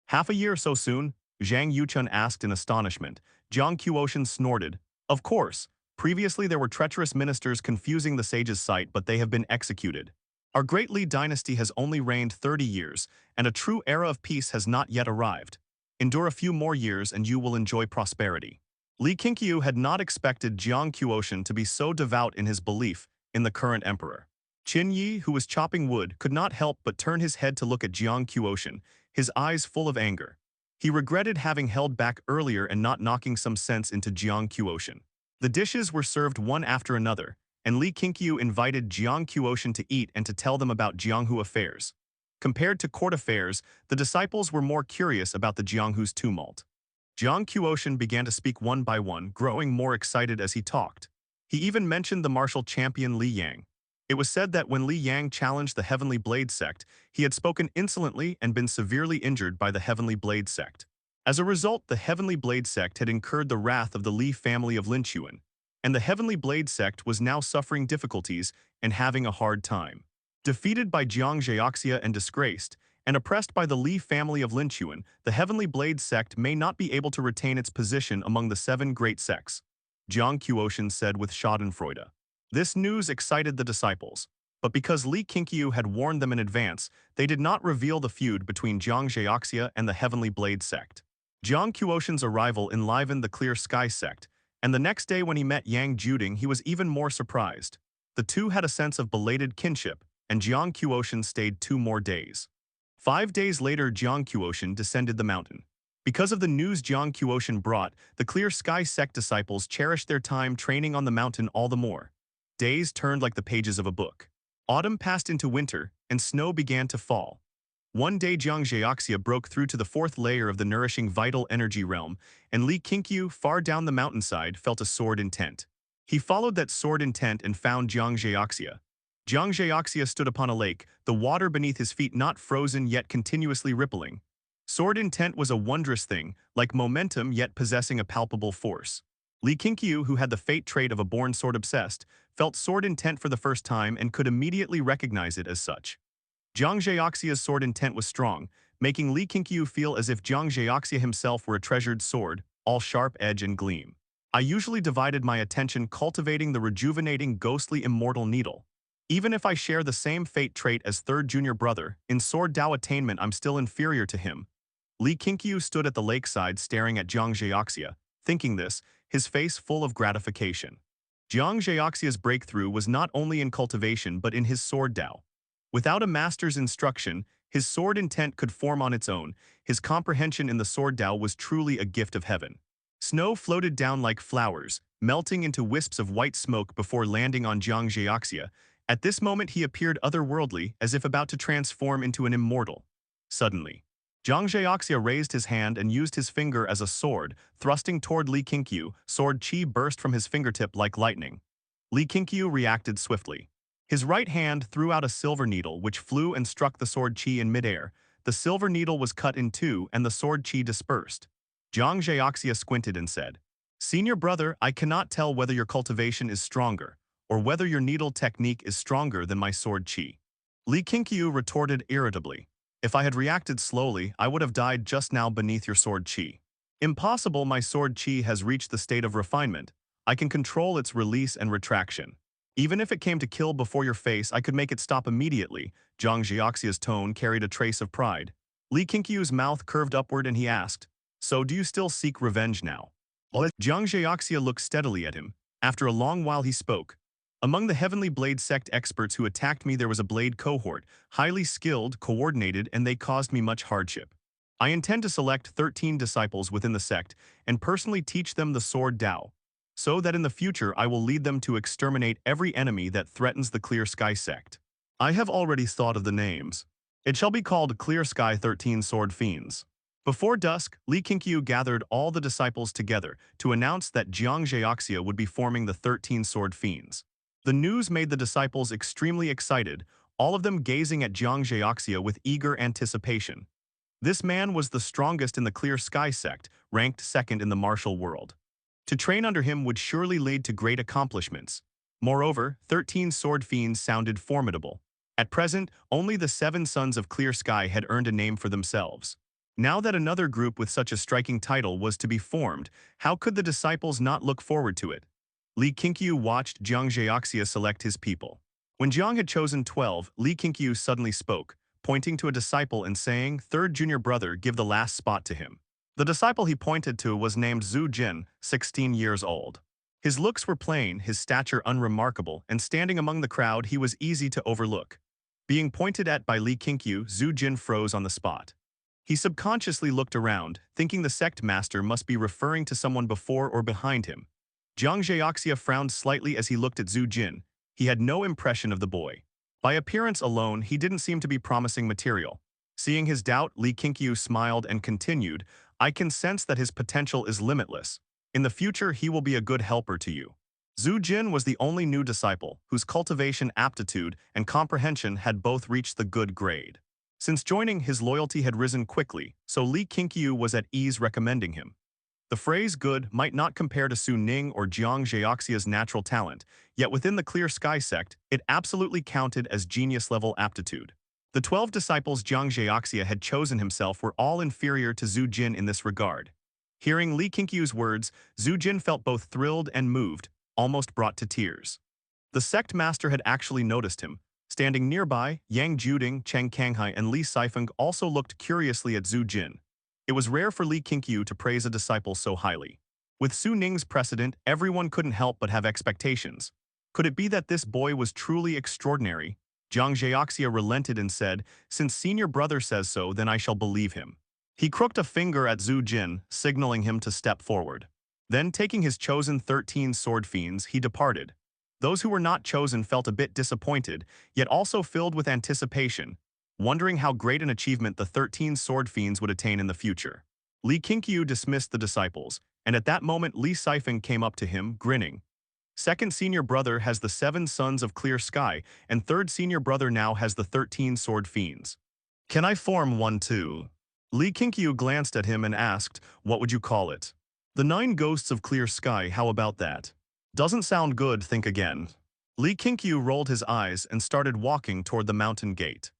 Half a year so soon? Zhang Yuchun asked in astonishment. Qingxiao snorted. Of course. Previously there were treacherous ministers confusing the sage's sight, but they have been executed. Our great Li dynasty has only reigned 30 years, and a true era of peace has not yet arrived. Endure a few more years and you will enjoy prosperity. Li Qingqiu had not expected Qingxiao to be so devout in his belief in the current emperor. Qingyi, who was chopping wood, could not help but turn his head to look at Qingxiao, his eyes full of anger. He regretted having held back earlier and not knocking some sense into Qingqiu. The dishes were served one after another, and Li Qingqiu invited Qingqiu to eat and to tell them about Jianghu affairs. Compared to court affairs, the disciples were more curious about the Jianghu's tumult. Qingqiu began to speak one by one, growing more excited as he talked. He even mentioned the martial champion Li Yang. It was said that when Li Yang challenged the Heavenly Blade Sect, he had spoken insolently and been severely injured by the Heavenly Blade Sect. As a result, the Heavenly Blade Sect had incurred the wrath of the Li family of Linquan, and the Heavenly Blade Sect was now suffering difficulties and having a hard time. Defeated by Jiangxiao and disgraced, and oppressed by the Li family of Linquan, the Heavenly Blade Sect may not be able to retain its position among the 7 great sects, Qingqiu said with schadenfreude. This news excited the disciples, but because Li Qingqiu had warned them in advance, they did not reveal the feud between Jiangxiao and the Heavenly Blade Sect. Qingqiu's arrival enlivened the Clear Sky Sect, and the next day when he met Yang Juding, he was even more surprised. The two had a sense of belated kinship, and Qingqiu stayed 2 more days. 5 days later, Qingqiu descended the mountain. Because of the news Qingqiu brought, the Clear Sky Sect disciples cherished their time training on the mountain all the more. Days turned like the pages of a book. Autumn passed into winter, and snow began to fall. One day Jiangxiao broke through to the 4th layer of the nourishing vital energy realm, and Li Qingqiu, far down the mountainside, felt a sword intent. He followed that sword intent and found Jiangxiao. Jiangxiao stood upon a lake, the water beneath his feet not frozen yet continuously rippling. Sword intent was a wondrous thing, like momentum yet possessing a palpable force. Li Qingqiu, who had the fate trait of a born sword-obsessed, felt sword intent for the first time and could immediately recognize it as such. Jiangxiao's sword intent was strong, making Li Qingqiu feel as if Jiangxiao himself were a treasured sword, all sharp edge and gleam. I usually divided my attention cultivating the rejuvenating ghostly immortal needle. Even if I share the same fate trait as third junior brother, in sword Dao attainment I'm still inferior to him. Li Qingqiu stood at the lakeside staring at Jiangxiao. Thinking this, his face full of gratification. Jiangxiao's breakthrough was not only in cultivation but in his sword Dao. Without a master's instruction, his sword intent could form on its own. His comprehension in the sword Dao was truly a gift of heaven. Snow floated down like flowers, melting into wisps of white smoke before landing on Jiangxiao. At this moment he appeared otherworldly, as if about to transform into an immortal. Suddenly, Jiangxiao raised his hand and used his finger as a sword, thrusting toward Li Qingqiu. Sword chi burst from his fingertip like lightning. Li Qingqiu reacted swiftly. His right hand threw out a silver needle which flew and struck the sword chi in midair. The silver needle was cut in 2 and the sword chi dispersed. Jiangxiao squinted and said, "Senior brother, I cannot tell whether your cultivation is stronger, or whether your needle technique is stronger than my sword chi." Li Qingqiu retorted irritably, "If I had reacted slowly, I would have died just now beneath your sword chi." "Impossible, my sword chi has reached the state of refinement. I can control its release and retraction. Even if it came to kill before your face, I could make it stop immediately." Jiangxiao's tone carried a trace of pride. Li Qingqiu's mouth curved upward and he asked, "So do you still seek revenge now?" Jiangxiao looked steadily at him. After a long while he spoke. "Among the Heavenly Blade Sect experts who attacked me there was a blade cohort, highly skilled, coordinated, and they caused me much hardship. I intend to select 13 disciples within the sect and personally teach them the sword Dao, so that in the future I will lead them to exterminate every enemy that threatens the Clear Sky Sect. I have already thought of the names. It shall be called Clear Sky 13 Sword Fiends." Before dusk, Li Qingqiu gathered all the disciples together to announce that Jiangxiao would be forming the 13 Sword Fiends. The news made the disciples extremely excited, all of them gazing at Jiangxiao with eager anticipation. This man was the strongest in the Clear Sky Sect, ranked 2nd in the martial world. To train under him would surely lead to great accomplishments. Moreover, 13 Sword Fiends sounded formidable. At present, only the 7 Sons of Clear Sky had earned a name for themselves. Now that another group with such a striking title was to be formed, how could the disciples not look forward to it? Li Qingqiu watched Jiangxiao select his people. When Jiang had chosen 12, Li Qingqiu suddenly spoke, pointing to a disciple and saying, "Third junior brother, give the last spot to him." The disciple he pointed to was named Zhu Jin, 16 years old. His looks were plain, his stature unremarkable, and standing among the crowd he was easy to overlook. Being pointed at by Li Qingqiu, Zhu Jin froze on the spot. He subconsciously looked around, thinking the sect master must be referring to someone before or behind him. Jiang Zhaoxia frowned slightly as he looked at Zhu Jin. He had no impression of the boy. By appearance alone, he didn't seem to be promising material. Seeing his doubt, Li Qingqiu smiled and continued, I can sense that his potential is limitless. In the future, he will be a good helper to you. Zhu Jin was the only new disciple whose cultivation aptitude and comprehension had both reached the good grade. Since joining, his loyalty had risen quickly, so Li Qingqiu was at ease recommending him. The phrase good might not compare to Su Ning or Jiang Zhaoxia's natural talent, yet within the Clear Sky Sect, it absolutely counted as genius-level aptitude. The 12 disciples Jiang Zhaoxia had chosen himself were all inferior to Zhu Jin in this regard. Hearing Li Qingqiu's words, Zhu Jin felt both thrilled and moved, almost brought to tears. The Sect Master had actually noticed him. Standing nearby, Yang Juding, Cheng Kanghai, and Li Sifeng also looked curiously at Zhu Jin. It was rare for Li Qingqiu to praise a disciple so highly. With Su Ning's precedent, everyone couldn't help but have expectations. Could it be that this boy was truly extraordinary? Jiang Zhaoxia relented and said, since senior brother says so, then I shall believe him. He crooked a finger at Zhu Jin, signaling him to step forward. Then, taking his chosen 13 sword fiends, he departed. Those who were not chosen felt a bit disappointed, yet also filled with anticipation, wondering how great an achievement the 13 sword fiends would attain in the future. Li Qingqiu dismissed the disciples, and at that moment Li Sifeng came up to him, grinning. Second senior brother has the 7 sons of Clear Sky, and third senior brother now has the 13 sword fiends. Can I form one too? Li Qingqiu glanced at him and asked, what would you call it? The 9 ghosts of Clear Sky, how about that? Doesn't sound good, think again. Li Qingqiu rolled his eyes and started walking toward the mountain gate.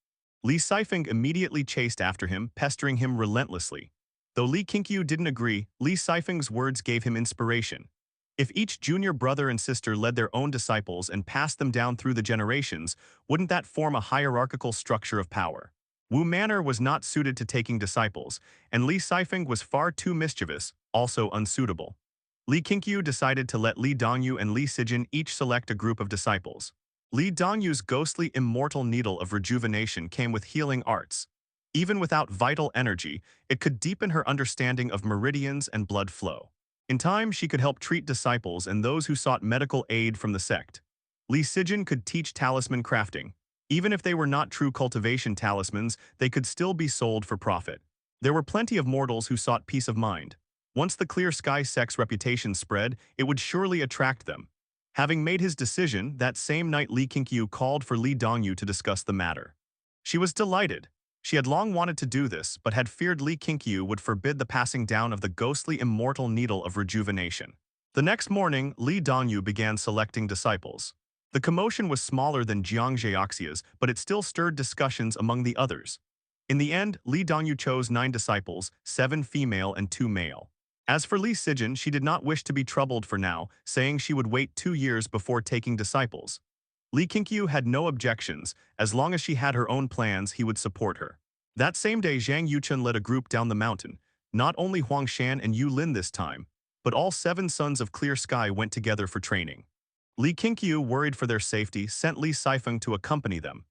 Li Sifeng immediately chased after him, pestering him relentlessly. Though Li Qingqiu didn't agree, Li Sifeng's words gave him inspiration. If each junior brother and sister led their own disciples and passed them down through the generations, wouldn't that form a hierarchical structure of power? Wu Manor was not suited to taking disciples, and Li Sifeng was far too mischievous, also unsuitable. Li Qingqiu decided to let Li Dongyu and Li Sijin each select a group of disciples. Li Dongyu's ghostly immortal needle of rejuvenation came with healing arts. Even without vital energy, it could deepen her understanding of meridians and blood flow. In time, she could help treat disciples and those who sought medical aid from the sect. Li Sijin could teach talisman crafting. Even if they were not true cultivation talismans, they could still be sold for profit. There were plenty of mortals who sought peace of mind. Once the Clear Sky Sect's reputation spread, it would surely attract them. Having made his decision, that same night Li Qingqiu called for Li Dongyu to discuss the matter. She was delighted. She had long wanted to do this, but had feared Li Qingqiu would forbid the passing down of the ghostly immortal needle of rejuvenation. The next morning, Li Dongyu began selecting disciples. The commotion was smaller than Jiang Zhaoxia's, but it still stirred discussions among the others. In the end, Li Dongyu chose 9 disciples, 7 female and 2 male. As for Li Sijin, she did not wish to be troubled for now, saying she would wait 2 years before taking disciples. Li Qingqiu had no objections. As long as she had her own plans, he would support her. That same day, Zhang Yuchun led a group down the mountain. Not only Huang Shan and Yu Lin this time, but all 7 sons of Clear Sky went together for training. Li Qingqiu, worried for their safety, sent Li Sifeng to accompany them.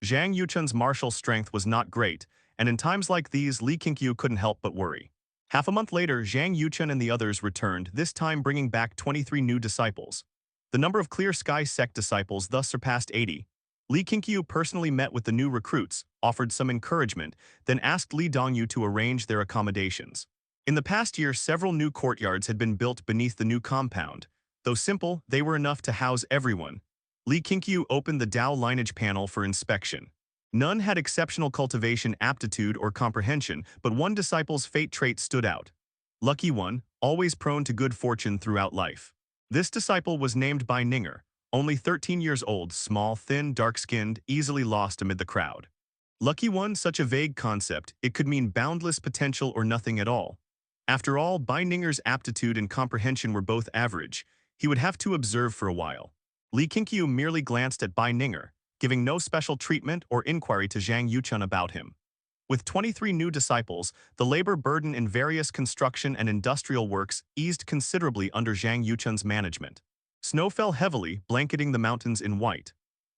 Zhang Yuchun's martial strength was not great, and in times like these, Li Qingqiu couldn't help but worry. Half a month later, Zhang Yuchun and the others returned, this time bringing back 23 new disciples. The number of Clear Sky Sect disciples thus surpassed 80. Li Qingqiu personally met with the new recruits, offered some encouragement, then asked Li Dongyu to arrange their accommodations. In the past year, several new courtyards had been built beneath the new compound. Though simple, they were enough to house everyone. Li Qingqiu opened the Dao Lineage panel for inspection. None had exceptional cultivation aptitude or comprehension, but one disciple's fate trait stood out. Lucky one, always prone to good fortune throughout life. This disciple was named Bai Ninger, only 13 years old, small, thin, dark-skinned, easily lost amid the crowd. Lucky one, such a vague concept, it could mean boundless potential or nothing at all. After all, Bai Ninger's aptitude and comprehension were both average. He would have to observe for a while. Li Qingqiu merely glanced at Bai Ninger, giving no special treatment or inquiry to Zhang Yuchun about him. With 23 new disciples, the labor burden in various construction and industrial works eased considerably under Zhang Yuchun's management. Snow fell heavily, blanketing the mountains in white.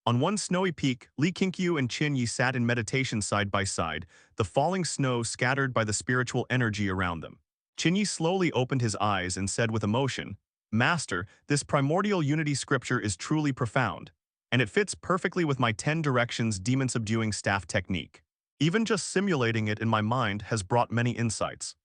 On one snowy peak, Li Qingqiu and Qin sat in meditation side by side, the falling snow scattered by the spiritual energy around them. Qin slowly opened his eyes and said with emotion, "Master, this primordial unity scripture is truly profound, and it fits perfectly with my 10 directions demon-subduing staff technique. Even just simulating it in my mind has brought many insights."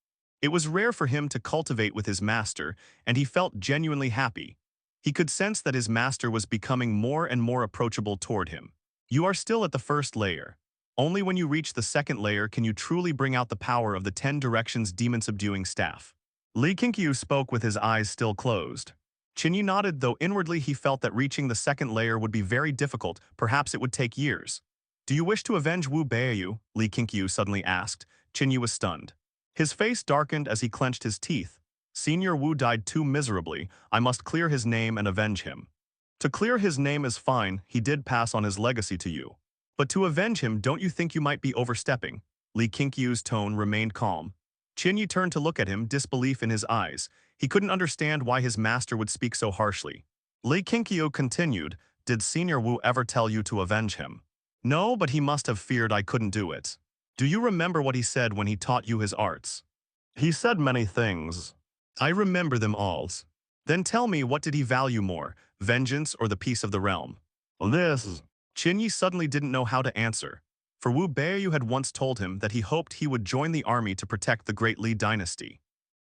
It was rare for him to cultivate with his master, and he felt genuinely happy. He could sense that his master was becoming more and more approachable toward him. You are still at the first layer. Only when you reach the second layer can you truly bring out the power of the 10 directions demon-subduing staff. Li Qingqiu spoke with his eyes still closed. Qingyi nodded, though inwardly he felt that reaching the second layer would be very difficult, perhaps it would take years. "Do you wish to avenge Wu Beiyu?" Li Qingqiu suddenly asked. Qingyi was stunned. His face darkened as he clenched his teeth. "Senior Wu died too miserably. I must clear his name and avenge him." "To clear his name is fine, he did pass on his legacy to you. But to avenge him, don't you think you might be overstepping?" Li Qingqiu's tone remained calm. Qingyi turned to look at him, disbelief in his eyes. He couldn't understand why his master would speak so harshly. Li Qingqiu continued, "Did Senior Wu ever tell you to avenge him?" "No, but he must have feared I couldn't do it." "Do you remember what he said when he taught you his arts?" "He said many things. I remember them all." "Then tell me, what did he value more, vengeance or the peace of the realm?" "This." Qingyi suddenly didn't know how to answer. For Wu Beiyu had once told him that he hoped he would join the army to protect the great Li dynasty.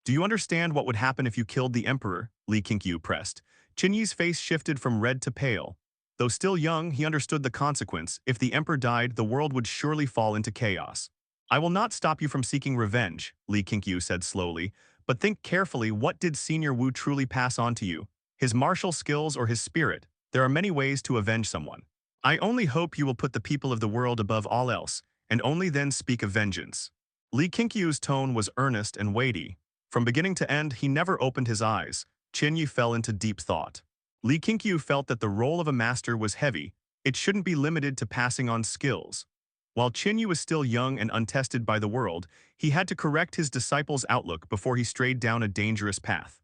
"Do you understand what would happen if you killed the emperor?" Li Qingqiu pressed. Qingyi's face shifted from red to pale. Though still young, he understood the consequence. If the emperor died, the world would surely fall into chaos. "I will not stop you from seeking revenge," Li Qingqiu said slowly, "but think carefully, what did Senior Wu truly pass on to you? His martial skills or his spirit? There are many ways to avenge someone. I only hope you will put the people of the world above all else, and only then speak of vengeance." Li Qingqiu's tone was earnest and weighty. From beginning to end, he never opened his eyes. Qingyi fell into deep thought. Li Qingqiu felt that the role of a master was heavy. It shouldn't be limited to passing on skills. While Qingyi was still young and untested by the world, he had to correct his disciple's outlook before he strayed down a dangerous path.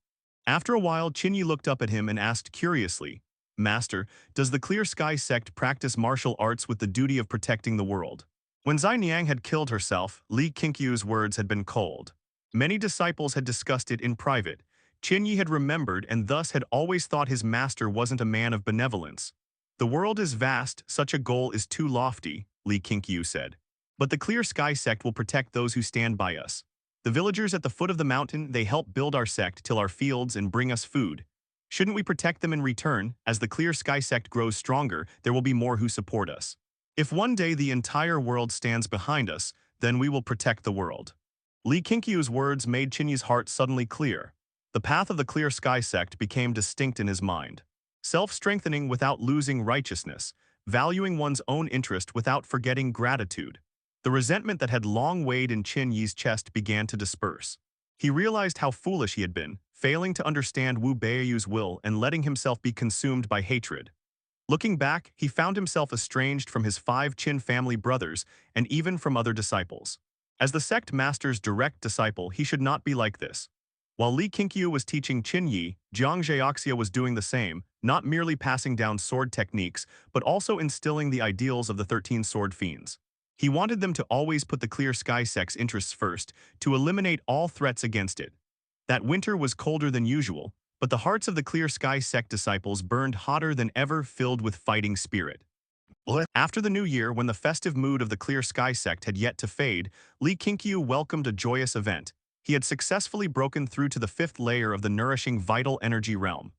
After a while, Qingyi looked up at him and asked curiously, "Master, does the Clear Sky Sect practice martial arts with the duty of protecting the world?" When Zai Niang had killed herself, Li Qingqiu's words had been cold. Many disciples had discussed it in private. Qingyi had remembered and thus had always thought his master wasn't a man of benevolence. "The world is vast, such a goal is too lofty," Li Qingqiu said. "But the Clear Sky Sect will protect those who stand by us. The villagers at the foot of the mountain, they help build our sect, till our fields and bring us food. Shouldn't we protect them in return? As the Clear Sky Sect grows stronger, there will be more who support us. If one day the entire world stands behind us, then we will protect the world." Li Qingqiu's words made Qingyi's heart suddenly clear. The path of the Clear Sky Sect became distinct in his mind. Self-strengthening without losing righteousness, valuing one's own interest without forgetting gratitude. The resentment that had long weighed in Qingyi's chest began to disperse. He realized how foolish he had been, failing to understand Wu Beiyu's will and letting himself be consumed by hatred. Looking back, he found himself estranged from his 5 Qin family brothers and even from other disciples. As the Sect Master's direct disciple, he should not be like this. While Li Qingqiu was teaching Qingyi, Jiang Zhaoxia was doing the same, not merely passing down sword techniques, but also instilling the ideals of the 13 sword fiends. He wanted them to always put the Clear Sky Sect's interests first, to eliminate all threats against it. That winter was colder than usual, but the hearts of the Clear Sky Sect disciples burned hotter than ever, filled with fighting spirit. After the new year, when the festive mood of the Clear Sky Sect had yet to fade, Li Qingqiu welcomed a joyous event. He had successfully broken through to the 5th layer of the nourishing vital energy realm.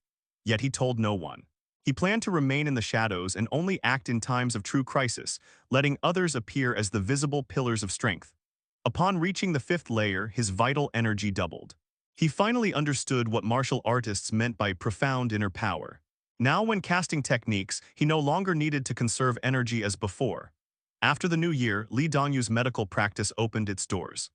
Yet he told no one. He planned to remain in the shadows and only act in times of true crisis, letting others appear as the visible pillars of strength. Upon reaching the 5th layer, his vital energy doubled. He finally understood what martial artists meant by profound inner power. Now, when casting techniques, he no longer needed to conserve energy as before. After the new year, Li Dongyu's medical practice opened its doors.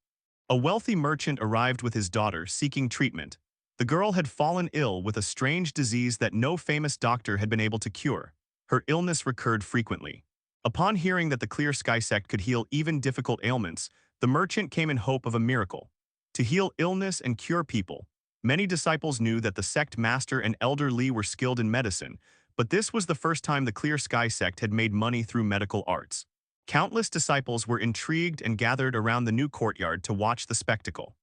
A wealthy merchant arrived with his daughter seeking treatment. The girl had fallen ill with a strange disease that no famous doctor had been able to cure. Her illness recurred frequently. Upon hearing that the Clear Sky Sect could heal even difficult ailments, the merchant came in hope of a miracle. To heal illness and cure people, many disciples knew that the Sect Master and Elder Li were skilled in medicine, but this was the first time the Clear Sky Sect had made money through medical arts. Countless disciples were intrigued and gathered around the new courtyard to watch the spectacle.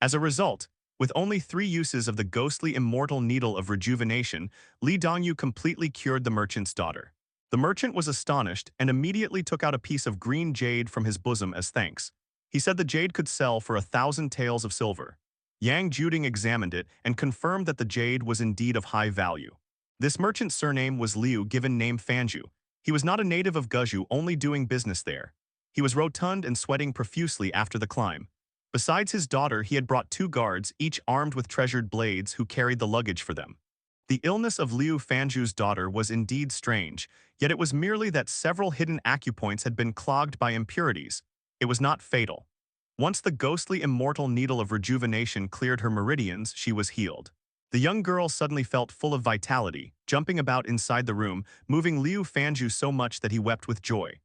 As a result, with only 3 uses of the ghostly immortal needle of rejuvenation, Li Dongyu completely cured the merchant's daughter. The merchant was astonished and immediately took out a piece of green jade from his bosom as thanks. He said the jade could sell for 1,000 taels of silver. Yang Juding examined it and confirmed that the jade was indeed of high value. This merchant's surname was Liu, given name Fanju. He was not a native of Guzhou, only doing business there. He was rotund and sweating profusely after the climb. Besides his daughter, he had brought 2 guards, each armed with treasured blades, who carried the luggage for them. The illness of Liu Fanju's daughter was indeed strange, yet it was merely that several hidden acupoints had been clogged by impurities. It was not fatal. Once the ghostly immortal needle of rejuvenation cleared her meridians, she was healed. The young girl suddenly felt full of vitality, jumping about inside the room, moving Liu Fanju so much that he wept with joy.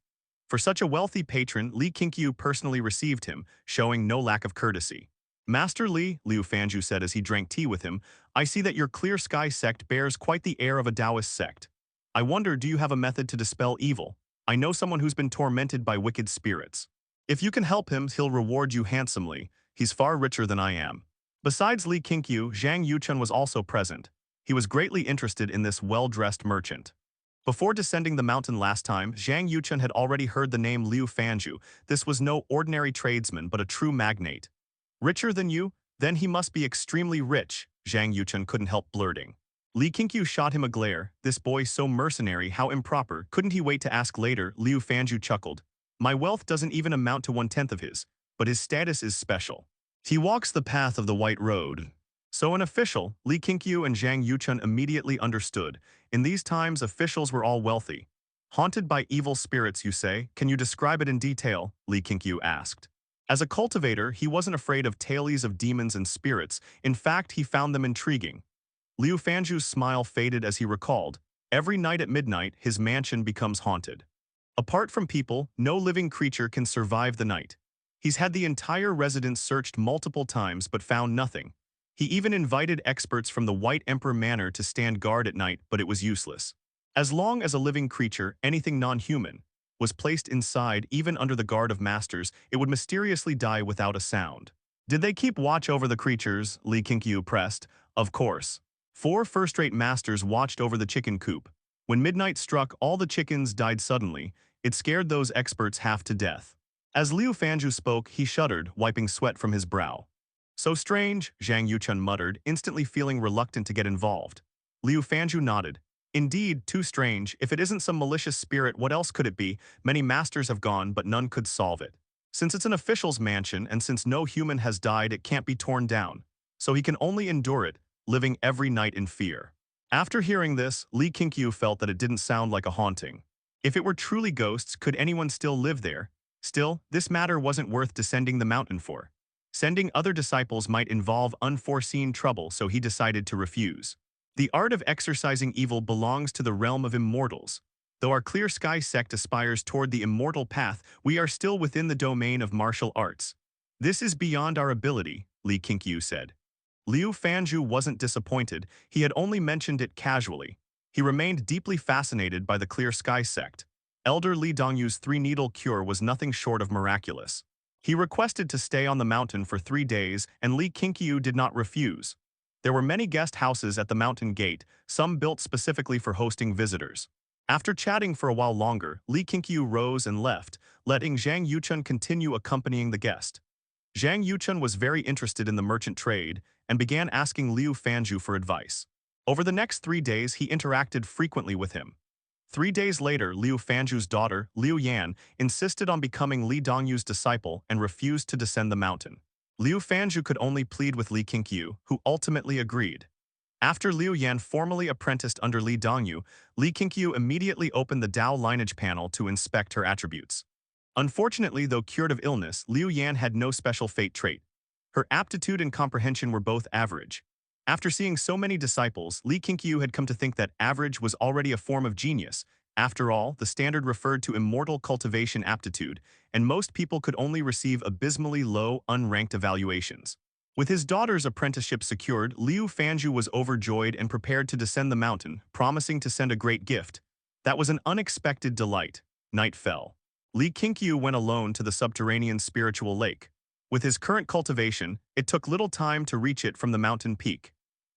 For such a wealthy patron, Li Qingqiu personally received him, showing no lack of courtesy. "Master Li," Liu Fanju said as he drank tea with him, "I see that your Clear Sky Sect bears quite the air of a Taoist sect. I wonder, do you have a method to dispel evil? I know someone who's been tormented by wicked spirits. If you can help him, he'll reward you handsomely. He's far richer than I am." Besides Li Qingqiu, Zhang Yuchun was also present. He was greatly interested in this well-dressed merchant. Before descending the mountain last time, Zhang Yuchun had already heard the name Liu Fanju. This was no ordinary tradesman, but a true magnate. "Richer than you? Then he must be extremely rich," Zhang Yuchun couldn't help blurting. Li Qingqiu shot him a glare. "This boy so mercenary, how improper. Couldn't he wait to ask later?" Liu Fanju chuckled. "My wealth doesn't even amount to 1/10 of his, but his status is special. He walks the path of the White Road." So an official, Li Qingqiu and Zhang Yuchun immediately understood. In these times, officials were all wealthy. "Haunted by evil spirits, you say? Can you describe it in detail?" Li Qingqiu asked. As a cultivator, he wasn't afraid of tales of demons and spirits. In fact, he found them intriguing. Liu Fanju's smile faded as he recalled. Every night at midnight, his mansion becomes haunted. Apart from people, no living creature can survive the night. He's had the entire residence searched multiple times but found nothing. He even invited experts from the White Emperor Manor to stand guard at night, but it was useless. As long as a living creature, anything non-human, was placed inside, even under the guard of masters, it would mysteriously die without a sound. "Did they keep watch over the creatures?" Li Qingqiu pressed. "Of course. 4 first-rate masters watched over the chicken coop. When midnight struck, all the chickens died suddenly. It scared those experts half to death." As Liu Fanju spoke, he shuddered, wiping sweat from his brow. "So strange," Zhang Yuchun muttered, instantly feeling reluctant to get involved. Liu Fanju nodded. "Indeed, too strange. If it isn't some malicious spirit, what else could it be? Many masters have gone, but none could solve it. Since it's an official's mansion, and since no human has died, it can't be torn down. So he can only endure it, living every night in fear." After hearing this, Li Qingqiu felt that it didn't sound like a haunting. If it were truly ghosts, could anyone still live there? Still, this matter wasn't worth descending the mountain for. Sending other disciples might involve unforeseen trouble, so he decided to refuse. The art of exorcising evil belongs to the realm of immortals. Though our Clear Sky Sect aspires toward the immortal path, we are still within the domain of martial arts. "This is beyond our ability," Li Qingqiu said. Liu Fanju wasn't disappointed. He had only mentioned it casually. He remained deeply fascinated by the Clear Sky Sect. Elder Li Dongyu's 3-needle cure was nothing short of miraculous. He requested to stay on the mountain for 3 days, and Li Qingqiu did not refuse. There were many guest houses at the mountain gate, some built specifically for hosting visitors. After chatting for a while longer, Li Qingqiu rose and left, letting Zhang Yuchun continue accompanying the guest. Zhang Yuchun was very interested in the merchant trade and began asking Liu Fanju for advice. Over the next 3 days, he interacted frequently with him. 3 days later, Liu Fanju's daughter, Liu Yan, insisted on becoming Li Dongyu's disciple and refused to descend the mountain. Liu Fanju could only plead with Li Qingqiu, who ultimately agreed. After Liu Yan formally apprenticed under Li Dongyu, Li Qingqiu immediately opened the Dao Lineage panel to inspect her attributes. Unfortunately, though cured of illness, Liu Yan had no special fate trait. Her aptitude and comprehension were both average. After seeing so many disciples, Li Qingqiu had come to think that average was already a form of genius. After all, the standard referred to immortal cultivation aptitude, and most people could only receive abysmally low, unranked evaluations. With his daughter's apprenticeship secured, Liu Fanju was overjoyed and prepared to descend the mountain, promising to send a great gift. That was an unexpected delight. Night fell. Li Qingqiu went alone to the subterranean spiritual lake. With his current cultivation, it took little time to reach it from the mountain peak.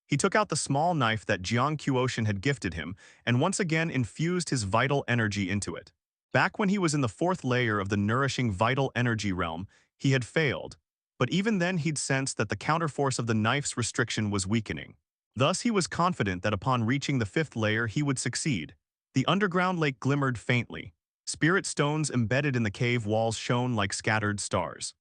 He took out the small knife that Jiang Qiuotian had gifted him and once again infused his vital energy into it. Back when he was in the fourth layer of the nourishing vital energy realm, he had failed. But even then he'd sensed that the counterforce of the knife's restriction was weakening. Thus he was confident that upon reaching the fifth layer he would succeed. The underground lake glimmered faintly. Spirit stones embedded in the cave walls shone like scattered stars.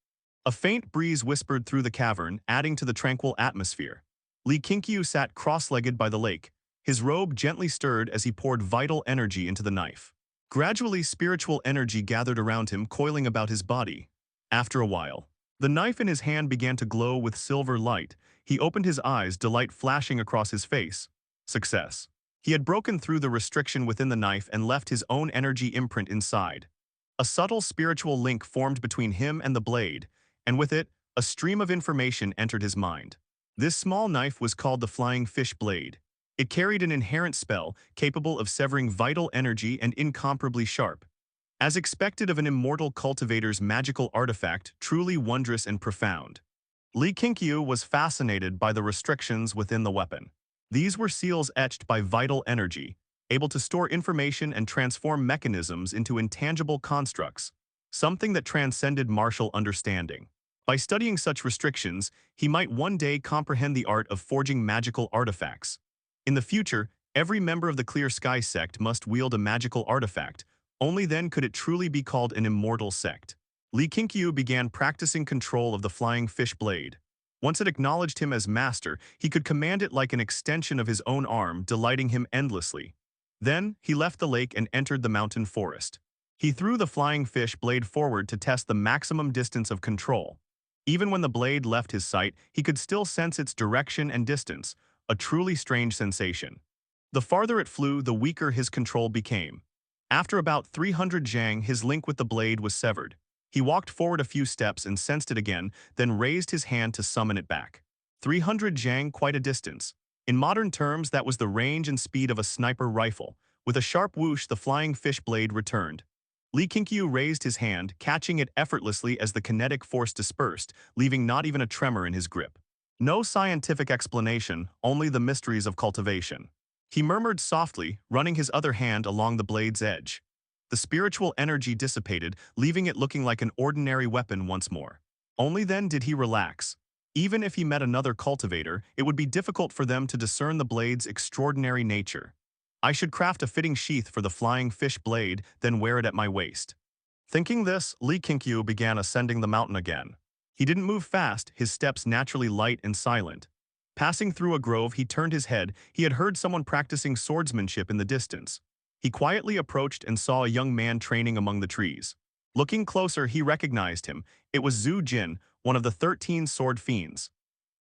A faint breeze whispered through the cavern, adding to the tranquil atmosphere. Li Qingqiu sat cross-legged by the lake. His robe gently stirred as he poured vital energy into the knife. Gradually, spiritual energy gathered around him, coiling about his body. After a while, the knife in his hand began to glow with silver light. He opened his eyes, delight flashing across his face. Success. He had broken through the restriction within the knife and left his own energy imprint inside. A subtle spiritual link formed between him and the blade, and with it, a stream of information entered his mind. This small knife was called the Flying Fish Blade. It carried an inherent spell capable of severing vital energy and incomparably sharp. As expected of an immortal cultivator's magical artifact, truly wondrous and profound. Li Qingqiu was fascinated by the restrictions within the weapon. These were seals etched by vital energy, able to store information and transform mechanisms into intangible constructs, something that transcended martial understanding. By studying such restrictions, he might one day comprehend the art of forging magical artifacts. In the future, every member of the Clear Sky Sect must wield a magical artifact. Only then could it truly be called an immortal sect. Li Qingqiu began practicing control of the Flying Fish Blade. Once it acknowledged him as master, he could command it like an extension of his own arm, delighting him endlessly. Then, he left the lake and entered the mountain forest. He threw the Flying Fish Blade forward to test the maximum distance of control. Even when the blade left his sight, he could still sense its direction and distance, a truly strange sensation. The farther it flew, the weaker his control became. After about 300 zhang, his link with the blade was severed. He walked forward a few steps and sensed it again, then raised his hand to summon it back. 300 zhang, quite a distance. In modern terms, that was the range and speed of a sniper rifle. With a sharp whoosh, the Flying Fish Blade returned. Li Qingqiu raised his hand, catching it effortlessly as the kinetic force dispersed, leaving not even a tremor in his grip. No scientific explanation, only the mysteries of cultivation. He murmured softly, running his other hand along the blade's edge. The spiritual energy dissipated, leaving it looking like an ordinary weapon once more. Only then did he relax. Even if he met another cultivator, it would be difficult for them to discern the blade's extraordinary nature. I should craft a fitting sheath for the Flying Fish Blade, then wear it at my waist. Thinking this, Li Qingqiu began ascending the mountain again. He didn't move fast, his steps naturally light and silent. Passing through a grove, he turned his head. He had heard someone practicing swordsmanship in the distance. He quietly approached and saw a young man training among the trees. Looking closer, he recognized him. It was Zhu Jin, one of the 13 sword fiends.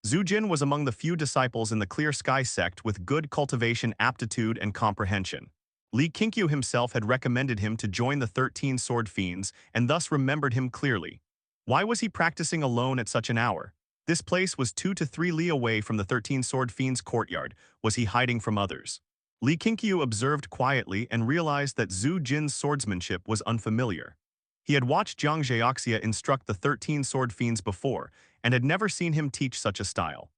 Zhu Jin was among the few disciples in the Clear Sky Sect with good cultivation aptitude and comprehension. Li Qingqiu himself had recommended him to join the 13 sword fiends and thus remembered him clearly. Why was he practicing alone at such an hour? This place was 2 to 3 li away from the 13 sword fiends' courtyard. Was he hiding from others? Li Qingqiu observed quietly and realized that Zhu Jin's swordsmanship was unfamiliar. He had watched Jiang Zhaoxia instruct the 13 sword fiends before, and had never seen him teach such a style.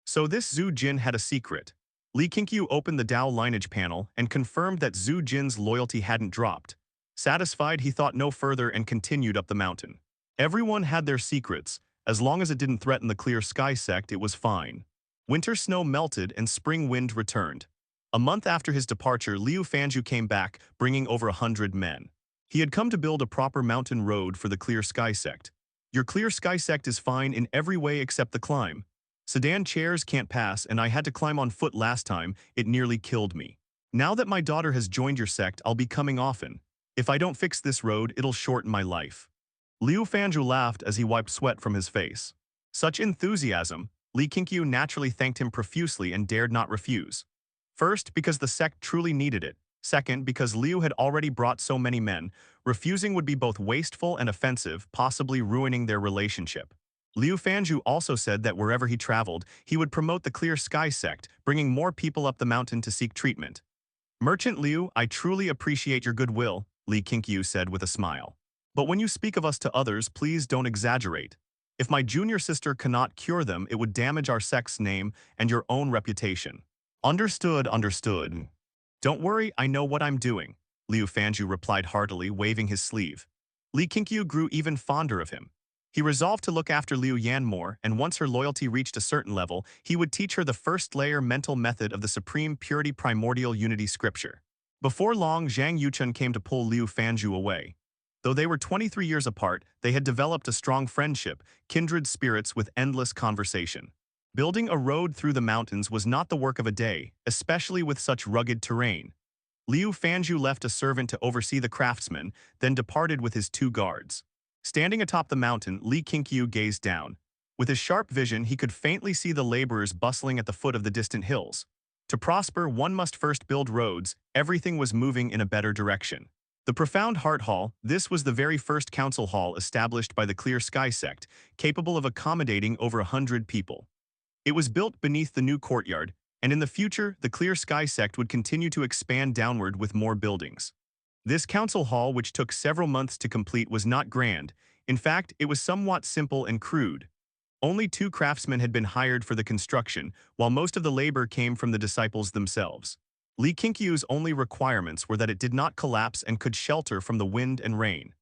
So this Zhu Jin had a secret. Li Qingqiu opened the Dao Lineage panel and confirmed that Zhu Jin's loyalty hadn't dropped. Satisfied, he thought no further and continued up the mountain. Everyone had their secrets. As long as it didn't threaten the Clear Sky Sect, it was fine. Winter snow melted and spring wind returned. A month after his departure, Liu Fanju came back, bringing over 100 men. He had come to build a proper mountain road for the Clear Sky Sect. Your Clear Sky Sect is fine in every way except the climb. Sedan chairs can't pass, and I had to climb on foot last time. It nearly killed me. Now that my daughter has joined your sect, I'll be coming often. If I don't fix this road, it'll shorten my life. Liu Fanju laughed as he wiped sweat from his face. Such enthusiasm, Li Qingqiu naturally thanked him profusely and dared not refuse. First, because the sect truly needed it. Second, because Liu had already brought so many men, refusing would be both wasteful and offensive, possibly ruining their relationship. Liu Fanju also said that wherever he traveled, he would promote the Clear Sky Sect, bringing more people up the mountain to seek treatment. Merchant Liu, I truly appreciate your goodwill, Li Qingqiu said with a smile. But when you speak of us to others, please don't exaggerate. If my junior sister cannot cure them, it would damage our sect's name and your own reputation. Understood, understood. Don't worry, I know what I'm doing, Liu Fanju replied heartily, waving his sleeve. Li Qingqiu grew even fonder of him. He resolved to look after Liu Yan more, and once her loyalty reached a certain level, he would teach her the first-layer mental method of the Supreme Purity Primordial Unity Scripture. Before long, Zhang Yuchun came to pull Liu Fanju away. Though they were 23 years apart, they had developed a strong friendship, kindred spirits with endless conversation. Building a road through the mountains was not the work of a day, especially with such rugged terrain. Liu Fanju left a servant to oversee the craftsmen, then departed with his 2 guards. Standing atop the mountain, Li Qingqiu gazed down. With his sharp vision, he could faintly see the laborers bustling at the foot of the distant hills. To prosper, one must first build roads. Everything was moving in a better direction. The Profound Heart Hall, this was the very first council hall established by the Clear Sky Sect, capable of accommodating over 100 people. It was built beneath the new courtyard, and in the future, the Clear Sky Sect would continue to expand downward with more buildings. This council hall, which took several months to complete, was not grand. In fact, it was somewhat simple and crude. Only 2 craftsmen had been hired for the construction, while most of the labor came from the disciples themselves. Li Qingqiu's only requirements were that it did not collapse and could shelter from the wind and rain.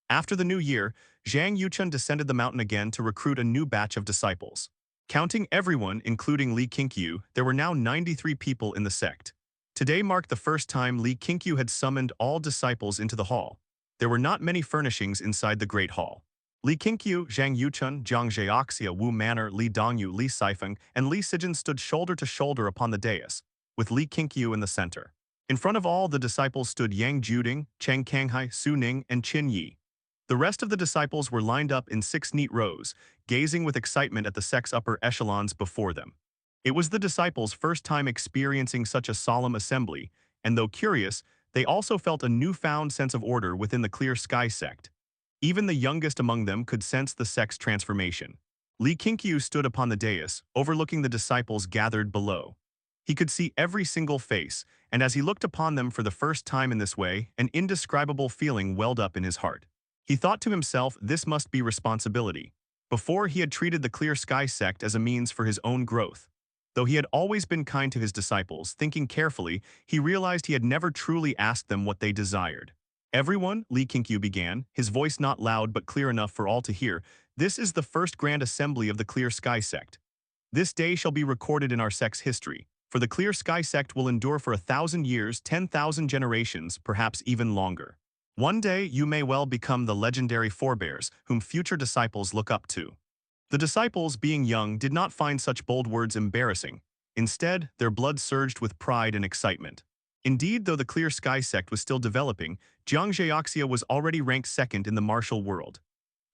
After the new year, Zhang Yuchun descended the mountain again to recruit a new batch of disciples. Counting everyone, including Li Qingqiu, there were now 93 people in the sect. Today marked the first time Li Qingqiu had summoned all disciples into the hall. There were not many furnishings inside the great hall. Li Qingqiu, Zhang Yuchun, Jiang Zheoxia, Wu Manner, Li Dongyu, Li Sifeng, and Li Sijin stood shoulder to shoulder upon the dais, with Li Qingqiu in the center. In front of all the disciples stood Yang Juding, Cheng Kanghai, Su Ning, and Qin Yi. The rest of the disciples were lined up in 6 neat rows, gazing with excitement at the sect's upper echelons before them. It was the disciples' first time experiencing such a solemn assembly, and though curious, they also felt a newfound sense of order within the Clear Sky Sect. Even the youngest among them could sense the sect's transformation. Li Qingqiu stood upon the dais, overlooking the disciples gathered below. He could see every single face, and as he looked upon them for the first time in this way, an indescribable feeling welled up in his heart. He thought to himself, this must be responsibility. Before, he had treated the Clear Sky Sect as a means for his own growth. Though he had always been kind to his disciples, thinking carefully, he realized he had never truly asked them what they desired. Everyone, Li Qingqiu began, his voice not loud but clear enough for all to hear, this is the first grand assembly of the Clear Sky Sect. This day shall be recorded in our sect's history, for the Clear Sky Sect will endure for 1,000 years, 10,000 generations, perhaps even longer. One day you may well become the legendary forebears whom future disciples look up to. The disciples, being young, did not find such bold words embarrassing. Instead, their blood surged with pride and excitement. Indeed, though the Clear Sky Sect was still developing, Jiang Zheoxia was already ranked 2nd in the martial world.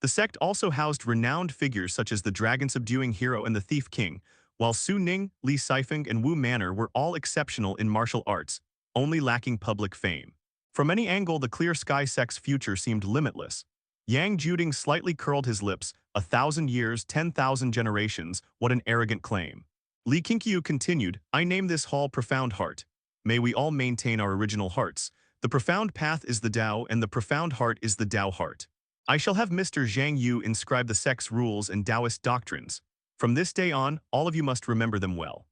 The sect also housed renowned figures such as the dragon-subduing hero and the thief king, while Su Ning, Li Sifeng, and Wu Manner were all exceptional in martial arts, only lacking public fame. From any angle, the Clear Sky Sect's future seemed limitless. Yang Juding slightly curled his lips. 1,000 years, 10,000 generations, what an arrogant claim. Li Qingqiu continued, I name this hall Profound Heart. May we all maintain our original hearts. The profound path is the Dao, and the profound heart is the Dao heart. I shall have Mr. Zhang Yu inscribe the sect's rules and Taoist doctrines. From this day on, all of you must remember them well.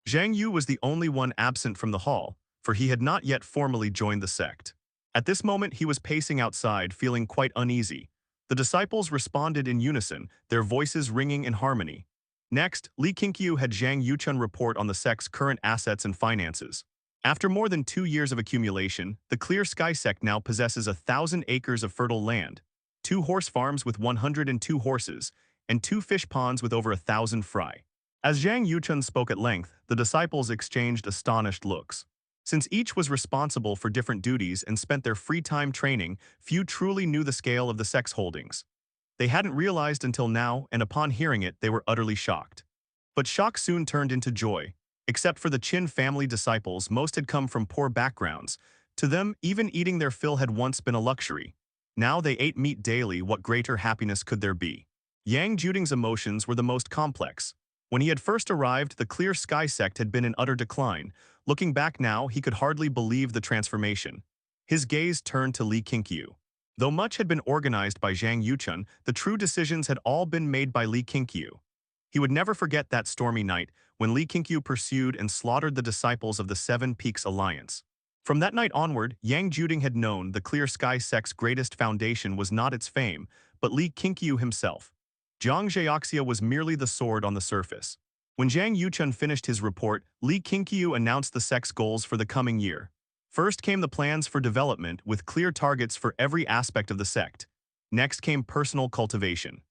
Zhang Yu was the only one absent from the hall, for he had not yet formally joined the sect. At this moment, he was pacing outside, feeling quite uneasy. The disciples responded in unison, their voices ringing in harmony. Next, Li Qingqiu had Zhang Yuchun report on the sect's current assets and finances. After more than 2 years of accumulation, the Clear Sky Sect now possesses 1,000 acres of fertile land, 2 horse farms with 102 horses, and 2 fish ponds with over 1,000 fry. As Zhang Yuchun spoke at length, the disciples exchanged astonished looks. Since each was responsible for different duties and spent their free time training, few truly knew the scale of the sect's holdings. They hadn't realized until now, and upon hearing it, they were utterly shocked. But shock soon turned into joy. Except for the Qin family disciples, most had come from poor backgrounds. To them, even eating their fill had once been a luxury. Now they ate meat daily. What greater happiness could there be? Yang Juding's emotions were the most complex. When he had first arrived, the Clear Sky Sect had been in utter decline. Looking back now, he could hardly believe the transformation. His gaze turned to Li Qingqiu. Though much had been organized by Zhang Yuchun, the true decisions had all been made by Li Qingqiu. He would never forget that stormy night when Li Qingqiu pursued and slaughtered the disciples of the Seven Peaks Alliance. From that night onward, Yang Juding had known the Clear Sky Sect's greatest foundation was not its fame, but Li Qingqiu himself. Zhang Zhaoxia was merely the sword on the surface. When Zhang Yuchun finished his report, Li Qingqiu announced the sect's goals for the coming year. First came the plans for development with clear targets for every aspect of the sect. Next came personal cultivation.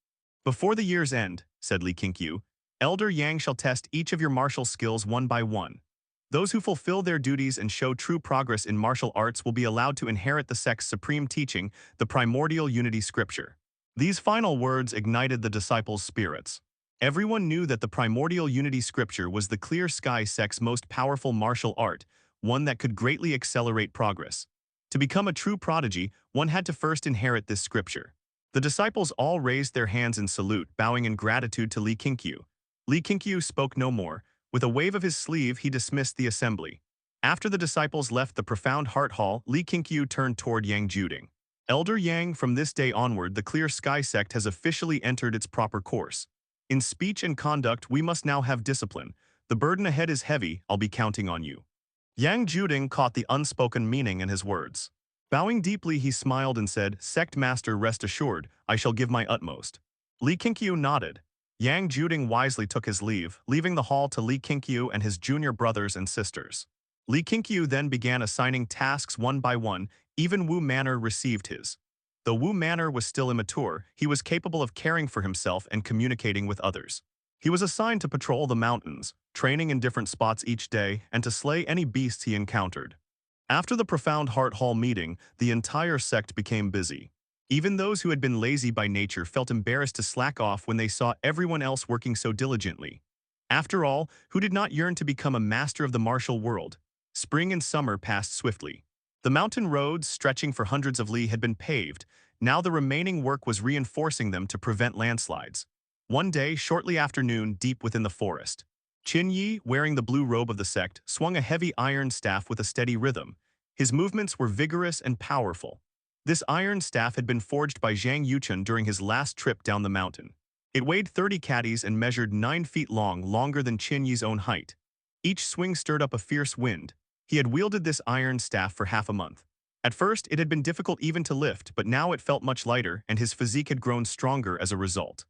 Before the year's end, said Li Qingqiu, Elder Yang shall test each of your martial skills one by one. Those who fulfill their duties and show true progress in martial arts will be allowed to inherit the sect's supreme teaching, the primordial unity scripture. These final words ignited the disciples' spirits. Everyone knew that the primordial unity scripture was the Clear Sky Sect's most powerful martial art, one that could greatly accelerate progress. To become a true prodigy, one had to first inherit this scripture. The disciples all raised their hands in salute, bowing in gratitude to Li Qingqiu. Li Qingqiu spoke no more. With a wave of his sleeve, he dismissed the assembly. After the disciples left the profound heart hall, Li Qingqiu turned toward Yang Juding. Elder Yang, from this day onward, the Clear Sky Sect has officially entered its proper course. In speech and conduct, we must now have discipline. The burden ahead is heavy, I'll be counting on you. Yang Juding caught the unspoken meaning in his words. Bowing deeply, he smiled and said, Sect Master, rest assured, I shall give my utmost. Li Qingqiu nodded. Yang Juding wisely took his leave, leaving the hall to Li Qingqiu and his junior brothers and sisters. Li Qingqiu then began assigning tasks one by one. Even Wu Manor received his. Though Wu Manor was still immature, he was capable of caring for himself and communicating with others. He was assigned to patrol the mountains, training in different spots each day, and to slay any beasts he encountered. After the profound Heart Hall meeting, the entire sect became busy. Even those who had been lazy by nature felt embarrassed to slack off when they saw everyone else working so diligently. After all, who did not yearn to become a master of the martial world? Spring and summer passed swiftly. The mountain roads, stretching for hundreds of li, had been paved. Now the remaining work was reinforcing them to prevent landslides. One day, shortly after noon, deep within the forest, Qin Yi, wearing the blue robe of the sect, swung a heavy iron staff with a steady rhythm. His movements were vigorous and powerful. This iron staff had been forged by Zhang Yuchun during his last trip down the mountain. It weighed 30 caddies and measured 9 feet long, longer than Qin Yi's own height. Each swing stirred up a fierce wind. He had wielded this iron staff for half a month. At first, it had been difficult even to lift, but now it felt much lighter, and his physique had grown stronger as a result.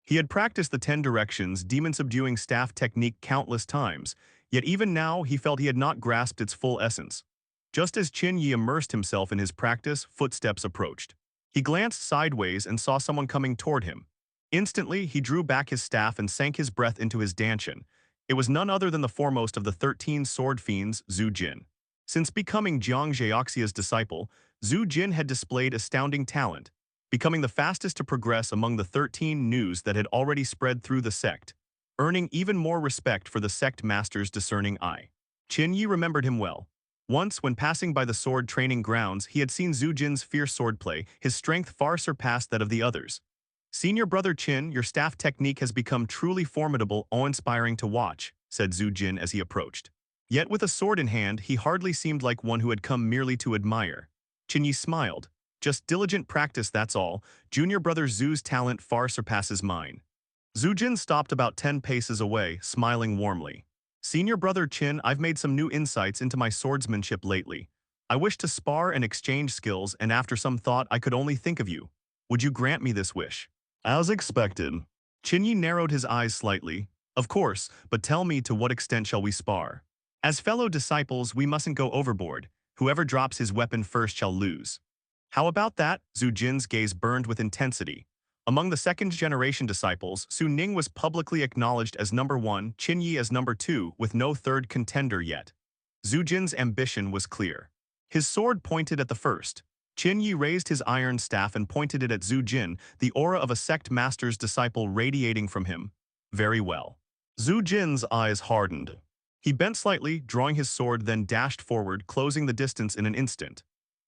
He had practiced the 10 directions, demon-subduing staff technique countless times, yet even now he felt he had not grasped its full essence. Just as Qin Yi immersed himself in his practice, footsteps approached. He glanced sideways and saw someone coming toward him. Instantly, he drew back his staff and sank his breath into his dantian. It was none other than the foremost of the 13 sword fiends, Zhu Jin. Since becoming Zhang Zhaoxia's disciple, Zhu Jin had displayed astounding talent, becoming the fastest to progress among the 13 news that had already spread through the sect, earning even more respect for the Sect Master's discerning eye. Qin Yi remembered him well. Once, when passing by the sword training grounds, he had seen Zhu Jin's fierce swordplay. His strength far surpassed that of the others. Senior brother Qin, your staff technique has become truly formidable, awe-inspiring to watch, said Zhu Jin as he approached. Yet with a sword in hand, he hardly seemed like one who had come merely to admire. Qin Yi smiled. Just diligent practice, that's all. Junior brother Zhu's talent far surpasses mine. Zhu Jin stopped about 10 paces away, smiling warmly. Senior brother Qin, I've made some new insights into my swordsmanship lately. I wish to spar and exchange skills, and after some thought, I could only think of you. Would you grant me this wish? As expected. Qin Yi narrowed his eyes slightly. Of course, but tell me, to what extent shall we spar? As fellow disciples, we mustn't go overboard. Whoever drops his weapon first shall lose. How about that? Zhu Jin's gaze burned with intensity. Among the second-generation disciples, Su Ning was publicly acknowledged as number 1, Qin Yi as number 2, with no third contender yet. Zhu Jin's ambition was clear. His sword pointed at the first. Qin Yi raised his iron staff and pointed it at Zhu Jin, the aura of a Sect Master's disciple radiating from him. Very well. Zhu Jin's eyes hardened. He bent slightly, drawing his sword, then dashed forward, closing the distance in an instant.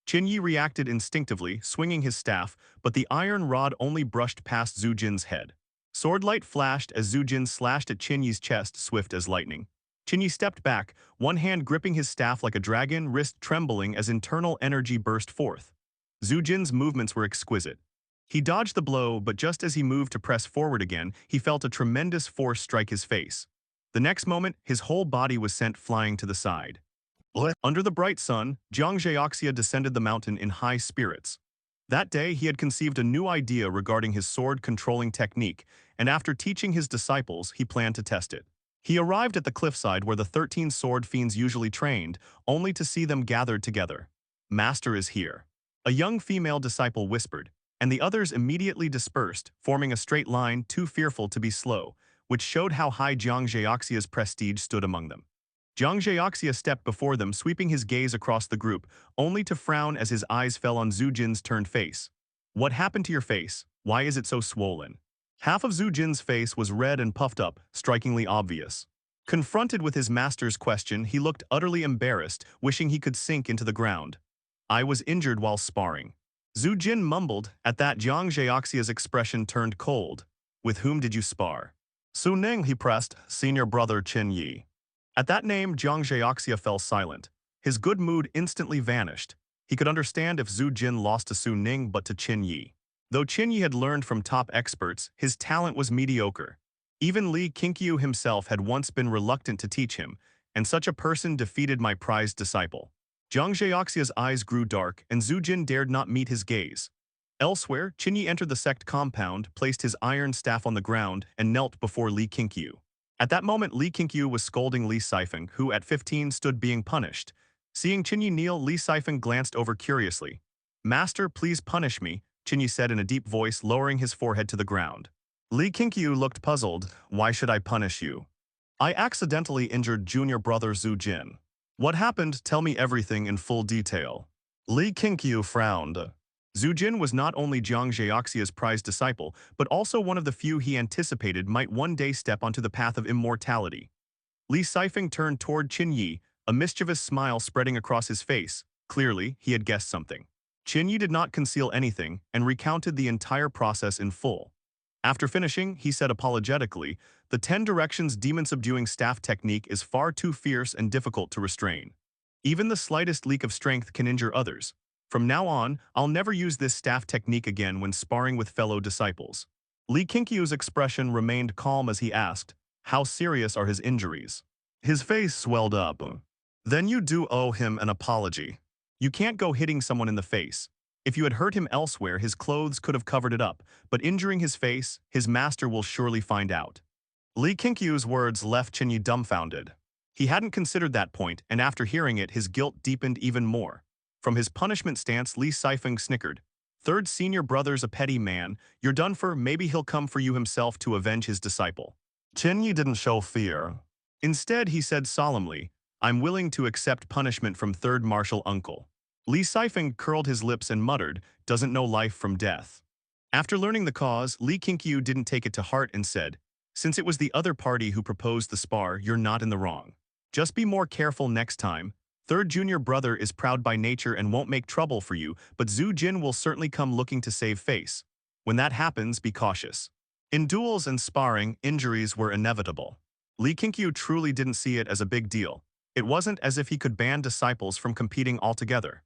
Qingyi reacted instinctively, swinging his staff, but the iron rod only brushed past Zhu Jin's head. Swordlight flashed as Zhu Jin slashed at Qingyi's chest, swift as lightning. Qingyi stepped back, one hand gripping his staff like a dragon, wrist trembling as internal energy burst forth. Zhu Jin's movements were exquisite. He dodged the blow, but just as he moved to press forward again, he felt a tremendous force strike his face. The next moment, his whole body was sent flying to the side. Under the bright sun, Jiang Zheoxia descended the mountain in high spirits. That day, he had conceived a new idea regarding his sword-controlling technique, and after teaching his disciples, he planned to test it. He arrived at the cliffside where the 13 sword fiends usually trained, only to see them gathered together. "Master is here," a young female disciple whispered, and the others immediately dispersed, forming a straight line too fearful to be slow, which showed how high Jiang Zheoxia's prestige stood among them. Jiang Zheoxia stepped before them, sweeping his gaze across the group, only to frown as his eyes fell on Zhu Jin's turned face. "What happened to your face? Why is it so swollen?" Half of Zhu Jin's face was red and puffed up, strikingly obvious. Confronted with his master's question, he looked utterly embarrassed, wishing he could sink into the ground. "I was injured while sparring." Zhu Jin mumbled. At that, Jiang Zheoxia's expression turned cold. "With whom did you spar?" "Su Ning," he pressed, "senior brother Qingyi." At that name, Jiang Zheoxia fell silent. His good mood instantly vanished. He could understand if Zhu Jin lost to Su Ning but to Qingyi. Though Qingyi had learned from top experts, his talent was mediocre. Even Li Qingqiu himself had once been reluctant to teach him, and such a person defeated my prized disciple. Jiang Zheoxia's eyes grew dark, and Zhu Jin dared not meet his gaze. Elsewhere, Qingyi entered the sect compound, placed his iron staff on the ground, and knelt before Li Qingqiu. At that moment, Li Qingqiu was scolding Li Sifeng, who at 15 stood being punished. Seeing Qingyi kneel, Li Sifeng glanced over curiously. "Master, please punish me," Qingyi said in a deep voice, lowering his forehead to the ground. Li Qingqiu looked puzzled. "Why should I punish you?" "I accidentally injured junior brother Zhu Jin." "What happened? Tell me everything in full detail." Li Qingqiu frowned. Zhu Jin was not only Jiang Zheoxia's prized disciple, but also one of the few he anticipated might one day step onto the path of immortality. Li Sifeng turned toward Qingyi, a mischievous smile spreading across his face. Clearly, he had guessed something. Qingyi did not conceal anything and recounted the entire process in full. After finishing, he said apologetically, "The 10 directions demon-subduing staff technique is far too fierce and difficult to restrain. Even the slightest leak of strength can injure others. From now on, I'll never use this staff technique again when sparring with fellow disciples." Li Qingqiu's expression remained calm as he asked, "How serious are his injuries?" His face swelled up. "Then you do owe him an apology. You can't go hitting someone in the face. If you had hurt him elsewhere, his clothes could have covered it up, but injuring his face, his master will surely find out." Li Qingqiu's words left Qingyi dumbfounded. He hadn't considered that point, and after hearing it, his guilt deepened even more. From his punishment stance, Li Sifeng snickered. "Third senior brother's a petty man. You're done for. Maybe he'll come for you himself to avenge his disciple." Qingyi didn't show fear. Instead, he said solemnly, "I'm willing to accept punishment from third martial uncle." Li Sifeng curled his lips and muttered, "Doesn't know life from death." After learning the cause, Li Qingqiu didn't take it to heart and said, "Since it was the other party who proposed the spar, you're not in the wrong. Just be more careful next time. Third junior brother is proud by nature and won't make trouble for you, but Zhu Jin will certainly come looking to save face. When that happens, be cautious." In duels and sparring, injuries were inevitable. Li Qingqiu truly didn't see it as a big deal. It wasn't as if he could ban disciples from competing altogether.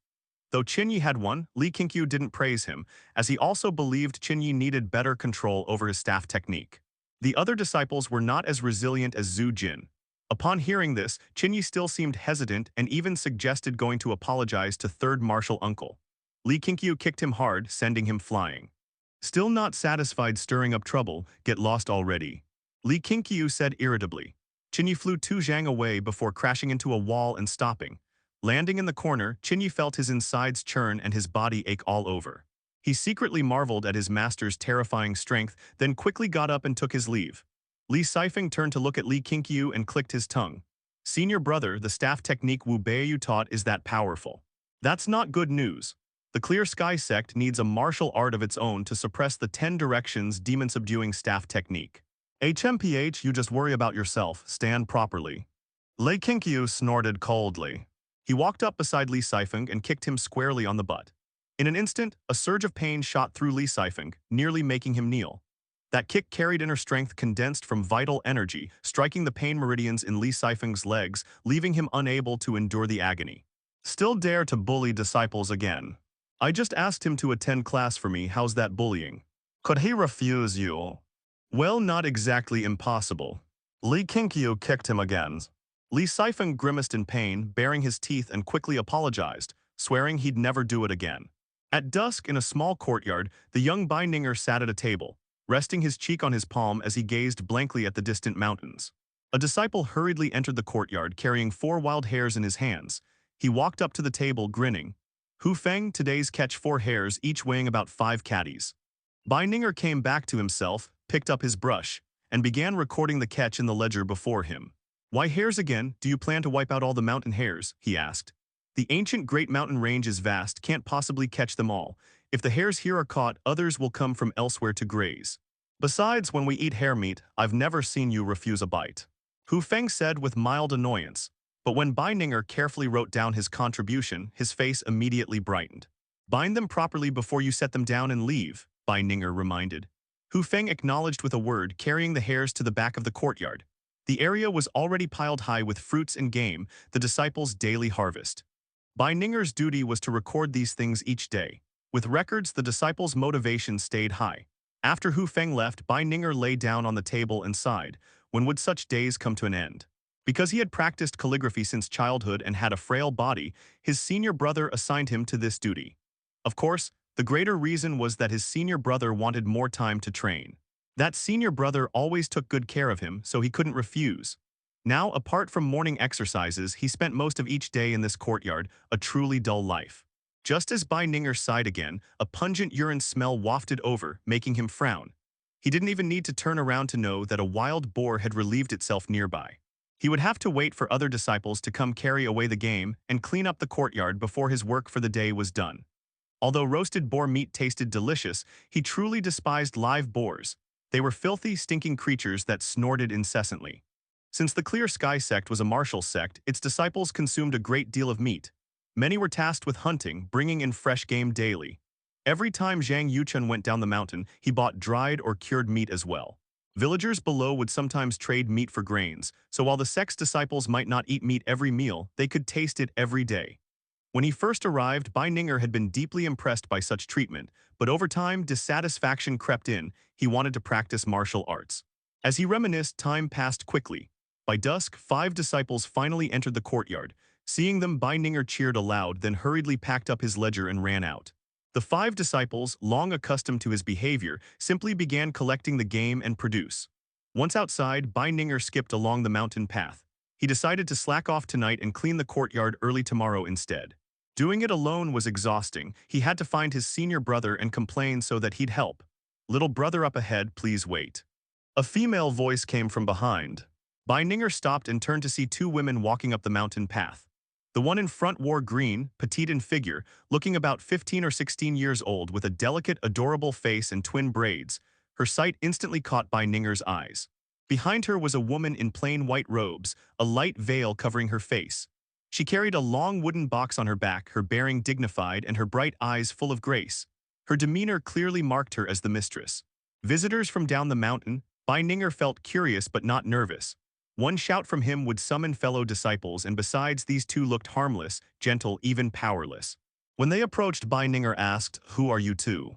Though Qingyi had won, Li Qingqiu didn't praise him, as he also believed Qingyi needed better control over his staff technique. The other disciples were not as resilient as Zhu Jin. Upon hearing this, Qingyi still seemed hesitant and even suggested going to apologize to third martial uncle. Li Qingqiu kicked him hard, sending him flying. Still not satisfied stirring up trouble, "Get lost already," Li Qingqiu said irritably. Qingyi flew 2 zhang away before crashing into a wall and stopping. Landing in the corner, Qingyi felt his insides churn and his body ache all over. He secretly marveled at his master's terrifying strength, then quickly got up and took his leave. Li Sifeng turned to look at Li Qingqiu and clicked his tongue. "Senior brother, the staff technique Wu Bei you taught is that powerful. That's not good news. The Clear Sky Sect needs a martial art of its own to suppress the 10 directions demon-subduing staff technique." "HMPH, you just worry about yourself, stand properly." Li Qingqiu snorted coldly. He walked up beside Li Qingqiu and kicked him squarely on the butt. In an instant, a surge of pain shot through Li Qingqiu, nearly making him kneel. That kick carried inner strength condensed from vital energy, striking the pain meridians in Li Qingqiu's legs, leaving him unable to endure the agony. Still dare to bully disciples again. I just asked him to attend class for me, how's that bullying? Could he refuse you? Well, not exactly impossible. Li Qingqiu kicked him again. Li Qingqiu grimaced in pain, baring his teeth and quickly apologized, swearing he'd never do it again. At dusk, in a small courtyard, the young Bindingar sat at a table, resting his cheek on his palm as he gazed blankly at the distant mountains. A disciple hurriedly entered the courtyard carrying 4 wild hares in his hands. He walked up to the table, grinning. Hu Feng, today's catch 4 hares, each weighing about 5 catties. Bindingar came back to himself, picked up his brush, and began recording the catch in the ledger before him. Why hares again? Do you plan to wipe out all the mountain hares? He asked. The ancient Great Mountain Range is vast, can't possibly catch them all. If the hares here are caught, others will come from elsewhere to graze. Besides, when we eat hare meat, I've never seen you refuse a bite. Hu Feng said with mild annoyance, but when Bindingar carefully wrote down his contribution, his face immediately brightened. Bind them properly before you set them down and leave, Bindingar reminded. Hu Feng acknowledged with a word, carrying the hares to the back of the courtyard. The area was already piled high with fruits and game, the disciples' daily harvest. Bindingar's duty was to record these things each day. With records, the disciples' motivation stayed high. After Hu Feng left, Bindingar lay down on the table and sighed. When would such days come to an end? Because he had practiced calligraphy since childhood and had a frail body, his senior brother assigned him to this duty. Of course, the greater reason was that his senior brother wanted more time to train. That senior brother always took good care of him, so he couldn't refuse. Now, apart from morning exercises, he spent most of each day in this courtyard, a truly dull life. Just as Bindingar sighed again, a pungent urine smell wafted over, making him frown. He didn't even need to turn around to know that a wild boar had relieved itself nearby. He would have to wait for other disciples to come carry away the game and clean up the courtyard before his work for the day was done. Although roasted boar meat tasted delicious, he truly despised live boars. They were filthy, stinking creatures that snorted incessantly. Since the Clear Sky Sect was a martial sect, its disciples consumed a great deal of meat. Many were tasked with hunting, bringing in fresh game daily. Every time Zhang Yuchun went down the mountain, he bought dried or cured meat as well. Villagers below would sometimes trade meat for grains, so while the sect's disciples might not eat meat every meal, they could taste it every day. When he first arrived, Bindingar had been deeply impressed by such treatment, but over time, dissatisfaction crept in. He wanted to practice martial arts. As he reminisced, time passed quickly. By dusk, 5 disciples finally entered the courtyard. Seeing them, Bindingar cheered aloud, then hurriedly packed up his ledger and ran out. The 5 disciples, long accustomed to his behavior, simply began collecting the game and produce. Once outside, Bindingar skipped along the mountain path. He decided to slack off tonight and clean the courtyard early tomorrow instead. Doing it alone was exhausting. He had to find his senior brother and complain so that he'd help. Little brother up ahead, please wait. A female voice came from behind. Bindingar stopped and turned to see 2 women walking up the mountain path. The one in front wore green, petite in figure, looking about 15 or 16 years old with a delicate, adorable face and twin braids. Her sight instantly caught Bindingar's eyes. Behind her was a woman in plain white robes, a light veil covering her face. She carried a long wooden box on her back, her bearing dignified and her bright eyes full of grace. Her demeanor clearly marked her as the mistress. Visitors from down the mountain, Bindingar felt curious but not nervous. One shout from him would summon fellow disciples, and besides, these 2 looked harmless, gentle, even powerless. When they approached, Bindingar asked, "Who are you 2?"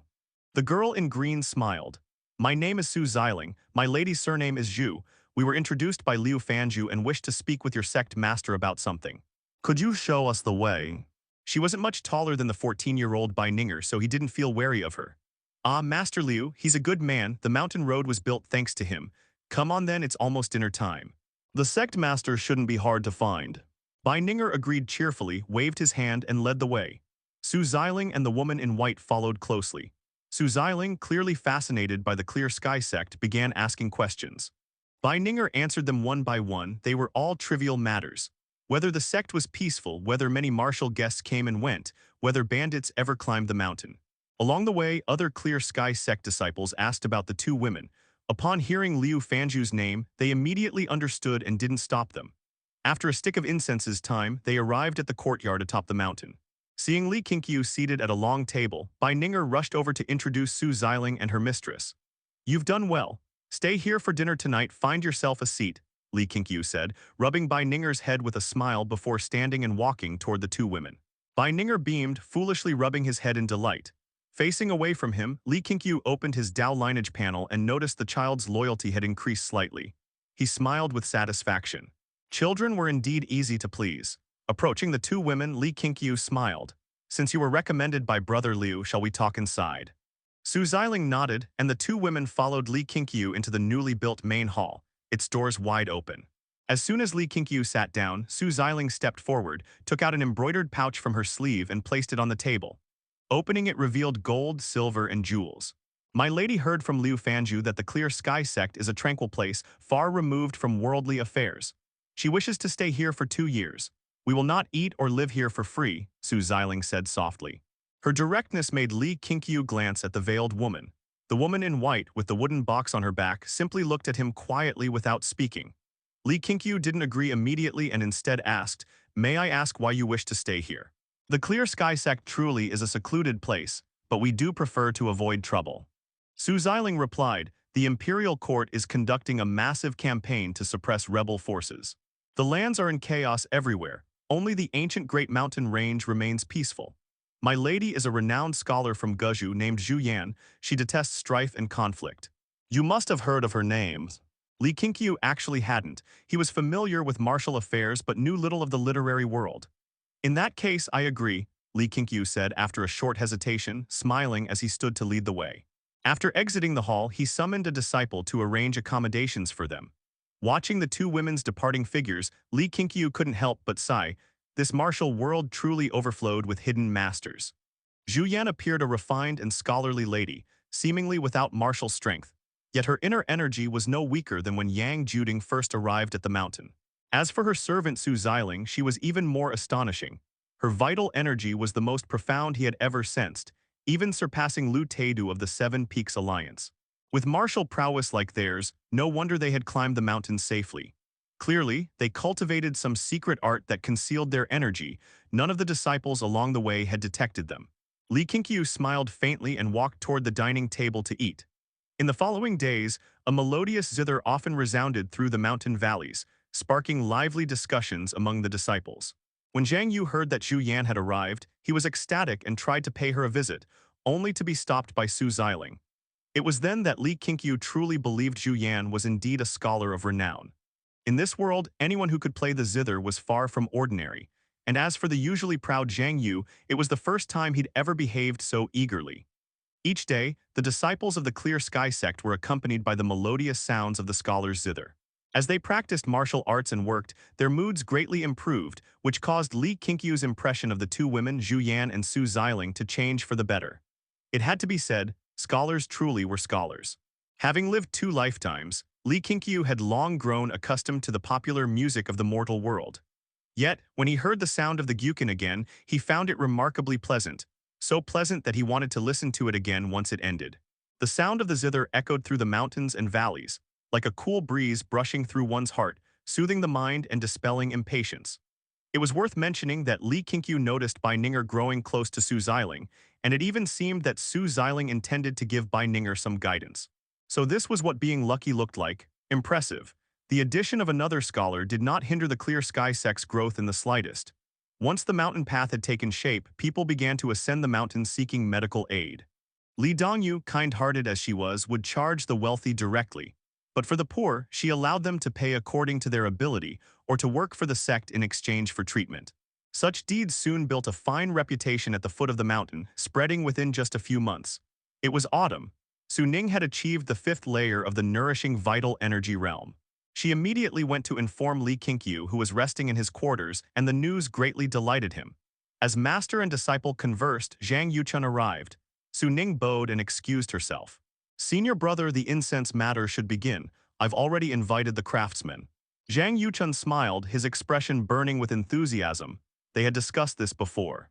The girl in green smiled. "My name is Su Xiling, my lady's surname is Zhu. We were introduced by Liu Fanju and wished to speak with your sect master about something. Could you show us the way?" She wasn't much taller than the 14-year-old Bindingar, so he didn't feel wary of her. "Ah, Master Liu, he's a good man. The mountain road was built thanks to him. Come on then, it's almost dinner time." "The Sect Master shouldn't be hard to find." Bindingar agreed cheerfully, waved his hand, and led the way. Su Xiling and the woman in white followed closely. Su Xiling, clearly fascinated by the Clear Sky Sect, began asking questions. Bindingar answered them one by one. They were all trivial matters. Whether the sect was peaceful, whether many martial guests came and went, whether bandits ever climbed the mountain. Along the way, other Clear Sky Sect disciples asked about the 2 women. Upon hearing Liu Fanju's name, they immediately understood and didn't stop them. After a stick of incense's time, they arrived at the courtyard atop the mountain. Seeing Li Qingqiu seated at a long table, Bai Ninger rushed over to introduce Su Xiling and her mistress. "You've done well. Stay here for dinner tonight, find yourself a seat," Li Qingqiu said, rubbing Bai Ninger's head with a smile before standing and walking toward the two women. Bai Ninger beamed, foolishly rubbing his head in delight. Facing away from him, Li Qingqiu opened his Dao Lineage panel and noticed the child's loyalty had increased slightly. He smiled with satisfaction. Children were indeed easy to please. Approaching the two women, Li Qingqiu smiled. "Since you were recommended by Brother Liu, shall we talk inside?" Su Xiling nodded, and the two women followed Li Qingqiu into the newly built main hall, its doors wide open. As soon as Li Qingqiu sat down, Su Xiling stepped forward, took out an embroidered pouch from her sleeve and placed it on the table. Opening it revealed gold, silver, and jewels. "My lady heard from Liu Fanju that the Clear Sky Sect is a tranquil place, far removed from worldly affairs. She wishes to stay here for 2 years. We will not eat or live here for free," Su Xiling said softly. Her directness made Li Qingqiu glance at the veiled woman. The woman in white, with the wooden box on her back, simply looked at him quietly without speaking. Li Qingqiu didn't agree immediately and instead asked, "May I ask why you wish to stay here?" "The Clear Sky Sect truly is a secluded place, but we do prefer to avoid trouble." Su Xiling replied, "The imperial court is conducting a massive campaign to suppress rebel forces. The lands are in chaos everywhere. Only the ancient Great Mountain Range remains peaceful. My lady is a renowned scholar from Guzhou named Zhu Yan. She detests strife and conflict. You must have heard of her name." Li Qingqiu actually hadn't. He was familiar with martial affairs but knew little of the literary world. "In that case, I agree," Li Qingqiu said after a short hesitation, smiling as he stood to lead the way. After exiting the hall, he summoned a disciple to arrange accommodations for them. Watching the two women's departing figures, Li Qingqiu couldn't help but sigh. This martial world truly overflowed with hidden masters. Zhu Yan appeared a refined and scholarly lady, seemingly without martial strength, yet her inner energy was no weaker than when Yang Juding first arrived at the mountain. As for her servant Su Xiling, she was even more astonishing. Her vital energy was the most profound he had ever sensed, even surpassing Lu Teidu of the Seven Peaks Alliance. With martial prowess like theirs, no wonder they had climbed the mountain safely. Clearly, they cultivated some secret art that concealed their energy. None of the disciples along the way had detected them. Li Qingqiu smiled faintly and walked toward the dining table to eat. In the following days, a melodious zither often resounded through the mountain valleys, sparking lively discussions among the disciples. When Zhang Yu heard that Zhu Yan had arrived, he was ecstatic and tried to pay her a visit, only to be stopped by Su Xiling. It was then that Li Qingqiu truly believed Zhu Yan was indeed a scholar of renown. In this world, anyone who could play the zither was far from ordinary, and as for the usually proud Zhang Yu, it was the first time he'd ever behaved so eagerly. Each day, the disciples of the Clear Sky Sect were accompanied by the melodious sounds of the scholar's zither. As they practiced martial arts and worked, their moods greatly improved, which caused Li Qingqiu's impression of the two women, Zhu Yan and Su Xiling, to change for the better. It had to be said, scholars truly were scholars. Having lived 2 lifetimes, Li Qingqiu had long grown accustomed to the popular music of the mortal world. Yet, when he heard the sound of the gyukin again, he found it remarkably pleasant, so pleasant that he wanted to listen to it again once it ended. The sound of the zither echoed through the mountains and valleys, like a cool breeze brushing through one's heart, soothing the mind and dispelling impatience. It was worth mentioning that Li Qingqiu noticed Bai Ninger growing close to Su Xiling, and it even seemed that Su Xiling intended to give Bai Ninger some guidance. So this was what being lucky looked like. Impressive. The addition of another scholar did not hinder the Clear Sky Sect's growth in the slightest. Once the mountain path had taken shape, people began to ascend the mountains seeking medical aid. Li Dongyu, kind-hearted as she was, would charge the wealthy directly. But for the poor, she allowed them to pay according to their ability or to work for the sect in exchange for treatment. Such deeds soon built a fine reputation at the foot of the mountain, spreading within just a few months. It was autumn. Su Ning had achieved the 5th layer of the nourishing vital energy realm. She immediately went to inform Li Qingqiu, who was resting in his quarters, and the news greatly delighted him. As master and disciple conversed, Zhang Yuchun arrived. Su Ning bowed and excused herself. "Senior brother, the incense matter should begin. I've already invited the craftsmen." Zhang Yuchun smiled, his expression burning with enthusiasm. They had discussed this before.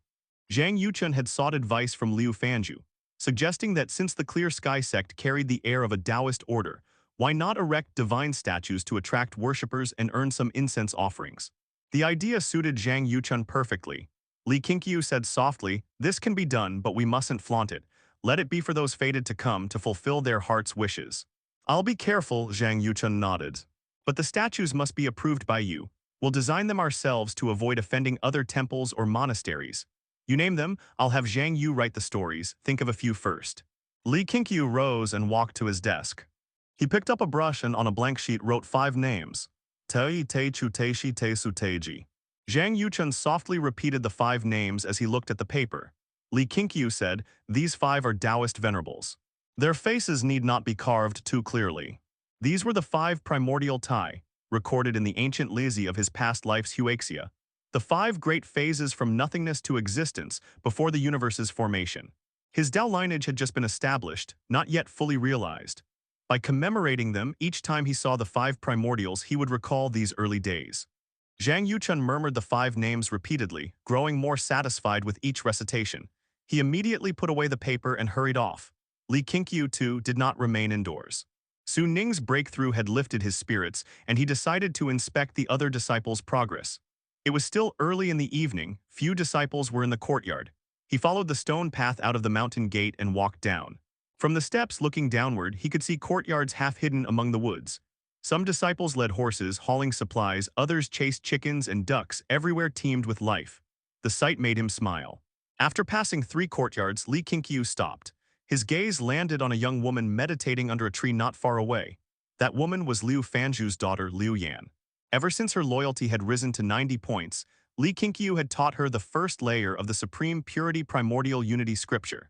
Zhang Yuchun had sought advice from Liu Fanju, suggesting that since the Clear Sky Sect carried the air of a Taoist order, why not erect divine statues to attract worshippers and earn some incense offerings? The idea suited Zhang Yuchun perfectly. Li Qingqiu said softly, "This can be done, but we mustn't flaunt it. Let it be for those fated to come to fulfill their heart's wishes." "I'll be careful," Zhang Yuchun nodded. "But the statues must be approved by you. We'll design them ourselves to avoid offending other temples or monasteries. You name them, I'll have Zhang Yu write the stories. Think of a few first." Li Qingqiu rose and walked to his desk. He picked up a brush and on a blank sheet wrote 5 names. Tei Te Chu Te Shi Te Su Teji. Zhang Yuchun softly repeated the 5 names as he looked at the paper. Li Qingqiu said, "These 5 are Taoist venerables. Their faces need not be carved too clearly. These were the 5 primordial Tai, recorded in the ancient Lizi of his past life's Huaxia. The 5 great phases from nothingness to existence before the universe's formation. His Dao lineage had just been established, not yet fully realized. By commemorating them each time he saw the 5 primordials, he would recall these early days." Zhang Yuchun murmured the 5 names repeatedly, growing more satisfied with each recitation. He immediately put away the paper and hurried off. Li Qingqiu, too, did not remain indoors. Su Ning's breakthrough had lifted his spirits, and he decided to inspect the other disciples' progress. It was still early in the evening, few disciples were in the courtyard. He followed the stone path out of the mountain gate and walked down. From the steps looking downward, he could see courtyards half hidden among the woods. Some disciples led horses, hauling supplies, others chased chickens and ducks, everywhere teemed with life. The sight made him smile. After passing 3 courtyards, Li Qingqiu stopped. His gaze landed on a young woman meditating under a tree not far away. That woman was Liu Fanzhu's daughter, Liu Yan. Ever since her loyalty had risen to 90 points, Li Qingqiu had taught her the first layer of the Supreme Purity Primordial Unity Scripture.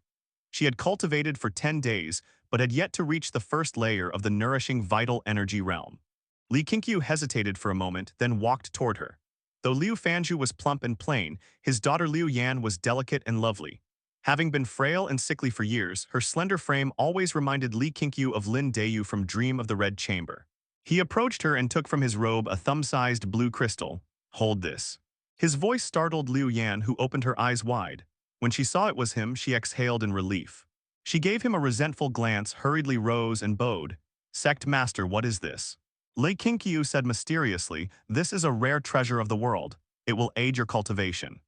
She had cultivated for 10 days, but had yet to reach the first layer of the nourishing vital energy realm. Li Qingqiu hesitated for a moment, then walked toward her. Though Liu Fanzhu was plump and plain, his daughter Liu Yan was delicate and lovely. Having been frail and sickly for years, her slender frame always reminded Li Qingqiu of Lin Deyu from Dream of the Red Chamber. He approached her and took from his robe a thumb-sized blue crystal. "Hold this." His voice startled Liu Yan, who opened her eyes wide. When she saw it was him, she exhaled in relief. She gave him a resentful glance, hurriedly rose and bowed. "Sect Master, what is this?" Li Qingqiu said mysteriously, "This is a rare treasure of the world. It will aid your cultivation.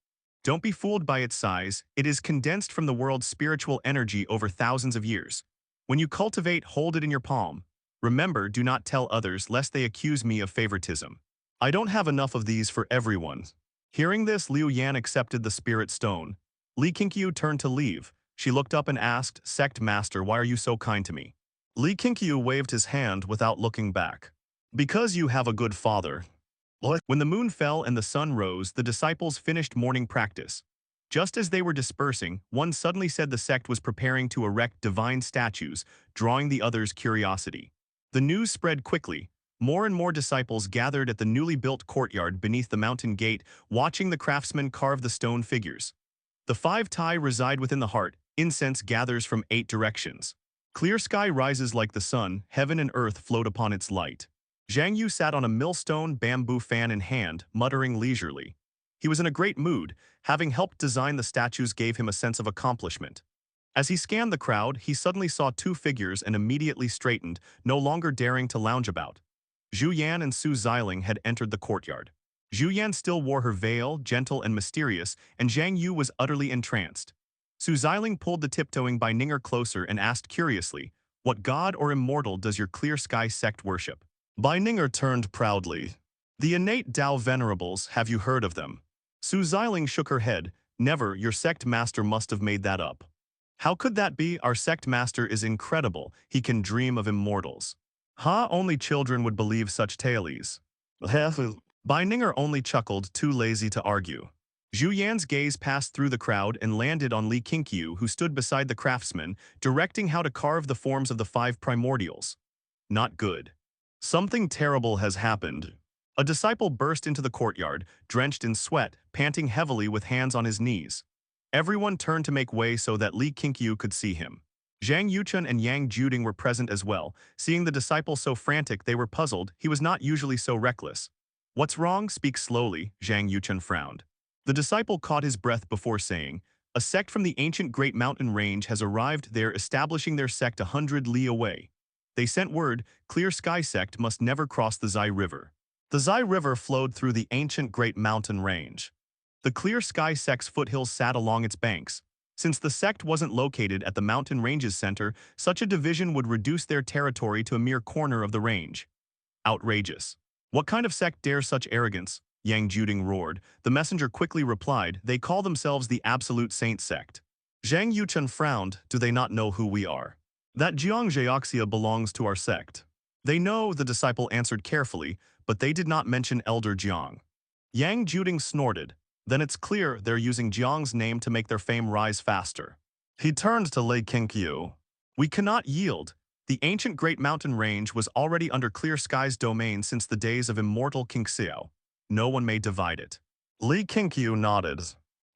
Don't be fooled by its size. It is condensed from the world's spiritual energy over thousands of years. When you cultivate, hold it in your palm. Remember, do not tell others lest they accuse me of favoritism. I don't have enough of these for everyone." Hearing this, Liu Yan accepted the spirit stone. Li Qingqiu turned to leave. She looked up and asked, "Sect Master, why are you so kind to me?" Li Qingqiu waved his hand without looking back. "Because you have a good father." When the moon fell and the sun rose, the disciples finished morning practice. Just as they were dispersing, one suddenly said the sect was preparing to erect divine statues, drawing the others' curiosity. The news spread quickly. More and more disciples gathered at the newly built courtyard beneath the mountain gate, watching the craftsmen carve the stone figures. The 5 Tai reside within the heart. Incense gathers from 8 directions. Clear sky rises like the sun, heaven and earth float upon its light. Zhang Yu sat on a millstone bamboo fan in hand, muttering leisurely. He was in a great mood. Having helped design the statues gave him a sense of accomplishment. As he scanned the crowd, he suddenly saw 2 figures and immediately straightened, no longer daring to lounge about. Zhu Yan and Su Xiling had entered the courtyard. Zhu Yan still wore her veil, gentle and mysterious, and Zhang Yu was utterly entranced. Su Xiling pulled the tiptoeing Bai Ninger closer and asked curiously, "What god or immortal does your Clear Sky sect worship?" Bai Ninger turned proudly. "The innate Dao venerables, have you heard of them?" Su Xiling shook her head. "Never, your sect master must have made that up." "How could that be? Our sect master is incredible. He can dream of immortals." "Ha, only children would believe such tales." Bai Ninger only chuckled, too lazy to argue. Zhu Yan's gaze passed through the crowd and landed on Li Qingqiu, who stood beside the craftsman, directing how to carve the forms of the 5 primordials. "Not good. Something terrible has happened." A disciple burst into the courtyard, drenched in sweat, panting heavily with hands on his knees. Everyone turned to make way so that Li Qingqiu could see him. Zhang Yuchun and Yang Juding were present as well. Seeing the disciple so frantic, they were puzzled. He was not usually so reckless. "What's wrong? Speak slowly," Zhang Yuchun frowned. The disciple caught his breath before saying, "A sect from the ancient Great Mountain Range has arrived there, establishing their sect 100 li away. They sent word, Clear Sky Sect must never cross the Zai River. The Zai River flowed through the ancient Great Mountain Range. The Clear Sky Sect's foothills sat along its banks. Since the sect wasn't located at the mountain range's center, such a division would reduce their territory to a mere corner of the range. Outrageous. What kind of sect dares such arrogance? Yang Juding roared. The messenger quickly replied, they call themselves the Absolute Saint Sect. Zhang Yuchun frowned, do they not know who we are? That Jiang Zheoxia belongs to our sect. They know, the disciple answered carefully, but they did not mention Elder Jiang. Yang Juding snorted. Then it's clear they're using Jiang's name to make their fame rise faster. He turned to Li Qingqiu. We cannot yield. The ancient Great Mountain Range was already under Clear Sky's domain since the days of Immortal Qingxiao. No one may divide it. Li Qingqiu nodded.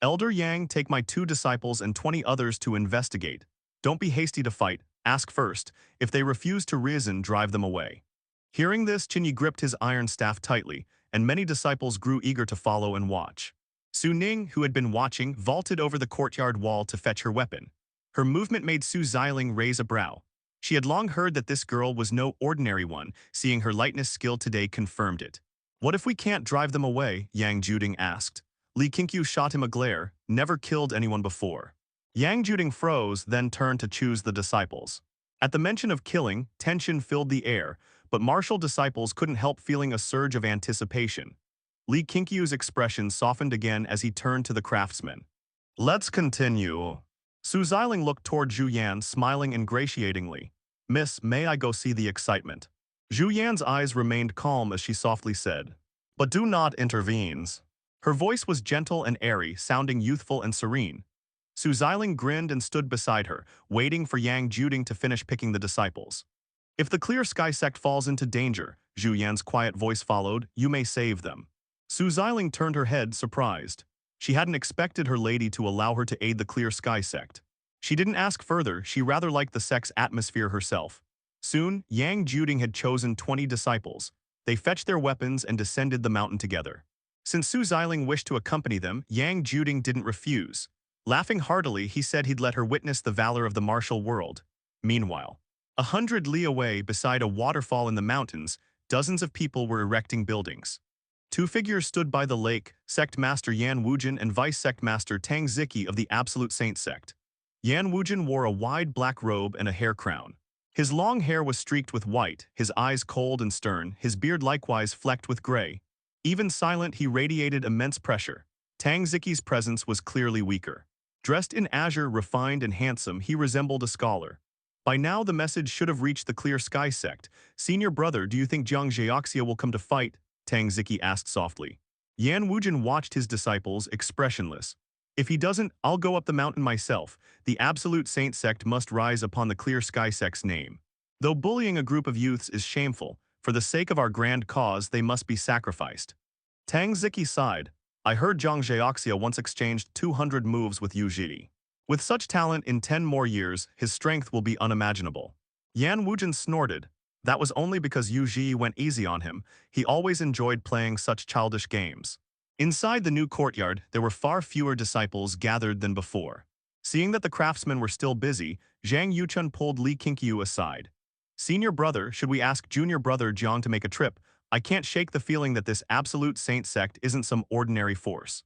Elder Yang, take my 2 disciples and 20 others to investigate. Don't be hasty to fight, ask first. If they refuse to reason, drive them away. Hearing this, Qinyi gripped his iron staff tightly, and many disciples grew eager to follow and watch. Su Ning, who had been watching, vaulted over the courtyard wall to fetch her weapon. Her movement made Su Xiling raise a brow. She had long heard that this girl was no ordinary one, seeing her lightness skill today confirmed it. What if we can't drive them away? Yang Juding asked. Li Qingqiu shot him a glare, never killed anyone before. Yang Juding froze, then turned to choose the disciples. At the mention of killing, tension filled the air, but martial disciples couldn't help feeling a surge of anticipation. Li Qingqiu's expression softened again as he turned to the craftsman. Let's continue. Su Xiling looked toward Zhu Yan, smiling ingratiatingly. Miss, may I go see the excitement? Zhu Yan's eyes remained calm as she softly said, but do not intervene. Her voice was gentle and airy, sounding youthful and serene. Su Xiling grinned and stood beside her, waiting for Yang Juding to finish picking the disciples. If the Clear Sky Sect falls into danger, Zhu Yan's quiet voice followed, you may save them. Su Xiling turned her head, surprised. She hadn't expected her lady to allow her to aid the Clear Sky Sect. She didn't ask further, she rather liked the sect's atmosphere herself. Soon, Yang Juding had chosen 20 disciples. They fetched their weapons and descended the mountain together. Since Su Xiling wished to accompany them, Yang Juding didn't refuse. Laughing heartily, he said he'd let her witness the valor of the martial world. Meanwhile, 100 li away, beside a waterfall in the mountains, dozens of people were erecting buildings. 2 figures stood by the lake, Sect Master Yan Wujin and Vice Sect Master Tang Ziki of the Absolute Saint Sect. Yan Wujin wore a wide black robe and a hair crown. His long hair was streaked with white, his eyes cold and stern, his beard likewise flecked with gray. Even silent, he radiated immense pressure. Tang Ziki's presence was clearly weaker. Dressed in azure, refined and handsome, he resembled a scholar. By now the message should have reached the Clear Sky Sect. Senior brother, do you think Jiang Zheoxia will come to fight? Tang Ziki asked softly. Yan Wujin watched his disciples, expressionless. If he doesn't, I'll go up the mountain myself. The Absolute Saint Sect must rise upon the Clear Sky Sect's name. Though bullying a group of youths is shameful, for the sake of our grand cause they must be sacrificed. Tang Ziki sighed. I heard Jiang Zheoxia once exchanged 200 moves with Yu Ji. With such talent in 10 more years, his strength will be unimaginable. Yan Wujin snorted. That was only because Yu Ji went easy on him. He always enjoyed playing such childish games. Inside the new courtyard, there were far fewer disciples gathered than before. Seeing that the craftsmen were still busy, Zhang Yuchun pulled Li Qingqiu aside. Senior brother, should we ask junior brother Jiang to make a trip? I can't shake the feeling that this Absolute Saint Sect isn't some ordinary force.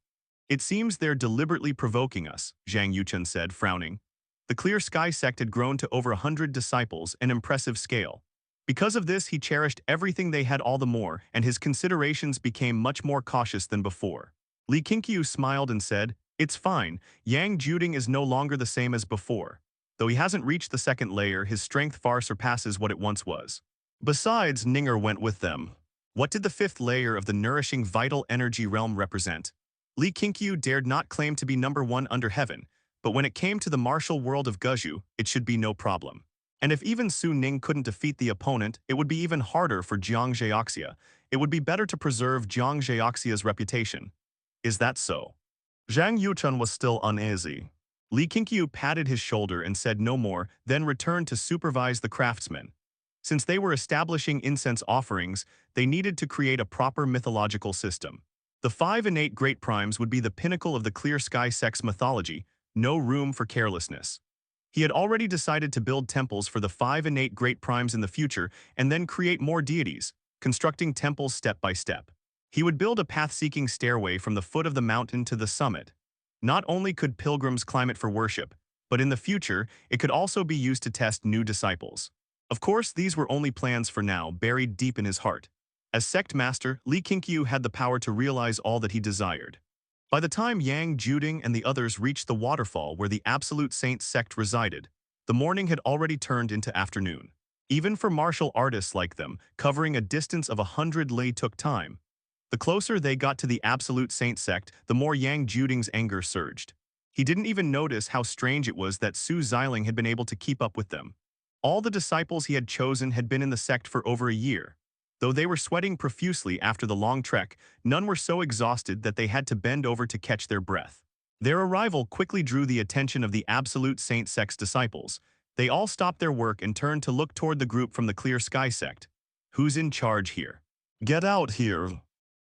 It seems they're deliberately provoking us, Zhang Yuchun said, frowning. The Clear Sky Sect had grown to over 100 disciples, an impressive scale. Because of this, he cherished everything they had all the more, and his considerations became much more cautious than before. Li Qingqiu smiled and said, it's fine, Yang Juding is no longer the same as before. Though he hasn't reached the 2nd layer, his strength far surpasses what it once was. Besides, Ninger went with them. What did the 5th layer of the nourishing vital energy realm represent? Li Qingqiu dared not claim to be number 1 under heaven, but when it came to the martial world of Guzhu, it should be no problem. And if even Su Ning couldn't defeat the opponent, it would be even harder for Jiang Zheoxia. It would be better to preserve Jiang Zheoxia's reputation. Is that so? Zhang Yuchun was still uneasy. Li Qingqiu patted his shoulder and said no more, then returned to supervise the craftsmen. Since they were establishing incense offerings, they needed to create a proper mythological system. The 5 innate great primes would be the pinnacle of the Clear Sky Sect's mythology, no room for carelessness. He had already decided to build temples for the 5 innate great primes in the future and then create more deities, constructing temples step by step. He would build a path-seeking stairway from the foot of the mountain to the summit. Not only could pilgrims climb it for worship, but in the future, it could also be used to test new disciples. Of course, these were only plans for now, buried deep in his heart. As Sect Master, Li Qingqiu had the power to realize all that he desired. By the time Yang Juding and the others reached the waterfall where the Absolute Saint sect resided, the morning had already turned into afternoon. Even for martial artists like them, covering a distance of 100 li took time. The closer they got to the Absolute Saint sect, the more Yang Juding's anger surged. He didn't even notice how strange it was that Su Xiling had been able to keep up with them. All the disciples he had chosen had been in the sect for over a year. Though they were sweating profusely after the long trek, none were so exhausted that they had to bend over to catch their breath. Their arrival quickly drew the attention of the Absolute Saint sect's disciples. They all stopped their work and turned to look toward the group from the Clear Sky sect. Who's in charge here? Get out here!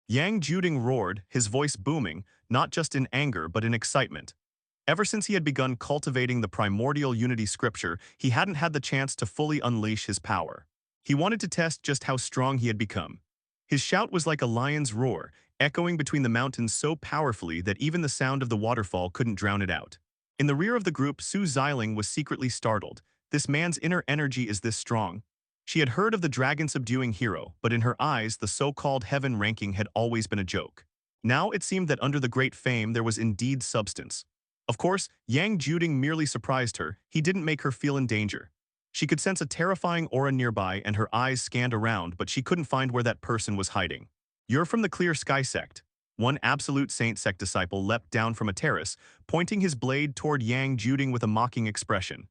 Yang Juding roared, his voice booming, not just in anger but in excitement. Ever since he had begun cultivating the primordial unity scripture, he hadn't had the chance to fully unleash his power. He wanted to test just how strong he had become. His shout was like a lion's roar, echoing between the mountains so powerfully that even the sound of the waterfall couldn't drown it out. In the rear of the group, Su Xiling was secretly startled. This man's inner energy is this strong. She had heard of the dragon-subduing hero, but in her eyes, the so-called heaven ranking had always been a joke. Now it seemed that under the great fame there was indeed substance. Of course, Yang Juding merely surprised her. He didn't make her feel in danger. She could sense a terrifying aura nearby and her eyes scanned around, but she couldn't find where that person was hiding. You're from the Clear Sky sect. One Absolute Saint sect disciple leapt down from a terrace, pointing his blade toward Yang Juding with a mocking expression.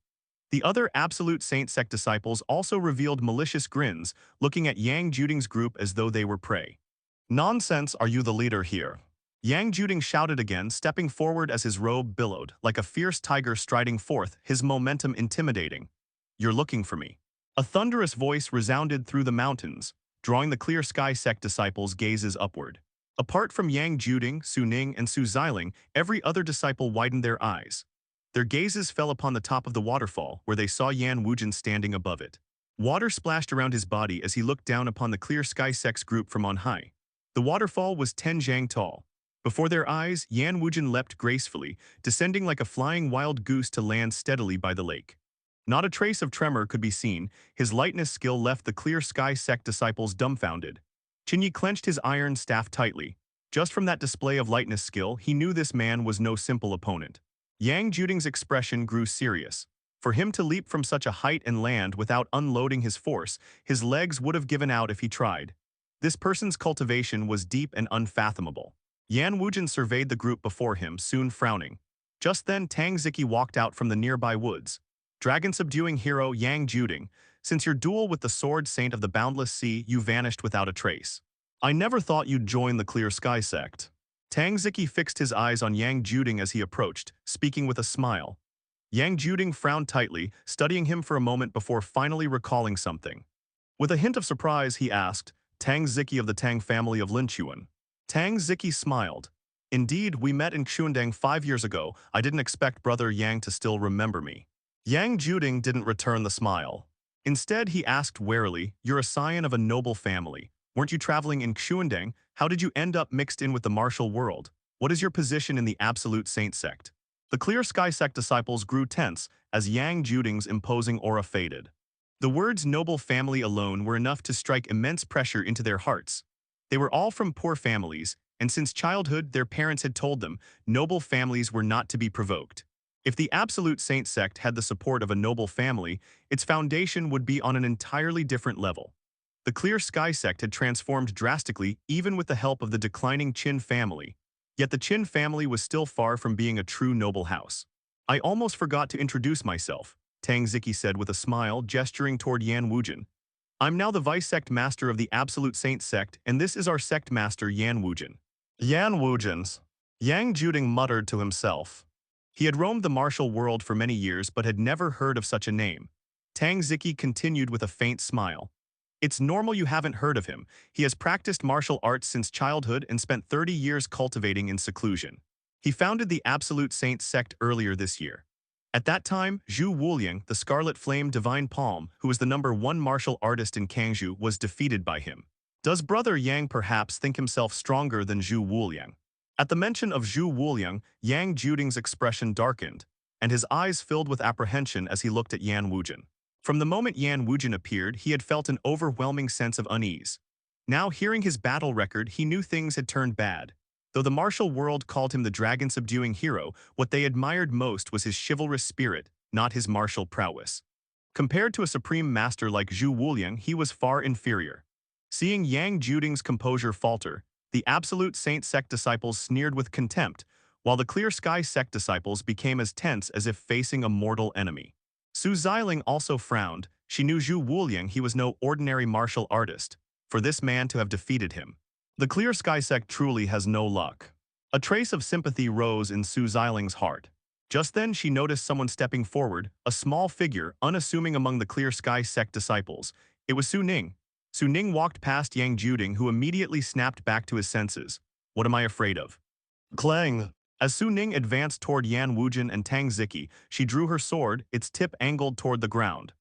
The other Absolute Saint sect disciples also revealed malicious grins, looking at Yang Juding's group as though they were prey. Nonsense, are you the leader here? Yang Juding shouted again, stepping forward as his robe billowed, like a fierce tiger striding forth, his momentum intimidating. You're looking for me. A thunderous voice resounded through the mountains, drawing the Clear Sky sect disciples' gazes upward. Apart from Yang Juding, Su Ning, and Su Xiling, every other disciple widened their eyes. Their gazes fell upon the top of the waterfall, where they saw Yan Wujin standing above it. Water splashed around his body as he looked down upon the Clear Sky sect's group from on high. The waterfall was 10 zhang tall. Before their eyes, Yan Wujin leapt gracefully, descending like a flying wild goose to land steadily by the lake. Not a trace of tremor could be seen. His lightness skill left the Clear Sky sect disciples dumbfounded. Qingyi clenched his iron staff tightly. Just from that display of lightness skill, he knew this man was no simple opponent. Yang Juding's expression grew serious. For him to leap from such a height and land without unloading his force, his legs would have given out if he tried. This person's cultivation was deep and unfathomable. Yan Wujin surveyed the group before him, soon frowning. Just then Tang Ziki walked out from the nearby woods. Dragon-subduing hero Yang Juding, since your duel with the Sword Saint of the Boundless Sea, you vanished without a trace. I never thought you'd join the Clear Sky sect. Tang Ziki fixed his eyes on Yang Juding as he approached, speaking with a smile. Yang Juding frowned tightly, studying him for a moment before finally recalling something. With a hint of surprise, he asked, Tang Ziki of the Tang family of Linchuan. Tang Ziki smiled. Indeed, we met in Xuandang 5 years ago. I didn't expect Brother Yang to still remember me. Yang Juding didn't return the smile. Instead, he asked warily, you're a scion of a noble family. Weren't you traveling in Xuandang? How did you end up mixed in with the martial world? What is your position in the Absolute Saint sect? The Clear Sky sect disciples grew tense as Yang Juding's imposing aura faded. The words noble family alone were enough to strike immense pressure into their hearts. They were all from poor families, and since childhood their parents had told them noble families were not to be provoked. If the Absolute Saint sect had the support of a noble family, its foundation would be on an entirely different level. The Clear Sky sect had transformed drastically even with the help of the declining Qin family, yet the Qin family was still far from being a true noble house. I almost forgot to introduce myself, Tang Ziki said with a smile, gesturing toward Yan Wujin. I'm now the Vice Sect Master of the Absolute Saint sect, and this is our Sect Master Yan Wujin. Yan Wujins. Yang Juding muttered to himself. He had roamed the martial world for many years but had never heard of such a name. Tang Ziki continued with a faint smile. It's normal you haven't heard of him. He has practiced martial arts since childhood and spent 30 years cultivating in seclusion. He founded the Absolute Saint sect earlier this year. At that time, Zhu Wuliang, the Scarlet Flame Divine Palm, who was the #1 martial artist in Kangzhou, was defeated by him. Does brother Yang perhaps think himself stronger than Zhu Wuliang? At the mention of Zhu Wuliang, Yang Juding's expression darkened, and his eyes filled with apprehension as he looked at Yan Wujin. From the moment Yan Wujin appeared, he had felt an overwhelming sense of unease. Now, hearing his battle record, he knew things had turned bad. Though the martial world called him the dragon-subduing hero, what they admired most was his chivalrous spirit, not his martial prowess. Compared to a supreme master like Zhu Wuliang, he was far inferior. Seeing Yang Juding's composure falter, the Absolute Saint Sect disciples sneered with contempt, while the Clear Sky Sect disciples became as tense as if facing a mortal enemy. Su Xiling also frowned. She knew Zhu Wuliang he was no ordinary martial artist, for this man to have defeated him. The Clear Sky Sect truly has no luck. A trace of sympathy rose in Su Xiling's heart. Just then she noticed someone stepping forward, a small figure, unassuming among the Clear Sky Sect disciples. It was Su Ning. Su Ning walked past Yang Juding, who immediately snapped back to his senses. What am I afraid of? Clang! As Su Ning advanced toward Yan Wujin and Tang Ziki, she drew her sword, its tip angled toward the ground.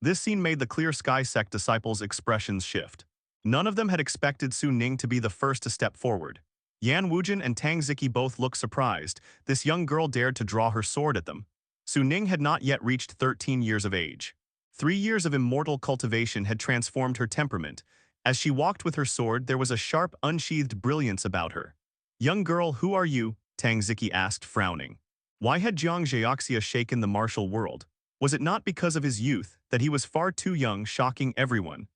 This scene made the Clear Sky Sect disciples' expressions shift. None of them had expected Su Ning to be the first to step forward. Yan Wujin and Tang Ziki both looked surprised. This young girl dared to draw her sword at them. Su Ning had not yet reached 13 years of age. 3 years of immortal cultivation had transformed her temperament. As she walked with her sword, there was a sharp, unsheathed brilliance about her. "Young girl, who are you?" Tang Ziki asked, frowning. Why had Jiang Zhaoxia shaken the martial world? Was it not because of his youth, that he was far too young, shocking everyone?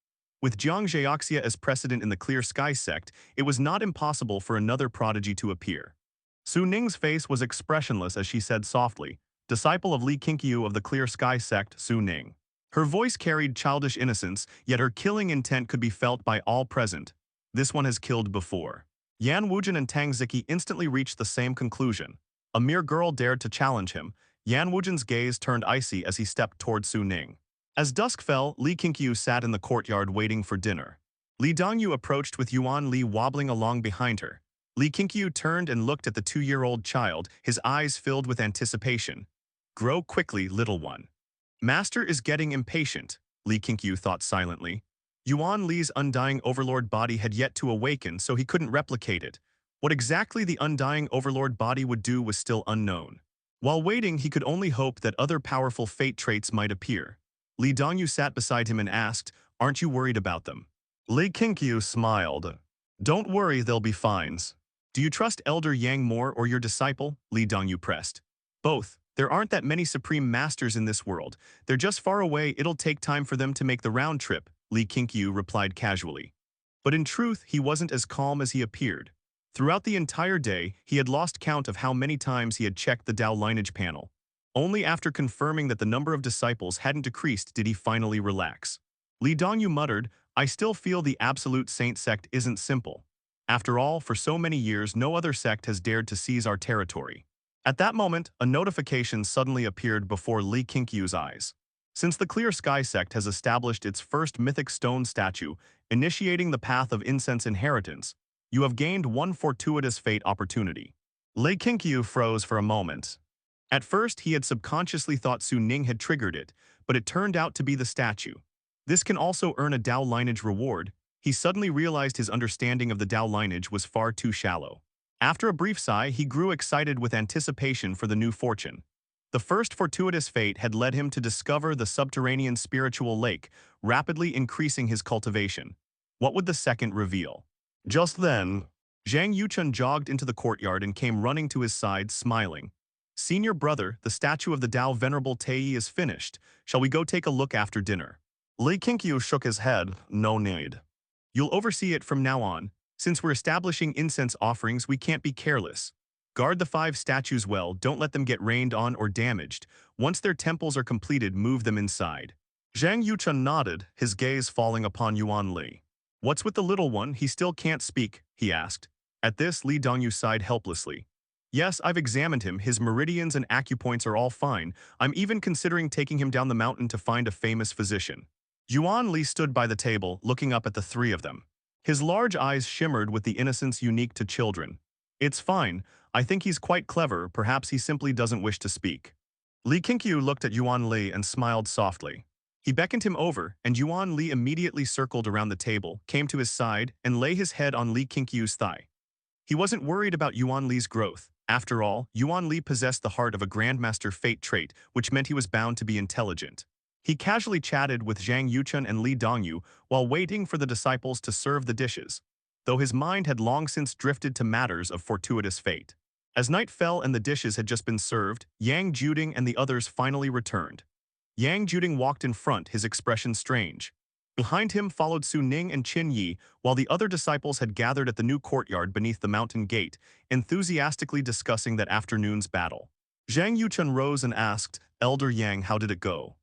With Jiang Zhaoxia as precedent in the Clear Sky Sect, it was not impossible for another prodigy to appear. Su Ning's face was expressionless as she said softly, "Disciple of Li Qingqiu of the Clear Sky Sect, Su Ning." Her voice carried childish innocence, yet her killing intent could be felt by all present. This one has killed before. Yan Wujin and Tang Ziki instantly reached the same conclusion. A mere girl dared to challenge him. Yan Wujin's gaze turned icy as he stepped toward Su Ning. As dusk fell, Li Qingqiu sat in the courtyard waiting for dinner. Li Dongyu approached with Yuan Li wobbling along behind her. Li Qingqiu turned and looked at the 2-year-old child, his eyes filled with anticipation. "Grow quickly, little one." Master is getting impatient, Li Qingqiu thought silently. Yuan Li's undying overlord body had yet to awaken, so he couldn't replicate it. What exactly the undying overlord body would do was still unknown. While waiting, he could only hope that other powerful fate traits might appear. Li Dongyu sat beside him and asked, "Aren't you worried about them?" Li Qingqiu smiled. "Don't worry, they'll be fines." "Do you trust Elder Yang more or your disciple?" Li Dongyu pressed. "Both. There aren't that many supreme masters in this world. They're just far away. It'll take time for them to make the round trip," Li Qingqiu replied casually. But in truth, he wasn't as calm as he appeared. Throughout the entire day, he had lost count of how many times he had checked the Dao Lineage panel. Only after confirming that the number of disciples hadn't decreased did he finally relax. Li Dongyu muttered, "I still feel the Absolute Saint Sect isn't simple. After all, for so many years, no other sect has dared to seize our territory." At that moment, a notification suddenly appeared before Li Qingqiu's eyes. Since the Clear Sky Sect has established its first mythic stone statue, initiating the path of incense inheritance, you have gained one fortuitous fate opportunity. Li Qingqiu froze for a moment. At first, he had subconsciously thought Su Ning had triggered it, but it turned out to be the statue. This can also earn a Dao lineage reward. He suddenly realized his understanding of the Dao lineage was far too shallow. After a brief sigh, he grew excited with anticipation for the new fortune. The first fortuitous fate had led him to discover the subterranean spiritual lake, rapidly increasing his cultivation. What would the second reveal? Just then, Zhang Yuchun jogged into the courtyard and came running to his side, smiling. "Senior brother, the statue of the Dao Venerable Tei is finished. Shall we go take a look after dinner?" Li Qingqiu shook his head. "No need. You'll oversee it from now on. Since we're establishing incense offerings, we can't be careless. Guard the 5 statues well, don't let them get rained on or damaged. Once their temples are completed, move them inside." Zhang Yuchun nodded, his gaze falling upon Yuan Li. "What's with the little one? He still can't speak," he asked. At this, Li Dongyu sighed helplessly. "Yes, I've examined him. His meridians and acupoints are all fine. I'm even considering taking him down the mountain to find a famous physician." Yuan Li stood by the table, looking up at the 3 of them. His large eyes shimmered with the innocence unique to children. "It's fine. I think he's quite clever. Perhaps he simply doesn't wish to speak." Li Qingqiu looked at Yuan Li and smiled softly. He beckoned him over, and Yuan Li immediately circled around the table, came to his side, and lay his head on Li Qingqiu's thigh. He wasn't worried about Yuan Li's growth. After all, Yuan Li possessed the heart of a Grandmaster fate trait, which meant he was bound to be intelligent. He casually chatted with Zhang Yuchun and Li Dongyu while waiting for the disciples to serve the dishes, though his mind had long since drifted to matters of fortuitous fate. As night fell and the dishes had just been served, Yang Juding and the others finally returned. Yang Juding walked in front, his expression strange. Behind him followed Su Ning and Qin Yi, while the other disciples had gathered at the new courtyard beneath the mountain gate, enthusiastically discussing that afternoon's battle. Zhang Yuchun rose and asked, "Elder Yang, how did it go?"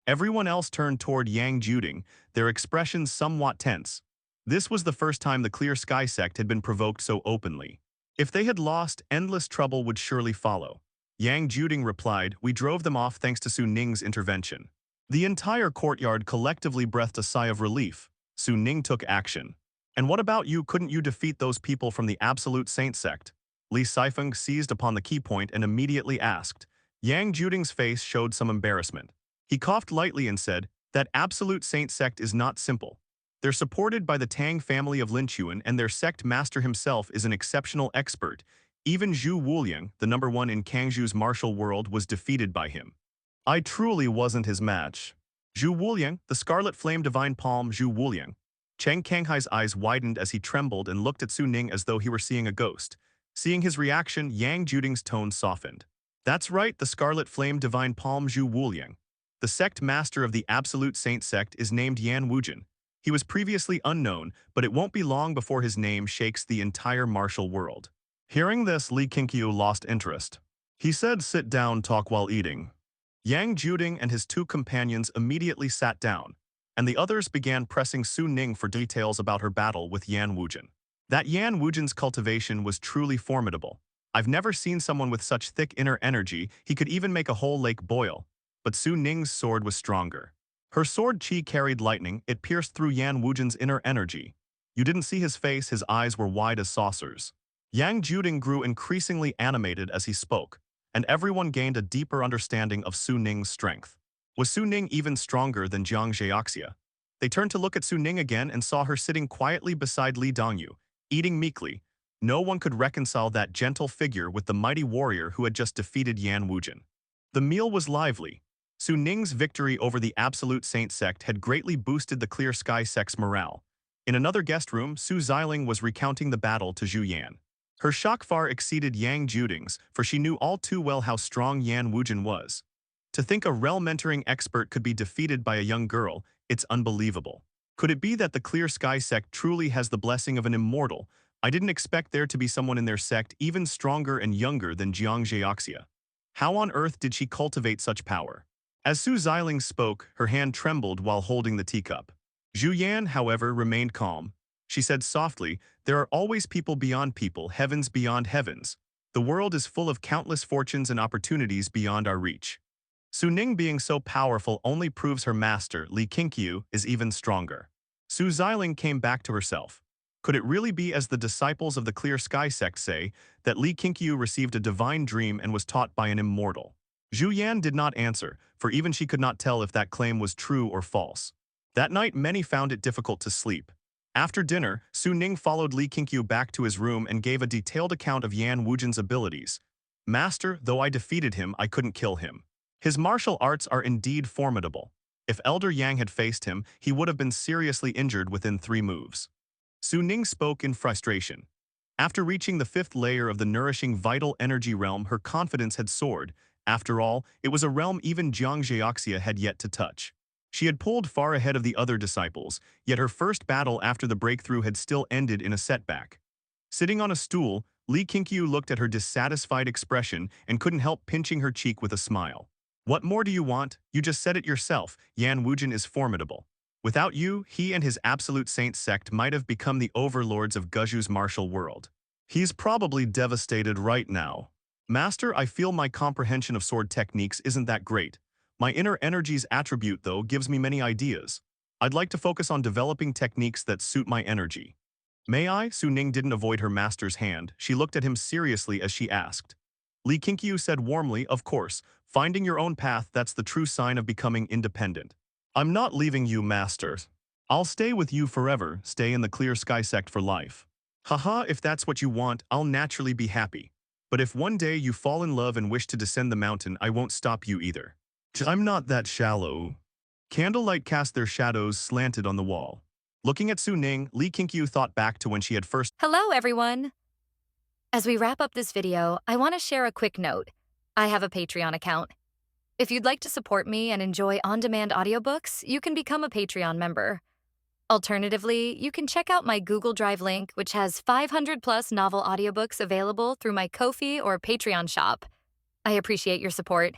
Everyone else turned toward Yang Juding, their expressions somewhat tense. This was the first time the Clear Sky Sect had been provoked so openly. If they had lost, endless trouble would surely follow. Yang Juding replied, "We drove them off thanks to Su Ning's intervention." The entire courtyard collectively breathed a sigh of relief. Su Ning took action. "And what about you? Couldn't you defeat those people from the Absolute Saint Sect?" Li Sifeng seized upon the key point and immediately asked. Yang Juding's face showed some embarrassment. He coughed lightly and said, "That Absolute Saint Sect is not simple. They're supported by the Tang family of Linquan, and their Sect Master himself is an exceptional expert. Even Zhu Wuliang, the #1 in Kangzhu's martial world, was defeated by him. I truly wasn't his match." Zhu Wuliang, the Scarlet Flame Divine Palm Zhu Wuliang. Cheng Kanghai's eyes widened as he trembled and looked at Su Ning as though he were seeing a ghost. Seeing his reaction, Yang Juding's tone softened. "That's right, the Scarlet Flame Divine Palm Zhu Wuliang. The Sect Master of the Absolute Saint Sect is named Yan Wujin. He was previously unknown, but it won't be long before his name shakes the entire martial world." Hearing this, Li Qingqiu lost interest. He said, "Sit down, talk while eating." Yang Juding and his two companions immediately sat down, and the others began pressing Su Ning for details about her battle with Yan Wujin. That Yan Wujin's cultivation was truly formidable. I've never seen someone with such thick inner energy. He could even make a whole lake boil. But Su Ning's sword was stronger. Her sword qi carried lightning. It pierced through Yan Wujin's inner energy. You didn't see his face. His eyes were wide as saucers. Yang Juding grew increasingly animated as he spoke, and everyone gained a deeper understanding of Su Ning's strength. Was Su Ning even stronger than Jiang Zheoxia? They turned to look at Su Ning again and saw her sitting quietly beside Li Dongyu, eating meekly. No one could reconcile that gentle figure with the mighty warrior who had just defeated Yan Wujin. The meal was lively. Su Ning's victory over the Absolute Saint Sect had greatly boosted the Clear Sky Sect's morale. In another guest room, Su Xiling was recounting the battle to Zhu Yan. Her shock far exceeded Yang Juding's, for she knew all too well how strong Yan Wujin was. To think a realm-entering expert could be defeated by a young girl, it's unbelievable. Could it be that the Clear Sky Sect truly has the blessing of an immortal? I didn't expect there to be someone in their sect even stronger and younger than Jiang Zheoxia. How on earth did she cultivate such power? As Su Xiling spoke, her hand trembled while holding the teacup. Zhu Yan, however, remained calm. She said softly, "There are always people beyond people, heavens beyond heavens. The world is full of countless fortunes and opportunities beyond our reach." Su Ning being so powerful only proves her master, Li Qingqiu, is even stronger. Su Xiling came back to herself. Could it really be, as the disciples of the Clear Sky Sect say, that Li Qingqiu received a divine dream and was taught by an immortal? Zhu Yan did not answer, for even she could not tell if that claim was true or false. That night, many found it difficult to sleep. After dinner, Su Ning followed Li Qingqiu back to his room and gave a detailed account of Yan Wujin's abilities. "Master, though I defeated him, I couldn't kill him. His martial arts are indeed formidable. If Elder Yang had faced him, he would have been seriously injured within 3 moves." Su Ning spoke in frustration. After reaching the 5th layer of the nourishing vital energy realm, her confidence had soared. After all, it was a realm even Jiang Zheoxia had yet to touch. She had pulled far ahead of the other disciples, yet her first battle after the breakthrough had still ended in a setback. Sitting on a stool, Li Qingqiu looked at her dissatisfied expression and couldn't help pinching her cheek with a smile. "What more do you want? You just said it yourself. Yan Wujin is formidable. Without you, he and his Absolute Saint Sect might have become the overlords of Guzhu's martial world. He's probably devastated right now. Master, I feel my comprehension of sword techniques isn't that great. My inner energy's attribute, though, gives me many ideas. I'd like to focus on developing techniques that suit my energy." "May I?" Su Ning didn't avoid her master's hand. She looked at him seriously as she asked. Li Qingqiu said warmly, "Of course. Finding your own path, that's the true sign of becoming independent. I'm not leaving you, Master. I'll stay with you forever, stay in the Clear Sky Sect for life. Haha, if that's what you want, I'll naturally be happy. But if one day you fall in love and wish to descend the mountain, I won't stop you either. I'm not that shallow. Candlelight cast their shadows slanted on the wall. Looking at Su Ning, Li Qingqiu thought back to when she had first. Hello, everyone. As we wrap up this video, I want to share a quick note. I have a Patreon account. If you'd like to support me and enjoy on-demand audiobooks, you can become a Patreon member. Alternatively, you can check out my Google Drive link, which has 500+ novel audiobooks available through my Ko-fi or Patreon shop. I appreciate your support.